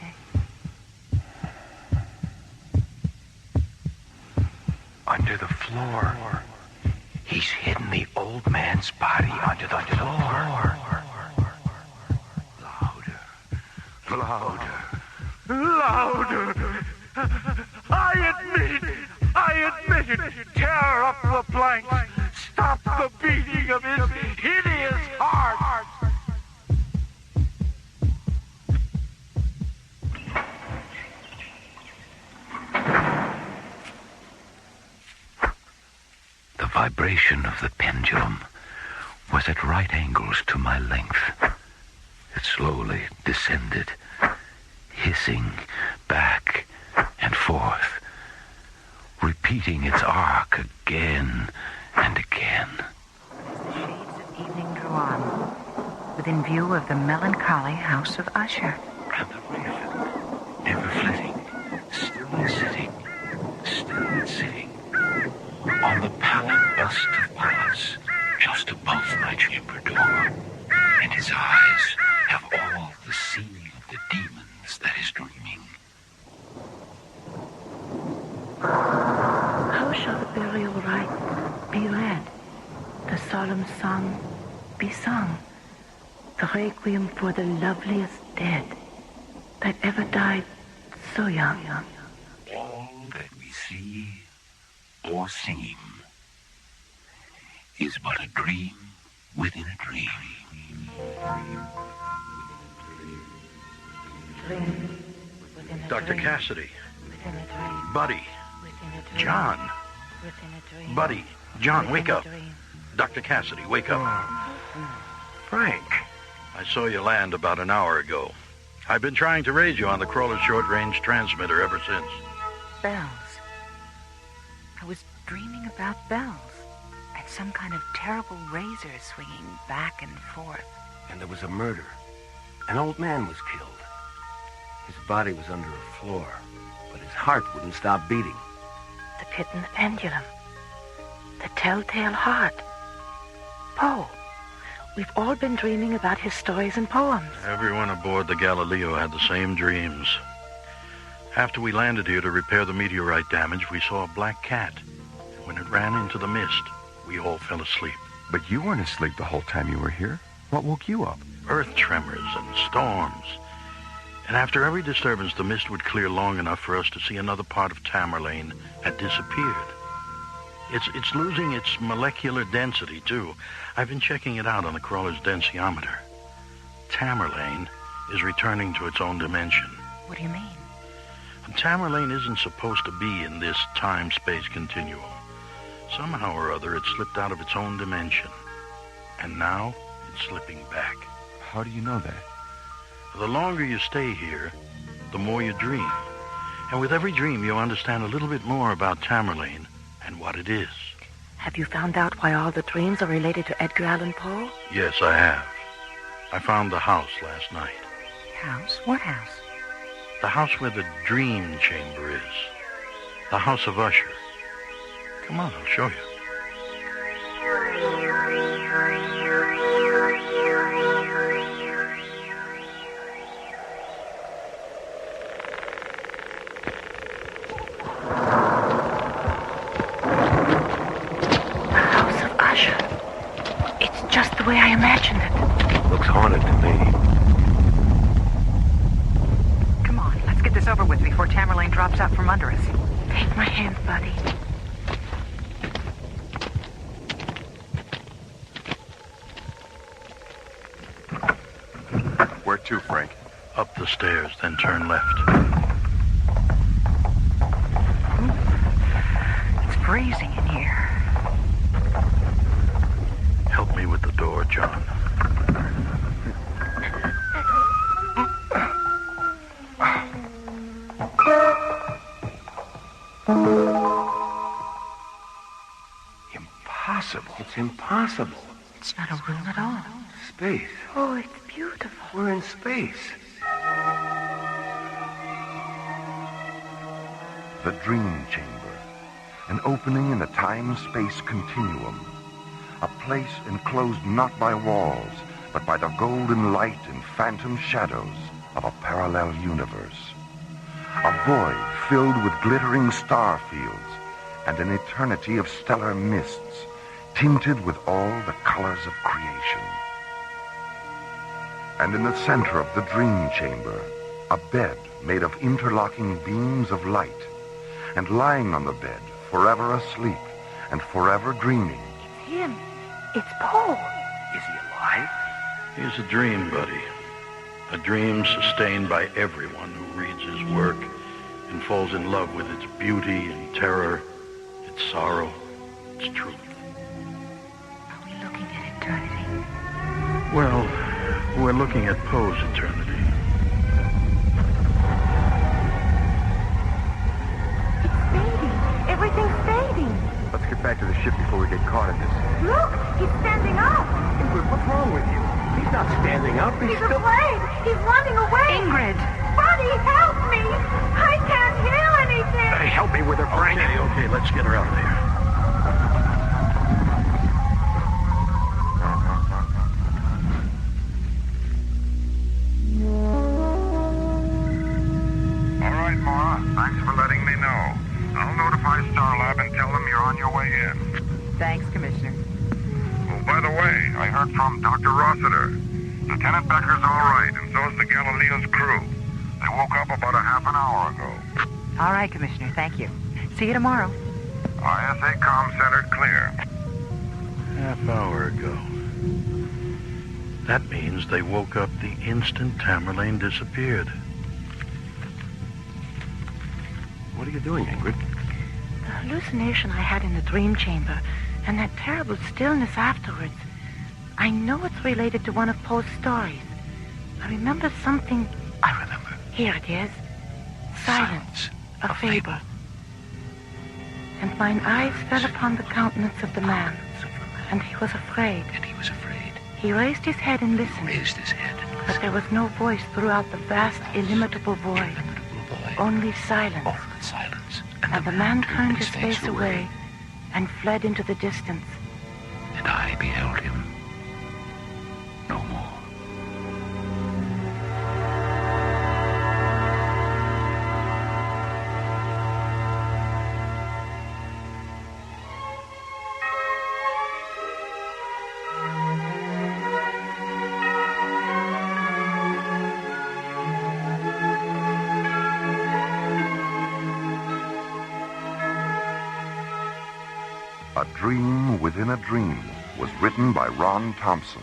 Under the floor. He's hidden the old man's body under the floor. Louder. Louder. I admit it. Tear up the planks. Stop the beating of his hideous heart. The vibration of the pendulum was at right angles to my length. It slowly descended, hissing back and forth, repeating its arc again and again. As the shades of evening drew on, within view of the melancholy House of Usher. And the raven, never flitting, still sitting, on the pallid bust of Pallas, just above my chamber door. And his eyes have all the seeing of the demons that is dreaming. How shall the burial rite be read? The solemn song be sung? The requiem for the loveliest dead that ever died so young. All that we see or seem is but a dream within a dream. Dr. Cassidy. Buddy. John. Buddy. John, wake up. Dr. Cassidy, wake up. Frank. I saw you land about an hour ago. I've been trying to raise you on the crawler's short-range transmitter ever since. Bells. I was dreaming about bells. And some kind of terrible razor swinging back and forth. And there was a murder. An old man was killed. His body was under a floor, but his heart wouldn't stop beating. The pit and the pendulum. The telltale heart. Poe. We've all been dreaming about his stories and poems. Everyone aboard the Galileo had the same dreams. After we landed here to repair the meteorite damage, we saw a black cat. When it ran into the mist, we all fell asleep. But you weren't asleep the whole time you were here. What woke you up? Earth tremors and storms. And after every disturbance, the mist would clear long enough for us to see another part of Tamerlane had disappeared. It's losing its molecular density, too. I've been checking it out on the crawler's densiometer. Tamerlane is returning to its own dimension. What do you mean? Tamerlane isn't supposed to be in this time-space continuum. Somehow or other, it slipped out of its own dimension. And now, it's slipping back. How do you know that? The longer you stay here, the more you dream. And with every dream, you understand a little bit more about Tamerlane and what it is. Have you found out why all the dreams are related to Edgar Allan Poe? Yes, I have. I found the house last night. House? What house? The house where the dream chamber is. The House of Usher. Come on, I'll show you. Just the way I imagined it. Looks haunted to me. Come on, let's get this over with before Tamerlane drops out from under us. Take my hand, buddy. Where to, Frank? Up the stairs, then turn left. It's freezing in here. Help me with the door, John. Impossible. It's impossible. It's not a room at all. Space. Oh, it's beautiful. We're in space. The Dream Chamber, an opening in a time-space continuum. A place enclosed not by walls, but by the golden light and phantom shadows of a parallel universe. A void filled with glittering star fields and an eternity of stellar mists, tinted with all the colors of creation. And in the center of the Dream Chamber, a bed made of interlocking beams of light, and lying on the bed, forever asleep and forever dreaming. It's him. It's Poe. Is he alive? He's a dream, buddy. A dream sustained by everyone who reads his work and falls in love with its beauty and terror, its sorrow, its truth. Are we looking at eternity? Well, we're looking at Poe's eternity. It's fading. Everything's fading. Let's get back to the ship before we get caught in this. Look, he's standing up. Ingrid, what's wrong with you? He's not standing up. He's afraid. He's running away. Ingrid. Buddy, help me. I can't hear anything. Hey, help me with her, Frank. Okay, let's get her out of there. All right, Mora. Thanks for letting me know. I'll notify Starlab and tell them you're on your way in. Thanks, Commissioner. Oh, by the way, I heard from Dr. Rossiter. Lieutenant Becker's all right, and so is the Galileo's crew. They woke up about a half an hour ago. All right, Commissioner, thank you. See you tomorrow. ISA comm center clear. Half hour ago. That means they woke up the instant Tamerlane disappeared. What are you doing, Ingrid? The hallucination I had in the dream chamber and that terrible stillness afterwards. I know it's related to one of Poe's stories. I remember something... I remember. Here it is. Silence, a fable. And mine eyes fell upon the countenance of the man, and he was afraid. He raised his head and listened. But there was no voice throughout the vast, illimitable void. Only silence. And the man turned his face away and fled into the distance. And I beheld him no more. A Dream Within a Dream was written by Ron Thompson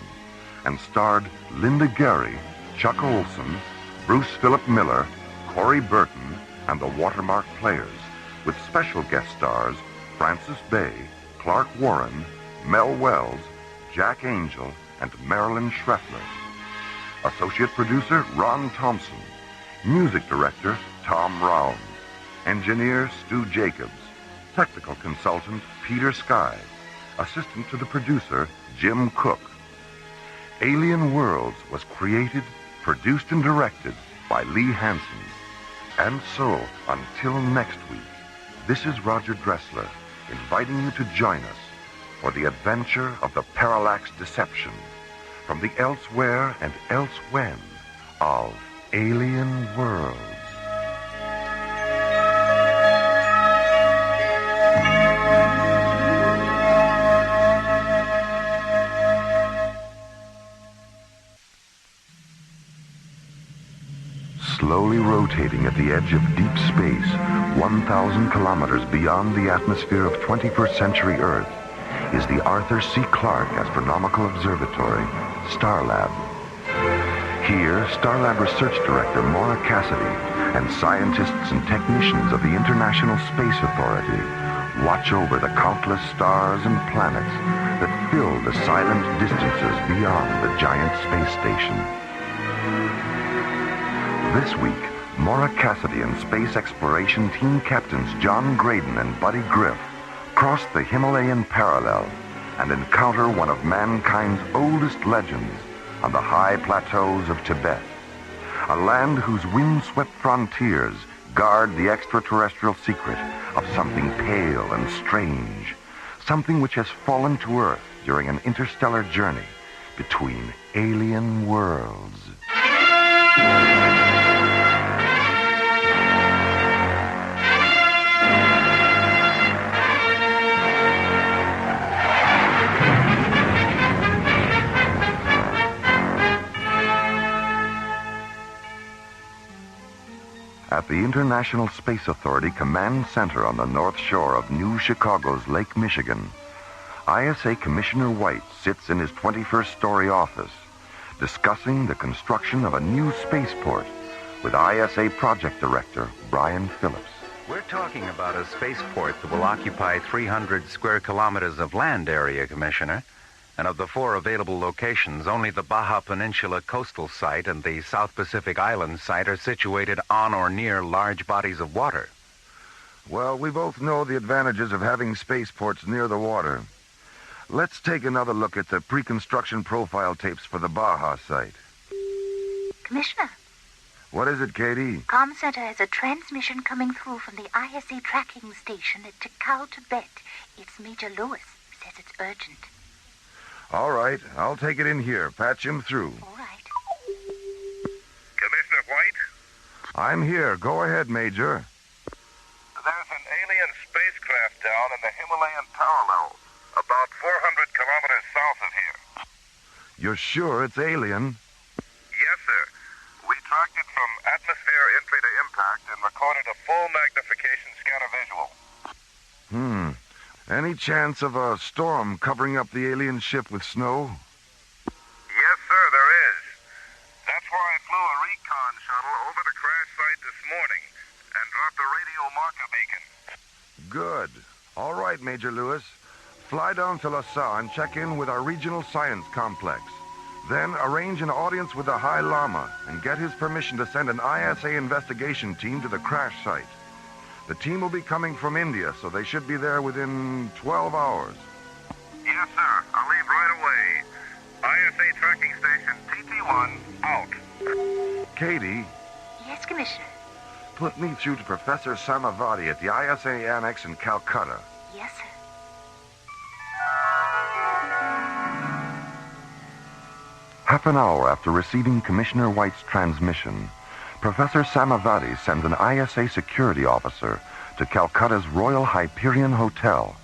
and starred Linda Gary, Chuck Olson, Bruce Philip Miller, Corey Burton, and the Watermark Players, with special guest stars Francis Bay, Clark Warren, Mel Wells, Jack Angel, and Marilyn Schreffler. Associate producer Ron Thompson. Music director Tom Round. Engineer Stu Jacobs. Technical consultant Peter Sky. Assistant to the producer Jim Cook. Alien Worlds was created, produced, and directed by Lee Hansen. And so, until next week, this is Roger Dressler inviting you to join us for the adventure of the Parallax Deception from the elsewhere and elsewhen of Alien Worlds. Slowly rotating at the edge of deep space, 1,000 kilometers beyond the atmosphere of 21st century Earth, is the Arthur C. Clarke Astronomical Observatory, Starlab. Here, Starlab Research Director Mora Cassidy and scientists and technicians of the International Space Authority watch over the countless stars and planets that fill the silent distances beyond the giant space station. This week, Mora Cassidy and Space Exploration Team Captains John Graydon and Buddy Griff cross the Himalayan parallel and encounter one of mankind's oldest legends on the high plateaus of Tibet, a land whose windswept frontiers guard the extraterrestrial secret of something pale and strange, something which has fallen to Earth during an interstellar journey between alien worlds. At the International Space Authority Command Center on the north shore of New Chicago's Lake Michigan, ISA Commissioner White sits in his 21st story office discussing the construction of a new spaceport with ISA Project Director Brian Phillips. We're talking about a spaceport that will occupy 300 square kilometers of land area, Commissioner. And of the 4 available locations, only the Baja Peninsula coastal site and the South Pacific Island site are situated on or near large bodies of water. Well, we both know the advantages of having spaceports near the water. Let's take another look at the pre-construction profile tapes for the Baja site. Commissioner. What is it, Katie? Comm Center has a transmission coming through from the ISA tracking station at Tikal, Tibet. It's Major Lewis. Says it's urgent. All right, I'll take it in here. Patch him through. All right. Commissioner White? I'm here. Go ahead, Major. There's an alien spacecraft down in the Himalayan parallel, about 400 kilometers south of here. You're sure it's alien? Yes, sir. We tracked it from atmosphere entry to impact and recorded a full magnification scanner visual. Any chance of a storm covering up the alien ship with snow? Yes, sir, there is. That's why I flew a recon shuttle over the crash site this morning and dropped a radio marker beacon. Good. All right, Major Lewis. Fly down to LaSalle and check in with our regional science complex. Then arrange an audience with the High Lama and get his permission to send an ISA investigation team to the crash site. The team will be coming from India, so they should be there within 12 hours. Yes, sir. I'll leave right away. ISA tracking station TT1 out. Katie, Yes, Commissioner. put me through to Professor Samavati at the ISA Annex in Calcutta. Yes, sir. Half an hour after receiving Commissioner White's transmission, Professor Samavati sends an ISA security officer to Calcutta's Royal Hyperion Hotel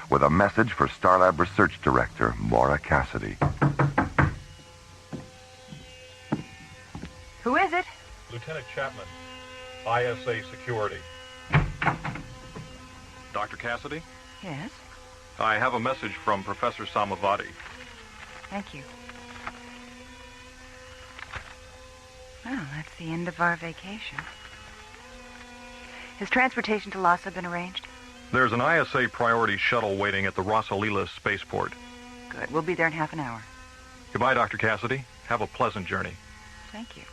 with a message for Starlab Research Director Mora Cassidy. Who is it? Lieutenant Chapman, ISA Security. Dr. Cassidy? Yes? I have a message from Professor Samavati. Thank you. Well, that's the end of our vacation. Has transportation to Lhasa been arranged? There's an ISA priority shuttle waiting at the Rasalila spaceport. Good. We'll be there in half an hour. Goodbye, Dr. Cassidy. Have a pleasant journey. Thank you.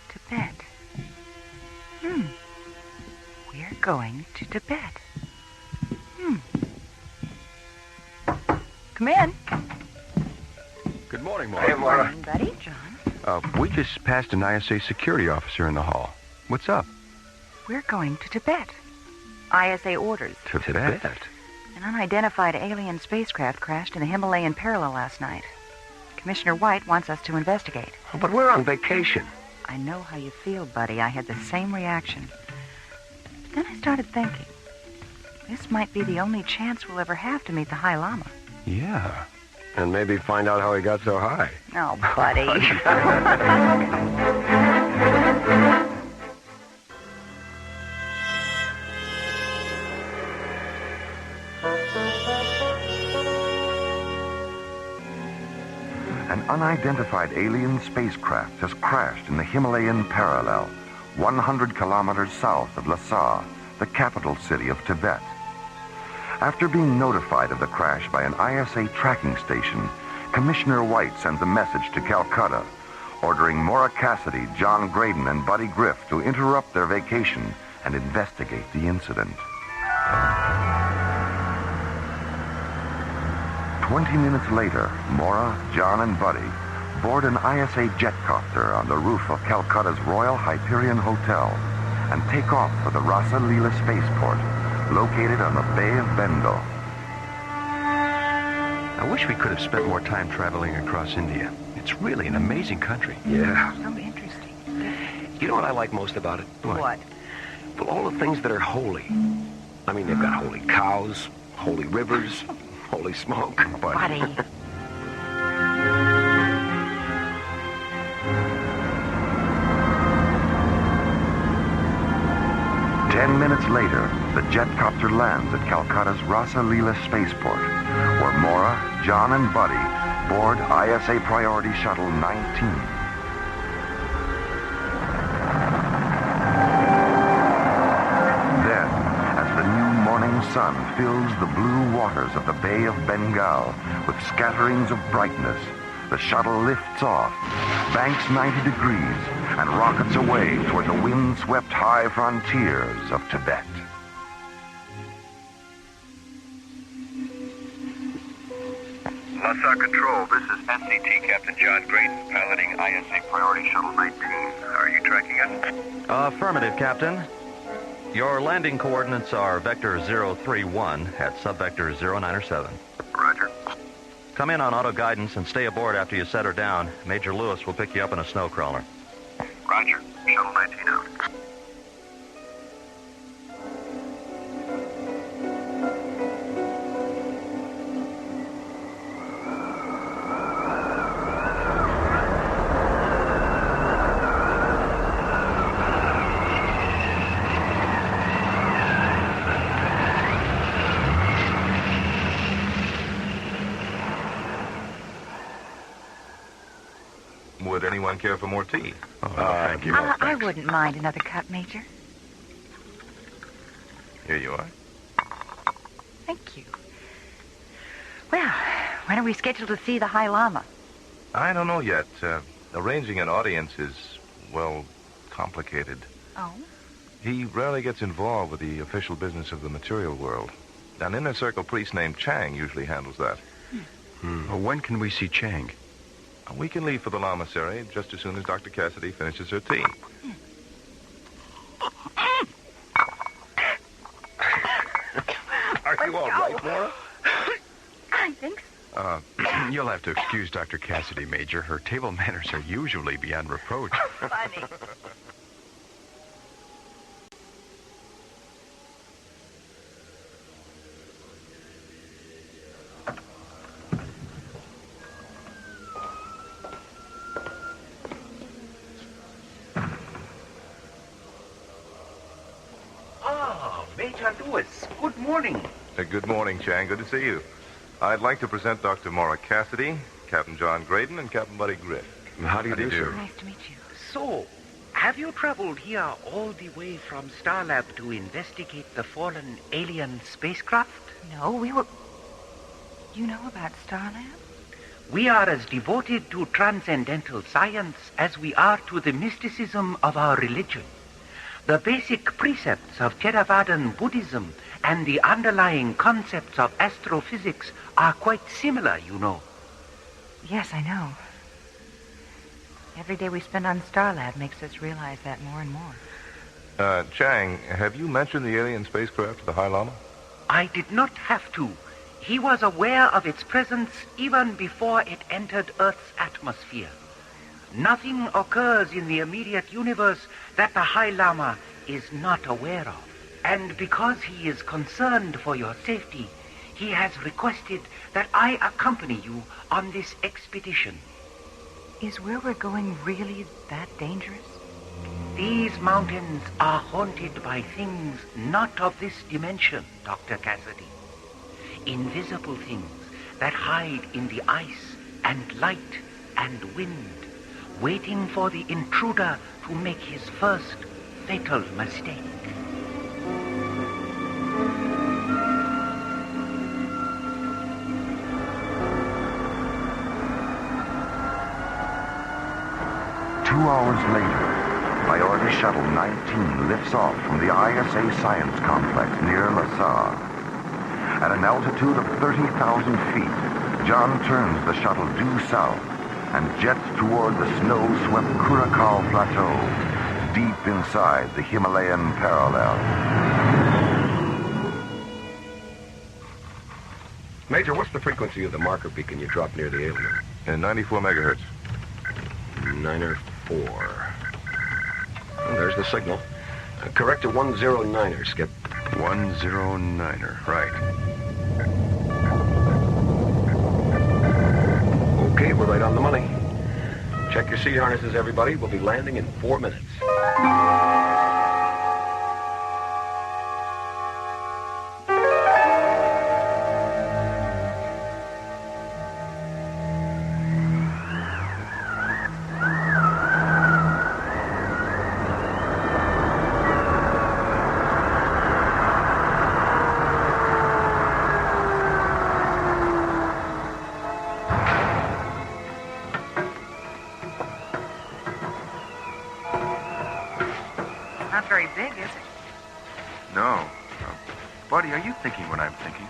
Tibet. We're going to Tibet. Come in. Good morning, Mora. Hey, Mora. Morning, buddy. John. We just passed an ISA security officer in the hall. What's up? We're going to Tibet. ISA orders. Tibet? An unidentified alien spacecraft crashed in the Himalayan parallel last night. Commissioner White wants us to investigate. Oh, but we're on vacation. I know how you feel, buddy. I had the same reaction. But then I started thinking, this might be the only chance we'll ever have to meet the High Lama. Yeah. And maybe find out how he got so high. Oh, buddy. An unidentified alien spacecraft has crashed in the Himalayan parallel, 100 kilometers south of Lhasa, the capital city of Tibet. After being notified of the crash by an ISA tracking station, Commissioner White sends a message to Calcutta, ordering Mora Cassidy, John Graydon, and Buddy Griff to interrupt their vacation and investigate the incident. 20 minutes later, Mora, John, and Buddy board an ISA jetcopter on the roof of Calcutta's Royal Hyperion Hotel and take off for the Rasalila spaceport, located on the Bay of Bengal. I wish we could have spent more time traveling across India. It's really an amazing country. Yeah. So interesting. You know what I like most about it? What? Well, all the things that are holy. I mean, they've got holy cows, holy rivers, holy smoke. Buddy. 10 minutes later, the jetcopter lands at Calcutta's Rasalila spaceport, where Mora, John, and Buddy board ISA Priority Shuttle 19. Then, as the new morning sun fills the blue waters of the Bay of Bengal with scatterings of brightness, the shuttle lifts off, banks 90 degrees, and rockets away toward the wind-swept high frontiers of Tibet. Lhasa Control, this is SCT Captain John Graydon, piloting ISA Priority Shuttle 19. Are you tracking us? Affirmative, Captain. Your landing coordinates are vector 031 at subvector 097. Roger. Come in on auto guidance and stay aboard after you set her down. Major Lewis will pick you up in a snow crawler. Roger. Shuttle 19 out. Would anyone care for more tea? Oh, thank you. I wouldn't mind another cup, Major. Here you are. Thank you. Well, when are we scheduled to see the High Lama? I don't know yet. Arranging an audience is, well, complicated. Oh? He rarely gets involved with the official business of the material world. An inner circle priest named Chang usually handles that. Well, when can we see Chang? We can leave for the Lamasery just as soon as Dr. Cassidy finishes her tea. Are you all right, Mora? I think so. You'll have to excuse Dr. Cassidy, Major. Her table manners are usually beyond reproach. Funny. Major Lewis, good morning. Good morning, Chang. Good to see you. I'd like to present Dr. Mora Cassidy, Captain John Graydon, and Captain Buddy Griff. How do you do, sir? Nice to meet you. So, have you traveled here all the way from Starlab to investigate the fallen alien spacecraft? No, we were... You know about Starlab? We are as devoted to transcendental science as we are to the mysticism of our religion. The basic precepts of Theravadan Buddhism and the underlying concepts of astrophysics are quite similar, you know. Yes, I know. Every day we spend on Starlab makes us realize that more and more. Chang, have you mentioned the alien spacecraft to the High Lama? I did not have to. He was aware of its presence even before it entered Earth's atmosphere. Nothing occurs in the immediate universe that the High Lama is not aware of. And because he is concerned for your safety, he has requested that I accompany you on this expedition. Is where we're going really that dangerous? These mountains are haunted by things not of this dimension, Dr. Cassidy. Invisible things that hide in the ice and light and wind, waiting for the intruder to make his first fatal mistake. Two hours later, priority shuttle 19 lifts off from the ISA Science Complex near LaSalle. At an altitude of 30,000 feet, John turns the shuttle due south and jets toward the snow-swept Curacao Plateau, deep inside the Himalayan parallel. Major, what's the frequency of the marker beacon you dropped near the alien? 94 megahertz. 904. Well, there's the signal. Correct to 109er, Skip. 109er, right. Okay, we're right on the money. Check your sea harnesses, everybody. We'll be landing in 4 minutes. Not very big, is it? No. Buddy, are you thinking what I'm thinking?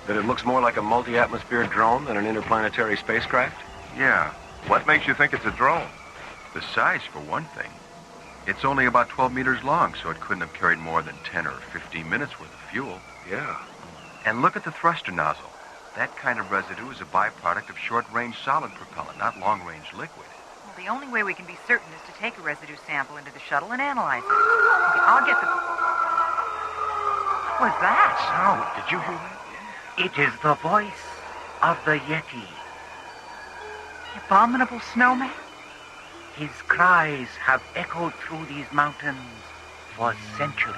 That it looks more like a multi-atmosphere drone than an interplanetary spacecraft? Yeah. What makes you think it's a drone? The size, for one thing. It's only about 12 meters long, so it couldn't have carried more than 10 or 15 minutes worth of fuel. Yeah. And look at the thruster nozzle. That kind of residue is a byproduct of short-range solid propellant, not long-range liquid. Well, the only way we can be certain is to take a residue sample into the shuttle and analyze it. Okay, I'll get the... What was that? Sound. Did you hear that? It is the voice of the Yeti. Abominable snowman? His cries have echoed through these mountains for centuries.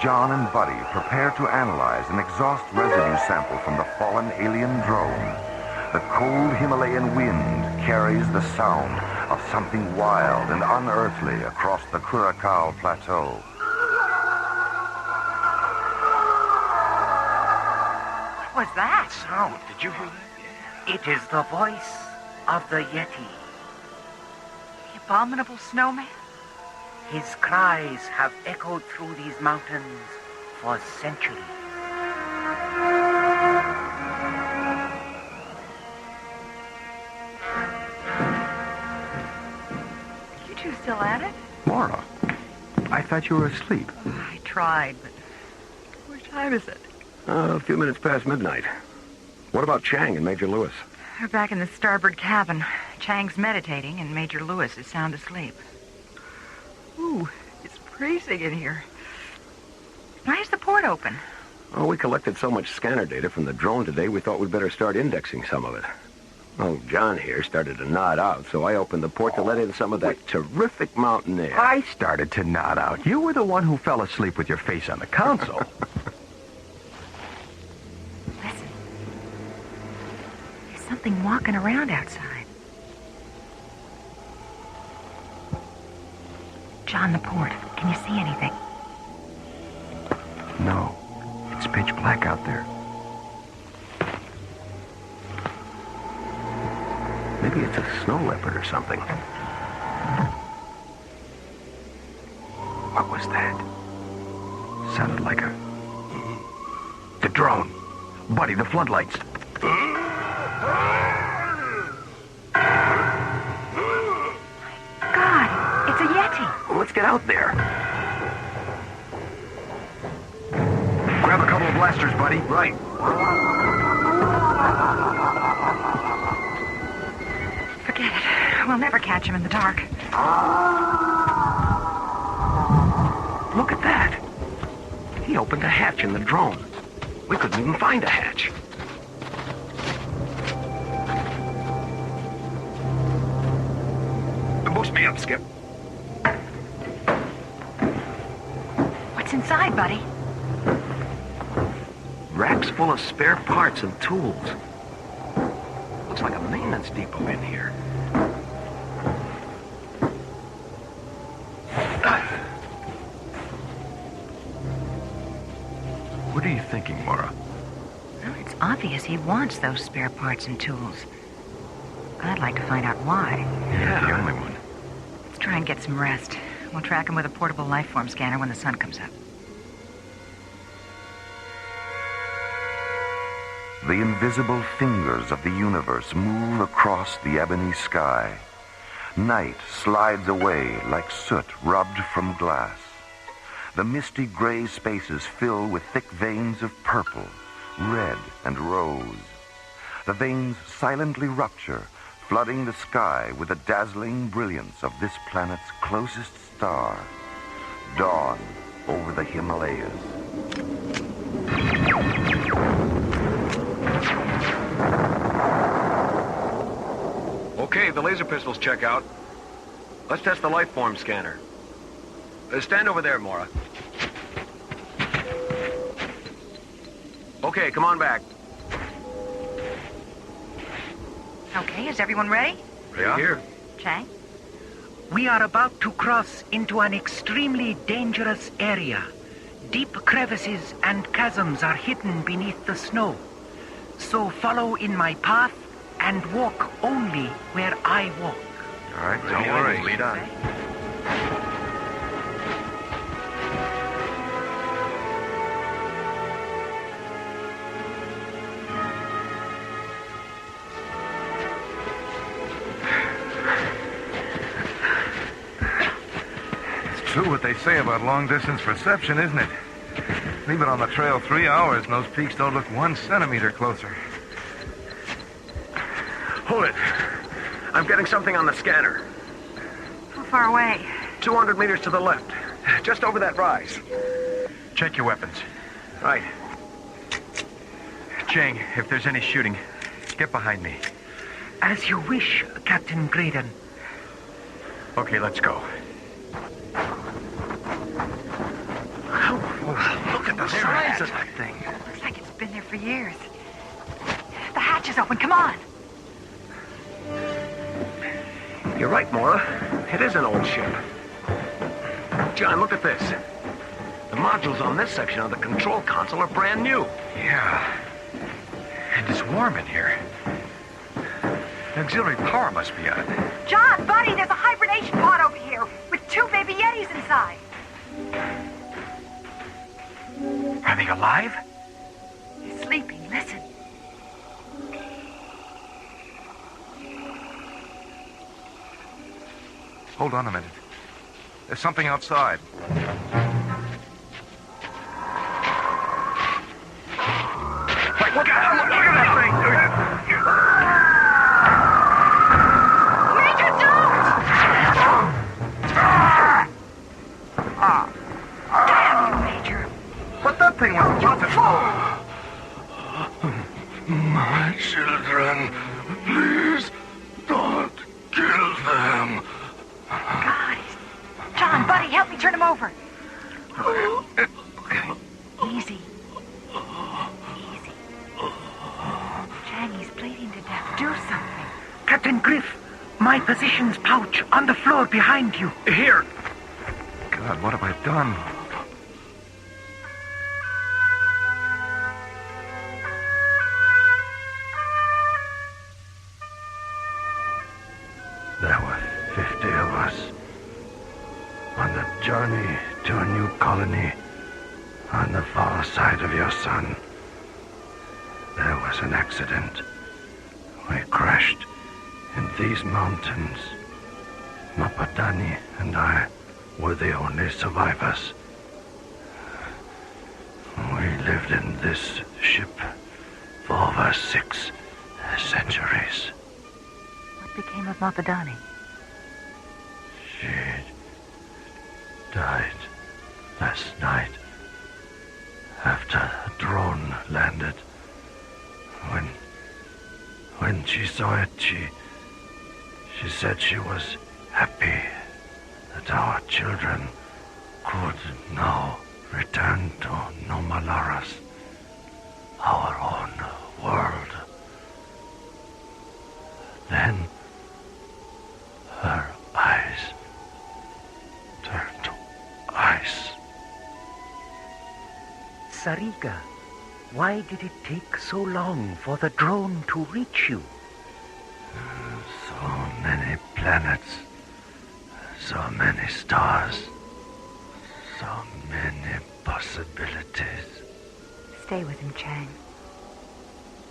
John and Buddy prepare to analyze an exhaust residue sample from the fallen alien drone. The cold Himalayan wind carries the sound of something wild and unearthly across the Curacao Plateau. What was that? Sound. Did you hear that? It is the voice of the Yeti. The abominable snowman? His cries have echoed through these mountains for centuries. You two still at it? Mora, I thought you were asleep. I tried, but what time is it? A few minutes past midnight. What about Chang and Major Lewis? We're back in the starboard cabin. Chang's meditating, and Major Lewis is sound asleep. Ooh, it's freezing in here. Why is the port open? Oh, we collected so much scanner data from the drone today, we thought we'd better start indexing some of it. Oh, John here started to nod out, so I opened the port to let in some of that terrific mountain air. I started to nod out. You were the one who fell asleep with your face on the console. Listen. There's something walking around outside. John, the port. Can you see anything? No. It's pitch black out there. Maybe it's a snow leopard or something. What was that? Sounded like a... The drone. Buddy, the floodlights. God, it's a Yeti. Let's get out there. Grab a couple of blasters, buddy. Right. Forget it. We'll never catch him in the dark. Look at that. He opened a hatch in the drone. We couldn't even find a hatch. Boost me up, Skip. What's inside, buddy? Racks full of spare parts and tools. Looks like a maintenance depot in here. What are you thinking, Mora? Well, it's obvious he wants those spare parts and tools. I'd like to find out why. You're the only one. Let's try and get some rest. We'll track him with a portable lifeform scanner when the sun comes up. The invisible fingers of the universe move across the ebony sky. Night slides away like soot rubbed from glass. The misty gray spaces fill with thick veins of purple, red, and rose. The veins silently rupture, flooding the sky with the dazzling brilliance of this planet's closest star, dawn over the Himalayas. Okay, the laser pistols check out. Let's test the life form scanner. Stand over there, Mora. Okay, come on back. Okay, is everyone ready? Right here. Chang? We are about to cross into an extremely dangerous area. Deep crevices and chasms are hidden beneath the snow. So follow in my path and walk only where I walk. All right, don't worry. Lead on. It's true what they say about long-distance perception, isn't it? Leave it on the trail 3 hours and those peaks don't look 1 centimeter closer. Hold it. I'm getting something on the scanner. How far away? 200 meters to the left. Just over that rise. Check your weapons. Right. Chang, if there's any shooting, get behind me. As you wish, Captain Graydon. Okay, let's go. at the size of that thing. Looks like it's been there for years. The hatch is open. Come on. You're right, Mora. It is an old ship. John, look at this. The modules on this section of the control console are brand new. Yeah. And it's warm in here. The auxiliary power must be on. John, buddy, there's a hibernation pod over here with 2 baby Yetis inside. Are they alive? They're sleeping. Listen. Hold on a minute. There's something outside. Hey, look at that thing! Major, don't! Damn you, Major. But that thing was You fool! My children, please don't kill them. God, John, buddy, help me turn him over. Okay. Easy. Easy. Chang, he's bleeding to death. Do something. Captain Griff, my position's pouch on the floor behind you. Here. God, what have I done? There were 50 of us on the journey to a new colony on the far side of your sun. There was an accident. We crashed in these mountains. Mapadani and I were the only survivors. We lived in this ship for over 6 centuries. What became of Mapadani? She died last night after a drone landed. When she saw it, she said she was happy that our children could now return to Nomalaras, our own world. Then her eyes turned to ice. Sariga, why did it take so long for the drone to reach you? So many planets, so many stars, so many possibilities. Stay with him, Chang.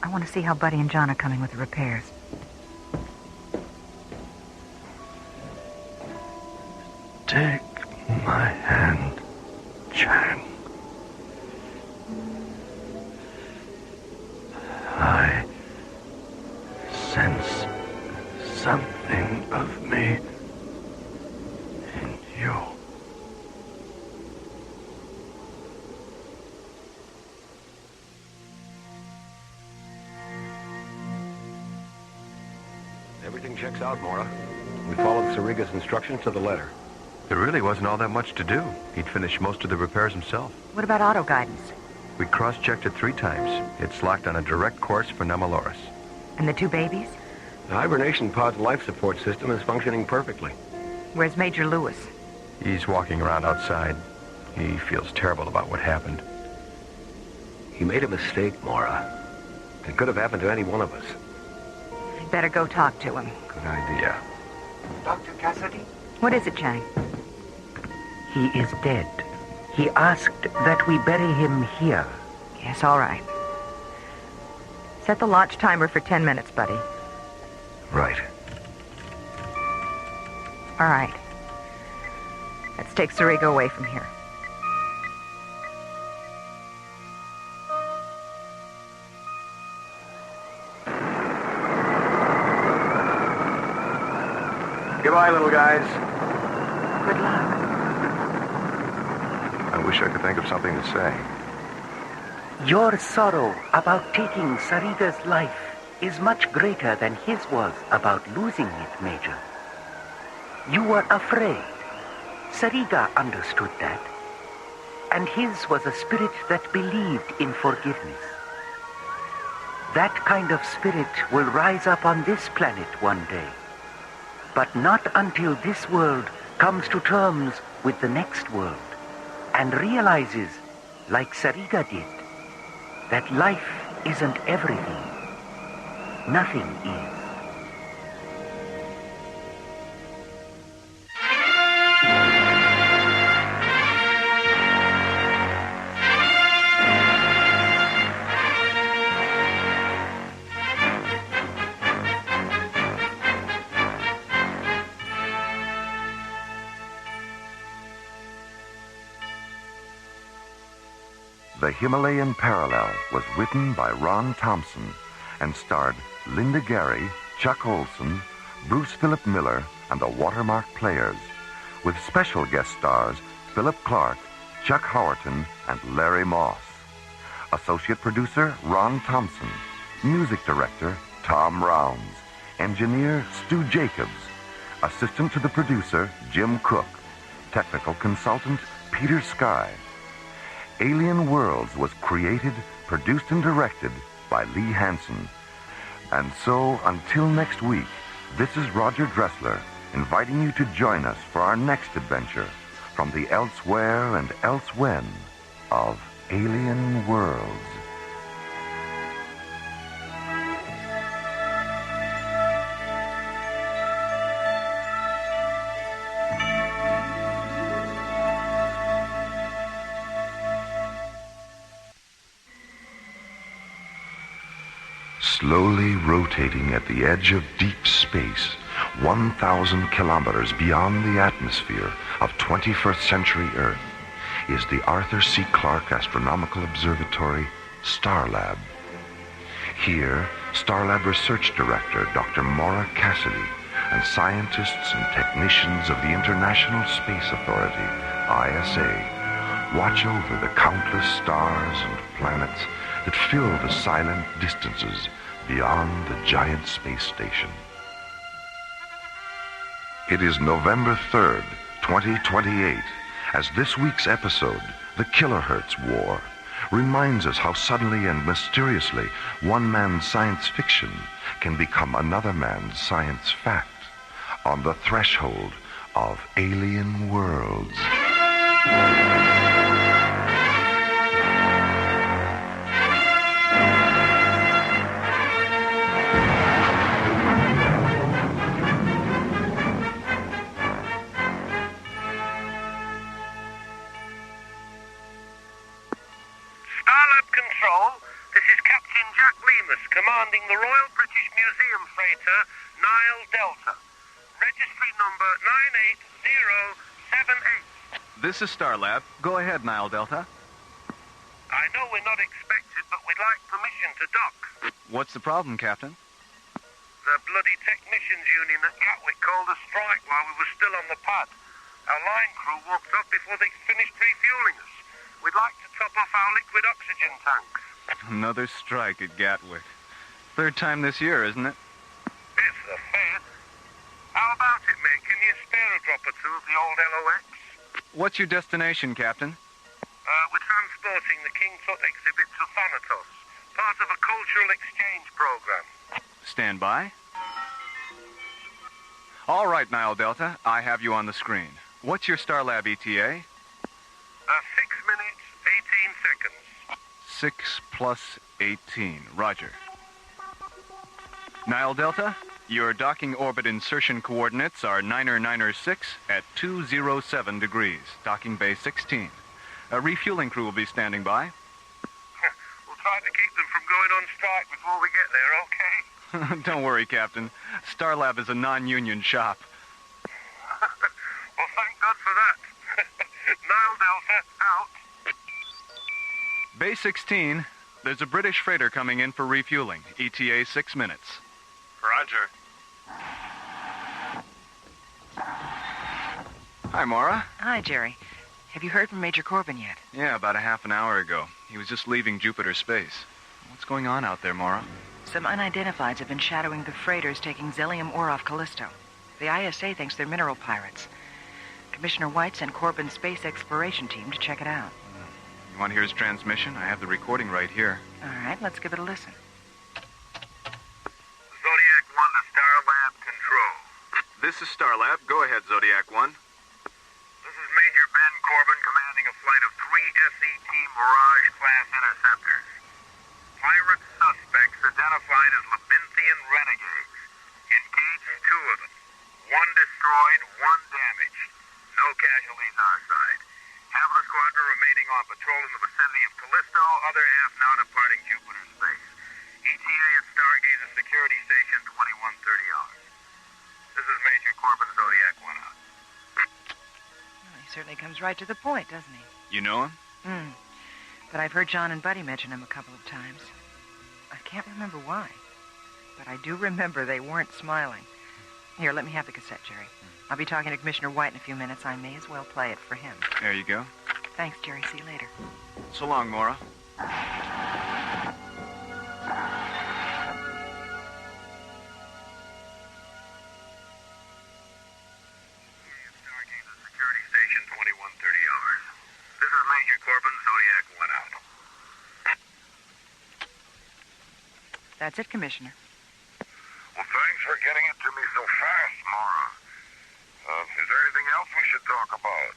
I want to see how Buddy and John are coming with the repairs. Take my hand, Chang. I sense something of me in you. Everything checks out, Mora. We followed Sariga's instructions to the letter. There really wasn't all that much to do. He'd finished most of the repairs himself. What about auto guidance? We cross-checked it 3 times. It's locked on a direct course for Namaloris. And the 2 babies? The hibernation pod's life support system is functioning perfectly. Where's Major Lewis? He's walking around outside. He feels terrible about what happened. He made a mistake, Mora. It could have happened to any one of us. I'd better go talk to him. Good idea. Dr. Cassidy? What is it, Chang? He is dead. He asked that we bury him here. Yes, all right. Set the launch timer for 10 minutes, Buddy. Right. All right. Let's take Sariga away from here. Goodbye, little guys. Good luck. I wish I could think of something to say. Your sorrow about taking Sariga's life is much greater than his was about losing it, Major. You were afraid. Sariga understood that. and his was a spirit that believed in forgiveness. That kind of spirit will rise up on this planet one day, but not until this world comes to terms with the next world and realizes, like Sariga did, that life isn't everything. Nothing is. The Himalayan Parallel was written by Ron Thompson and starred Linda Gary, Chuck Olson, Bruce Philip Miller, and the Watermark Players, with special guest stars Philip Clark, Chuck Howerton, and Larry Moss. Associate producer Ron Thompson. Music director Tom Rounds. Engineer Stu Jacobs. Assistant to the producer Jim Cook. Technical consultant Peter Sky. Alien Worlds was created, produced, and directed by Lee Hansen. And so, until next week, this is Roger Dressler, inviting you to join us for our next adventure from the elsewhere and elsewhen of Alien Worlds. Slowly rotating at the edge of deep space, 1,000 kilometers beyond the atmosphere of 21st century Earth, is the Arthur C. Clarke Astronomical Observatory, Starlab. Here, Starlab Research Director Dr. Mora Cassidy and scientists and technicians of the International Space Authority, ISA, watch over the countless stars and planets that fill the silent distances beyond the giant space station. It is November 3rd, 2028, as this week's episode, The Kilohertz War, reminds us how suddenly and mysteriously one man's science fiction can become another man's science fact on the threshold of Alien Worlds. Commanding the Royal British Museum freighter Nile Delta. Registry number 98078. This is Starlab. Go ahead, Nile Delta. I know we're not expected, but we'd like permission to dock. What's the problem, Captain? The bloody technicians union at Gatwick called a strike while we were still on the pad. Our line crew walked off before they finished refueling us. We'd like to top off our liquid oxygen tanks. Another strike at Gatwick. Third time this year, isn't it? It's the fair. How about it, mate? Can you spare a drop or two of the old LOX? What's your destination, Captain? We're transporting the King Tut exhibit to Thanatos, part of a cultural exchange program. Stand by. All right, Nile Delta, I have you on the screen. What's your Starlab ETA? 6 minutes, 18 seconds. 6 plus 18. Roger. Nile Delta, your docking orbit insertion coordinates are 906 at 207 degrees, docking bay 16. A refueling crew will be standing by. We'll try to keep them from going on strike before we get there, okay? Don't worry, Captain. Starlab is a non-union shop. Well, thank God for that. Nile Delta, out. Bay 16, there's a British freighter coming in for refueling. ETA 6 minutes. Roger. Hi, Mora. Hi, Jerry. Have you heard from Major Corbin yet? Yeah, about a half an hour ago. He was just leaving Jupiter space. What's going on out there, Mora? Some unidentifieds have been shadowing the freighters taking Zelium ore off Callisto. The ISA thinks they're mineral pirates. Commissioner White sent Corbin's space exploration team to check it out. You want to hear his transmission? I have the recording right here. All right, let's give it a listen. Zodiac 1 to Starlab Control. This is Starlab. Go ahead, Zodiac 1. This is Major Ben Corbin commanding a flight of 3 SET Mirage-class interceptors. Pirate suspects identified as Labinthian renegades. Engaged 2 of them. 1 destroyed, 1 damaged. No casualties our side. Half of the squadron remaining on patrol in the vicinity of Callisto, other half now departing Jupiter space. ETA at Stargazer Security Station 2130 hours. This is Major Corbin, Zodiac 1 out. Well, he certainly comes right to the point, doesn't he? You know him? But I've heard John and Buddy mention him a couple of times. I can't remember why. But I do remember they weren't smiling. Here, let me have the cassette, Jerry. I'll be talking to Commissioner White in a few minutes. I may as well play it for him. There you go. Thanks, Jerry. See you later. So long, Mora. Stargazer Security Station 2130 hours. This is Major Corbin, Zodiac 1 out. That's it, Commissioner. Well, thanks for getting it to me so fast, Mora. Is there anything else we should talk about?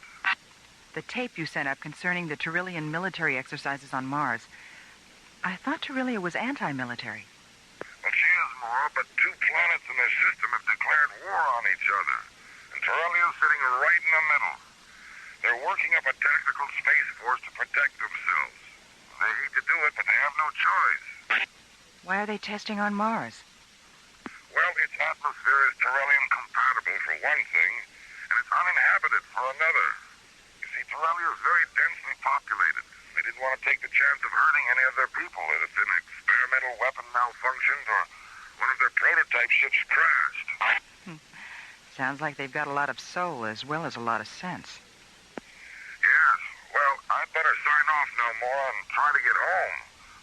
The tape you sent up concerning the Tyrillian military exercises on Mars. I thought Tyrillia was anti-military. Well, she is, Mora, but 2 planets in their system have declared war on each other. And Tyrellia's sitting right in the middle. They're working up a tactical space force to protect themselves. They hate to do it, but they have no choice. Why are they testing on Mars? Well, its atmosphere is Tyrellian compatible for one thing, and it's uninhabited for another. You see, Tyrellia is very densely populated. They didn't want to take the chance of hurting any of their people if an experimental weapon malfunctioned or one of their prototype ships crashed. Sounds like they've got a lot of soul as well as a lot of sense. Yes. Well, I'd better sign off now, Mora, and try to get home.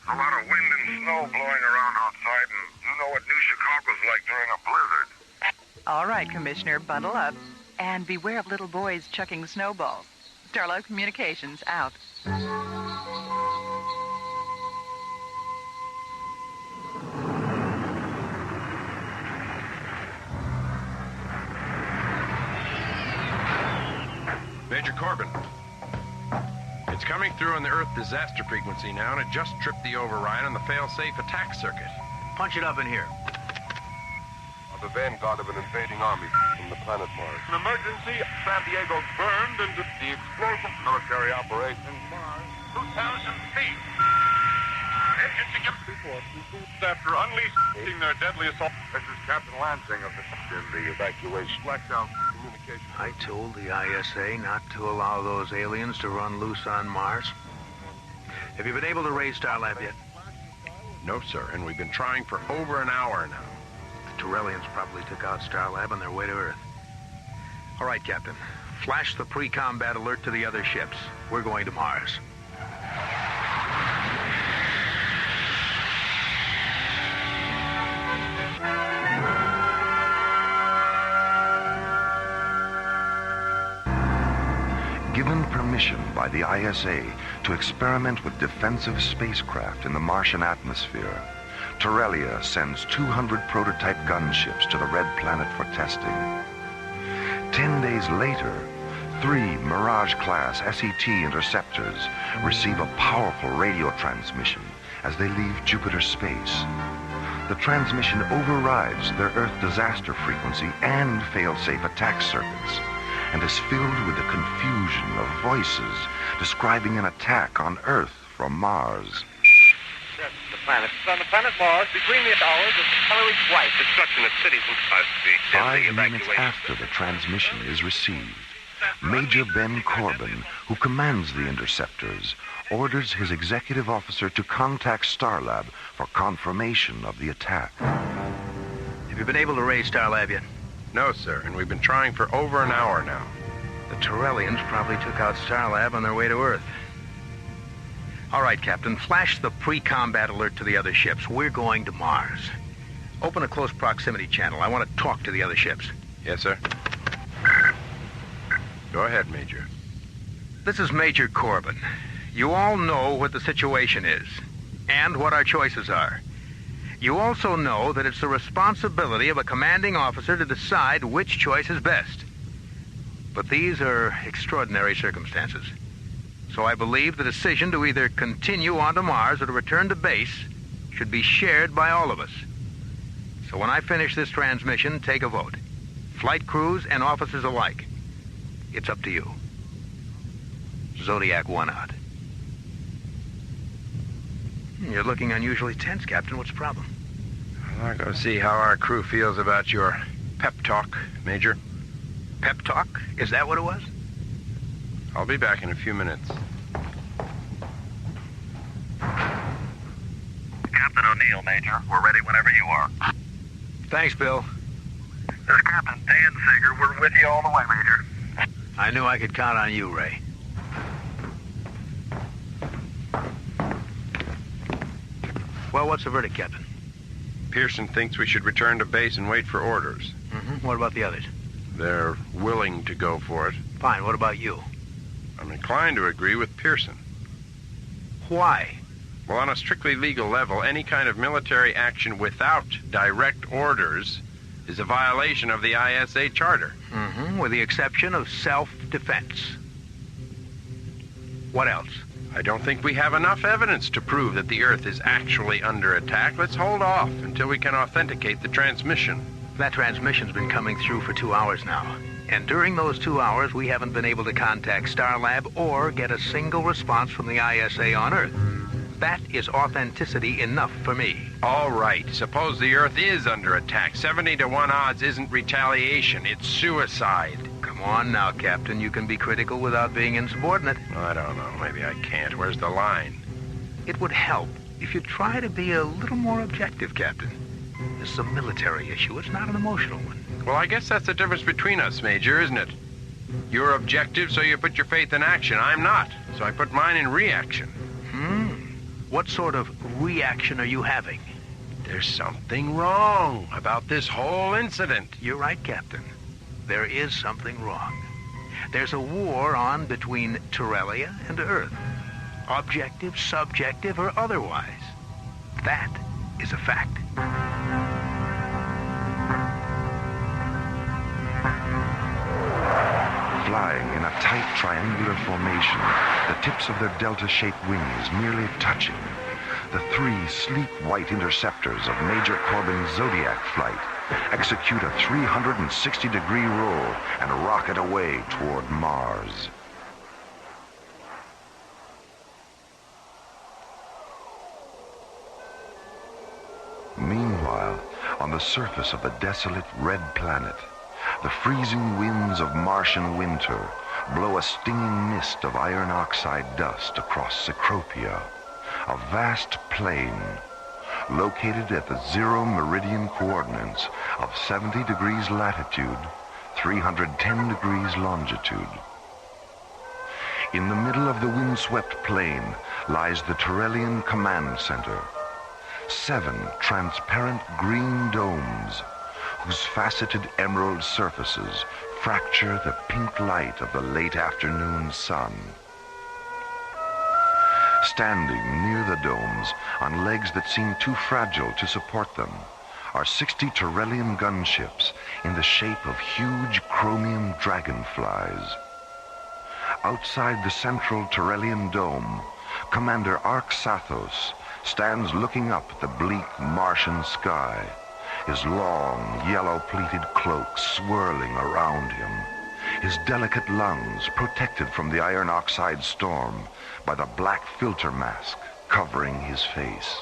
There's a lot of wind and snow blowing around outside, and you know what New Chicago's like during a blizzard. All right, Commissioner, bundle up. And beware of little boys chucking snowballs. Starlab Communications, out. Major Corbin. It's coming through on the Earth disaster frequency now, and it just tripped the override on the fail-safe attack circuit. Punch it up in here. The vanguard of an invading army from the planet Mars. An emergency. San Diego burned into the explosive military operation. Mars. 2,000 feet. Engine to get before. After unleashing their deadly assault. This is Captain Lansing of the evacuation. Blackout communication. I told the ISA not to allow those aliens to run loose on Mars. Have you been able to raise Starlab yet? No, sir, and we've been trying for over an hour now. The Tyrellians probably took out Starlab on their way to Earth. All right, Captain. Flash the pre-combat alert to the other ships. We're going to Mars. Given permission by the ISA to experiment with defensive spacecraft in the Martian atmosphere, Tyrellia sends 200 prototype gunships to the Red Planet for testing. 10 days later, 3 Mirage-class SET interceptors receive a powerful radio transmission as they leave Jupiter space. The transmission overrides their Earth disaster frequency and fail-safe attack circuits, and is filled with a confusion of voices describing an attack on Earth from Mars. Yes, the planet. On the planet Mars, between the hours of coloring white, destruction of cities and the 5 minutes after the transmission is received, Major Ben Corbin, who commands the interceptors, orders his executive officer to contact Starlab for confirmation of the attack. Have you been able to raise Starlab yet? No, sir, and we've been trying for over an hour now. The Tyrellians probably took out Starlab on their way to Earth. All right, Captain, flash the pre-combat alert to the other ships. We're going to Mars. Open a close proximity channel. I want to talk to the other ships. Yes, sir. Go ahead, Major. This is Major Corbin. You all know what the situation is, and what our choices are. You also know that it's the responsibility of a commanding officer to decide which choice is best. But these are extraordinary circumstances. So I believe the decision to either continue on to Mars or to return to base should be shared by all of us. So when I finish this transmission, take a vote. Flight crews and officers alike. It's up to you. Zodiac 1 out. You're looking unusually tense, Captain. What's the problem? I'll go see how our crew feels about your pep talk, Major. Pep talk? Is that what it was? I'll be back in a few minutes. Captain O'Neill, Major. We're ready whenever you are. Thanks, Bill. This is Captain Dan Sager. We're with you all the way, Major. I knew I could count on you, Ray. Well, what's the verdict, Captain? Pearson thinks we should return to base and wait for orders. Mm-hmm. What about the others? They're willing to go for it. Fine. What about you? I'm inclined to agree with Pearson. Why? Well, on a strictly legal level, any kind of military action without direct orders is a violation of the ISA Charter. Mm-hmm. With the exception of self-defense. What else? I don't think we have enough evidence to prove that the Earth is actually under attack. Let's hold off until we can authenticate the transmission. That transmission's been coming through for 2 hours now. And during those 2 hours, we haven't been able to contact Starlab or get a single response from the ISA on Earth. That is authenticity enough for me. All right. Suppose the Earth is under attack. 70 to 1 odds isn't retaliation. It's suicide. Come on now, Captain. You can be critical without being insubordinate. I don't know. Maybe I can't. Where's the line? It would help if you try to be a little more objective, Captain. This is a military issue. It's not an emotional one. Well, I guess that's the difference between us, Major, isn't it? You're objective, so you put your faith in action. I'm not, so I put mine in reaction. What sort of reaction are you having? There's something wrong about this whole incident. You're right, Captain. There is something wrong. There's a war on between Terrelia and Earth. Objective, subjective, or otherwise. That is a fact. Flying in a tight triangular formation, the tips of their delta-shaped wings merely touching, the 3 sleek white interceptors of Major Corbin's Zodiac flight execute a 360-degree roll and rocket away toward Mars. Meanwhile, on the surface of the desolate red planet, the freezing winds of Martian winter blow a stinging mist of iron oxide dust across Cecropia, a vast plain located at the 0 meridian coordinates of 70 degrees latitude, 310 degrees longitude. In the middle of the windswept plain lies the Terrellian Command Center, 7 transparent green domes whose faceted emerald surfaces fracture the pink light of the late afternoon sun. Standing near the domes, on legs that seem too fragile to support them, are 60 Terrellian gunships in the shape of huge chromium dragonflies. Outside the central Terrellian dome, Commander Arxathos stands looking up at the bleak Martian sky, his long, yellow-pleated cloak swirling around him, his delicate lungs protected from the iron oxide storm by the black filter mask covering his face.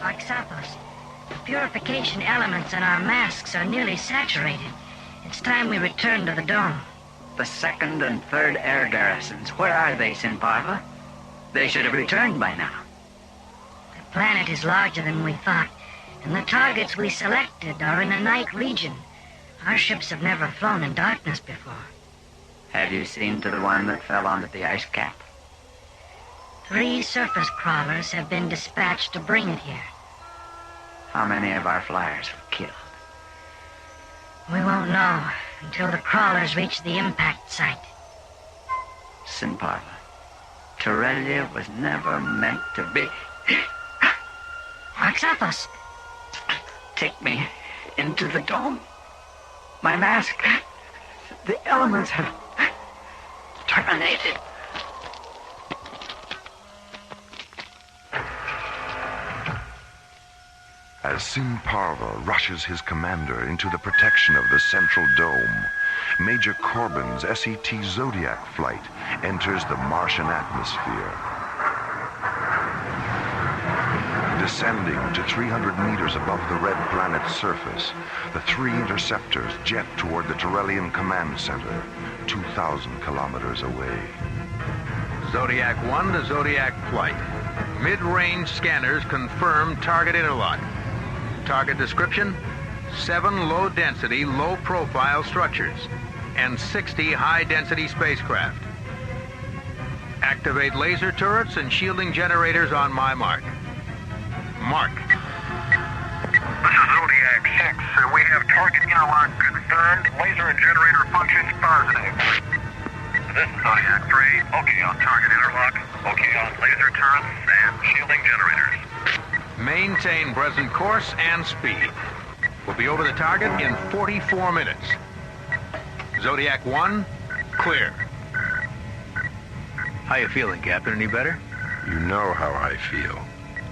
Arxathos, the purification elements in our masks are nearly saturated. It's time we return to the dome. The 2nd and 3rd air garrisons, where are they, Sinparva? They should have returned by now. The planet is larger than we thought, and the targets we selected are in a night region. Our ships have never flown in darkness before. Have you seen to the one that fell onto the ice cap? 3 surface crawlers have been dispatched to bring it here. How many of our flyers were killed? won't know until the crawlers reach the impact site. Sin Parva, Torellia was never meant to be. What's up, us? Take me into the dome. My mask. The elements have terminated. As Sin Parva rushes his commander into the protection of the central dome, Major Corbin's SET Zodiac flight enters the Martian atmosphere. Descending to 300 meters above the red planet's surface, the three interceptors jet toward the Torellian command center, 2,000 kilometers away. Zodiac 1 to Zodiac flight. Mid-range scanners confirm target interlock. Target description: 7 low-density, low-profile structures and 60 high-density spacecraft. Activate laser turrets and shielding generators on my mark. Mark. This is Zodiac 6. We have target interlock confirmed. Laser and generator functions positive. This is Zodiac 3. Okay on target interlock. Okay on laser turrets and shielding generators. Maintain present course and speed. We'll be over the target in 44 minutes. Zodiac 1, clear. How you feeling, Captain? Any better? You know how I feel.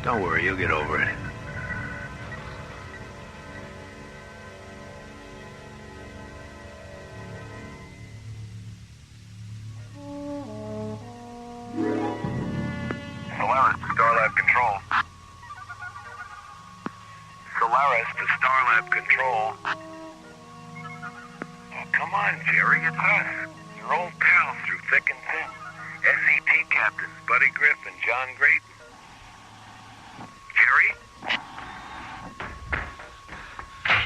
Don't worry, you'll get over it. Solaris to Starlab Control. Solaris to Starlab Control. Oh, come on, Jerry, it's us. Your old pals through thick and thin. SET captains Buddy Griff and John Grayton. Jerry?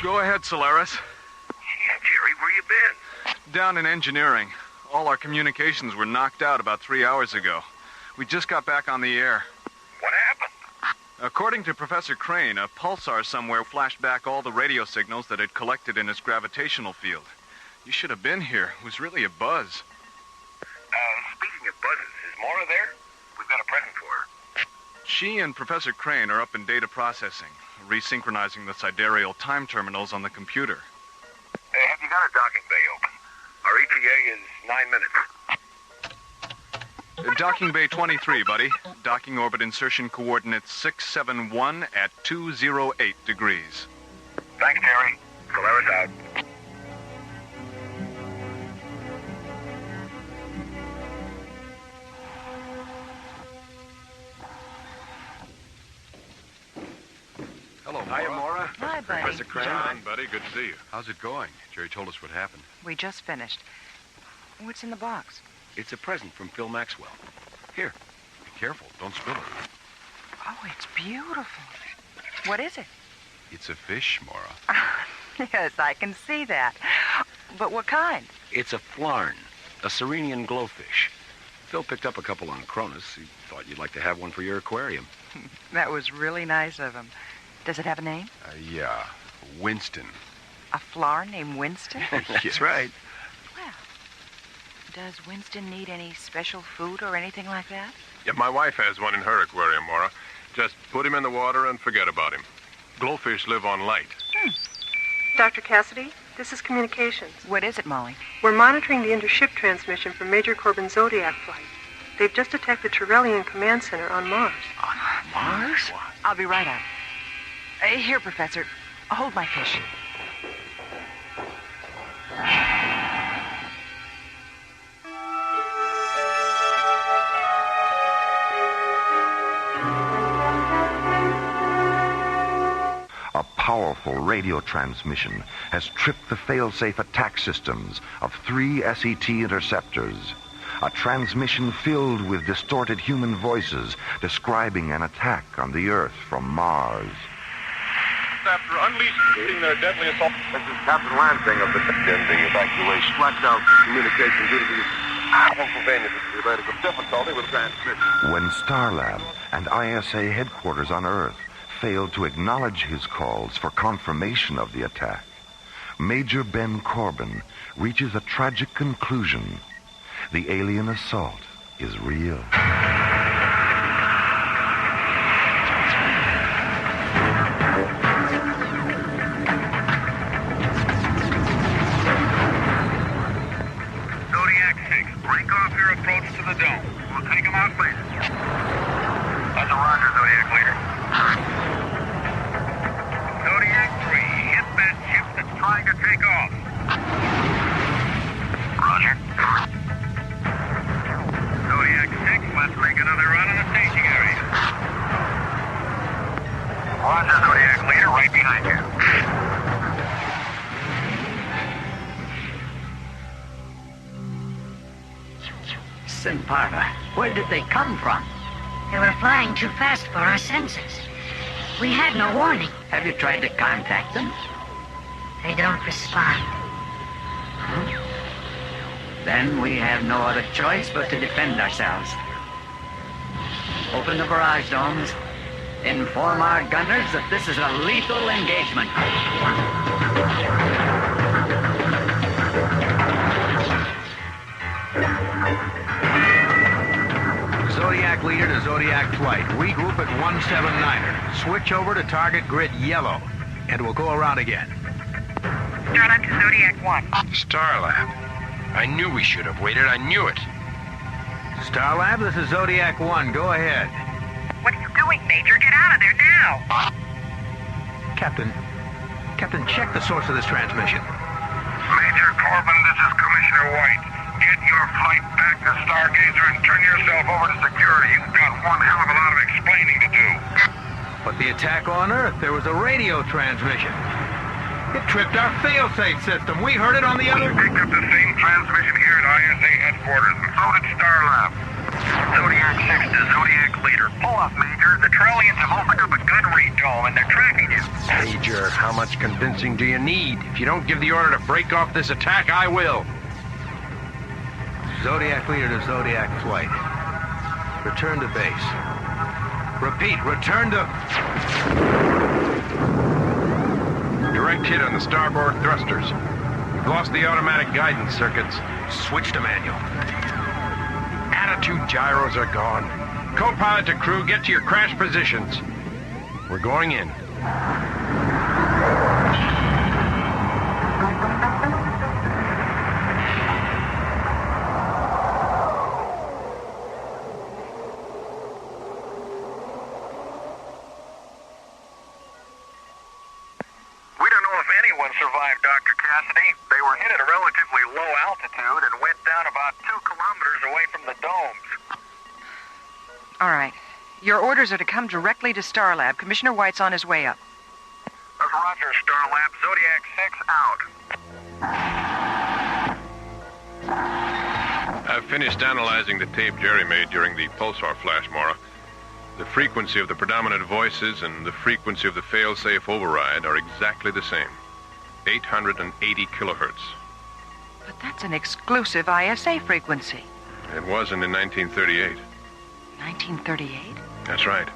Go ahead, Solaris. Yeah, Jerry, where you been? Down in engineering. All our communications were knocked out about 3 hours ago. We just got back on the air. What happened? According to Professor Crane, a pulsar somewhere flashed back all the radio signals that it collected in its gravitational field. You should have been here. It was really a buzz. Speaking of buzzes, is Mora there? We've got a present for her. She and Professor Crane are up in data processing, resynchronizing the sidereal time terminals on the computer. Hey, have you got a docking bay open? Our ETA is 9 minutes. Docking bay 23, buddy. Docking orbit insertion coordinates 671 at 208 degrees. Thanks, Jerry. Solaris out. Hello, Mora. Hiya, Mora. Hi, buddy. Professor Crane. John. Buddy, good to see you. How's it going? Jerry told us what happened. We just finished. What's in the box? It's a present from Phil Maxwell. Here. Be careful. Don't spill it. Oh, it's beautiful. What is it? It's a fish, Mora. Yes, I can see that. But what kind? It's a flarn, a Serenian glowfish. Phil picked up a couple on Cronus. He thought you'd like to have one for your aquarium. That was really nice of him. Does it have a name? Yeah. Winston. A flower named Winston? That's right. Well, does Winston need any special food or anything like that? Yeah, my wife has one in her aquarium, Mora. Just put him in the water and forget about him. Glowfish live on light. Dr. Cassidy, this is communications. What is it, Molly? We're monitoring the intership transmission from Major Corbin's Zodiac flight. They've just attacked the Torellian command center on Mars. On Mars? I'll be right out. Here, Professor. Hold my fish. A powerful radio transmission has tripped the fail-safe attack systems of 3 SET interceptors. A transmission filled with distorted human voices describing an attack on the Earth from Mars. After unleashing their deadly assault. This is Captain Lansing of the ending evacuation. Blacked out communication due to the Pennsylvania-related difficulty with transmission. When Starlab and ISA headquarters on Earth failed to acknowledge his calls for confirmation of the attack, Major Ben Corbin reaches a tragic conclusion. The alien assault is real. Zodiac 6, break off your approach to the dome. We'll take them out later. That's a roger, Zodiac leader. Zodiac 3, hit that ship that's trying to take off. Roger. Zodiac 6, let's make another run on the staging area. Roger, Zodiac leader, right behind you. Sinparva, where did they come from? They were flying too fast for our senses. We had no warning. Have you tried to contact them? They don't respond. Then we have no other choice but to defend ourselves. Open the barrage domes. Inform our gunners that this is a lethal engagement. Zodiac leader to Zodiac flight. Regroup at 179er. Switch over to target grid yellow. And we'll go around again. Starlab to Zodiac 1. Starlab. I knew we should have waited. I knew it. Starlab, this is Zodiac 1. Go ahead. What are you doing, Major? Get out of there now! Captain, check the source of this transmission. Major Corbin, this is Commissioner White. Get your flight back to Stargazer and turn yourself over to security. You've got one hell of a lot of explaining to do. But the attack on Earth, there was a radio transmission. It tripped our fail-safe system. We heard it on the other... We picked up the same transmission here at ISA headquarters, and so did Starlab. Zodiac 6 to Zodiac leader. Pull up, Major. The Trellians have opened up a gun read dome, and they're tracking you. Major, how much convincing do you need? If you don't give the order to break off this attack, I will. Zodiac leader to Zodiac flight. Return to base. Repeat, return to... Direct hit on the starboard thrusters. We've lost the automatic guidance circuits. Switch to manual. Attitude gyros are gone. Co-pilot to crew, get to your crash positions. We're going in. Survived, Dr. Cassidy. They were hit at a relatively low altitude and went down about 2 kilometers away from the domes. All right. Your orders are to come directly to Starlab. Commissioner White's on his way up. That's Roger, Starlab. Zodiac 6 out. I've finished analyzing the tape Jerry made during the pulsar flash, Mora. The frequency of the predominant voices and the frequency of the fail-safe override are exactly the same. 880 kilohertz. But that's an exclusive ISA frequency. It wasn't in 1938. 1938? That's right.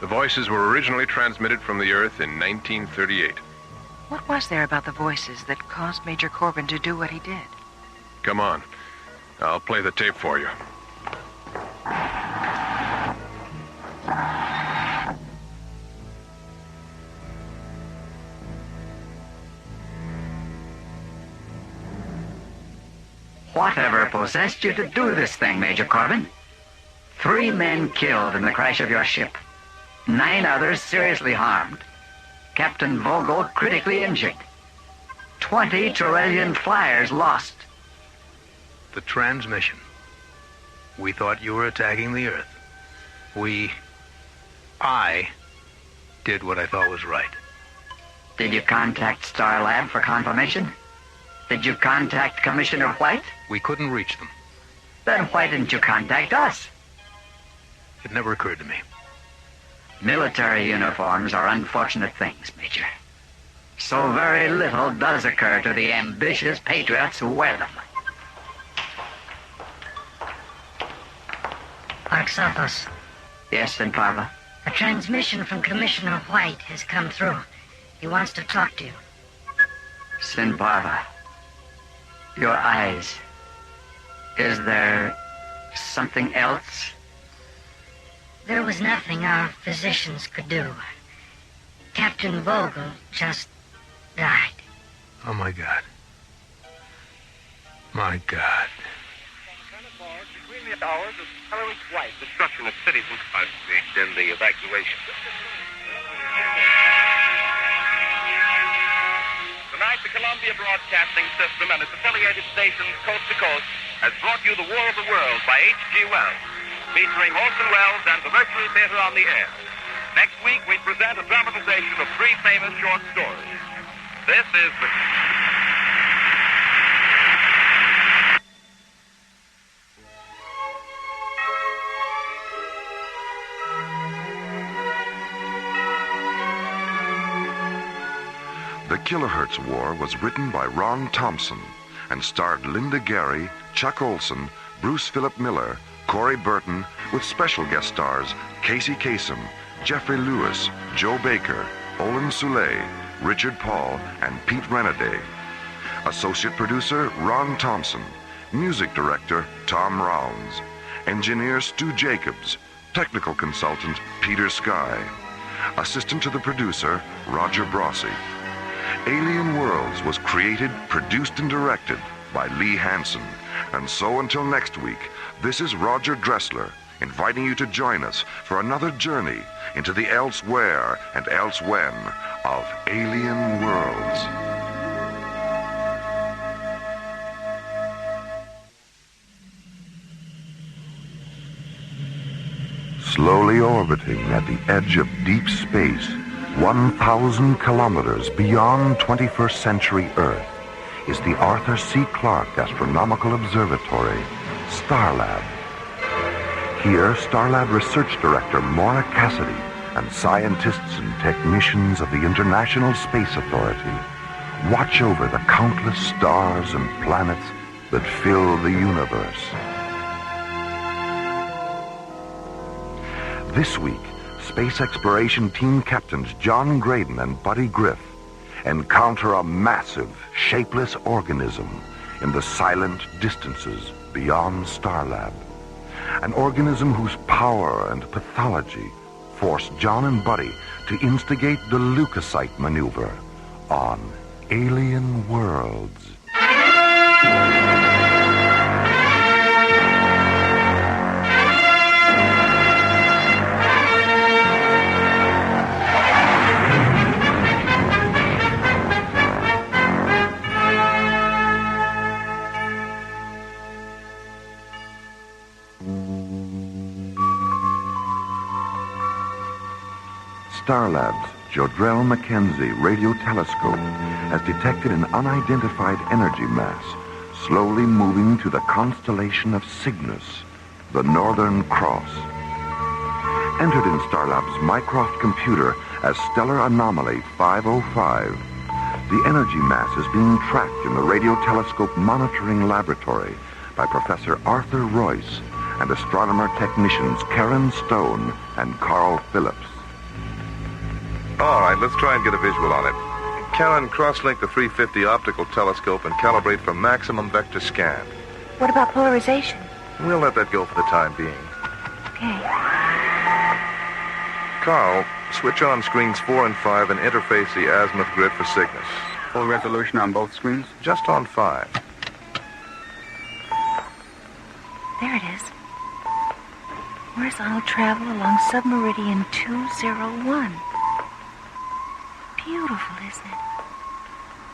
The voices were originally transmitted from the Earth in 1938. What was there about the voices that caused Major Corbin to do what he did? Come on. I'll play the tape for you. Whatever possessed you to do this thing, Major Corbin? 3 men killed in the crash of your ship. 9 others seriously harmed. Captain Vogel critically injured. 20 Trellian flyers lost. The transmission. We thought you were attacking the Earth. I did what I thought was right. Did you contact Starlab for confirmation? Did you contact Commissioner White? We couldn't reach them. Then why didn't you contact us? It never occurred to me. Military uniforms are unfortunate things, Major. So very little does occur to the ambitious patriots who wear them. Arxothos. Yes, Sinparva? A transmission from Commissioner White has come through. He wants to talk to you. Sinbara, your eyes. Is there something else? There was nothing our physicians could do. Captain Vogel just died. Oh, my God. My God. Between the hours of Taloo's flight, destruction of cities and cars, then the evacuation. Tonight, the Columbia Broadcasting System and its affiliated stations coast to coast has brought you The War of the Worlds by H.G. Wells, featuring Orson Welles and the Mercury Theater on the air. Next week, we present a dramatization of 3 famous short stories. This is the... The Kilohertz War was written by Ron Thompson and starred Linda Gary, Chuck Olson, Bruce Philip Miller, Corey Burton, with special guest stars Casey Kasem, Jeffrey Lewis, Joe Baker, Olin Soule, Richard Paul, and Pete Renaday. Associate producer Ron Thompson. Music director Tom Rounds. Engineer Stu Jacobs. Technical consultant Peter Sky. Assistant to the producer Roger Brossi. Alien Worlds was created, produced, and directed by Lee Hansen. And so until next week, this is Roger Dressler, inviting you to join us for another journey into the elsewhere and elsewhen of Alien Worlds. Slowly orbiting at the edge of deep space, 1,000 kilometers beyond 21st century Earth, is the Arthur C. Clarke Astronomical Observatory, Starlab. Here, Starlab Research Director Mora Cassidy and scientists and technicians of the International Space Authority watch over the countless stars and planets that fill the universe. This week, Space Exploration Team Captains John Graydon and Buddy Griff encounter a massive, shapeless organism in the silent distances beyond Starlab. An organism whose power and pathology forced John and Buddy to instigate the leukocyte maneuver on Alien Worlds. Starlab's Jodrell Mackenzie radio telescope has detected an unidentified energy mass slowly moving to the constellation of Cygnus, the Northern Cross. Entered in Starlab's Mycroft computer as Stellar Anomaly 505, the energy mass is being tracked in the radio telescope monitoring laboratory by Professor Arthur Royce and astronomer technicians Karen Stone and Carl Phillips. All right, let's try and get a visual on it. Karen, cross-link the 350 optical telescope and calibrate for maximum vector scan. What about polarization? We'll let that go for the time being. Okay. Carl, switch on screens 4 and 5 and interface the azimuth grid for Cygnus. Full resolution on both screens? Just on 5. There it is. Horizontal travel along submeridian 201. Beautiful, isn't it?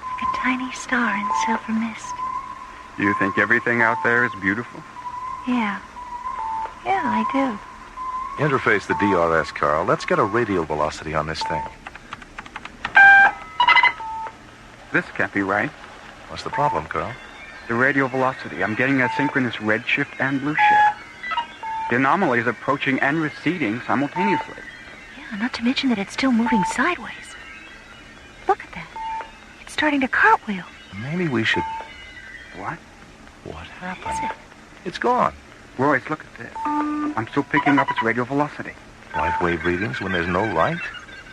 Like a tiny star in silver mist. You think everything out there is beautiful? Yeah. Yeah, I do. Interface the DRS, Carl. Let's get a radial velocity on this thing. This can't be right. What's the problem, Carl? The radial velocity. I'm getting a synchronous redshift and blue shift. The anomaly is approaching and receding simultaneously. Yeah, not to mention that it's still moving sideways. Look at that. It's starting to cartwheel. Maybe we should... What? What happened? What is it? It's gone. Royce, look at this. I'm still picking up its radial velocity. Light wave readings when there's no light?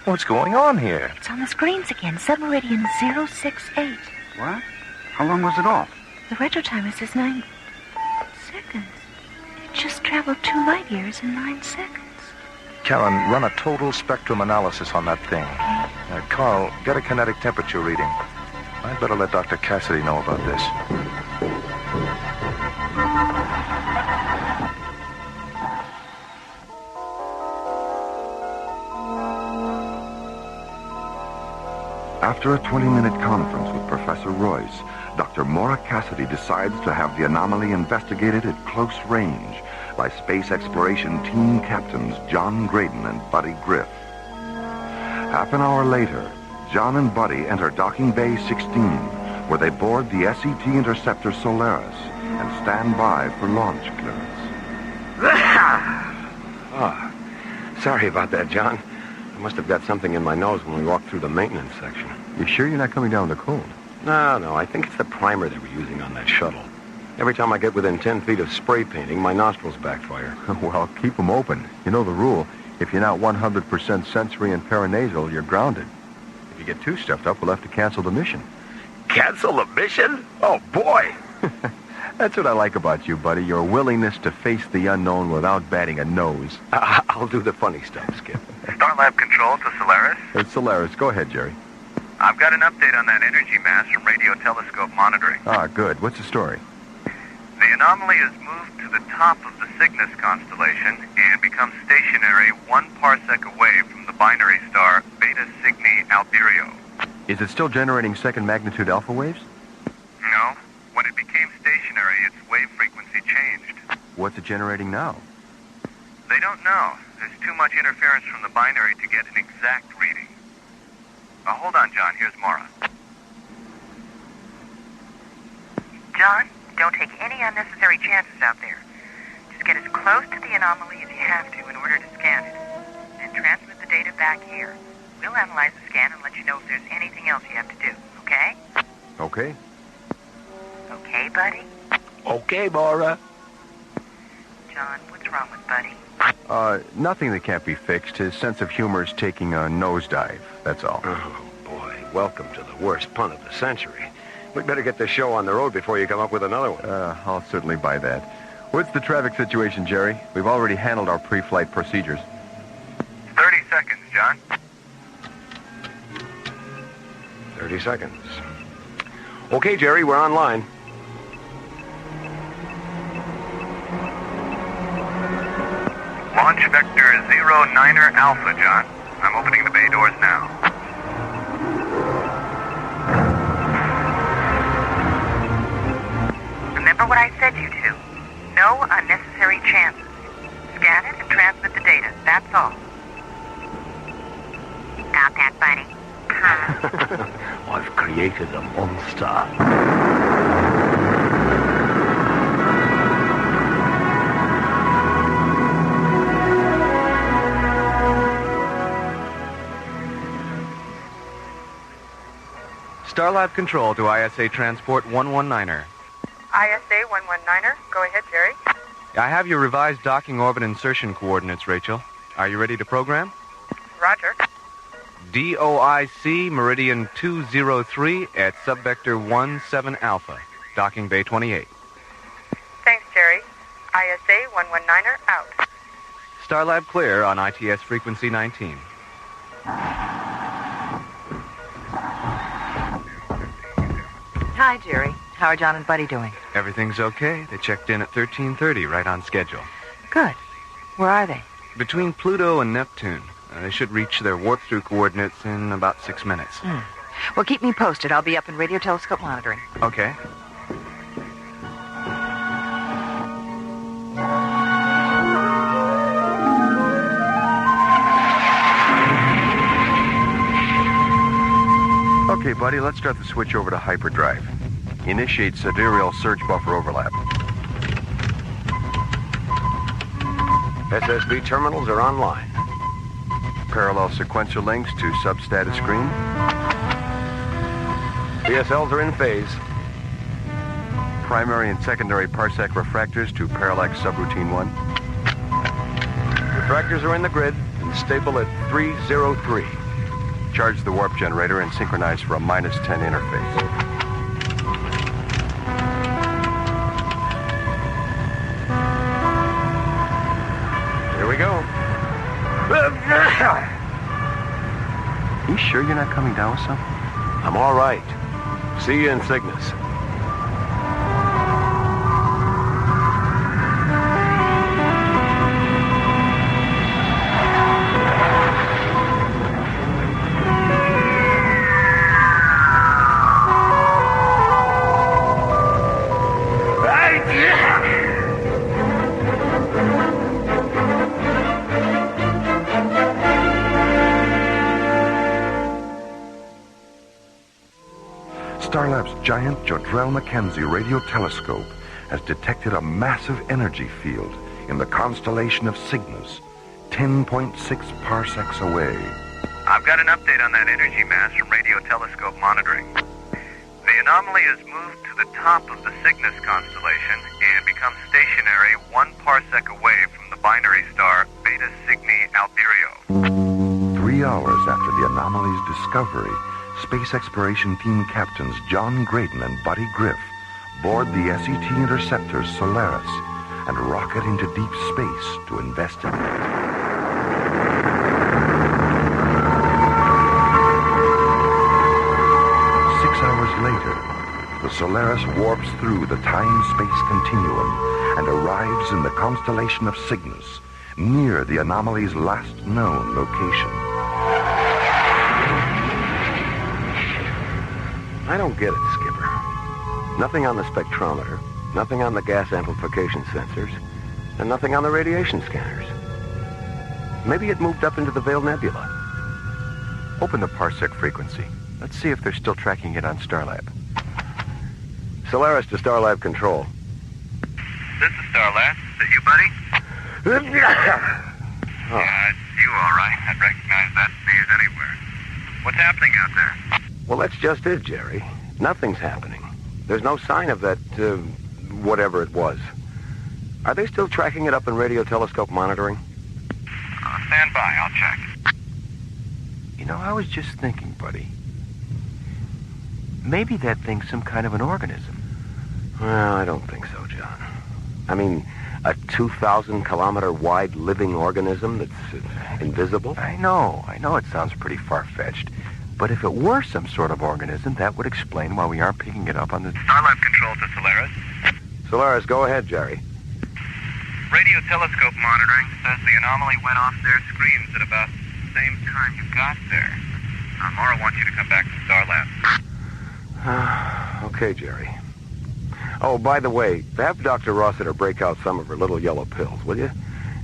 What's going on here? It's on the screens again. Submeridian 068. What? How long was it off? The retro timer says 9 seconds. It just traveled 2 light years in 9 seconds. Karen, run a total spectrum analysis on that thing. Carl, get a kinetic temperature reading. I'd better let Dr. Cassidy know about this. After a 20-minute conference with Professor Royce, Dr. Mora Cassidy decides to have the anomaly investigated at close range by Space Exploration Team Captains John Graydon and Buddy Griff. Half an hour later, John and Buddy enter Docking Bay 16, where they board the SET interceptor Solaris and stand by for launch clearance. Oh, sorry about that, John. I must have got something in my nose when we walked through the maintenance section. You sure you're not coming down with a cold? No, I think it's the primer they were using on that shuttle. Every time I get within 10 feet of spray painting, my nostrils backfire. Well, keep them open. You know the rule. If you're not 100% sensory and paranasal, you're grounded. If you get too stuffed up, we'll have to cancel the mission. Cancel the mission? Oh, boy! That's what I like about you, buddy. Your willingness to face the unknown without batting a nose. I'll do the funny stuff, Skip. Starlab control to Solaris. It's Solaris. Go ahead, Jerry. I've got an update on that energy mass from radio telescope monitoring. Ah, good. What's the story? The anomaly has moved to the top of the Cygnus constellation and becomes stationary 1 parsec away from the binary star Beta Cygni Alberio. Is it still generating second magnitude alpha waves? No. When it became stationary, its wave frequency changed. What's it generating now? They don't know. There's too much interference from the binary to get an exact reading. Hold on, John. Here's Mora. John, don't take any unnecessary chances out there. Just get as close to the anomaly as you have to in order to scan it. And transmit the data back here. We'll analyze the scan and let you know if there's anything else you have to do, okay? Okay. Okay, buddy? Okay, Mora. John, what's wrong with Buddy? Nothing that can't be fixed. His sense of humor is taking a nosedive, that's all. Oh, boy. Welcome to the worst pun of the century. We'd better get this show on the road before you come up with another one. I'll certainly buy that. What's the traffic situation, Jerry? We've already handled our pre-flight procedures. 30 seconds, John. 30 seconds. Okay, Jerry, we're online. Launch vector 09er Alpha, John. I'm opening the bay doors now. Remember what I said you to. No unnecessary chances. Scan it and transmit the data. That's all. Got that, buddy? I've created a monster. Starlab control to ISA transport 119er. ISA 119er. Go ahead, Jerry. I have your revised docking orbit insertion coordinates, Rachel. Are you ready to program? Roger. DOIC meridian 203 at subvector 17 Alpha, docking bay 28. Thanks, Jerry. ISA 119er out. Starlab clear on ITS frequency 19. Hi, Jerry. How are John and Buddy doing? Everything's okay. They checked in at 13:30, right on schedule. Good. Where are they? Between Pluto and Neptune. They should reach their warp-through coordinates in about 6 minutes. Well, keep me posted. I'll be up in radio telescope monitoring. Okay. Okay, buddy, let's start the switch over to hyperdrive. Initiate sidereal surge buffer overlap. SSB terminals are online. Parallel sequential links to substatus screen. PSLs are in phase. Primary and secondary parsec refractors to parallax subroutine 1. Refractors are in the grid and stable at 303. Charge the warp generator and synchronize for a -10 interface. sure you're not coming down with something? I'm all right. See you in Cygnus. Starlab's giant Jodrell Mackenzie radio telescope has detected a massive energy field in the constellation of Cygnus, 10.6 parsecs away. I've got an update on that energy mass from radio telescope monitoring. The anomaly has moved to the top of the Cygnus constellation and become stationary 1 parsec away from the binary star Beta Cygni Alberio. 3 hours after the anomaly's discovery, Space Exploration Team Captains John Graydon and Buddy Griff board the SET interceptor Solaris and rocket into deep space to investigate. Later, the Solaris warps through the time-space continuum and arrives in the constellation of Cygnus, near the anomaly's last known location. I don't get it, Skipper. Nothing on the spectrometer, nothing on the gas amplification sensors, and nothing on the radiation scanners. Maybe it moved up into the Veiled Nebula. Open the parsec frequency. Let's see if they're still tracking it on Starlab. Solaris to Starlab control. This is Starlab. Is it you, buddy? Yeah, it's you, all right. I'd recognize that sneeze anywhere. What's happening out there? Well, that's just it, Jerry. Nothing's happening. There's no sign of that, whatever it was. Are they still tracking it up in radio telescope monitoring? Stand by. I'll check. You know, I was just thinking, buddy. Maybe that thing's some kind of an organism. Well, I don't think so, John. I mean, a 2,000-kilometer wide living organism that's invisible? I know it sounds pretty far-fetched. But if it were some sort of organism, that would explain why we aren't picking it up on the... Starlab control to Solaris. Solaris, go ahead, Jerry. Radio telescope monitoring says the anomaly went off their screens at about the same time you got there. Mora wants you to come back to Starlab. Okay, Jerry. Oh, by the way, have Dr. Rossiter break out some of her little yellow pills, will you?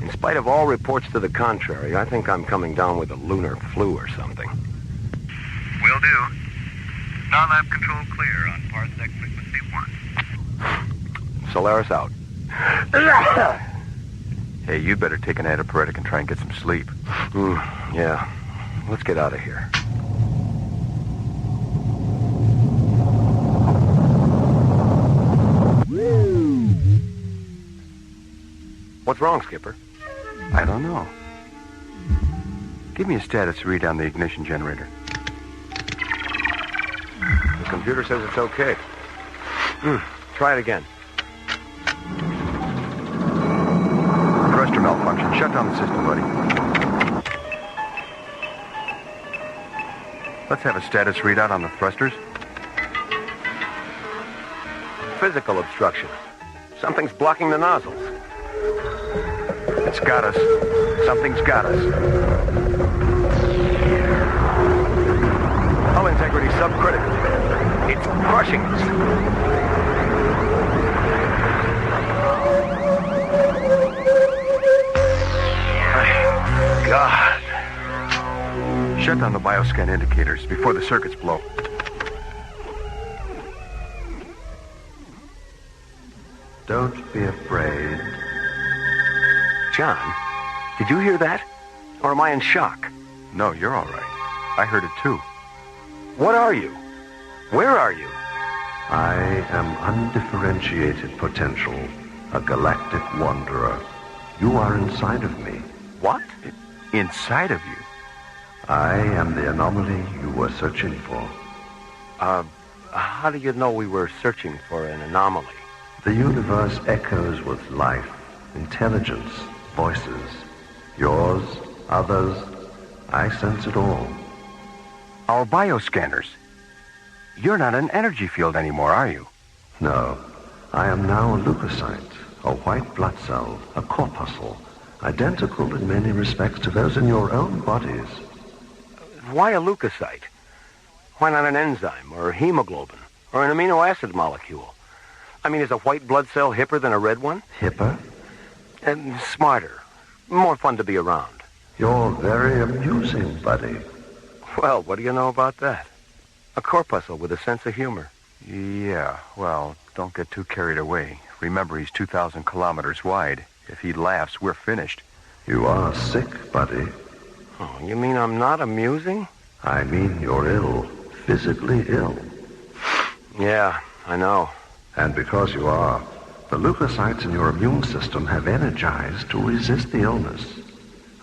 In spite of all reports to the contrary, I think I'm coming down with a lunar flu or something. Will do. Starlab control clear on parsec frequency 1. Solaris out. Hey, you better take an antipyretic and try and get some sleep. Yeah. Let's get out of here. What's wrong, Skipper? I don't know. Give me a status read on the ignition generator. The computer says it's okay. Try it again. Thruster malfunction. Shut down the system, buddy. Let's have a status readout on the thrusters. Physical obstruction. Something's blocking the nozzles. It's got us. Something's got us. Hull integrity subcritical. It's crushing us. My God. Shut down the bioscan indicators before the circuits blow. Don't be afraid. John, did you hear that? Or am I in shock? No, you're all right. I heard it too. What are you? Where are you? I am undifferentiated potential, a galactic wanderer. You are inside of me. What? Inside of you? I am the anomaly you were searching for. How do you know we were searching for an anomaly? The universe echoes with life, intelligence, voices. Yours, others, I sense it all. Our bioscanners. You're not an energy field anymore, are you? No. I am now a leukocyte, a white blood cell, a corpuscle, identical in many respects to those in your own bodies. Why a leukocyte? Why not an enzyme, or hemoglobin, or an amino acid molecule? I mean, is a white blood cell hipper than a red one? Hipper? And smarter. More fun to be around. You're very amusing, buddy. Well, what do you know about that? A corpuscle with a sense of humor. Yeah, well, don't get too carried away. Remember, he's 2,000 kilometers wide. If he laughs, we're finished. You are sick, buddy. Oh, you mean I'm not amusing? I mean you're ill. Physically ill. Yeah, I know. And because you are, the leukocytes in your immune system have energized to resist the illness.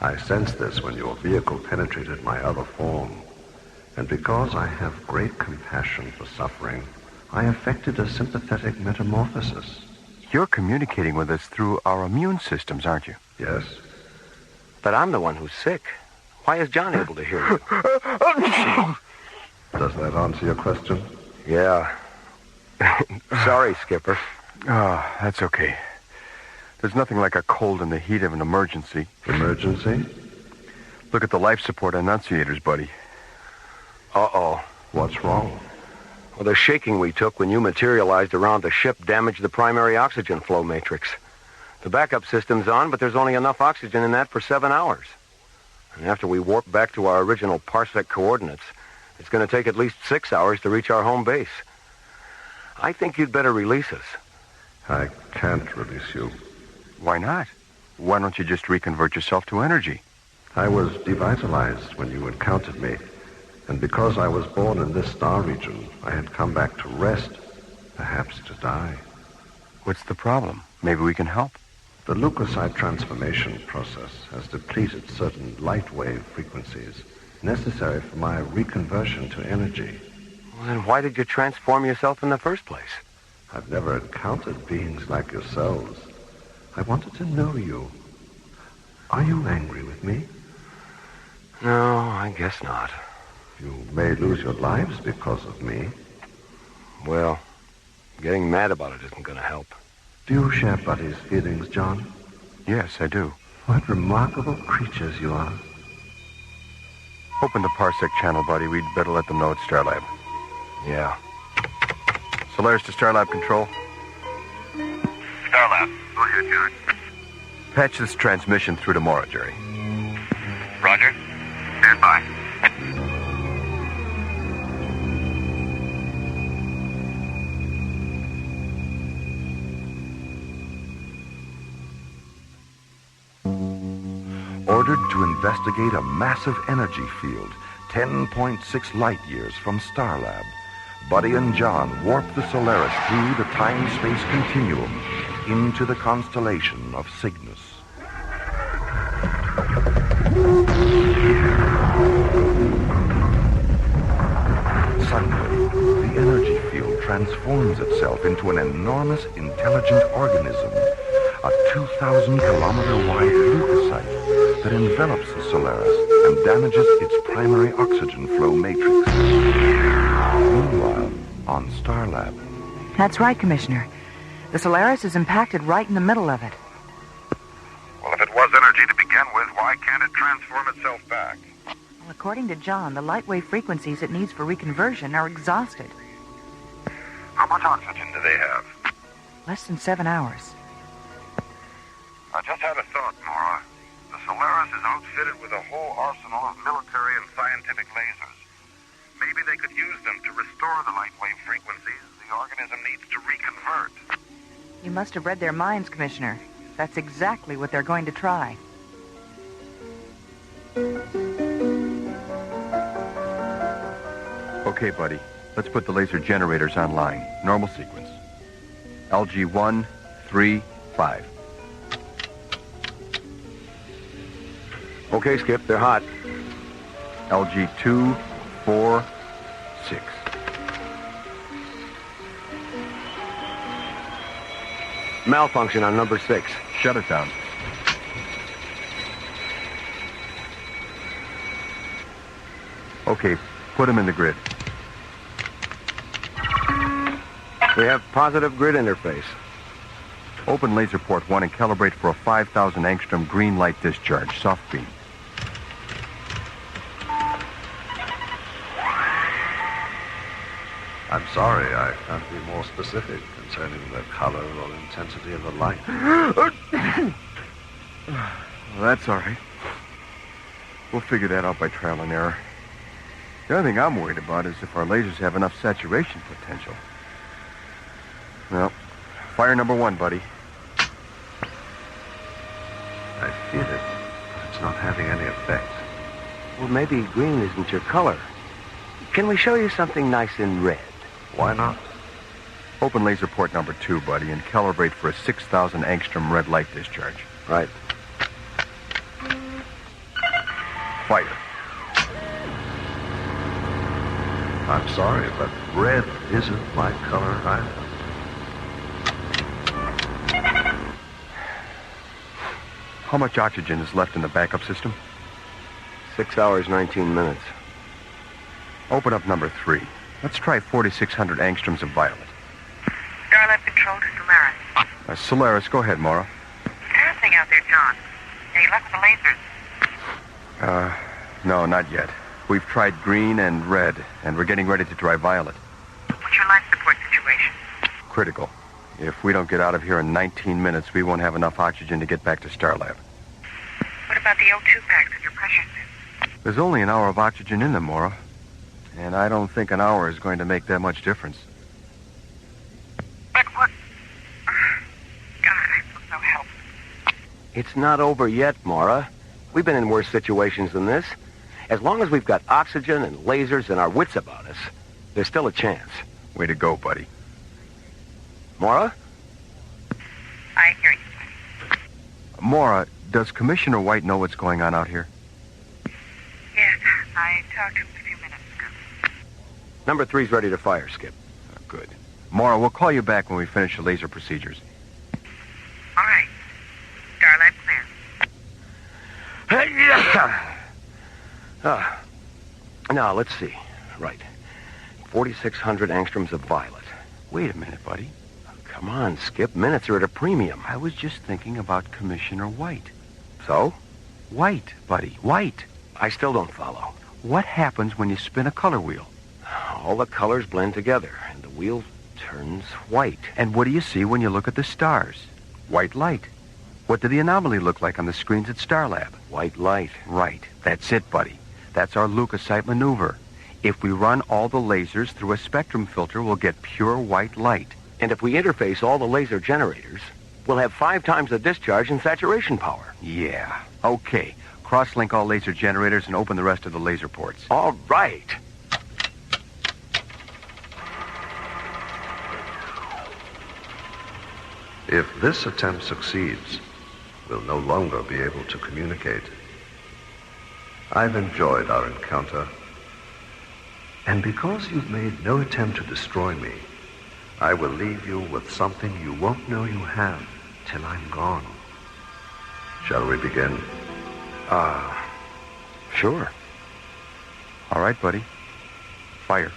I sensed this when your vehicle penetrated my other form. And because I have great compassion for suffering, I effected a sympathetic metamorphosis. You're communicating with us through our immune systems, aren't you? Yes. But I'm the one who's sick. Why is John able to hear you? Does that answer your question? Yeah. Sorry, Skipper. Oh, that's okay. There's nothing like a cold in the heat of an emergency. Emergency? Look at the life support annunciators, buddy. Uh-oh. What's wrong? Well, the shaking we took when you materialized around the ship damaged the primary oxygen flow matrix. The backup system's on, but there's only enough oxygen in that for 7 hours. And after we warp back to our original parsec coordinates, it's going to take at least 6 hours to reach our home base. I think you'd better release us. I can't release you. Why not? Why don't you just reconvert yourself to energy? I was devitalized when you encountered me. And because I was born in this star region, I had come back to rest, perhaps to die. What's the problem? Maybe we can help. The leukocyte transformation process has depleted certain light wave frequencies necessary for my reconversion to energy. Well, then why did you transform yourself in the first place? I've never encountered beings like yourselves. I wanted to know you. Are you angry with me? No, I guess not. You may lose your lives because of me. Well, getting mad about it isn't going to help. Do you share Buddy's feelings, John? Yes, I do. What remarkable creatures you are. Open the parsec channel, Buddy. We'd better let them know it's Starlab. Yeah. Solaris to Starlab control. Starlab. Go ahead, John. Patch this transmission through to Mora, Jerry. Roger. Stand by. Ordered to investigate a massive energy field 10.6 light years from Starlab, Buddy and John warp the Solaris through the time-space continuum into the constellation of Cygnus. Suddenly, the energy field transforms itself into an enormous intelligent organism, a 2,000-kilometer-wide leukocyte that envelops the Solaris and damages its primary oxygen flow matrix. Meanwhile, on Starlab... That's right, Commissioner. The Solaris is impacted right in the middle of it. Well, if it was energy to begin with, why can't it transform itself back? Well, according to John, the light wave frequencies it needs for reconversion are exhausted. How much oxygen do they have? Less than 7 hours. I just had a thought, Mora. The Solaris is outfitted with a whole arsenal of military and scientific lasers. Maybe they could use them to restore the light wave frequencies the organism needs to reconvert. You must have read their minds, Commissioner. That's exactly what they're going to try. Okay, buddy. Let's put the laser generators online. Normal sequence. LG 1, 3, 5. Okay, Skip, they're hot. LG 2, 4, 6. Malfunction on number 6. Shut it down. Okay, Put him in the grid. We have positive grid interface. Open laser port 1 and calibrate for a 5,000 angstrom green light discharge, soft beam. I'm sorry, I can't be more specific concerning the color or intensity of the light. Well, that's all right. We'll figure that out by trial and error. The only thing I'm worried about is if our lasers have enough saturation potential. Well, fire number 1, buddy. I feel it. It's not having any effect. Well, maybe green isn't your color. Can we show you something nice in red? Why not? Open laser port number 2, buddy, and calibrate for a 6,000 angstrom red light discharge. Right. Fire. I'm sorry, but red isn't my color either. How much oxygen is left in the backup system? 6 hours, 19 minutes. Open up number 3. Let's try 4,600 angstroms of violet. Starlab control to Solaris. Solaris, go ahead, Mora. Passing out there, John. Any luck with the lasers? No, not yet. We've tried green and red, and we're getting ready to try violet. What's your life support situation? Critical. If we don't get out of here in 19 minutes, we won't have enough oxygen to get back to Starlab. What about the O2 packs and your pressure suit? There's only an hour of oxygen in them, Mora. And I don't think an hour is going to make that much difference. But what? God, I feel so helpless. It's not over yet, Mora. We've been in worse situations than this. As long as we've got oxygen and lasers and our wits about us, there's still a chance. Way to go, buddy. Mora? I hear you, buddy. Mora, does Commissioner White know what's going on out here? Yes, I talked to him a few minutes ago. Number 3's ready to fire, Skip. Good. Mora, we'll call you back when we finish the laser procedures. All right. Starlab clear. Now, let's see. Right. 4,600 angstroms of violet. Wait a minute, buddy. Come on, Skip. Minutes are at a premium. I was just thinking about Commissioner White. So? White, buddy. White. I still don't follow. What happens when you spin a color wheel? All the colors blend together, and the wheel turns white. And what do you see when you look at the stars? White light. What did the anomaly look like on the screens at Starlab? White light. Right. That's it, buddy. That's our leukocyte maneuver. If we run all the lasers through a spectrum filter, we'll get pure white light. And if we interface all the laser generators, we'll have 5 times the discharge and saturation power. Yeah. Okay. Cross-link all laser generators and open the rest of the laser ports. All right. If this attempt succeeds, we'll no longer be able to communicate. I've enjoyed our encounter. And because you've made no attempt to destroy me, I will leave you with something you won't know you have till I'm gone. Shall we begin? Sure. All right, buddy. Fire.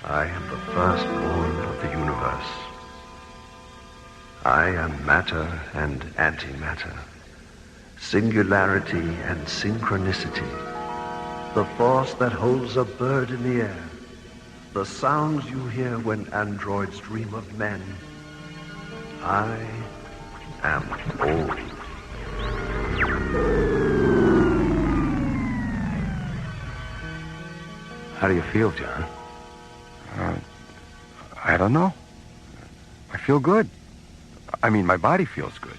I am the firstborn of the universe. I am matter and antimatter, singularity and synchronicity, the force that holds a bird in the air, the sounds you hear when androids dream of men. I am all. How do you feel, John? I don't know. I feel good. I mean, my body feels good.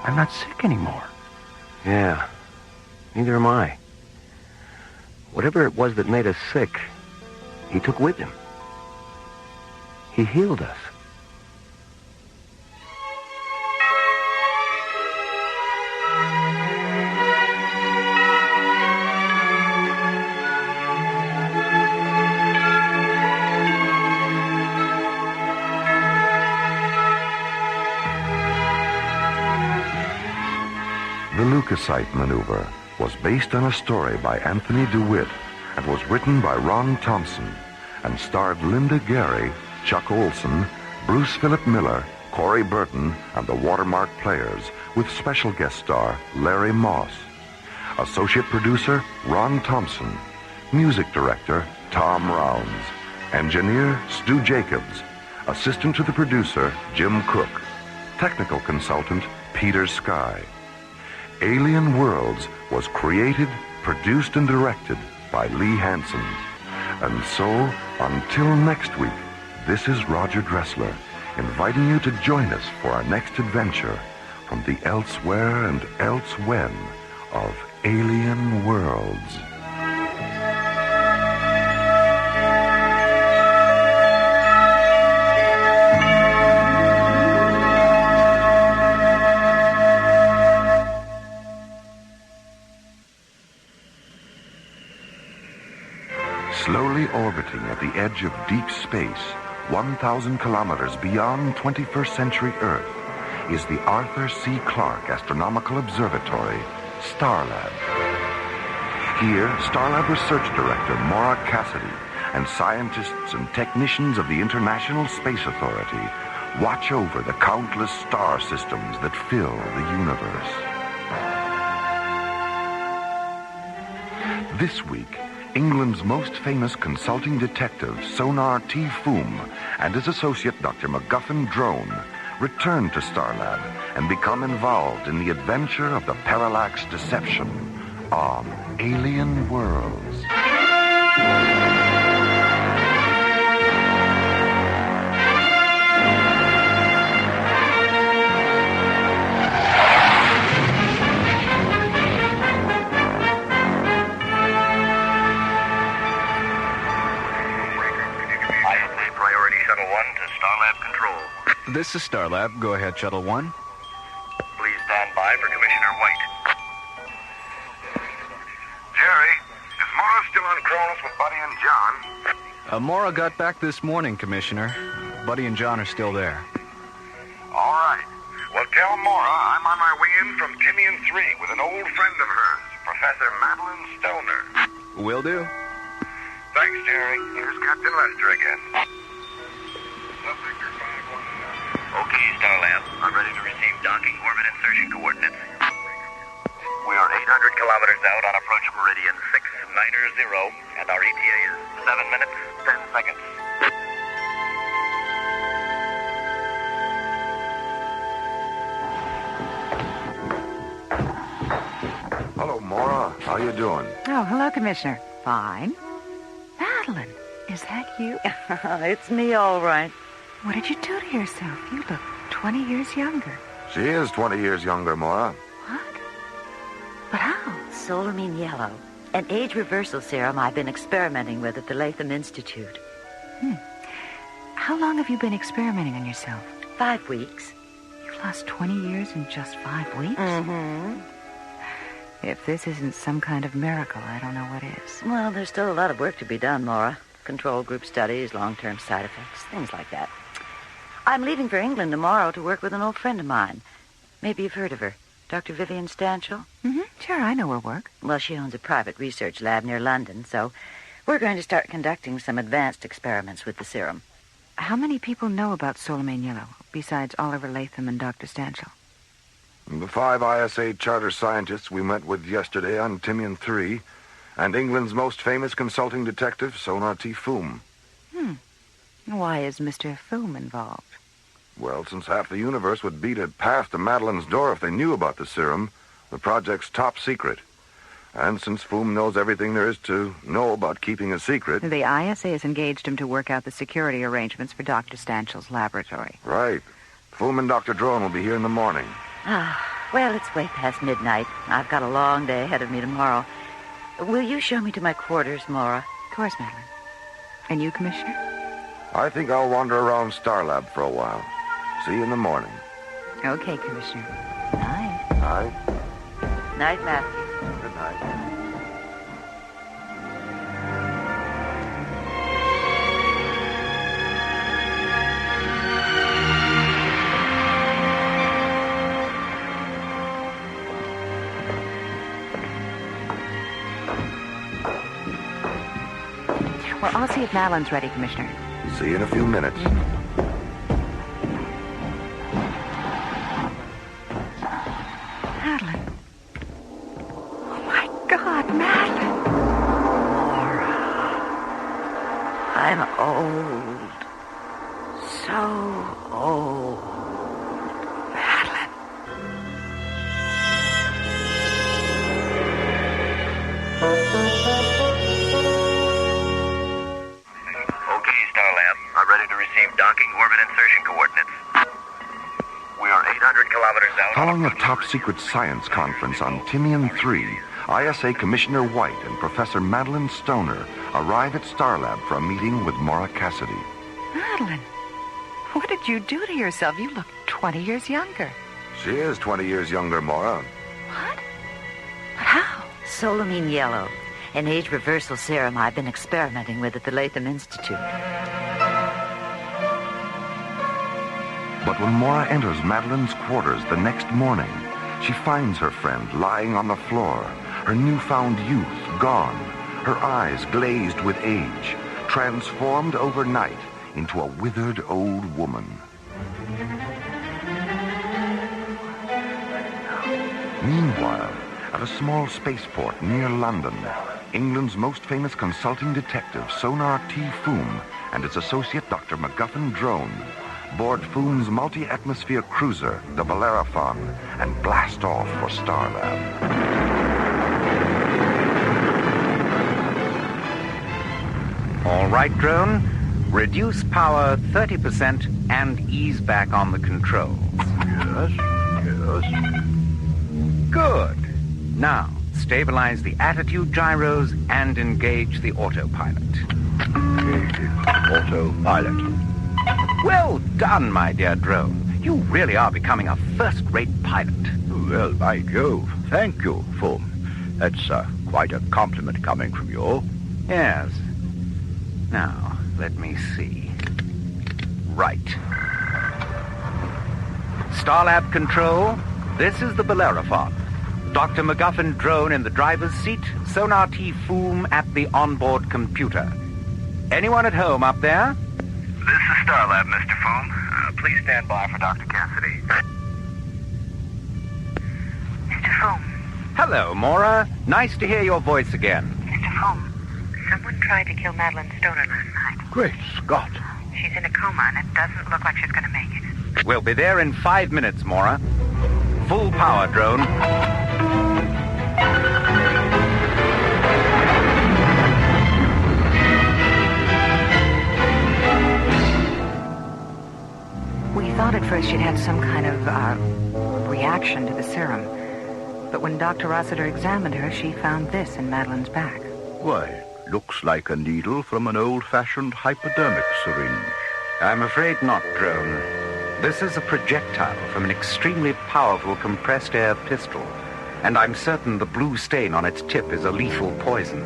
I'm not sick anymore. Yeah. Neither am I. Whatever it was that made us sick, he took with him. He healed us. Leukocyte maneuver was based on a story by Anthony DeWitt and was written by Ron Thompson and starred Linda Gary, Chuck Olson, Bruce Philip Miller, Corey Burton, and the Watermark Players, with special guest star Larry Moss. Associate producer Ron Thompson. Music director Tom Rounds. Engineer Stu Jacobs. Assistant to the producer Jim Cook. Technical consultant Peter Sky. Alien Worlds was created, produced, and directed by Lee Hansen. And so, until next week, this is Roger Dressler, inviting you to join us for our next adventure from the elsewhere and elsewhen of Alien Worlds. Slowly orbiting at the edge of deep space, 1,000 kilometers beyond 21st century Earth, is the Arthur C. Clarke Astronomical Observatory, Starlab. Here, Starlab Research Director Mora Cassidy and scientists and technicians of the International Space Authority watch over the countless star systems that fill the universe. This week, England's most famous consulting detective, Sonar T. Foom, and his associate, Dr. MacGuffin Drone, return to Starlab and become involved in the adventure of the Parallax Deception on Alien Worlds. This is Starlab. Go ahead, Shuttle 1. Please stand by for Commissioner White. Jerry, is Mora still on Cronus with Buddy and John? Mora got back this morning, Commissioner. Buddy and John are still there. All right. Well, tell Mora I'm on my way in from Timian 3 with an old friend of hers, Professor Madeline Stoner. Will do. Thanks, Jerry. Here's Captain Lester again. Okay, Starlab. I'm ready to receive docking orbit insertion coordinates. We are 800 kilometers out on approach meridian 690, and our ETA is 7 minutes, 10 seconds. Hello, Mora. How you doing? Oh, hello, Commissioner. Fine. Madeline, is that you? It's me, all right. What did you do to yourself? You look 20 years younger. She is 20 years younger, Mora. But how? Solamine yellow, an age reversal serum I've been experimenting with at the Latham Institute. How long have you been experimenting on yourself? 5 weeks. You've lost 20 years in just 5 weeks? Mm-hmm. If this isn't some kind of miracle, I don't know what is. Well, there's still a lot of work to be done, Mora. Control group studies, long-term side effects, things like that. I'm leaving for England tomorrow to work with an old friend of mine. Maybe you've heard of her, Dr. Vivian Stanchel. Sure, I know her work. Well, she owns a private research lab near London, so we're going to start conducting some advanced experiments with the serum. How many people know about Solamine yellow, besides Oliver Latham and Dr. Stanchel? The 5 ISA charter scientists we met with yesterday on Timian 3, and England's most famous consulting detective, Sonar T. Foom. Why is Mr. Foom involved? Well, since half the universe would beat a path to Madeline's door if they knew about the serum, the project's top secret. And since Foom knows everything there is to know about keeping a secret... The ISA has engaged him to work out the security arrangements for Dr. Stanchel's laboratory. Right. Foom and Dr. Drone will be here in the morning. Well, it's way past midnight. I've got a long day ahead of me tomorrow. Will you show me to my quarters, Mora? Of course, Madeline. And you, Commissioner? I think I'll wander around Starlab for a while. See you in the morning. Okay, Commissioner. Night. Night. Night, Matthew. Good night. Well, I'll see if Madeline's ready, Commissioner. See you in a few minutes. Madeline. Oh, my God, Madeline. Mora. I'm old. So old. Madeline. Okay, Starlab. I'm ready to receive docking orbit insertion coordinates. We are 800 kilometers out. Following a top-secret science conference on Tinian 3, ISA Commissioner White and Professor Madeline Stoner arrive at Starlab for a meeting with Mora Cassidy. Madeline, what did you do to yourself? You look 20 years younger. She is 20 years younger, Mora. What? But how? Solamine yellow, an age reversal serum I've been experimenting with at the Latham Institute. But when Mora enters Madeline's quarters the next morning, she finds her friend lying on the floor, her newfound youth gone, her eyes glazed with age, transformed overnight into a withered old woman. Meanwhile, at a small spaceport near London, England's most famous consulting detective, Sonar T. Foom, and its associate, Dr. MacGuffin Drone, board Foom's multi-atmosphere cruiser, the Bellerophon, and blast off for Starlab. All right, drone. Reduce power 30% and ease back on the controls. Yes. Good. Now, stabilize the attitude gyros and engage the autopilot. Autopilot. Well done, my dear drone. You really are becoming a first-rate pilot. Well, by Jove, thank you, Foom. That's quite a compliment coming from you. Yes. Now, let me see. Right. Starlab Control, this is the Bellerophon. Dr. MacGuffin Drone in the driver's seat, Sonar T. Foom at the onboard computer. Anyone at home up there? This is Starlab, Mr. Foom. Please stand by for Dr. Cassidy. Mr. Foom. Hello, Mora. Nice to hear your voice again. Mr. Foom, someone tried to kill Madeline Stoner last night. Great Scott. She's in a coma, and it doesn't look like she's going to make it. We'll be there in 5 minutes, Mora. Full power, drone. We thought at first she'd had some kind of reaction to the serum. But when Dr. Rossiter examined her, she found this in Madeline's back. Why, looks like a needle from an old-fashioned hypodermic syringe. I'm afraid not, drone. This is a projectile from an extremely powerful compressed air pistol, and I'm certain the blue stain on its tip is a lethal poison.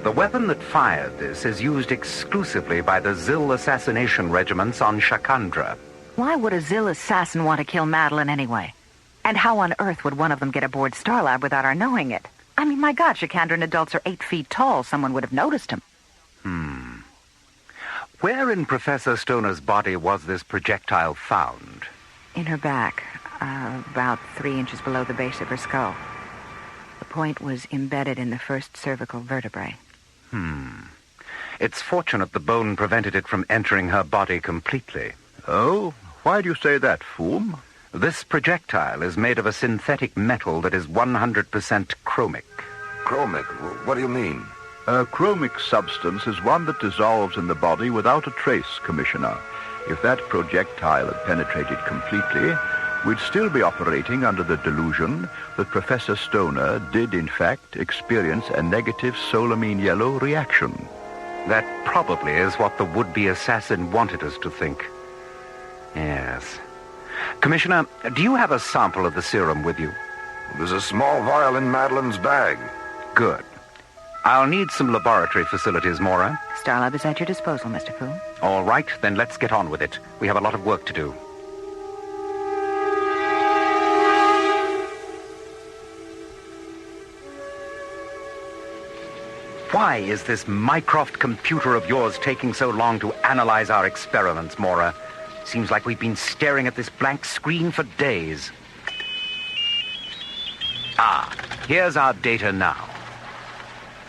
The weapon that fired this is used exclusively by the Zil assassination regiments on Shakandra. Why would a Zil assassin want to kill Madeline anyway? And how on earth would one of them get aboard Starlab without our knowing it? I mean, my God, Shakandran adults are 8 feet tall. Someone would have noticed him. Where in Professor Stoner's body was this projectile found? In her back, about 3 inches below the base of her skull. The point was embedded in the first cervical vertebrae. It's fortunate the bone prevented it from entering her body completely. Oh? Why do you say that, Foom? This projectile is made of a synthetic metal that is 100% chromic. Chromic? What do you mean? A chromic substance is one that dissolves in the body without a trace, Commissioner. If that projectile had penetrated completely, we'd still be operating under the delusion that Professor Stoner did, in fact, experience a negative solamine yellow reaction. That probably is what the would-be assassin wanted us to think. Yes. Commissioner, do you have a sample of the serum with you? There's a small vial in Madeline's bag. Good. I'll need some laboratory facilities, Mora. Starlab is at your disposal, Mr. Foom. All right, then let's get on with it. We have a lot of work to do. Why is this Mycroft computer of yours taking so long to analyze our experiments, Mora? Seems like we've been staring at this blank screen for days. Here's our data now.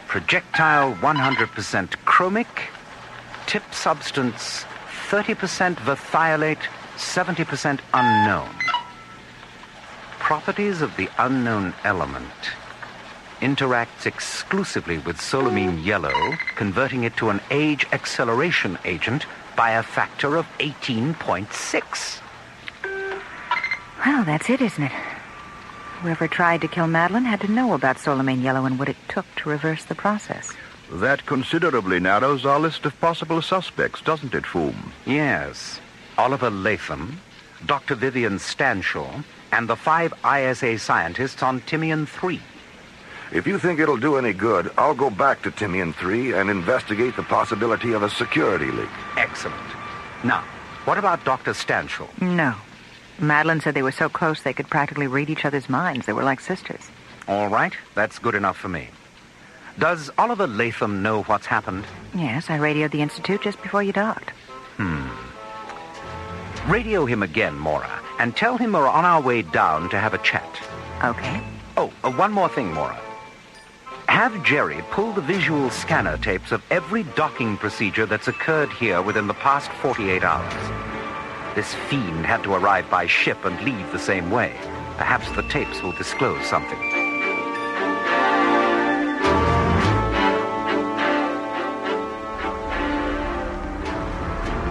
Projectile 100% chromic, tip substance 30% verthiolate, 70% unknown. Properties of the unknown element. Interacts exclusively with solamine yellow, converting it to an age acceleration agent by a factor of 18.6. Well, that's it, isn't it? Whoever tried to kill Madeline had to know about solamine yellow and what it took to reverse the process. That considerably narrows our list of possible suspects, doesn't it, Foom? Yes. Oliver Latham, Dr. Vivian Stanshaw, and the 5 ISA scientists on Timian 3. If you think it'll do any good, I'll go back to Timian 3 and investigate the possibility of a security leak. Excellent. Now, what about Dr. Stanshaw? No. Madeline said they were so close they could practically read each other's minds. They were like sisters. All right, that's good enough for me. Does Oliver Latham know what's happened? Yes, I radioed the Institute just before you docked. Radio him again, Mora, and tell him we're on our way down to have a chat. Okay. Oh, one more thing, Mora. Have Jerry pull the visual scanner tapes of every docking procedure that's occurred here within the past 48 hours. This fiend had to arrive by ship and leave the same way. Perhaps the tapes will disclose something.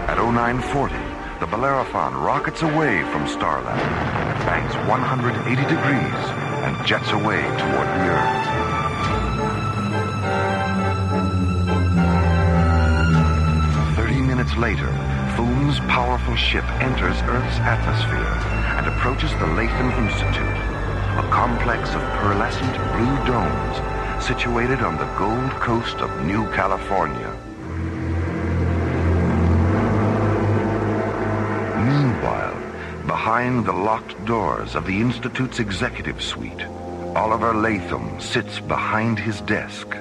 At 0940, the Bellerophon rockets away from Starlab, banks 180 degrees, and jets away toward the Earth. Later, Foom's powerful ship enters Earth's atmosphere and approaches the Latham Institute, a complex of pearlescent blue domes situated on the Gold Coast of New California. Meanwhile, behind the locked doors of the Institute's executive suite, Oliver Latham sits behind his desk,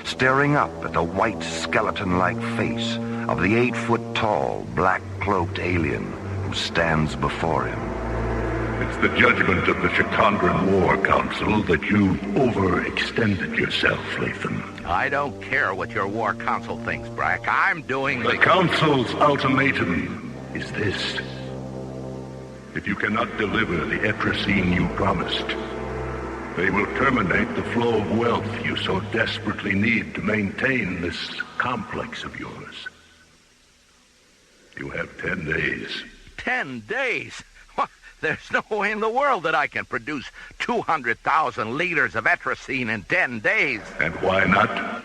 staring up at the white skeleton-like face of the 8-foot-tall, black-cloaked alien who stands before him. It's the judgment of the Chikandran War Council that you've overextended yourself, Latham. I don't care what your War Council thinks, Brack. I'm doing The Council's ultimatum is this. If you cannot deliver the Etrusine you promised, they will terminate the flow of wealth you so desperately need to maintain this complex of yours. You have 10 days. 10 days? What? There's no way in the world that I can produce 200,000 liters of Etrusine in 10 days. And why not?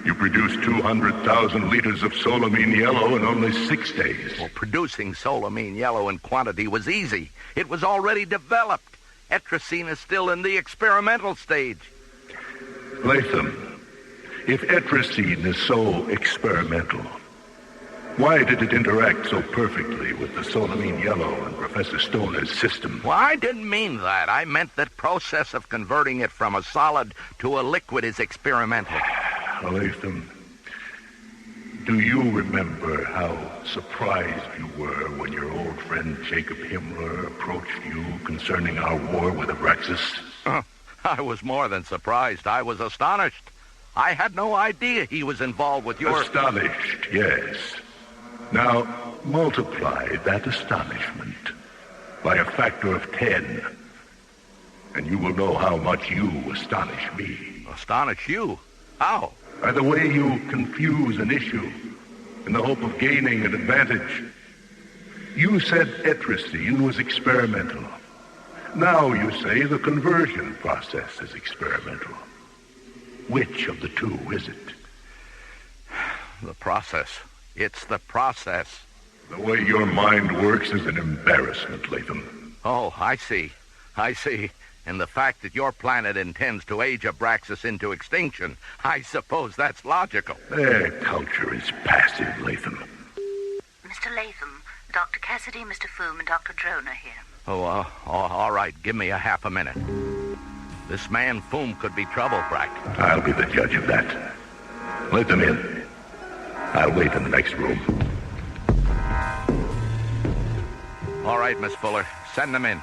You produced 200,000 liters of solamine yellow in only 6 days. Well, producing solamine yellow in quantity was easy. It was already developed. Etrusine is still in the experimental stage. Latham, if Etrusine is so experimental, why did it interact so perfectly with the solamine yellow in Professor Stoner's system? Well, I didn't mean that. I meant that process of converting it from a solid to a liquid is experimental. Latham, do you remember how surprised you were when your old friend Jacob Himmler approached you concerning our war with Abraxas? I was more than surprised. I was astonished. I had no idea he was involved with your... Astonished, yes. Now, multiply that astonishment by a factor of 10, and you will know how much you astonish me. Astonish you? How? By the way you confuse an issue in the hope of gaining an advantage. You said Etrusine was experimental. Now you say the conversion process is experimental. Which of the two is it? The process. It's the process. The way your mind works is an embarrassment, Latham. Oh, I see. And the fact that your planet intends to age Abraxas into extinction, I suppose that's logical. Their culture is passive, Latham. Mr. Latham, Dr. Cassidy, Mr. Foom, and Dr. Drone are here. Oh, all right. Give me a half a minute. This man Foom could be trouble, Brack. I'll be the judge of that. Let them in. I'll wait in the next room. All right, Miss Fuller. Send them in.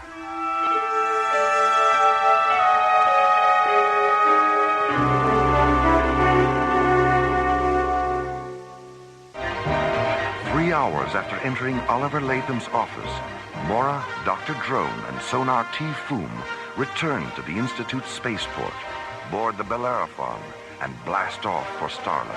Hours after entering Oliver Latham's office, Mora, Dr. Drone, and Sonar T. Foom return to the Institute's spaceport, board the Bellerophon, and blast off for Starlab.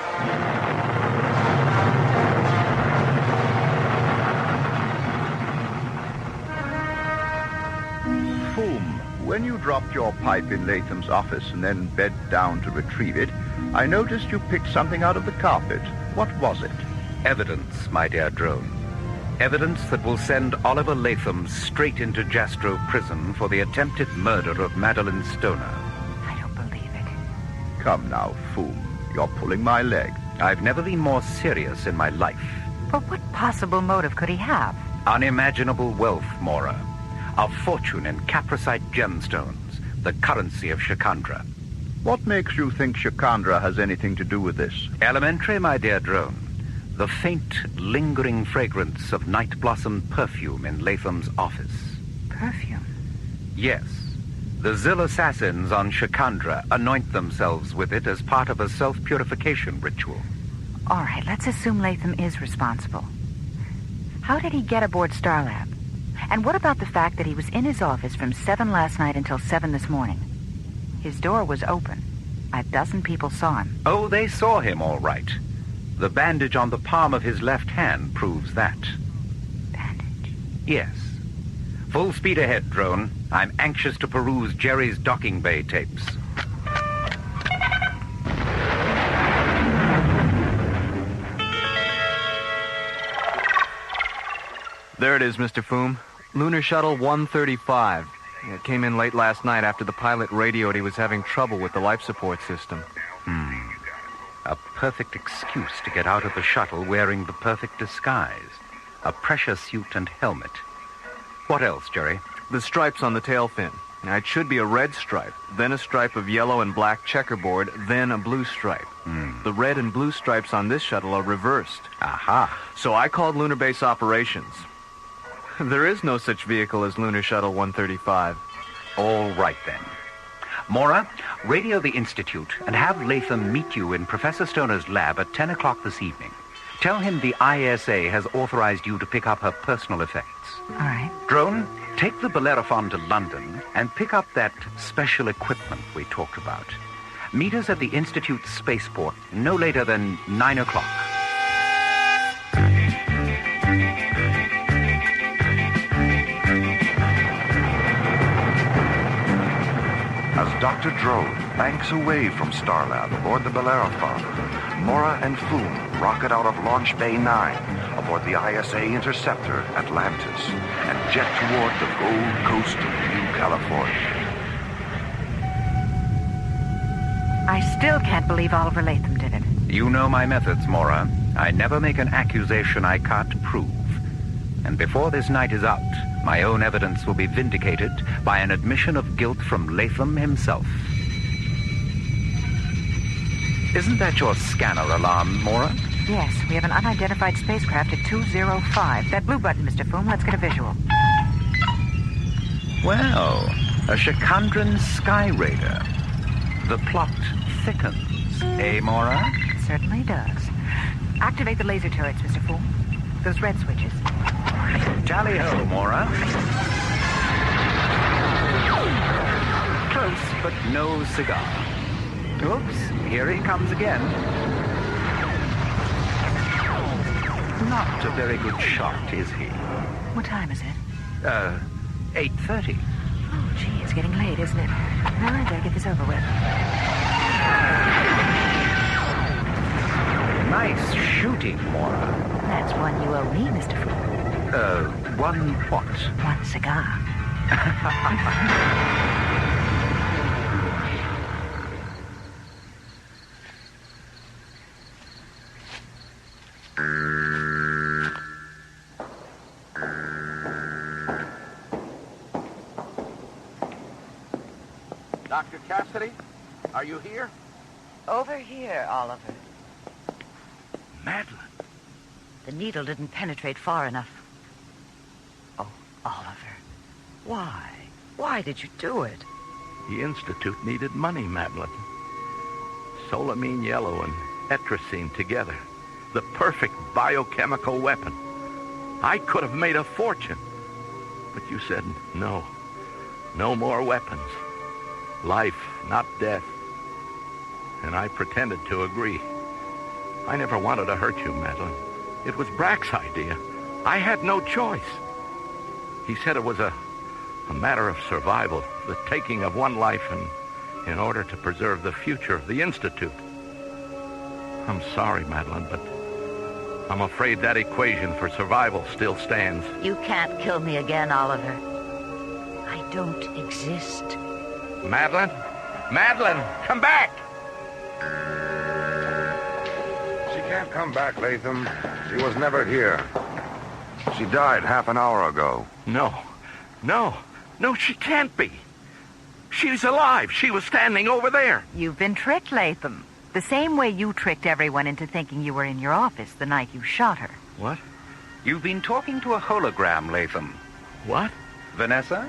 Foom, when you dropped your pipe in Latham's office and then bent down to retrieve it, I noticed you picked something out of the carpet. What was it? Evidence, my dear Drone. Evidence that will send Oliver Latham straight into Jastrow prison for the attempted murder of Madeline Stoner. I don't believe it. Come now, Foom. You're pulling my leg. I've never been more serious in my life. But what possible motive could he have? Unimaginable wealth, Mora. A fortune in capricite gemstones, the currency of Shikandra. What makes you think Shikandra has anything to do with this? Elementary, my dear Drone. The faint, lingering fragrance of night blossom perfume in Latham's office. Perfume? Yes. The Zil assassins on Shikandra anoint themselves with it as part of a self-purification ritual. All right, let's assume Latham is responsible. How did he get aboard Starlab? And what about the fact that he was in his office from 7 last night until 7 this morning? His door was open. 12 people saw him. Oh, they saw him, all right. The bandage on the palm of his left hand proves that. Bandage? Yes. Full speed ahead, Drone. I'm anxious to peruse Jerry's docking bay tapes. There it is, Mr. Foom. Lunar Shuttle 135. It came in late last night after the pilot radioed he was having trouble with the life support system. A perfect excuse to get out of the shuttle wearing the perfect disguise. A pressure suit and helmet. What else, Jerry? The stripes on the tail fin. Now, it should be a red stripe, then a stripe of yellow and black checkerboard, then a blue stripe. The red and blue stripes on this shuttle are reversed. Aha. So I called Lunar Base Operations. There is no such vehicle as Lunar Shuttle 135. All right, then. Mora, radio the Institute and have Latham meet you in Professor Stoner's lab at 10 o'clock this evening. Tell him the ISA has authorized you to pick up her personal effects. All right. Drone, take the Bellerophon to London and pick up that special equipment we talked about. Meet us at the Institute spaceport no later than 9 o'clock. As Dr. Drone banks away from Starlab aboard the Bellerophon, Mora and Foom rocket out of Launch Bay 9 aboard the ISA Interceptor Atlantis and jet toward the Gold Coast of New California. I still can't believe Oliver Latham did it. You know my methods, Mora. I never make an accusation I can't prove. And before this night is out, my own evidence will be vindicated by an admission of guilt from Latham himself. Isn't that your scanner alarm, Mora? Yes, we have an unidentified spacecraft at 205. That blue button, Mr. Foom. Let's get a visual. Well, a Shikandran sky raider. The plot thickens, eh, Mora? It certainly does. Activate the laser turrets, Mr. Foom. Those red switches. Tally-ho, Mora. Close, but no cigar. Oops, here he comes again. Not a very good shot, is he? What time is it? 8:30. Oh, gee, it's getting late, isn't it? Well, I better get this over with. Nice shooting, Mora. That's one you owe me, Mr. Fool. One what? One cigar. Dr. Cassidy, are you here? Over here, Oliver. Madeline. The needle didn't penetrate far enough. Oh, Oliver. Why? Why did you do it? The Institute needed money, Madeline. Solamine yellow and etrazine together. The perfect biochemical weapon. I could have made a fortune. But you said no. No more weapons. Life, not death. And I pretended to agree. I never wanted to hurt you, Madeline. It was Brack's idea. I had no choice. He said it was a matter of survival, the taking of one life in order to preserve the future of the Institute. I'm sorry, Madeline, but I'm afraid that equation for survival still stands. You can't kill me again, Oliver. I don't exist. Madeline? Madeline, come back! She can't come back, Latham. She was never here. She died half an hour ago. No, she can't be. She's alive. She was standing over there. You've been tricked, Latham. The same way you tricked everyone into thinking you were in your office the night you shot her. What? You've been talking to a hologram, Latham. What? Vanessa?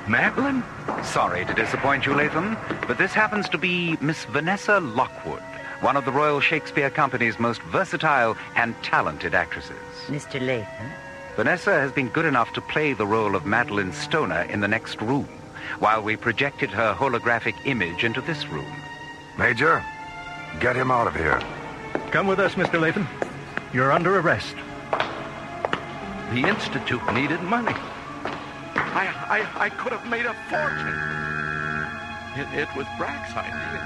Madeline? Sorry to disappoint you, Latham, but this happens to be Miss Vanessa Lockwood, one of the Royal Shakespeare Company's most versatile and talented actresses. Mr. Latham? Vanessa has been good enough to play the role of Madeline Stoner in the next room, while we projected her holographic image into this room. Major, get him out of here. Come with us, Mr. Latham. You're under arrest. The Institute needed money. I could have made a fortune. It was Brack's idea.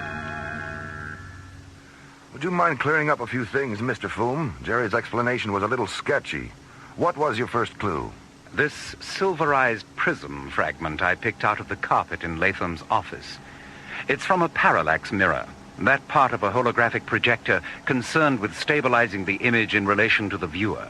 Would you mind clearing up a few things, Mr. Foom? Jerry's explanation was a little sketchy. What was your first clue? This silverized prism fragment I picked out of the carpet in Latham's office. It's from a parallax mirror, that part of a holographic projector concerned with stabilizing the image in relation to the viewer.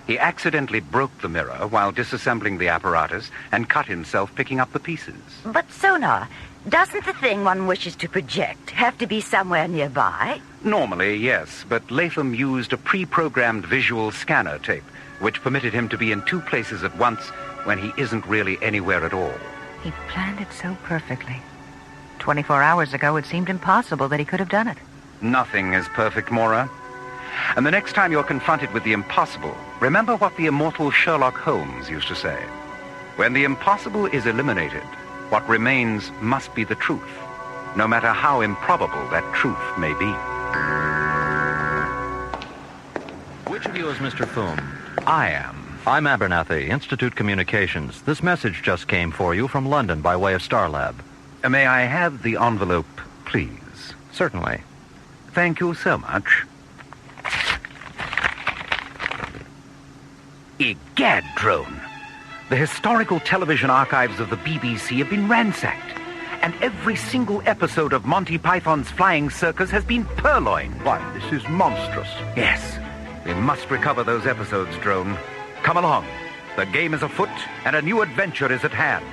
He accidentally broke the mirror while disassembling the apparatus and cut himself picking up the pieces. But, Sonar, doesn't the thing one wishes to project have to be somewhere nearby? Normally, yes, but Latham used a pre-programmed visual scanner tape, which permitted him to be in two places at once when he isn't really anywhere at all. He planned it so perfectly. 24 hours ago, it seemed impossible that he could have done it. Nothing is perfect, Mora. And the next time you're confronted with the impossible, remember what the immortal Sherlock Holmes used to say. When the impossible is eliminated, what remains must be the truth, no matter how improbable that truth may be. Which of you is Mr. Foom? I am. I'm Abernathy, Institute Communications. This message just came for you from London by way of Starlab. May I have the envelope, please? Certainly. Thank you so much. Egad, drone. The historical television archives of the BBC have been ransacked, and every single episode of Monty Python's Flying Circus has been purloined. Why, this is monstrous. Yes. We must recover those episodes, drone. Come along. The game is afoot, and a new adventure is at hand.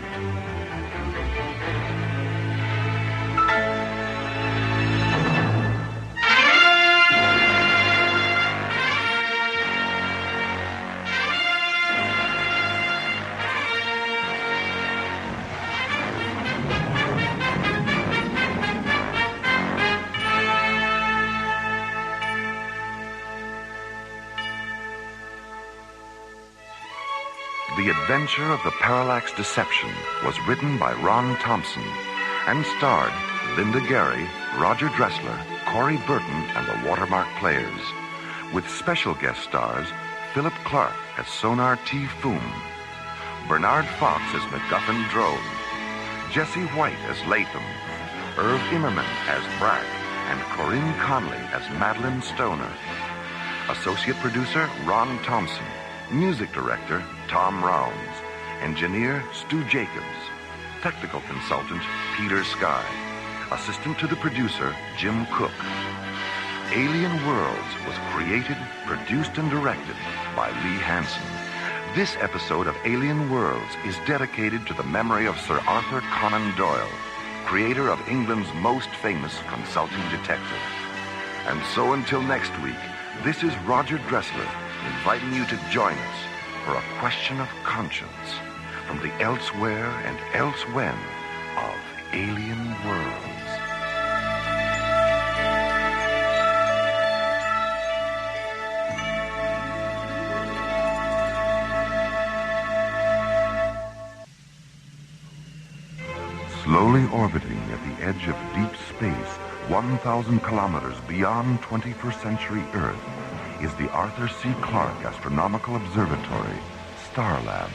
The Adventure of the Parallax Deception was written by Ron Thompson and starred Linda Gary, Roger Dressler, Corey Burton, and the Watermark Players, with special guest stars Philip Clark as Sonar T. Foom, Bernard Fox as MacGuffin Drone, Jesse White as Latham, Irv Immerman as Brack, and Corinne Conley as Madeline Stoner. Associate producer Ron Thompson. Music director Tom Rounds. Engineer Stu Jacobs. Technical consultant Peter Sky. Assistant to the producer Jim Cook. Alien Worlds was created, produced, and directed by Lee Hansen. This episode of Alien Worlds is dedicated to the memory of Sir Arthur Conan Doyle, creator of England's most famous consulting detective. And so until next week, This is Roger Dressler inviting you to join us for a question of conscience from the elsewhere and elsewhen of alien worlds. Slowly orbiting at the edge of deep space, 1,000 kilometers beyond 21st century Earth, is the Arthur C. Clarke Astronomical Observatory, Starlab.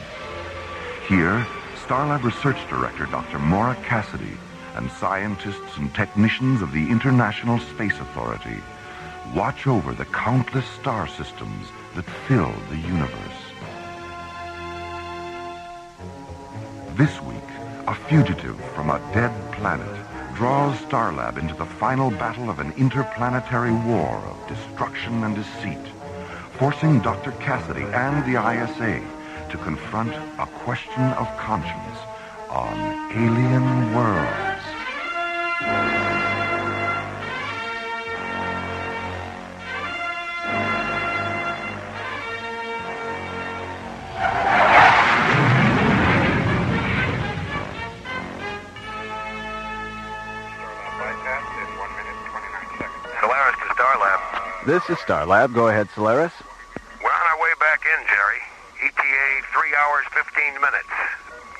Here, Starlab Research Director Dr. Mora and scientists and technicians of the International Space Authority watch over the countless star systems that fill the universe. This week, a fugitive from a dead planet draws Starlab into the final battle of an interplanetary war of destruction and deceit, forcing Dr. Cassidy and the ISA to confront a question of conscience on alien worlds. This is Starlab. Go ahead, Solaris. We're on our way back in, Jerry. ETA 3 hours, 15 minutes.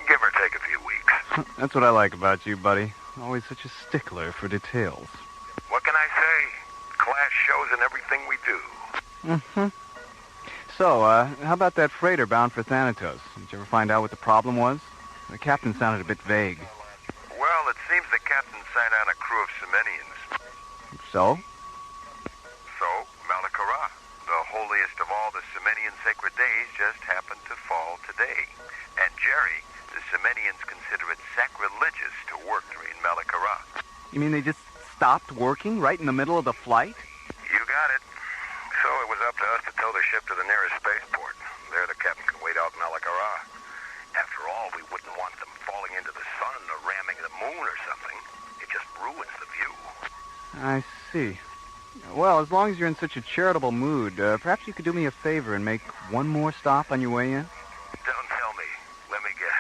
Give or take a few weeks. That's what I like about you, buddy. Always such a stickler for details. What can I say? Class shows in everything we do. Mm-hmm. So, how about that freighter bound for Thanatos? Did you ever find out what the problem was? The captain sounded a bit vague. Well, it seems the captain signed on a crew of Semenians. So? So, Malakara, the holiest of all the Semenian sacred days, just happened to fall today. And Jerry, the Semenians consider it sacrilegious to work during Malakara. You mean they just stopped working right in the middle of the flight? You got it. So it was up to us to tow the ship to the nearest spaceport. There the captain could wait out Malakara. After all, we wouldn't want them falling into the sun or ramming the moon or something. It just ruins the view. I see. Well, as long as you're in such a charitable mood, perhaps you could do me a favor and make one more stop on your way in? Don't tell me. Let me guess.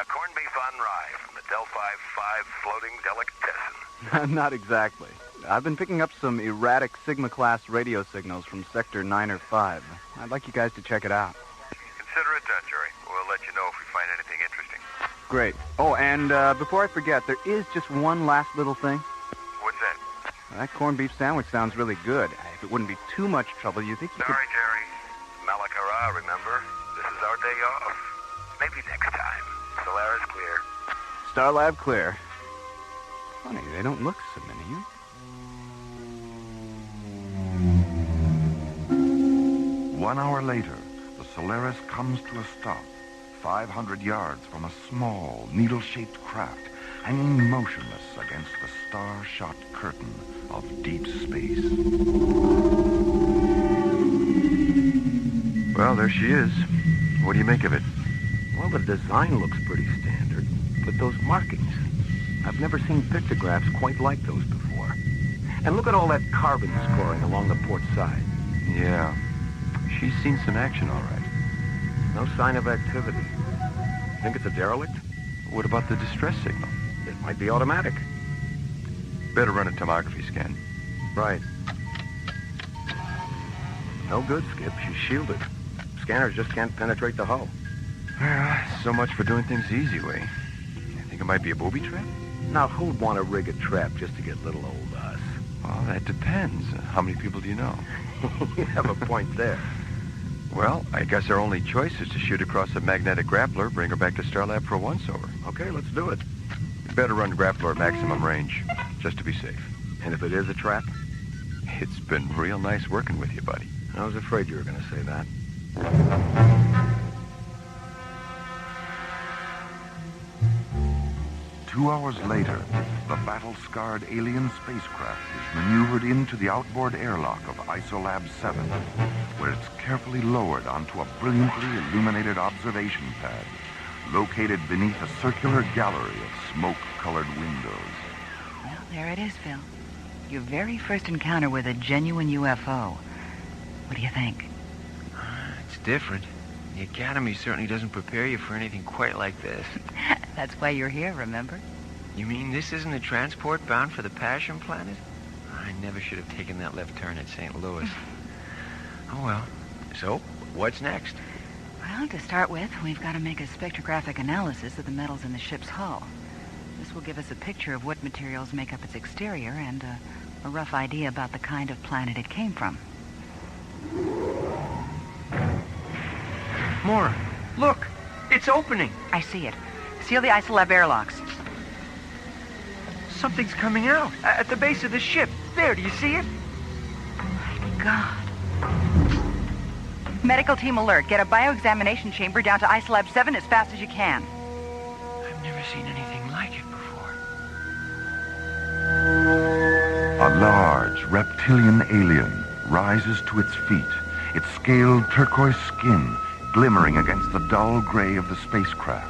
A corned beef on rye from the Delphi 5 floating delicatessen. Not exactly. I've been picking up some erratic Sigma-class radio signals from Sector 9 or 5. I'd like you guys to check it out. Consider it done, Jerry. We'll let you know if we find anything interesting. Great. Oh, and before I forget, there is just one last little thing. What's that? That corned beef sandwich sounds really good. If it wouldn't be too much trouble, you think you could... Sorry, Jerry. Malakara, remember? This is our day off. Maybe next time. Solaris clear. Starlab clear. Funny, they don't look Semenian. One hour later, the Solaris comes to a stop, 500 yards from a small, needle-shaped craft hanging motionless against the star-shot curtain of deep space. Well, there she is. What do you make of it? Well, the design looks pretty standard, but those markings, I've never seen pictographs quite like those before. And look at all that carbon scoring along the port side. Yeah, she's seen some action, all right. No sign of activity. Think it's a derelict? What about the distress signal? It might be automatic. Better run a tomography scan. Right. No good, Skip. She's shielded. Scanners just can't penetrate the hull. Well, so much for doing things the easy way. You think it might be a booby trap? Now, who'd want to rig a trap just to get little old us? Well, that depends. How many people do you know? You have a point there. Well, I guess our only choice is to shoot across a magnetic grappler, bring her back to Starlab for a once-over. Okay, let's do it. Better run grappler at maximum range, just to be safe. And if it is a trap? It's been real nice working with you, buddy. I was afraid you were going to say that. 2 hours later, the battle-scarred alien spacecraft is maneuvered into the outboard airlock of Isolab 7, where it's carefully lowered onto a brilliantly illuminated observation pad, located beneath a circular gallery of smoke-colored windows. Well, there it is, Phil. Your very first encounter with a genuine UFO. What do you think? It's different. The Academy certainly doesn't prepare you for anything quite like this. That's why you're here, remember? You mean this isn't a transport bound for the Passion Planet? I never should have taken that left turn at St. Louis. Oh, well. So, what's next? Well, to start with, we've got to make a spectrographic analysis of the metals in the ship's hull. This will give us a picture of what materials make up its exterior and a rough idea about the kind of planet it came from. Mora, look! It's opening! I see it. Seal the Isolab airlocks. Something's coming out at the base of the ship. There, do you see it? My God. Medical team alert. Get a bioexamination chamber down to Isolab 7 as fast as you can. I've never seen anything like it before. A large reptilian alien rises to its feet, its scaled turquoise skin glimmering against the dull gray of the spacecraft.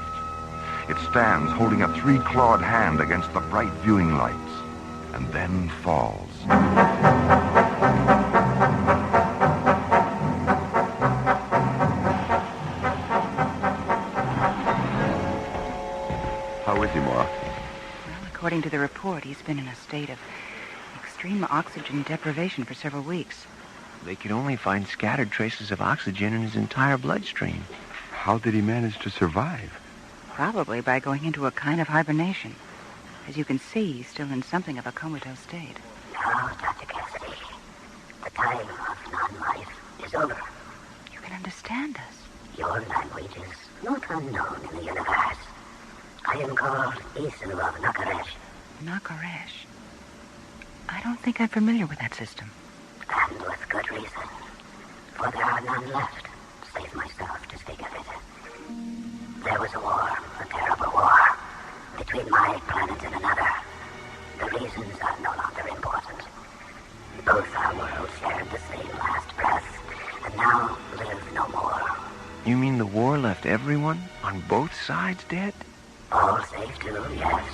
It stands holding a three-clawed hand against the bright viewing lights, and then falls. How is he, Mora? Well, according to the report, he's been in a state of extreme oxygen deprivation for several weeks. They could only find scattered traces of oxygen in his entire bloodstream. How did he manage to survive? Probably by going into a kind of hibernation. As you can see, he's still in something of a comatose state. Now, Dr. Cassidy, the time of non-life is over. You can understand us. Your language is not unknown in the universe. I am called Isu of Nakaresh. Nakaresh? I don't think I'm familiar with that system. And with good reason. For there are none left, save myself to speak of it. There was a war, a terrible war, between my planet and another. The reasons are no longer important. Both our worlds shared the same last breath, and now live no more. You mean the war left everyone on both sides dead? All save two, yes.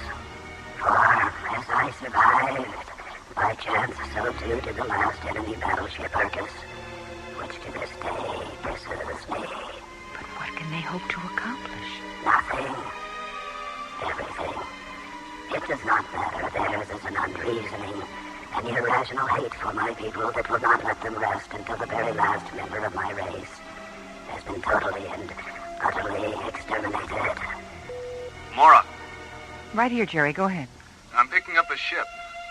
For as I survived, by chance so too did the last enemy battleship Urcus, which to this day pursues me. But what can they hope to accomplish? Nothing. Everything. It does not matter. Theirs is an unreasoning, an irrational hate for my people that will not let them rest until the very last member of my race has been totally and utterly exterminated. Mora. Right here, Jerry. Go ahead. I'm picking up a ship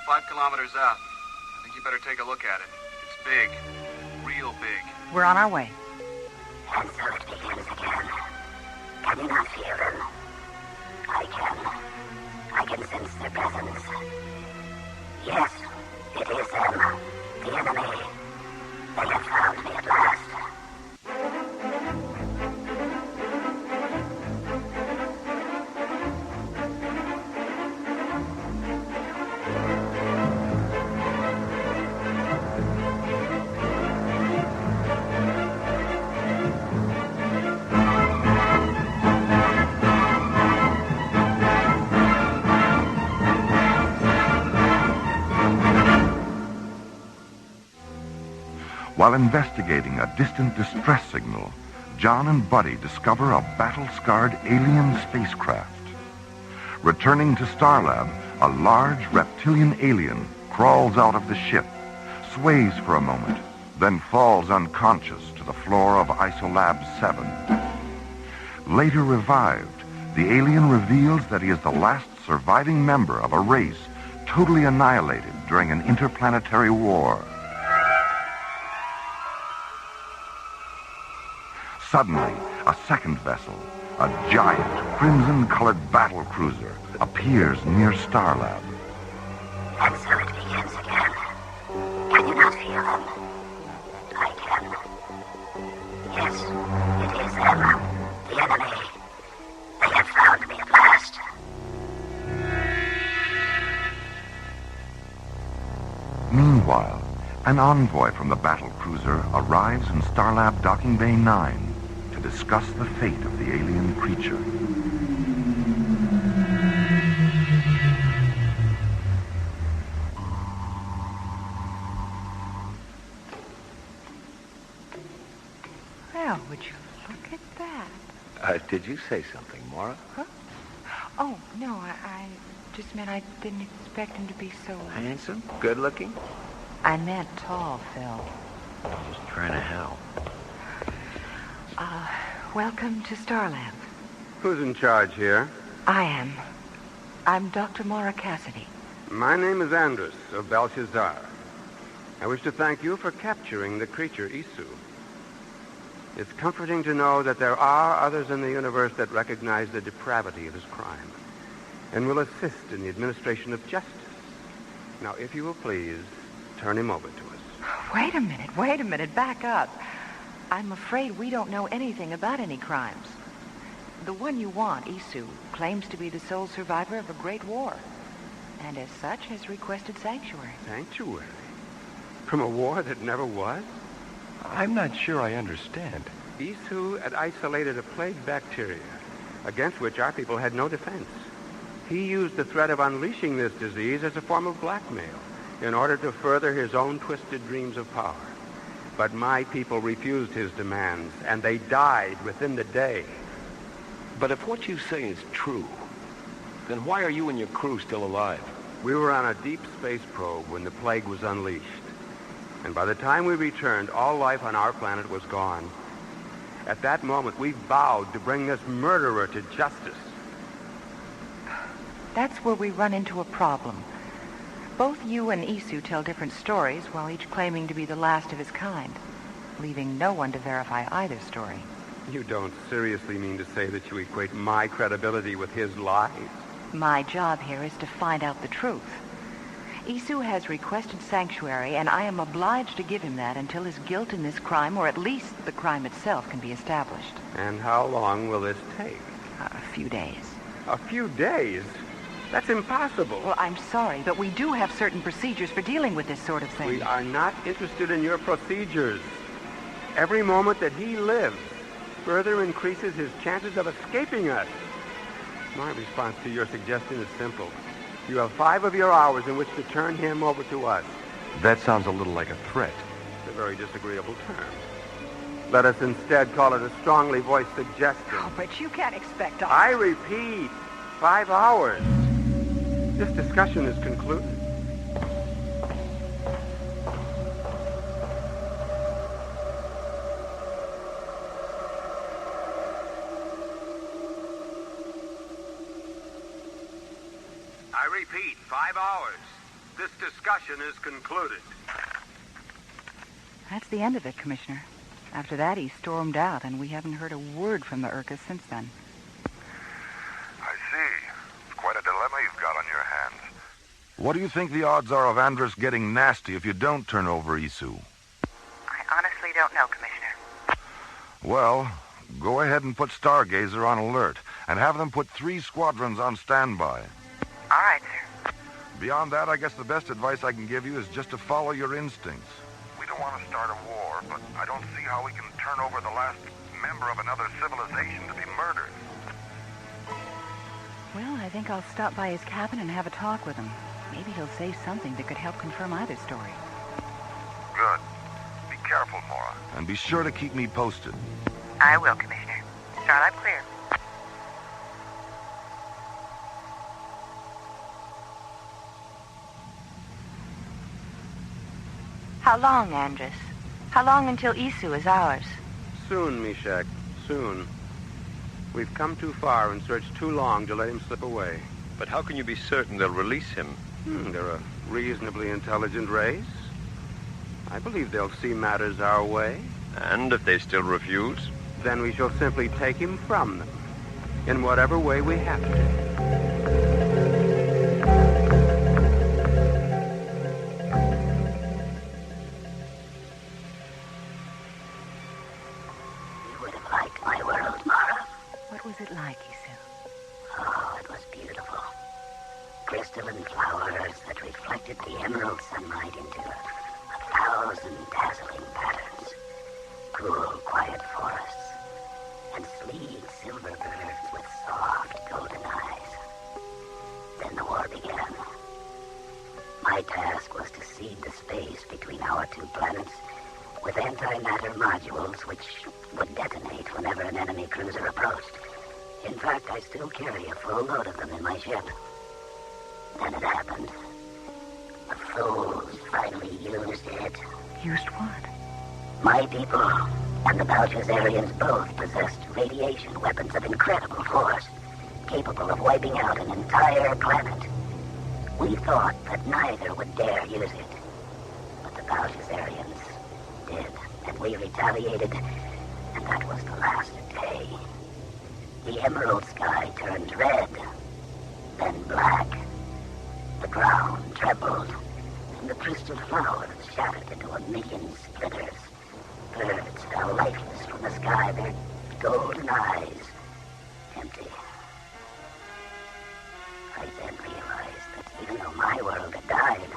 5 kilometers out. I think you better take a look at it. It's big. Real big. We're on our way. And so it begins again. Can you not feel them? I can. I can sense their presence. Yes, it is them. The enemy. They have found me at last. While investigating a distant distress signal, John and Buddy discover a battle-scarred alien spacecraft. Returning to Starlab, a large reptilian alien crawls out of the ship, sways for a moment, then falls unconscious to the floor of Isolab 7. Later revived, the alien reveals that he is the last surviving member of a race totally annihilated during an interplanetary war. Suddenly, a second vessel, a giant, crimson-colored battle cruiser, appears near Starlab. And so it begins again. Can you not feel them? I can. Yes, it is them. The enemy. They have found me at last. Meanwhile, an envoy from the battle cruiser arrives in Starlab Docking Bay 9 to discuss the fate of the alien creature. Well, would you look at that? Did you say something, Mora? Huh? Oh, no, I just meant I didn't expect him to be so... Handsome? Good looking? I meant tall, Phil. I'm just trying to help. Welcome to Starlab. Who's in charge here? I am. I'm Dr. Mora Cassidy. My name is Andrus of Belshazzar. I wish to thank you for capturing the creature Isu. It's comforting to know that there are others in the universe that recognize the depravity of his crime and will assist in the administration of justice. Now, if you will please, turn him over to us. Wait a minute, back up. I'm afraid we don't know anything about any crimes. The one you want, Isu, claims to be the sole survivor of a great war, and as such has requested sanctuary. Sanctuary? From a war that never was? I'm not sure I understand. Isu had isolated a plague bacteria against which our people had no defense. He used the threat of unleashing this disease as a form of blackmail in order to further his own twisted dreams of power. But my people refused his demands, and they died within the day. But if what you say is true, then why are you and your crew still alive? We were on a deep space probe when the plague was unleashed. And by the time we returned, all life on our planet was gone. At that moment, we vowed to bring this murderer to justice. That's where we run into a problem. Both you and Isu tell different stories, while each claiming to be the last of his kind, leaving no one to verify either story. You don't seriously mean to say that you equate my credibility with his lies? My job here is to find out the truth. Isu has requested sanctuary, and I am obliged to give him that until his guilt in this crime, or at least the crime itself, can be established. And how long will this take? A few days. A few days? That's impossible. Well, I'm sorry, but we do have certain procedures for dealing with this sort of thing. We are not interested in your procedures. Every moment that he lives further increases his chances of escaping us. My response to your suggestion is simple. You have 5 of your hours in which to turn him over to us. That sounds a little like a threat. It's a very disagreeable term. Let us instead call it a strongly voiced suggestion. Oh, but you can't expect us... I repeat, 5 hours. This discussion is concluded. I repeat, 5 hours. This discussion is concluded. That's the end of it, Commissioner. After that, he stormed out, and we haven't heard a word from the Urkas since then. I see. It's quite a dilemma you've got on your hands. What do you think the odds are of Andrus getting nasty if you don't turn over Isu? I honestly don't know, Commissioner. Well, go ahead and put Stargazer on alert, and have them put 3 squadrons on standby. All right, sir. Beyond that, I guess the best advice I can give you is just to follow your instincts. We don't want to start a war, but I don't see how we can turn over the last member of another civilization to be murdered. Well, I think I'll stop by his cabin and have a talk with him. Maybe he'll say something that could help confirm either story. Good. Be careful, Mora. And be sure to keep me posted. I will, Commissioner. Starlab clear. How long, Andrus? How long until Isu is ours? Soon, Meshach. Soon. We've come too far and searched too long to let him slip away. But how can you be certain they'll release him? They're a reasonably intelligent race. I believe they'll see matters our way. And if they still refuse? Then we shall simply take him from them, in whatever way we have to. You would have liked my world, Mora. What was it like, Isu? Oh, it was beautiful. Crystalline flowers that reflected the emerald sunlight into 1,000 dazzling patterns. Cool, quiet forests. And sleek silver birds with soft golden eyes. Then the war began. My task was to seed the space between our 2 planets with antimatter modules which would detonate whenever an enemy cruiser approached. In fact, I still carry a full load of them in my ship. Then it happened. The fools finally used it. Used what? My people and the Belshazzarians both possessed radiation weapons of incredible force, capable of wiping out an entire planet. We thought that neither would dare use it. But the Belshazzarians did, and we retaliated, and that was the last day. The emerald sky turned red, then black. The ground trembled, and the crystal flowers shattered into a million splinters. Birds fell lifeless from the sky, their golden eyes empty. I then realized that even though my world had died,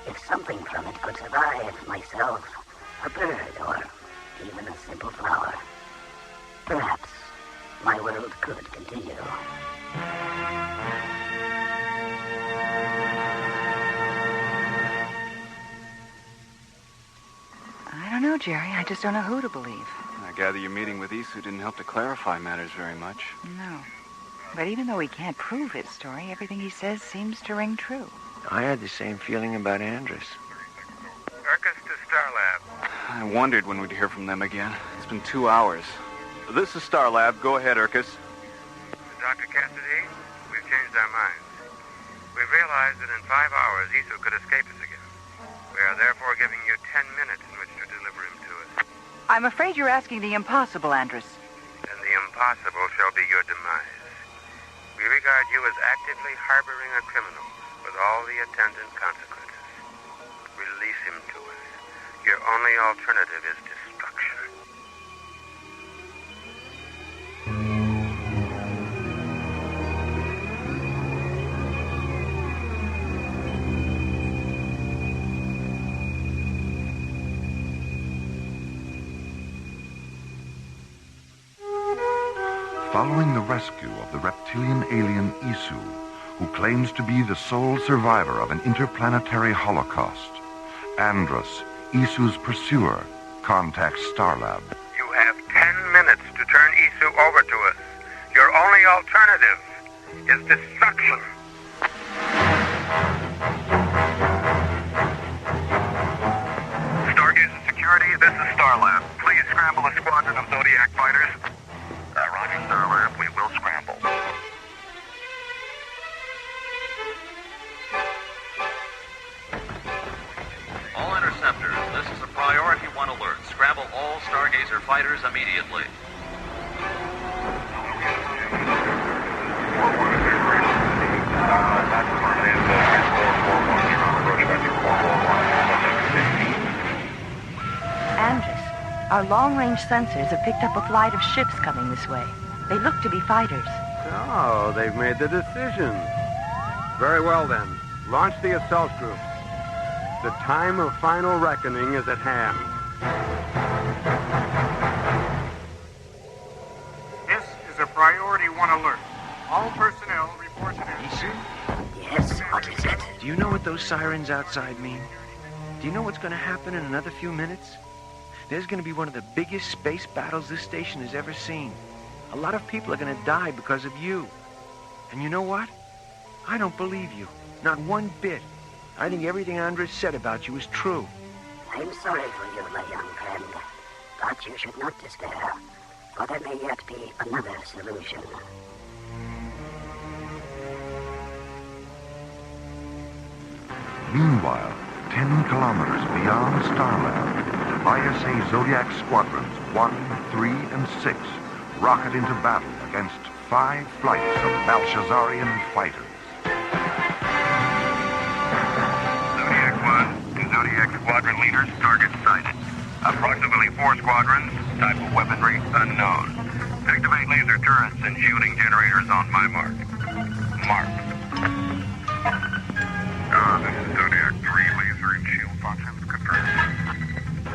if something from it could survive, myself, a bird, or even a simple flower, perhaps my world could continue. I don't know, Jerry. I just don't know who to believe. I gather your meeting with Isu didn't help to clarify matters very much. No. But even though he can't prove his story, everything he says seems to ring true. I had the same feeling about Andrus. Urkus to Starlab. I wondered when we'd hear from them again. It's been 2 hours. This is Starlab. Go ahead, Urkus. Dr. Cassidy, we've changed our minds. We've realized that in 5 hours, Isu could escape us again. We are therefore giving you 10 minutes in which to deliver him to us. I'm afraid you're asking the impossible, Andrus. And the impossible shall be your demise. We regard you as actively harboring a criminal with all the attendant consequences. Release him to us. Your only alternative is destruction. Following the rescue of the reptilian alien Isu, who claims to be the sole survivor of an interplanetary holocaust, Andrus, Isu's pursuer, contacts Starlab. You have 10 minutes to turn Isu over to us. Your only alternative is destruction. Stargazer Security, this is Starlab. Please scramble a squadron of Zodiac fighters. Roger, Starlab. We will scramble. All interceptors, this is a priority 1 alert. Scramble all Stargazer fighters immediately. Andrus, our long-range sensors have picked up a flight of ships coming this way. They look to be fighters. Oh, they've made the decision. Very well, then. Launch the assault groups. The time of final reckoning is at hand. This is a priority 1 alert. All personnel report to Isu? Yes, what is it? Do you know what those sirens outside mean? Do you know what's going to happen in another few minutes? There's going to be one of the biggest space battles this station has ever seen. A lot of people are going to die because of you. And you know what? I don't believe you. Not one bit. I think everything Andrus said about you is true. I'm sorry for you, my young friend. But you should not despair, for there may yet be another solution. Meanwhile, 10 kilometers beyond Starlab, ISA Zodiac Squadrons 1, 3, and 6 rocket into battle against 5 flights of Belshazzarian fighters. Zodiac 1 to Zodiac Squadron leaders, target sighted. Approximately 4 squadrons, type of weaponry unknown. Activate laser turrets and shielding generators on my mark. Mark. This is Zodiac 3, laser and shield functions confirmed.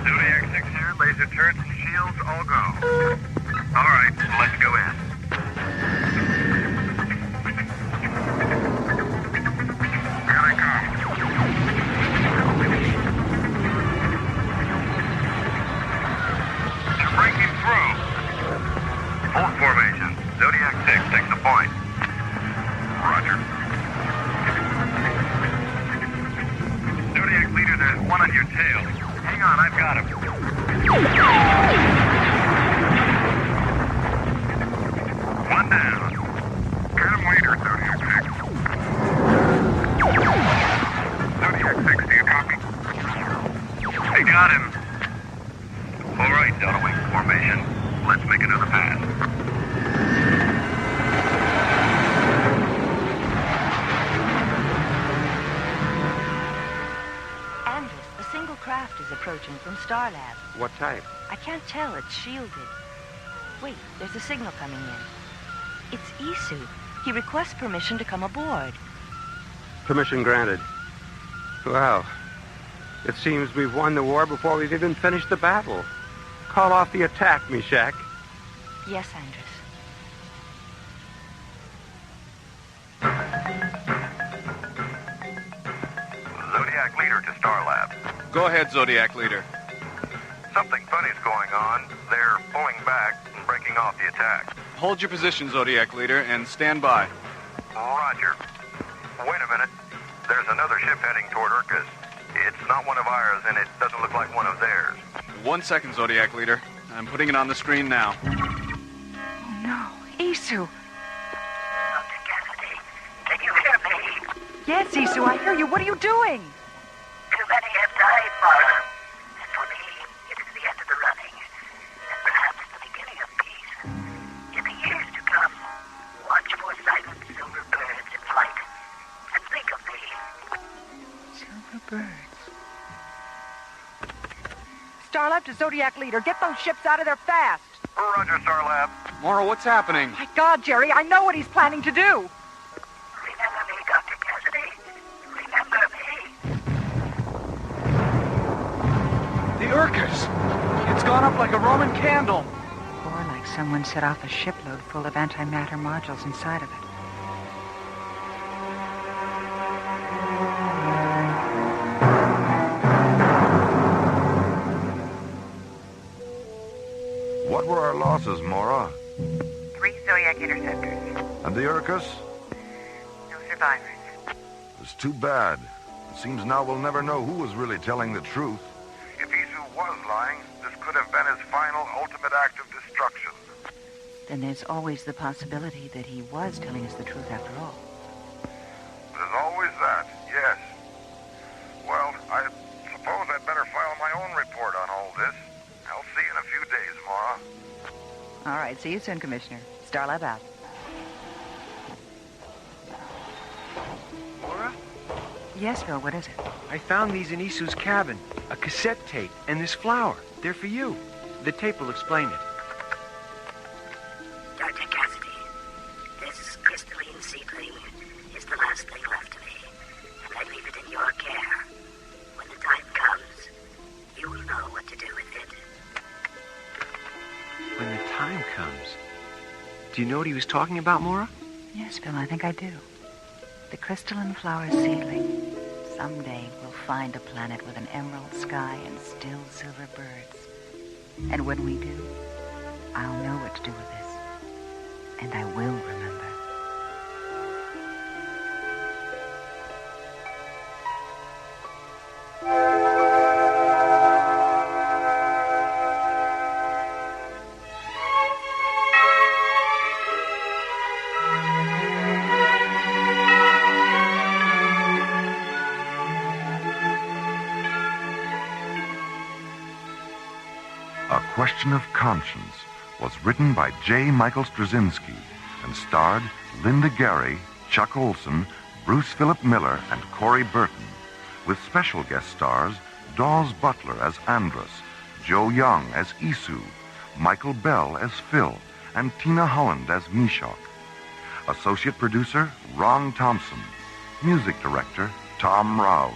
Zodiac 6 here, laser turrets and shields all go. All right, let's go in. Here they come. one on your tail. Hang on, I've got him. One down. Get him later, Zodiac 6. Zodiac 6, do you copy? They got him. All right, Delta Wing formation. Let's make another pass. Craft is approaching from Starlab. What type? I can't tell. It's shielded. Wait, there's a signal coming in. It's Isu. He requests permission to come aboard. Permission granted. Well, it seems we've won the war before we've even finished the battle. Call off the attack, Mishak. Yes, Andres. Zodiac Leader to Starlab. Go ahead, Zodiac Leader. Something funny's going on. They're pulling back and breaking off the attack. Hold your position, Zodiac Leader, and stand by. Roger. Wait a minute. There's another ship heading toward Urkus. It's not one of ours, and it doesn't look like one of theirs. 1 second, Zodiac Leader. I'm putting it on the screen now. Oh, no. Isu. Dr. Cassidy, can you hear me? Yes, Isu, I hear you. What are you doing? Too many have died, Mora. And for me, it is the end of the running. And perhaps the beginning of peace. In the years to come, watch for silent silver birds in flight. And think of me. Silver birds. Starlab to Zodiac Leader. Get those ships out of there fast. Roger, Starlab. Mora, what's happening? My God, Jerry, I know what he's planning to do. Remember me, Dr. Cassidy. Remember me. The Urkus! It's gone up like a Roman candle. Or like someone set off a shipload full of antimatter modules inside of it. What were our losses, Mora? 3 Zodiac interceptors. And the Urkus? No survivors. It's too bad. It seems now we'll never know who was really telling the truth. If Isu was lying, this could have been his final, ultimate act of destruction. Then there's always the possibility that he was telling us the truth after all. There's always that, yes. Well, I suppose I'd better file my own report on all this. I'll see you in a few days, Mora. All right, see you soon, Commissioner. Starlab out. Mora? Yes, Phil, what is it? I found these in Isu's cabin. A cassette tape and this flower. They're for you. The tape will explain it. Dr. Cassidy, this crystalline seedling is the last thing left to me, and I leave it in your care. When the time comes, you will know what to do with it. When the time comes. Do you know what he was talking about, Mora? Yes, Phil, I think I do. The crystalline flower seedling. Someday we'll find a planet with an emerald sky and still silver birds. And when we do, I'll know what to do with this. And I will remember. A Question of Conscience was written by J. Michael Straczynski and starred Linda Gary, Chuck Olson, Bruce Philip Miller, and Corey Burton, with special guest stars Dawes Butler as Andros, Joe Young as Isu, Michael Bell as Phil, and Tina Holland as Mishok. Associate producer Ron Thompson. Music director Tom Rounds.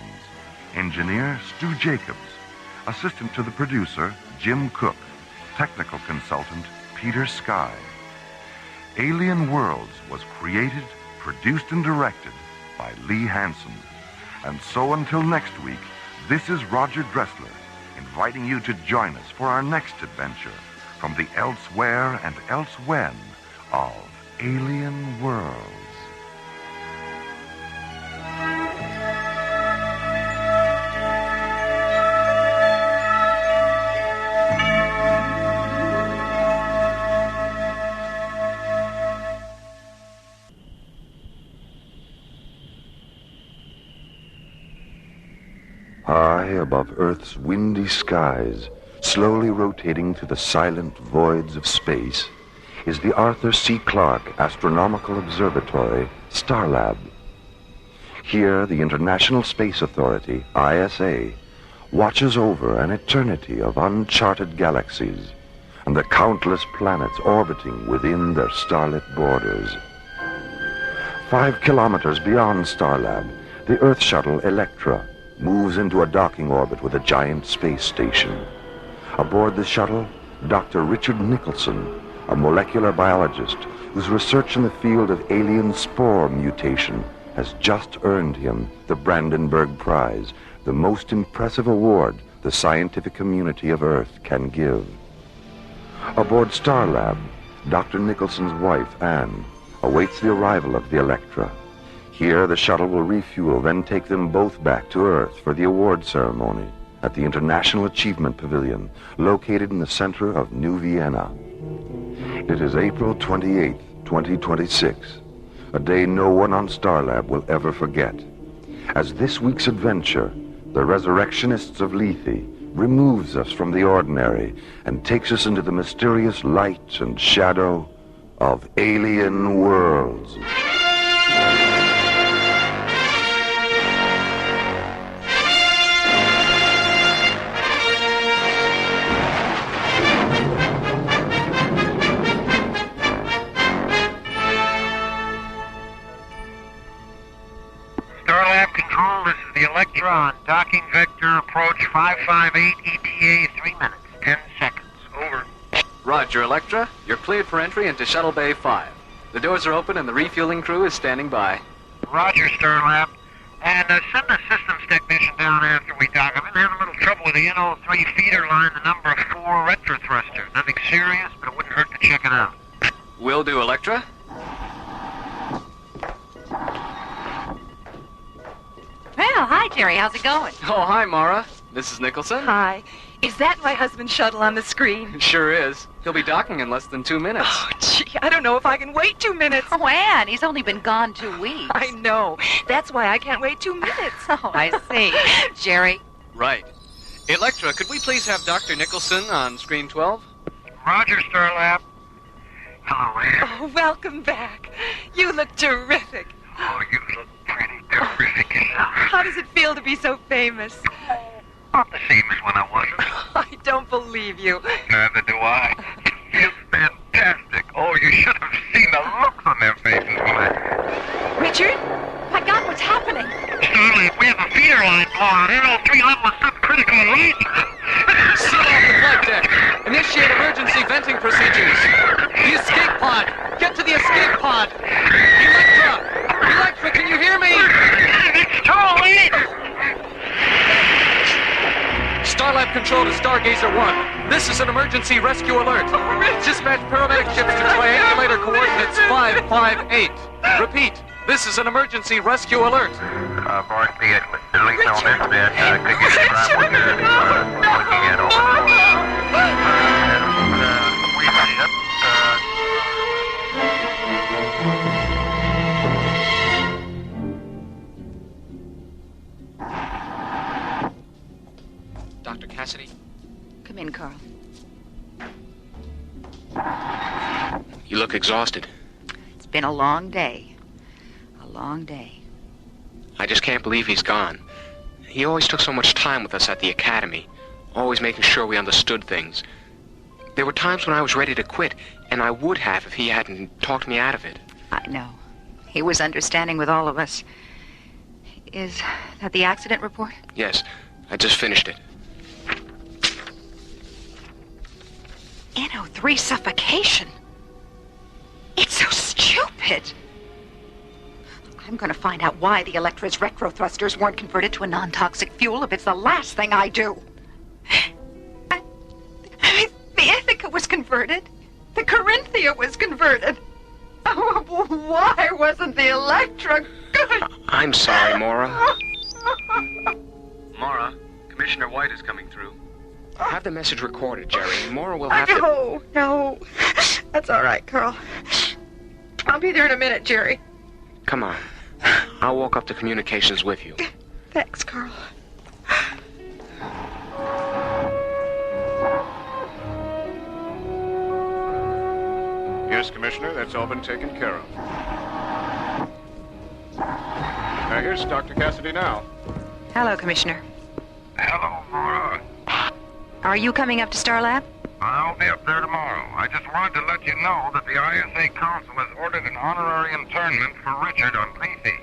Engineer Stu Jacobs. Assistant to the producer Jim Cook. Technical consultant Peter Sky. Alien Worlds was created, produced, and directed by Lee Hansen. And so until next week, this is Roger Dressler, inviting you to join us for our next adventure from the elsewhere and elsewhen of Alien Worlds. High above Earth's windy skies, slowly rotating through the silent voids of space, is the Arthur C. Clarke Astronomical Observatory, Starlab. Here, the International Space Authority, ISA, watches over an eternity of uncharted galaxies and the countless planets orbiting within their starlit borders. 5 kilometers beyond Starlab, the Earth shuttle Electra moves into a docking orbit with a giant space station. Aboard the shuttle, Dr. Richard Nicholson, a molecular biologist whose research in the field of alien spore mutation has just earned him the Brandenburg Prize, the most impressive award the scientific community of Earth can give. Aboard Starlab, Dr. Nicholson's wife, Anne, awaits the arrival of the Electra. Here, the shuttle will refuel, then take them both back to Earth for the award ceremony at the International Achievement Pavilion, located in the center of New Vienna. It is April 28, 2026, a day no one on Starlab will ever forget, as this week's adventure, the Resurrectionists of Lethe, removes us from the ordinary and takes us into the mysterious light and shadow of alien worlds. Starlab Control, this is the Electra on docking vector approach 558 ETA, 3 minutes, 10 seconds. Over. Roger, Electra. You're cleared for entry into Shuttle Bay 5. The doors are open and the refueling crew is standing by. Roger, Starlab. And send the systems technician down after we dock. I've been having a little trouble with the NO3 feeder line, the number 4 retro thruster. Nothing serious, but it wouldn't hurt to check it out. Will do, Electra. Well, hi, Jerry. How's it going? Oh, hi, Mora. This is Nicholson. Hi. Is that my husband's shuttle on the screen? It sure is. He'll be docking in less than 2 minutes. Oh, gee, I don't know if I can wait 2 minutes. Oh, Anne, he's only been gone 2 weeks. I know. That's why I can't wait 2 minutes. Oh, I see. Jerry? Right. Electra, could we please have Dr. Nicholson on screen 12? Roger, Starlab. Hello, Anne. Oh, welcome back. You look terrific. Oh, you look pretty terrific yourself. How does it feel to be so famous? Not the same as when I wasn't. I don't believe you. Neither do I. It feels fantastic. Oh, you should have seen the looks on their faces when I... Richard? My God, what's happening? Starlab, we have a feeder line blown. NO3 level is subcritical elite. Seal off the flight deck. Initiate emergency venting procedures. The escape pod. Get to the escape pod. Electra, can you hear me? It's too late. Starlab Control to Stargazer 1. This is an emergency rescue alert. Dispatch paramedic ships to triangulator coordinates 558. Repeat, this is an emergency rescue alert. Board the lead on this bit. Could you describe what you're looking at over Dr. Cassidy? Come in, Carl. You look exhausted. It's been a long day. A long day. I just can't believe he's gone. He always took so much time with us at the academy, always making sure we understood things. There were times when I was ready to quit, and I would have if he hadn't talked me out of it. I know. He was understanding with all of us. Is that the accident report? Yes, I just finished it. NO3 suffocation. It's so stupid. I'm going to find out why the Electra's retro thrusters weren't converted to a non-toxic fuel if it's the last thing I do. The Ithaca was converted. The Corinthia was converted. Oh, why wasn't the Electra good? I'm sorry, Mora. Mora, Commissioner White is coming through. Have the message recorded, Jerry. Mora will have to... No. That's all right, Carl. I'll be there in a minute, Jerry. Come on. I'll walk up to communications with you. Thanks, Carl. Yes, Commissioner, that's all been taken care of. Here's Dr. Cassidy now. Hello, Commissioner. Hello, Mora. Are you coming up to Starlab? I'll be up there tomorrow. I just wanted to let you know that the ISA Council has ordered an honorary internment for Richard on Lethe.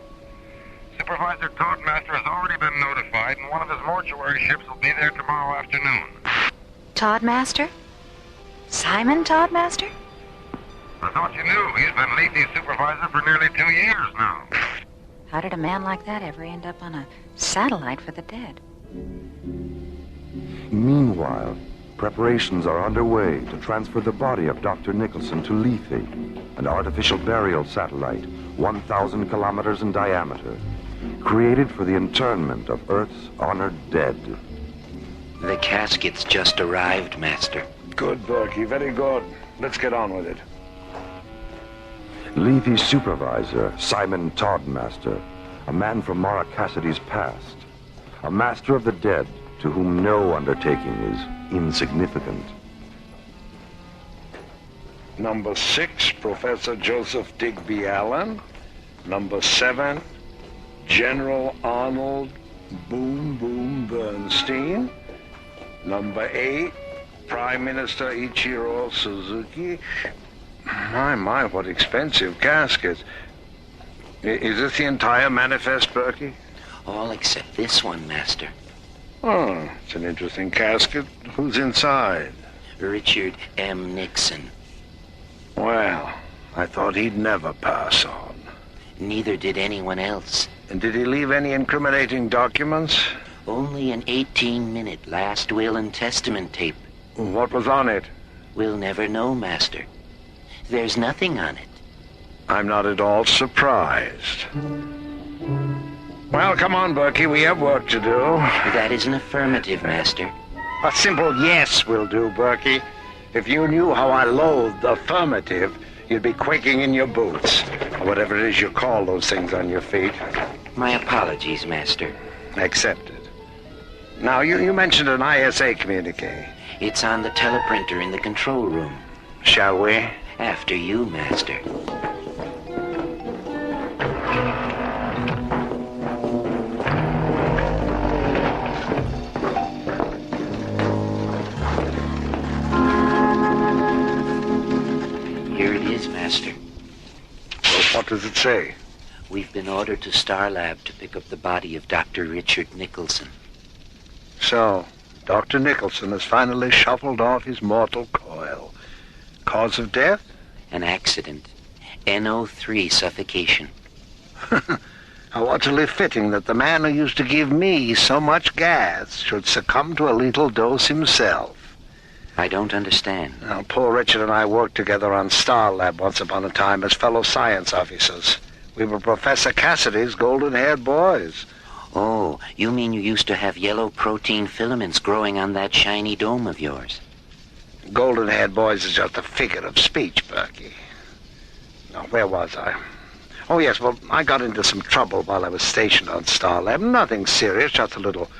Supervisor Toddmaster has already been notified, and one of his mortuary ships will be there tomorrow afternoon. Toddmaster? Simon Toddmaster? I thought you knew. He's been Lethe's supervisor for nearly 2 years now. How did a man like that ever end up on a satellite for the dead? Meanwhile, preparations are underway to transfer the body of Dr. Nicholson to Lethe, an artificial burial satellite 1,000 kilometers in diameter, created for the internment of Earth's honored dead. The casket's just arrived, Master. Good, Berkey. Very good. Let's get on with it. Lethe's supervisor, Simon Toddmaster, a man from Mora Cassidy's past, a master of the dead to whom no undertaking is insignificant. Number 6, Professor Joseph Digby Allen. Number 7, General Arnold Boom Boom Bernstein. Number 8, Prime Minister Ichiro Suzuki. My, what expensive caskets. Is this the entire manifest, Berkey? All except this one, Master. Oh, it's an interesting casket. Who's inside? Richard M. Nixon. Well, I thought he'd never pass on. Neither did anyone else. And did he leave any incriminating documents? Only an 18-minute last will and testament tape. What was on it? We'll never know, Master. There's nothing on it. I'm not at all surprised. Well, come on, Berkey. We have work to do. That is an affirmative, Master. A simple yes will do, Berkey. If you knew how I loathed affirmative, you'd be quaking in your boots. Or whatever it is you call those things on your feet. My apologies, Master. Accepted. Now, you mentioned an ISA communique. It's on the teleprinter in the control room. Shall we? After you, Master. Here it is, Master. Well, what does it say? We've been ordered to Starlab to pick up the body of Dr. Richard Nicholson. So, Dr. Nicholson has finally shuffled off his mortal coil. Cause of death? An accident. NO3 suffocation. How utterly fitting that the man who used to give me so much gas should succumb to a lethal dose himself. I don't understand. Now, poor Richard and I worked together on Starlab once upon a time as fellow science officers. We were Professor Cassidy's golden-haired boys. Oh, you mean you used to have yellow protein filaments growing on that shiny dome of yours? Golden-haired boys is just a figure of speech, Berkey. Now, where was I? Oh, yes, well, I got into some trouble while I was stationed on Starlab. Nothing serious, just a little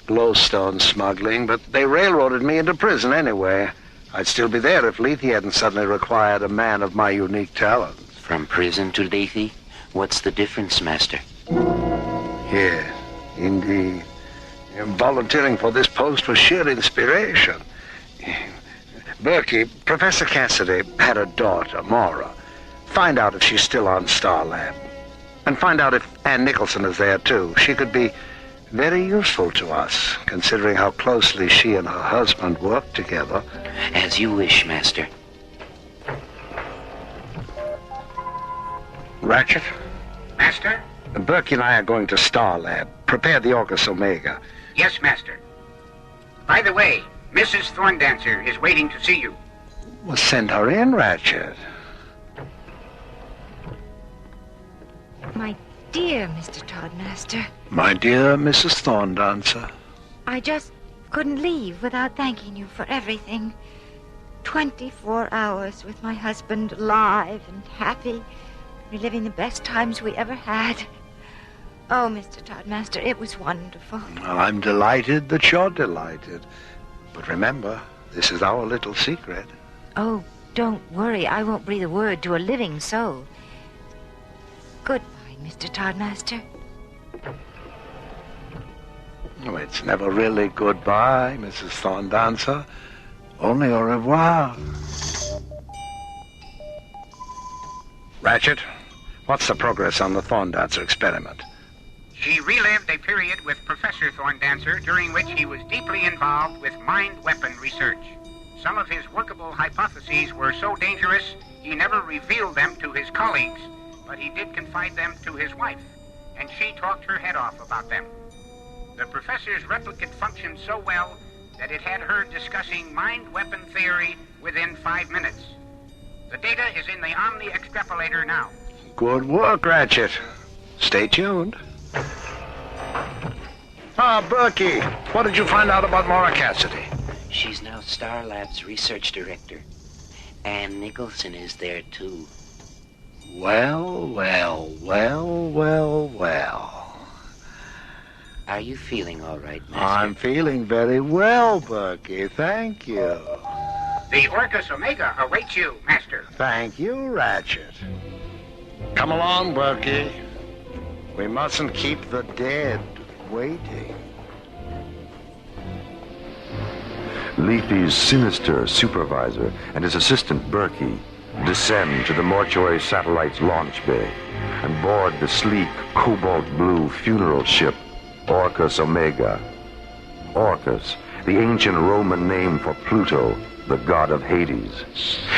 glowstone smuggling, but they railroaded me into prison anyway. I'd still be there if Lethe hadn't suddenly required a man of my unique talents. From prison to Lethe? What's the difference, Master? Yes, indeed. Volunteering for this post was sheer inspiration. Berkey, Professor Cassidy had a daughter, Mora. Find out if she's still on Starlab. And find out if Ann Nicholson is there, too. She could be very useful to us, considering how closely she and her husband worked together. As you wish, Master. Ratchet? Master? Berkey and I are going to Starlab. Prepare the Orcus Omega. Yes, Master. By the way, Mrs. Thorndancer is waiting to see you. Well, send her in, Ratchet. My dear Mr. Toddmaster. My dear Mrs. Thorndancer. I just couldn't leave without thanking you for everything. 24 hours with my husband, alive and happy, reliving the best times we ever had. Oh, Mr. Toddmaster, it was wonderful. Well, I'm delighted that you're delighted. But remember, this is our little secret. Oh, Don't worry, I won't breathe a word to a living soul. Goodbye, Mr. Toddmaster. Oh, it's never really goodbye, Mrs. Thorndancer. Only au revoir. Ratchet, what's the progress on the Thorndancer experiment? She relived a period with Professor Thorndancer during which he was deeply involved with mind weapon research. Some of his workable hypotheses were so dangerous, he never revealed them to his colleagues, but he did confide them to his wife, and she talked her head off about them. The professor's replicant functioned so well that it had her discussing mind weapon theory within 5 minutes. The data is in the Omni Extrapolator now. Good work, Ratchet. Stay tuned. Berkey, what did you find out about Mora Cassidy? She's now Starlab's research director. And Nicholson is there, too. Well. Are you feeling all right, Master? I'm feeling very well, Berkey. Thank you. The Orcus Omega awaits you, Master. Thank you, Ratchet. Come along, Berkey. We mustn't keep the dead waiting. Lethe's sinister supervisor and his assistant Berkey descend to the mortuary satellite's launch bay and board the sleek cobalt blue funeral ship Orcus Omega. Orcus, the ancient Roman name for Pluto, the god of Hades,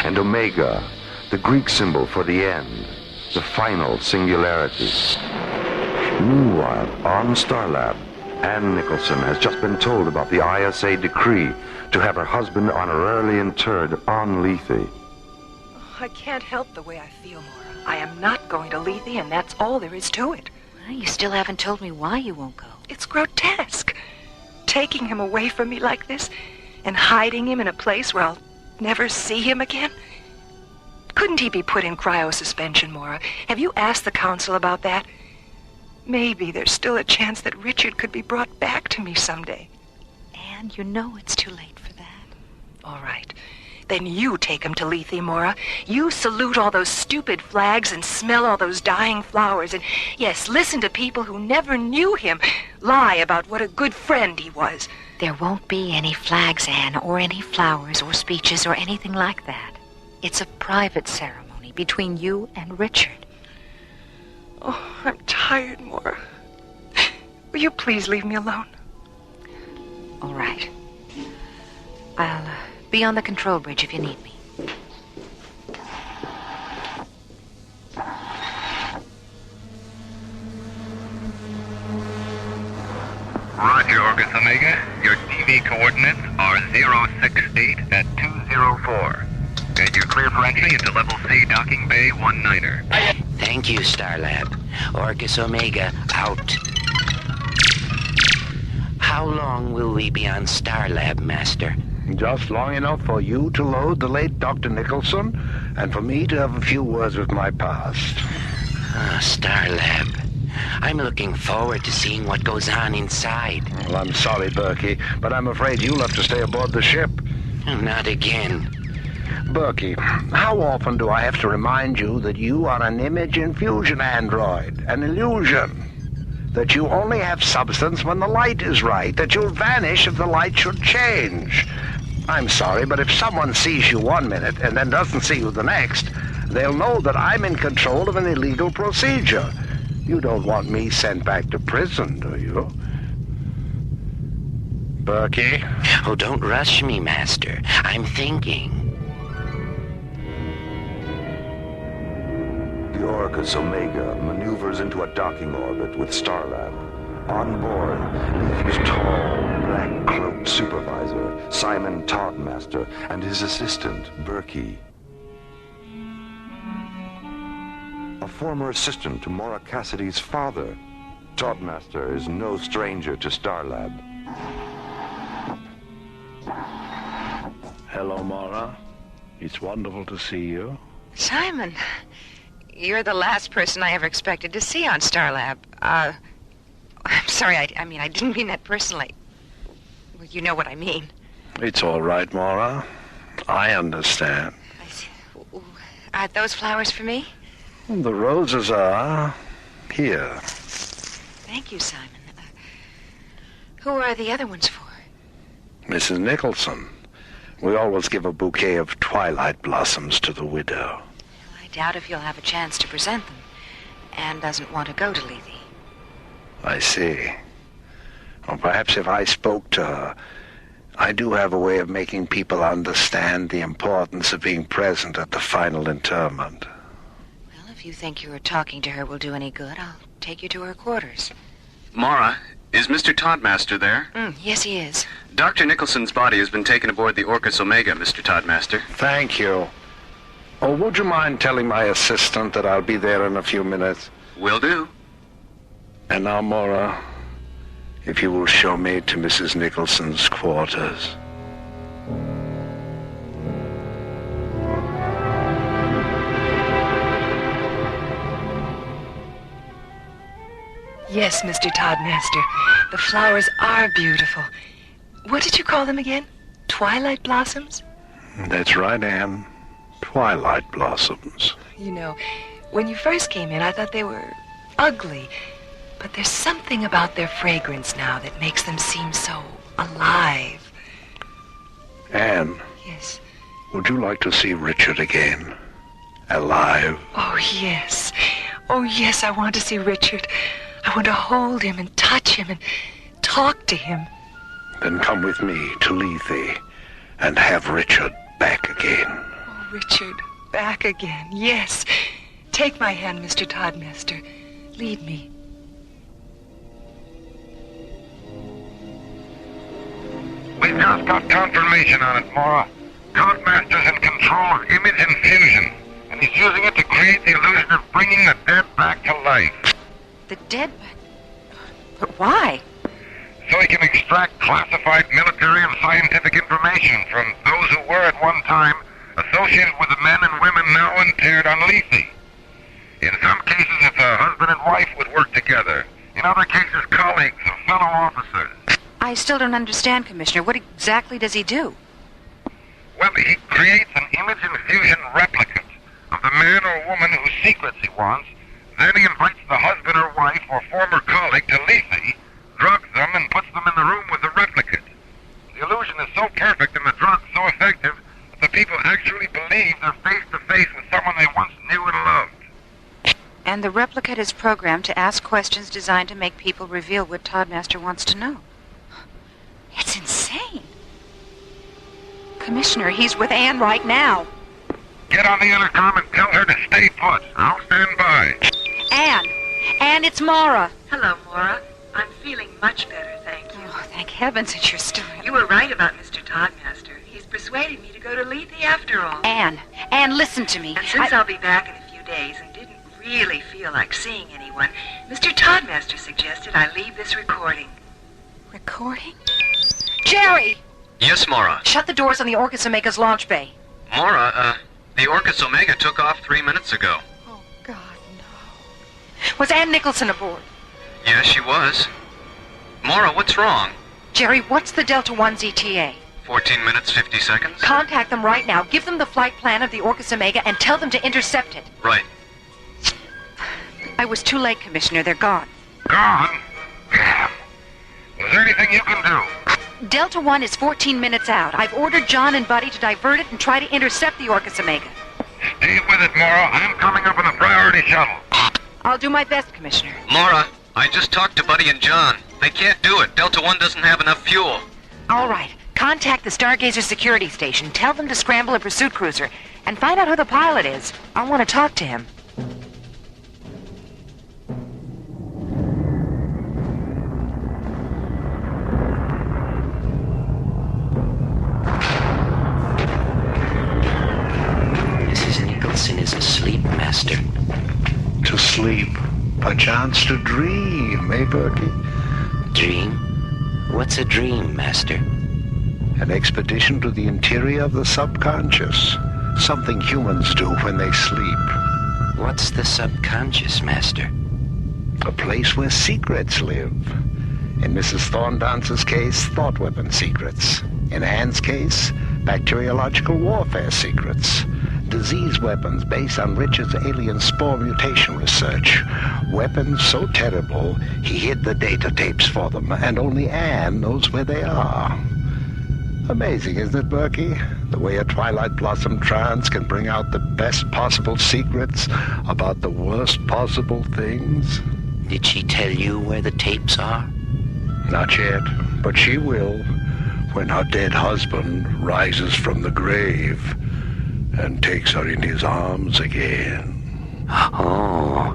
and Omega, the Greek symbol for the end, the final singularity. Meanwhile, on Starlab, Ann Nicholson has just been told about the ISA decree to have her husband honorarily interred on Lethe. I can't help the way I feel, Mora. I am not going to Lethe, and that's all there is to it. Well, you still haven't told me why you won't go. It's grotesque. Taking him away from me like this, and hiding him in a place where I'll never see him again. Couldn't he be put in cryosuspension, Mora? Have you asked the council about that? Maybe there's still a chance that Richard could be brought back to me someday. And you know it's too late for that. All right. Then you take him to Lethe, Mora. You salute all those stupid flags and smell all those dying flowers. And, yes, listen to people who never knew him lie about what a good friend he was. There won't be any flags, Anne, or any flowers or speeches or anything like that. It's a private ceremony between you and Richard. Oh, I'm tired, Mora. Will you please leave me alone? All right. I'll be on the control bridge if you need me. Roger, Orcus Omega. Your TV coordinates are 068 at 204. And you're clear for entry into Level C Docking Bay 19er. Thank you, Starlab. Orcus Omega, out. How long will we be on Starlab, Master? Just long enough for you to load the late Dr. Nicholson, and for me to have a few words with my past. Starlab. I'm looking forward to seeing what goes on inside. Well, I'm sorry, Berkey, but I'm afraid you'll have to stay aboard the ship. Not again. Berkey, how often do I have to remind you that you are an image infusion android, an illusion? That you only have substance when the light is right, that you'll vanish if the light should change. I'm sorry, but if someone sees you one minute and then doesn't see you the next, they'll know that I'm in control of an illegal procedure. You don't want me sent back to prison, do you? Berkey? Oh, don't rush me, Master. I'm thinking. The Orcus Omega maneuvers into a docking orbit with Starlab. On board, Lethe's tall, black-cloaked supervisor, Simon Toddmaster, and his assistant, Berkey. A former assistant to Mora Cassidy's father, Toddmaster is no stranger to Starlab. Hello, Mora. It's wonderful to see you. Simon, you're the last person I ever expected to see on Starlab. I'm sorry, I didn't mean that personally. Well, you know what I mean. It's all right, Mora. I understand. Are those flowers for me? The roses are here. Thank you, Simon. Who are the other ones for? Mrs. Nicholson. We always give a bouquet of twilight blossoms to the widow. Well, I doubt if you'll have a chance to present them. Anne doesn't want to go to Lethe. I see. Well, perhaps if I spoke to her, I do have a way of making people understand the importance of being present at the final interment. Well, if you think your talking to her will do any good, I'll take you to her quarters. Mora, is Mr. Toddmaster there? Yes, he is. Dr. Nicholson's body has been taken aboard the Orcus Omega, Mr. Toddmaster. Thank you. Oh, would you mind telling my assistant that I'll be there in a few minutes? Will do. And now, Mora, if you will show me to Mrs. Nicholson's quarters. Yes, Mr. Toddmaster. The flowers are beautiful. What did you call them again? Twilight blossoms? That's right, Anne. Twilight blossoms. You know, when you first came in, I thought they were ugly. But there's something about their fragrance now that makes them seem so alive. Anne. Yes. Would you like to see Richard again? Alive? Oh, yes. Oh, yes, I want to see Richard. I want to hold him and touch him and talk to him. Then come with me to Lethe and have Richard back again. Oh, Richard, back again. Yes. Take my hand, Mr. Toddmaster. Lead me. We've just got confirmation on it, Mora. Codemaster's in control of image infusion, and he's using it to create the illusion of bringing the dead back to life. The dead? But why? So he can extract classified military and scientific information from those who were at one time associated with the men and women now interred on Lethe. In some cases, it's a husband and wife would work together. In other cases, colleagues and fellow officers. I still don't understand, Commissioner. What exactly does he do? Well, he creates an image infusion replicate of the man or woman whose secrets he wants. Then he invites the husband or wife or former colleague to Lethe, drugs them, and puts them in the room with the replicate. The illusion is so perfect and the drug so effective that the people actually believe they're face-to-face with someone they once knew and loved. And the replicate is programmed to ask questions designed to make people reveal what Toddmaster wants to know. It's insane. Commissioner, he's with Anne right now. Get on the intercom and tell her to stay put. I'll stand by. Anne! Anne, it's Mora. Hello, Mora. I'm feeling much better, thank you. Oh, thank heavens that you're still... You were right about Mr. Toddmaster. He's persuaded me to go to Lethe after all. Anne, listen to me. And since I'll be back in a few days and didn't really feel like seeing anyone, Mr. Toddmaster suggested I leave this recording. Recording? Jerry! Yes, Mora. Shut the doors on the Orcus Omega's launch bay. Mora, the Orcus Omega took off 3 minutes ago. Oh, God, no. Was Anne Nicholson aboard? Yes, she was. Mora, what's wrong? Jerry, what's the Delta 1's ETA? 14 minutes, 50 seconds. Contact them right now. Give them the flight plan of the Orcus Omega and tell them to intercept it. Right. I was too late, Commissioner. They're gone. Gone? Damn. Is there anything you can do? Delta 1 is 14 minutes out. I've ordered John and Buddy to divert it and try to intercept the Orcus Omega. Stay with it, Mora. I'm coming up in a priority shuttle. I'll do my best, Commissioner. Mora, I just talked to Buddy and John. They can't do it. Delta 1 doesn't have enough fuel. All right. Contact the Stargazer security station. Tell them to scramble a pursuit cruiser. And find out who the pilot is. I want to talk to him. Mrs. Nicholson is asleep, Master. To sleep. Perchance to dream, eh, Bertie? Dream? What's a dream, Master? An expedition to the interior of the subconscious. Something humans do when they sleep. What's the subconscious, Master? A place where secrets live. In Mrs. Thorndance's case, thought weapon secrets. In Anne's case, bacteriological warfare secrets. disease weapons based on Richard's alien spore mutation research. Weapons so terrible, he hid the data tapes for them, and only Anne knows where they are. Amazing, isn't it, Berkey? The way a Twilight Blossom trance can bring out the best possible secrets about the worst possible things. Did she tell you where the tapes are? Not yet, but she will when her dead husband rises from the grave and takes her in his arms again. Oh.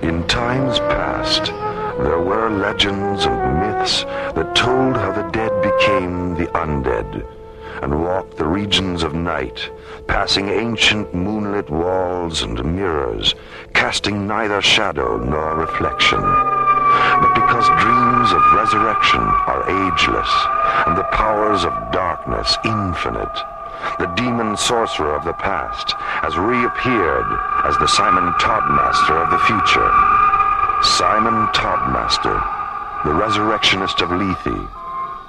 In times past, there were legends and myths that told how the dead became the undead and walked the regions of night, passing ancient moonlit walls and mirrors, casting neither shadow nor reflection. But because dreams of resurrection are ageless and the powers of darkness infinite, the demon sorcerer of the past has reappeared as the Simon Toddmaster of the future. Simon Toddmaster, the resurrectionist of Lethe,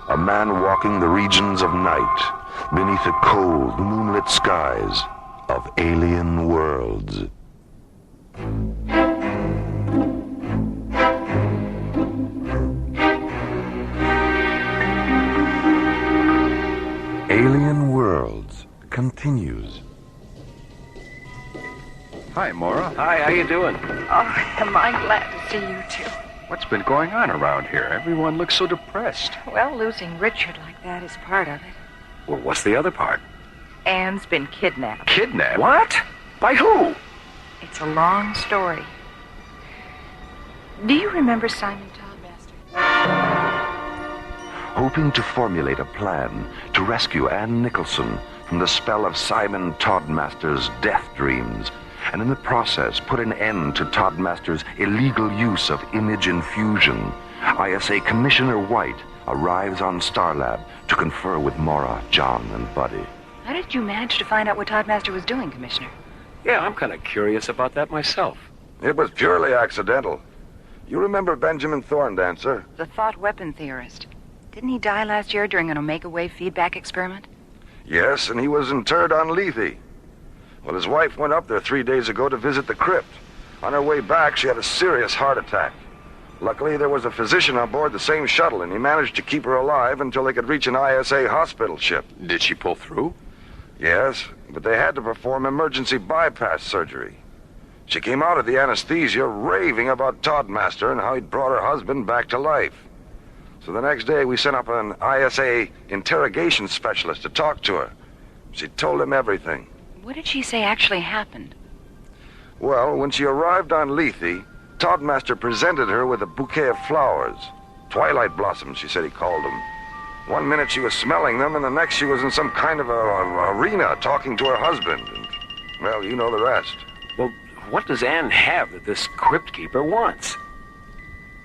a man walking the regions of night beneath the cold, moonlit skies of alien worlds. Alien Worlds continues. Hi, Mora. Hi, how you doing? Oh, am I glad to see you too. What's been going on around here? Everyone looks so depressed. Well, losing Richard like that is part of it. Well, what's the other part? Anne's been kidnapped. Kidnapped? What? By who? It's a long story. Do you remember Simon Toddmaster? Hoping to formulate a plan to rescue Anne Nicholson from the spell of Simon Toddmaster's death dreams, and in the process put an end to Toddmaster's illegal use of image infusion, ISA Commissioner White arrives on Starlab to confer with Mora, John, and Buddy. How did you manage to find out what Toddmaster was doing, Commissioner? Yeah, I'm kind of curious about that myself. It was purely accidental. You remember Benjamin Thorndancer? The thought weapon theorist. Didn't he die last year during an Omega Wave feedback experiment? Yes, and he was interred on Lethe. Well, his wife went up there 3 days ago to visit the crypt. On her way back, she had a serious heart attack. Luckily, there was a physician on board the same shuttle, and he managed to keep her alive until they could reach an ISA hospital ship. Did she pull through? Yes, but they had to perform emergency bypass surgery. She came out of the anesthesia raving about Toddmaster and how he'd brought her husband back to life. So the next day, we sent up an ISA interrogation specialist to talk to her. She told him everything. What did she say actually happened? Well, when she arrived on Lethe, Toddmaster presented her with a bouquet of flowers. Twilight blossoms, she said he called them. 1 minute she was smelling them, and the next she was in some kind of a arena talking to her husband. And, well, you know the rest. Well, what does Anne have that this crypt keeper wants?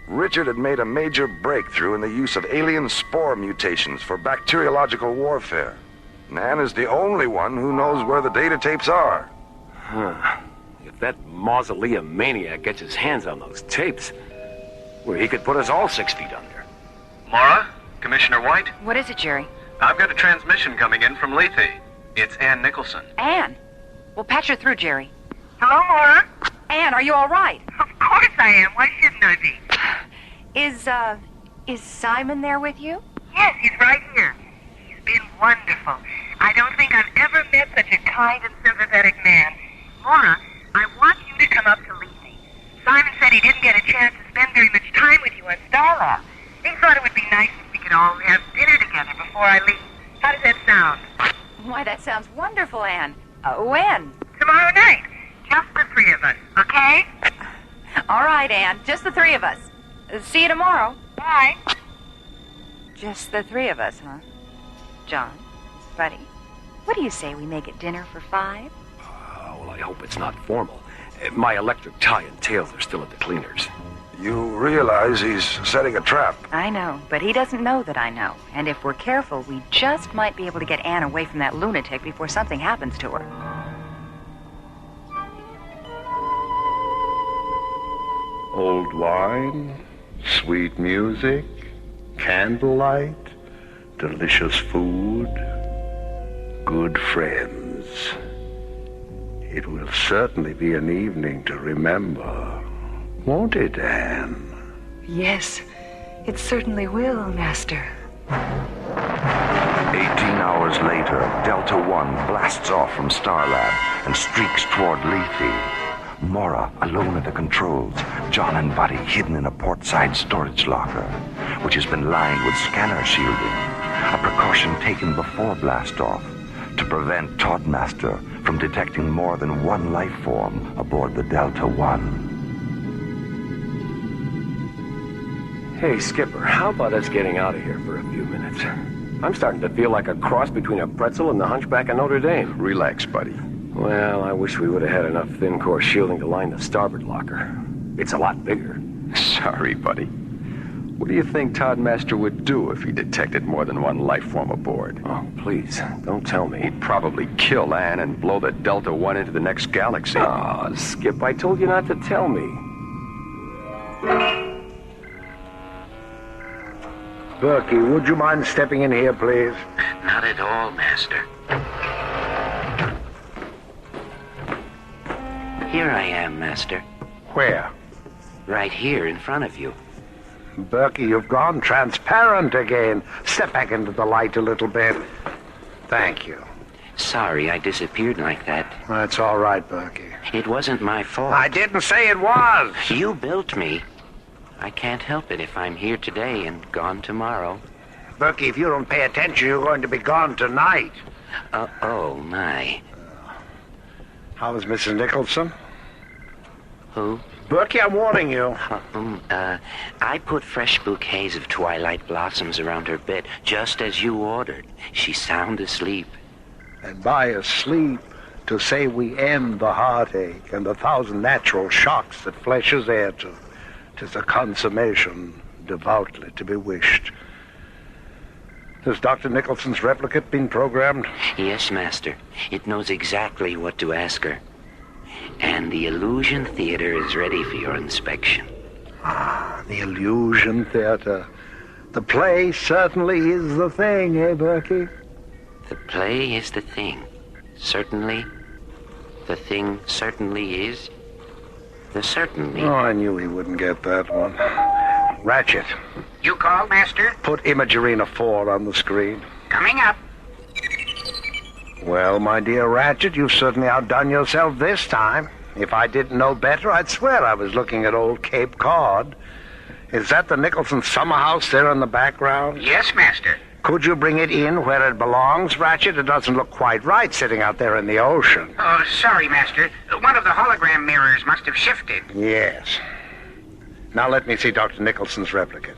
Richard had made a major breakthrough in the use of alien spore mutations for bacteriological warfare. And Anne is the only one who knows where the data tapes are. Huh. If that mausoleum maniac gets his hands on those tapes, well, he could put us all 6 feet under. Mora? Commissioner White? What is it, Jerry? I've got a transmission coming in from Lethe. It's Anne Nicholson. Anne? We'll patch her through, Jerry. Hello, Mora? Anne, are you all right? Of course I am. Why shouldn't I be? Is Simon there with you? Yes, he's right here. He's been wonderful. I don't think I've ever met such a kind and sympathetic man. Mora, I want you to come up to Lethe. Simon said he didn't get a chance to spend very much time with you on Starlab. He thought it would be nice if we could all have dinner together before I leave. How does that sound? Why, that sounds wonderful, Anne. When? Tomorrow night. Just the 3 of us, okay? All right, Anne. Just the 3 of us. See you tomorrow. Bye. Just the 3 of us, huh? John, Buddy, what do you say we make it dinner for 5? Well, I hope it's not formal. My electric tie and tails are still at the cleaners. You realize he's setting a trap. I know, but he doesn't know that I know. And if we're careful, we just might be able to get Anne away from that lunatic before something happens to her. Old wine, sweet music, candlelight, delicious food. good friends. It will certainly be an evening to remember, won't it, Anne? Yes, it certainly will, Master. 18 hours later, Delta One blasts off from Starlab and streaks toward Lethe. Mora, alone at the controls, John and Buddy hidden in a portside storage locker, which has been lined with scanner shielding, a precaution taken before blastoff to prevent Toddmaster from detecting more than one life form aboard the Delta One. Hey, Skipper, how about us getting out of here for a few minutes? I'm starting to feel like a cross between a pretzel and the Hunchback of Notre Dame. Relax, buddy. Well, I wish we would have had enough thin-core shielding to line the starboard locker. It's a lot bigger. Sorry, buddy. What do you think Toddmaster would do if he detected more than one life form aboard? Oh, please, don't tell me. He'd probably kill Anne and blow the Delta One into the next galaxy. Oh, Skip, I told you not to tell me. Berkey, would you mind stepping in here, please? Not at all, Master. Here I am, Master. Where? Right here in front of you. Berkey, you've gone transparent again. Step back into the light a little bit. Thank you. Sorry I disappeared like that. That's all right, Berkey. It wasn't my fault. I didn't say it was. You built me. I can't help it if I'm here today and gone tomorrow. Berkey, if you don't pay attention, you're going to be gone tonight. Oh, my. How is Mrs. Nicholson? Who? Berkey, I'm warning you. I put fresh bouquets of twilight blossoms around her bed, just as you ordered. She's sound asleep. And by asleep, to say we end the heartache and the 1,000 natural shocks that flesh is heir to. 'Tis a consummation devoutly to be wished. Has Dr. Nicholson's replicate been programmed? Yes, Master. It knows exactly what to ask her. And the Illusion Theater is ready for your inspection. Ah, the Illusion Theater. The play certainly is the thing, eh, Berkey? The play is the thing. Certainly. The thing certainly is. The certainly. Oh, I knew he wouldn't get that one. Ratchet. You called, Master? Put Imagerina 4 on the screen. Coming up. Well, my dear Ratchet, you've certainly outdone yourself this time. If I didn't know better, I'd swear I was looking at old Cape Cod. Is that the Nicholson summer house there in the background? Yes, Master. Could you bring it in where it belongs, Ratchet? It doesn't look quite right sitting out there in the ocean. Oh, sorry, Master. One of the hologram mirrors must have shifted. Yes. Now let me see Dr. Nicholson's replicate.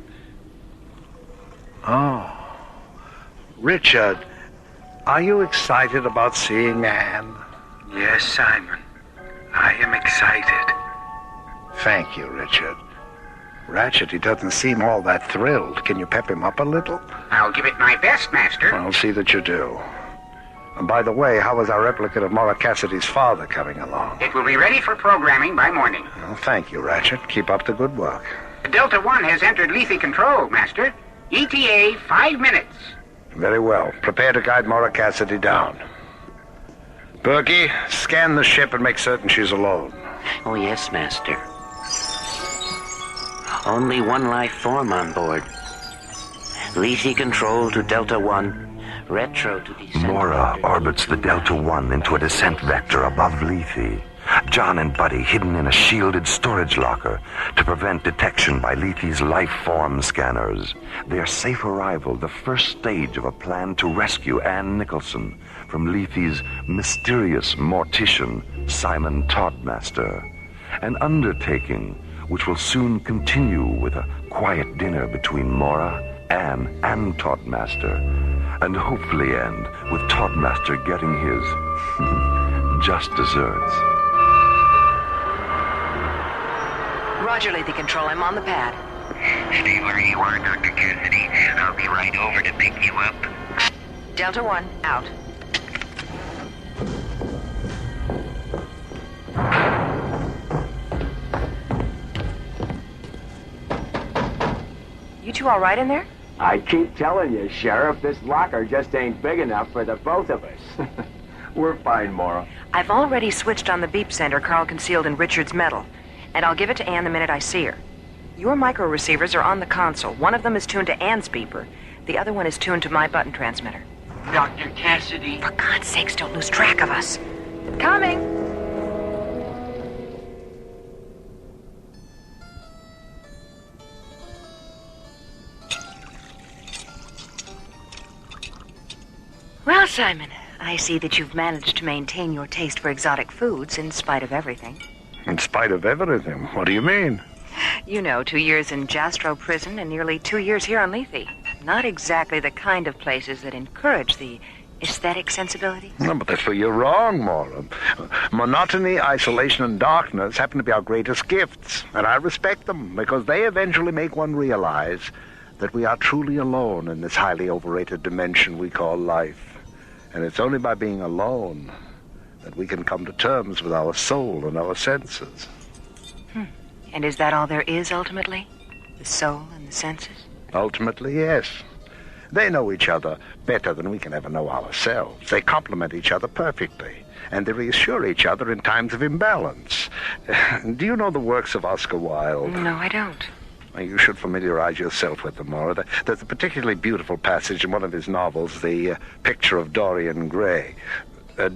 Oh. Richard, are you excited about seeing Anne? Yes, Simon. I am excited. Thank you, Richard. Ratchet, he doesn't seem all that thrilled. Can you pep him up a little? I'll give it my best, Master. I'll see that you do. And by the way, how is our replicate of Mora Cassidy's father coming along? It will be ready for programming by morning. Well, thank you, Ratchet. Keep up the good work. Delta One has entered Lethe control, Master. ETA 5 minutes. Very well. Prepare to guide Mora Cassidy down. Berkey, scan the ship and make certain she's alone. Oh, yes, Master. Only one life form on board. Lethe control to Delta One. Retro to descent. Mora orbits the Delta One into a descent vector above Lethe. John and Buddy hidden in a shielded storage locker to prevent detection by Lethe's life form scanners. Their safe arrival, the first stage of a plan to rescue Anne Nicholson from Lethe's mysterious mortician, Simon Toddmaster. An undertaking which will soon continue with a quiet dinner between Mora, Anne, and Toddmaster, and hopefully end with Toddmaster getting his just desserts. Roger, Lethe Control. I'm on the pad. Stay where you are, Dr. Cassidy. I'll be right over to pick you up. Delta One, out. You two all right in there? I keep telling you, Sheriff, this locker just ain't big enough for the both of us. We're fine, Mora. I've already switched on the beep sender Carl concealed in Richard's metal, and I'll give it to Anne the minute I see her. Your micro receivers are on the console. One of them is tuned to Anne's beeper. The other one is tuned to my button transmitter. Dr. Cassidy. For God's sakes, don't lose track of us. Coming! Well, Simon, I see that you've managed to maintain your taste for exotic foods in spite of everything. In spite of everything? What do you mean? You know, 2 years in Jastrow prison and nearly 2 years here on Lethe. Not exactly the kind of places that encourage the aesthetic sensibility. No, but that's where you're wrong, Mora. Monotony, isolation, and darkness happen to be our greatest gifts, and I respect them because they eventually make one realize that we are truly alone in this highly overrated dimension we call life. And it's only by being alone that we can come to terms with our soul and our senses. And is that all there is, ultimately? The soul and the senses? Ultimately, yes. They know each other better than we can ever know ourselves. They complement each other perfectly, and they reassure each other in times of imbalance. Do you know the works of Oscar Wilde? No, I don't. You should familiarize yourself with them, Mora. There's a particularly beautiful passage in one of his novels, The Picture of Dorian Gray.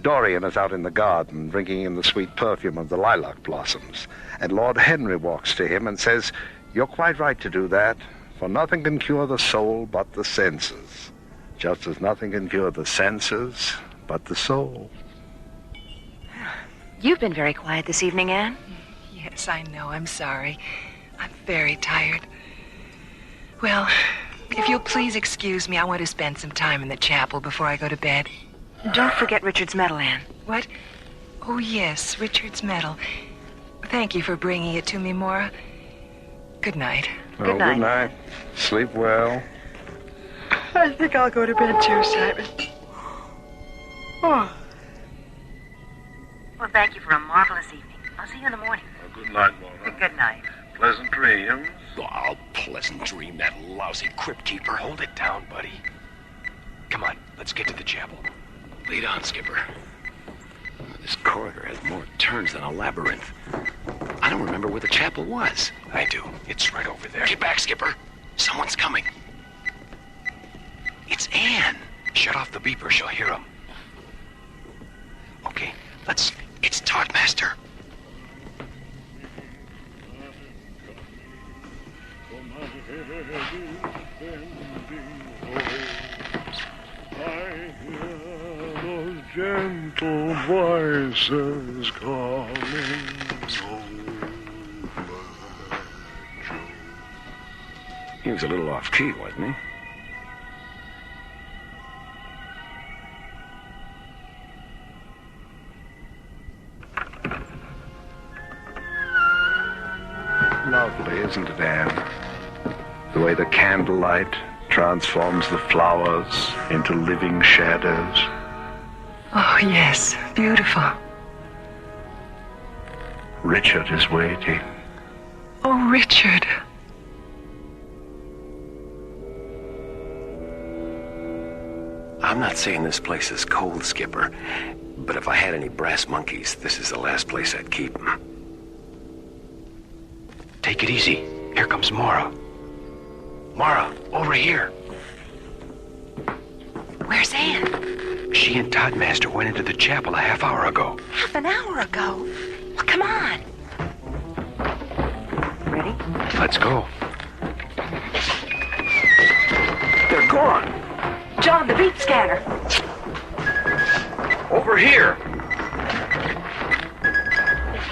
Dorian is out in the garden drinking in the sweet perfume of the lilac blossoms, and Lord Henry walks to him and says, "You're quite right to do that, for nothing can cure the soul but the senses, just as nothing can cure the senses but the soul." You've been very quiet this evening, Anne. Yes, I know. I'm sorry. I'm very tired. Well, if you'll please excuse me, I want to spend some time in the chapel before I go to bed. Don't forget Richard's medal, Anne. What? Oh, yes, Richard's medal. Thank you for bringing it to me, Mora. Good night. Good night. Good night. Sleep well. I think I'll go to bed too, Simon. Oh. Well, thank you for a marvelous evening. I'll see you in the morning. Good night, Mora. Good night. Pleasant dreams. Oh, pleasant dream, that lousy crypt keeper. Hold it down, buddy. Come on, let's get to the chapel. Lead on, Skipper. This corridor has more turns than a labyrinth. I don't remember where the chapel was. I do. It's right over there. Get back, Skipper. Someone's coming. It's Anne. Shut off the beeper. She'll hear him. Okay, let's... It's Todd Master. Gentle voices calling He was a little off-key, wasn't he? Lovely, isn't it, Anne? The way the candlelight transforms the flowers into living shadows. Oh, yes. Beautiful. Richard is waiting. Oh, Richard. I'm not saying this place is cold, Skipper, but if I had any brass monkeys, this is the last place I'd keep them. Take it easy. Here comes Mora. Mora, over here. Where's Anne? She and Todd Master went into the chapel a half hour ago. Half an hour ago? Well, come on. Ready? Let's go. They're gone. John, the beep scanner. Over here.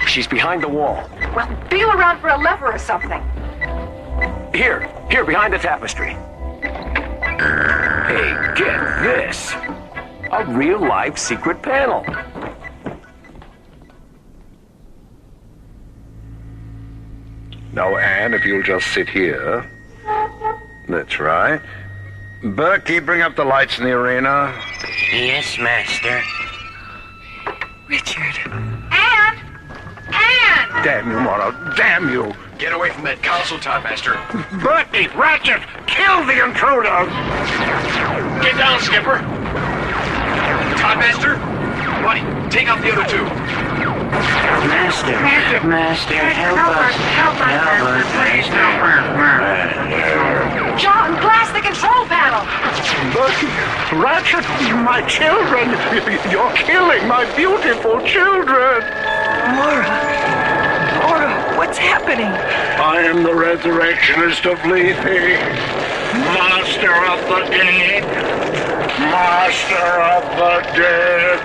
She's behind the wall. Well, feel around for a lever or something. Here, behind the tapestry. Hey, get this. A real-life secret panel. Now, Anne, if you'll just sit here. That's right. Berkey, bring up the lights in the arena. Yes, Master. Richard. Anne! Anne! Damn you, Mora. Damn you. Get away from that console, Toddmaster. Bertie, Ratchet, kill the intruder! Get down, Skipper. Toddmaster, buddy, take out the other two. Master, help us. Help us. Please help us. John, blast the control panel! Bertie, Ratchet, my children! You're killing my beautiful children! Mora, what's happening? I am the resurrectionist of Lethe, master of the dead, master of the dead,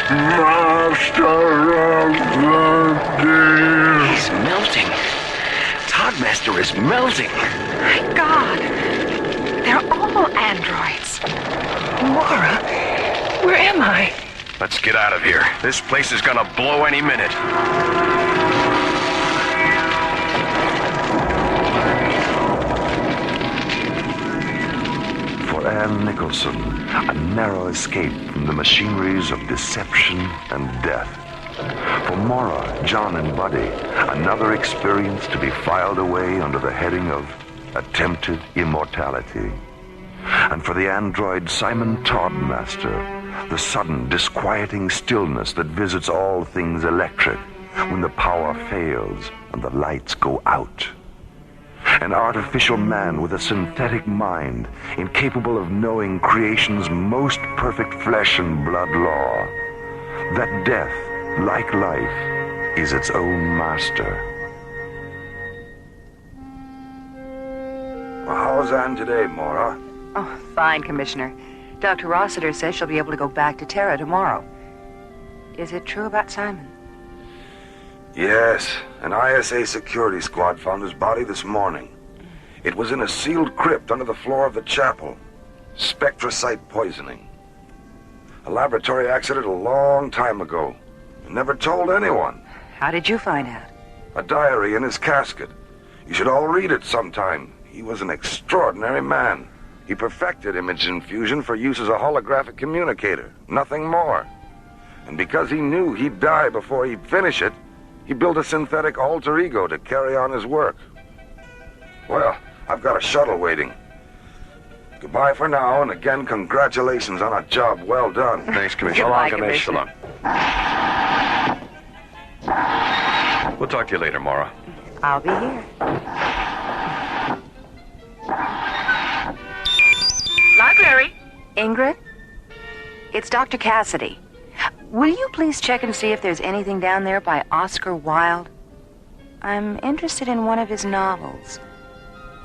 master of the dead. He's melting. Toddmaster is melting. My God, they're all androids. Mora, where am I? Let's get out of here. This place is gonna blow any minute. For Ann Nicholson, a narrow escape from the machineries of deception and death. For Mora, John, and Buddy, another experience to be filed away under the heading of attempted immortality. And for the android Simon Toddmaster, the sudden, disquieting stillness that visits all things electric when the power fails and the lights go out. An artificial man with a synthetic mind, incapable of knowing creation's most perfect flesh and blood law. That death, like life, is its own master. Well, how's Anne today, Mora? Oh, fine, Commissioner. Dr. Rossiter says she'll be able to go back to Terra tomorrow. Is it true about Simon? Yes, an ISA security squad found his body this morning. It was in a sealed crypt under the floor of the chapel. Spectrocyte poisoning. A laboratory accident a long time ago. Never told anyone. How did you find out? A diary in his casket. You should all read it sometime. He was an extraordinary man. He perfected image infusion for use as a holographic communicator. Nothing more. And because he knew he'd die before he'd finish it, he built a synthetic alter ego to carry on his work. Well, I've got a shuttle waiting. Goodbye for now, and again, congratulations on a job well done. Thanks, Commissioner. Goodbye, Commissioner. We'll talk to you later, Mora. I'll be here. Library. Ingrid? It's Dr. Cassidy. Will you please check and see if there's anything down there by Oscar Wilde? I'm interested in one of his novels,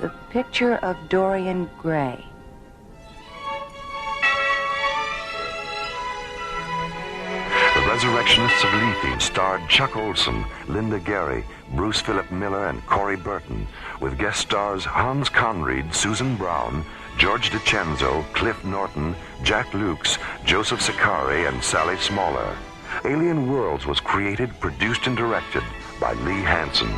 The Picture of Dorian Gray. The Resurrectionists of Lethe starred Chuck Olson, Linda Gary, Bruce Philip Miller, and Corey Burton, with guest stars Hans Conried, Susan Brown, George DiCenzo, Cliff Norton, Jack Lukes, Joseph Sakari, and Sally Smaller. Alien Worlds was created, produced, and directed by Lee Hansen.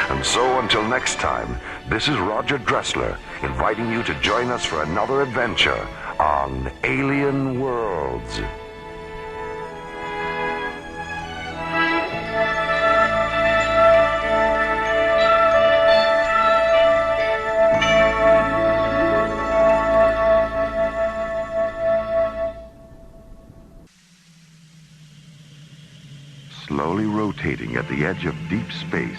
And so, until next time, this is Roger Dressler, inviting you to join us for another adventure on Alien Worlds. Slowly rotating at the edge of deep space,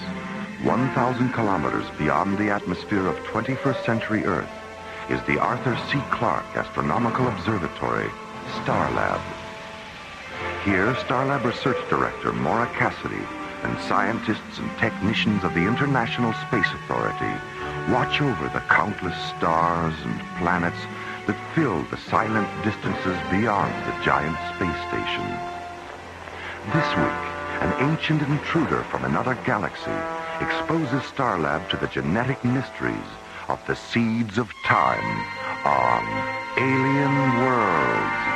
1,000 kilometers beyond the atmosphere of 21st century Earth, is the Arthur C. Clarke Astronomical Observatory, Starlab. Here, Starlab Research Director Mora Cassidy and scientists and technicians of the International Space Authority watch over the countless stars and planets that fill the silent distances beyond the giant space station. This week, an ancient intruder from another galaxy exposes Starlab to the genetic mysteries of the seeds of time on Alien Worlds.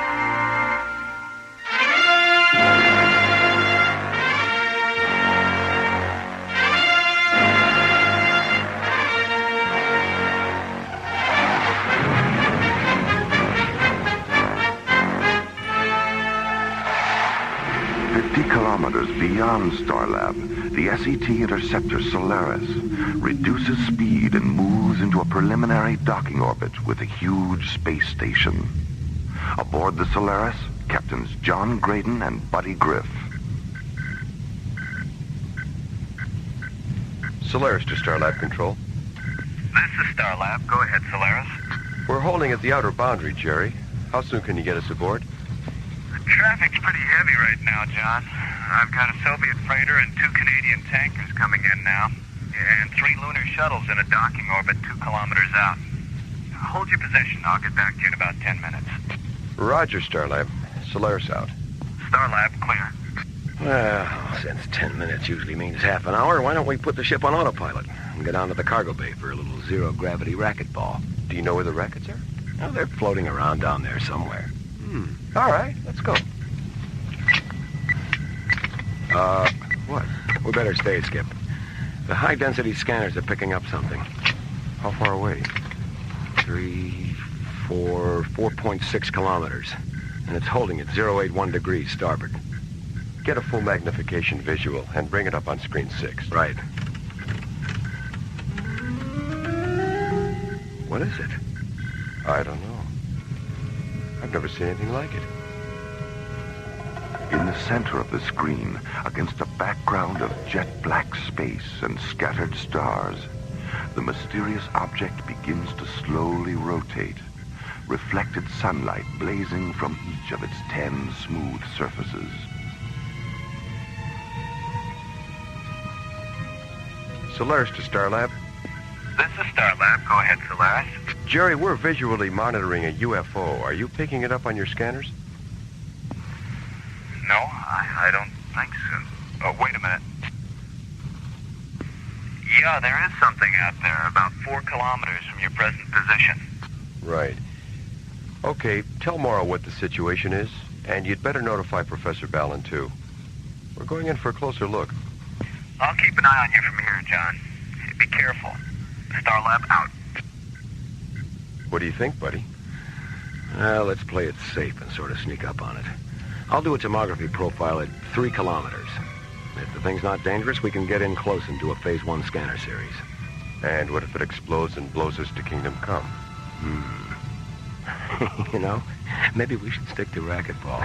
Kilometers Beyond Starlab, the SET interceptor Solaris reduces speed and moves into a preliminary docking orbit with a huge space station. Aboard the Solaris, Captains John Graydon and Buddy Griff. Solaris to Starlab Control. This is Starlab. Go ahead, Solaris. We're holding at the outer boundary, Jerry. How soon can you get us aboard? The traffic's pretty heavy right now, John. I've got a Soviet freighter and 2 Canadian tankers coming in now, and 3 lunar shuttles in a docking orbit 2 kilometers out. Hold your position. I'll get back to you in about 10 minutes. Roger, Starlab. Solaris out. Starlab clear. Well, since 10 minutes usually means half an hour, why don't we put the ship on autopilot and get down to the cargo bay for a little zero-gravity racquetball? Do you know where the rackets are? Oh, they're floating around down there somewhere. All right, let's go. What? We better stay, Skip. The high-density scanners are picking up something. How far away? 4.6 kilometers. And it's holding at 081 degrees starboard. Get a full magnification visual and bring it up on screen 6. Right. What is it? I don't know. I've never seen anything like it. In the center of the screen, against a background of jet black space and scattered stars, the mysterious object begins to slowly rotate, reflected sunlight blazing from each of its 10 smooth surfaces. Solaris to Starlab. This is Starlab. Go ahead, Solaris. Jerry, we're visually monitoring a UFO. Are you picking it up on your scanners? No, I don't think so. Oh, wait a minute. Yeah, there is something out there about 4 kilometers from your present position. Right. Okay, tell Mora what the situation is, and you'd better notify Professor Ballin, too. We're going in for a closer look. I'll keep an eye on you from here, John. Be careful. Starlab out. What do you think, buddy? Well, let's play it safe and sort of sneak up on it. I'll do a tomography profile at 3 kilometers. If the thing's not dangerous, we can get in close and do a Phase 1 scanner series. And what if it explodes and blows us to Kingdom Come? You know, maybe we should stick to racquetball.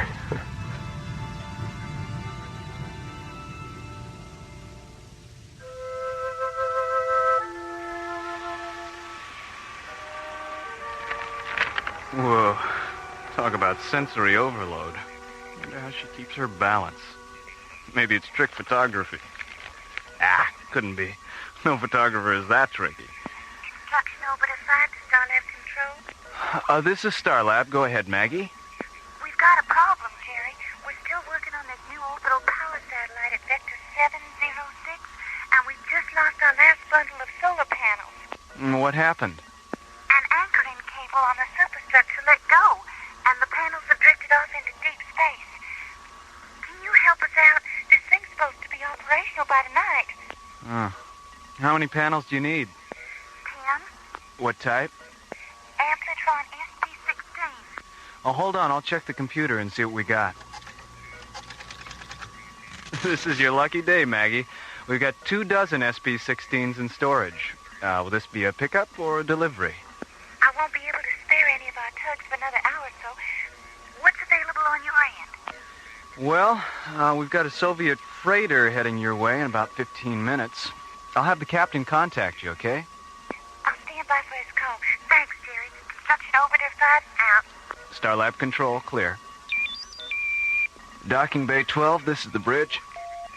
Whoa. Talk about sensory overload. Wonder how she keeps her balance. Maybe it's trick photography. Couldn't be. No photographer is that tricky. Construction orbiter 5 to Starlab Control. This is Starlab. Go ahead, Maggie. We've got a problem, Jerry. We're still working on this new orbital power satellite at Vector 706, and we've just lost our last bundle of solar panels. What happened? An anchoring cable on the superstructure let go, and the panels have drifted off into deep space. Can you help us out? This thing's supposed to be operational by tonight. How many panels do you need? 10. What type? Amplitron SP16. Oh, hold on. I'll check the computer and see what we got. This is your lucky day, Maggie. We've got 24 SP16s in storage. Will this be a pickup or a delivery? I won't be able to spare any of our tugs for another hour or so. What's available on your end? Well, we've got a Soviet freighter heading your way in about 15 minutes. I'll have the captain contact you, okay? I'll stand by for his call. Thanks, Jerry. Construction orbiter 5 out. Starlab Control, clear. Docking Bay 12, this is the bridge.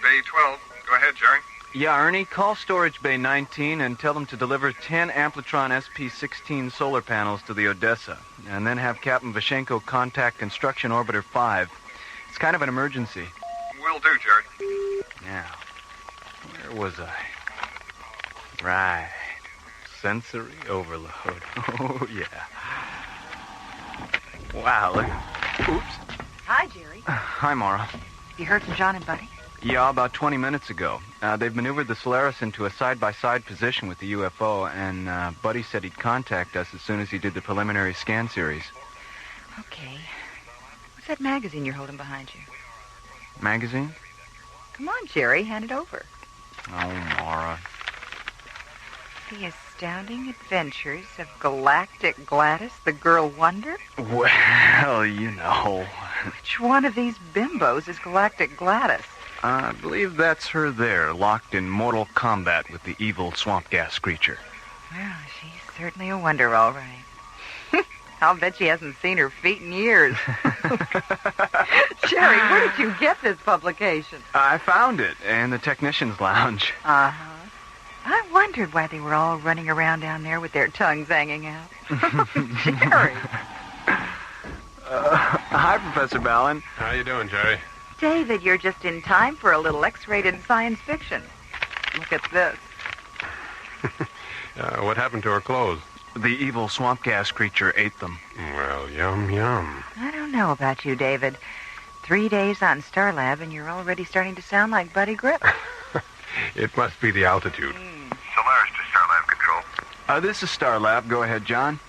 Bay 12. Go ahead, Jerry. Yeah, Ernie, call Storage Bay 19 and tell them to deliver 10 Amplitron SP16 solar panels to the Odessa, and then have Captain Vashenko contact Construction Orbiter 5. It's kind of an emergency. Will do, Jerry. Now, where was I? Right. Sensory overload. Oh, yeah. Wow, look. Oops. Hi, Jerry. Hi, Mora. You heard from John and Buddy? Yeah, about 20 minutes ago. They've maneuvered the Solaris into a side-by-side position with the UFO, and Buddy said he'd contact us as soon as he did the preliminary scan series. Okay. What's that magazine you're holding behind you? Magazine? Come on, Jerry, hand it over. Oh, Mora. The Astounding Adventures of Galactic Gladys, the Girl Wonder? Well, you know. Which one of these bimbos is Galactic Gladys? I believe that's her there, locked in mortal combat with the evil swamp gas creature. Well, she's certainly a wonder, all right. I'll bet she hasn't seen her feet in years. Jerry, where did you get this publication? I found it in the technician's lounge. Uh-huh. I wondered why they were all running around down there with their tongues hanging out. Jerry. Hi, Professor Ballin. How you doing, Jerry? David, you're just in time for a little X-rated science fiction. Look at this. What happened to her clothes? The evil swamp gas creature ate them. Well, yum, yum. I don't know about you, David. 3 days on Starlab, and you're already starting to sound like Buddy Grip. It must be the altitude. Solaris to Starlab Control. This is Starlab. Go ahead, John.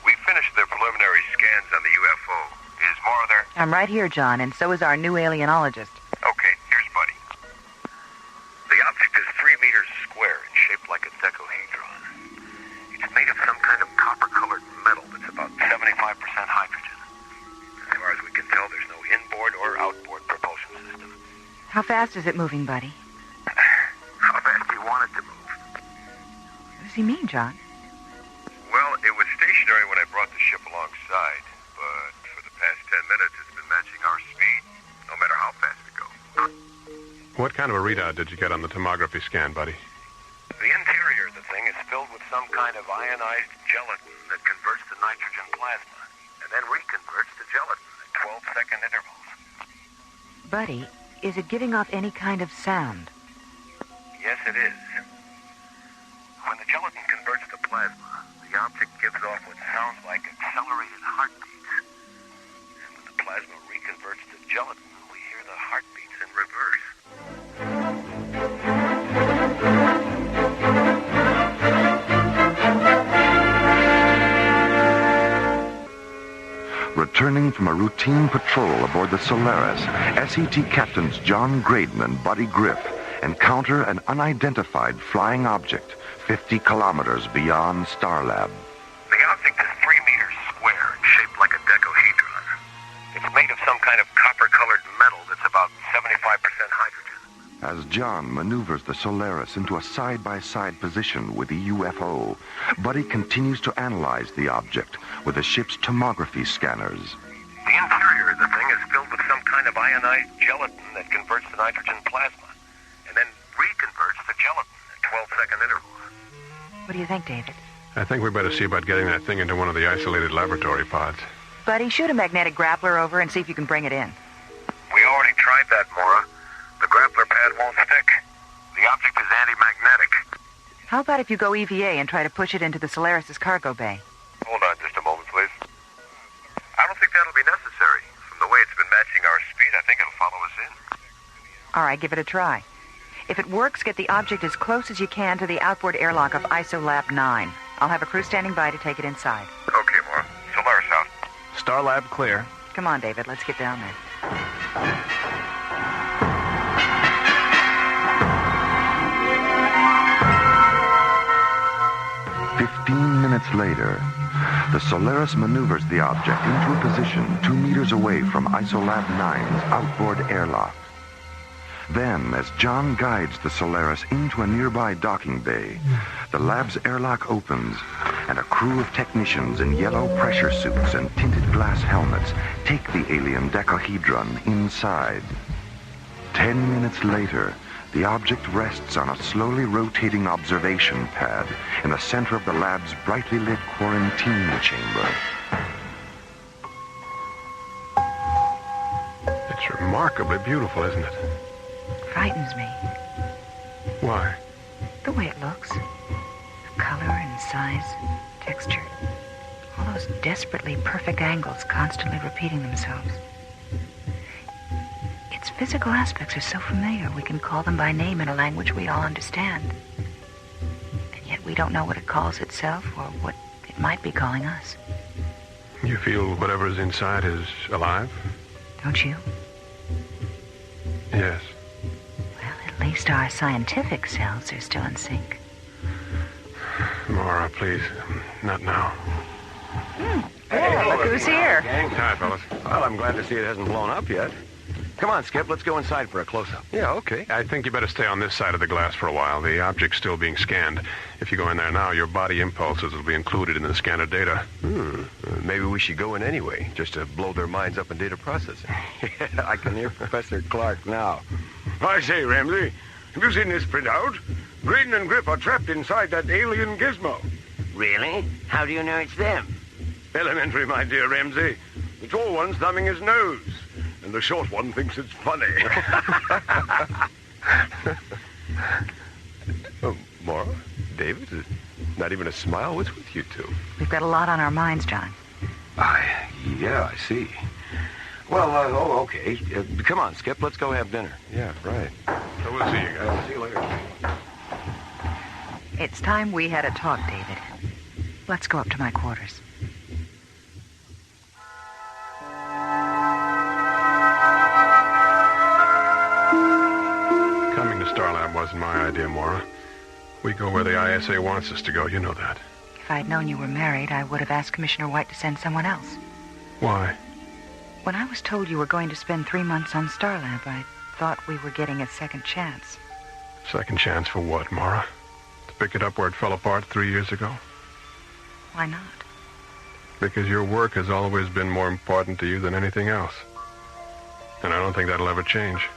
We finished the preliminary scans on the UFO. Is Mora there? I'm right here, John, and so is our new alienologist. Okay, here's Buddy. The object is 3 meters square and shaped like a decahedron. It's made of some kind of copper-colored metal that's about 75% hydrogen. As far as we can tell, there's no inboard or outboard propulsion system. How fast is it moving, Buddy? How fast do you want it to move? What does he mean, John? Well, it was stationary when I brought the ship alongside, but for the past 10 minutes it's been matching our speed, no matter how fast we go. What kind of a readout did you get on the tomography scan, Buddy? The interior of the thing is filled with some kind of ionized gelatin that converts to nitrogen plasma, and then reconverts to gelatin at 12-second intervals. Buddy, is it giving off any kind of sound? Yes, it is. When the gelatin converts to plasma, the object gives off what sounds like accelerated heartbeats. And when the plasma reconverts to gelatin, we hear the heartbeats in reverse. Returning from a routine patrol aboard the Solaris, SET Captains John Graydon and Buddy Griff encounter an unidentified flying object 50 kilometers beyond Starlab. The object is 3 meters square and shaped like a decahedron. It's made of some kind of copper-colored metal that's about 75% hydrogen. As John maneuvers the Solaris into a side-by-side position with the UFO, Buddy continues to analyze the object with the ship's tomography scanners. The interior of the thing is filled with some kind of ionized gelatin that converts to nitrogen plasma, and then reconverts to gelatin at 12-second intervals. What do you think, David? I think we better see about getting that thing into one of the isolated laboratory pods. Buddy, shoot a magnetic grappler over and see if you can bring it in. We already tried that, Mora. The grappler pad won't stick. The object is anti-magnetic. How about if you go EVA and try to push it into the Solaris' cargo bay? Hold on just a moment, please. I don't think that'll be necessary. From the way it's been matching our speed, I think it'll follow us in. All right, give it a try. If it works, get the object as close as you can to the outboard airlock of ISOLAB 9. I'll have a crew standing by to take it inside. Okay, Mora. Solaris out. Starlab clear. Come on, David. Let's get down there. Minutes later, the Solaris maneuvers the object into a position 2 meters away from ISOLAB 9's outboard airlock. Then, as John guides the Solaris into a nearby docking bay, the lab's airlock opens, and a crew of technicians in yellow pressure suits and tinted glass helmets take the alien decahedron inside. 10 minutes later, the object rests on a slowly rotating observation pad in the center of the lab's brightly lit quarantine chamber. It's remarkably beautiful, isn't it? Frightens me. Why? The way it looks. The color and size, texture. All those desperately perfect angles constantly repeating themselves. Its physical aspects are so familiar we can call them by name in a language we all understand. And yet we don't know what it calls itself or what it might be calling us. You feel whatever's inside is alive? Don't you? Yes. least our scientific selves are still in sync. Mora, please. Not now. Hey, look who's here. Hi, fellas. Well, I'm glad to see it hasn't blown up yet. Come on, Skip, let's go inside for a close-up. Yeah, okay. I think you better stay on this side of the glass for a while. The object's still being scanned. If you go in there now, your body impulses will be included in the scanner data. Maybe we should go in anyway, just to blow their minds up in data processing. Yeah, I can hear Professor Clark now. I say, Ramsey, have you seen this printout? Graydon and Griff are trapped inside that alien gizmo. Really? How do you know it's them? Elementary, my dear Ramsey. The tall one's thumbing his nose, and the short one thinks it's funny. Mora? David? Not even a smile? What's with you two? We've got a lot on our minds, John. Yeah, I see. Well, okay. Come on, Skip, let's go have dinner. Yeah, right. So we'll see you guys. See you later. It's time we had a talk, David. Let's go up to my quarters. Coming to Starlab wasn't my idea, Mora. We go where the ISA wants us to go. You know that. If I'd known you were married, I would have asked Commissioner White to send someone else. Why? When I was told you were going to spend 3 months on Starlab, I thought we were getting a second chance. Second chance for what, Mora? To pick it up where it fell apart 3 years ago? Why not? Because your work has always been more important to you than anything else. And I don't think that'll ever change.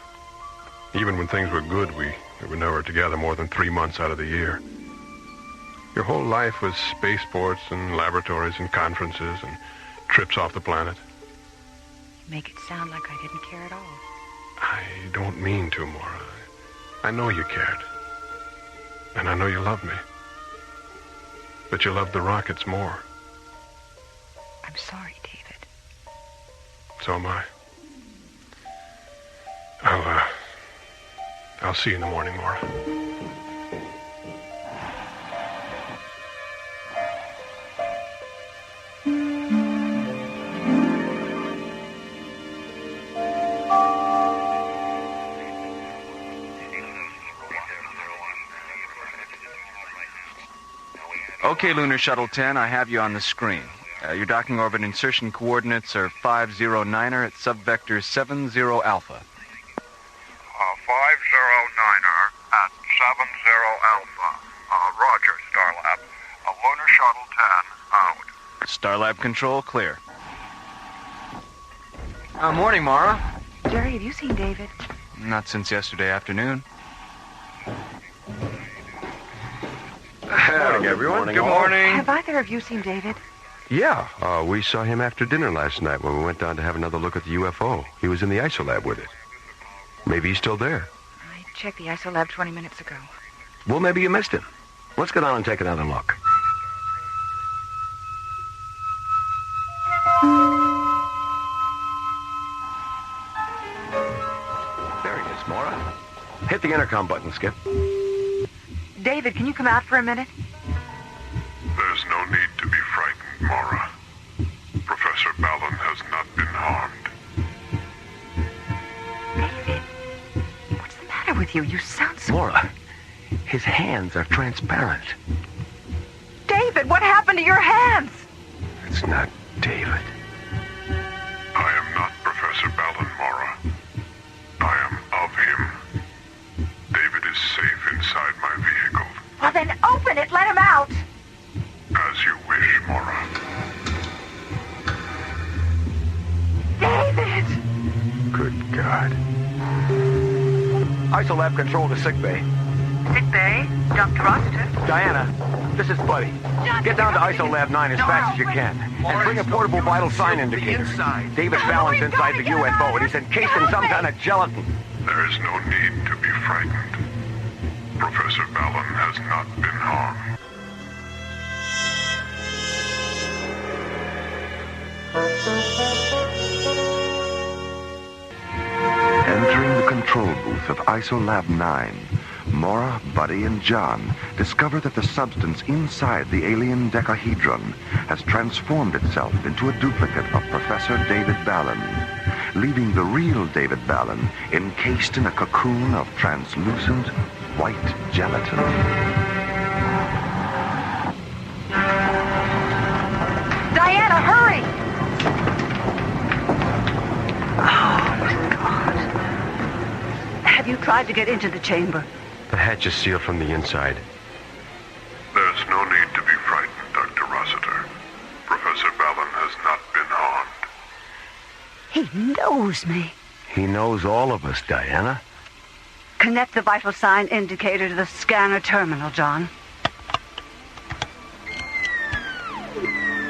Even when things were good, we were never together more than 3 months out of the year. Your whole life was spaceports and laboratories and conferences and trips off the planet. You make it sound like I didn't care at all. I don't mean to, Mora. I know you cared. And I know you loved me. But you loved the rockets more. I'm sorry, David. So am I. I'll see you in the morning, Mora. Okay, Lunar Shuttle 10, I have you on the screen. Your docking orbit insertion coordinates are 509er at subvector 70 Alpha. 509er at 70 Alpha. Roger, Starlab. Lunar Shuttle 10 out. Starlab control clear. Morning, Mora. Jerry, have you seen David? Not since yesterday afternoon. Morning, everyone. Good morning. Have either of you seen David? Yeah, we saw him after dinner last night when we went down to have another look at the UFO. He was in the ISOLab with it. Maybe he's still there. I checked the ISOLab 20 minutes ago. Well, maybe you missed him. Let's go down and take another look. There he is, Mora. Hit the intercom button, Skip. David, can you come out for a minute? There's no need to be frightened, Mora. Professor Ballon has not been harmed. David, what's the matter with you? You sound so... Mora, his hands are transparent. David, what happened to your hands? It's not David. I am not Professor Ballon, Mora. I am of him. David is safe inside my vehicle. Well, then open it. Let him out. As you wish, Mora. David! Good God. ISOLab control to sickbay. Sickbay? Dr. Rossiter? Diana, this is Buddy. Get down to ISOLab 9 as fast as you can. And bring a portable vital sign indicator. David Fallon's inside the UFO, and he's encased in some kind of gelatin. There is no need to be frightened. Professor Ballon has not been harmed. Entering the control booth of ISOLab 9, Mora, Buddy, and John discover that the substance inside the alien decahedron has transformed itself into a duplicate of Professor David Ballon. leaving the real David Ballin encased in a cocoon of translucent white gelatin. Diana, hurry! Oh, God. Have you tried to get into the chamber? The hatch is sealed from the inside. There's no need to be frightened, Dr. Rossiter. Professor Ballin has not been harmed. He knows me. He knows all of us, Diana. Connect the vital sign indicator to the scanner terminal, John.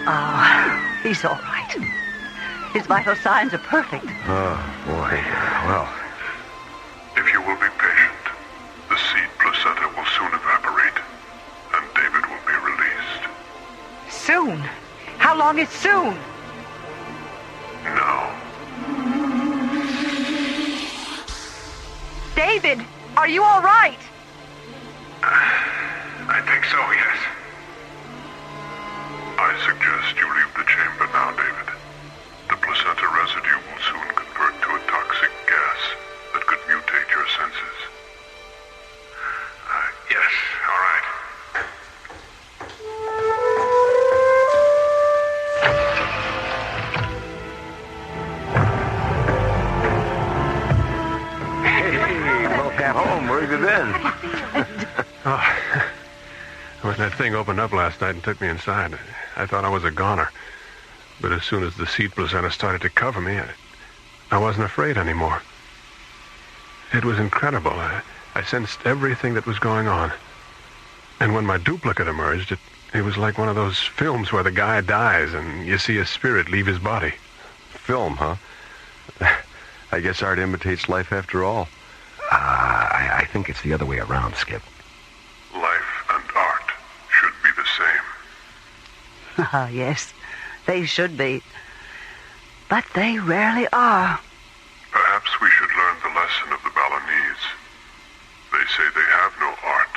Oh, he's all right. His vital signs are perfect. Oh, boy. Well, if you will be patient, the seed placenta will soon evaporate, and David will be released. Soon? How long is soon? Now. David, are you all right? I think so, yes. I suggest you leave the chamber now, David. The placenta residue will soon convert to a toxic gas that could mutate your senses. Yes, all right. Hey, welcome home. Where have you been? When that thing opened up last night and took me inside, I thought I was a goner. But as soon as the seed placenta started to cover me, I wasn't afraid anymore. It was incredible. I sensed everything that was going on. And when my duplicate emerged, it was like one of those films where the guy dies and you see his spirit leave his body. Film, huh? I guess art imitates life after all. I think it's the other way around, Skip. Life and art should be the same. Ah, yes, they should be. But they rarely are. Perhaps we should learn the lesson of the Balinese. They say they have no art.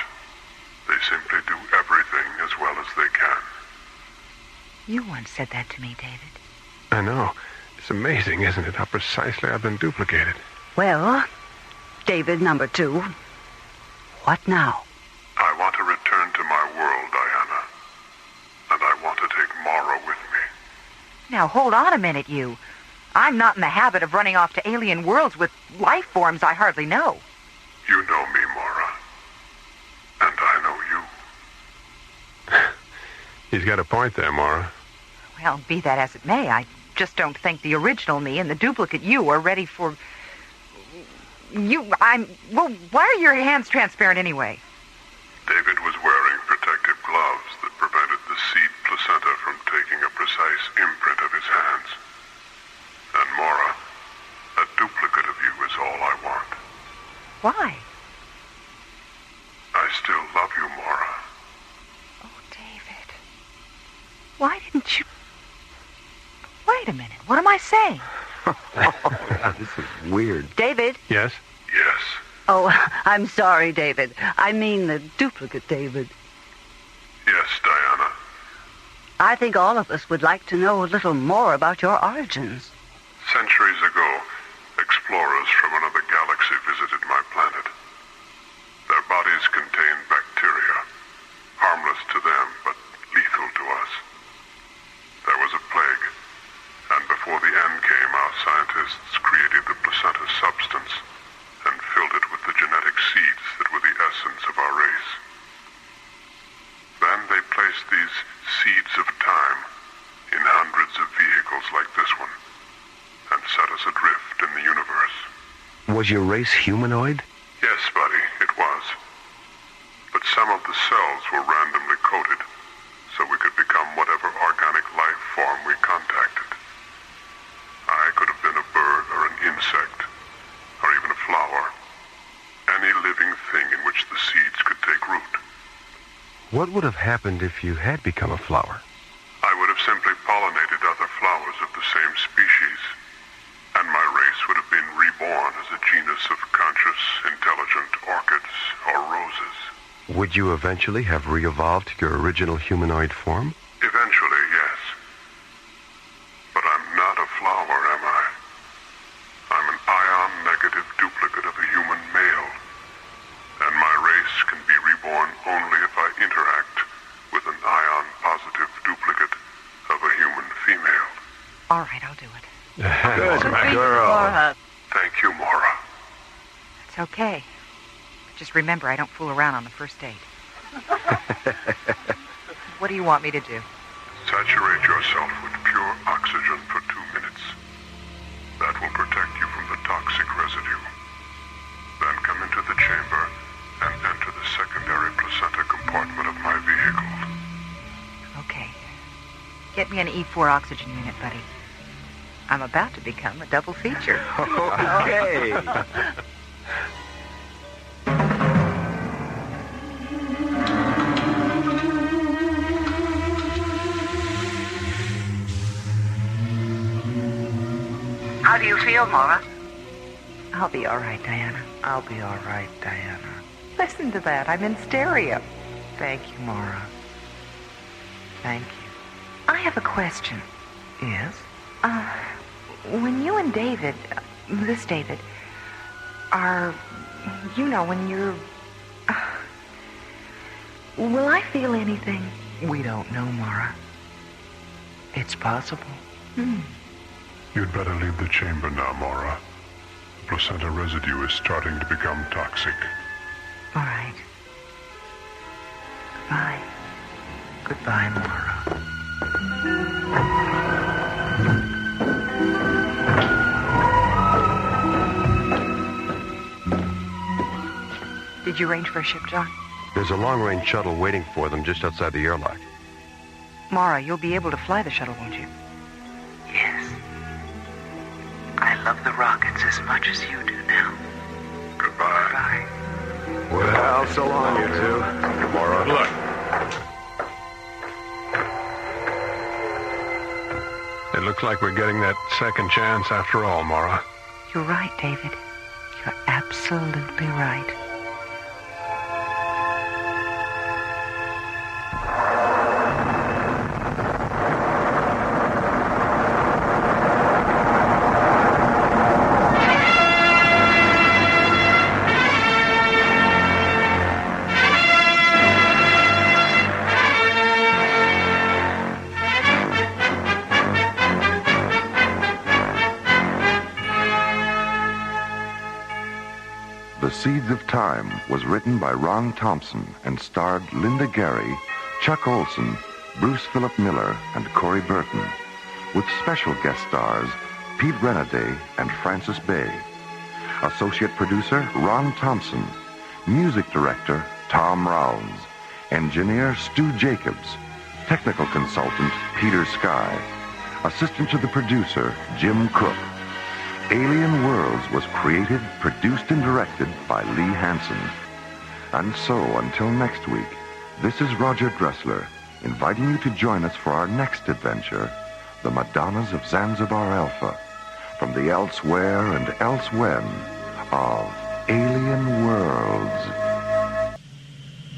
They simply do everything as well as they can. You once said that to me, David. I know. It's amazing, isn't it, how precisely I've been duplicated. Well, David number 2, what now? I want to return to my world, Diana. And I want to take Mora with me. Now, hold on a minute, you. I'm not in the habit of running off to alien worlds with life forms I hardly know. You know me, Mora. And I know you. He's got a point there, Mora. Well, be that as it may, I just don't think the original me and the duplicate you are ready for... Well, why are your hands transparent anyway? David was wearing protective gloves that prevented the seed placenta from taking a precise imprint of his hands. And Mora, a duplicate of you is all I want. Why? I still love you, Mora. Oh, David. Why didn't you... Wait a minute. What am I saying? This is weird. David? Yes? Yes. Oh, I'm sorry, David. I mean the duplicate David. Yes, Diana. I think all of us would like to know a little more about your origins. Centuries ago, explorers from another galaxy visited my planet. Their bodies contained bacteria, harmless to them, but lethal to us. There was a plague, and before the end came, our scientists created the placenta substance and filled it with the genetic seeds that were the essence of our race. Then they placed these seeds of time in hundreds of vehicles like this one and set us adrift in the universe. Was your race humanoid? Yes, buddy, it was. But some of the cells were randomly coded, so we could become whatever organic life form we contacted. I could have been a bird or an insect, or even a flower. Any living thing in which the seeds could take root. What would have happened if you had become a flower? I would have simply pollinated other flowers of the same species, and my race would have been reborn as a genus of conscious, intelligent orchids or roses. Would you eventually have re-evolved to your original humanoid form? Eventually, yes. But I'm not a flower, am I? All right, I'll do it. Good girl. Mora. Thank you, Mora. It's okay. Just remember, I don't fool around on the first date. What do you want me to do? Saturate yourself with pure oxygen for 2 minutes. That will protect you from the toxic residue. Then come into the chamber and enter the secondary placenta compartment of my vehicle. Okay. Get me an E4 oxygen unit, buddy. I'm about to become a double feature. Okay. How do you feel, Mora? I'll be all right, Diana. I'll be all right, Diana. Listen to that. I'm in stereo. Thank you, Mora. Thank you. I have a question. Yes? When you and David, this David, are, when you're... will I feel anything? We don't know, Mora. It's possible. You'd better leave the chamber now, Mora. The placenta residue is starting to become toxic. All right. Goodbye. Goodbye, Mora. Did you arrange for a ship, John? There's a long-range shuttle waiting for them just outside the airlock. Mara, you'll be able to fly the shuttle, won't you? Yes. I love the rockets as much as you do now. Goodbye. Well, so long, you two. Mora. Look. It looks like we're getting that second chance after all, Mora. You're right, David. You're absolutely right. The Seeds of Time was written by Ron Thompson and starred Linda Gary, Chuck Olson, Bruce Philip Miller, and Corey Burton, with special guest stars Pete Renaday and Francis Bay. Associate producer Ron Thompson. Music director Tom Rounds. Engineer Stu Jacobs. Technical consultant Peter Sky. Assistant to the producer Jim Cook. Alien Worlds was created, produced, and directed by Lee Hansen. And so, until next week, this is Roger Dressler, inviting you to join us for our next adventure, The Madonnas of Zanzibar Alpha, from the elsewhere and elsewhen of Alien Worlds.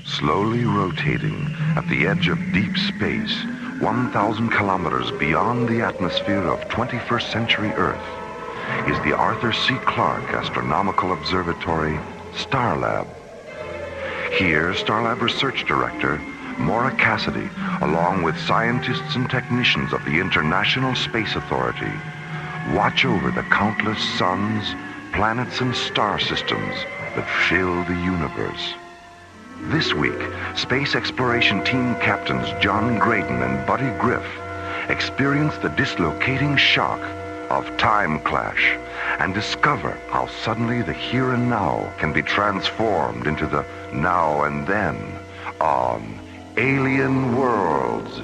Slowly rotating at the edge of deep space, 1,000 kilometers beyond the atmosphere of 21st century Earth, is the Arthur C. Clarke Astronomical Observatory, Starlab. Here, Starlab Research Director Mora Cassidy, along with scientists and technicians of the International Space Authority, watch over the countless suns, planets, and star systems that fill the universe. This week, Space Exploration Team Captains John Graydon and Buddy Griff experience the dislocating shock of time clash and discover how suddenly the here and now can be transformed into the now and then on Alien Worlds.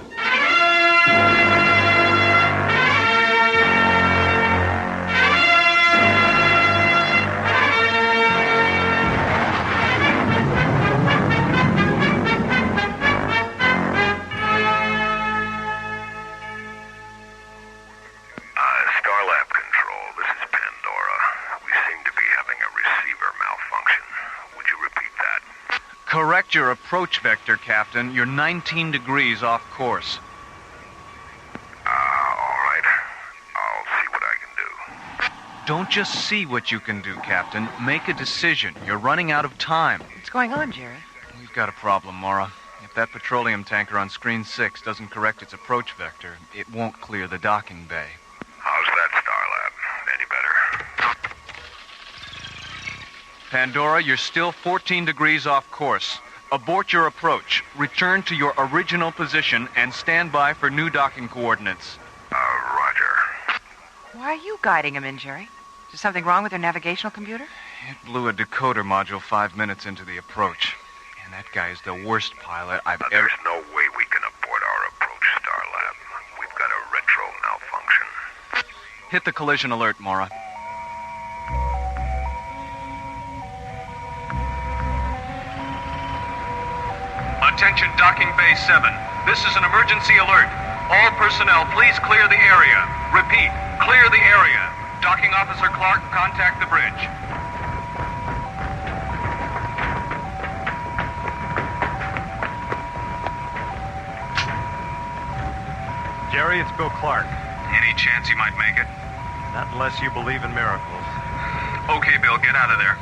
Starlab Control, this is Pandora. We seem to be having a receiver malfunction. Would you repeat that? Correct your approach vector, Captain. You're 19 degrees off course. All right. I'll see what I can do. Don't just see what you can do, Captain. Make a decision. You're running out of time. What's going on, Jerry? We've got a problem, Mora. If that petroleum tanker on screen 6 doesn't correct its approach vector, it won't clear the docking bay. Pandora, you're still 14 degrees off course. Abort your approach. Return to your original position and stand by for new docking coordinates. Roger. Why are you guiding him in, Jerry? Is there something wrong with your navigational computer? It blew a decoder module 5 minutes into the approach. And that guy is the worst pilot I've ever... There's no way we can abort our approach, Starlab. We've got a retro malfunction. Hit the collision alert, Mora. Attention docking bay 7. This is an emergency alert. All personnel, please clear the area. Repeat, clear the area. Docking Officer Clark, contact the bridge. Jerry, it's Bill Clark. Any chance you might make it? Not unless you believe in miracles. Okay, Bill, get out of there.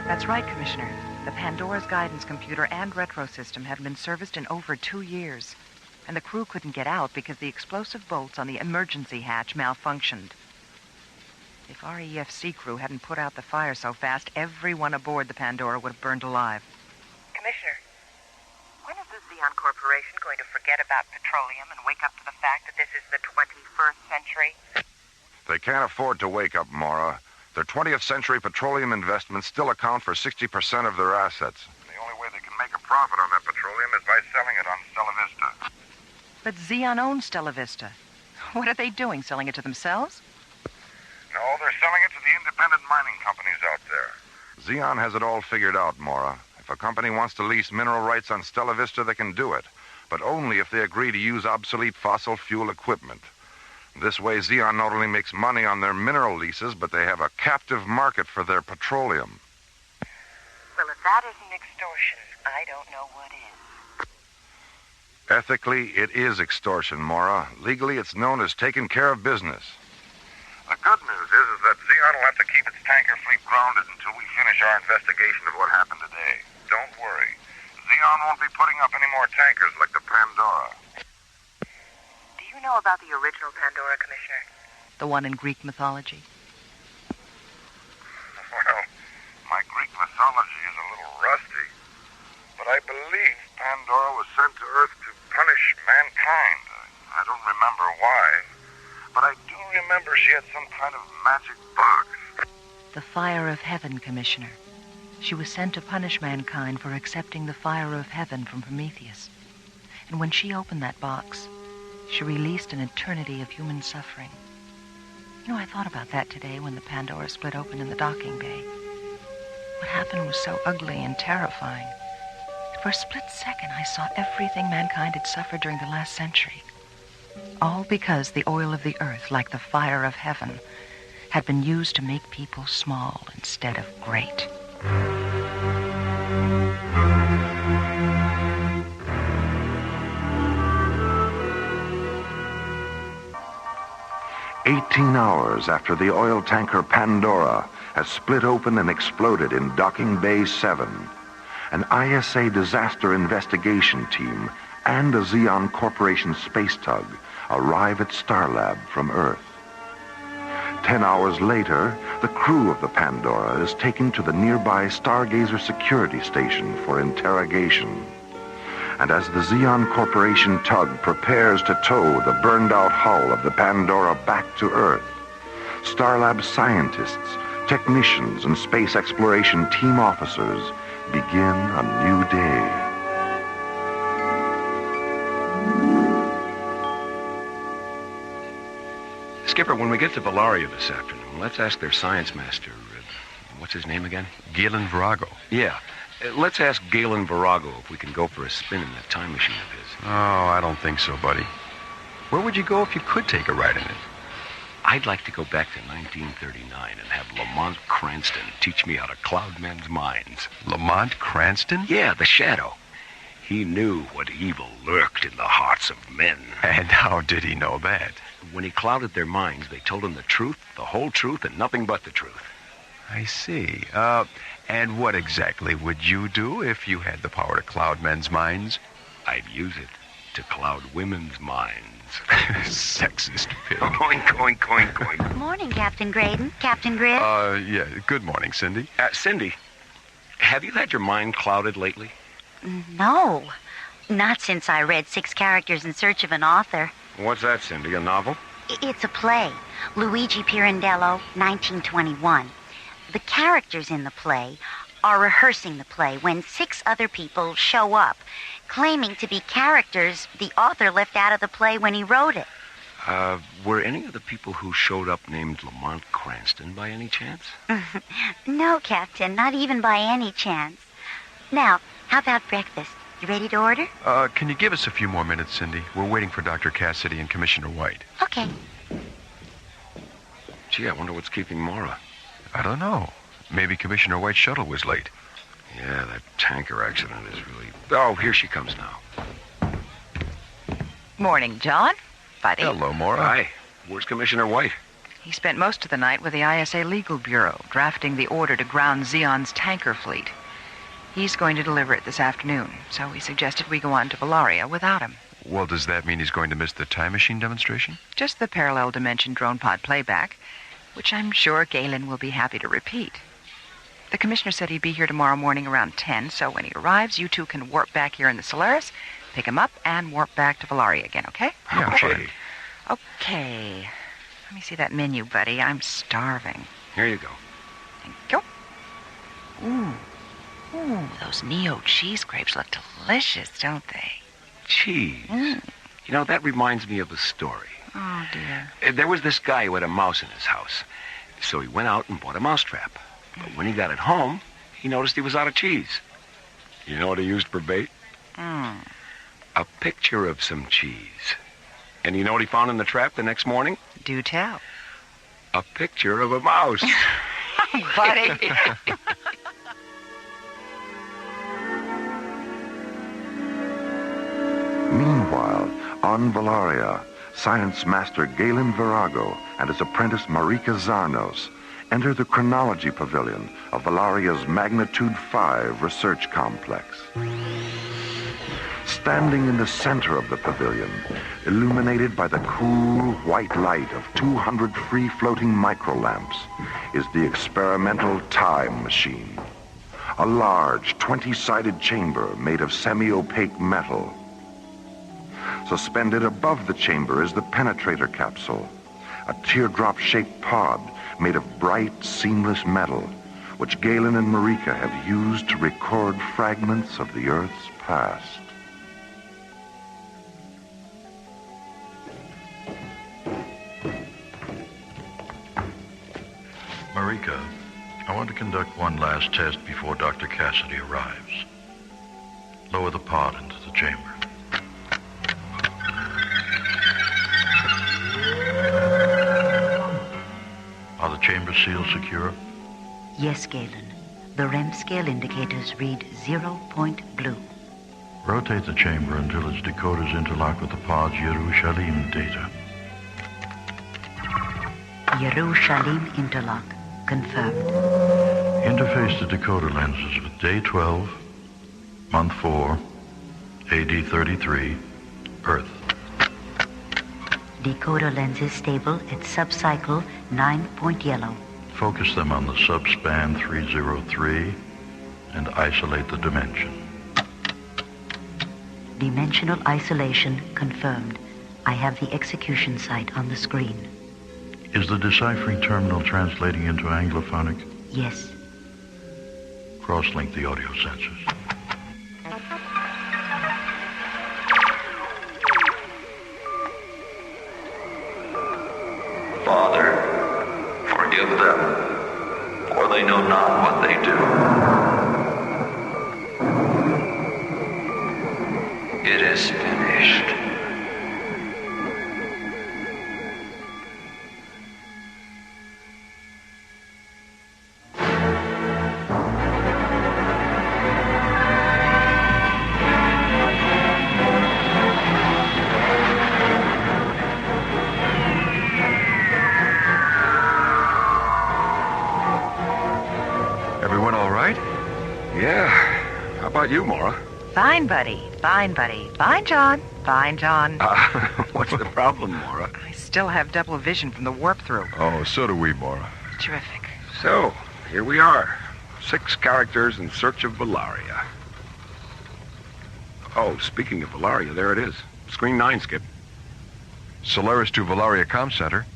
That's right, Commissioner. The Pandora's guidance computer and retro system hadn't been serviced in over 2 years. And the crew couldn't get out because the explosive bolts on the emergency hatch malfunctioned. If our EFC crew hadn't put out the fire so fast, everyone aboard the Pandora would have burned alive. Commissioner, when is the Xeon Corporation going to forget about petroleum and wake up to the fact that this is the 21st century? They can't afford to wake up, Mora. Their 20th century petroleum investments still account for 60% of their assets. The only way they can make a profit on that petroleum is by selling it on Stella Vista. But Xeon owns Stella Vista. What are they doing, selling it to themselves? No, they're selling it to the independent mining companies out there. Xeon has it all figured out, Mora. If a company wants to lease mineral rights on Stella Vista, they can do it. But only if they agree to use obsolete fossil fuel equipment. This way, Xeon not only makes money on their mineral leases, but they have a captive market for their petroleum. Well, if that isn't extortion, I don't know what is. Ethically, it is extortion, Mora. Legally, it's known as taking care of business. The good news is that Xeon will have to keep its tanker fleet grounded until we finish our investigation of what happened today. Don't worry. Xeon won't be putting up any more tankers like the Pandora. Do you know about the original Pandora, Commissioner? The one in Greek mythology? Well, my Greek mythology is a little rusty. But I believe Pandora was sent to Earth to punish mankind. I don't remember why. But I do remember she had some kind of magic box. The fire of heaven, Commissioner. She was sent to punish mankind for accepting the fire of heaven from Prometheus. And when she opened that box, she released an eternity of human suffering. You know, I thought about that today when the Pandora split open in the docking bay. What happened was so ugly and terrifying. For a split second, I saw everything mankind had suffered during the last century. All because the oil of the earth, like the fire of heaven, had been used to make people small instead of great. 18 hours after the oil tanker Pandora has split open and exploded in Docking Bay 7, an ISA disaster investigation team and a Xeon Corporation space tug arrive at Starlab from Earth. 10 hours later, the crew of the Pandora is taken to the nearby Stargazer security station for interrogation. And as the Xeon Corporation tug prepares to tow the burned-out hull of the Pandora back to Earth, Starlab scientists, technicians, and space exploration team officers begin a new day. Skipper, when we get to Valaria this afternoon, let's ask their science master, what's his name again? Galen Virago. Yeah. Let's ask Galen Virago if we can go for a spin in that time machine of his. Oh, I don't think so, buddy. Where would you go if you could take a ride in it? I'd like to go back to 1939 and have Lamont Cranston teach me how to cloud men's minds. Lamont Cranston? Yeah, the Shadow. He knew what evil lurked in the hearts of men. And how did he know that? When he clouded their minds, they told him the truth, the whole truth, and nothing but the truth. I see. And what exactly would you do if you had the power to cloud men's minds? I'd use it to cloud women's minds. Sexist pig. Oink, oink, oink, oink. Morning, Captain Graydon. Captain Grid? Yeah. Good morning, Cindy. Cindy, have you had your mind clouded lately? No. Not since I read 6 Characters in Search of an Author. What's that, Cindy? A novel? It's a play. Luigi Pirandello, 1921. The characters in the play are rehearsing the play when 6 other people show up, claiming to be characters the author left out of the play when he wrote it. Were any of the people who showed up named Lamont Cranston by any chance? No, Captain, not even by any chance. Now, how about breakfast? You ready to order? Can you give us a few more minutes, Cindy? We're waiting for Dr. Cassidy and Commissioner White. Okay. Gee, I wonder what's keeping Mora. I don't know. Maybe Commissioner White's shuttle was late. Yeah, that tanker accident is really... Oh, here she comes now. Morning, John. Buddy. Hello, Mora. Hi. Where's Commissioner White? He spent most of the night with the ISA Legal Bureau, drafting the order to ground Xeon's tanker fleet. He's going to deliver it this afternoon, so he suggested we go on to Valaria without him. Well, does that mean he's going to miss the time machine demonstration? Just the parallel dimension drone pod playback, which I'm sure Galen will be happy to repeat. The commissioner said he'd be here tomorrow morning around 10, so when he arrives, you two can warp back here in the Solaris, pick him up, and warp back to Valaria again, okay? Yeah, okay. Okay. Let me see that menu, buddy. I'm starving. Here you go. Thank you. Ooh, those Neo cheese grapes look delicious, don't they? Cheese. You know, that reminds me of a story. Oh, dear. There was this guy who had a mouse in his house. So he went out and bought a mousetrap. But when he got it home, he noticed he was out of cheese. You know what he used for bait? A picture of some cheese. And you know what he found in the trap the next morning? Do tell. A picture of a mouse. Buddy. Meanwhile, on Valaria, science master Galen Virago and his apprentice Marika Zarnos enter the chronology pavilion of Valaria's Magnitude 5 research complex. Standing in the center of the pavilion, illuminated by the cool white light of 200 free-floating microlamps, is the experimental time machine. A large 20-sided chamber made of semi-opaque metal. Suspended above the chamber is the penetrator capsule, a teardrop-shaped pod made of bright, seamless metal, which Galen and Marika have used to record fragments of the Earth's past. Marika, I want to conduct one last test before Dr. Cassidy arrives. Lower the pod into the chamber. Are the chamber seals secure? Yes, Galen. The REM scale indicators read 0 point blue. Rotate the chamber until its decoders interlock with the pod's Yerushalim data. Yerushalim interlock. Confirmed. Interface the decoder lenses with day 12, month 4, AD 33, Earth. Decoder lenses stable at subcycle 9-point yellow. Focus them on the subspan 303 and isolate the dimension. Dimensional isolation confirmed. I have the execution site on the screen. Is the deciphering terminal translating into Anglophonic? Yes. Cross-link the audio sensors. Father, forgive them, for they know not what they do. is finished. Everyone all right? Yeah. How about you, Mora? Fine, buddy. Fine, buddy. Fine, John. Fine, John. What's the problem, Mora? I still have double vision from the warp-through. Oh, so do we, Mora. Terrific. So, here we are. 6 characters in search of Valaria. Oh, speaking of Valaria, there it is. Screen 9, Skip. Solaris to Valaria Comm Center.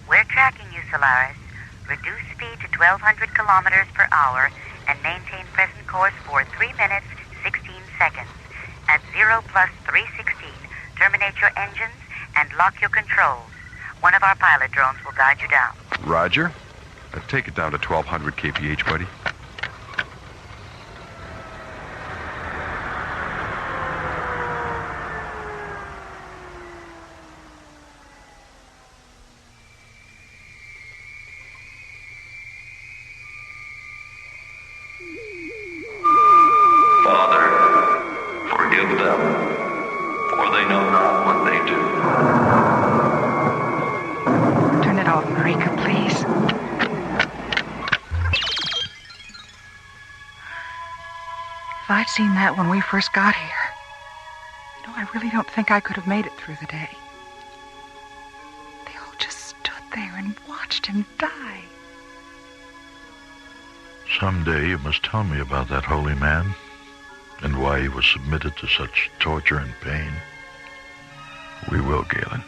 We're tracking you, Solaris. Reduce speed to 1,200 kilometers per hour and maintain present course for 3 minutes, 16 seconds. At 0 plus 316, terminate your engines and lock your controls. One of our pilot drones will guide you down. Roger. Take it down to 1,200 kph, buddy. Father, forgive them, for they know not what they do. Turn it off, Marika, please. If I'd seen that when we first got here, I really don't think I could have made it through the day. They all just stood there and watched him die. Someday you must tell me about that holy man and why he was submitted to such torture and pain. We will, Galen.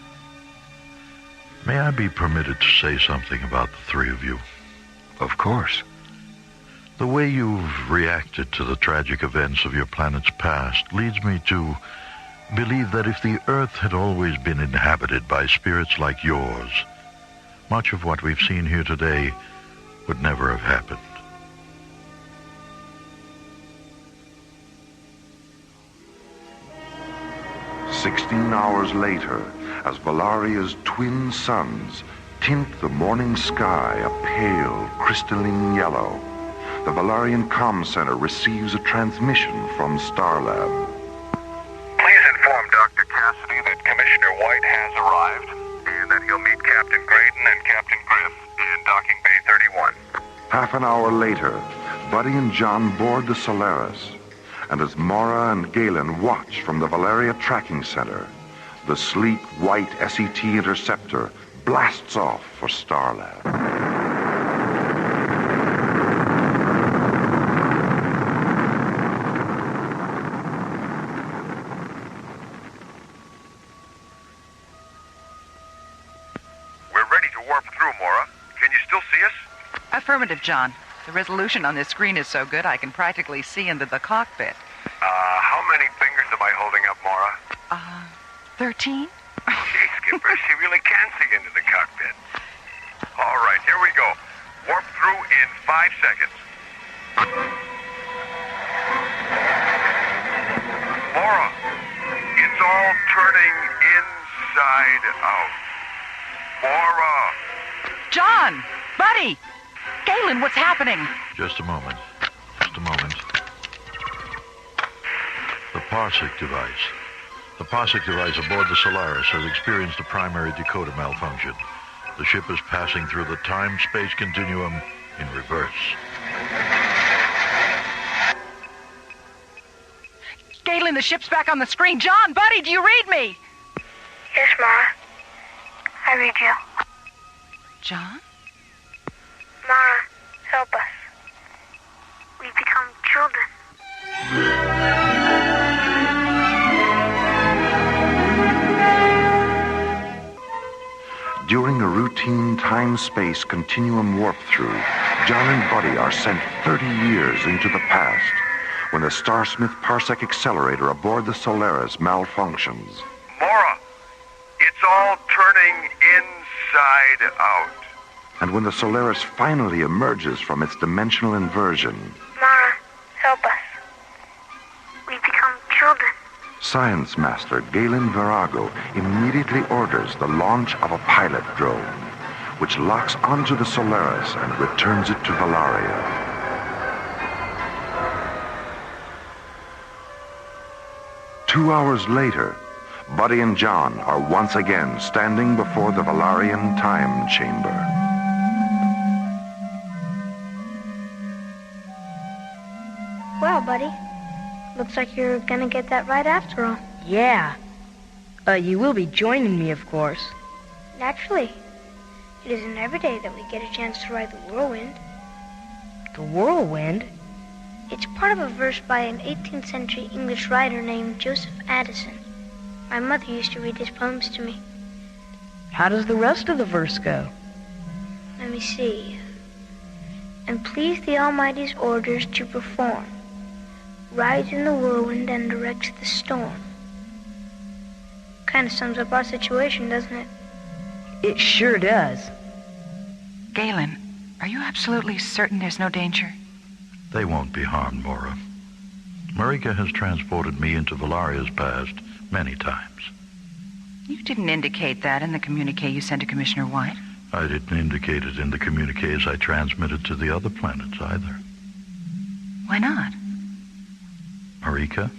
May I be permitted to say something about the 3 of you? Of course. The way you've reacted to the tragic events of your planet's past leads me to believe that if the Earth had always been inhabited by spirits like yours, much of what we've seen here today would never have happened. "16 hours later, as Valaria's twin suns tint the morning sky a pale, crystalline yellow, the Valarian Comm Center receives a transmission from Starlab. Please inform Dr. Cassidy that Commissioner White has arrived and that he'll meet Captain Graydon and Captain Griff in Docking Bay 31. Half an hour later, Buddy and John board the Solaris, and as Mora and Galen watch from the Valaria Tracking Center, the sleek white SET interceptor blasts off for Starlab. We're ready to warp through, Mora. Can you still see us? Affirmative, John. The resolution on this screen is so good I can practically see into the cockpit. How many fingers am I holding up, Mora? 13? Gee, Skipper, she really can see into the cockpit. All right, here we go. Warp through in 5 seconds. Mora, it's all turning inside out. Mora! John! Buddy! Galen, what's happening? Just a moment. Just a moment. The Parsec device. The Parsec device aboard the Solaris has experienced a primary decoder malfunction. The ship is passing through the time-space continuum in reverse. Galen, the ship's back on the screen. John, buddy, do you read me? Yes, Mara. I read you. John? Mara, help us. We become children. During a routine time-space continuum warp-through, John and Buddy are sent 30 years into the past when the Starsmith Parsec accelerator aboard the Solaris malfunctions. Mora, it's all turning inside out. And when the Solaris finally emerges from its dimensional inversion, Mara, help us. We become children. Science Master Galen Virago immediately orders the launch of a pilot drone, which locks onto the Solaris and returns it to Valaria. Two hours later, Buddy and John are once again standing before the Valarian time chamber. Well, Buddy, looks like you're gonna get that right after all. Yeah. You will be joining me, of course. Naturally. It isn't every day that we get a chance to ride the whirlwind. The whirlwind? It's part of a verse by an 18th century English writer named Joseph Addison. My mother used to read his poems to me. How does the rest of the verse go? Let me see. And please the Almighty's orders to perform. Rides in the whirlwind and directs the storm. Kind of sums up our situation, doesn't it? It sure does. Galen, are you absolutely certain there's no danger? They won't be harmed, Mora. Marika has transported me into Valaria's past many times. You didn't indicate that in the communique you sent to Commissioner White. I didn't indicate it in the communiques I transmitted to the other planets either. Why not? Marika?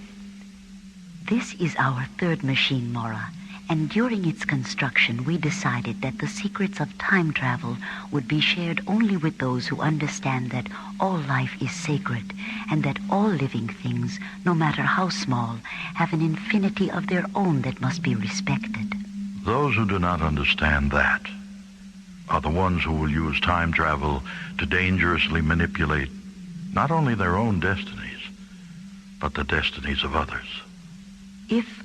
This is our third machine, Mora, and during its construction we decided that the secrets of time travel would be shared only with those who understand that all life is sacred and that all living things, no matter how small, have an infinity of their own that must be respected. Those who do not understand that are the ones who will use time travel to dangerously manipulate not only their own destinies, but the destinies of others. If,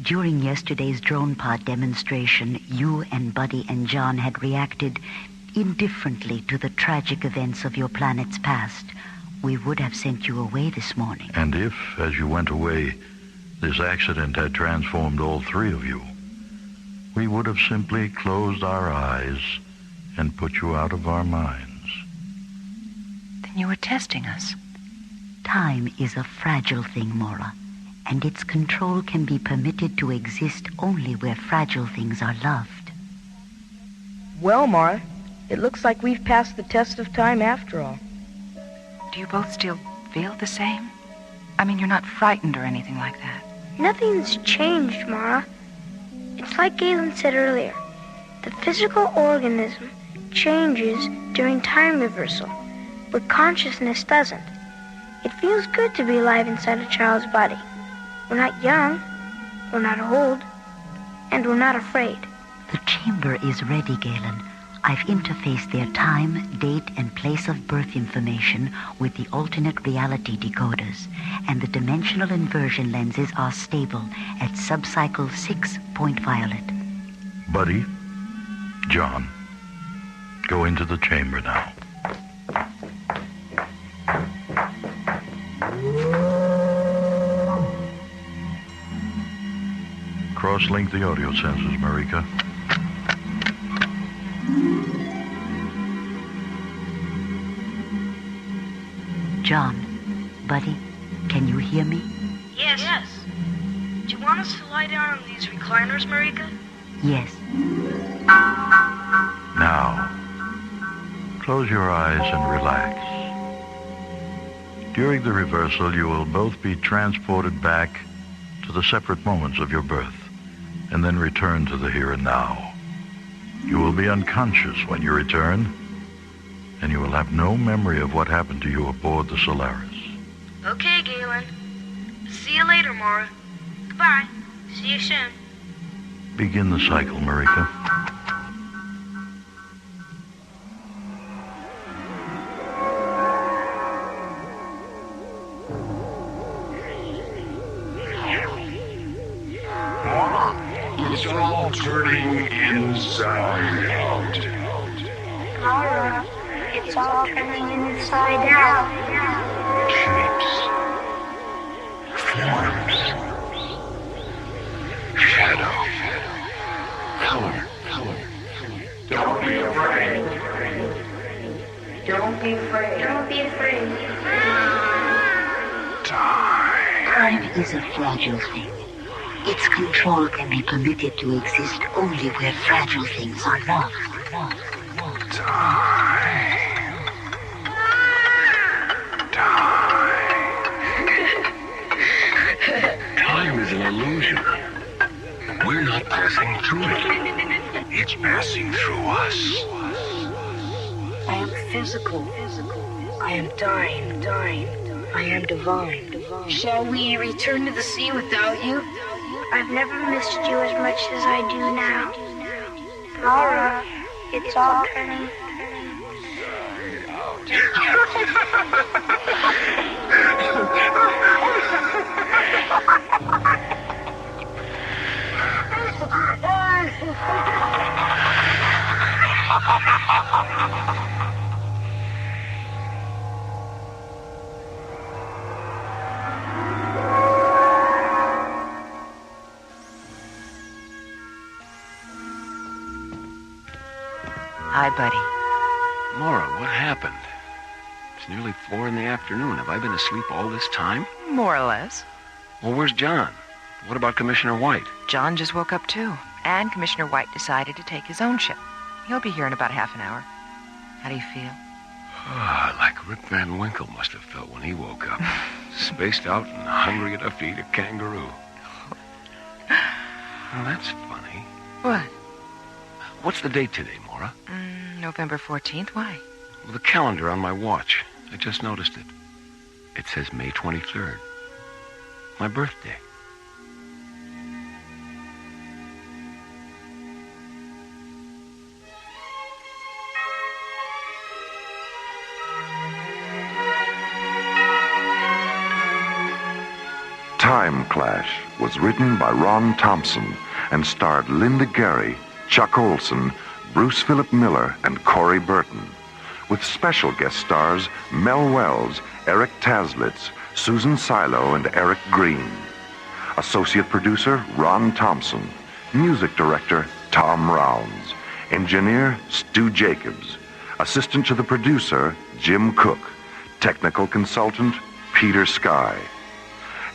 during yesterday's drone pod demonstration, you and Buddy and John had reacted indifferently to the tragic events of your planet's past, we would have sent you away this morning. And if, as you went away, this accident had transformed all three of you, we would have simply closed our eyes and put you out of our minds. Then you were testing us. Time is a fragile thing, Mora, and its control can be permitted to exist only where fragile things are loved. Well, Mara, it looks like we've passed the test of time after all. Do you both still feel the same? I mean, you're not frightened or anything like that. Nothing's changed, Mara. It's like Galen said earlier. The physical organism changes during time reversal, but consciousness doesn't. It feels good to be alive inside a child's body. We're not young, we're not old, and we're not afraid. The chamber is ready, Galen. I've interfaced their time, date, and place of birth information with the alternate reality decoders, and the dimensional inversion lenses are stable at subcycle 6 point violet. Buddy, John, go into the chamber now. Cross-link the audio sensors, Marika. John, Buddy, can you hear me? Yes. Do you want us to lie down on these recliners, Marika? Yes. Now, close your eyes and relax. During the reversal, you will both be transported back to the separate moments of your birth, and then return to the here and now. You will be unconscious when you return, and you will have no memory of what happened to you aboard the Solaris. Okay, Galen. See you later, Mora. Goodbye. See you soon. Begin the cycle, Marika. It's all turning inside out. Mora, it's all turning inside out. Shapes. Forms. Shadow. Color. Don't be afraid. Don't be afraid. Don't be afraid. Time is a fragile thing. Its control can be permitted to exist only where fragile things are loved. Time is an illusion. We're not passing through it. It's passing through us. I am physical. I am dying. I am divine. Shall we return to the sea without you? I've never missed you as much as I do now. Mora, it's all turning. Hi, buddy. Mora, what happened? It's nearly 4 in the afternoon. Have I been asleep all this time? More or less. Well, where's John? What about Commissioner White? John just woke up, too. And Commissioner White decided to take his own ship. He'll be here in about half an hour. How do you feel? Like Rip Van Winkle must have felt when he woke up. Spaced out and hungry enough to eat a kangaroo. Well, that's funny. What? What's the date today, Mora? November 14th. Why? Well, the calendar on my watch. I just noticed it. It says May 23rd. My birthday. Time Clash was written by Ron Thompson and starred Linda Gary, Chuck Olson, Bruce Philip Miller, and Corey Burton, with special guest stars Mel Wells, Eric Taslitz, Susan Silo, and Eric Green. Associate producer Ron Thompson. Music director Tom Rounds. Engineer Stu Jacobs. Assistant to the producer Jim Cook. Technical consultant Peter Sky.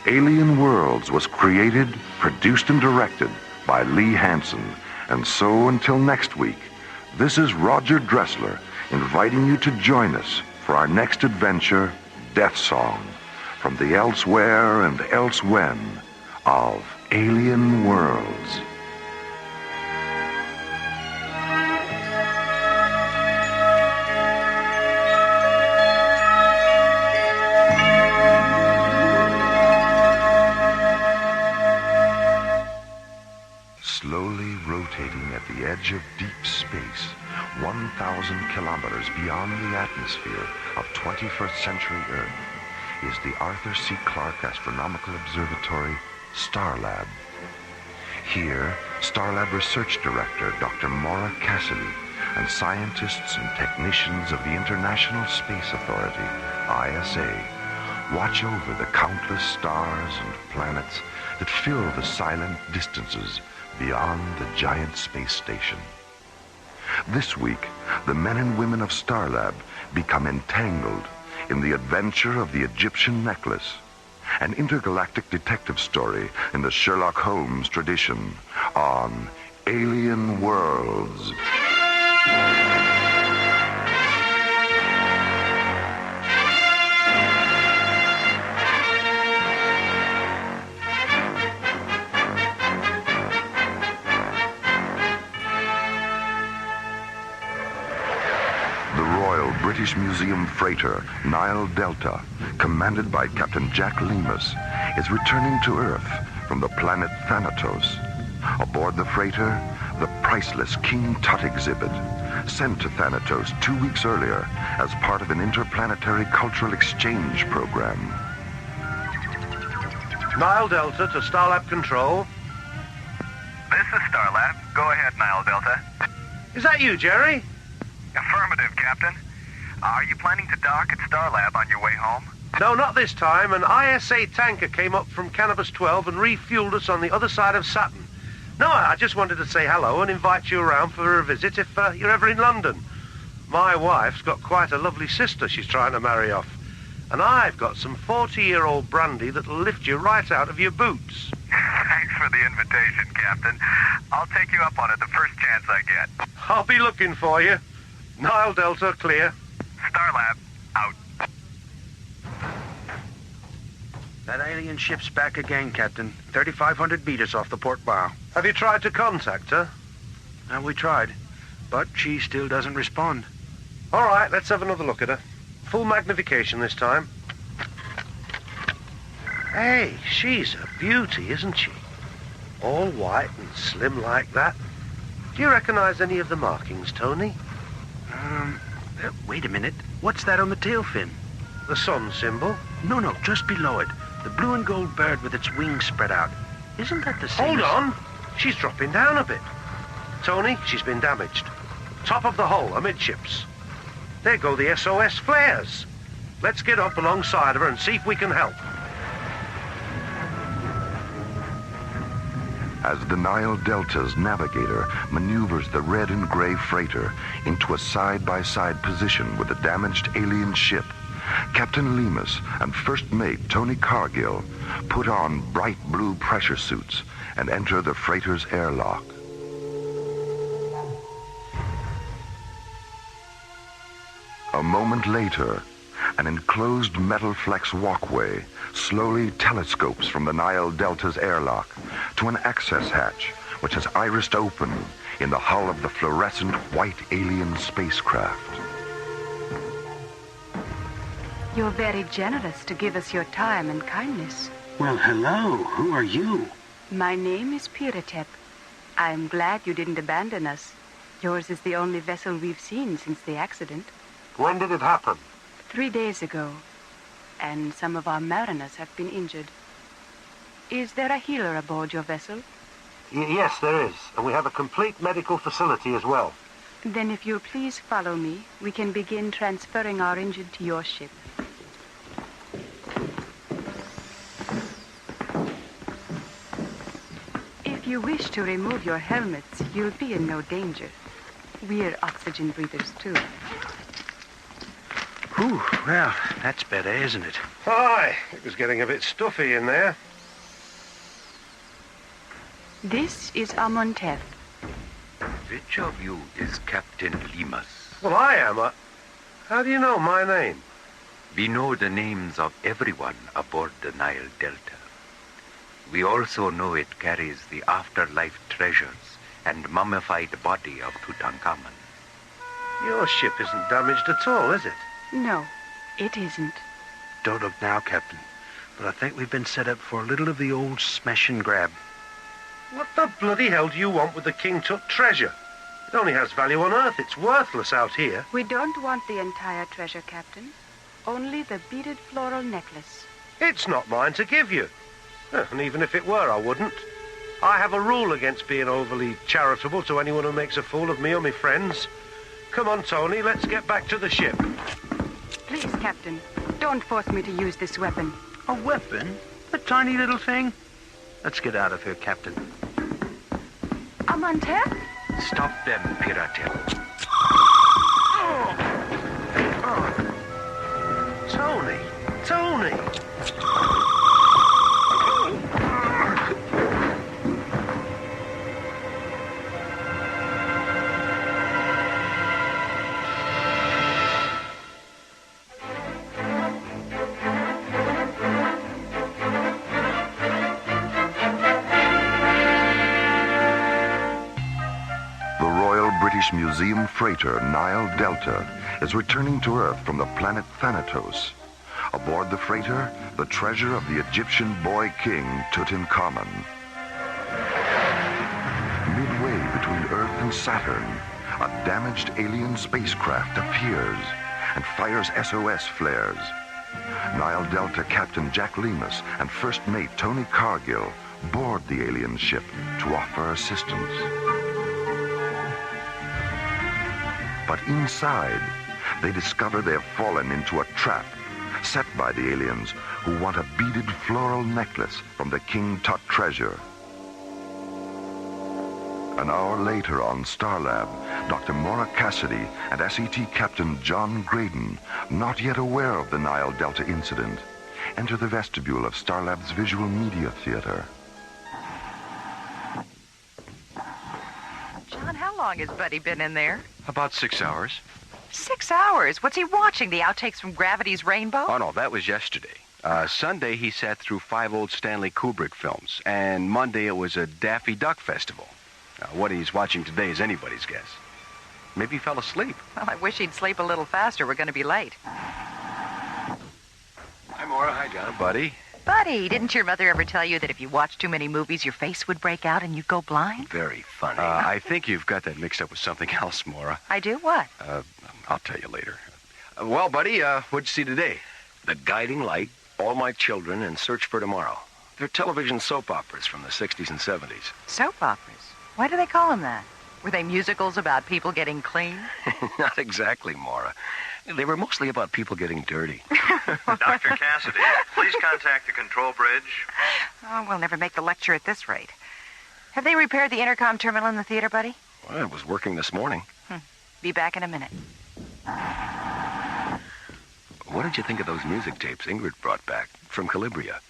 Alien Worlds was created, produced, and directed by Lee Hansen. And so until next week, this is Roger Dressler inviting you to join us for our next adventure, Death Song, from the elsewhere and elsewhen of Alien Worlds. Slowly rotating at the edge of deep space, 1,000 kilometers beyond the atmosphere of 21st century Earth, is the Arthur C. Clarke Astronomical Observatory, Starlab. Here, Starlab Research Director Dr. Mora Cassidy and scientists and technicians of the International Space Authority, ISA, watch over the countless stars and planets that fill the silent distances beyond the giant space station. This week, the men and women of Starlab become entangled in the adventure of the Egyptian necklace, an intergalactic detective story in the Sherlock Holmes tradition on Alien Worlds. British Museum freighter Nile Delta, commanded by Captain Jack Lemus, is returning to Earth from the planet Thanatos. Aboard the freighter, the priceless King Tut exhibit, sent to Thanatos 2 weeks earlier as part of an interplanetary cultural exchange program. Nile Delta to Starlab Control. This is Starlab. Go ahead, Nile Delta. Is that you, Jerry? Affirmative, Captain. Are you planning to dock at Starlab on your way home? No, not this time. An ISA tanker came up from Cannabis 12 and refueled us on the other side of Saturn. No, I just wanted to say hello and invite you around for a visit if you're ever in London. My wife's got quite a lovely sister she's trying to marry off. And I've got some 40-year-old brandy that'll lift you right out of your boots. Thanks, Thanks for the invitation, Captain. I'll take you up on it the first chance I get. I'll be looking for you. Nile Delta, clear. Starlab, out. That alien ship's back again, Captain. 3,500 meters off the port bow. Have you tried to contact her? We tried, but she still doesn't respond. All right, let's have another look at her. Full magnification this time. Hey, she's a beauty, isn't she? All white and slim like that. Do you recognize any of the markings, Tony? Wait a minute. What's that on the tail fin? The sun symbol? No, just below it. The blue and gold bird with its wings spread out. Isn't that the same? Hold on. She's dropping down a bit. Tony, she's been damaged. Top of the hull, amidships. There go the SOS flares. Let's get up alongside of her and see if we can help. As the Nile Delta's navigator maneuvers the red and gray freighter into a side-by-side position with the damaged alien ship, Captain Lemus and First Mate Tony Cargill put on bright blue pressure suits and enter the freighter's airlock. A moment later, an enclosed metal flex walkway slowly telescopes from the Nile Delta's airlock to an access hatch which has irised open in the hull of the fluorescent white alien spacecraft. You're very generous to give us your time and kindness. Well, hello. Who are you? My name is Piratep. I'm glad you didn't abandon us. Yours is the only vessel we've seen since the accident. When did it happen? 3 days ago. And some of our mariners have been injured. Is there a healer aboard your vessel? Yes, there is. And we have a complete medical facility as well. Then if you'll please follow me, we can begin transferring our injured to your ship. If you wish to remove your helmets, you'll be in no danger. We're oxygen breathers, too. Whew, well, that's better, isn't it? Aye, it was getting a bit stuffy in there. This is Amontef. Which of you is Captain Lemus? Well, I am. How do you know my name? We know the names of everyone aboard the Nile Delta. We also know it carries the afterlife treasures and mummified body of Tutankhamun. Your ship isn't damaged at all, is it? No, it isn't. Don't look now, Captain. But I think we've been set up for a little of the old smash and grab. What the bloody hell do you want with the King Tut treasure? It only has value on Earth. It's worthless out here. We don't want the entire treasure, Captain. Only the beaded floral necklace. It's not mine to give you. And even if it were, I wouldn't. I have a rule against being overly charitable to anyone who makes a fool of me or my friends. Come on, Tony, let's get back to the ship. Please, Captain, don't force me to use this weapon. A weapon? A tiny little thing? Let's get out of here, Captain. Amontef? Stop them, Piratep. Tony! Museum freighter Nile Delta is returning to Earth from the planet Thanatos. Aboard the freighter, the treasure of the Egyptian boy king Tutankhamun. Midway between Earth and Saturn, a damaged alien spacecraft appears and fires SOS flares. Nile Delta Captain Jack Lemus and First Mate Tony Cargill board the alien ship to offer assistance. But inside, they discover they have fallen into a trap set by the aliens who want a beaded floral necklace from the King Tut treasure. An hour later on Starlab, Dr. Mora Cassidy and SET Captain John Graydon, not yet aware of the Nile Delta incident, enter the vestibule of Starlab's visual media theater. long has Buddy been in there? About 6 hours. 6 hours? What's he watching? The outtakes from Gravity's Rainbow? Oh, no, that was yesterday. Sunday, he sat through 5 old Stanley Kubrick films. And Monday, it was a Daffy Duck festival. What he's watching today is anybody's guess. Maybe he fell asleep. Well, I wish he'd sleep a little faster. We're going to be late. Hi, Mora. Hi, John. Buddy. Buddy, didn't your mother ever tell you that if you watched too many movies, your face would break out and you'd go blind? Very funny. I think you've got that mixed up with something else, Mora. I do? What? I'll tell you later. Well, buddy, what'd you see today? The Guiding Light, All My Children, and Search for Tomorrow. They're television soap operas from the 60s and 70s. Soap operas? Why do they call them that? Were they musicals about people getting clean? Not exactly, Mora. They were mostly about people getting dirty. Dr. Cassidy, please contact the control bridge. Oh, we'll never make the lecture at this rate. Have they repaired the intercom terminal in the theater, Buddy? Well, it was working this morning. Be back in a minute. What did you think of those music tapes Ingrid brought back from Calabria?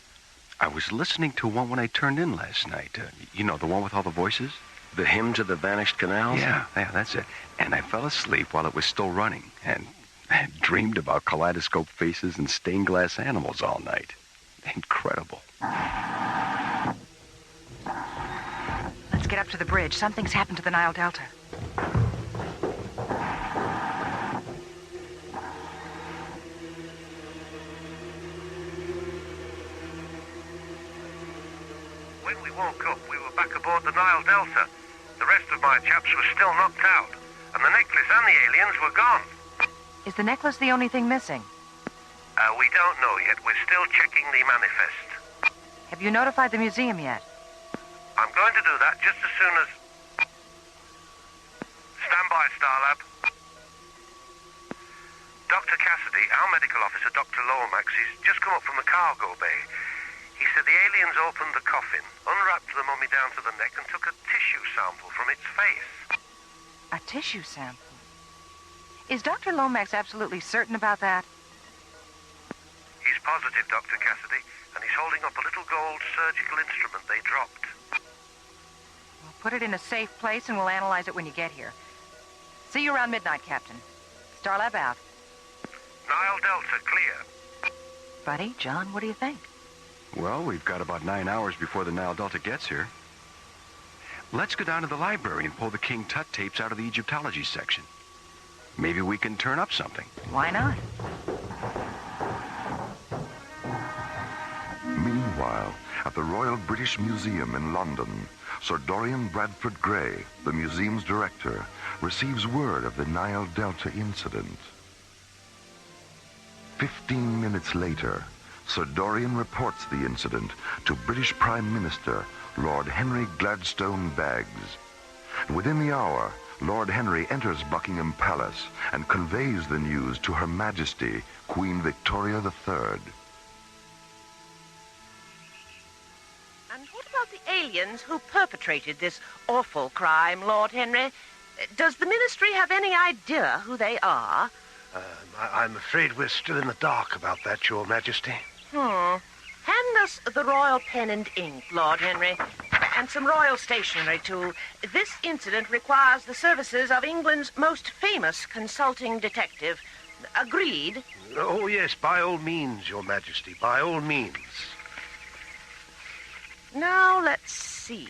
I was listening to one when I turned in last night. You know, the one with all the voices? The Hymn to the Vanished Canals? Yeah, that's it. And I fell asleep while it was still running. And I dreamed about kaleidoscope faces and stained glass animals all night. Incredible. Let's get up to the bridge. Something's happened to the Nile Delta. When we woke up, we were back aboard the Nile Delta. The rest of my chaps were still knocked out, and the necklace and the aliens were gone. Is the necklace the only thing missing? We don't know yet. We're still checking the manifest. Have you notified the museum yet? I'm going to do that just as soon as... Stand by, Starlab. Dr. Cassidy, our medical officer, Dr. Lomax, he's just come up from the cargo bay. He said the aliens opened the coffin, unwrapped the mummy down to the neck, and took a tissue sample from its face. A tissue sample? Is Dr. Lomax absolutely certain about that? He's positive, Dr. Cassidy, and he's holding up a little gold surgical instrument they dropped. Well, put it in a safe place and we'll analyze it when you get here. See you around midnight, Captain. Starlab out. Nile Delta, clear. Buddy, John, what do you think? Well, we've got about 9 hours before the Nile Delta gets here. Let's go down to the library and pull the King Tut tapes out of the Egyptology section. Maybe we can turn up something. Why not? Meanwhile, at the Royal British Museum in London, Sir Dorian Bradford Gray, the museum's director, receives word of the Nile Delta incident. 15 minutes later, Sir Dorian reports the incident to British Prime Minister Lord Henry Gladstone Baggs. Within the hour, Lord Henry enters Buckingham Palace and conveys the news to Her Majesty, Queen Victoria III. And what about the aliens who perpetrated this awful crime, Lord Henry? Does the Ministry have any idea who they are? I'm afraid we're still in the dark about that, Your Majesty. Hand us the royal pen and ink, Lord Henry, and some royal stationery, too. This incident requires the services of England's most famous consulting detective. Agreed? Oh, yes, by all means, Your Majesty, by all means. Now, let's see.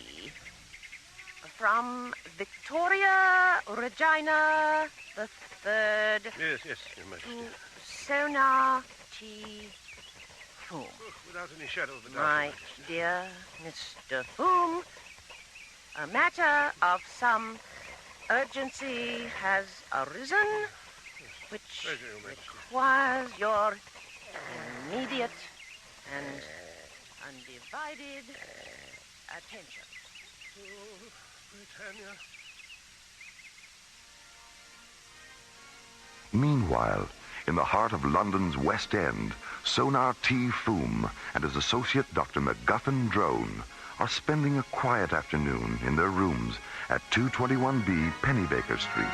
From Victoria Regina the Third. Yes, Your Majesty. Sona T. Foom. Without any shadow of a doubt, My Your Majesty. dear Mr. Foom, a matter of some urgency has arisen, which requires your immediate and undivided attention. Britannia. Meanwhile, in the heart of London's West End, Sonar T. Foom and his associate Dr. MacGuffin Drone are spending a quiet afternoon in their rooms at 221B Pennybaker Street.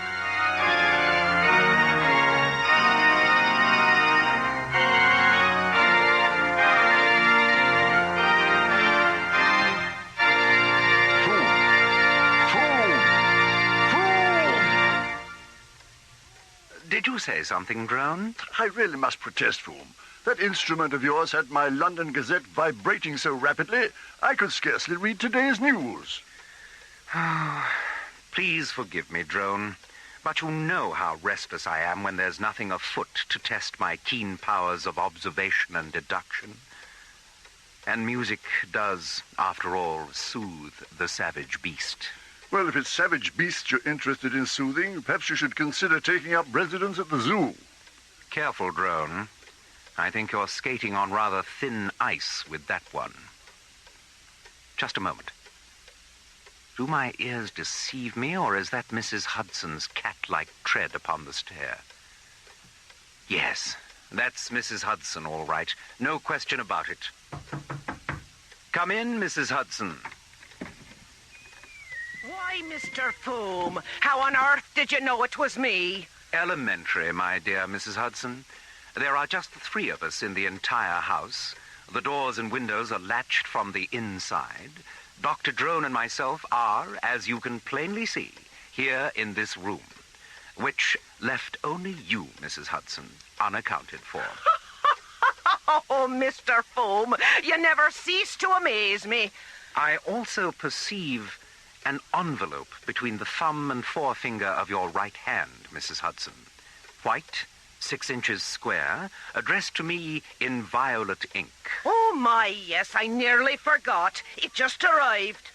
you say something, Drone? I really must protest, Foom. That instrument of yours had my London Gazette vibrating so rapidly, I could scarcely read today's news. Please forgive me, Drone, but you know how restless I am when there's nothing afoot to test my keen powers of observation and deduction. And music does, after all, soothe the savage beast. Well, if it's savage beasts you're interested in soothing, perhaps you should consider taking up residence at the zoo. Careful, Drone. I think you're skating on rather thin ice with that one. Just a moment. Do my ears deceive me, or is that Mrs. Hudson's cat-like tread upon the stair? Yes, that's Mrs. Hudson, all right. No question about it. Come in, Mrs. Hudson. Why, Mr. Foom, how on earth did you know it was me? Elementary, my dear Mrs. Hudson. There are just the three of us in the entire house. The doors and windows are latched from the inside. Dr. Drone and myself are, as you can plainly see, here in this room, which left only you, Mrs. Hudson, unaccounted for. Oh, Mr. Foom, you never cease to amaze me. I also perceive an envelope between the thumb and forefinger of your right hand, Mrs. Hudson. White, 6 inches square, addressed to me in violet ink. Oh, my, yes, I nearly forgot. It just arrived.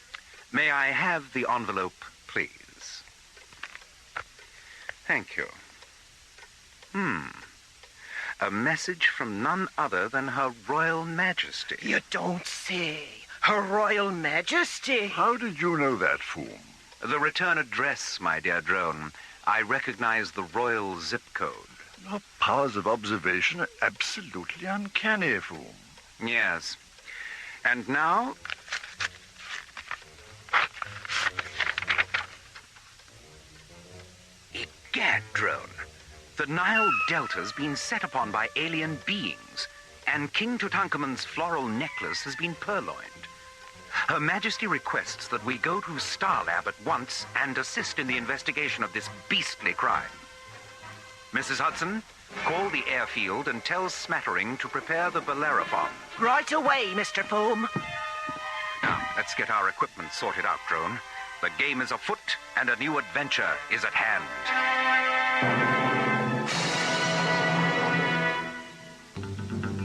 May I have the envelope, please? Thank you. A message from none other than Her Royal Majesty. You don't say. Her Royal Majesty? How did you know that, Foom? The return address, my dear Drone. I recognize the royal zip code. Your powers of observation are absolutely uncanny, Foom. Yes. And now... Egad, Drone. The Nile Delta's been set upon by alien beings, and King Tutankhamun's floral necklace has been purloined. Her Majesty requests that we go to Starlab at once and assist in the investigation of this beastly crime. Mrs. Hudson, call the airfield and tell Smattering to prepare the Bellerophon. Right away, Mr. Foom. Now, let's get our equipment sorted out, Drone. The game is afoot, and a new adventure is at hand.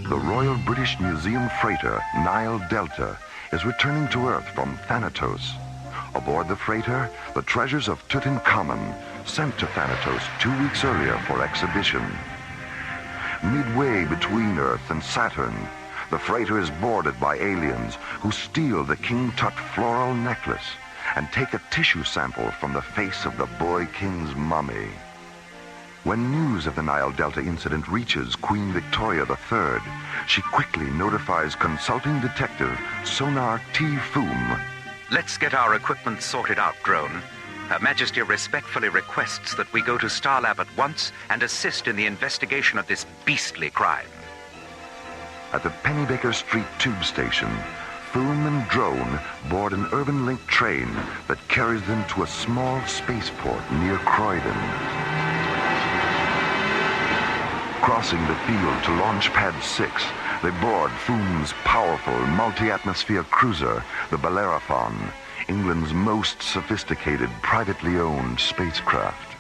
The Royal British Museum freighter Nile Delta is returning to Earth from Thanatos. Aboard the freighter, the treasures of Tutankhamun, sent to Thanatos 2 weeks earlier for exhibition. Midway between Earth and Saturn, the freighter is boarded by aliens who steal the King Tut floral necklace and take a tissue sample from the face of the boy king's mummy. When news of the Nile Delta incident reaches Queen Victoria III, she quickly notifies consulting detective Sonar T. Foom. Let's get our equipment sorted out, Drone. Her Majesty respectfully requests that we go to Starlab at once and assist in the investigation of this beastly crime. At the Pennybaker Street tube station, Foom and Drone board an urban link train that carries them to a small spaceport near Croydon. Crossing the field to Launch Pad 6, they board Foom's powerful multi-atmosphere cruiser, the Bellerophon, England's most sophisticated privately owned spacecraft.